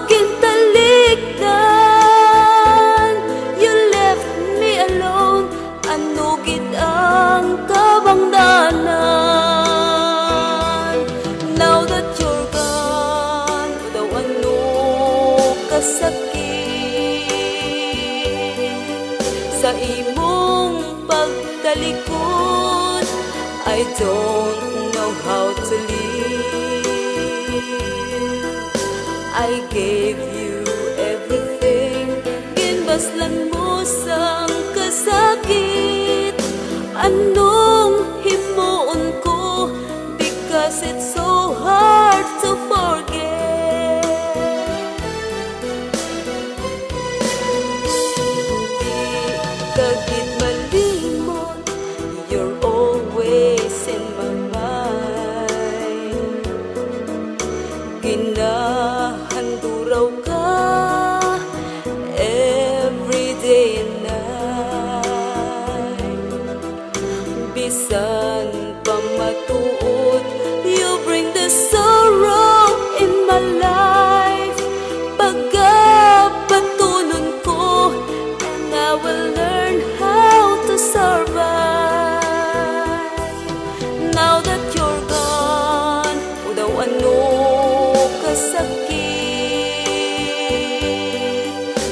kintalikdan. You left me alone. Ano gid ang kabangdanan? Sa imong pagtalikod, I don't know how to live. I gave you everything, ginbaslan mo sang kasakit. Anong himuon ko, because it's so hard to forget. Kagit malimot, you're always in my mind. Ginahanduraw ka every day and night. Bisan pa matuod, you bring the sorrow in my life. Pagkapatunon ko, and I will learn how to survive. Now that you're gone, o daw ano kasakit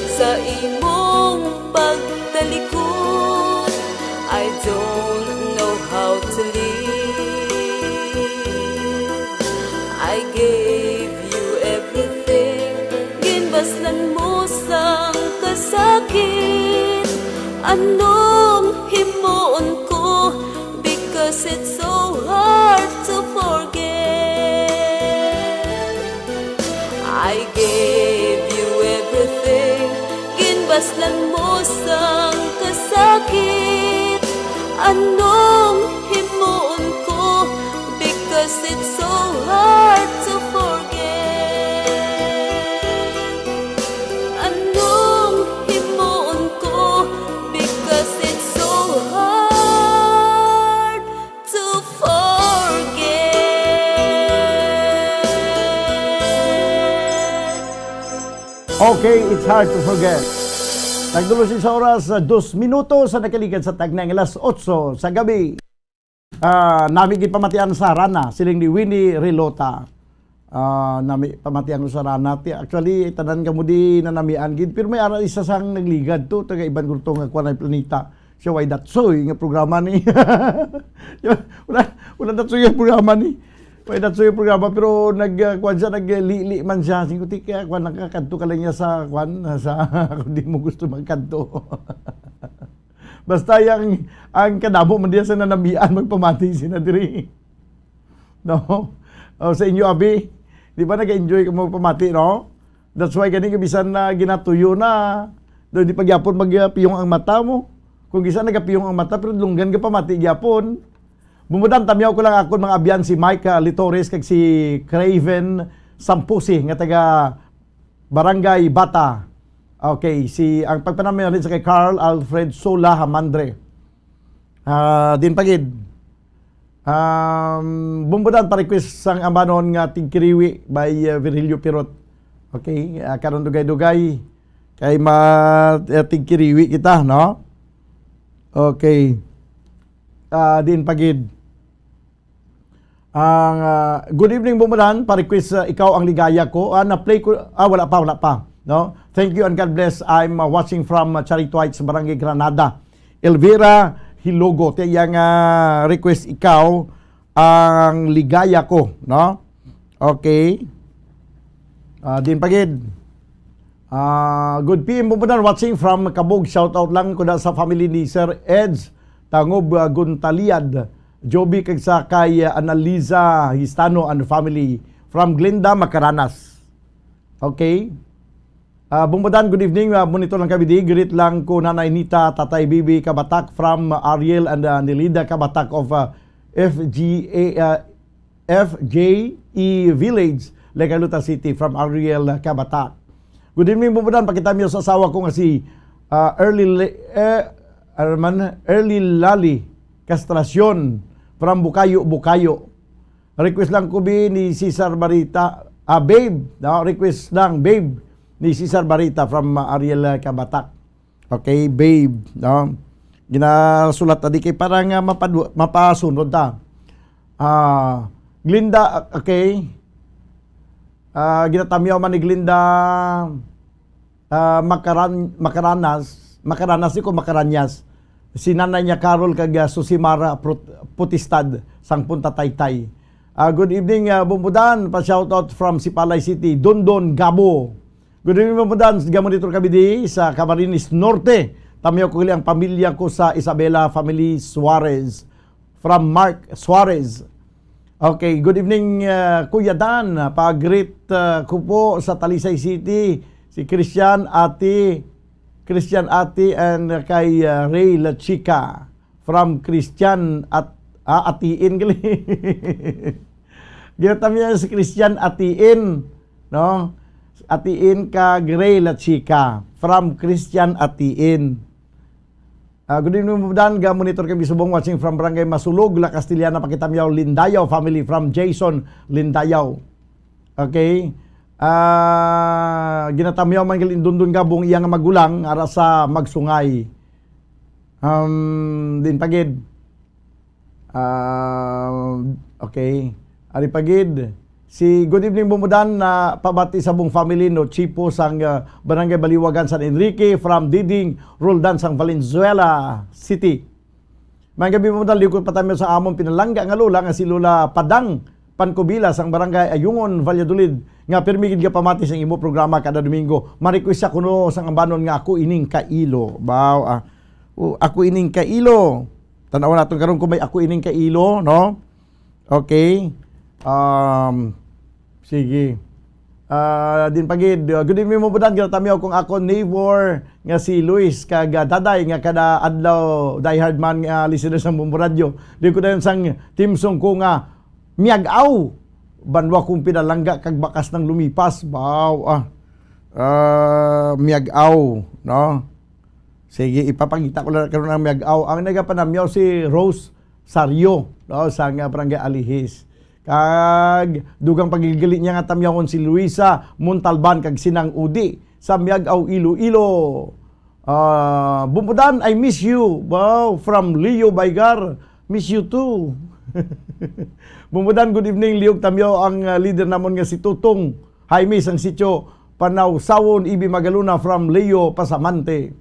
sa imong pagtalikod, I don't know how to live. I gave you everything, ginbaslan mo sang kasakit. Anong himuon ko, because it's so hard to forget. I gave you everything, ginbaslan mo sang kasakit. Anong himuon ko, because it's so hard to forget. Anong himuon ko, because it's so hard to forget. Okay, it's hard to forget. Nagdulusin sa oras 2 minuto sa nakaligad sa tagnang alas 8 sa gabi. Namigit pamatian sa Rana, siling ni Winnie Relota. Nami pamatian sa Rana. Actually, tanan ka mo di na namian gid. Pero may ara isa sang nagligad to, taga ibang gurto nga kuan planeta. Siya way datsoy nga programa ni. wala datsoy nga programa ni. Way datsoy nga programa pero kuan siya naglili man siya. Singkuti kaya kuan nakakadto ka lang niya sa kuan sa kung di mo gusto magkanto. Basta ang kadamo man diya sa nanamian magpamati sina diri. No? Sa inyo abi, di ba nag-enjoy ka magpamati, no? That's why ganing bisan na ginatuyo na. Doon di pagyapon magpiyong ang mata mo. Kung gisa nagapiyong ang mata pero lunggan ka pamati gyapon. Bumudan tamyaw ko lang ako mga abyan si Mike Litores kag si Craven Sampusi nga taga Barangay Bata. Okay, ang pagpanamay rin sa kay Carl Alfred Sola Hamandre. Din pagid. Bumbudan pa request sang amanon nga Tigkiriwi by Virgilio Pirot. Okay, karon dugay-dugay kay Tigkiriwi kita, no? Okay. Din pagid. Ang good evening bumudan, pa-request ikaw ang ligaya ko. Na-play ko, wala pa. No? Thank you and God bless. I'm watching from Charito Heights, Barangay Granada. Elvira Hilogo, tiyang request ikaw ang ligaya ko, no? Okay. Din pagid. Good PM bumudan, watching from Kabog. Shout out lang ko na sa family ni Sir Eds Tangob Guntaliad. Joby kag sa kay Analiza Histano and family from Glenda, Macaranas. Okay. Bumudan, good evening. Monitor lang kami di. Greet lang ko Nanay Nita, Tatay Bibi Kabatak from Ariel and Nilida Kabatak of FJE Village, Legaluta City from Ariel Kabatak. Good evening bumudan. Pakita niyo sa asawa ko nga si Early Lali Castracion from Bukayo. Request lang ko ni Cesar Barita. Babe. No? Request lang, babe. Ni Cesar Barita from Ariel Kabatak. Okay, babe. No? Ginasulat tadi kay parang mapasunod ta. Glinda, okay. Ginatamyaw man ni Glinda Macaranyas. Si nanay niya Carol kag Susimara Putistad sang Punta Taytay. Good evening bumudan, pa shoutout from Sipalay City, Dondon Gabo. Good evening bumudan, gamo dito kami di sa Camarines Norte. Tamiyo ko ang pamilya ko sa Isabela Family Suarez from Mark Suarez. Okay, good evening Kuya Dan. Pa-greet ko po sa Talisay City si Christian Ati and kay Ray La Chica from Christian Atiin gali. Ginatam niya si Christian Atiin, no? Atiin kag Ray La Chica from Christian Atiin. Good evening Dan, ga monitor kami subong watching from Barangay Masulog, La Castillana, Pakitamyaw, Lindayaw family from Jason Lindayaw. Okay? Ginatamyaw man Dundun Gabong iyang magulang ara sa magsungay. Din pagid. Okay. Ari pagid. Si good evening bumudan na pabati sa buong family no Chipo sang Barangay Baliwagan San Enrique from Diding Roldan sang Valenzuela City. Mga gabi bumudan liukod patamyo sa among pinalangga nga lula nga si Lula Padang Pancobila sang Barangay Ayungon, Valladolid nga permigid ka pamati sa imo programa kada Domingo. Ma-request ako no sang ambanon nga ako ining kailo. Baw ako ining kailo. Tanaw naton karon kung may ako ining kailo, no? Okay. Sige. Din pagid. Good evening mo budan ginatamyaw kung ako neighbor nga si Luis kag Daday nga kada adlaw diehard man nga listener sa Bumbu Radio. Di ko dayon sang timsong ko nga miagaw banwa kong pinalangga kag bakas ng lumipas. Wow. Miagaw, no? Sige, ipapakita ko lang karon ang miagaw. Ang nagapanamyaw si Rose Sario, no, sa Barangay Alihis. Kag dugang pagigali niya nga tamyawon si Luisa Montalban kag Sinang Udi sa miagaw Iloilo. Bumbudan, I miss you. Wow, from Leo Baygar. Miss you too. Bumudan, good evening. Liog tamyo ang leader namon nga si Tutong Jaime sang sitio Panaw Sawon Ibi Magaluna from Leo Pasamante.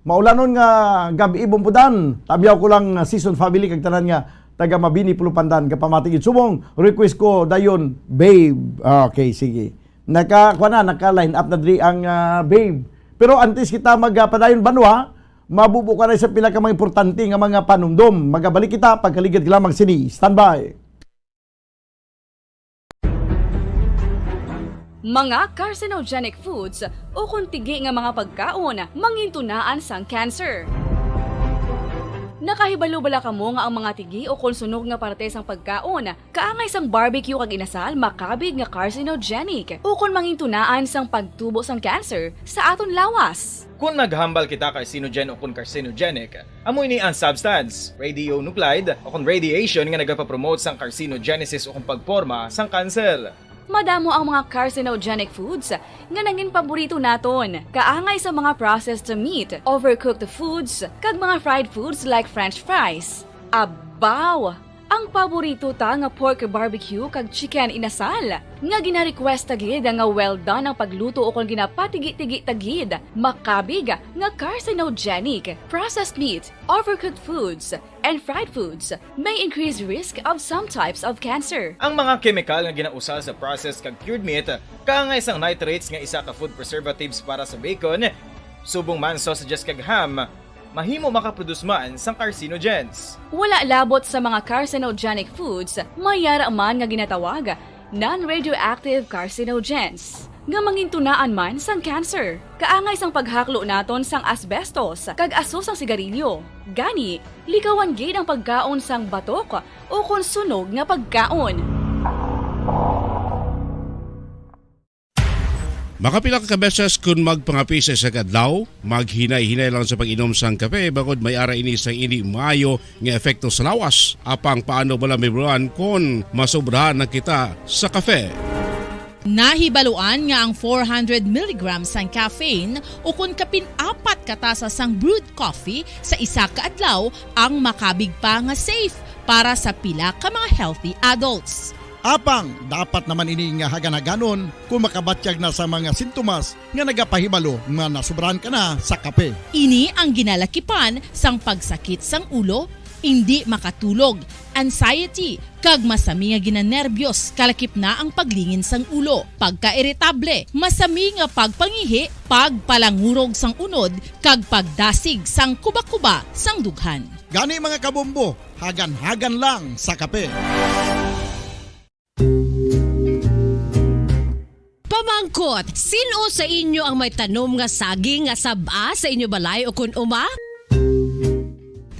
Maulanon nga gabi bumudan. Tamyaw ko lang season family kag tanan nga taga Mabini Pulupandan kapamatigid subong request ko dayon babe. Okay, sige. Naka-line up na diri ang babe. Pero antes kita magpadayon banwa, mabubo ka na sa pila ka mga importante nga mga panumdom. Magabalik kita pagkaligid lamang sini. Standby. Mga carcinogenic foods o kung tigi nga mga pagkaon mangintunaan sang cancer. Nakahibalo bala kamo nga ang mga tigi o konsunog nga parte sang pagkaon kaangay sang barbecue kag inasal makabig nga carcinogenic o kung mangintunaan sang pagtubo sang cancer sa aton lawas. Kung maghambal kita carcinogen o kung carcinogenic, amoy ni ang substance, radionuclide o kung radiation nga nagapapromote sang carcinogenesis o kung pagporma sang cancer. Madamo ang mga carcinogenic foods nga naging paborito naton. Kaangay sa mga processed meat, overcooked foods, kag mga fried foods like french fries. Abaw! Ang paborito ta nga pork barbecue kag chicken inasal. Nga gina-request tagid nga well done ang pagluto o kung ginapatigi-tigi tagid. Makabig nga carcinogenic, processed meat, overcooked foods, and fried foods may increase risk of some types of cancer. Ang mga chemical nga ginausal sa processed kag cured meat, kaangay sang nitrates nga isa ka food preservatives para sa bacon, subong man sausages kag ham, mahimo makaproduce man sang carcinogens. Wala labot sa mga carcinogenic foods, mayara man nga ginatawag non-radioactive carcinogens nga mangintunaan man sang cancer. Kaangay sang paghaklo naton sang asbestos kag aso sang sigarilyo. Gani, likawan gid ang pagkaon sang batok o kung sunog nga pagkaon. Makapila ka beses kung magpangapisa sa kadlaw, maghinay-hinay lang sa pag-inom sang kape bagod may ara ini sang hindi maayo nga epekto sa lawas. Apang paano bala may buruan kung masobrahan na kita sa kape. Nahibaluan nga ang 400 mg sang caffeine o kung kapin-4 katasa sang brewed coffee sa isa ka adlaw ang makabig pa nga safe para sa pila ka mga healthy adults. Apang, dapat naman ini nga haganaganon kung makabatyag na sa mga sintomas nga nagapahibalo nga nasubrahan ka na sa kape. Ini ang ginalakipan sang pagsakit sang ulo, hindi makatulog, anxiety, kag masami nga ginanerbiyos, kalakip na ang paglingin sang ulo, pagka-irritable, masami nga pagpangihi, pagpalangurog sang unod, kag pagdasig sang kuba-kuba sang dughan. Gani mga kabombo, hagan-hagan lang sa kape. Pamangkot, sino sa inyo ang may tanom nga saging nga saba sa inyo balay o kun uma?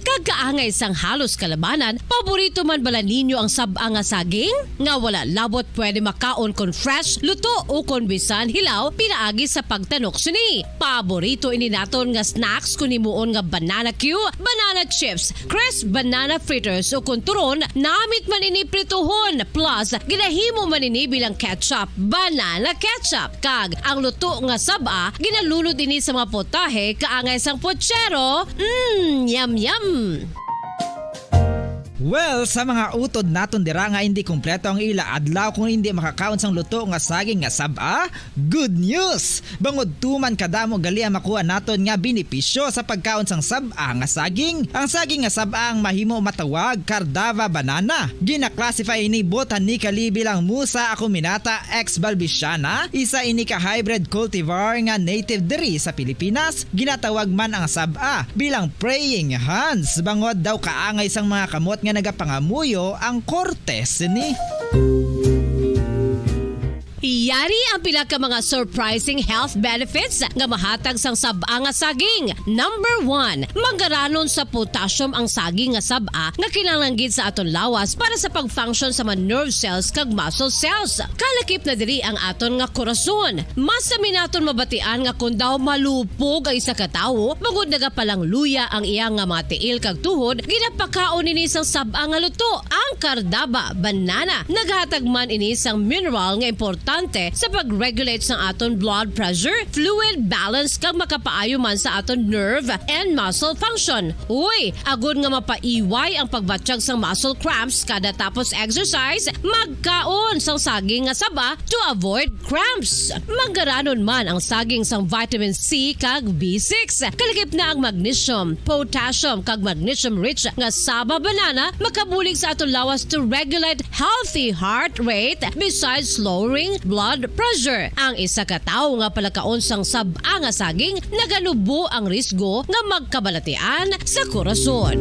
Kagkaangay sang halos kalabanan, paborito man bala ninyo ang saba nga saging? Nga wala labot pwede makaon kon fresh, luto o kon bisan hilaw, pinaagi sa pagtanok suni. Paborito ini naton nga snacks kun himuon nga banana Q, banana chips, crisp banana fritters o kun turon, namit man ini prituhon, plus ginahimo man ini bilang ketchup, banana ketchup. Kag ang luto nga saba, ginalunod ini sa mga potahe kaangay sang pochero. Yum yum. Well, sa mga utod naton dira nga hindi kumpleto ang ila adlaw kung hindi makakaon sang luto nga saging nga saba, good news! Bangod tuman kadamo gali ang makuha naton nga benepisyo sa pagkaon sang saba nga saging. Ang saging nga saba ang mahimo matawag Cardava banana. Gina-classify ini botanically bilang Musa acuminata ex balbisiana, isa ini ka hybrid cultivar nga native diri sa Pilipinas. Ginatawag man ang saba bilang praying hands. Bangod daw kaangay sang mga kamot nga nagapangamuyo ang kortes ni. Yari ang pila ka mga surprising health benefits nga mahatag sang saba nga saging. Number 1, manggaranon sa potassium ang saging nga saba nga kinahanglan sa aton lawas para sa pag-function sa mga nerve cells kag muscle cells. Kalakip na diri ang aton nga korason. Mas sa minaton mabatian nga kung daw malupog ang isa ka tawo, magud nagapalang luya ang iyang nga mga tiil kag tuhod, ginapakaon ini sang saba nga luto, ang Cardava banana. Naghatag man ini sang mineral nga importante sa pag-regulate sa aton blood pressure, fluid balance kag makapaayo man sa aton nerve and muscle function. Uy, agud nga mapaiway ang pagbatsyag sang muscle cramps kada tapos exercise, magkaon sang saging nga saba to avoid cramps. Manggaranon man ang saging sang vitamin C kag B6. Kalakip na ang magnesium, potassium kag magnesium rich nga saba banana makabulig sa aton lawas to regulate healthy heart rate besides lowering blood pressure. Ang isa ka tawo nga palakaon sang saba nga saging naganubo ang risgo nga magkabalatian sa korason.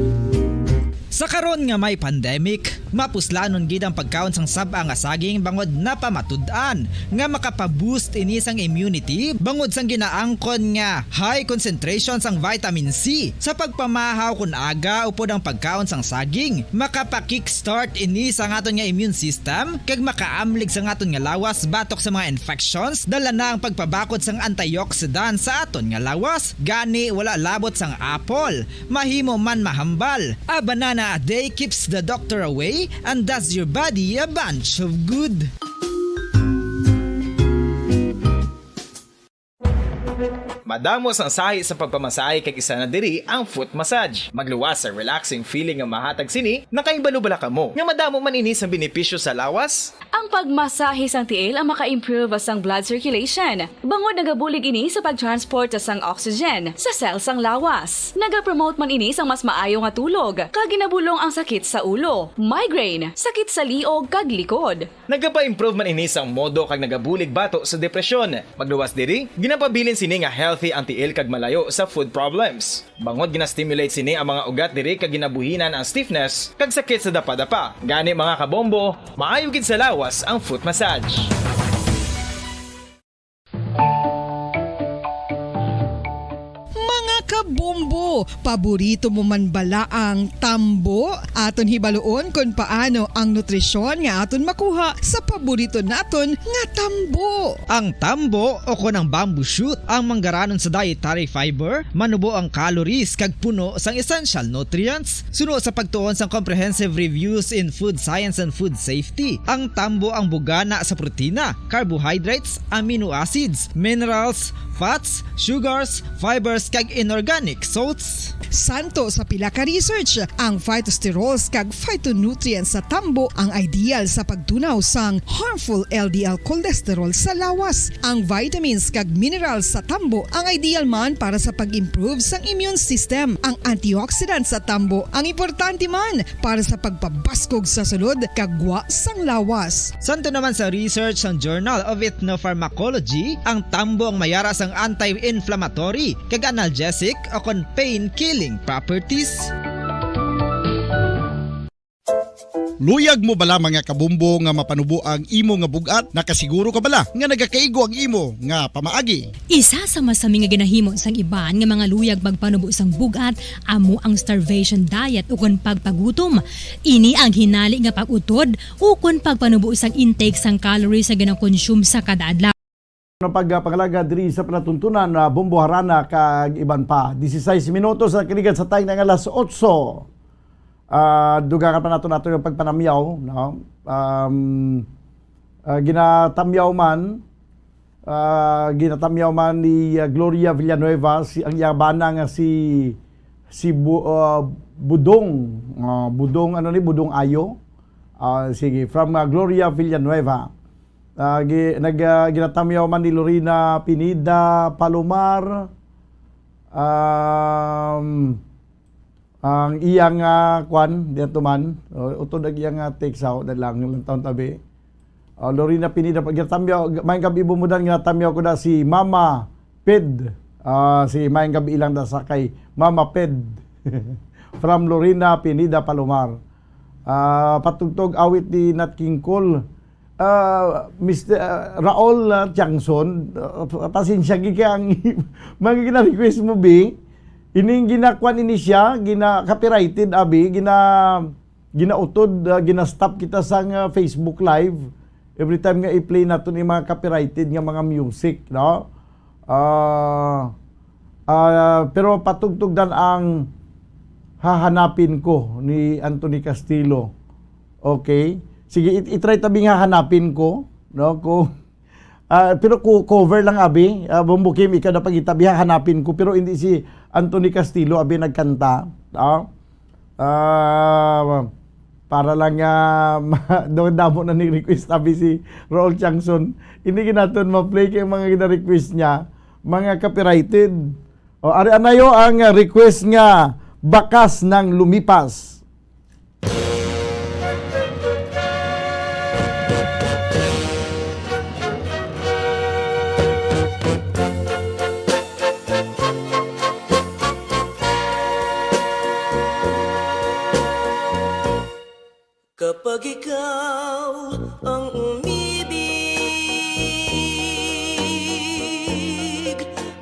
Sa karon nga may pandemic, mapuslanon gid ang pagkaon sang saba nga saging bangod napamatud-an nga makapaboost ini sang immunity bangod sang ginaangkon nga high concentration sang vitamin C. Sa pagpamahaw kun aga upod ang pagkaon sang saging, makapa-kickstart ini sa aton nga immune system kag makaamlig sa aton nga lawas batok sa mga infections, dala na ang pagpabakod sang antioxidant sa aton nga lawas. Gani wala labot sang apple, mahimo man mahambal. A banana a day keeps the doctor away and does your body a bunch of good. Madamos ang sahi sa pagpamasahe kay isa na diri ang foot massage. Magluwas sa relaxing feeling nga mahatag sini, nakaibalo-bala ka mo. Nga madamo man ini sa benepisyo sa lawas. Ang pagmasahe sang tiil ang maka-improve sang blood circulation. Bangod nagabulig ini sa pagtransport sang oxygen sa cells sang lawas. Nagapromote man ini sang mas maayo nga tulog, kag ginabulong ang sakit sa ulo, migraine, sakit sa liog kag likod. Nagapa-improve man ini sang modo kag nagabulig bato sa depresyon. Magluwas diri, ginapabilin sini nga healthy ang tiil kag malayo sa food problems. Bangod ginastimulate sini ang mga ugat diri kag ginabuhinan ang stiffness kag sakit sa dapa-dapa. Gani mga kabombo, maayo gid sa lawas ang foot massage. Kabombo, paborito mo man bala ang tambo? Aton hibaloon kung paano ang nutrisyon nga aton makuha sa paborito naton nga tambo. Ang tambo o konang bamboo shoot ang manggaranon sa dietary fiber, manubo ang calories kag puno sang essential nutrients. Suno sa pagtuon sang comprehensive reviews in food science and food safety. Ang tambo ang bugana sa protina, carbohydrates, amino acids, minerals, fats, sugars, fibers kag inorganic salts. Santo sa pila ka research, ang phytosterols kag phytonutrients sa tambo ang ideal sa pagtunaw sang harmful LDL cholesterol sa lawas. Ang vitamins kag minerals sa tambo ang ideal man para sa pag-improve sang immune system. Ang antioxidants sa tambo ang importante man para sa pagpabaskog sa sulod kag gwa sang lawas. Santo naman sa research ng Journal of Ethnopharmacology, ang tambo ang mayara sang anti-inflammatory kag analgesic o kon pain-killing properties. Luyag mo bala mga kabumbo nga mapanubo ang imo nga bugat? Nakasiguro ka bala nga nagakaigo ang imo nga pamaagi? Isa sa masami nga ginahimo sang iban nga mga luyag magpanubo sang bugat amo ang starvation diet ukon pagpagutom. Ini ang hinali nga pag-utod ukon pagpanubo sang intake sang calories sa gina-consume sa kada adlaw. Pagpangalaga diri sa panatuntunan na Bombo Harana kag iban pa. 16 minutos sa kinigan sa tayong ng alas 8. Dugangan pa nato yung pagpanamyaw, no? Ginatamyaw man ni Gloria Villanueva ang yabana nga si Budong Budong Ayo. Sige, from Gloria Villanueva. Ginatamyaw man ni Lorena Pineda Palomar, ang iyang kwan dito man utod ang iyang teksaw na lang yung taon tabi. Lorena Pineda ginatamyaw may gabi bumudan ginatamyaw ko na si Mama Ped, si may gabi ilang da sa kay Mama Ped from Lorena Pineda Palomar. Patugtog awit ni Nat King Cole, Mr. Raul Tiangson, pasensya gikang mga gina-request mo bi, ining ginakwan ini siya, gina-copyrighted abi, ginautod, gina-stop kita sa Facebook Live every time nga i-play natin yung mga copyrighted nga mga music, no? Pero patugtog dan ang hahanapin ko ni Anthony Castillo. Okay? Sige, itry tabing hahanapin ko, no? Pero cover lang abi, Bumbukim ikaw na pag-itabi hahanapin ko, pero hindi si Anthony Castillo abi nagkanta, no? Para lang damo na ni-request abi si Raul Tiangson. Hindi natin ma-play kay mga gina-request niya, mga copyrighted. O ari anayo ang request nga Bakas ng Lumipas. Kapag ikaw ang umibig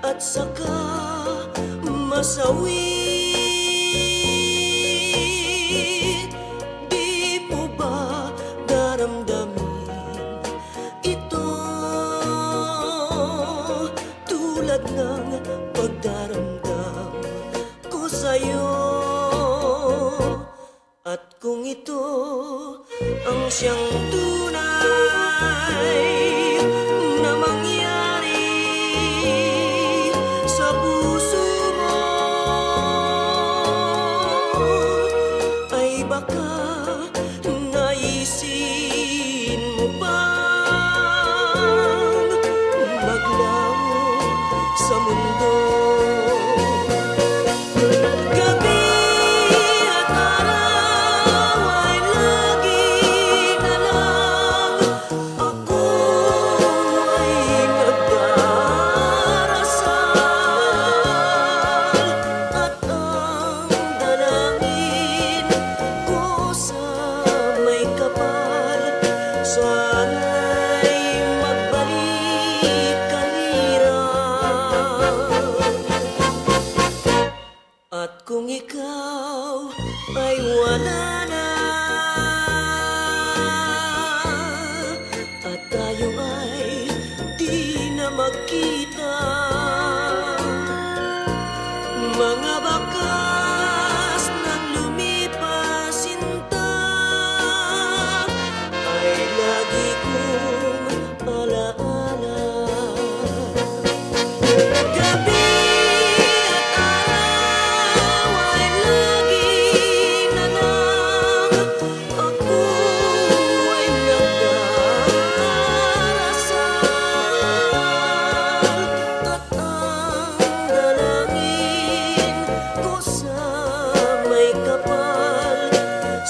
at saka masawi, di mo ba daramdamin ito tulad ng pagdaramdam ko sa'yo? At kung ito ang siyang tunay na mangyari sa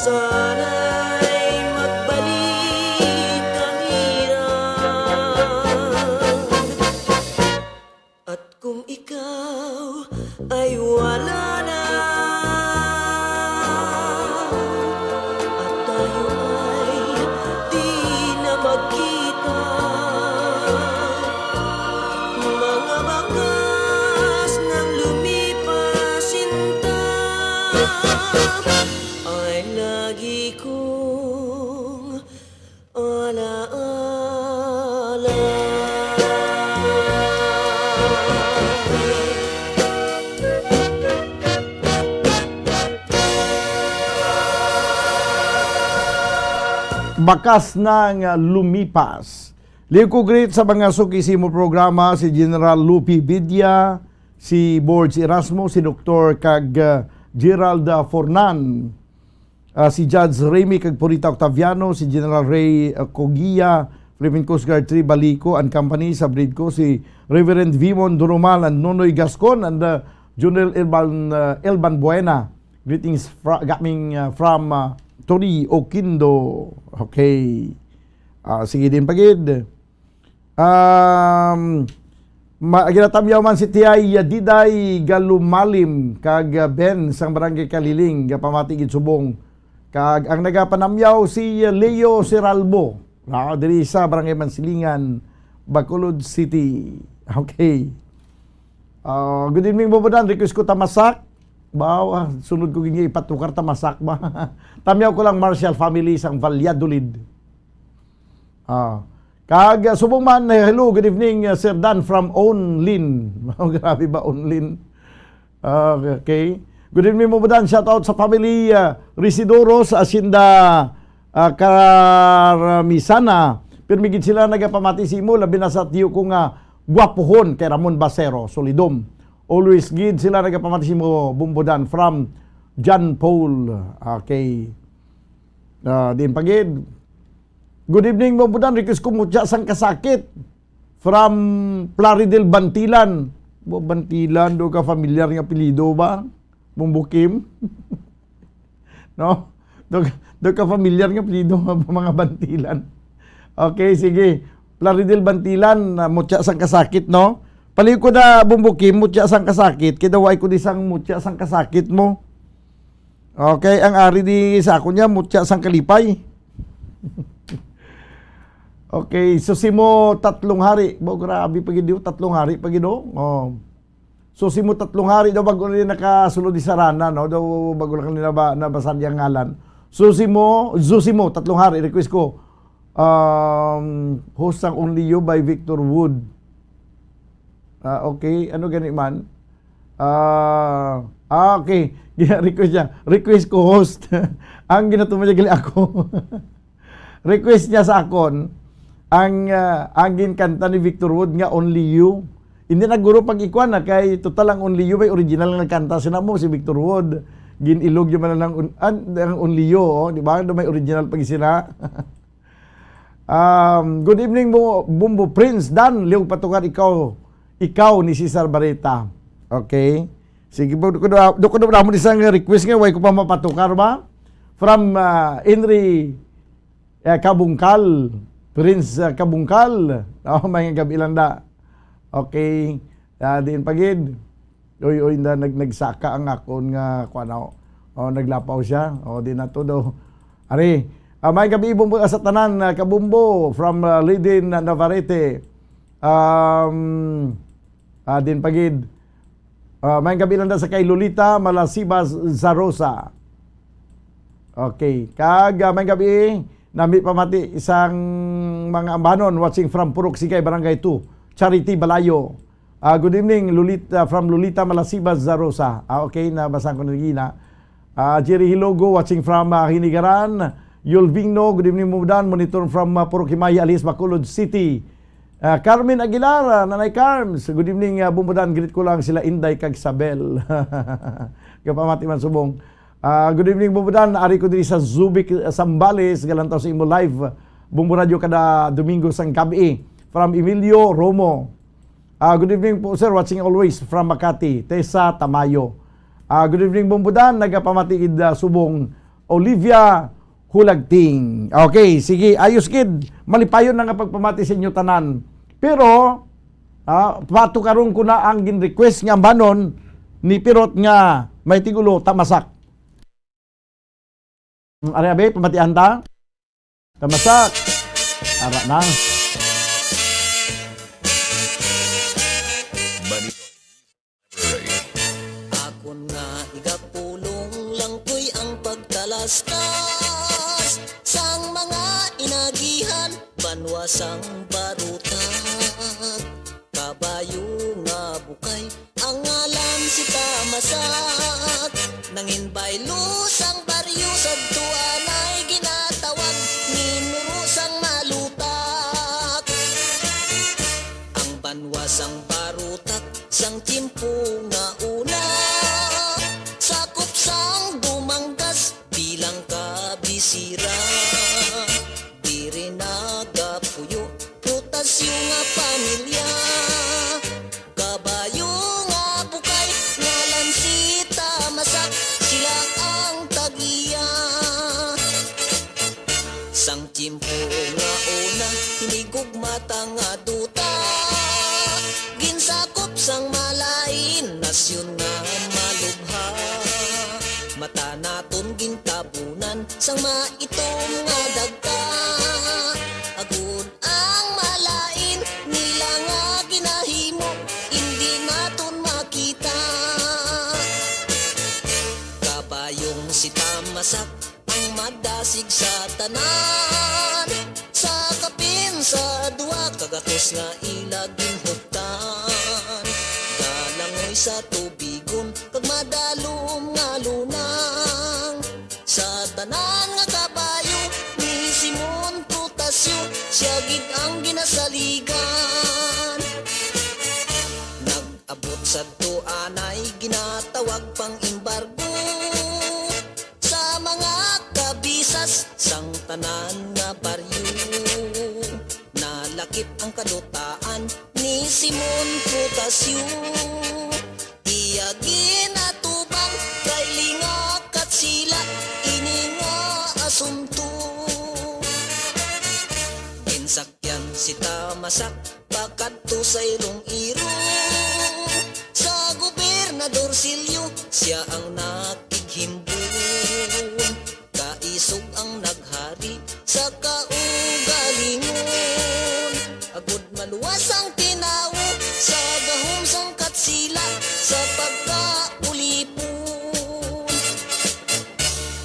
Sana'y magbalik ang hirap. At kung ikaw ay wala na, at tayo ay di na magkita, mga bakas ng lumipas sinta ay lagi kong alaala. Bakas ng lumipas. Liw ko greet sa mga sukisimo programa si General Lupi Vidya, si Borges Erasmo, si Dr. kag Gerald Fornan, si Judge Remy kag Purita Octaviano, si General Ray Cogia, Philippine Coast Guard 3 Balico and Company sa Bridco, si Reverend Vimon Durumal and Nonoy Gascon and Junel Elban Buena. Greetings coming from Tori Oquindo. Okay. Sige din pagid. Ginatamyaw man si Tiyay Diday Galumalim kag Ben sang Barangay Kaliling pamatigid subong. Kag ang nagapanamyaw si Leo Seralbo. Diri sa Barangay Mansilingan, Bacolod City. Okay. Good evening Bobodan, request ko tamasak. Sunod ko gingi ipatukar tamasak ba. Tamyaw ko lang Marshall family sang Valladolid. Kag subong man, hello, good evening Sir Dan from Onlin. Grabe ba Onlin? Okay. Good evening mo Dan, shout out sa family Residoro sa Asinda Karamisana. Pirmigid sila nagapamati si mo, labi na sa tiyo ko nga guwapohon kay Ramon Basero, Solidom. Always gid sila nagapamati si mo, Bumbodan from John Paul. Okay. Din pagid. Good evening Bumbodan, request ko mutya sang kasakit from Plaridel Bantilan. Bantilan, do ka familiar nga apelyido ba? Bumbukim? No? Do ka familiar nga apelyido mga Bantilan. Okay, sige. Plaridel Bantilan, mutya sang kasakit, no? Paliw ko na Bumbukim, mutya sang kasakit. Kidaway ko di sang mutya sang kasakit mo. Okay, ang ari di sa ako niya, mutya sang kalipay. Okay, susimo 3 hari. Grabe pagid di 3 hari pagid do. Susimo 3 hari daw bago nila nakasulod di sarana, no? Daw bago lang nila nabasa yang ngalan. Susimo 3 hari request ko. Host ang Only You by Victor Wood. Okay, ano gani man? Okay. Request niya. Request ko host. Ang ginatuman niya gali ako. Request niya sa akon ang kanta ni Victor Wood nga Only You. Hindi na guro pag ikuan na kay total ang Only You may original na nagkanta sina mo si Victor Wood. Ginilog yung man ang Only You, di ba? May original pag sina. Good evening mo Bumbo Prince Dan, liw patukar ikaw ni Cesar Barreta. Okay? Sige po, do ko na mo isang request nga, way ko pa mapatukar ba? From Henry Kabungkal, Prince Kabungkal. May gabi lang da. Okay. Diin pagid. Oy, nagsaka ang akon nga kuano. Naglapaw siya. Di na to daw. Ari, may gabi Bumbo sa tanan, Kabumbo from Lidin Navarrete. Din pagid. May gabi lang sa kay Lolita Malasibas Zarosa. Okay. Kag may gabi nami pamati isang mga ambanon watching from Purok Sigay Barangay 2, Charity Balayo. Good evening Lolita from Lolita Malasibas Zarosa. Okay, nabasan ko na gina. Jerry Hilogo watching from Hinigaran. Yulvingno, good evening Mudan, monitor from Purok Himaya, Alias Bacolod City. Carmen Aguilar, Nanay Carms, good evening Bumbudan, greet ko lang sila Inday kag Sabel. Kapamati man subong. Good evening Bumbudan, ari ko diri sa Zubik Sambales, galantaw sa imo live Bumbu Radio kada Domingo sang gabi from Emilio Romo. Good evening po sir, watching always from Makati, Tessa Tamayo. Good evening Bumbudan, nagapamati subong Olivia Hulagting. Okay, sige, ayos kid. Malipayon na nga pagpamati sa inyo tanan. Pero, pato karon ko na ang gin-request nga banon ni Pirot nga may tigulo tamasak. Ari abe, pamatian ta? Tamasak. Ara na. Akon nga igapulong lang ko'y ang pagtalastas sang mga inagihan, banwasang barutan. Kabayo nga bukay, ang ngalan si Tamasak. Nangin baylo sang baryo sa tuan ay ginatawag ni Nuro sang malutak. Ang banwasang barutak sang timpo nga una, sakop sang dumanggas bilang kabisira. Diri nagapuyo, rotasyon nga pamilya. Kabayo nga bukay, ngalan si Tamasak, sila ang tagiya. Sang timpo nga una, hinigog mata nga duta. Ginsakop sang malain, nasyon nga malubha. Mata naton gintabunan, sang maitom nga dagka. Agud ang malain, nila nga ginahimo, hindi naton makita. Kabayong si Tamasak, ang madasig sa tanan. Sa kapin sa duwa, kagatos nga ilagin hugtan. Galangoy sa tubigon, kag madalom nga lunang. Sa tanan nga kabayo, ni Simon Prutasyo, siya gid ang ginasaligan. Nag-abot sa tuanay, ginatawag pang embargo. Sa mga kabisas, sang tanan nga baryo. Nalakip ang kadutaan ni Simon Prutasyo. Iya ginatubang kay lingak at sila, ini nga asunto. Ginsakyan si Tamasak, bakadto sa ilong iro. Sa Gobernador Silio, siya ang nakighimbon. Kaisog ang naghari sa kaugalingon. Agud maluwas ang tinawo sa gahom sang katsila, sa pagkaulipon.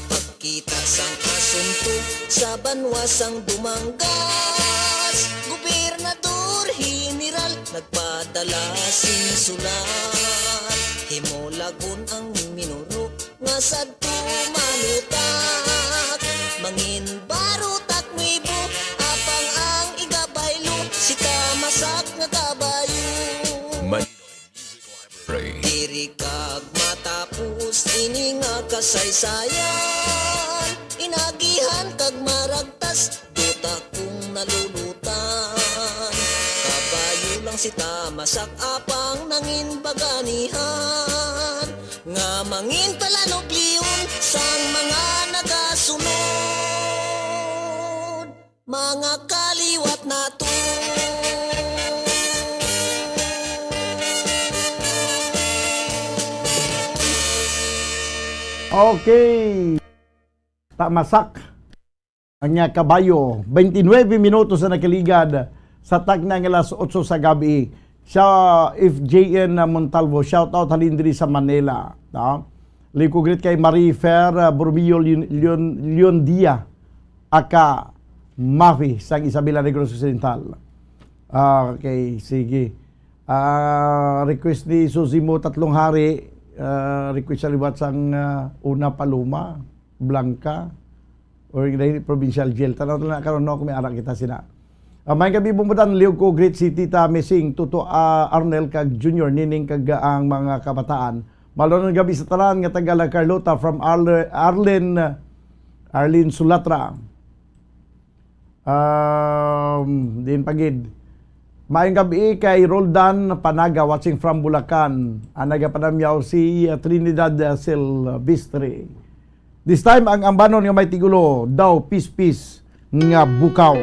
Pagkita sang asunto sa banwasang dumanggas, Gobernador General nagpadala sing sulat. Himolagon ang minuro nga sadto malutak. Mangin barutak mibo, apang ang igabaylo, si Tamasak nga kabayo. Diri kag matapos ini nga kasaysayan, inagihan kag maragtas, duta kung nalulutan. Kabayo lang si Tamasak, apang nangin baganihan. Nga mangin talanog liyon sang mga nagasunod, mga kaliwat nato. Okay. Tamasak. Ang niya kabayo. 29 minutos na nakaligad sa tagna ng alas 8 sa gabi. Siya, FJN Montalvo, shout out halindri sa Manila. Likugrit kay Marie Fer Borbillo Leon Dia, aka Mafi, sang Isabela Negros Occidental. Okay, sige. Request ni Susimo Tatlong Hari, request sa liwat sang Una Paloma, Blanca, or Provincial Jail. Tanaw na karon no kung may arak kita sina. May gabi bumudan liog ko Great City ta missing Tuto Arnel kag Junior Nining kag ang mga kabataan. Malon gabi sa tanan nga taga Carlota from Arlen Sulatra. Din pagid. Maayong gabi kay Roldan Panaga watching from Bulacan. Nagapanamyaw si Trinidad Silvestre. This time ang ambanon nga may tigulo daw pispis nga bukaw.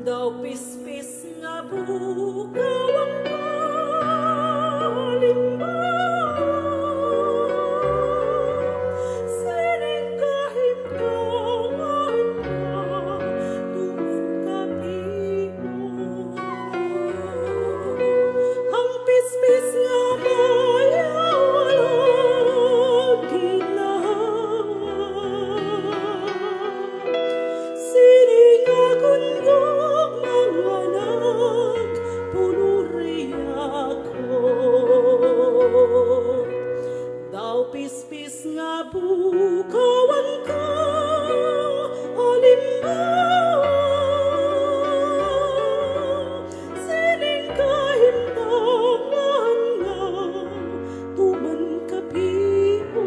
Daw pispis nga bukaw ang kalimbaw, sining kahimtangan na tuman kapimo. Ang pispis nga mayawalag ginawa, sining agundog manganak puluri ako. Daw pispis nga bukaw ang kalimbaw, sining kahimtangan nga tuman kapimo.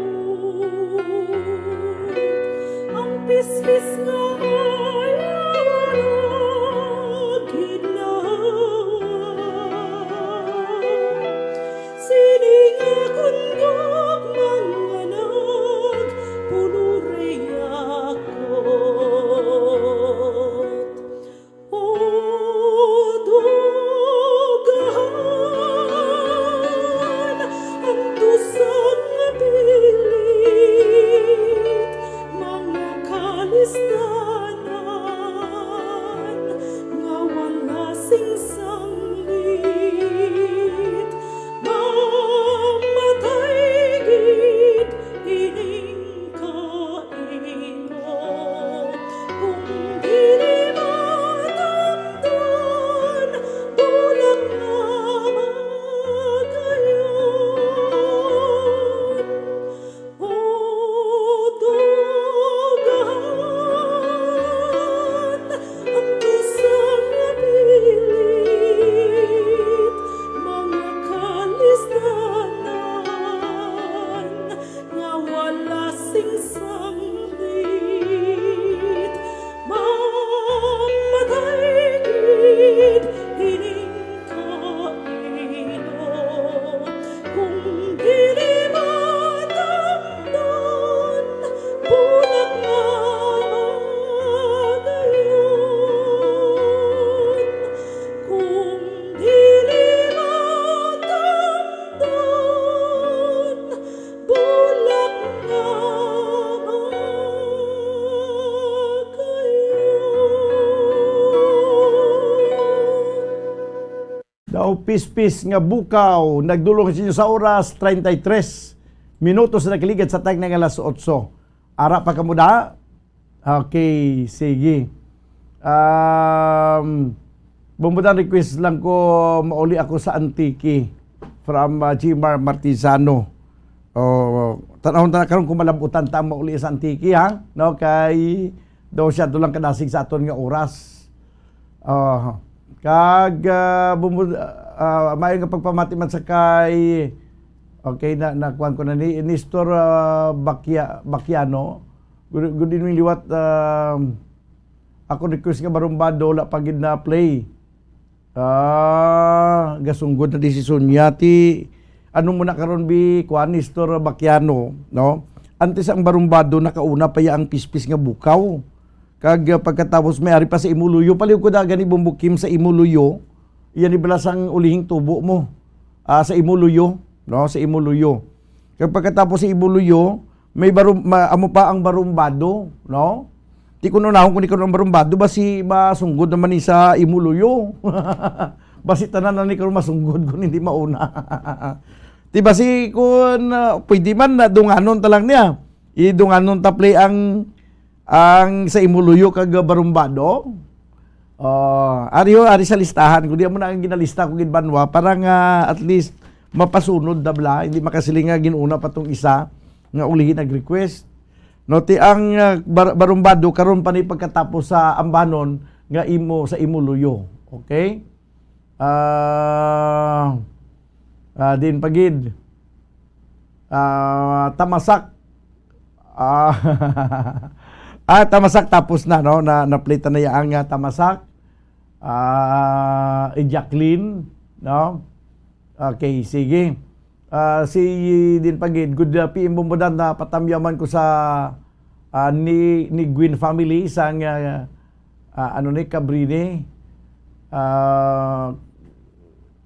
Ang pispis nga mayawalag ginawa, sining agundog manganak puluri ako. O dogahan ang tusang nga pilit, mga kalistanan nga wala sing sanglit, mamatay gid ining kaino, kung dili matamdan bulag na magayon. O dogahan ang tusang nga pilit, mga kalistanan nga wala sing sanglit, mamatay gid ining kaino, kung dili matamdan bulag nga magayon, kung dili matamdan bulag nga Daw pispis nga bukaw, nagdulong sa inyo sa oras 33 minutos na kiligad sa tag ng alas 8. Ara pa kamuda? Okay, sige. Bumbudan request lang ko, mauli ako sa Antique from Gmar Martizano. Tanahon na karon kung malabutan ta mauli sa Antique ha? No, kay daw siya dulang kadasig sa aton nga oras. Maayong nga pagpamati man sa kay okay na kuan ko na ni Nestor Bakiano. Good evening liwat. Ako request nga barumbado la pagid na play. Gasunggod na desisyon yati. Ano mo na karon bi kuan Nestor Bakiano, no? Antes ang barumbado nakauna pa ya ang pispis nga bukaw. Kag pagkatapos may ari pa sa Imuluyo, paliw ko na gani bumbukim sa Imuluyo. Iyan ibalas ang ulihing tubo mo. Sa Imuluyo, no? Sa Imuluyo. Kag pagkatapos sa Imuluyo, may amo pa ang barumbado, no? Di ko nunahon kung di ko ang barumbado basi masunggod naman ni sa Imuluyo. Basi tanan na ni ko masunggod kung hindi mauna. Di basi kung pwede man na dunganon talang niya. Idunganon taplay ang sa Imuluyo kag barumbado. Ari sa listahan, kung di mo na ang ginalista kung ginbanwa, parang at least mapasunod dabla, hindi makasiling nga ginuna pa tong isa nga ulihin nag-request. No, ti ang barumbado karon pa ni pagkatapos sa ambanon nga imo sa Imuluyo. Okay? Din pagid. Tamasak. Tamasak tapos na, no? Na plate na yang tamasak. Jacqueline, no? Okay, sige. Si din pagid good PM Bumbudan na patamyaman ko sa ni Gwyn family sang Cabrini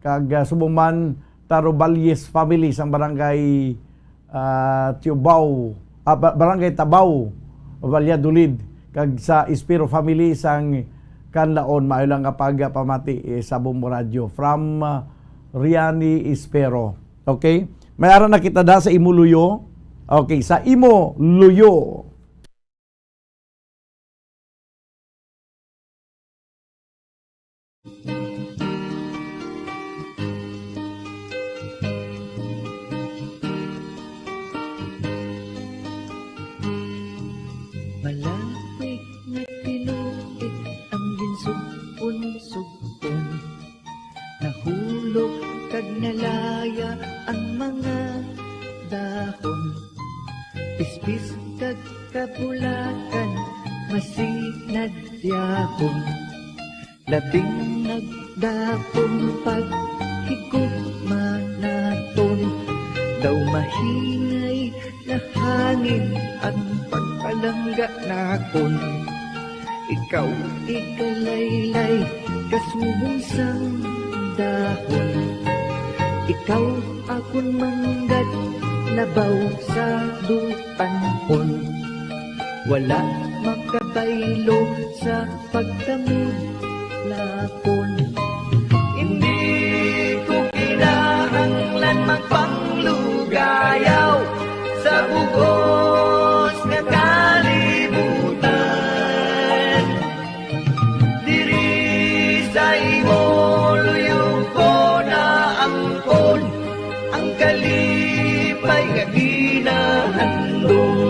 kag Subuman Taroballes family sang barangay Tiubao, barangay Tabao, Valladolid, kag sa Espiro family sang Kanlaon maayo lang kapag pamati sa Bombo Radio from Riani Espero. Okay? May ara na kita da sa imo luyo. Okay, sa imo luyo. Malapit na tinuig ang ginsugpon-sugpon, nahulog kag nalaya ang mga dahon, pispis kag kabulakan masinad yahon, labing nagdapon paghigugma naton, daw mahingay na hangin ang pagpalangga nakon. Ikaw ikalaylay kasubong sang dahon, ikaw akon manggad nabaw sa dupanhon, wala makabaylo sa pagtamod lakon. Hindi ko kinahanglan magpanglugayaw sa bugos nga kalibutan, diri sa imo luyo ko na angkon ang kalipay nga ginahandon.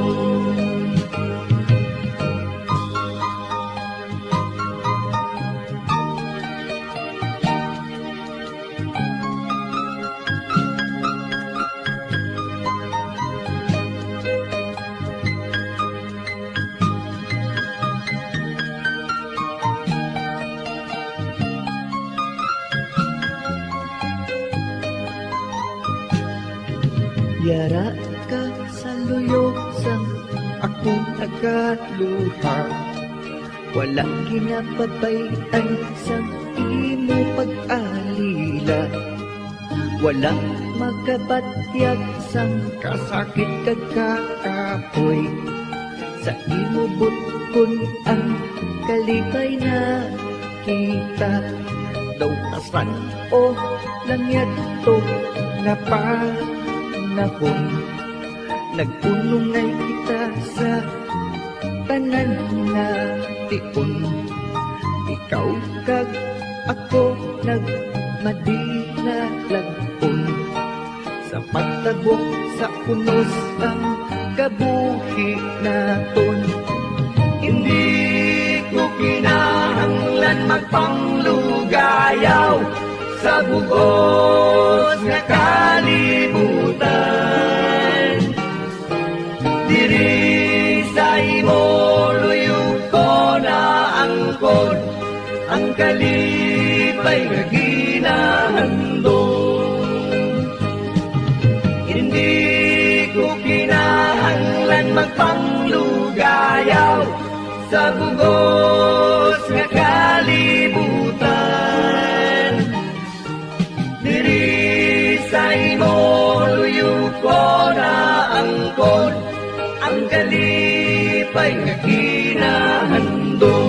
Yara ka sa luyo sang akong nagaluha, wala ginababayan sang imo pag-alila, wala magabatyag sang kasakit kag kakapoy, sa imo butkon ang kalipay na kita, daw kasan o langyat to nga panahon, nagpunungay kita sa tanan na tiun, ikaw kag ako nagmadina lagon, sa pagtabok sa unos ang kabuhi naton. Hindi ko kinahanglan magpanglugayaw sa bugos nga kalibutan, diri sa imo luyo ko na angkon ang kalipay nga ginahandon. Hindi ko kinahanglan magpanglugayaw sa bugos nga kalibutan, diri sa imo luyo ko na angkon ang kalipay nga ginahandon.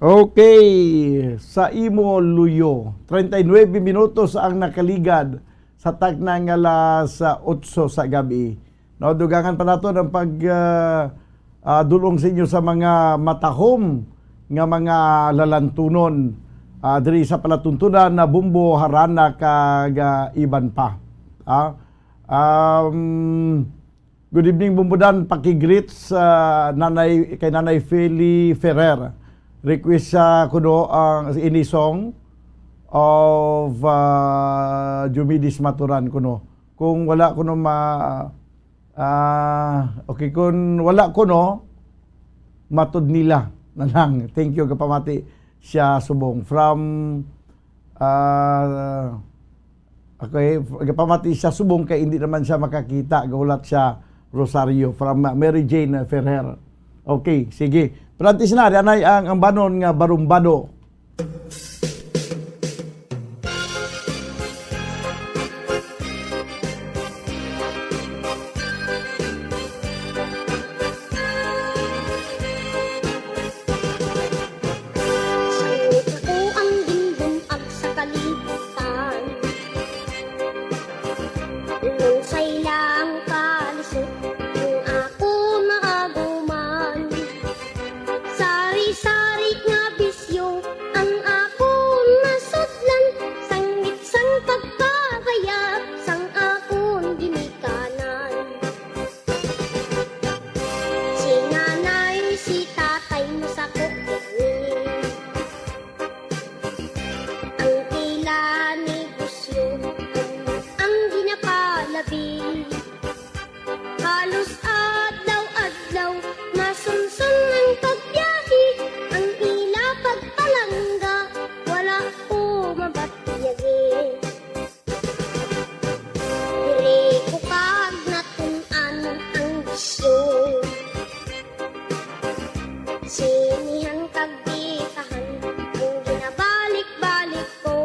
Okay, sa imo luyo, 39 minutos ang nakaligad sa tagnang alas 8 sa gabi. No, dugangan pa nato ang dulong sa inyo sa mga matahom nga mga lalantunon diri sa palatuntunan na Bumbo, Harana kag iban pa. Good evening Bumbudan, pakigreet sa kay Nanay Feli Ferrer. Request kuno ang inisong of Jumidis Maturan kuno. Kung wala kuno okay, kung wala kuno matud nila. Nanang, thank you kapamati siya subong from okay, kapamati siya subong kay hindi naman siya makakita, gaulat siya Rosario from Mary Jane Ferrer. Okay, sige. Prantis na anay ang banon nga barumbado. Ako ang gimbumag sa kalibutan. Ilusay lang kalisod kung ako maaguman. Sari-sari nga bisyo ang ako nasudlan. Sangit sang pagkakaya sang akong ginikanan. Si nanay, si tatay mo sa kukini. Ang tila negosyo ang ginapalabi. Halos adlaw-adlaw masunsun ang pagbiyahe. Ang ila pagpalangga wala ko mabatiyagi. Diri ko kag natunan ang bisyo. Sinihan kag bitahan ang ginabalik-balik ko.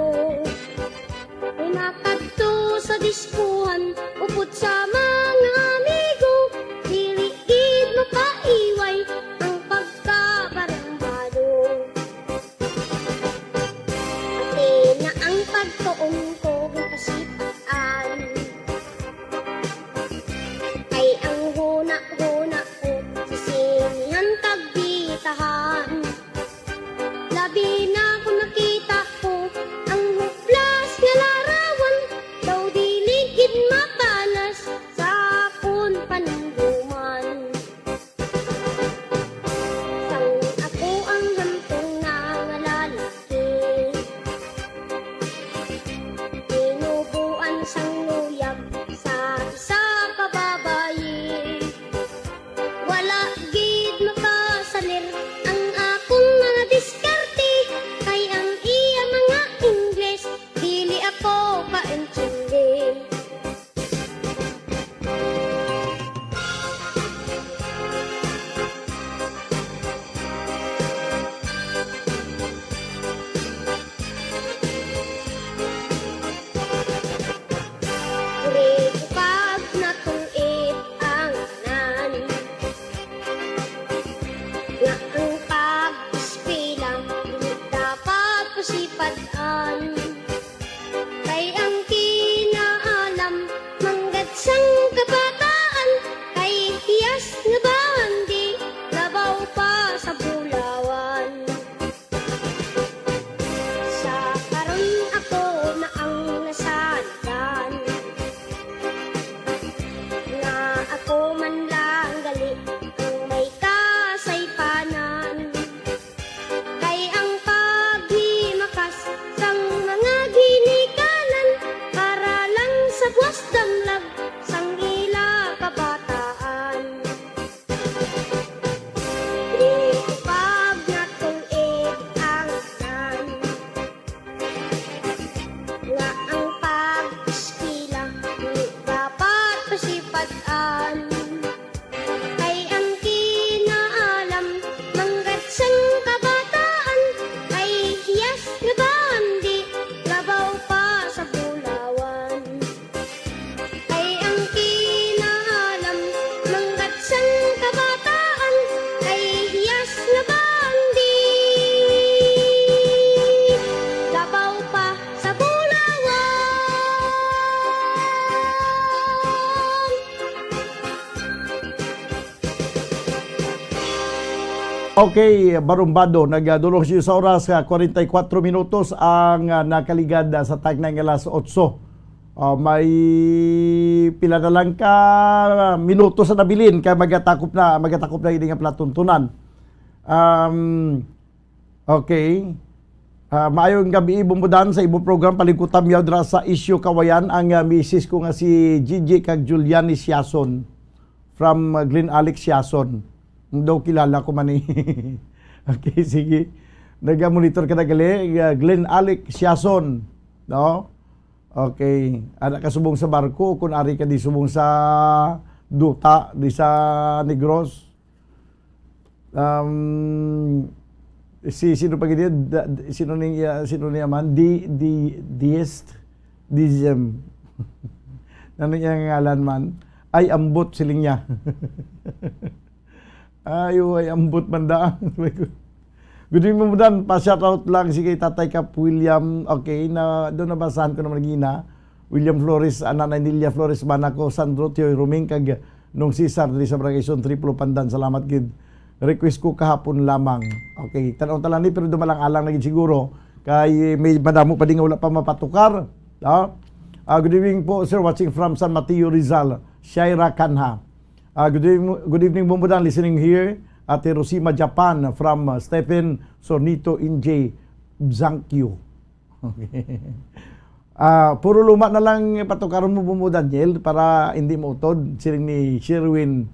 May makadto sa diskuhan upod sa mga amigo. Dili-gid mapaiway ang pagkabarambado. Pati na ang pagtuon ko kasipaan. Ay ang huna-huna ko sa sinihan kag bitahan. Labi na kung nakita ko ang huplas nga larawan. Daw diligid mapanas sa akon panumduman. Sang ako ang hantong nangalalaki. Tinubuan sang luyag sa isa ka babayi. Wala gid makasalir ang akong mga diskarte. Kay ang iya mga Ingles dili ako kaintindi. Diri ko pag natuit ang tanan. Nga ang pag-ispila dili dapat pasipadaan. Kay ang kinaalam manggad sang kabataan. Kay hiyas nga bandi labaw pa sa bulawan. Sa karon ako na ang nasandan. Nga ako man lang gali ang may kasaypanan. Kay ang paghimakas sang mga ginikanan para lang sa buwas damlag sang ila kabataan. Di ko pag natuig ang tanan. Nga ang pag-ispila di dapat pasipadaan. Kay ang kinaalam manggad sang kabataan. Kay hiyas nga bandi labaw pa sa bulawan. Kay ang kinaalam manggad sang kabataan. Kay hiyas nga bandi labaw pa sa bulawan. Okay, barumbado, nagdulong siya sa oras 44 minutos ang nakaligad sa tagnang alas 8. May pila na lang ka minuto sa nabilin kay magatakop na hindi nga platuntunan. Okay. Maayong gabi bumudan sa ibong program palingkutam yaw dra sa isyu kawayan ang misis ko nga si Gigi kag Juliani Siason from Glen Alex Siason. Daw kilala ko man Okay, sige. Nag-monitor ka na gali. Glenn Alec Siason. No? Okay. Anak ka subong sa barko. Kung ari ka di subong sa Duta, di sa Negros. Sino pa gini? Sino niya man? Diem. Ano niya ngalan man? Ay ambot siling niya. Ay ambot man da. Good evening mo dan, pa-shout out lang si kay Tatay Kap William. Okay, na doon nabasahan ko naman gina. William Flores, Nanay Nilia Flores, Manako, Sandro, Tioy Ruming, kag nung Cesar, di sa Barangay Son, Triplo Pandan. Salamat gid. Request ko kahapon lamang. Okay, tanaw talang ni, pero dumalang-alang na gid siguro. Kay may madamo pa din nga wala pa mapatukar. Good evening po, sir, watching from San Mateo, Rizal. Shaira Kanha. Good evening, Bumbudan, listening here at Hiroshima, Japan, from Stephen Sornito Inje Bzankyo. Okay. Puro luma na lang patukaron mo, Bumbudan, Jel, para hindi mo utod. Siling ni Sherwin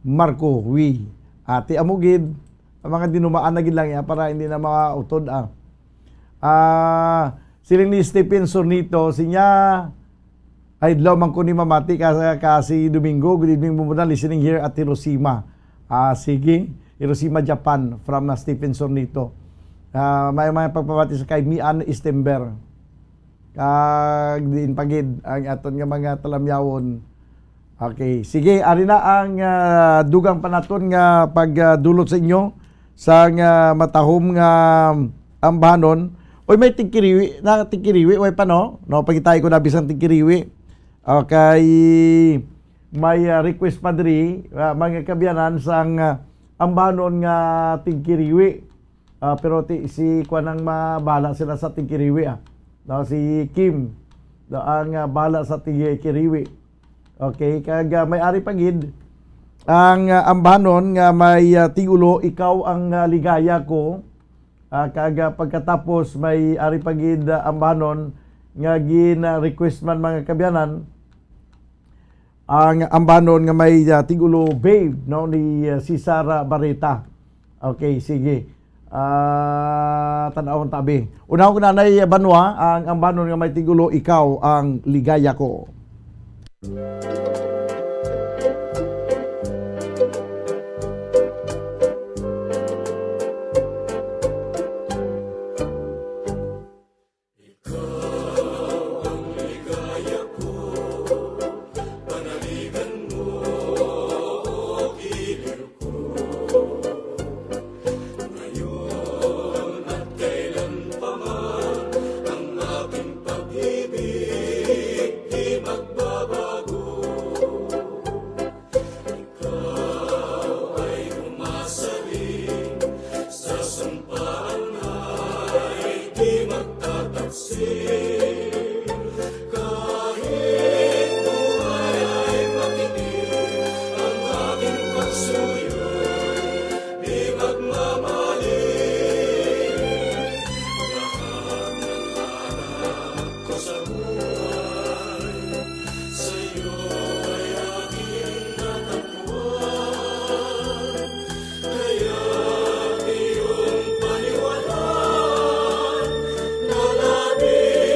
Marco Wi. Ati amugid, mga dinumaan na gid lang para hindi na mautod. Siling ni Stephen Sornito, sinya ay adlaw man ko ni mamati kasi Domingo. Good evening, Bumbudan, listening here at Hiroshima. Sige, Hiroshima, Japan, from Stephen Sornito. May pagpapati sa kay Mian Istember. Diin pagid ang aton nga mga talamyawon. Okay, sige, ari na ang dugang panaton nga pagdulot sa inyo sa matahom nga ambahanon. Oy, may tingkiriwi, way pa no? No, pagitay ko na bisang tingkiriwi. Okay, may request pa diri mga kabyanan sang ambahanon nga tingkiriwi. Pero si kuanang mabahala sila sa tingkiriwi. No, si Kim ang bahala sa tingkiriwi. Okay, kag may ari pagid ang ambahanon nga may tigulo, ikaw ang ligaya ko. Kag pagkatapos may ari pagid ambahanon nga gina-request man mga kabyanan ang ambahanon nga may tigulo babe, no, ni si Sara Barreta. Okay, sige. Tanawon tabi. Una ko nanay Banwa ang ambahanon nga may tigulo, ikaw ang ligaya ko. Nalabi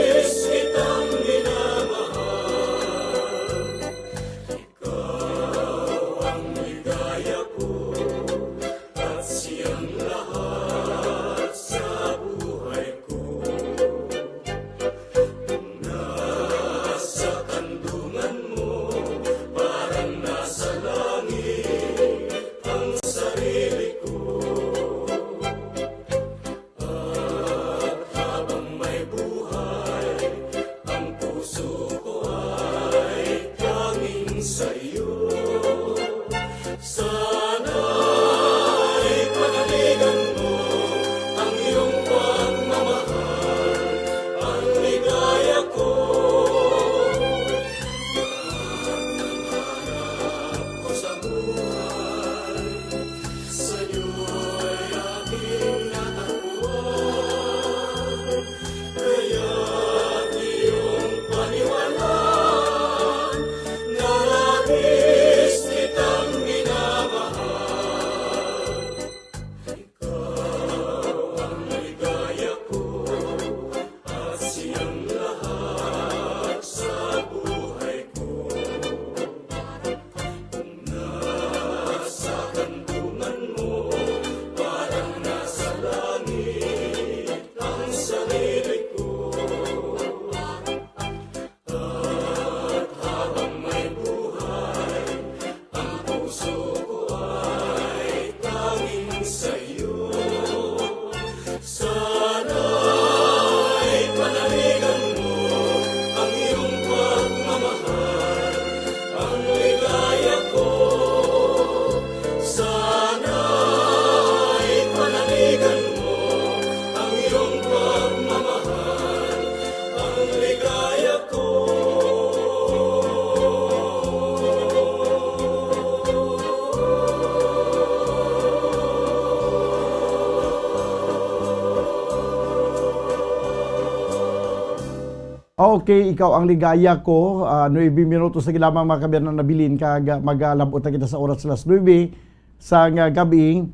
Okay, ikaw ang ligaya ko. 9 minutos sa lamang mga kabiyan na nabilin kag magalabot na kita sa oras las 9 sa gabi.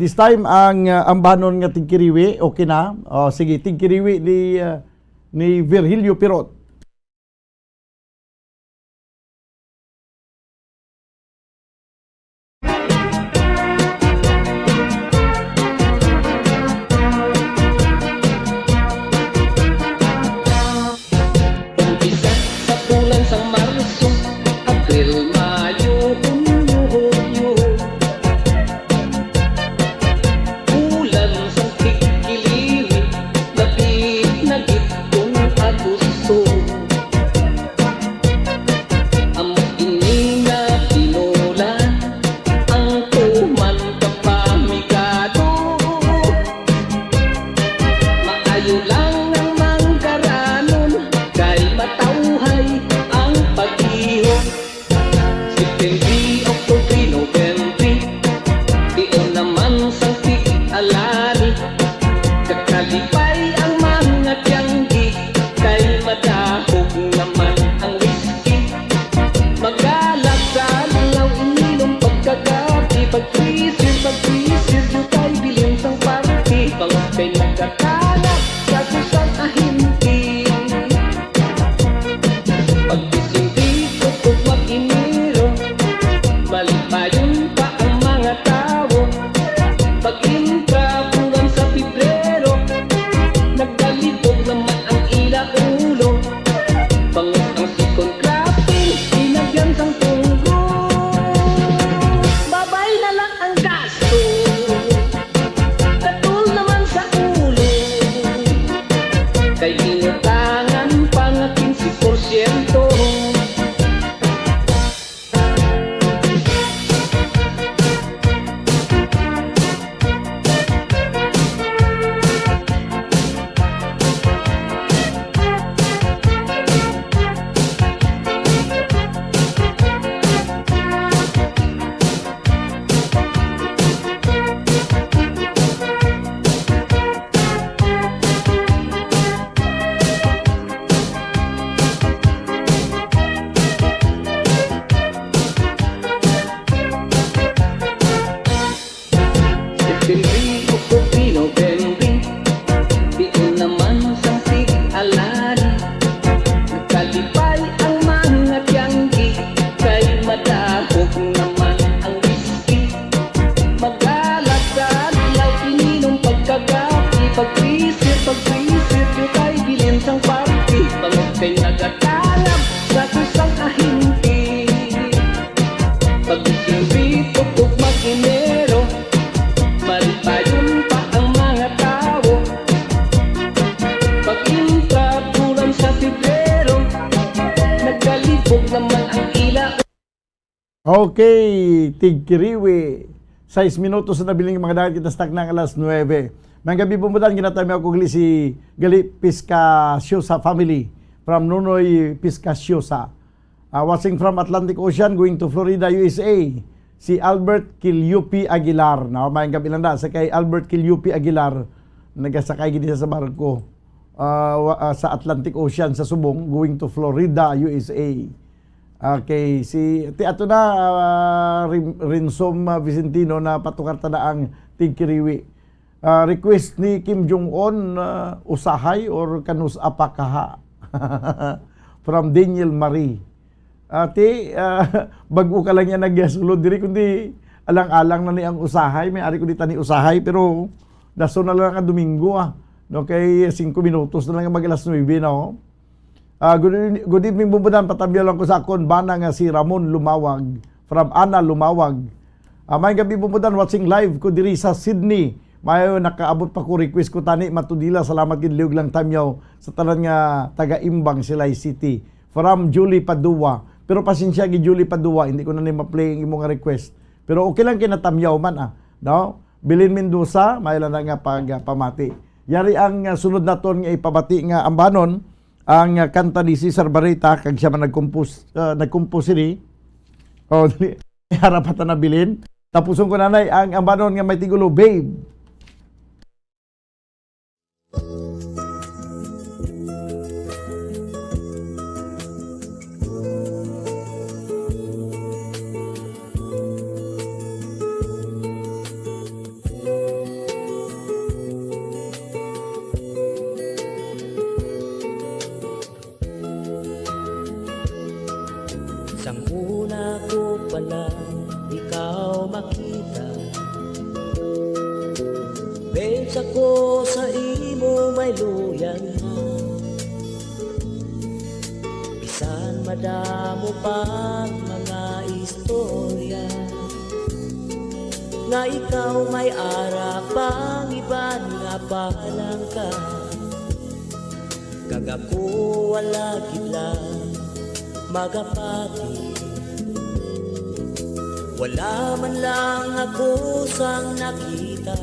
This time ang ambanon nga tigkiriwi, okay na. Sige, tigkiriwi ni Virgilio Pirot. Okay, tigkiriwi. 6 minutos na nabiling mga dagat kita stak ng alas 9. Mga gabi bumudan, ginatami ako si Gali Piscaciosa family from Nunoy Piscaciosa. Watching from Atlantic Ocean, going to Florida, USA. Si Albert Kilyupi Aguilar. Mga gabi lang na, sa kay Albert Kilyupi Aguilar, nagasakay gini sa barko sa Atlantic Ocean sa Subong, going to Florida, USA. Okay, si ato na Rinsom Vicentino na patukar tada ang tigkiriwi. Request ni Kim Jong-un usahay or kanus apakaha from Daniel Marie. Bago ka lang yan nagsulod diri kundi alang-alang na ni ang usahay, may ari ko di tani usahay pero daso na lang ang Domingo no kay 5 minutos na lang mag-alas 9 no. Good evening bumbudan, patabyo lang ko sa akon bana nga si Ramon Lumawag from Ana Lumawag. May gabi bumbudan, watching live ko diri sa Sydney. Mayo nakaabot pa ko request ko tani matudila, salamat gid liog lang tamyaw sa tanan nga taga-imbang Silay City from Julie Padua. Pero pasensya gi Julie Padua, hindi ko na ni ma-play ang imong request. Pero okay lang kinatamyaw man no? Bilin Mendoza, may lang nga pamati. Yari ang sunod naton nga ipabati nga ambanon ang kanta ni Cesar Barreta kag siya man nagkompose ni harapatan na bilin. Tapuson ko nanay ang ambanon nga may tigulo, Babe. Sang una ko pala ikaw makita, Babes, ako sa imo may luyag na. Bisan madamo pang mga istorya, nga ikaw may arapang iban nga palang ka. Kagako wala gila magapati, wala man lang ako sang nakita.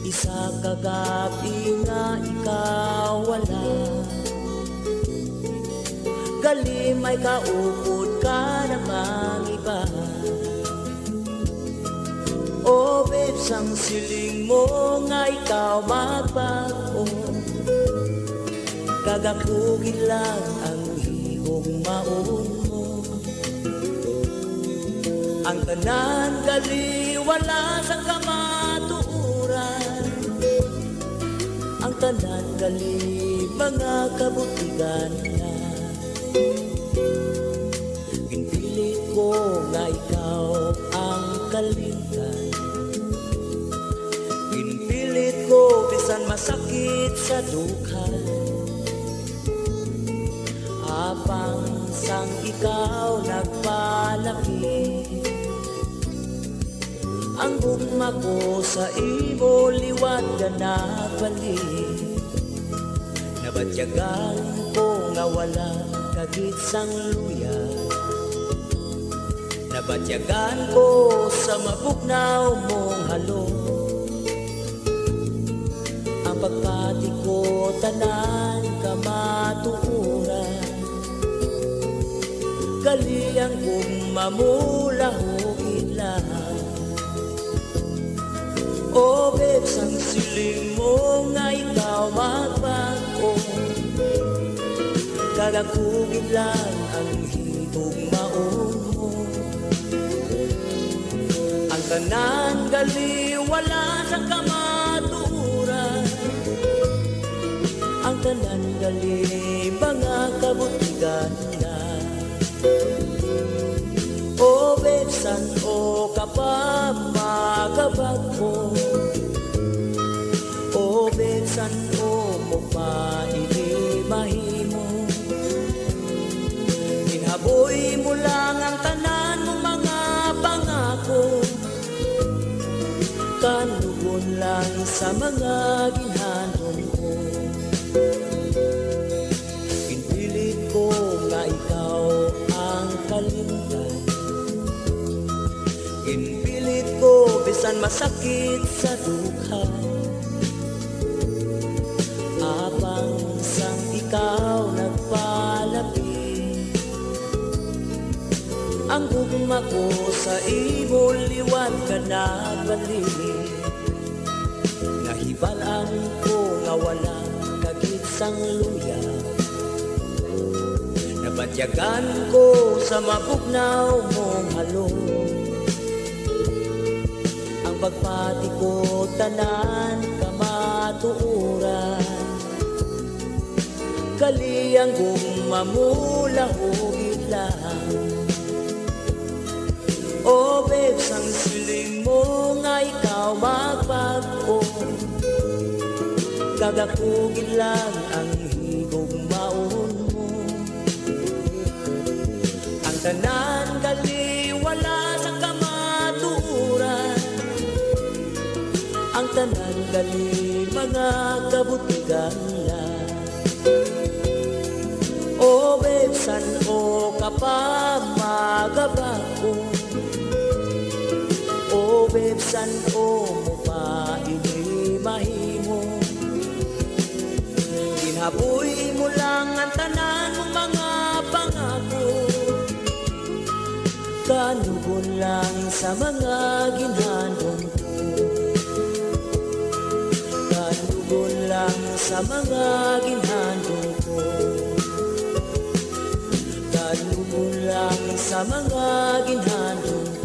Isa kagabi nga ikaw wala, gali may kaupod ka namang iba. Oh babes, ang siling mo nga ikaw magbago, kagakugin lang ang hihong maon mo. Ang tanan gali wala sa kamatuuran, ang tanan gali mga kabutigan na. Ginpilit ko nga ikaw ang kalingan, ginpilit ko bisan masakit sa dukha. Apang sang ikaw nagpalaki, ang gugma ko sa imo liwat ka nagbalik. Nabatyagan ko nga wala kagit sang luya, nabatyagan ko sa mabugnaw mong halo. Ang pagpati ko tanan ka matuuran, kaliyang kong mamulahugin lang. Oh babes, ang siling mo nga ikaw magbago, kagakugin lang ang higong maon mo. Ang tanan gali wala sa kamaturan, ang tanan gali mga kabutigan na. O besan o kapamagabag ko, o besan o mukha inimahimo. Inhaboy mo lang ang tanan mong mga pangako, kanugon lang sa mga ginhanon ko. Pinpilit ko nga ikaw ang kalimtan, ginpilit ko bisan masakit sa dukha. Apang sang ikaw nagpalapit, ang gugma ko sa imo liwat ka nagbalik. Nahibalaan ko nga wala kagit sang luya, nabatyagan ko sa mabugnaw mong halo. Ang pagpati ko tanan kamatuuran, kaliyang gumamulahugin lang. O babes, ang siling mo nga ikaw magbago, kagakugin lang ang higong maon mo. Ang tanan gali wala sa kamatuuran, ang tanan gali mga kabutigan lang. O besan o kapamagabag ko, o besan o mukha inimahimo. Ginhaboy mo lang ang tanan mong mga pangako, kanugon lang sa mga ginhanon ko. Kanugon lang sa mga ginhanon ko, kanugon lang sa mga ginhanon ko.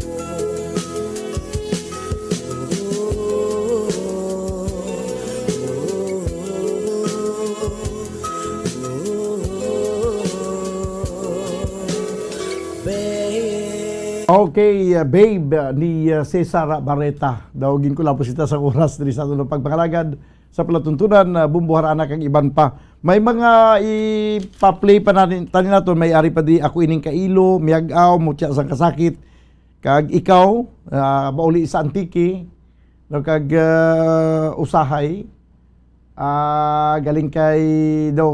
Okay, babe, ni Cesar Barreta. Dawagin ko lang po sita sa oras diri sa atong pagpangalagad sa palatuntunan bumbuhar anak ang iban pa. May mga ipa-play pa natin tanin naton, may ari pa di ako ining kailo, miagaw, mutya sang kasakit. Kag ikaw, bauli sa antiki, no, kag usahay, galing kay daw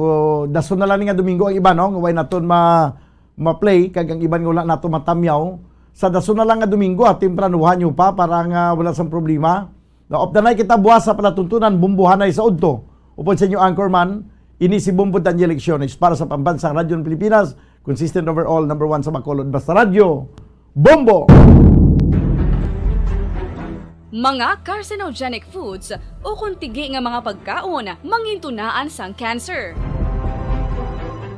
dason na lang nga Domingo ang iba, no, way naton ma-play kag ang iban nga wala nato matamyaw. Sa daso na lang nga Domingo at timpranuhan nyo pa para nga wala sang problema. Na of the night kita buwas sa palatuntunan, bumbuhanay sa udto. Upon sa inyo anchorman, ini si Bumbo Daniel Lecciones para sa Pambansang Radyo ng Pilipinas, consistent overall, number 1 sa Bacolod. Basta Radyo, Bumbo! Mga carcinogenic foods o kung tigi nga mga pagkaon, mangintunaan sang cancer.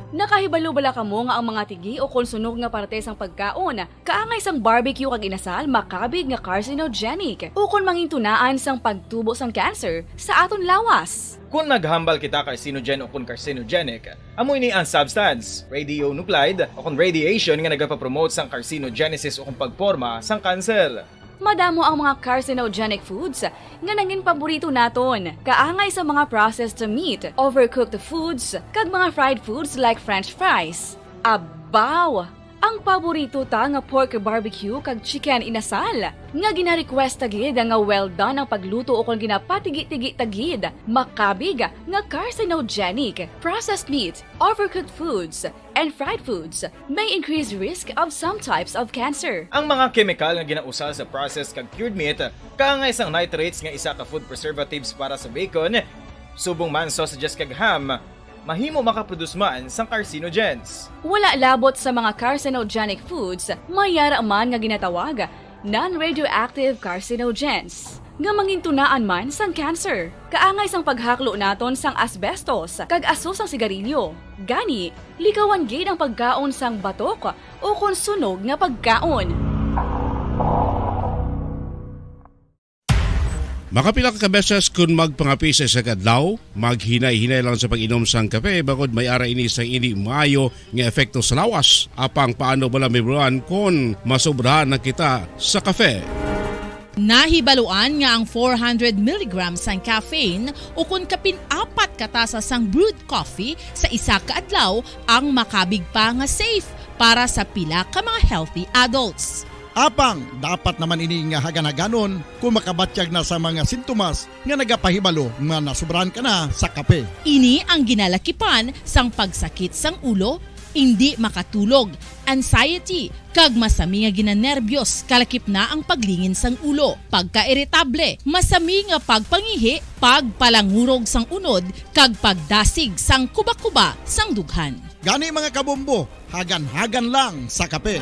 Nakahibalo bala kamo nga ang mga tigi o konsunog nga parte sang pagkaon, kaangay sang barbecue kag inasal makabig nga carcinogenic o kung mangintunaan sang pagtubo sang cancer sa aton lawas. Kung naghambal kita carcinogen o kung carcinogenic, amoy ni ang substance, radionuclide o kung radiation nga nagapapromote sang carcinogenesis o kung pagporma sang cancer. Madamo ang mga carcinogenic foods nga nangin paborito naton. Kaangay sa mga processed meat, overcooked foods, kag mga fried foods like french fries. Abaw! Ang paborito ta nga pork barbecue kag chicken inasal. Nga gina-request tagid nga well done ang pagluto o kung ginapatigi-tigi tagid. Makabig nga carcinogenic, processed meat, overcooked foods, and fried foods may increase risk of some types of cancer. Ang mga chemical nga ginausal sa processed kag cured meat, kaangay sang nitrates nga isa ka food preservatives para sa bacon, subong man sausages kag ham, mahimo makaproduce man sang carcinogens. Wala labot sa mga carcinogenic foods, mayara man nga ginatawag non-radioactive carcinogens nga mangintunaan man sang cancer. Kaangay sang paghaklo naton sang asbestos kag aso sang sigarilyo. Gani, likawan gid ang pagkaon sang batok o konsunog nga pagkaon. Makapila ka beses kung magpangapisa sa kadlaw, maghinay-hinay lang sa pag-inom sang kape bakod may ara ini sang hindi maayo nga epekto sa lawas. Apang paano bala mibruan kung masobrahan na kita sa kape. Nahibaluan nga ang 400 mg sang caffeine o kung kapin-apat katasa sang brewed coffee sa isa ka adlaw ang makabig pa nga safe para sa pila ka mga healthy adults. Apang, dapat naman ini nga haganaganon kung makabatyag na sa mga sintomas nga nagapahibalo nga nasubrahan ka na sa kape. Ini ang ginalakipan sang pagsakit sang ulo, hindi makatulog, anxiety, kag masami nga ginanerbiyos, kalakip na ang paglingin sang ulo, pagka-iritable, masami nga pagpangihi, pagpalangurog sang unod, kag pagdasig sang kuba-kuba sang dughan. Gani mga kabombo, hagan-hagan lang sa kape.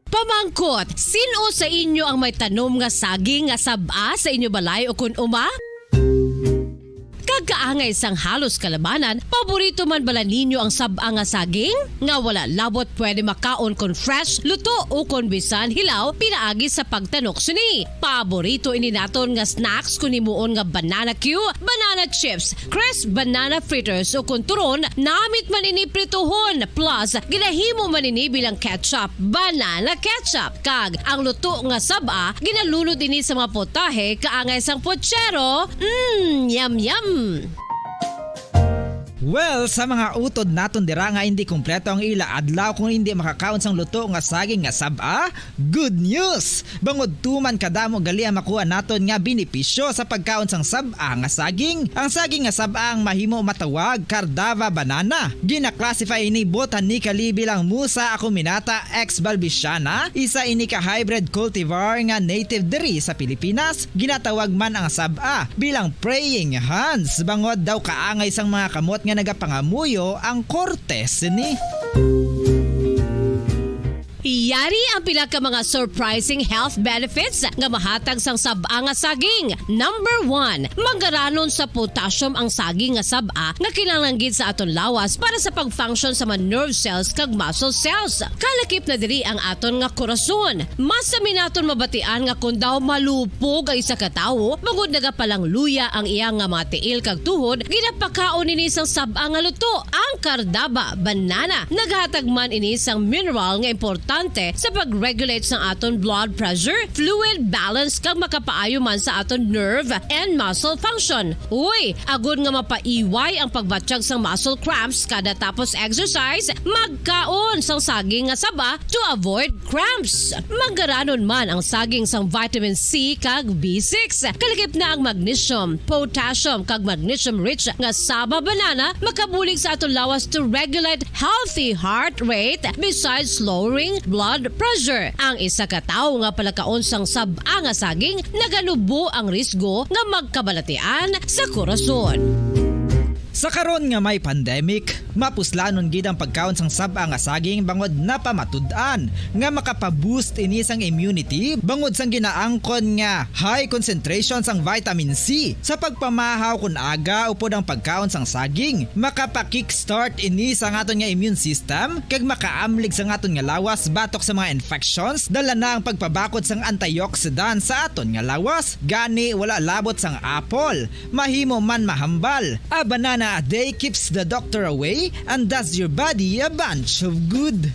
Pamangkot, sino sa inyo ang may tanom nga saging nga saba sa inyo balay o kun uma? Kagkaangay sang halos kalabanan, paborito man bala ninyo ang saba nga saging? Nga wala labot pwede makaon kon fresh, luto o kon bisan hilaw pinaagi sa pagtanok suni. Paborito ini naton nga snacks kun himuon nga banana Q, banana chips, crisp banana fritters o kun turon, namit man ini prituhon plus ginahimo man ini bilang ketchup, banana ketchup. Kag ang luto nga saba ginalunod ini sa mga potahe kaangay sang pochero. Yum yum. Well, sa mga utod naton dira nga hindi kumpleto ang ila adlaw kung hindi makakaon sang luto nga saging nga saba, good news! Bangod tuman kadamo gali ang makuha naton nga benepisyo sa pagkaon sang saba nga saging. Ang saging nga saba ang mahimo matawag Cardava banana. Gina-classify ini botanically bilang Musa acuminata ex balbisiana, isa ini ka hybrid cultivar nga native diri sa Pilipinas. Ginatawag man ang saba bilang praying hands. Bangod daw kaangay sang mga kamot nga nagapangamuyo ang kortes ni. Yari ang pila ka mga surprising health benefits nga mahatag sang sab-a nga saging. Number 1, manggaranon sa potassium ang saging nga sab-a nga kinahanglan gid sa aton lawas para sa pag-function sa mga nerve cells kag muscle cells. Kalakip na diri ang aton nga korason. Mas sa minaton mabatian nga kun daw malupog ang isa ka tawo, bangod nagapalang luya ang iyang nga mga tiil kag tuhod, ginapakaon ini sang sab-a nga luto, ang kardaba, banana. Naghatag man ini sang mineral nga importante sa pag-regulate sa aton blood pressure, fluid balance kag makapaayo man sa aton nerve and muscle function. Uy, agud nga mapaiway ang pagbatsyag sang muscle cramps kada tapos exercise, magkaon sang saging nga saba to avoid cramps. Manggaranon man ang saging sang vitamin C kag B6. Kalagip na ang magnesium, potassium kag magnesium rich nga saba banana makabulig sa aton lawas to regulate healthy heart rate besides lowering blood pressure. Ang isa ka tawo nga palakaon sang sab-a nga saging nagalubo ang risgo nga magkabalatian sa korason. Sa karon nga may pandemic, mapuslanon gid ang pagkaon sang sab-a nga saging bangod napamatud-an nga makapaboost ini sang immunity bangod sang ginaangkon nga high concentration sang vitamin C. Sa pagpamahaw kun aga upod ang pagkaon sang saging, makapa-kickstart ini sa aton nga immune system kag makaamlig sa aton nga lawas batok sa mga infections, dala na ang pagpabakod sang antioxidant sa aton nga lawas. Gani wala labot sang apple, mahimo man mahambal. A banana a day keeps the doctor away and does your body a bunch of good.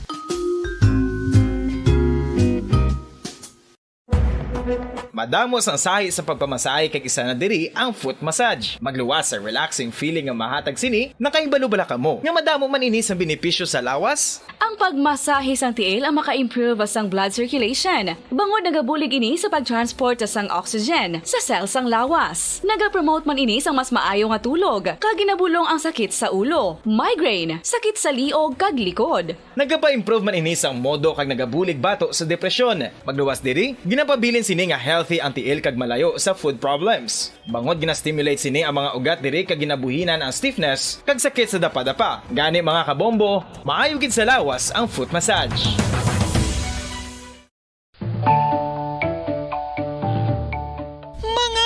Madamos ang sahi sa pagpamasahe kay isa na diri ang foot massage. Magluwas sa relaxing feeling nga mahatag sini, nakaibalo bala ka mo. Nga madamo man ini sa benepisyo sa lawas. Ang pagmasahe sang tiil ang maka-improve sang blood circulation. Bangod nagabulig ini sa pag-transport sang oxygen sa cells sang lawas. Nagapromote man ini sang mas maayo nga tulog, kag ginabulong ang sakit sa ulo, migraine, sakit sa liog kag likod. Nagapa-improve man ini sang modo kag nagabulig bato sa depresyon. Magluwas diri, ginapabilin sini nga healthy ang tiil kag malayo sa food problems. Bangod gina-stimulate sini ang mga ugat diri kag ginabuhinan ang stiffness kag sakit sa dapa-dapa. Gani mga kabombo, maayo gid sa lawas ang foot massage. Mga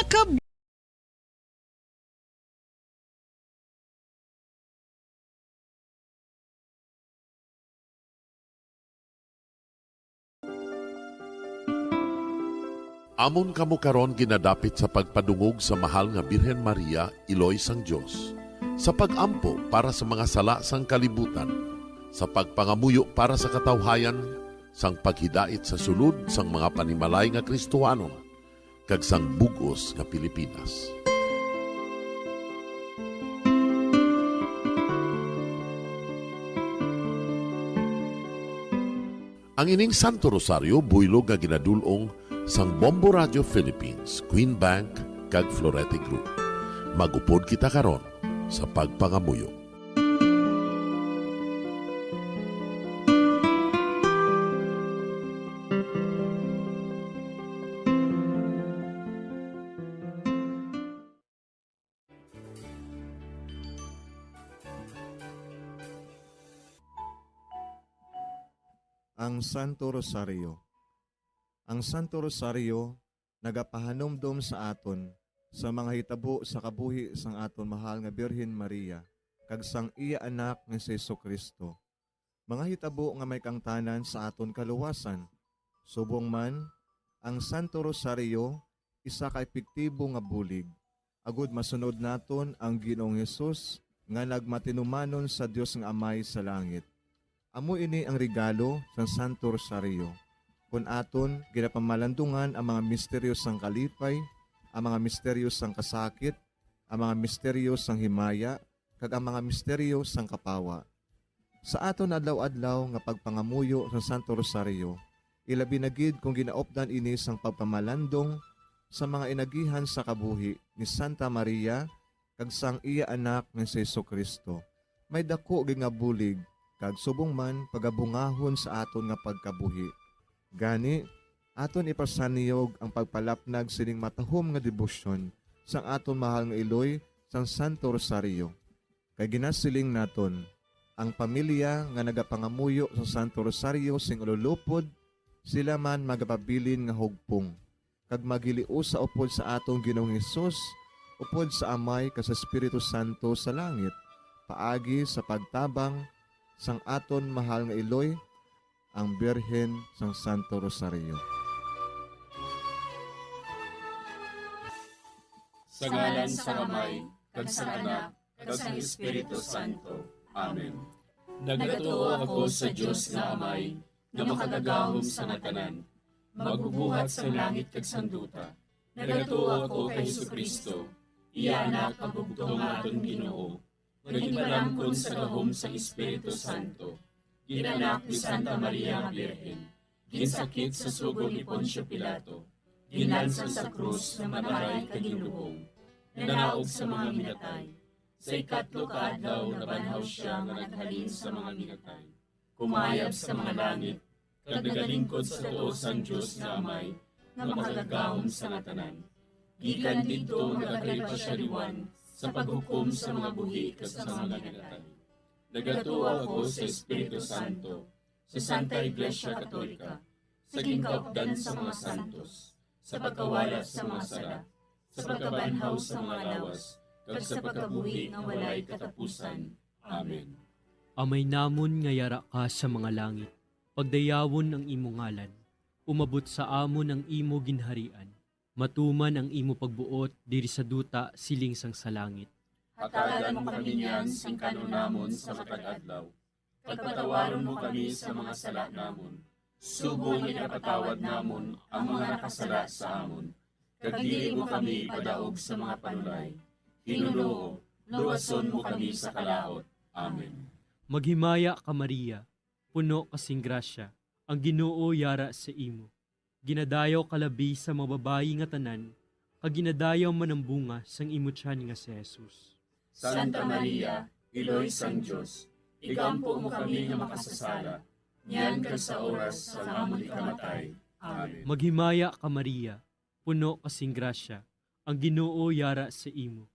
Amon kamo karon ginadapit sa pagpadungog sa mahal nga Birhen Maria, Iloy sang Dios, sa pagampo para sa mga sala sang kalibutan, sa pagpangamuyo para sa katawhayan, sang paghidait sa sulod sang mga panimalay nga Kristohanon, kag sang bugos nga Pilipinas. Ang ining Santo Rosario buylog nga ginadulong sang Bombo Radio Philippines, Queen Bank, kag Florete Group. Magupod kita karon sa pagpangamuyo. Ang Santo Rosario. Ang Santo Rosario nagapahanomdom sa aton sa mga hitabo sa kabuhi sang aton mahal nga Birhen Maria kag sang iya anak nga si Jesucristo. Mga hitabo nga may kangtanan sa aton kaluwasan. Subong man, ang Santo Rosario isa ka epektibo nga bulig. Agud masunod naton ang Ginoong Hesus nga nagmatinumanon sa Dios nga Amay sa langit. Amo ini ang regalo sang Santo Rosario. Kung aton ginapamalandungan ang mga misteryo sang kalipay, ang mga misteryo sang kasakit, ang mga misteryo sang himaya, kag ang mga misteryo sang kapawa. Sa aton adlaw-adlaw nga pagpangamuyo sa Santo Rosario, ilabi na gid kung ginaopdan ini sang pagpamalandong sa mga inagihan sa kabuhi ni Santa Maria kag sang iya anak nga si Jesucristo. May dako gid nga bulig kag subong man pagabungahon sa aton nga pagkabuhi. Gani, aton ipasaniyog ang pagpalapnag sining matahom nga debosyon sang aton mahal nga Iloy sang Santo Rosario. Kay ginasiling naton, ang pamilya nga nagapangamuyo sa Santo Rosario sing ululupod, sila man magapabilin nga hugpong. Kag magiliu sa upod sa atong Ginoong Hesus, upod sa Amay kas Espiritu Santo sa langit, paagi sa pagtabang sang aton mahal nga Iloy, ang Birhen sang Santo Rosario. Sa ngalan sa Amay, kag sa Anak, kag sa Espiritu Santo. Amen. Nagatuo ako sa Dios nga Amay, nga makagagahom sa natanan, magbubuhat sa langit kag sanduta. Nagatuo ako kay Jesucristo, iya anak ang bugtong aton Ginoo. Nagipalangkon sa gahom sa Espiritu Santo. Ginanak ni Santa Maria nga Birhen. Ginsakit sa sugod ni Poncio Pilato. Ginlansang sa krus na manaray kag ginlubong. Nanaog sa mga minatay. Sa ikatlo ka adlaw nabanhaw siya nga naghalin sa mga minatay. Kumayab sa mga langit, kag nagalingkod sa tuo sang Dios nga Amay, nga makagagahom sa natanan. Gikan didto nagakalipasyariwan sa paghukom sa mga buhi kag sa mga minatay. Nagatuo ako sa Espiritu Santo, sa Santa Iglesia Katolika, sa gingkaupdan sa mga santos, sa pagkawala sa mga sala, sa pagkabanhaw sa mga lawas, kag sa pagkabuhi nga walay katapusan. Amen. Amay namon nga yara ka sa mga langit, pagdayawon ang imo ngalan, umabot sa amon ang imo ginharian, matuman ang imo pagbuot diri sa duta siling sang sa langit. Hatagan mo kami niyan sing kanon namon sa matag adlaw. Pagpatawaron mo kami sa mga sala namon. Subong ipatawad namon ang mga nakasala sa amon. Kag dili mo kami padaog sa mga panulay. Hinunoo, luwason mo kami sa kalaot. Amen. Maghimaya ka Maria, puno kasing grasya, ang Ginoo yara sa imo. Ginadayaw kalabi sa mga babayi nga tanan, kag ginadayaw man ang bunga sang imo tiyan nga si Jesus. Santa Maria, Iloy sang Dios, igampo mo kami nga makasasala, niyan kag sa oras sa amon ikamatay. Amen. Maghimaya ka Maria, puno kasing grasya, ang Ginoo yara sa imo.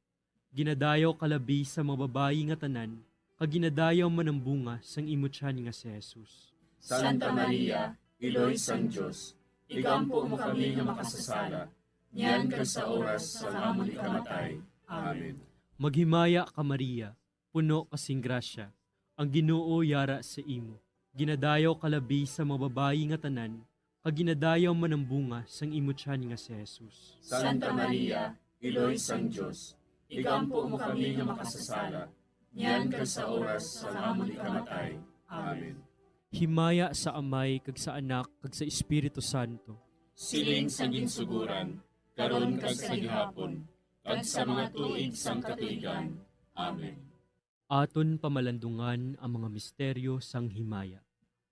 Ginadayaw kalabi sa mga babayi nga tanan, kag ginadayaw man ang bunga sang imo tiyan nga si Jesus. Santa Maria, Iloy sang Dios, igampo mo kami nga makasasala, niyan kag sa oras sa amon ikamatay. Amen. Maghimaya ka Maria, puno kasing grasya, ang Ginoo yara sa imo. Ginadayaw kalabi sa mga babayi nga tanan, kag ginadayaw man ang bunga sang imo tiyan nga si Jesus. Santa Maria, Iloy sang Dios, igampo mo kami nga makasasala, niyan kag sa oras sa amon ikamatay. Amen. Himaya sa Amay kag sa Anak kag sa Espiritu Santo. Siling sa ginsuguran, karon kag sa gihapon, kag sa mga tuig sang katuigan. Amen. Aton pamalandungan ang mga misteryo sang himaya.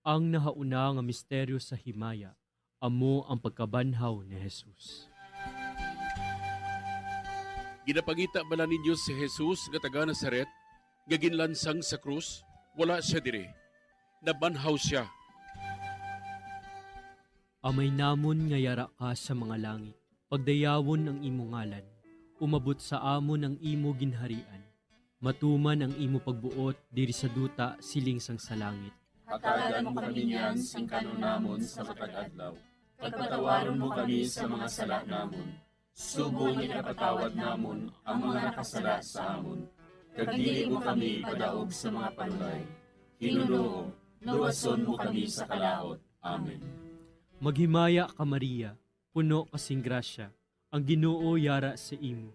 Ang nahauna nga misteryo sa himaya, amo ang pagkabanhaw ni Jesus. Ginapangita bala ninyo si Jesus nga taga Nazaret, nga ginlansang sa krus, wala siya dire. Nabanhaw siya. Amay namon nga yara ka sa mga langit, pagdayawon ang imo ngalan, umabot sa amon ang imo ginharian, matuman ang imo pagbuot diri sa duta siling sang sa langit. Hatagan mo kami niyan sing kanon namon sa matag adlaw. Pagpatawaron mo kami sa mga sala namon. Subong ipatawad namon ang mga nakasala sa amon. Kag dili mo kami padaog sa mga panulay. Hinunoo, luwason mo kami sa kalaot. Amen. Maghimaya ka Maria, puno kasing grasya, ang Ginoo yara sa imo.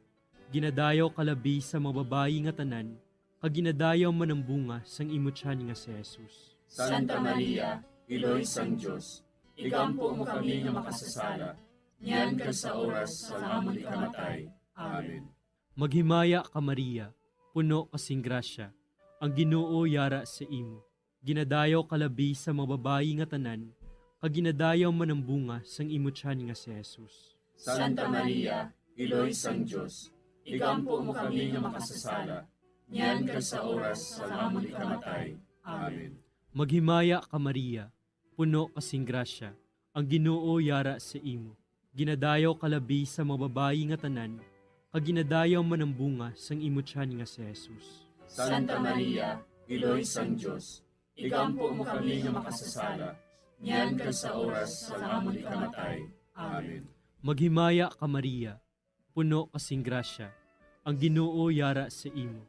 Ginadayaw kalabi sa mga babayi nga tanan, kag ginadayaw man ang bunga sang imo tiyan nga si Jesus. Santa Maria, Iloy sang Dios, igampo mo kami nga makasasala, niyan kag sa oras sa amon ikamatay. Amen. Maghimaya ka Maria, puno kasing grasya, ang Ginoo yara sa imo. Ginadayaw kalabi sa mga babayi nga tanan, kag ginadayaw man ang bunga sang imo tiyan nga si Jesus. Santa Maria, Iloy sang Dios, igampo mo kami nga makasasala, niyan kag sa oras sa amon ikamatay. Amen. Maghimaya ka Maria, puno kasing grasya, ang Ginoo yara sa imo. Ginadayaw kalabi sa mga babayi nga tanan, kag ginadayaw man ang bunga sang imo tiyan nga si Jesus. Santa Maria, Iloy sang Diyos, igampo mo kami nga makasasala, niyan kag sa oras sa amon ikamatay. Amen. Maghimaya ka Maria, puno kasing grasya, ang Ginoo yara sa imo.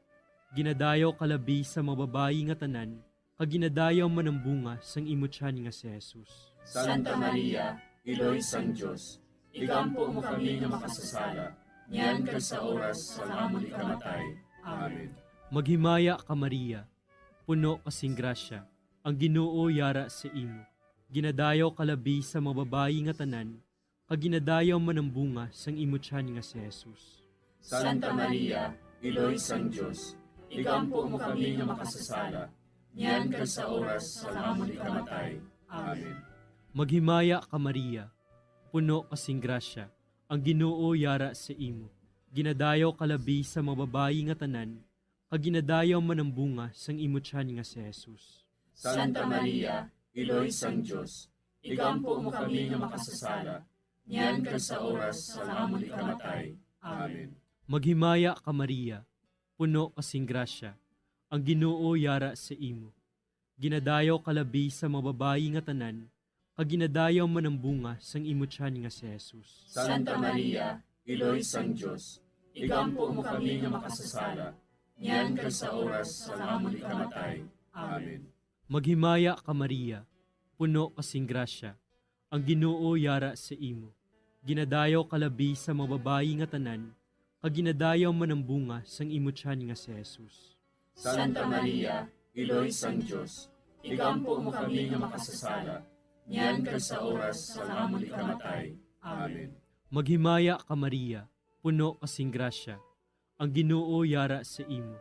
Ginadayaw kalabi sa mga babayi nga tanan, kag ginadayaw man ang bunga sang imo tiyan nga si Jesus. Santa Maria, Iloy sang Diyos, igampo mo kami nga makasasala, niyan kag sa oras sa amon ikamatay. Amen. Maghimaya ka Maria, puno kasing grasya, ang Ginoo yara sa imo. Ginadayaw kalabi sa mga babayi nga tanan, kag ginadayaw man ang bunga sang imo tiyan nga si Jesus. Santa Maria, Iloy sang Diyos, igampo mo kami nga makasasala, niyan kag sa oras sa amon ikamatay. Amen. Maghimaya ka Maria, puno kasing grasya, ang Ginoo yara sa imo. Ginadayaw kalabi sa mga babayi nga tanan, kag ginadayaw man ang bunga sang imo tiyan nga si Jesus. Santa Maria, Iloy sang Diyos, igampo mo kami nga makasasala, niyan kag sa oras sa amon ikamatay. Amen. Maghimaya ka Maria, puno kasing grasya, ang Ginoo yara sa imo. Ginadayaw kalabi sa mga babayi nga tanan, kag ginadayaw man ang bunga sang imo tiyan nga si Jesus. Santa Maria, Iloy sang Diyos, igampo mo kami nga makasasala, niyan kag sa oras sa amon ikamatay. Amen. Maghimaya ka Maria, puno kasing grasya, ang Ginoo yara sa imo. Ginadayaw kalabi sa mga babayi nga tanan, kag ginadayaw man ang bunga sang imo tiyan nga si Jesus. Santa Maria, Iloy sang Diyos, igampo mo kami nga makasasala, niyan kag sa oras sa amon ikamatay. Amen. Maghimaya ka Maria, puno kasing grasya, ang Ginoo yara sa imo.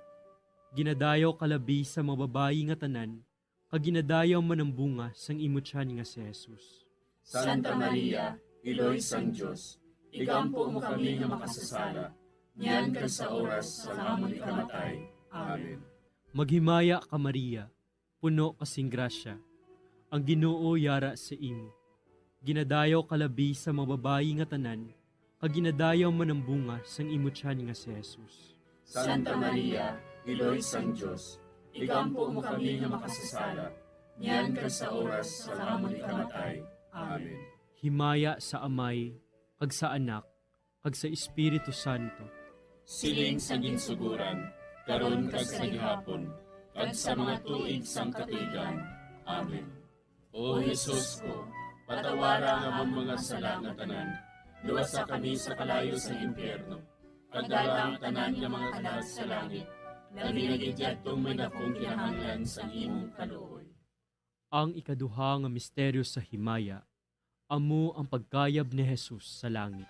Ginadayaw kalabi sa mga babayi nga tanan, kag ginadayaw man ang bunga sang imo tiyan nga si Jesus. Santa Maria, Iloy sang Diyos, igampo mo kami nga makasasala, niyan kag sa oras sa amon ikamatay. Amen. Maghimaya ka Maria, puno kasing grasya, ang Ginoo yara sa imo. Ginadayaw kalabi sa mga babayi nga tanan, kag ginadayaw man ang bunga sang imo tiyan nga si Jesus. Santa Maria, Iloy sang Diyos, igampo mo kami nga makasasala, niyan kag sa oras sa amon ikamatay. Amen. Himaya sa Amay, kag sa Anak, kag sa Espiritu Santo. Siling sa ginsuguran, karon kag sa gihapon, kag sa mga tuig sang katuigan. Amen. O Jesus ko, patawara nga among mga sala nga tanan, luwasa kami sa kalayo sa impyerno, kag dala ang tanan nga mga kalag sa langit, naginagidyatong may dakong kinahanglan sa imong kaluoy. Ang ikaduha nga misteryo sa himaya, amo ang pagkayab ni Jesus sa langit.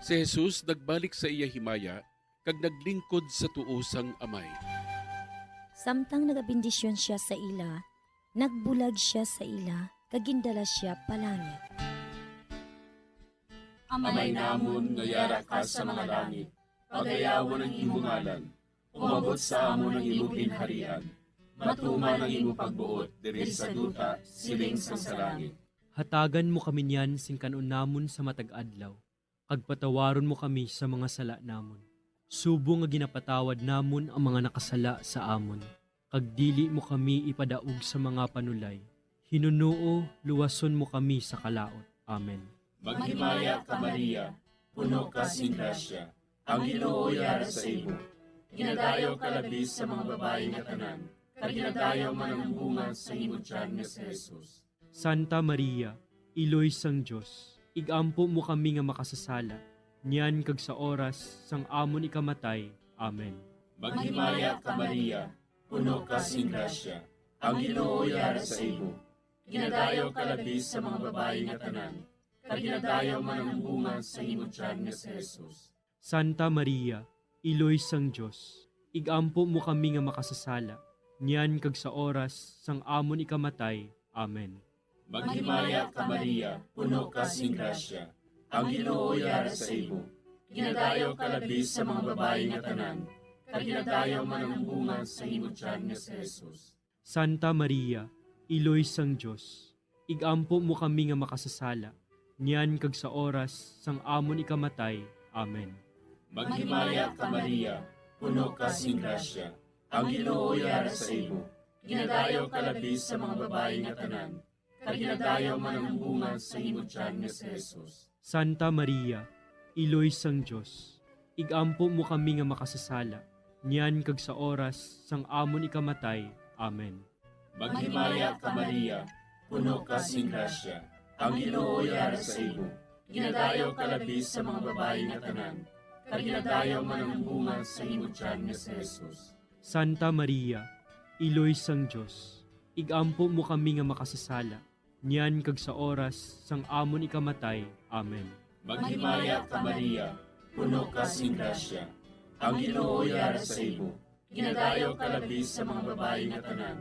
Si Jesus nagbalik sa iya himaya, kag naglingkod sa tuosang Amay. Samtang nagabindisyon siya sa ila, nagbulag siya sa ila, kagindala siya palangit. Amay namon nga yara ka sa mga langit, pagayawan ang imong ngalan, umabot sa amon ang imong ginharian, matuman ang imong pagbuot diri sa duta siling sa langit. Hatagan mo kami niyan sing kanon namon sa matag adlaw, kag patawaron mo kami sa mga sala namon. Subo nga ginapatawad namon ang mga nakasala sa amon, kag dili mo kami ipadaog sa mga panulay. Hinunuo, luwason mo kami sa kalaot. Amen. Maghimaya ka Maria, puno ka sing grasya, ang Ginoo yara sa imo. Ginadayaw ka labis sa mga babayi nga tanan, kag ginadayaw man ang bunga sa imo tiyan nga si Jesus. Santa Maria, Iloy sang Diyos, igampo mo kami nga makasasala, niyan kag sa oras sang amon ikamatay. Amen. Maghimaya ka Maria, puno ka sing grasya, ang Ginoo yara sa imo. Ginadayaw ka labis sa mga babayi nga tanan, kag ginadayaw man ang bunga sa imo tiyan nga si Jesus. Santa Maria, Iloy sang Diyos, igampo mo kami nga makasasala, niyan kag sa oras sang amon ikamatay. Amen. Maghimaya ka Maria, puno ka sing grasya, ang Ginoo yara sa imo. Ginadayaw ka labis sa mga babayi nga tanan, kag ginadayaw man ang bunga sa imo tiyan nga si Jesus. Santa Maria, Iloy sang Diyos, igampo mo kami nga makasasala, niyan kag sa oras sang amon ikamatay. Amen. Maghimaya ka Maria, puno ka sing grasya, ang Ginoo yara sa imo. Ginadayaw ka labis sa mga babae nga tanan, kag ginadayaw man ang bunga sa imo tiyan nga si Jesus. Santa Maria, Iloy sang Dios, igampo mo kami nga makasasala, niyan kag sa oras sang amon ikamatay. Amen. Maghimaya ka Maria, puno ka sing grasya, ang Ginoo yara sa imo. Ginadayaw ka labis sa mga babae nga tanan, kag ginadayaw man ang bunga sa imo tiyan nga si Jesus. Santa Maria, Iloy sang Dios, igampo mo kami nga makasasala, niyan kag sa oras sang amon ikamatay. Amen. Maghimaya ka Maria, puno ka sing grasya, ang Ginoo yara sa imo. Ginadayaw ka labis sa mga babae nga tanan,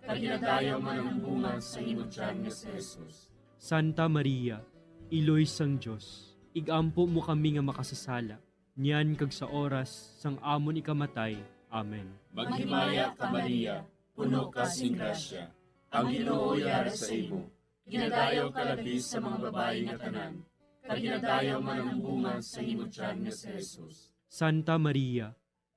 kag ginadayaw man ang bunga sa imo tiyan nga si Jesus. Santa Maria, Iloy sang Dios, igampo mo kami nga makasasala, niyan kag sa oras sang amon ikamatay. Amen. Maghimaya ka Maria, puno ka sing grasya, ang Ginoo yara sa imo. Ginadayaw ka labis sa mga babae nga tanan, kag ginadayaw man ang bunga sa imo tiyan nga si Jesus. Santa Maria,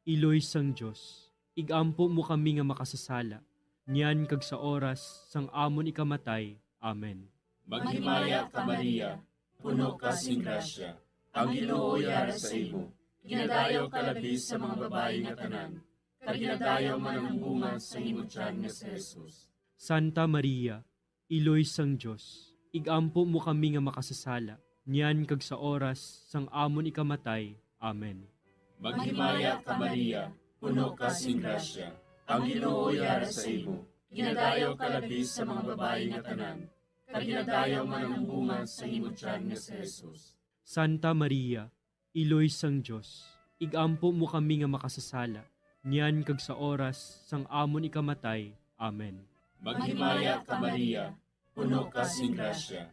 Iloy sang Dios, igampo mo kami nga makasasala, niyan kag sa oras sang amon ikamatay. Amen. Maghimaya ka Maria, puno ka sing grasya, ang Ginoo yara sa imo. Ginadayaw ka labis sa mga babae nga tanan, kag ginadayaw man ang bunga sa imo tiyan nga si Jesus. Santa Maria, Iloy sang Dios, igampo mo kami nga makasasala, niyan kag sa oras sang amon ikamatay. Amen. Maghimaya ka Maria, puno ka sing grasya, ang Ginoo yara sa imo. Ginadayaw ka labis sa mga babae nga tanan, kag ginadayaw man ang bunga sa imo tiyan nga si Jesus. Santa Maria, Iloy sang Dios, igampo mo kami nga makasasala, niyan kag sa oras sang amon ikamatay. Amen. Maghimaya ka Maria, puno ka sing grasya,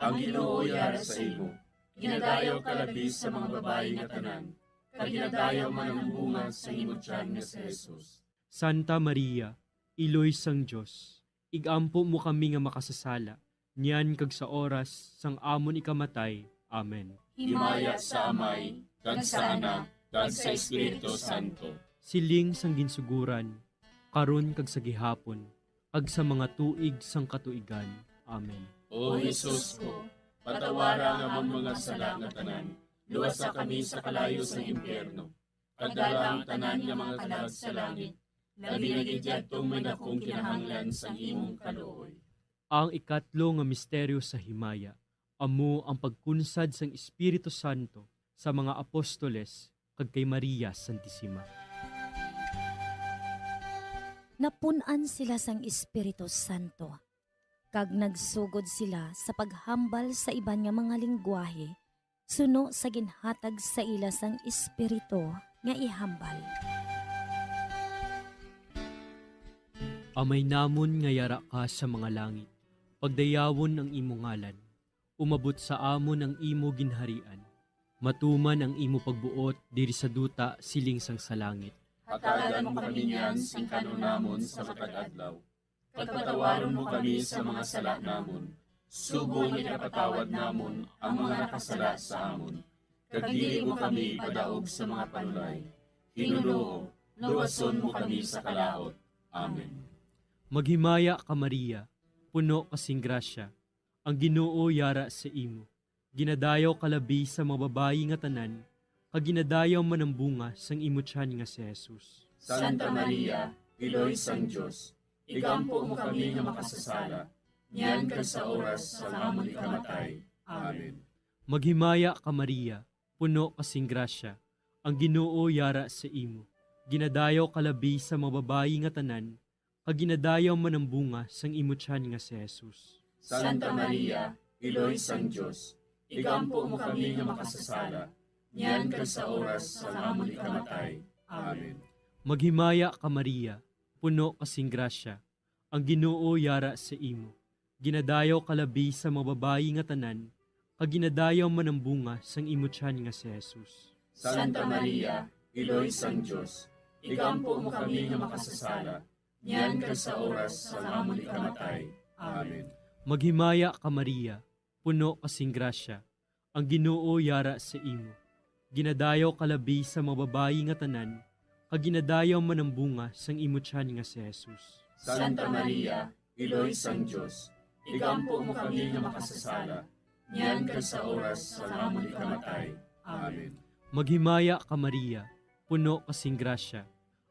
ang Ginoo yara sa imo. Ginadayaw ka labis sa mga babae nga tanan, kag ginadayaw man ang bunga sa imo tiyan nga si Jesus. Santa Maria, Iloy sang Dios, igampo mo kami nga makasasala, niyan kag sa oras sang amon ikamatay. Amen. Himaya sa Amay, kag sa Anak, kag sa Espiritu Santo. Siling sang ginsuguran, karon kag sa gihapon, kag sa mga tuig sang katuigan. Amen. O Jesus ko, patawara nga among mga sala nga tanan, luwasa kami sa kalayo sa impyerno. Pagdala ang tanan nga mga kalag sa langit, labi na gidyadtong may dakong kinahanglan sa imong kaluoy. Ang ikatlo nga misteryo sa himaya, amo ang pagkunsad sang Espiritu Santo sa mga apostoles kag kay Maria Santissima. Napunan sila sang Espiritu Santo, kag nagsugod sila sa paghambal sa iban nga mga lingwahe, suno sa ginhatag sa ila sang Espiritu nga ihambal. Amay namon nga yara ka sa mga langit, pagdayawon ang imo ngalan, umabot sa amon ang imo ginharian, matuman ang imo pagbuot diri sa duta siling sang sa langit. Hatagan mo kami niyan sing kanunamon sa matag adlaw. Pagpatawaron mo kami sa mga sala namon, subong ipatawad namon ang mga nakasala sa amon. Kag dili mo kami padaog sa mga panulay. Hinunoo, luwason mo kami sa kalaot. Amen. Maghimaya ka Maria, puno kasing grasya, ang Ginoo yara sa imo. Ginadayaw kalabi sa mga babayi nga tanan, kag ginadayaw man ang bunga sang imo tiyan nga si Jesus. Santa Maria, Iloy sang Dios, igampo mo kami nga makasasala, niyan kag sa oras sa amon ikamatay. Amen. Maghimaya ka Maria, puno kasing grasya, ang Ginoo yara sa imo. Ginadayaw kalabi sa mga babayi nga tanan, kag ginadayaw man ang bunga sang imo tiyan nga si Jesus. Santa Maria, Iloy sang Dios, igampo mo kami nga makasasala, niyan kag sa oras sa amon ikamatay. Amen. Maghimaya ka Maria, puno kasing grasya, ang Ginoo yara sa imo. Ginadayaw kalabi sa mga babayi nga tanan, kag ginadayaw man ang bunga sang imo tiyan nga si Jesus. Santa Maria, Iloy sang Dios, igampo mo kami nga makasasala, niyan kag sa oras sa amon ikamatay. Amen. Maghimaya ka Maria, puno kasing grasya, ang Ginoo yara sa imo. Ginadayaw kalabi sa mga babayi nga tanan, kaginadayaw man ang bunga sang imo tiyan nga si Jesus. Santa Maria, Iloy sang Dios, igampo mo kami nga makasasala, niyan kag sa oras sa amon ikamatay. Amen. Maghimaya ka Maria, puno kasing grasya,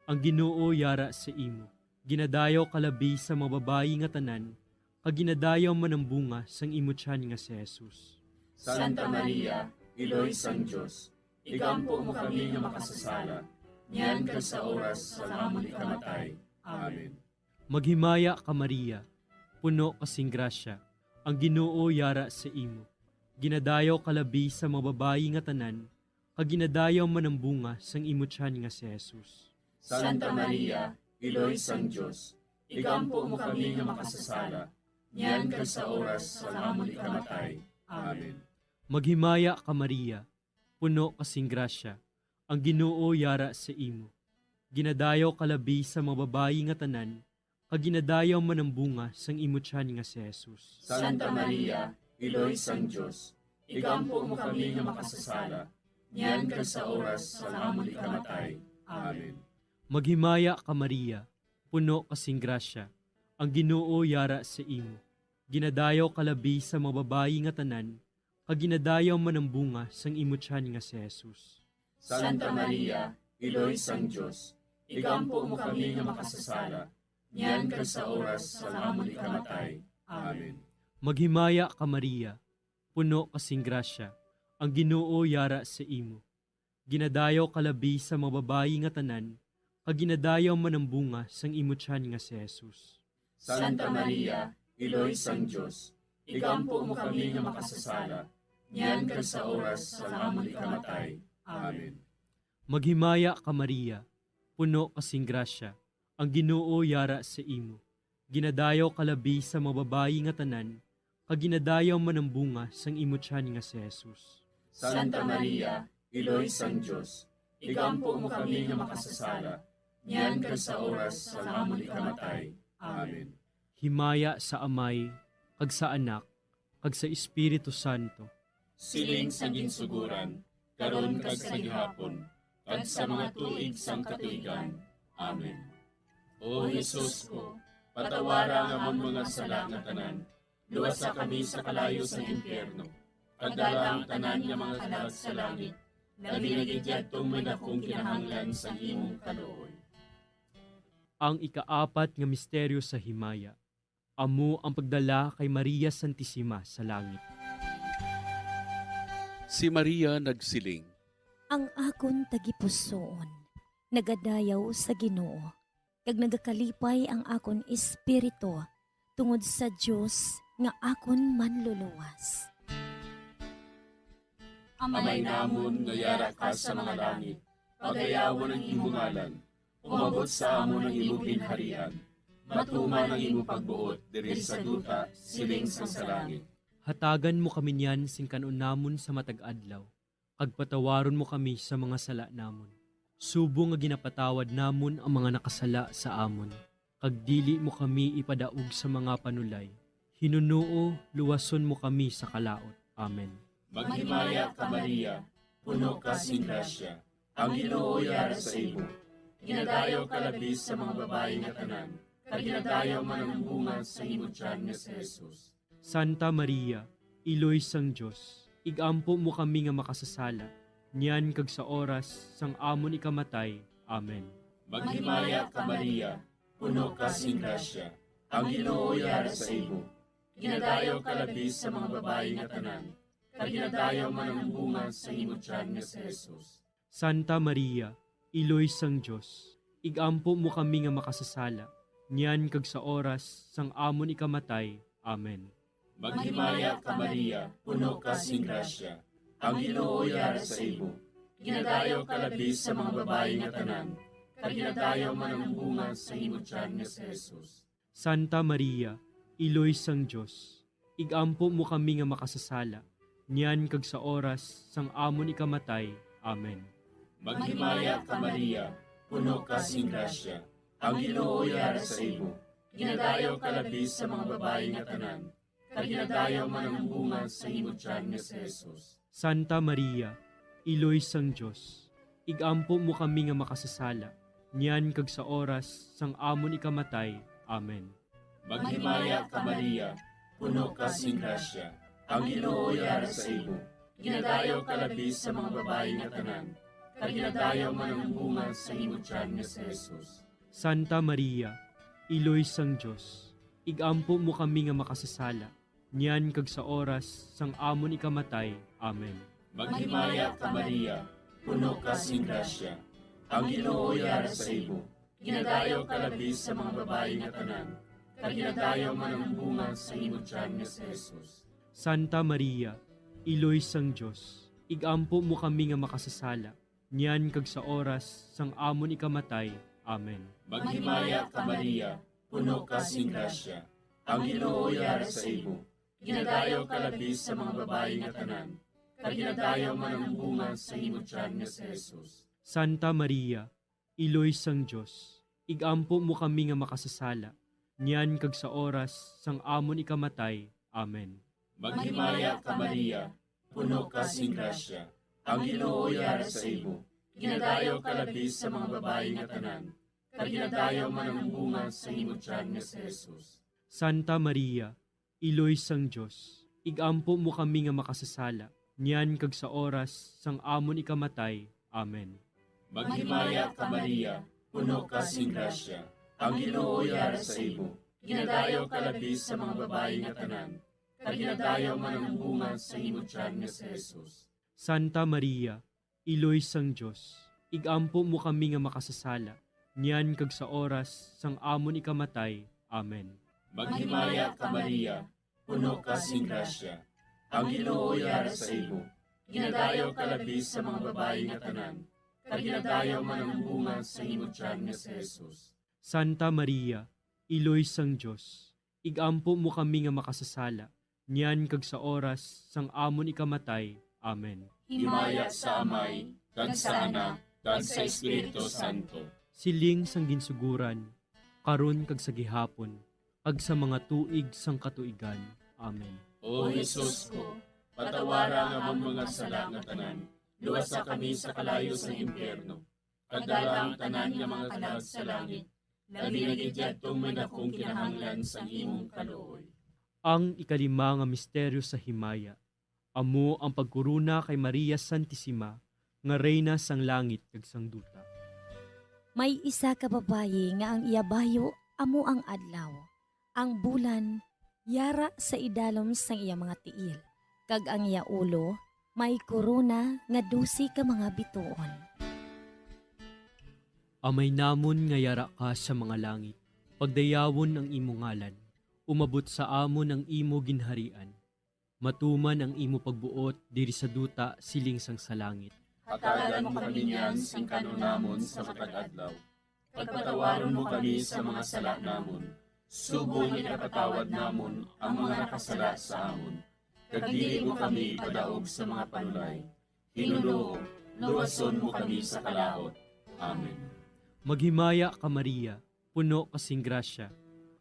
ang Ginoo yara sa imo. Ginadayaw kalabi sa mga babayi nga tanan, kaginadayaw man ang bunga sang imo tiyan nga si Jesus. Santa Maria, Iloy sang Dios, igampo mo kami nga makasasala, niyan kag sa oras sa amon ikamatay. Amen. Maghimaya ka Maria, puno kasing grasya, ang Ginoo yara sa imo. Ginadayaw kalabi sa mga babayi nga tanan, kaginadayaw man ang bunga sang imo tiyan nga si Jesus. Santa Maria, Iloy sang Dios, igampo mo kami nga makasasala, niyan kag sa oras sa amon ikamatay. Amen. Maghimaya ka Maria, puno kasing grasya, ang Ginoo yara sa imo. Ginadayaw kalabi sa mga babayi nga tanan, kaginadayaw man ang bunga sang imo tiyan nga si Jesus. Santa Maria, Iloy sang Dios, igampo mo kami nga makasasala, niyan kag sa oras sa amon ikamatay. Amen. Maghimaya ka Maria, puno kasing grasya, ang Ginoo yara sa imo. Ginadayaw kalabi sa mga babayi nga tanan, kaginadayaw man ang bunga sang imo tiyan nga si Jesus. Santa Maria, Iloy sang Dios, igampo mo kami nga makasasala, niyan kag sa oras sa amon ikamatay. Amen. Maghimaya ka Maria, puno kasing grasya, ang Ginoo yara sa imo. Ginadayaw kalabi sa mga babayi nga tanan, kaginadayaw man ang bunga sang imo tiyan nga si Jesus. Santa Maria, Iloy sang Dios, igampo mo kami nga makasasala, niyan kag sa oras sa amon ikamatay. Amen. Maghimaya ka Maria, puno kasing grasya, ang Ginoo yara sa imo. Ginadayaw kalabi sa mga babayi nga tanan, kaginadayaw man ang bunga sang imo tiyan nga si Jesus. Santa Maria, Iloy sang Dios, igampo mo kami nga makasasala, niyan kag sa oras sa amon ikamatay. Amen. Himaya sa Amay, kag sa Anak, kag sa Espiritu Santo. Siling sa ginsuguran, karon kag sa gihapon, kag sa mga tuig sang katuigan. Amen. O Jesus ko, patawara nga amon mga sala nga tanan, luwasa kami sa kalayo sa impyerno, pagdala ang tanan nga mga kalag sa langit, naginagidyad tong may nakong kinahanglan sa imong kaluoy. Ang ikaapat nga misteryo sa himaya, amo ang pagdala kay Maria Santissima sa langit. Si Maria nagsiling, Ang akon tagipusoon, nagadayaw sa Ginoo, kag nagakalipay ang akon espiritu tungod sa Dios nga akon manluluwas. Amay namon nga yara ka sa mga langit, pagayawon ang imong ngalan, umabot sa amon ang imong ginharian, matuman ang imong pagbuot diri sa duta, siling sa langit. Hatagan mo kami niyan sing kanon namon sa matag-adlaw, kag patawaron mo kami sa mga sala namon. Subo nga ginapatawad namon ang mga nakasala sa amon, kag dili mo kami ipadaog sa mga panulay. Hinunuo, luwason mo kami sa kalaot. Amen. Maghimaya ka Maria, puno ka sing grasya, ang Ginoo yara sa imo. Ginadayaw ka labis sa mga babayi nga tanan, kag ginadayaw man ang bunga sa imong tiyan nga si Jesus. Santa Maria, Iloy sang Dios, igampo mo kami nga makasasala, niyan kag sa oras sang amon ikamatay. Amen. Maghimaya ka Maria, puno ka sing grasya, ang Ginoo yara sa imo. Ginadayaw ka labis sa mga babayi nga tanan, kag ginadayaw man ang bunga sa imong tiyan nga si Jesus. Santa Maria, Iloy sang Dios, igampo mo kami nga makasasala, niyan kag sa oras sang amon ikamatay. Amen. Maghimaya ka Maria, puno ka sing grasya, ang Ginoo yara sa imo. Ginadayaw ka labis sa mga babayi nga tanan, kag ginadayaw man ang bunga sa imong tiyan nga si Jesus. Santa Maria, Iloy sang Dios, igampo mo kami nga makasasala, niyan kag sa oras sang amon ikamatay. Amen. Maghimaya ka Maria, puno ka sing grasya, ang Ginoo yara sa imo. Ginadayaw ka labis sa mga babayi nga tanan, kag ginadayaw man ang bunga sa imong tiyan nga si Jesus. Santa Maria, Iloy sang Dios, igampo mo kami nga makasasala, niyan kag sa oras sang amon ikamatay. Amen. Maghimaya ka Maria, puno ka sing grasya, ang Ginoo yara sa imo. Ginadayaw ka labis sa mga babae nga tanan, kag ginadayaw man ang bunga sa imo tiyan nga si Jesus. Santa Maria, Iloy sang Dios, igampo mo kami nga makasasala, niyan kag sa oras sang amon ikamatay. Amen. Maghimaya ka Maria, puno ka sing grasya, ang Ginoo yara sa imo. Ginadayaw ka labis sa mga babae nga tanan, kag ginadayaw man ang bunga sa imo tiyan nga si Jesus. Santa Maria, Iloy sang Dios, igampo mo kami nga makasasala, niyan kag sa oras sang amon ikamatay. Amen. Maghimaya ka Maria, puno ka sing grasya, ang Ginoo yara sa imo. Ginadayaw ka labis sa mga babae nga tanan, kag ginadayaw man ang bunga sa imo tiyan nga si Jesus. Santa Maria, Iloy sang Dios, igampo mo kami nga makasasala, niyan kag sa oras sang amon ikamatay. Amen. Maghimaya ka Maria, puno ka sing grasya, ang Ginoo yara sa imo. Ginadayaw ka labis sa mga babae nga tanan, kag ginadayaw man ang bunga sa imo tiyan nga si Jesus. Santa Maria, Iloy sang Dios, igampo mo kami nga makasasala, niyan kag sa oras sang amon ikamatay. Amen. Maghimaya ka Maria, puno ka sing grasya, ang Ginoo yara sa imo. Ginadayaw ka labis sa mga babae nga tanan, kag ginadayaw man ang bunga sa imo tiyan nga si Jesus. Santa Maria, Iloy sang Dios, igampo mo kami nga makasasala, niyan kag sa oras sang amon ikamatay. Amen. Maghimaya ka Maria, puno ka sing grasya, ang Ginoo yara sa imo. Ginadayaw ka labis sa mga babae nga tanan, kag ginadayaw man ang bunga sa imo tiyan nga si Jesus. Santa Maria, Iloy sang Dios, igampo mo kami nga makasasala, niyan kag sa oras sang amon ikamatay. Amen. Himaya sa Amay, kag sa Anak, kag sa Espiritu Santo. Siling sang ginsuguran, karon kag sa gihapon, kag sa mga tuig sang katuigan. Amen. O Jesus ko, patawara nga ang mga sala nga tanan, luwasa kami sa kalayo sa impyerno, kag dala ang tanan nga mga kalag sa langit, labi na gidyadtong may dakong kinahanglan sa imong kaluoy. Ang ikalima nga misteryo sa himaya, amo ang pagkuruna kay Maria Santissima, nga reyna sang langit kag sang duta. May isa ka babaye nga ang iyabayo amo ang adlaw. Ang bulan yara sa idalom sang iya mga tiil. Kag ang iya ulo may korona nga 12 ka mga bituon. Amay namon nga yara ka sa mga langit, pagdayawon ang imo ngalan, umabot sa amon ang imo ginharian. Matuman ang imo pagbuot diri sa duta siling sang sa langit. Hatagan mo kami niyan sing kanunamon sa matag adlaw. Pagpatawaron mo kami sa mga sala namon. Subong ipatawad namon ang mga nakasala sa amon. Kag dili mo kami padaog sa mga panulay. Hinunoo, luwason mo kami sa kalaot. Amen. Maghimaya ka Maria, puno kasing grasya,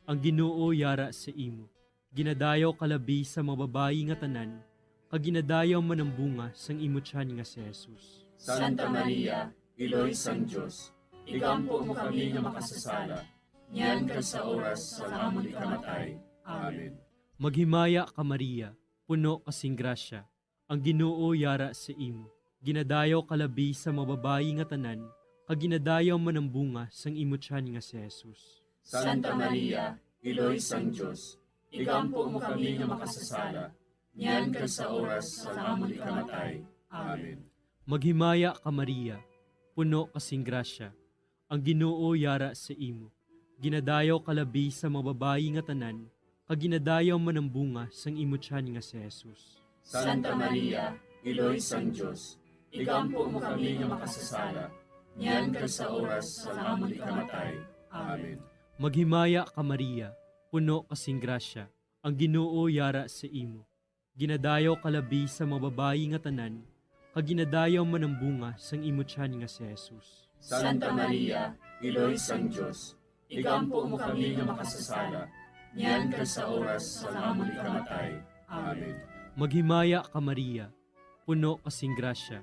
ang Ginoo yara sa imo. Ginadayaw kalabi sa mga babayi nga tanan, kag ginadayaw man ang bunga sang imo tiyan nga si Jesus. Santa Maria, Iloy sang Dios, igampo mo kami nga makasasala, niyan kag sa oras sa amon ikamatay. Amen. Maghimaya ka Maria, puno kasing grasya, ang Ginoo yara sa imo. Ginadayaw kalabi sa mga babayi nga tanan, kag ginadayaw man ang bunga sang imo tiyan nga si Jesus. Santa Maria, Iloy sang Dios, igampo mo kami nga makasasala, niyan kag sa oras sa amon ikamatay. Amen. Maghimaya ka Maria, puno kasing grasya, ang Ginoo yara sa imo. Ginadayaw kalabi sa mga babayi nga tanan, kag ginadayaw man ang bunga sang imo tiyan nga si Jesus. Santa Maria, Iloy sang Dios, igampo mo kami nga makasasala, niyan kag sa oras sa amon ikamatay. Amen. Maghimaya ka Maria, puno kasing grasya, ang Ginoo yara sa imo. Ginadayaw kalabi sa mga babayi nga tanan, kag ginadayaw man ang bunga sang imo tiyan nga si Jesus. Santa Maria, Iloy sang Dios, igampo mo kami nga makasasala, niyan kag sa oras sa amon ikamatay. Amen. Maghimaya ka Maria, puno kasing grasya,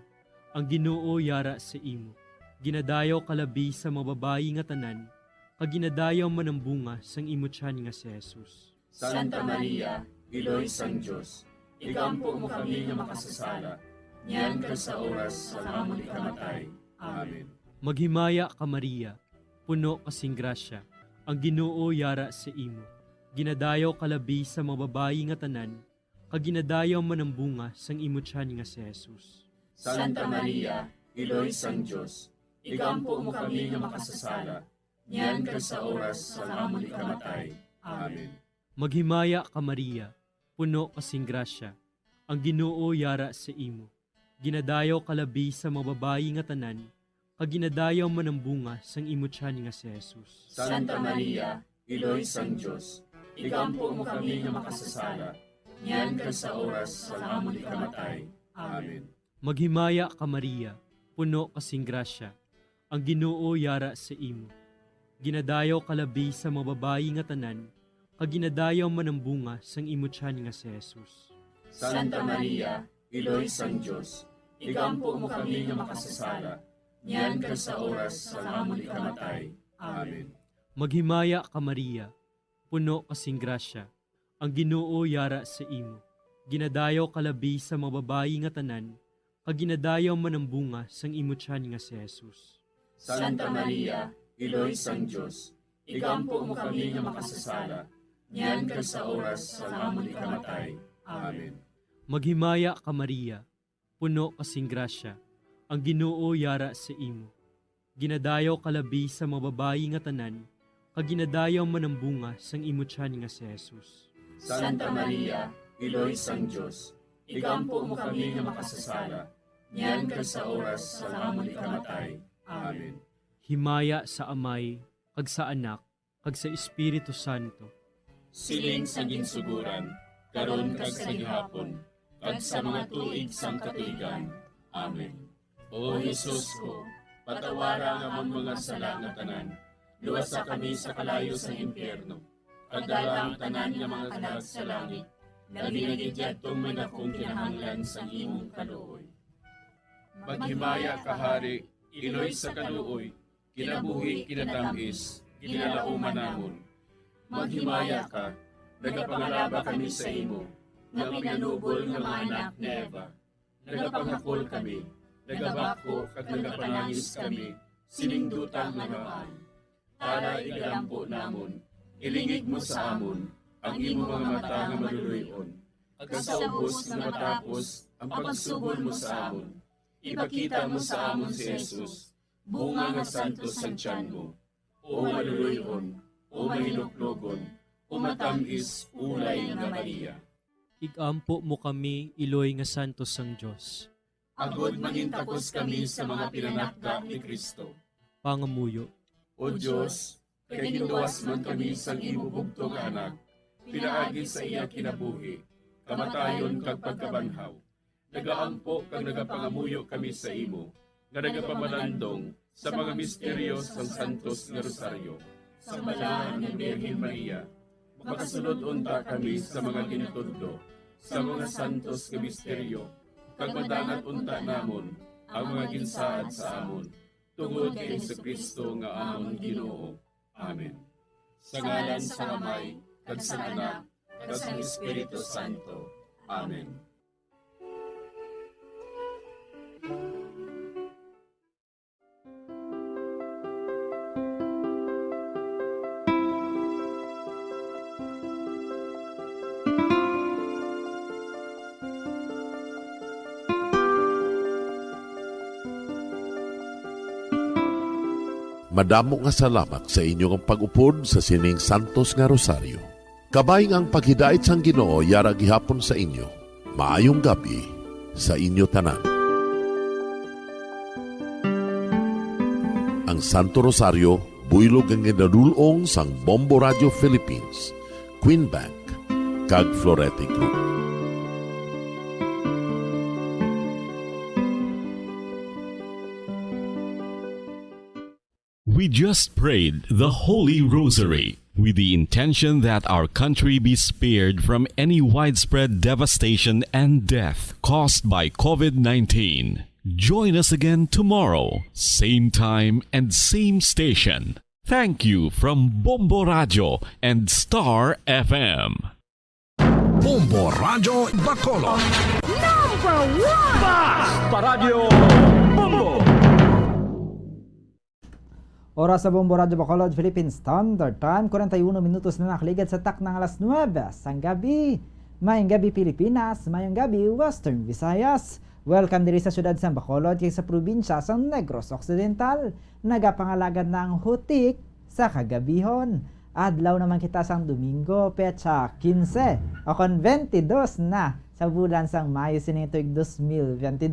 ang Ginoo yara sa imo. Ginadayo kalabi sa mababayi nga tanan, kag ginadayo manambunga sang imutyan nga si Jesus. Santa Maria, Iloy sang Diyos, ikampo mo kami nga makasasala, niyan ka sa oras sa amon ikamatay. Amen. Maghimaya ka Maria, puno kasing grasya, ang Ginoo yara sa imo. Ginadayo kalabi sa mababayi nga tanan, kag ginadayo manambunga sang imutyan nga si Jesus. Santa Maria, Iloy sang Diyos, ikampo mo kami nga makasasala, niyan ka sa oras sa amon ikamatay. Amen. Maghimaya ka Maria, puno kasing grasya, ang Ginoo yara sa imo. Ginadayo kalabi sa mababayi nga tanan, kag ginadayo manambunga sang imutyan nga si Jesus. Santa Maria, Iloy sang Diyos, ikampo mo kami nga makasasala, niyan ka sa oras sa amon ikamatay. Amen. Maghimaya ka Maria, puno kasing grasya, ang Ginoo yara sa imo. Ginadayo kalabi sa mababayi nga tanan, kag ginadayo manambunga sang imutyan nga si Jesus. Santa Maria, Iloy sang Diyos, ikampo mo kami nga makasasala, niyan ka sa oras sa amon ikamatay. Amen. Maghimaya ka Maria, puno kasing grasya, ang Ginoo yara sa imo. Ginadayo kalabi sa mababayi nga tanan, kag ginadayo manambunga sang imutyan nga si Jesus. Santa Maria, Iloy sang Diyos, ikampo mo kami nga makasasala, niyan ka sa oras sa amon ikamatay. Amen. Maghimaya ka Maria, puno kasing grasya, ang Ginoo yara sa imo. Ginadayo kalabi sa mababayi nga tanan, kag ginadayo manambunga sang imutyan nga si Jesus. Santa Maria, Iloy sang Diyos, ikampo mo kami nga makasasala, niyan ka sa oras sa amon ikamatay. Amen. Himaya sa Amay, kag sa Anak, kag sa Espiritu Santo. Siling sa ginsuguran, karon kag sa gihapon, kag sa mga tuig sang katuigan. Amen. O Jesus ko, patawara nga among mga sala nga tanan, luwasa kami sa kalayo sa impyerno, kag dala ang tanan nga mga kalag sa langit, labi na gidyadtong may dakong kinahanglan sa imong kaluoy. Maghimaya ka Hari, Iloy sa kaluoy, kinabuhi kinatamis, ginalauman namon. Maghimaya ka, nagapangalaba kami sa imo, nga pinanubol nga mga anak ni Eva. Nagapangakol kami, nagabako kag nagapanangis kami, siningdutang namaan. Para igalampo namon, ilingig mo sa amon, ang imo mga mata nga maluluyon. Ag sa ubos nga matapos, ang pagsugod mo sa amon. Ipakita mo sa amon si Jesus, bunga nga santos sa tiyan mo. O maluluyon, o mahinuklogon, o matamis, ulay nga Maria. Igampo mo kami, Iloy nga santos sang Diyos. Agod mangintakos kami sa mga pinanakda ni Kristo. Pangamuyo. O Diyos, kay ginduwas man kami sa imo bugtong anak, pinaagi sa iya kinabuhi, kamatayon kag pagkabanhaw. Nagaampo kag nagapangamuyo kami sa imo, nga nagapamalandong sa mga misteryo sang Santos nga Rosaryo. Sa balahan ng Birhen Maria, makasunod unta kami sa mga ginatudlo, sa mga santos nga misteryo, kag madangat unta namon ang mga ginsaad sa amon, tungod kay Jesucristo nga amon Ginoo. Amen. Sa ngalan sa Amay, kag sa Anak, kag sa Espiritu Santo. Amen. Madamo nga salamat sa inyong pag-upod sa sining Santos nga Rosaryo. Kabayng ang paghidait sang Ginoo yara gihapon sa inyo. Maayong gabi sa inyo tanan. Ang Santo Rosario buylog ang ginadulong sang Bombo Radio Philippines, Queen Bank, kag Florete Group. We just prayed the Holy Rosary with the intention that our country be spared from any widespread devastation and death caused by COVID-19. Join us again tomorrow, same time and same station. Thank you from Bombo Radio and Star FM. Bombo Radio Bacolod. Number 1! Basta Radio Bombo! Oras sa Bombo Radio Bacolod, Philippine Standard Time, 41 minutos na nakaligad sa tak ng alas 9 sang gabi. Mayong gabi Pilipinas, mayong gabi Western Visayas. Welcome diri sa syudad sa Bacolod kay sa probinsya sa Negros Occidental. Nagapangalagan ng hutik sa kagabihon. Adlaw naman kita sang Domingo, petsa 15 o kon 22 na sa bulan sang Mayo sinituig 2022.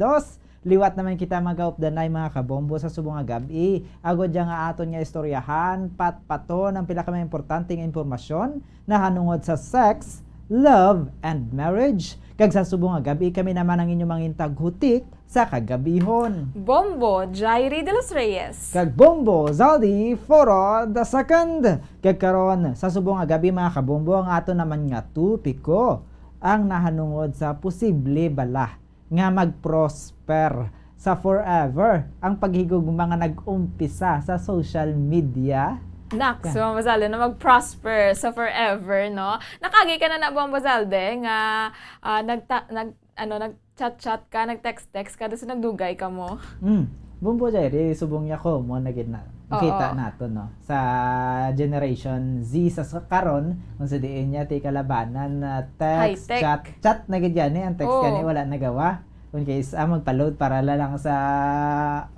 Liwat naman kita magaupdanay mga kabombo sa subong nga gabi. Agod yang nga aton nga istoryahan, patpaton ang pila ka mga importanteng impormasyon na hanungod sa sex, love, and marriage. Kag sa subong nga gabi kami naman ang inyong mangintag hutik sa kagabihon. Bombo, Jairi de los Reyes. Kag Bombo, Zaldi, Foro, the second. Kag karon sa subong nga gabi mga kabombo ang aton naman nga tupiko ang nahanungod sa posible bala nga mag-prosper sa forever ang paghigog mga nag-umpisa sa social media. Nak, so Bombo na mag-prosper sa forever, no? Nakagi ka na Bombo Zalde nga nag-chat-chat ka, nag-text-text ka, doon nagdugay ka mo. Bombo Jairi, subong niya ko mo naging na. Kita nato no sa generation Z sa karon kung sa diin niya ti kalabanan na text, chat na gid yan ang text kani wala nagawa kung case magpa-load para lang sa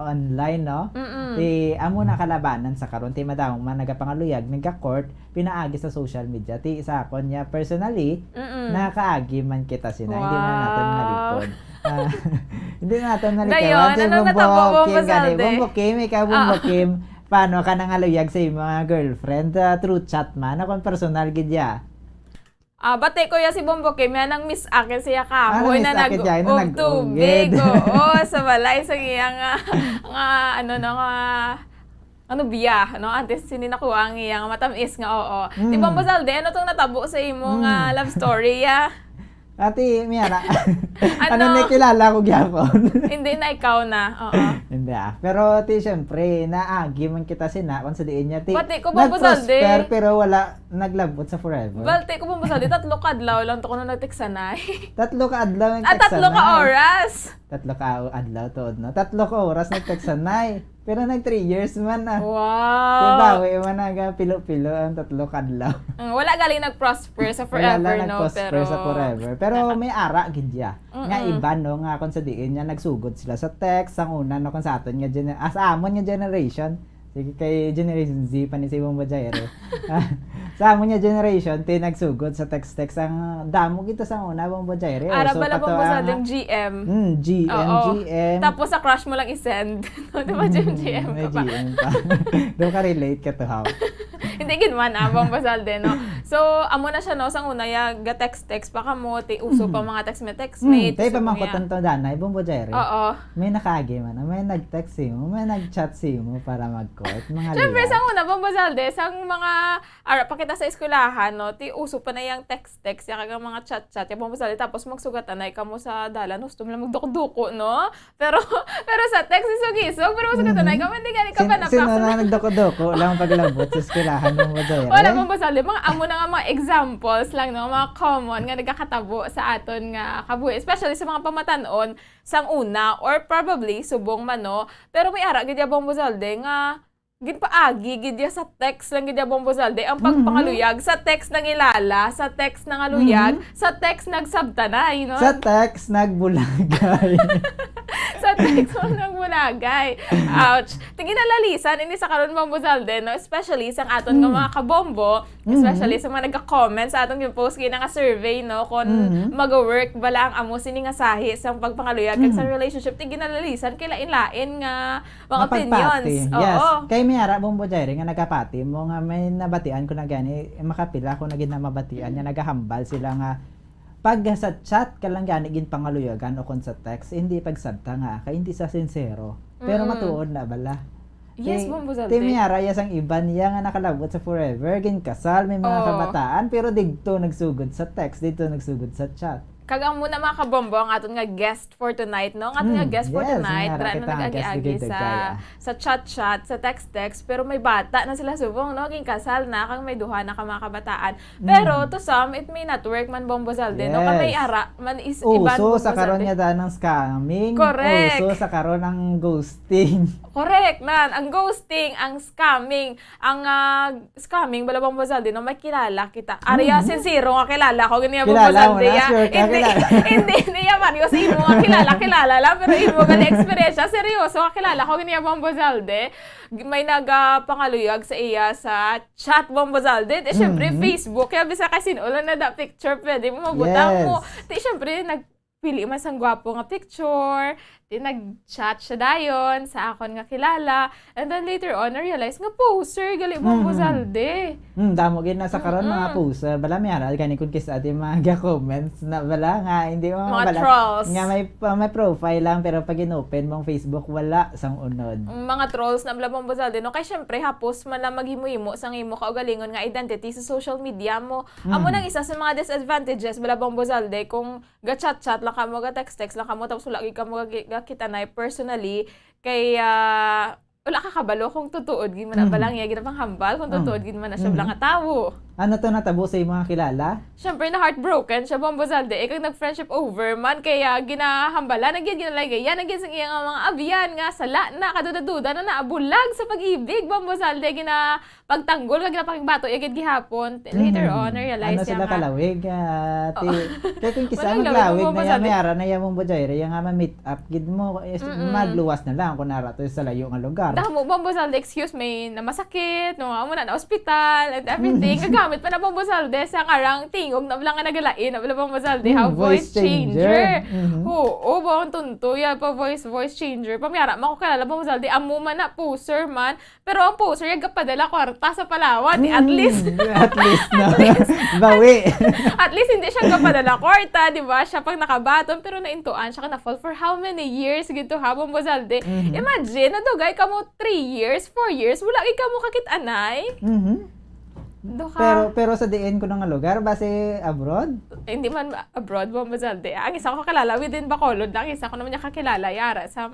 online no ti amo na kalabanan sa karon ti madamong man nagapangaluyag nagka-court pinaagi sa social media ti isa kon niya personally nakaagi man kita sina hindi na natin nalipod. Hindi natin nalikawan si Bombo Kim ikaw Bombo Kim paano ka nangaluyag sa mga girlfriend through chat man akong personal gidya. Bate ko ya si Bombo Kim yan ang miss akin siya kahoy na nag-tubig. Oo, sa balay sa iya nga biya, no? Antes sininakuha ang iya nga matamis nga oo. Di Bombo Zalde, ano tong natabo sa imo nga love story ya? Ati, Miara, ano nakilala ko gyapon? Hindi na ikaw na, oo. Hindi pero ti syempre, naagi man kita sina, kung sa diin niya, ti nag-prosper pero wala naglabot sa forever. Balte ko Bombo Zalde, 3 ka adlaw lang to ko na nagteksanay. 3 ka adlaw nagteksanay. 3 ka oras. 3 ka adlaw to, no? 3 ka oras nagteksanay. Pero nag 3 years man na. Wow! Diba, man naga pilo-pilo ang 3 kadlaw. Wala galing nag-prosper sa forever, no? Nag-prosper sa forever. Pero may ara, gidya. Nga iba, no? Nga kung sa diin niya, nagsugod sila sa text. Ang una, no? Kung sa aton nga, sa amon nga generation. Sige, kay Generation Z pa ni si Bombo Jairi. Sa amon nga generation, nagsugod sa text-text. Ang damo kita sa una, Bombo Jairi. Ara bala Bombo sa ding GM. GM. Tapos sa crush mo lang isend. Di ba GM ka pa? GM pa. Doon ka relate ka to how. Hindi ginman Bombo Zalde, no? So, amo na siya, no? Sang una, ga-text-text pa ka mo, uso pa mga text-mate. Tayo pa mga kotanto danay, Bombo Jairi. Oo. May nakagi man. May nag-text mo, may nag-chat mo para mag-court. Siyempre, sang una, Bombo Zalde, sang mga, pakita sa eskwelahan, no? Uso pa na yung text-text, yung mga chat-chat, yung Bombo Zalde, tapos magsugatan na ikaw mo sa dalan, gusto mo lang magduko-duko, no? Pero sa text, isog-isog, pero masugatan na ikaw, hindi ka pa napaksa. Sino na nagduko-duko lang paglabot sa eskwelahan mo ba dahil? Wala Bombo Zalde, mga amo na nga mga examples lang, no? Mga common nga nagkakatabo sa aton nga kabuhi, especially sa mga pamatanon sang una or probably subong man, no? Pero may ara gid Bombo Zalde nga gid paagi gid sa text lang gid Bombo Zalde ang pagpangaluyag sa text nang ilala, sa text nang aluyag, sa text nagsabtanay, no? Sa text nagbulagay. Sa text nagbulagay. Ouch. Tingin na lalisan ini sa karon Bombo Zalde, no? Especially sa aton nga mga kabombo, especially sa mga nagka-comment sa aton yung post gina nga survey, no? Kung mag-work bala ang amo sini nga sahi sa pagpangaluyag kag sa relationship tingin na lalisan kay lain-lain nga mga opinions. Yes. Kay Miara Bombo Jairi nga nagapati mo nga may nabatian ko na gani makapila ko na gid na mabatian nga nagahambal sila nga pag sa chat ka lang gani gin pangaluyagan o kon sa text hindi pagsabta nga kay hindi sa sincero pero matuod na bala. Yes, Bombo Zalde. Ti Miara sang iban niya nga nakalabot sa forever gin kasal may mga kabataan pero digto nagsugod sa text dito nagsugod sa chat. Kagang muna mga kabombo ang aton nga guest for tonight, no? Ang aton nga guest for tonight, dra na nag-agi-agi sa chat-chat, sa text-text, pero may bata na sila subong, no? Ging kasal na, kang may duha na ka mga kabataan. Pero to some, it may not work man Bombo Zalde, no? Kung may ara, man is iban Uso Bombo sa karon Zalde. nga ng scamming. Correct. Uso sa karon ng ghosting. Correct, nan. Ang ghosting, ang scamming, scamming, bala Bombo Zalde, no? May kilala kita. Arya sincero nga kilala ko, ganyan Bombo Zalde. Hindi yaman ko sa imo nga kilala lang, pero imo nga experience seryoso nga kilala ko ganyan Bombo Zalde. May nagapangaluyag sa iya sa chat Bombo Zalde. Siyempre, Facebook, kaya bisa kasi ulan na da picture, pwede mo mabutang mo. Siyempre, nagpili man sang gwapo nga picture, nag-chat siya dayon sa akon nga kilala, and then later on, na-realize nga poser, gali Bombo Zalde. Damo gid na sa karon mga poster, bala may ara kani kun kisa ati mga comments na bala nga hindi mo mga bala trolls. Nga may profile lang pero pag inopen mong Facebook wala sang unod. Mga trolls na bala Bombo Zalde, no? Kay syempre hapos man na maghimo-himo sang imo kaugalingon nga identity sa social media mo. Amo nang isa sa mga disadvantages bala Bombo Zalde kung ga-chat-chat lang ka mo, ga-text-text lang ka mo, tapos wala ka mo kita na personally kay wala ka kabalo kung tutuod gid man na balang iya gid pang hambal kung tutuod gid man na siya balang nga tawo. Ano to natabo sa imong kilala? Siyempre na heartbroken siya Bombo Zalde kag nag-friendship over man kaya ginahambala nagyan ginalagay yan nagyan sang iyang mga abiyan nga sala na kaduda-duda na naabulag sa pag-ibig Bombo Zalde gina pagtanggol kag napakingbato igid gihapon later on realize ano sila kalawig kay kung kisa maglawig na yan may ara na yan mong bojoy yang nga ma-meet up gid mo magluwas na lang kun ara to sa layo nga lugar. Damo Bombo Zalde excuse may na masakit no amo na hospital and everything gamit pa na Bombo Zalde sa karang tingog na wala nga nagalain na wala Bombo Zalde voice changer. Oo, bawang tunto ya pa voice changer. Pamiyara mako kalala Bombo Zalde amo man na poser man pero ang poser yaga padala kwarta sa Palawan at least na bawi. At least hindi siya gapadala kwarta, di ba? Siya pag nakabaton pero naintuan siya ka na fall for how many years gito ha Bombo Zalde. Imagine na dugay ka mo 3 years, 4 years wala ka mo kakit-anay. Pero sa diin ko nga lugar base abroad? Hindi man abroad Bombo Zalde. Ang isa ko kakilala within Bacolod lang, isa ko naman niya kakilala yara sa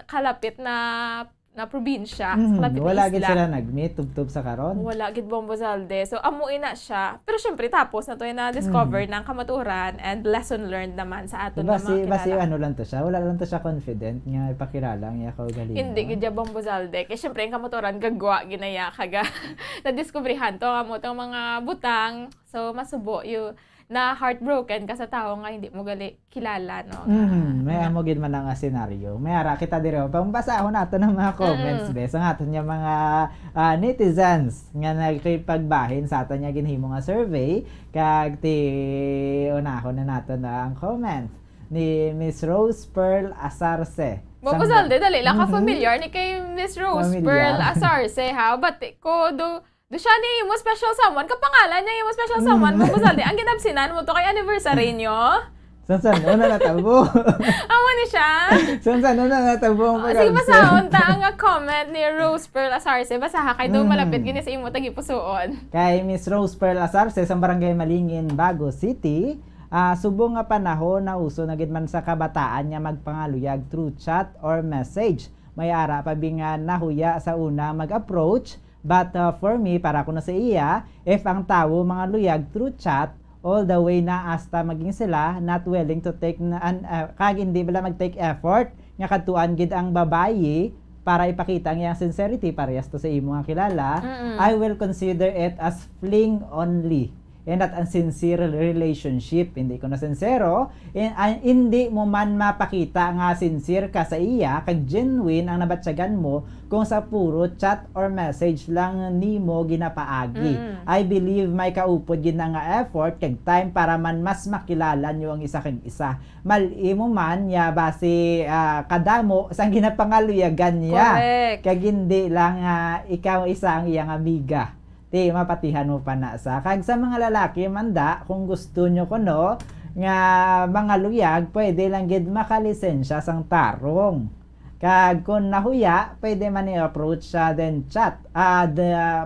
kalapit na probinsya. Wala gid sila nag-meet tubtub sa karon. Wala gid Bombo Zalde. So amuin na siya. Pero syempre tapos na to na discover ng kamaturan and lesson learned naman sa aton mga kilala. Basi ano lang to siya. Wala lang to siya confident nga ipakilala nga kaugalingon. Hindi gid Bombo Zalde. Kay syempre ang kamaturan gagwa ginaya kaga na diskubrihan to amo tong mga butang. So masubo yung na heartbroken ka sa tao nga hindi mo gali kilala no. May amo gid man nga senaryo. May ara kita diri pambasahon nato ng mga comments bes ang aton nga mga netizens nga nagpagbahin sa aton nga ginhimo nga survey kag unahon na nato na ang comment ni Miss Rose Pearl Asarce. Bombo Zalde dali lang ka familiar ni kay Miss Rose Pearl Asarce ha but ko do siya ni mo special someone. Kapangalan niya yung special someone. Bombo Zalde, ang ginabsinan mo to kay anniversary nyo? San una natabo. Amo ni siya? San una natabo ang sige, basahon ta ang comment ni Rose Pearl Asarce. Basaha kay do malapit gini sa imo tagipusoon. Kay Miss Rose Pearl Asarce sa Barangay Malingin, Bago City, subong nga panahon na uso na gid man sa kabataan nga magpangaluyag through chat or message. May ara pa nga nahuya sa una mag-approach. But for me, para ko na sa iya, if ang tao mga luyag through chat, all the way na hasta maging sila not willing to take kag hindi bala mag-take effort nga katuan gid ang babayi para ipakita ang iyang sincerity parehas to sa imo nga kilala, I will consider it as fling only. And not a sincere relationship. Hindi ko na sincero. Hindi mo man mapakita nga sincere ka sa iya, kag genuine ang nabatsagan mo kung sa puro chat or message lang nimo ginapaagi. I believe may kaupod gid nga effort kag time para man mas makilala nyo ang isa kag isa. Malimo man ya base kadamo sang ginapangaluyagan niya. Kag hindi lang ikaw isa ang iyang amiga. Mapatihan mo pa na sa kag sa mga lalaki manda kung gusto nyo kuno nga mga luyag pwede lang gid makalisensya sang tarong kag kung nahuya pwede man i-approach sa then chat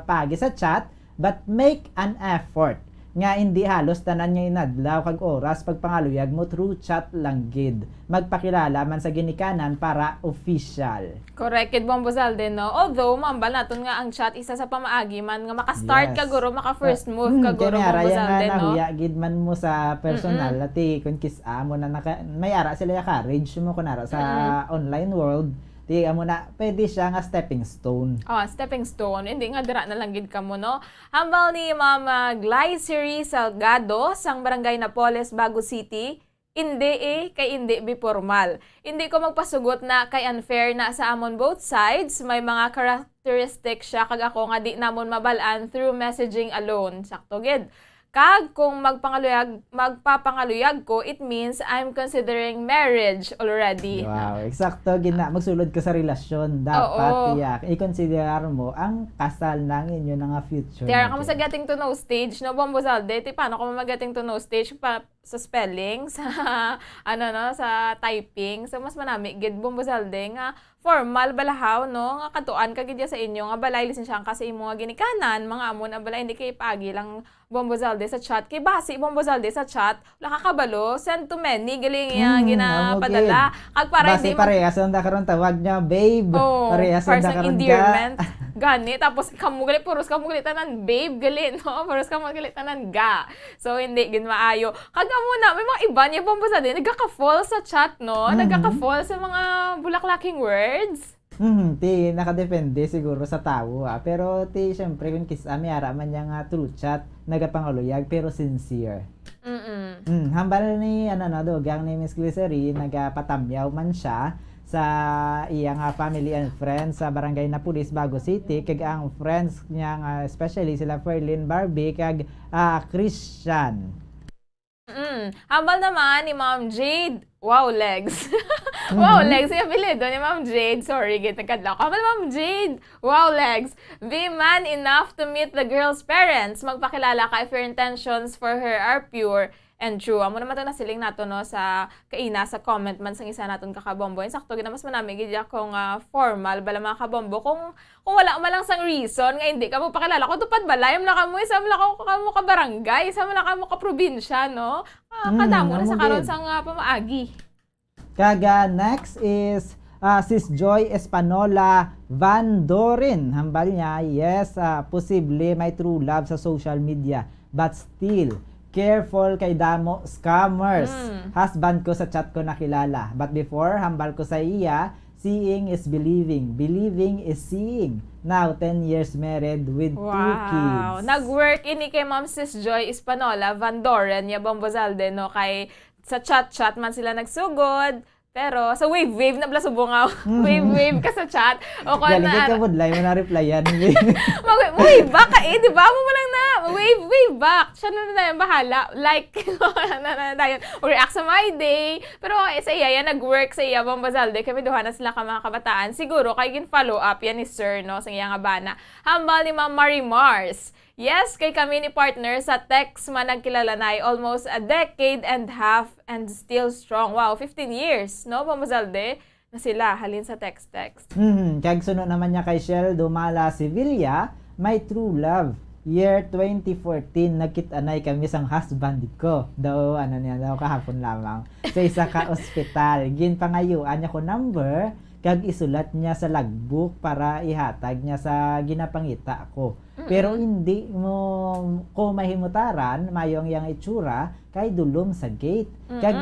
pagi sa chat but make an effort nga hindi halos tanan nga inadlaw kag oras pagpangaluyag mo through chat lang gid. Magpakilala man sa ginikanan para official. Correct, Kid Bombozalde, no? Although, mambal naton nga ang chat, isa sa pamaagi man, nga maka-start ka guro, maka-first move ka guro, Bombozalde, no? Nahuya gid man mo sa personal, ati kung kisa mo na may ara sila courage mo kunara sa online world, di amo na pwede siya nga stepping stone. Stepping stone. Hindi nga dira na lang gid kamo, no? Hambal ni Mama Glycery Salgado sang Barangay Napoles, Bago City. Hindi kay hindi bipormal. Hindi ko magpasugot na kay unfair na sa amon both sides. May mga characteristic siya kag ako nga di namon mabalaan through messaging alone. Sakto gid. Kag kung magpapangaluyag ko, it means I'm considering marriage already. Wow, eksakto gina. Magsulod ka sa relasyon. Dapat i-consider mo ang kasal ng inyo nga future. Tiara ka mo sa getting to know stage, no, Bombozalde? Paano ka mo mag-getting to know stage sa spelling, sa sa typing. So mas manami gid Bombozalde nga formal balahaw, no, nga katuan ka gid sa inyo nga balay lisensyahan ka sa imo nga ginikanan, mga amon na balay hindi kay pagi lang Bombozalde sa chat. Kay basi Bombozalde sa chat, wala ka kabalo, send to many galing ginapadala. Kag para basi hindi parehas na karon tawag niya babe. Parehas na karon endearment. Gani tapos kamo gali puros kamo gali tanan babe gali, no, puros kamo gali tanan ga. So hindi gid maayo. Kag muna may mga iba niya Bombozalde nagaka-fall sa chat, no, nagaka-fall sa mga bulaklaking words. Nakadepende siguro sa tao pero syempre kung kisa may ara man yang true chat nagapangaluyag pero sincere. Hambal ni dogang ni Miss Glycery nagapatamyaw man siya sa iyang family and friends sa Barangay Napoles, Bago City kag ang friends niya especially sila Ferlin Barbie kag Christian. Hambal naman ni Ma'am Jade. Wow, legs. Wow, legs. Yung apelido ni Ma'am Jade. Sorry, nagkadlaw. Hambal Ma'am Jade. Wow, legs. Be man enough to meet the girl's parents. Magpakilala ka if your intentions for her are pure and true. Amo naman ito nasiling nato, no, sa kaina sa comment man sang isa naton kakabombo. Sakto gina mas manami gid kung formal bala mga kabombo kung wala man lang sang reason nga hindi ka mo pakilala ko tupad balay mo kamo isa mo kamo ka barangay, isa mo kamo ka probinsya, no. Kadamo na sa karon sang pamaagi. Kaga next is Sis Joy Espanola Van Doren. Hambal niya, yes, posible may true love sa social media but still careful kay damo scammers. Husband ko sa chat ko nakilala. But before, hambal ko sa iya, seeing is believing. Believing is seeing. Now, 10 years married with 2 kids. Nag-work ini kay Ma'am Sis Joy Espanola, Van Doren, ya Bombozalde, no? Kay sa chat man sila nagsugod. Pero sa wave na bala subungaw. Wave ka sa chat. O kung galing ka budlay mo na replyan. Wave back ka di ba? Mo lang na. Wave back. Siya na yung bahala. Like, or react sa my day. Pero sa iya, nag-work sa iya, Bombozalde. Kami duha na sila ka mga kabataan. Siguro, kay follow up yan ni Sir, no? Sa iya nga bana. Hambal ni Ma'am Marie Mars. Yes, kay kami ni partner sa text man nagkilala na almost a decade and half and still strong. Wow, 15 years, no, Bombozalde, na sila halin sa text. Kag sunod naman niya kay Shell Dumala Sevilla, my true love. Year 2014, nagkita-anay kami sang husband ko. Daw kahapon lamang. Sa isa ka ospital. Ginpangayuan niya ko number, kag isulat niya sa logbook para ihatag niya sa ginapangita ko. Pero hindi mo ko mahimutaran mayong yang itsura kay dulom sa gate. Kag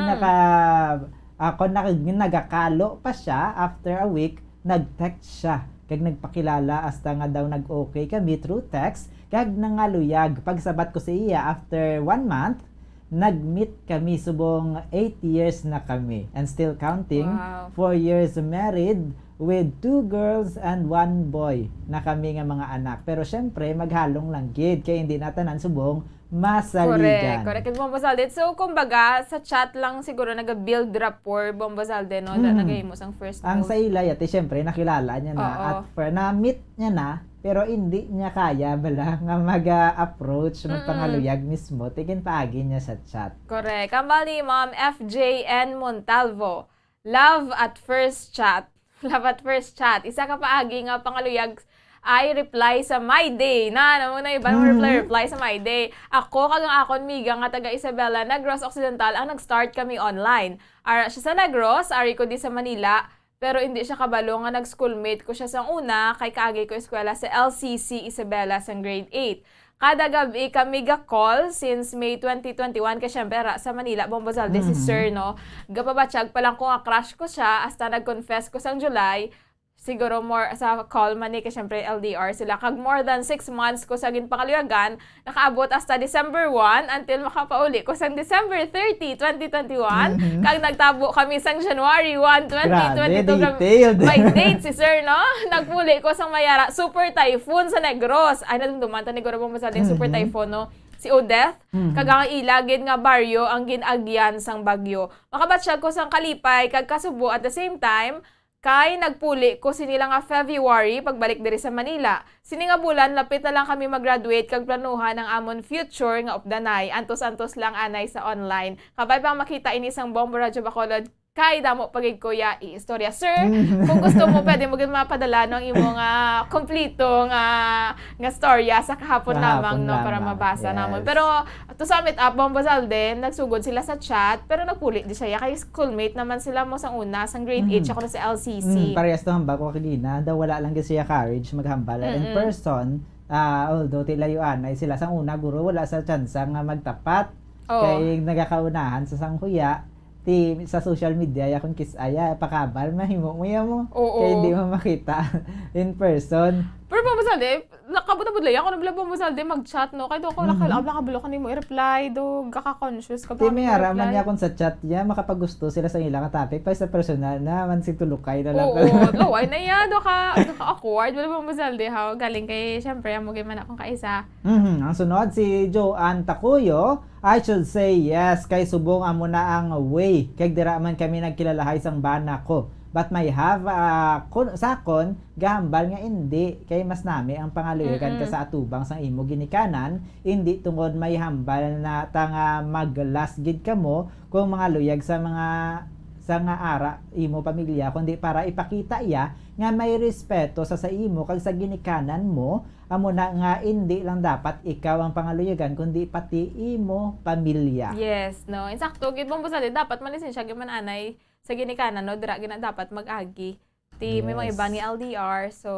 nagakalo pa siya after a week, nag-text siya. Kag nagpakilala hasta nga daw nag-okay kami through text. Kag nangaluyag pagsabat ko sa iya after 1 month, nag-meet kami subong 8 years na kami and still counting. 4 years married with 2 girls and 1 boy na kami nga mga anak. Pero syempre maghalong lang gid kay hindi natanan subong masaligan. Correct. Bombozalde. So kumbaga sa chat lang siguro naga-build rapport Bombozalde, no? Nagahimo sang first move. Ang sa ilay ate syempre nakilala niya na at na-meet niya na pero hindi niya kaya bala nga mag-approach magpangaluyag mismo, tigin paagi niya sa chat. Correct. Kambal ni Ma'am FJN Montalvo. Love at first chat. Love at first chat. Isa ka paagi nga pangaluyag ay reply sa My Day. Namang na iba reply sa My Day. Ako, kagang akon, miga nga taga Isabela, Negros Occidental, ang nag-start kami online. Ara siya sa Negros, ari ko di sa Manila, pero hindi siya kabalo nga nag-schoolmate ko siya sa una, kay kaagay ko eskwela sa LCC Isabela sa grade 8. Kada gabi kami ga-call since May 2021 kay syempre sa Manila, Bombozalde, si Sir, no? Gapabatsyag pa lang ko nga crush ko siya, hasta nag-confess ko sa July, siguro more sa call man ni, kasi syempre LDR sila. Kag more than 6 months ko sa ginpakaluyagan, nakaabot hasta December 1 until makapauli ko sa December 30, 2021. Kag nagtabo kami sa January 1, 2022. By date si Sir, no? Nagpuli ko sa Mayara, Super Typhoon sa Negros. Ay, nadumduman ta ni Goro Bombozalde Super Typhoon, no? Si Odeth, kagang ilagin nga baryo ang ginagyan sang bagyo. Makabatsyag ko sang Kalipay, kag Kasubo at the same time, kay nagpuli ko sinila nga February pagbalik diri sa Manila. Sini nga bulan lapit na lang kami mag-graduate kag planuhan ang amon future nga opdanay. Antos-antos lang anay sa online. Kabay pang makita ini sang Bombo Radio Bacolod kay damo pagig kuya i-istorya. Sir, kung gusto mo pwede mo gyud mapadala ng imong kompleto nga storya sa kahapon lamang, no, para mabasa namon. Pero to sum it up, Bombozalde, nagsugod sila sa chat pero nagpuli di siya kay schoolmate naman sila mo sang una sang grade 8 ako na sa LCC. Parehas to hambal ko kagina, daw wala lang gyud siya courage maghambal in person. Although tilayuan ay sila sang una guro wala sa chance nga magtapat kay nagakaunahan sa sang kuya sa social media ya kun kisaya pakabal mahimo mo kay hindi mo makita in person. Pero Bombozalde, nakabot-abot lang ako na Bombozalde mag-chat, no? Kaya doon ko nakabalo ka nimo i-reply do kaka-conscious ka pa. May araman niya kun sa chat niya makapagusto sila sa ilang topic pa sa personal na man si tulukay na lang. Laway na ya do ka awkward wala Bombozalde ha galing kay syempre mo gyud man akong kaisa. Ang sunod si Joanne Takuyo, I should say yes kay subong amo na ang way kay dira man kami nagkilalahay sang bana ko. But may have sakon gahambal nga hindi kay mas nami ang pangaluyagan ka sa atubang sang imo ginikanan hindi tungod may hambal na tanga maglas gid kamo kung mga luyag sa nga ara imo pamilya kundi para ipakita iya nga may respeto sa imo kag sa ginikanan mo amo na nga hindi lang dapat ikaw ang pangaluyagan kundi pati imo pamilya. Yes, no. Insakto gid Bombozalde dapat malisensya gyud man anay sa ginikanan, no, dira gina dapat mag-agi. May mga iba ni LDR, so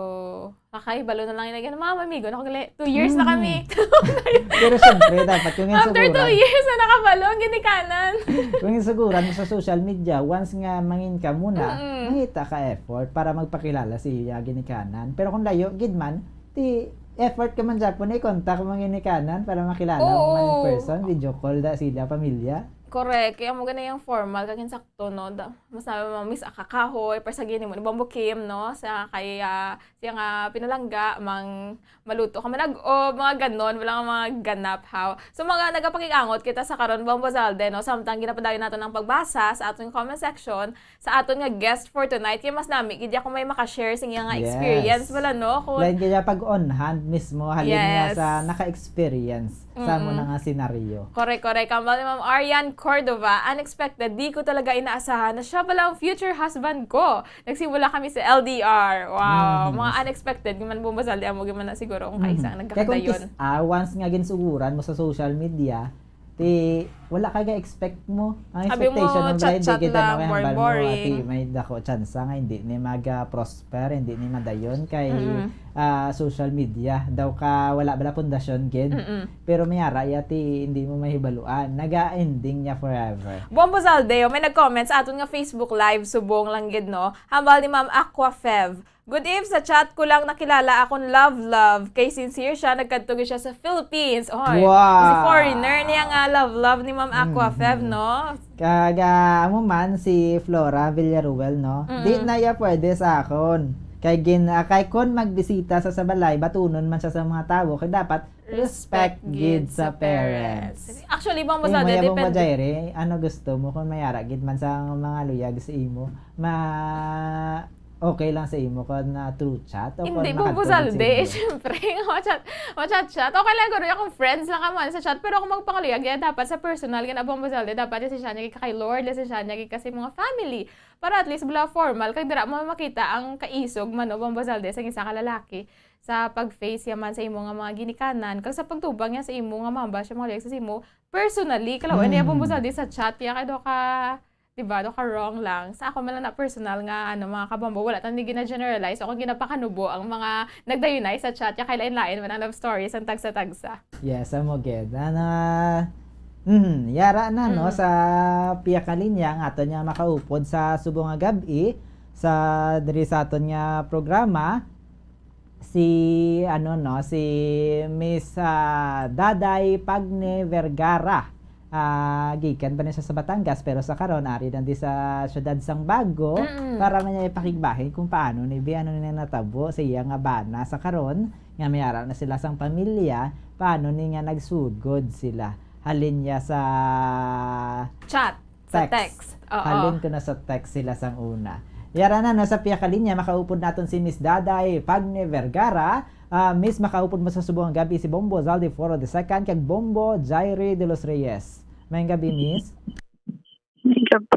nakahibalo na lang yung mga amigo, 2 years na kami. Pero syempre, dapat kung after 2 years na nakabalo ang ginikanan. Kung insuguran mo sa social media, once nga mangin ka muna, mangita ka effort para magpakilala siya ginikanan. Pero kung layo, gidman, effort ka man dyan po na i-contact mo ginikanan para makilala mo man in person, video call da sila, pamilya. Correct. Kaya mo ganun yung formal, kagin sakto, no? Mas nabi mo, miss akakahoy, para sa gini mo, ni Bombo Kim, no? Sa kaya, siya nga pinalangga, maluto ka manag-o, mga ganon, wala mga ganap, how. So, mga nagapag-iangot kita sa karon Bombozalde, no? Samtang ginapadayon natin ng pagbasa sa aton comment section, sa aton nga guest for tonight, kaya mas nami, kaya kung may makashare sa nga experience, wala, no? Lain kaya pag on hand mismo, halin nga sa naka-experience sa mo na nga senaryo. Correct. Kambal ni Ma'am Arian Cordova, unexpected, di ko talaga inaasahan na siya pala ang future husband ko. Nagsimula kami sa LDR. Wow, mga unexpected. Giman Bombozalde, amo giman na siguro kung kaisang nagkakadayon. Kaya kung once nga ginsuguran mo sa social media, wala ka ga-expect mo. Ang expectation mo, chat lang, boring. May dako chance nga hindi ni mag-prosper, hindi ni madayon kay social media. Daw ka wala bala pundasyon gid. Pero may ara hindi mo mahibaluan. Naga-ending niya forever. Bombozalde, may nag-comment sa aton nga Facebook live subong lang gid, no. Hambal ni Ma'am Aquafev. Good eve, sa chat ko lang nakilala akong love. Kay sincere siya, nagkadtugi siya sa Philippines. Wow! Si foreigner niya nga love ni Ma'am Aquafev, no? Kaga mo man si Flora Villaruel, no? Di na ya pwede sa akon. Kay kon magbisita sa balay, batunon man siya sa mga tao, kay dapat respect gid sa parents. Actually, Bombozalde, depende. Ano gusto mo kung mayara gid man sa mga luyag sa imo? okay lang sa imo ko na through chat o Hindi kung po nakatulog sa busalde. inyo? Siyempre, machat-chat. Okay lang gano'n akong friends lang kaman sa chat. Pero kung magpangaluyag, dapat sa personal, ganabang busalde, dapat yung siya niya kay Lord, yung siya niya kasi mga family. Para at least bala formal, kag dira mo makita ang kaisog man o bang busalde sa isa ka lalaki sa pag-face yaman sa imo nga mga ginikanan. Kag sa pagtubang niya sa imo nga mamba siya mga sa imo, personally, kalawan niya bang busalde sa chat, kaya kay do ka diba, do ka wrong lang. Sa ako man lang na personal nga, mga kabambo, wala tang gina-generalize. Ako ginapakanubo ang mga nagdayunay sa chat, kaya kailain-lain man ang love stories, ang tagsa-tagsa. Yes, amo gid. Yara na no sa piya ka linya nga aton nga makaupod sa subong nga gabi sa diri sa aton nga programa si si Miss Daday Pagne Vergara. Gikan ba niya sa Batangas pero sa karon ari nandi sa syudad sang Bago para man niya ipakigbahin kung paano ni ano niya natabo sa iya nga bana sa karon nga mayara na sila sang pamilya paano ni nga nagsugod sila halin niya sa chat sa text. Halin ko na sa text sila sang una. Yara na no sa piya ka linya makaupod naton si Miss Daday Pagne Vergara. Miss, makaupod mo sa subong gabi si Bombo Zaldi Foro II kag Bombo Jairi de los Reyes. Mayang gabi, Miss?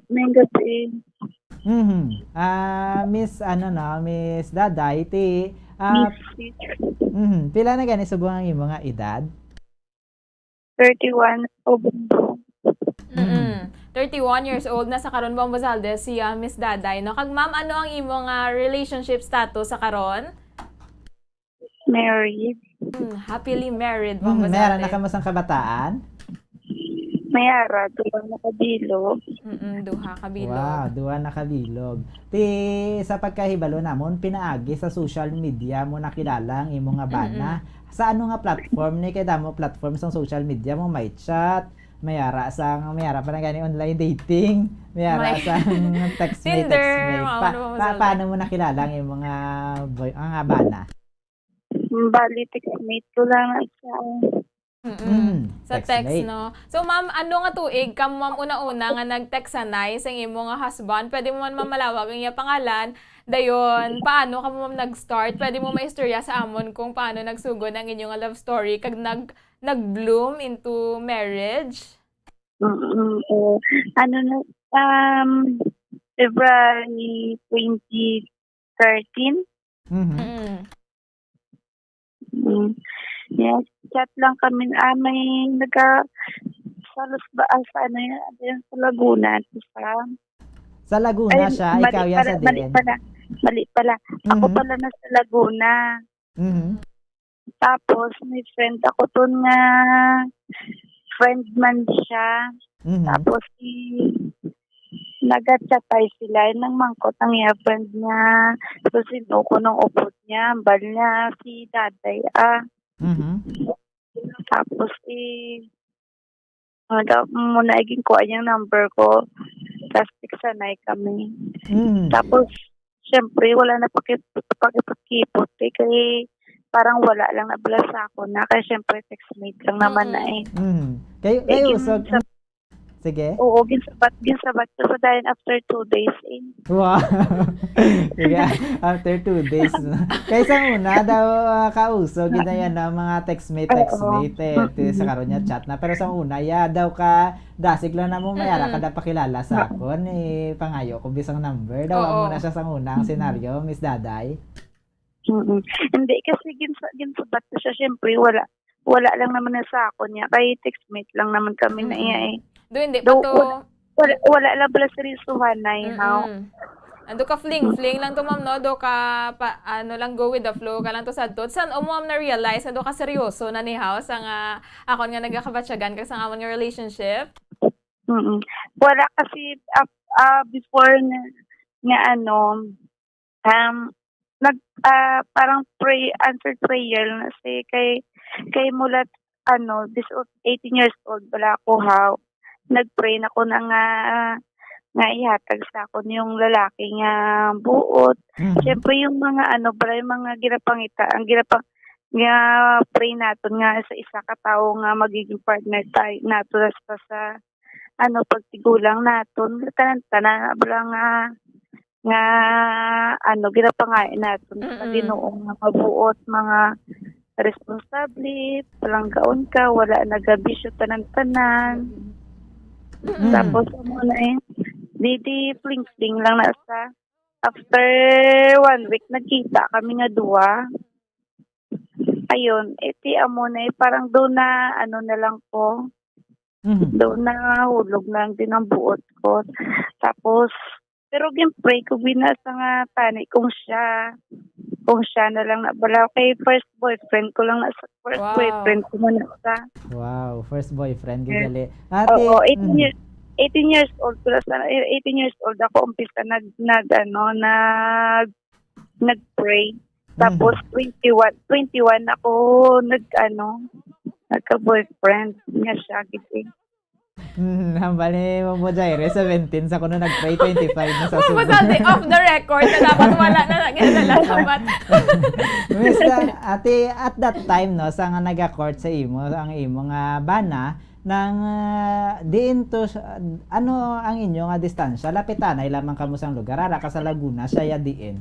Mayang gabi. Miss, Miss Daday, pila na gani subong ang imo nga edad? 31 o Bombo. 31 years old na sa karon Bombo Zaldi si Miss Daday. No? Kag ma'am, ano ang imo nga relationship status sa karon? Married. Happily married, Bombo Zaldi. Mayara na ka masang kabataan? Mayara, duha na kabilog. Duha kabilog. Wow, duha na kabilog. Sa pagkahibalo namon, pinaagi sa social media mo nakilala ang imo nga bana. Sa ano nga platform ni kay damo platform sa social media mo may chat, mayara pa na gani online dating, mayara sa textmate. Paano mo nakilala ang imo nga nga bana? Bali, textmate ko lang sa sa text, no? So, ma'am, ano nga tuig? Kam, ma'am, una-una nga nag-text sanay sa imo nga husband. Pwede mo man mamalawag ang iya pangalan. Dayon, paano ka mo, ma'am, nag-start? Pwede mo maistorya sa amon kung paano nagsugod ang inyong love story kag nag-bloom into marriage? February 2013. Yes, chat lang kami. May salos ba sa sa Laguna. Sa Laguna siya, ikaw yan sa din. Mali pala. Ako pala na sa Laguna. Tapos may friend ako doon nga friend man siya. Tapos nag-chatay sila nang mangkot ang iya friend niya. So sinuko ng upod niya, bal niya si Daday. Tapos muna iging ko ang number ko. Tapos sanay kami. Tapos syempre wala na pakipot-kipot kaya parang wala lang nabala sa ako na kaya syempre textmate lang naman na Kayo so sige. Oo, ginsabat ko sa dahil after 2 days Wow. Sige, after 2 days. Kaysa una daw kauso ginayan na mga textmate sa karon niya chat na pero sa una daw ka dasig lang na mo mayara ka da pakilala sa akon pangayo ko bisang number daw mo na siya sa unang senaryo, Miss Daday. Hindi kasi ginsabat ko siya syempre wala lang naman na sa ako niya kay textmate lang naman kami na iya Do hindi pa to wala lang pala seryosohan na how. Ando ka fling lang to ma'am no do ka lang go with the flow ka lang to sadto. San mo ma'am na realize ando ka seryoso na ni how sa nga akon nga nagakabatsyagan ka sa amon nga relationship? Wala kasi before nga parang answered prayer na si kay mulat 18 years old bala ako how nagpray na ko na nga ihatag sa akon yung lalaki nga buot. Siyempre yung mga yung mga ginapangita ang nga pray naton nga sa isa ka tawo nga magiging partner tayo nato sa pagtigulang naton tanan bala nga nga ginapangain naton sa Ginoo nga mabuot mga responsable, palanggaon ka, wala nagabisyo tanan-tanan. Tapos muna di fling-fling lang na sa after 1 week nagkita kami nga duwa. Ayun, amo na parang doon na na lang ko. Doon na hulog lang din ang buot ko. Tapos pero gin-pray ko binasa nga tani kung siya na lang nabalaw kay first boyfriend ko lang sa first boyfriend ko muna sa. Wow, first boyfriend gigali. Oo, 18 years old ko sa 18 years old ako umpisa nag-pray. Tapos 21 ako nagka-boyfriend niya siya gid. Hambali mo mo Jaire, 17 sa kuno nag-pray, 25 na sa sunod. Masabi off the record na dapat wala na naglalalabat. Mista, ate, at that time, no, sa nga nag-court sa imo, ang imo nga bana, nang diin to, ano ang inyo nga distansya? Lapitan, ay lamang kamo sang lugar, ara ka sa Laguna, siya ya diin.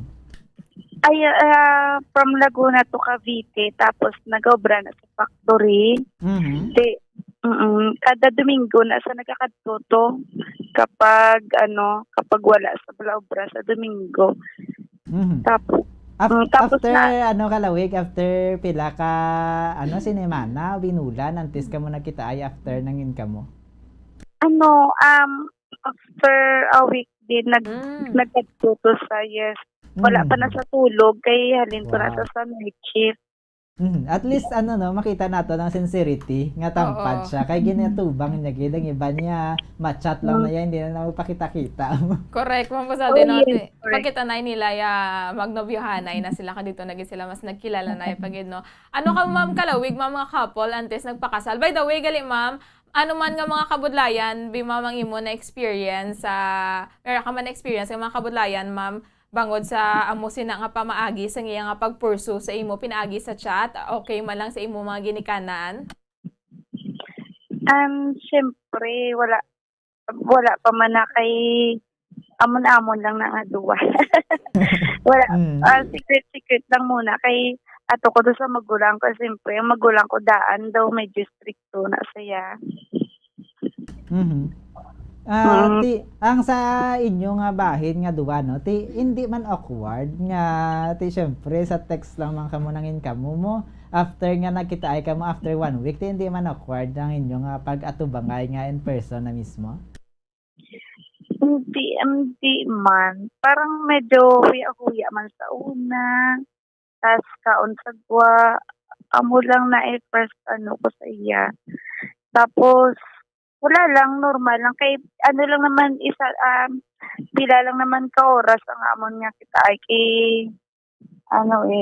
Ay, from Laguna to Cavite, tapos nag-obra na sa factory. Kada Domingo na sa nagkakatuto kapag wala sa obra sa Domingo. Tapos after kalawig, after pila ka sinemana binulan antes ka mo nakita ay after nangin ka mo. After a week din nagkatuto sa wala pa na sa tulog kay halin ko na sa night shift. At least makita nato ng sincerity nga tampad siya kay ginatubang niya gidang iba niya ma-chat lang na yan hindi na magpakita-kita. Correct mo sa din natin. Pagkita na nila ya magnobyohanay na sila kadito naging sila mas nagkilala na pagid no. Ano ka ma'am kalawig mga couple antes nagpakasal. By the way gali ma'am, ano man nga mga kabudlayan bi mamang imo na experience meron ka man na experience ng mga kabudlayan ma'am bangod sa amo sina nga pamaagi sa iya nga pagpursue sa imo pinaagi sa chat, okay man lang sa imo mga ginikanan? Syempre wala pa man na kay amon-amon lang na nga duwa. Wala, secret lang muna kay ato ko do sa magulang ko, syempre ang magulang ko daan daw medyo stricto na saya. Ti, ang sa inyo nga bahin nga duwa no, ti hindi man awkward nga ti syempre sa text lang man kamo nangin kamo mo after nga nakita ay kamo after 1 week ti hindi man awkward ang inyo nga pag-atubangay nga in person na mismo. Hindi man, parang medyo huya man sa una, tas kaon sa gwa amo lang na first ko sa iya, tapos wala lang, normal lang. Kay lang naman, pila lang naman ka oras ang amon nga kita ay kay,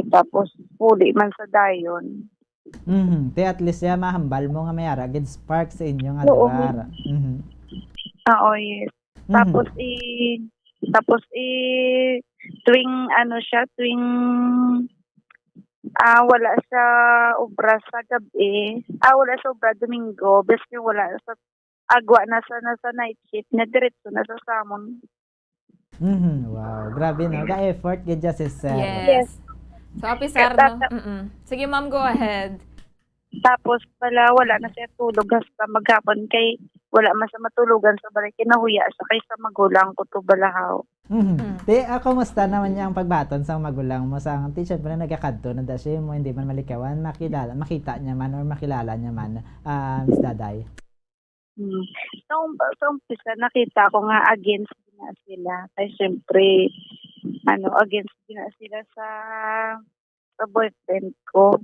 tapos puli man sa dayon. Te at least ya mahambal mo nga mayara, gid spark sa inyo nga lugar. Oo, yes. Tapos tuwing wala sa obra sa gabi, wala sa obra Domingo, basta wala sa agwa na sa night shift na diretso na sa samon. Wow, grabe no, ka-effort gid just sir. Yes. So officer no. Sige ma'am, go ahead. Tapos wala na siya tulog hasta maghapon kay wala man sa matulugan sa balay kinahuya sa kay sa magulang ko to balahaw. Te, kamusta naman niya ang pagbaton sa magulang mo sa teacher pa na nagakadto na dasi mo hindi man malikawan makita niya man or makilala niya man Miss Daday. Sa umpisa nakita ko nga against na sila kasi syempre against na sila sa boyfriend ko.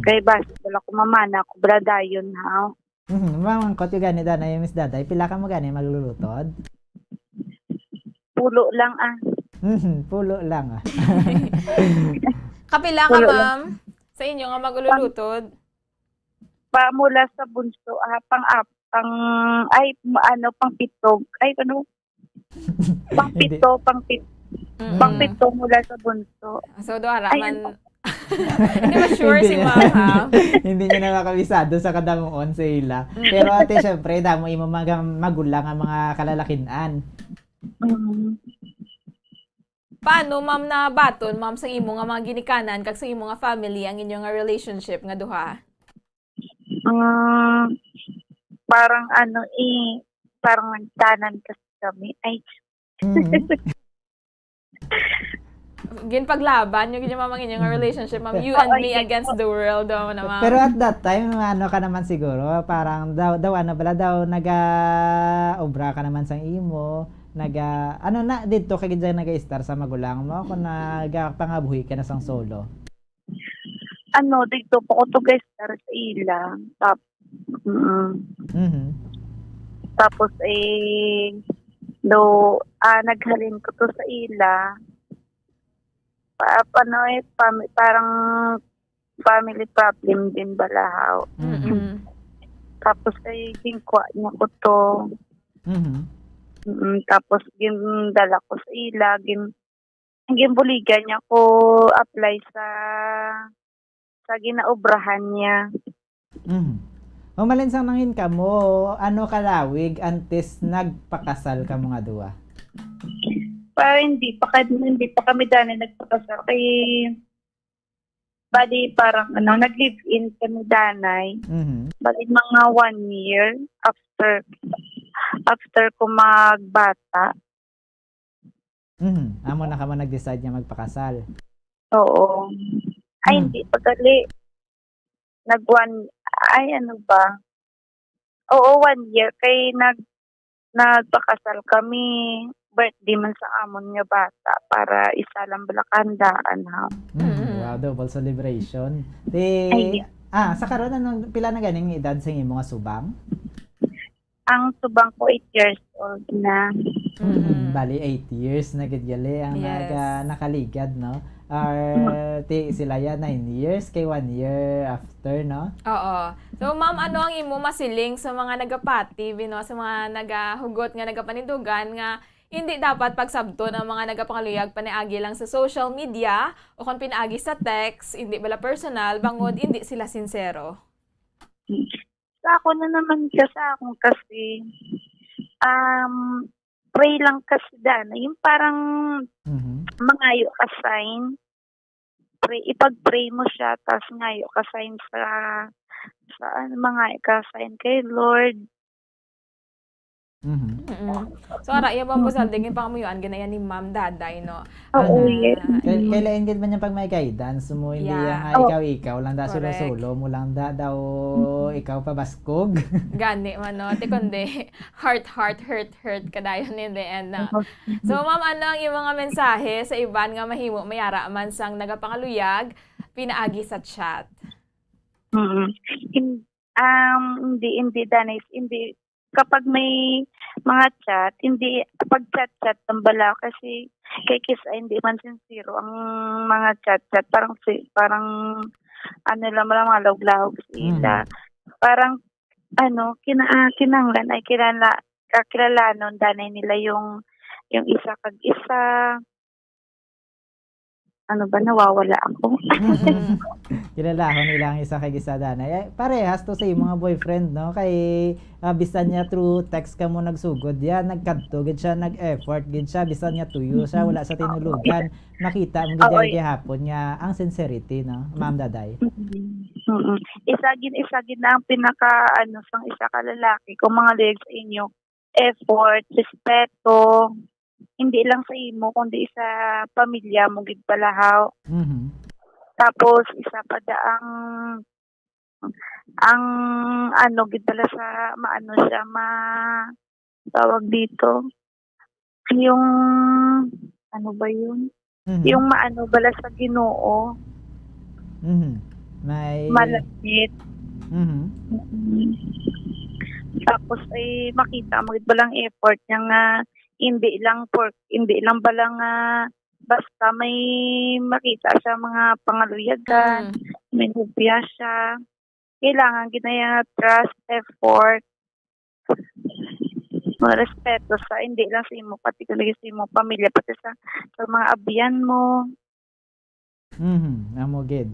Kay basta wala ko mamana ko bradayon ha. Mamang ko yung gani na Miss Daday pila ka mo gani maglulutod? Pulo lang Pulo lang Kapila ka ma'am sa inyo nga maglulutod? Mula sa bunso pang pitog mula sa bunso. So doara man hindi ba sure si ma'am hindi niya na makabisado sa kadamuon sa ila pero ate syempre damo imo magulang ang mga kalalakinan Mm. Paano ma'am na baton ma'am sa imo nga mga ginikanan kag sa imo nga family ang inyo nga relationship nga duha? Parang parang nagtanan kasi kami. Ay. Ginpaglaban yung mamang inyo nga relationship ma'am. You and me against the world daw na ma'am. Pero at that time, ano ka naman siguro, parang daw nag-obra ka naman sa imo, dito ka gid nag-star sa magulang mo kung nagpangabuhi ka na sang solo. Dito po ko to guys sa ila. Tapos naghalin ko to sa ila. Parang family problem din balahaw. Tapos ginkwa niya ko to. Tapos gindala ko sa ila, ginbuligan niya ko apply sa ginaobrahan niya. Malinsang nangin ka mo, ano kalawig antes nagpakasal ka mga duwa? Hindi pa kami dani nagpakasal kay bali parang nag-live-in kami danay. Bali mga 1 year after ko magbata. Amo na ka mo nag-decide niya magpakasal. Oo. Hindi pagkali Oo, 1 year kay nagpakasal kami. Birthday man sa amon nga bata para isa lang balakandaan ha. Wow, double celebration. Sa karon pila na ganing edad sa imong mga subang? Ang subang ko 8 years old na. Bali 8 years na gid gali ang nakaligad, no? Sila ya 9 years kay 1 year after, no? Oo. So ma'am, ano ang imo masiling sa mga nagapati, sa mga nagahugot nga nagapanindugan nga hindi dapat pagsabton ang mga nagapangaluyag paniagi lang sa social media o kung pinaagi sa text, hindi bala personal, bangod hindi sila sincero? Sa ako na naman kasi pray lang kasi dana. Yung parang mangayo ka sign. Ipag-pray mo siya, tapos ngayo ka sign sa mangayo ka sign kay Lord. So ara iya bang busal dingin pangamuyuan ganayan ni Ma'am Daday, no? Oo. Kailan gid man pag may guidance mo hindi ikaw lang solo mo lang daw ikaw pa baskog. Gani man no, ti kundi hurt kadayon in the end na. So ma'am, ano ang imong mga mensahe sa iban nga mahimo mayara man sang nagapangaluyag pinaagi sa chat? Hindi Danis, hindi kapag may mga chat, hindi pag chat ng bala kasi kay Kisa hindi man sincero ang mga chat parang lang mga lawg sila. Parang kinanglan ay kakilalanon danay nila yung isa kag isa. Nawawala ako. Kilalahon nila ang isa kay isa danay. Parehas to sa mga boyfriend, no? Kay bisan niya through text ka mo nagsugod yan, nagkadto gid siya, nag-effort gid siya, bisan niya tuyo siya, wala sa tinulugan. Makita mo gid gihapon niya ang sincerity, no? Ma'am Daday. Isa gid na ang pinaka sang isa ka lalaki kung mga legs sa inyo, effort, respeto, hindi lang sa imo kundi sa pamilya mo gid balahaw. Tapos isa pa ang gid pala sa tawag dito yung ba yun? Yung bala sa Ginoo. May malapit. Tapos makita mo gid balang effort niya nga hindi lang balang basta may makita sa mga pangaluyagan, may hubya siya. Kailangan ginaya trust, effort, respeto sa hindi lang sa imo, pati kundi sa imo pamilya, pati sa mga abiyan mo. Amo gid.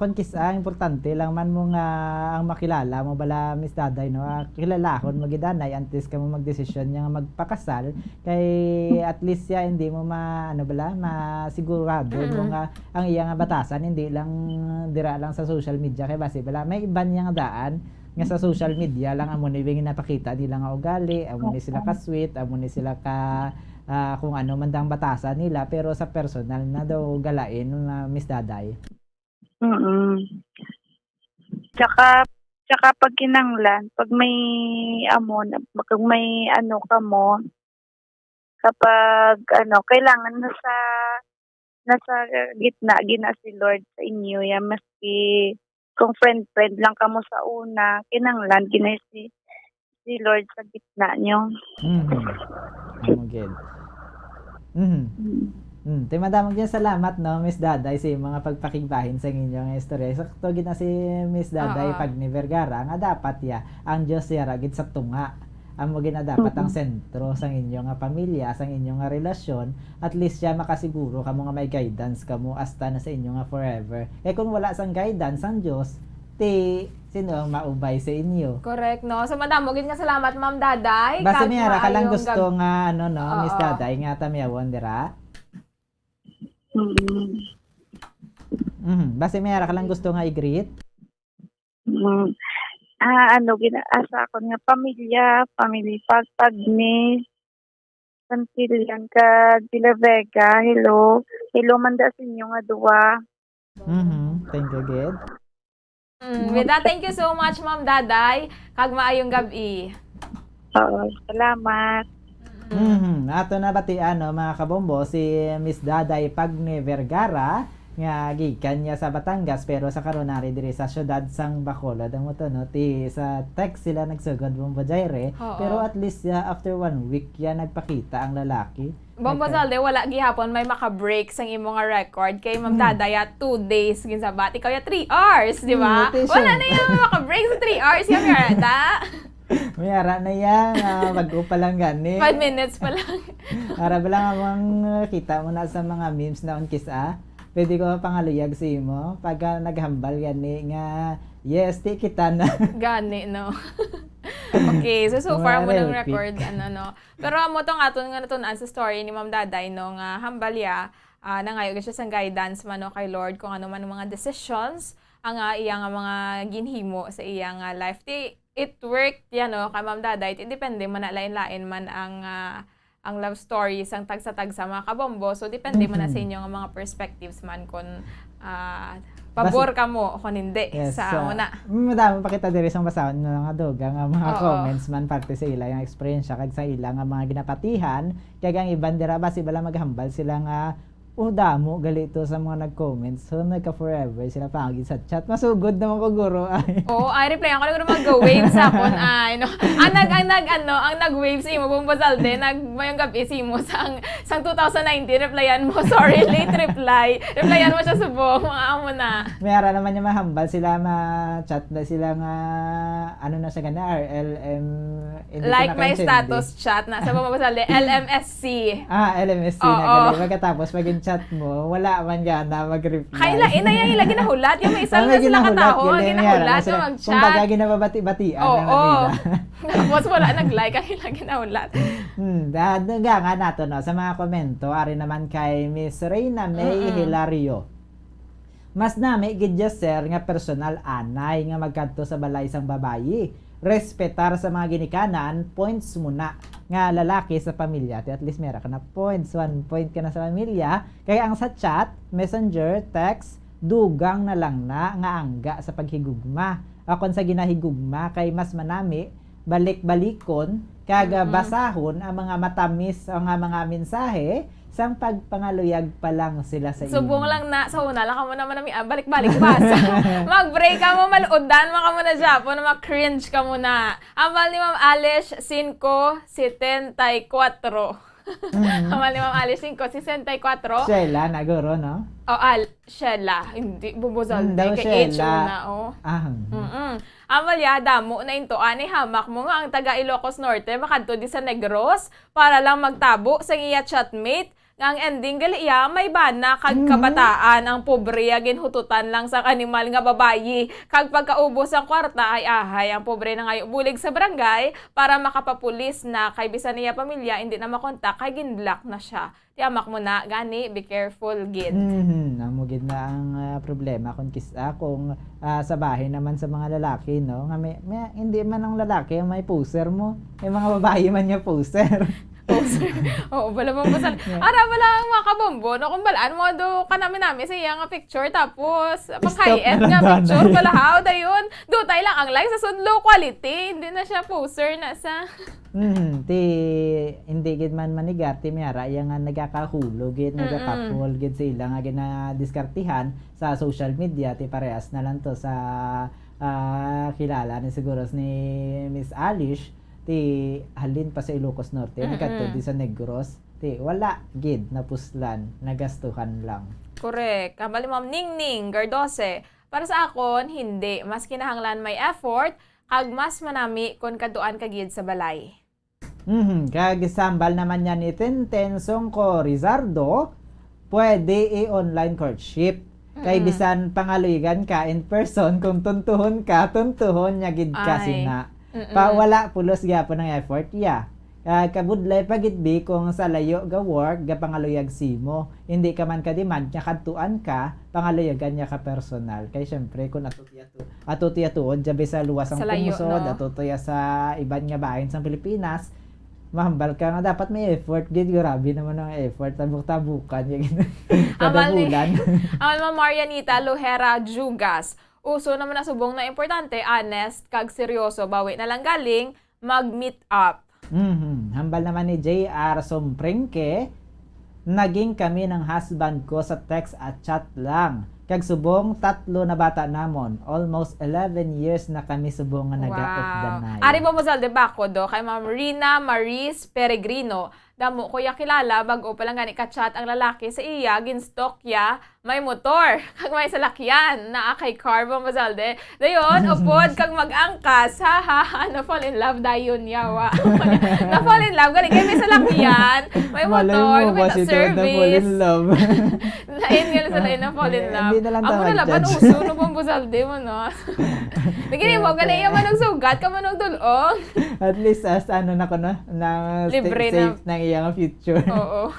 Kung kisa, importante lang man mo nga ang makilala mo bala Miss Daday, no? Kilalahon mo gidanay antes ka mo magdesisyon niya nga magpakasal kay at least ya hindi mo masigurado mo nga ang iya nga batasan hindi lang dira lang sa social media kay base bala may iban niya nga daan nga sa social media lang amo ni napakita nila nga ugali, amo ni sila ka sweet, amo ni sila ka kung ano man dang batasan nila pero sa personal na daw galain na Miss Daday. Tsaka pag kinanglan, pag may ka mo, kapag kailangan nasa gina si Lord sa inyo, yan maski kung friend lang ka mo sa una, kinanglan gina si Lord sa gitna nyo. Madamag dyan salamat, no, Miss Daday, sa mga pagpakigbahin sa inyong istorya. Sakto gid na si Miss Daday pag ni Vergara nga dapat ang Dios gid sa tunga. Amo gina dapat ang sentro sa inyong pamilya, sa inyong relasyon. At least makasiguro kamo nga may guidance kamo hasta na sa inyo nga forever. Kung wala sang guidance ang Dios, sino ang maubay sa inyo? Correct, no? So, madamo gid nga salamat, Ma'am Daday. Basta miyara ka lang gusto nga Miss Daday nga tamiyawon dira. Basta miyara ka lang gusto nga i-greet. Ginaasa ko nga family pag-Agnes, Santillan ka Dila Vega, hello manda sa inyo nga duwa. Thank you, good. Thank you so much, Ma'am Daday. Kag maayong gabi. Oo, salamat. Ato na batian mga kabombo si Miss Daday Pagne Vergara nga gikan niya sa Batangas pero sa karonari diri sa syudad sang Bacolod ang moto sa text sila nagsugod Bombo Jaire pero at least after 1 week nagpakita ang lalaki. Bombo Zalde, wala gihapon may maka-break sang imo nga record kay Ma'am Daday 2 days ginsabat ikaw 3 hours, di ba? Wala na yung maka-break sa 3 hours yung yarata. Mayara na yan, bago pa lang gani. 5 minutes pa lang. Para ba lang amang kita mo na sa mga memes na unkisa. Pwede ko pangaluyag sa imo pag naghambal gani nga yes, di kita na. Gani, no? Okay, so far mo ng record, Pero amo tong aton nga natunan sa story ni Ma'am Daday, no, nga hambalya, nangayo siya sang guidance man kay Lord kung ano man mga decisions, ang iyang mga ginhimo sa iyang life. It worked, kay Ma'am Daday, depende man na lain-lain man ang love story sang tagsa-tagsa mga kabombo. So, depende man na sa inyo mga perspectives man kung pabor ka mo o kung hindi sa una. Madami pa kita diri sang basahon ng mga doga nga mga comments man parte sa ila yung experience kag sa ila nga mga ginapatihan kag ang iban dira basi bala maghambal sila nga damo galito sa mga nag-comments. So, nagka-forever sila pangagin sa chat. Masugod naman ko, guro. I reply ako na mag-waves ako. Ang nag-waves imo, Bumbazalde, mayong gabi si mo sang 2019, replyan mo. Sorry, late reply. Replyan mo siya subong, mga amo na. Mayara naman niya mahambal sila ma-chat na sila nga, na siya gana, RLM. Like my status chat na sa Bumbazalde, LMSC. LMSC na galing. Magkatapos, maging chat mo, wala man gana mag-reply. Kaya yung ila ginahulat. Yung may isang na sila kataho, ginahulat yung mag-chat. Kung baga ginababati-batian na nila. Tapos wala nag-like, ang ila ginahulat. Nga nato sa mga komento, ari naman kay Miss Reyna May Hilario. Mas nami gidya sir nga personal anay nga magkadto sa balay sang babayi. Respetar sa mga ginikanan, points muna nga lalaki sa pamilya. At least meron ka na points, 1 point ka na sa pamilya. Kaya ang sa chat, messenger, text, dugang na lang na nga angga sa paghigugma. Akon sa ginahigugma kay mas manami, balik-balikon, kaga basahon ang mga matamis o nga mga mensahe sang pagpangaluyag pa lang sila sa iyo. Subong lang na sa una lang ka mo naman balik-balik basa. Mag-break ka mo, maluodan mo ka muna Japon, mag-cringe ka muna. Ambal ni Ma'am Alice 5.74. Ambal ni Ma'am Alice 5.64. Sheila, naguro, no? Sheila. Hindi, bubuzal. Kay H na, Ambal damo na into, hamak mo nga ang taga Ilocos Norte, makadto di sa Negros, para lang magtabo sa iya chatmate, Nga ang ending gali iya may bana kag kabataan ang pobre ginhututan lang sa animal nga babayi. Kag pagkaubos ang kwarta ay ahay ang pobre na ngayon bulig sa barangay para makapapulis na kay bisan niya pamilya hindi na makontak kay ginblock na siya. Tiyamak mo na gani, be careful gid. Amo gid na ang problema kung kung sa bahay naman sa mga lalaki, no? Nga hindi man ang lalaki ang may poser mo. Yung mga babae man niya poser. Oo, bala mo basal. Ara bala ang mga kabombo, no kung balaan mo do kanami sa nga picture tapos pang high-end nga picture bala how dayon. Dutay lang ang like sa low quality, hindi na siya poser na sa hindi gid man manigar ti miyara yang nga nagakahulog gid nagakapol gid sila nga ginadiskartihan sa social media ti parehas na lang to sa kilala ni siguro ni Miss Alice ti halin pa sa Ilocos Norte nagkadto di sa Negros ti wala gid napuslan nagastuhan lang. Correct. Kabali Ma'am Ningning Gardose. Para sa akon hindi mas kinahanglan may effort kag mas manami kon kaduan ka gid sa balay. Kag sambal naman yan ni Tensong ko Rizardo, pwede i-online courtship. Kay bisan pangaluigan ka in person kung tuntuhon niya gid kasi na. Wala pulos gyapon ng effort ya. Kabudlay pagitbi kung sa layo ga work ga pangaluyag simo. Hindi ka man ka-demand nya kadtuan ka, pangaluyagan niya ka personal. Kay syempre kung atutuya tuod jabe sa luwas ang pumusod, atutuya sa iban nga bahin sa Pilipinas, mahambal ka nga dapat may effort gid grabe naman ang effort tabuk-tabukan kada bulan. Ang Marianita Lohera Jugas. Uso naman na subong na importante, honest, kag seryoso, bawi na lang galing, mag-meet up. Hambal naman ni JR Somprengke, naging kami ng husband ko sa text at chat lang. Kag subong 3 na bata namon. Almost 11 years na kami subong nga naga-ofdanay. Ari mo de bako do kay Ma'am Rina Maris Peregrino. Damo kuya kilala bago pa lang gani ka-chat ang lalaki sa iya ginstalk ya may motor kag may salakyan na kay car mo mazalde. Dayon upod kag mag-angkas ha na fall in love dayon yawa. Na fall in love gani kay may salakyan, may motor, may service. Lain nga sa lain na fall in love. Amo na laban uso no bang buzalde mo no. Nagini mo gani iya man sugat ka man dulong. At least as ano na ko no na safe na iyang future. Oo.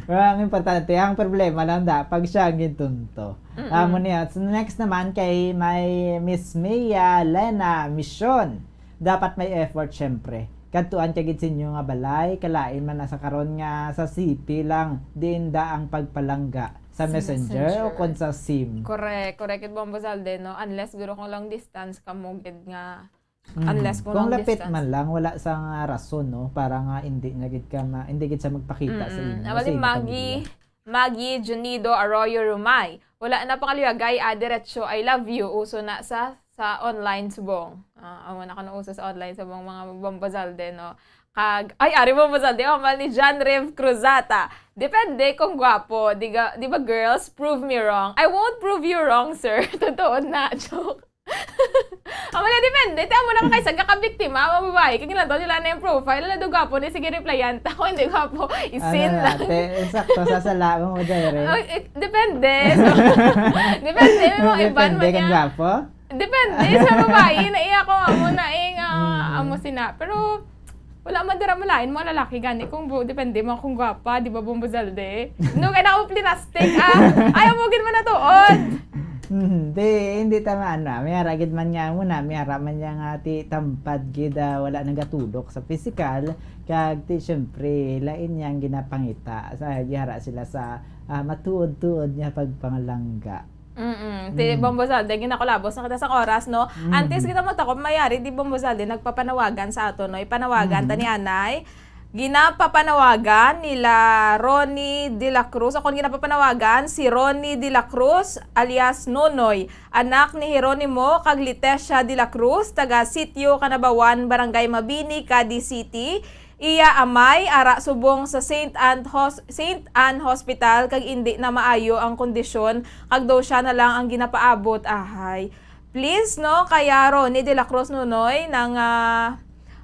Ang importante, ang problema lang pag siya gintunto. Amo niya. So next naman kay may Miss Mia Lena Mission. Dapat may effort syempre. Kadtuan kay gid sinyo nga balay, kalain man nasa karon nga sa CP lang dinda ang pagpalangga sa messenger o kon sa SIM. Correct kid Bombo Zalde no unless guro kung long distance ka mo gid nga unless kung lapit distance. Man lang wala sang rason no para nga hindi gid sa magpakita sa inyo. Maggie Junido Arroyo Rumay. Wala na pangaliyagay diretso I love you uso na sa online subong. Amo na kana uso sa online subong mga Bombazalde no. Ari Bombazalde mal ni John Rev Cruzata. Depende kung gwapo. Di ba girls prove me wrong. I won't prove you wrong sir. Totoo na joke. Amala depende. Amo na kaysa kakabiktima, mababae. Kaya ginagawa nila na yung profile. Lala do gapo ni sige replyan. Ako hindi gapo. Isin lang. Sakto sasala mo dire. Depende. Depende. May mga iban man niya. Gapo? Depende sa babae. Naiya ko amo na amo sina. Pero wala man dira malain mo lalaki gani kung depende mo kung gwapa, di ba Bombazalde? No kay na plastic ayaw mo gid man natuod. Hindi tama na. Mayara gid man niya muna. Mayara man niya nga ti tampad gid wala nagatulok sa physical. Kag ti syempre lain niyang ginapangita. Sa gihara sila sa matuod-tuod niya pagpangalangga. Ti Bombazalde ginakolabos na kita sa oras no. Antes kita matakop mayari di Bombazalde nagpapanawagan sa ato no. Ipanawagan ta ni Anay. Ginapapanawagan nila Ronnie De La Cruz. Ako ginapapanawagan si Ronnie De La Cruz alias Nonoy, anak ni Jeronimo kag Leticia De La Cruz, taga Sitio Canabawan, Barangay Mabini, Cadiz City. Iya amay ara subong sa St. Anne Hospital kag indi na maayo ang kondisyon kag daw siya na lang ang ginapaabot. Please no kaya Ronnie De La Cruz Nonoy nang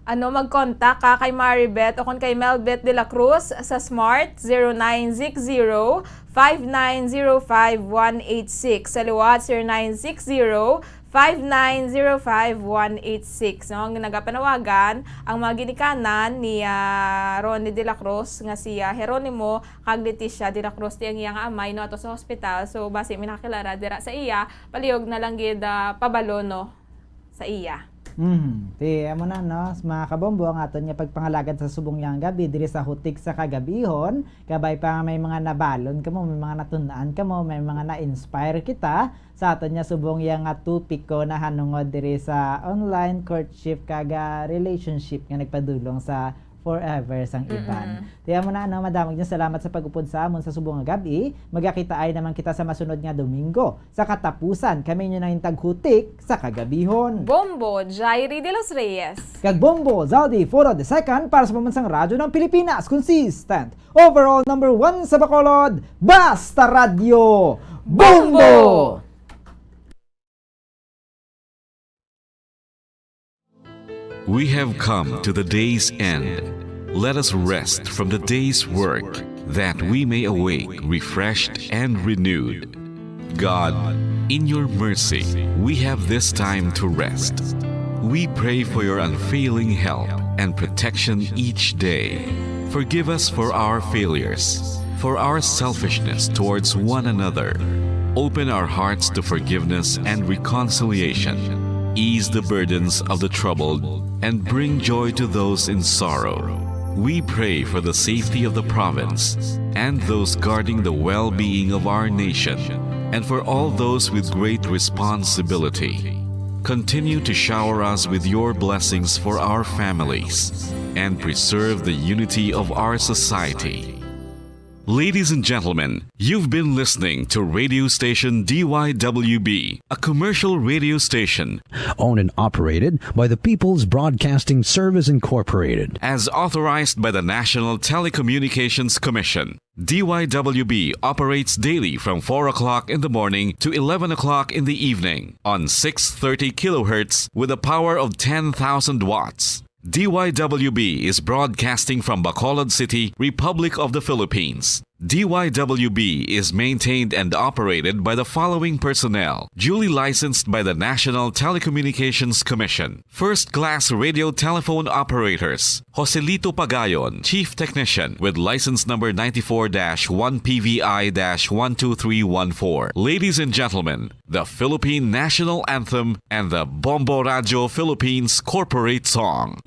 mag-contact ka kay Maribeth o kung kay Melbeth de la Cruz sa Smart 0960-5905-186. Sa Liwat 0960-5905-186. No, ang nagapanawagan ang mga ginikanan ni Ronnie de la Cruz nga si Jeronimo kag Leticia de la Cruz tiyang iyang amay no ato sa hospital. So base minakilara dira sa iya palihog na lang gid pabalo no sa iya. Ti amo na no, mga kabombo ang aton niya pagpangalagad sa subong yang gabi diri sa hutik sa kagabihon, kabay pa may mga nabalon kamo, may mga natunaan kamo, may mga na-inspire kita sa aton niya subong yang topic ko na hanungod diri sa online courtship kaga relationship nga nagpadulong sa forever sang iban. Tiya mo na madamag niyo salamat sa pag-upod sa amon sa subong nga gabi. Magakita ay naman kita sa masunod nga Domingo. Sa katapusan kami niyo nang intaghutik sa kagabihon. Bombo Jairi de los Reyes. Kag Bombo Zaldi Foro the Second para sa pamansang radyo ng Pilipinas. Consistent. Overall number 1 sa Bacolod. Basta Radio. Bombo! We have come to the day's end. Let us rest from the day's work, that we may awake refreshed and renewed. God, in your mercy, we have this time to rest. We pray for your unfailing help and protection each day. Forgive us for our failures, for our selfishness towards one another. Open our hearts to forgiveness and reconciliation. Ease the burdens of the troubled and bring joy to those in sorrow. We pray for the safety of the province and those guarding the well-being of our nation, and for all those with great responsibility. Continue to shower us with your blessings for our families and preserve the unity of our society. Ladies and gentlemen, you've been listening to radio station DYWB, a commercial radio station owned and operated by the People's Broadcasting Service Incorporated. As authorized by the National Telecommunications Commission. DYWB operates daily from 4 o'clock in the morning to 11 o'clock in the evening on 630 kilohertz with a power of 10,000 watts. DYWB is broadcasting from Bacolod City, Republic of the Philippines. DYWB is maintained and operated by the following personnel, duly licensed by the National Telecommunications Commission. First-class radio telephone operators, Joselito Pagayon, Chief Technician with license number 94-1PVI-12314. Ladies and gentlemen, the Philippine National Anthem and the Bombo Radio Philippines Corporate Song.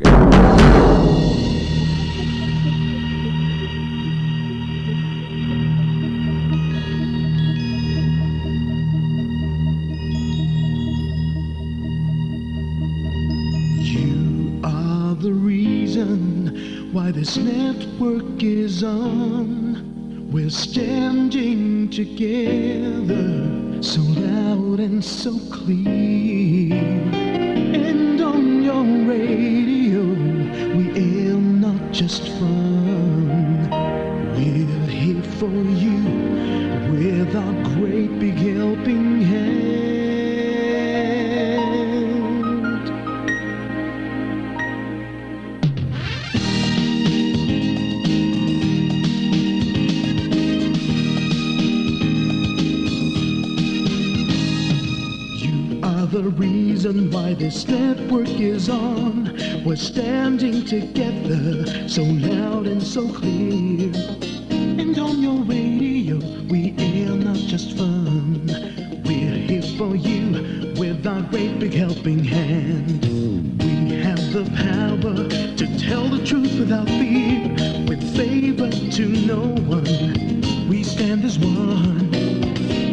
The reason why this network is on. We're standing together, so loud and so clear. And on your radio, we aim not just fun. We're here for you with our great big helping hand. The reason why this network is on. We're standing together, so loud and so clear. And on your radio, we air not just fun. We're here for you with our great big helping hand. We have the power to tell the truth without fear, with favor to no one. We stand as one.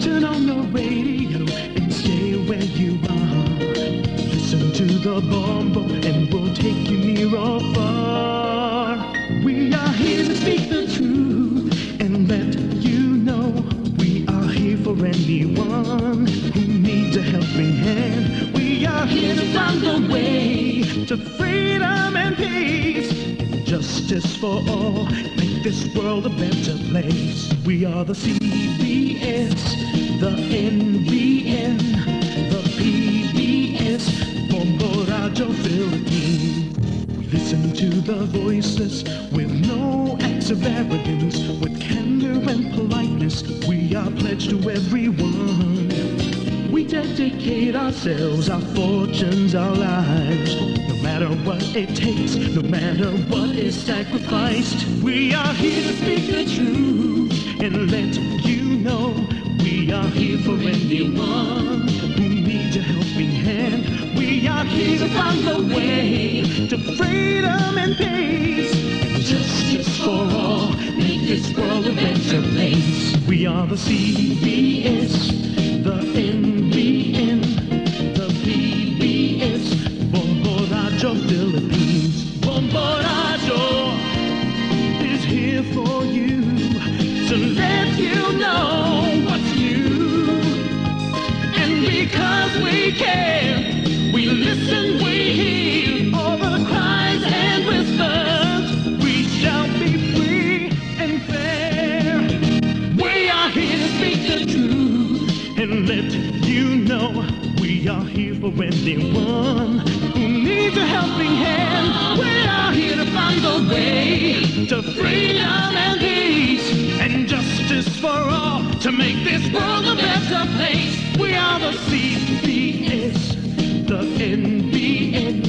Turn on your radio and stay where you are. Listen to the Bombo and we'll take you near or far. We are here to speak the truth and let you know we are here for anyone who needs a helping hand. We are here to find the way to freedom and peace, justice for all, make this world a better place. We are the CBS, the NBN, the PBS, Bombo Radio Philippines. the voiceless, with no acts of arrogance, with candor and politeness, we are pledged to everyone. We dedicate ourselves, our fortunes, our lives, no matter what it takes, no matter what is sacrificed. We are here to speak the truth and let you know we are here for anyone who needs a helping hand. We are here to find the way to freedom and peace, justice for all, make this world a better place. We are the CBS, the NBN, the PBS, Bombo Radio Philippines. Bombo Radio is here for you, to let you know what's new. And because we care, we listen, we hear all the cries and whispers. We shall be free and fair. We are here to speak the truth and let you know we are here for anyone who needs a helping hand. We are here to find the way to freedom and peace and justice for all, to make this world a better place. We are the CBS, the NBN,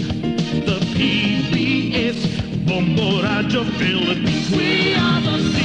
the PBS, Bombo Radio Philippines. We are the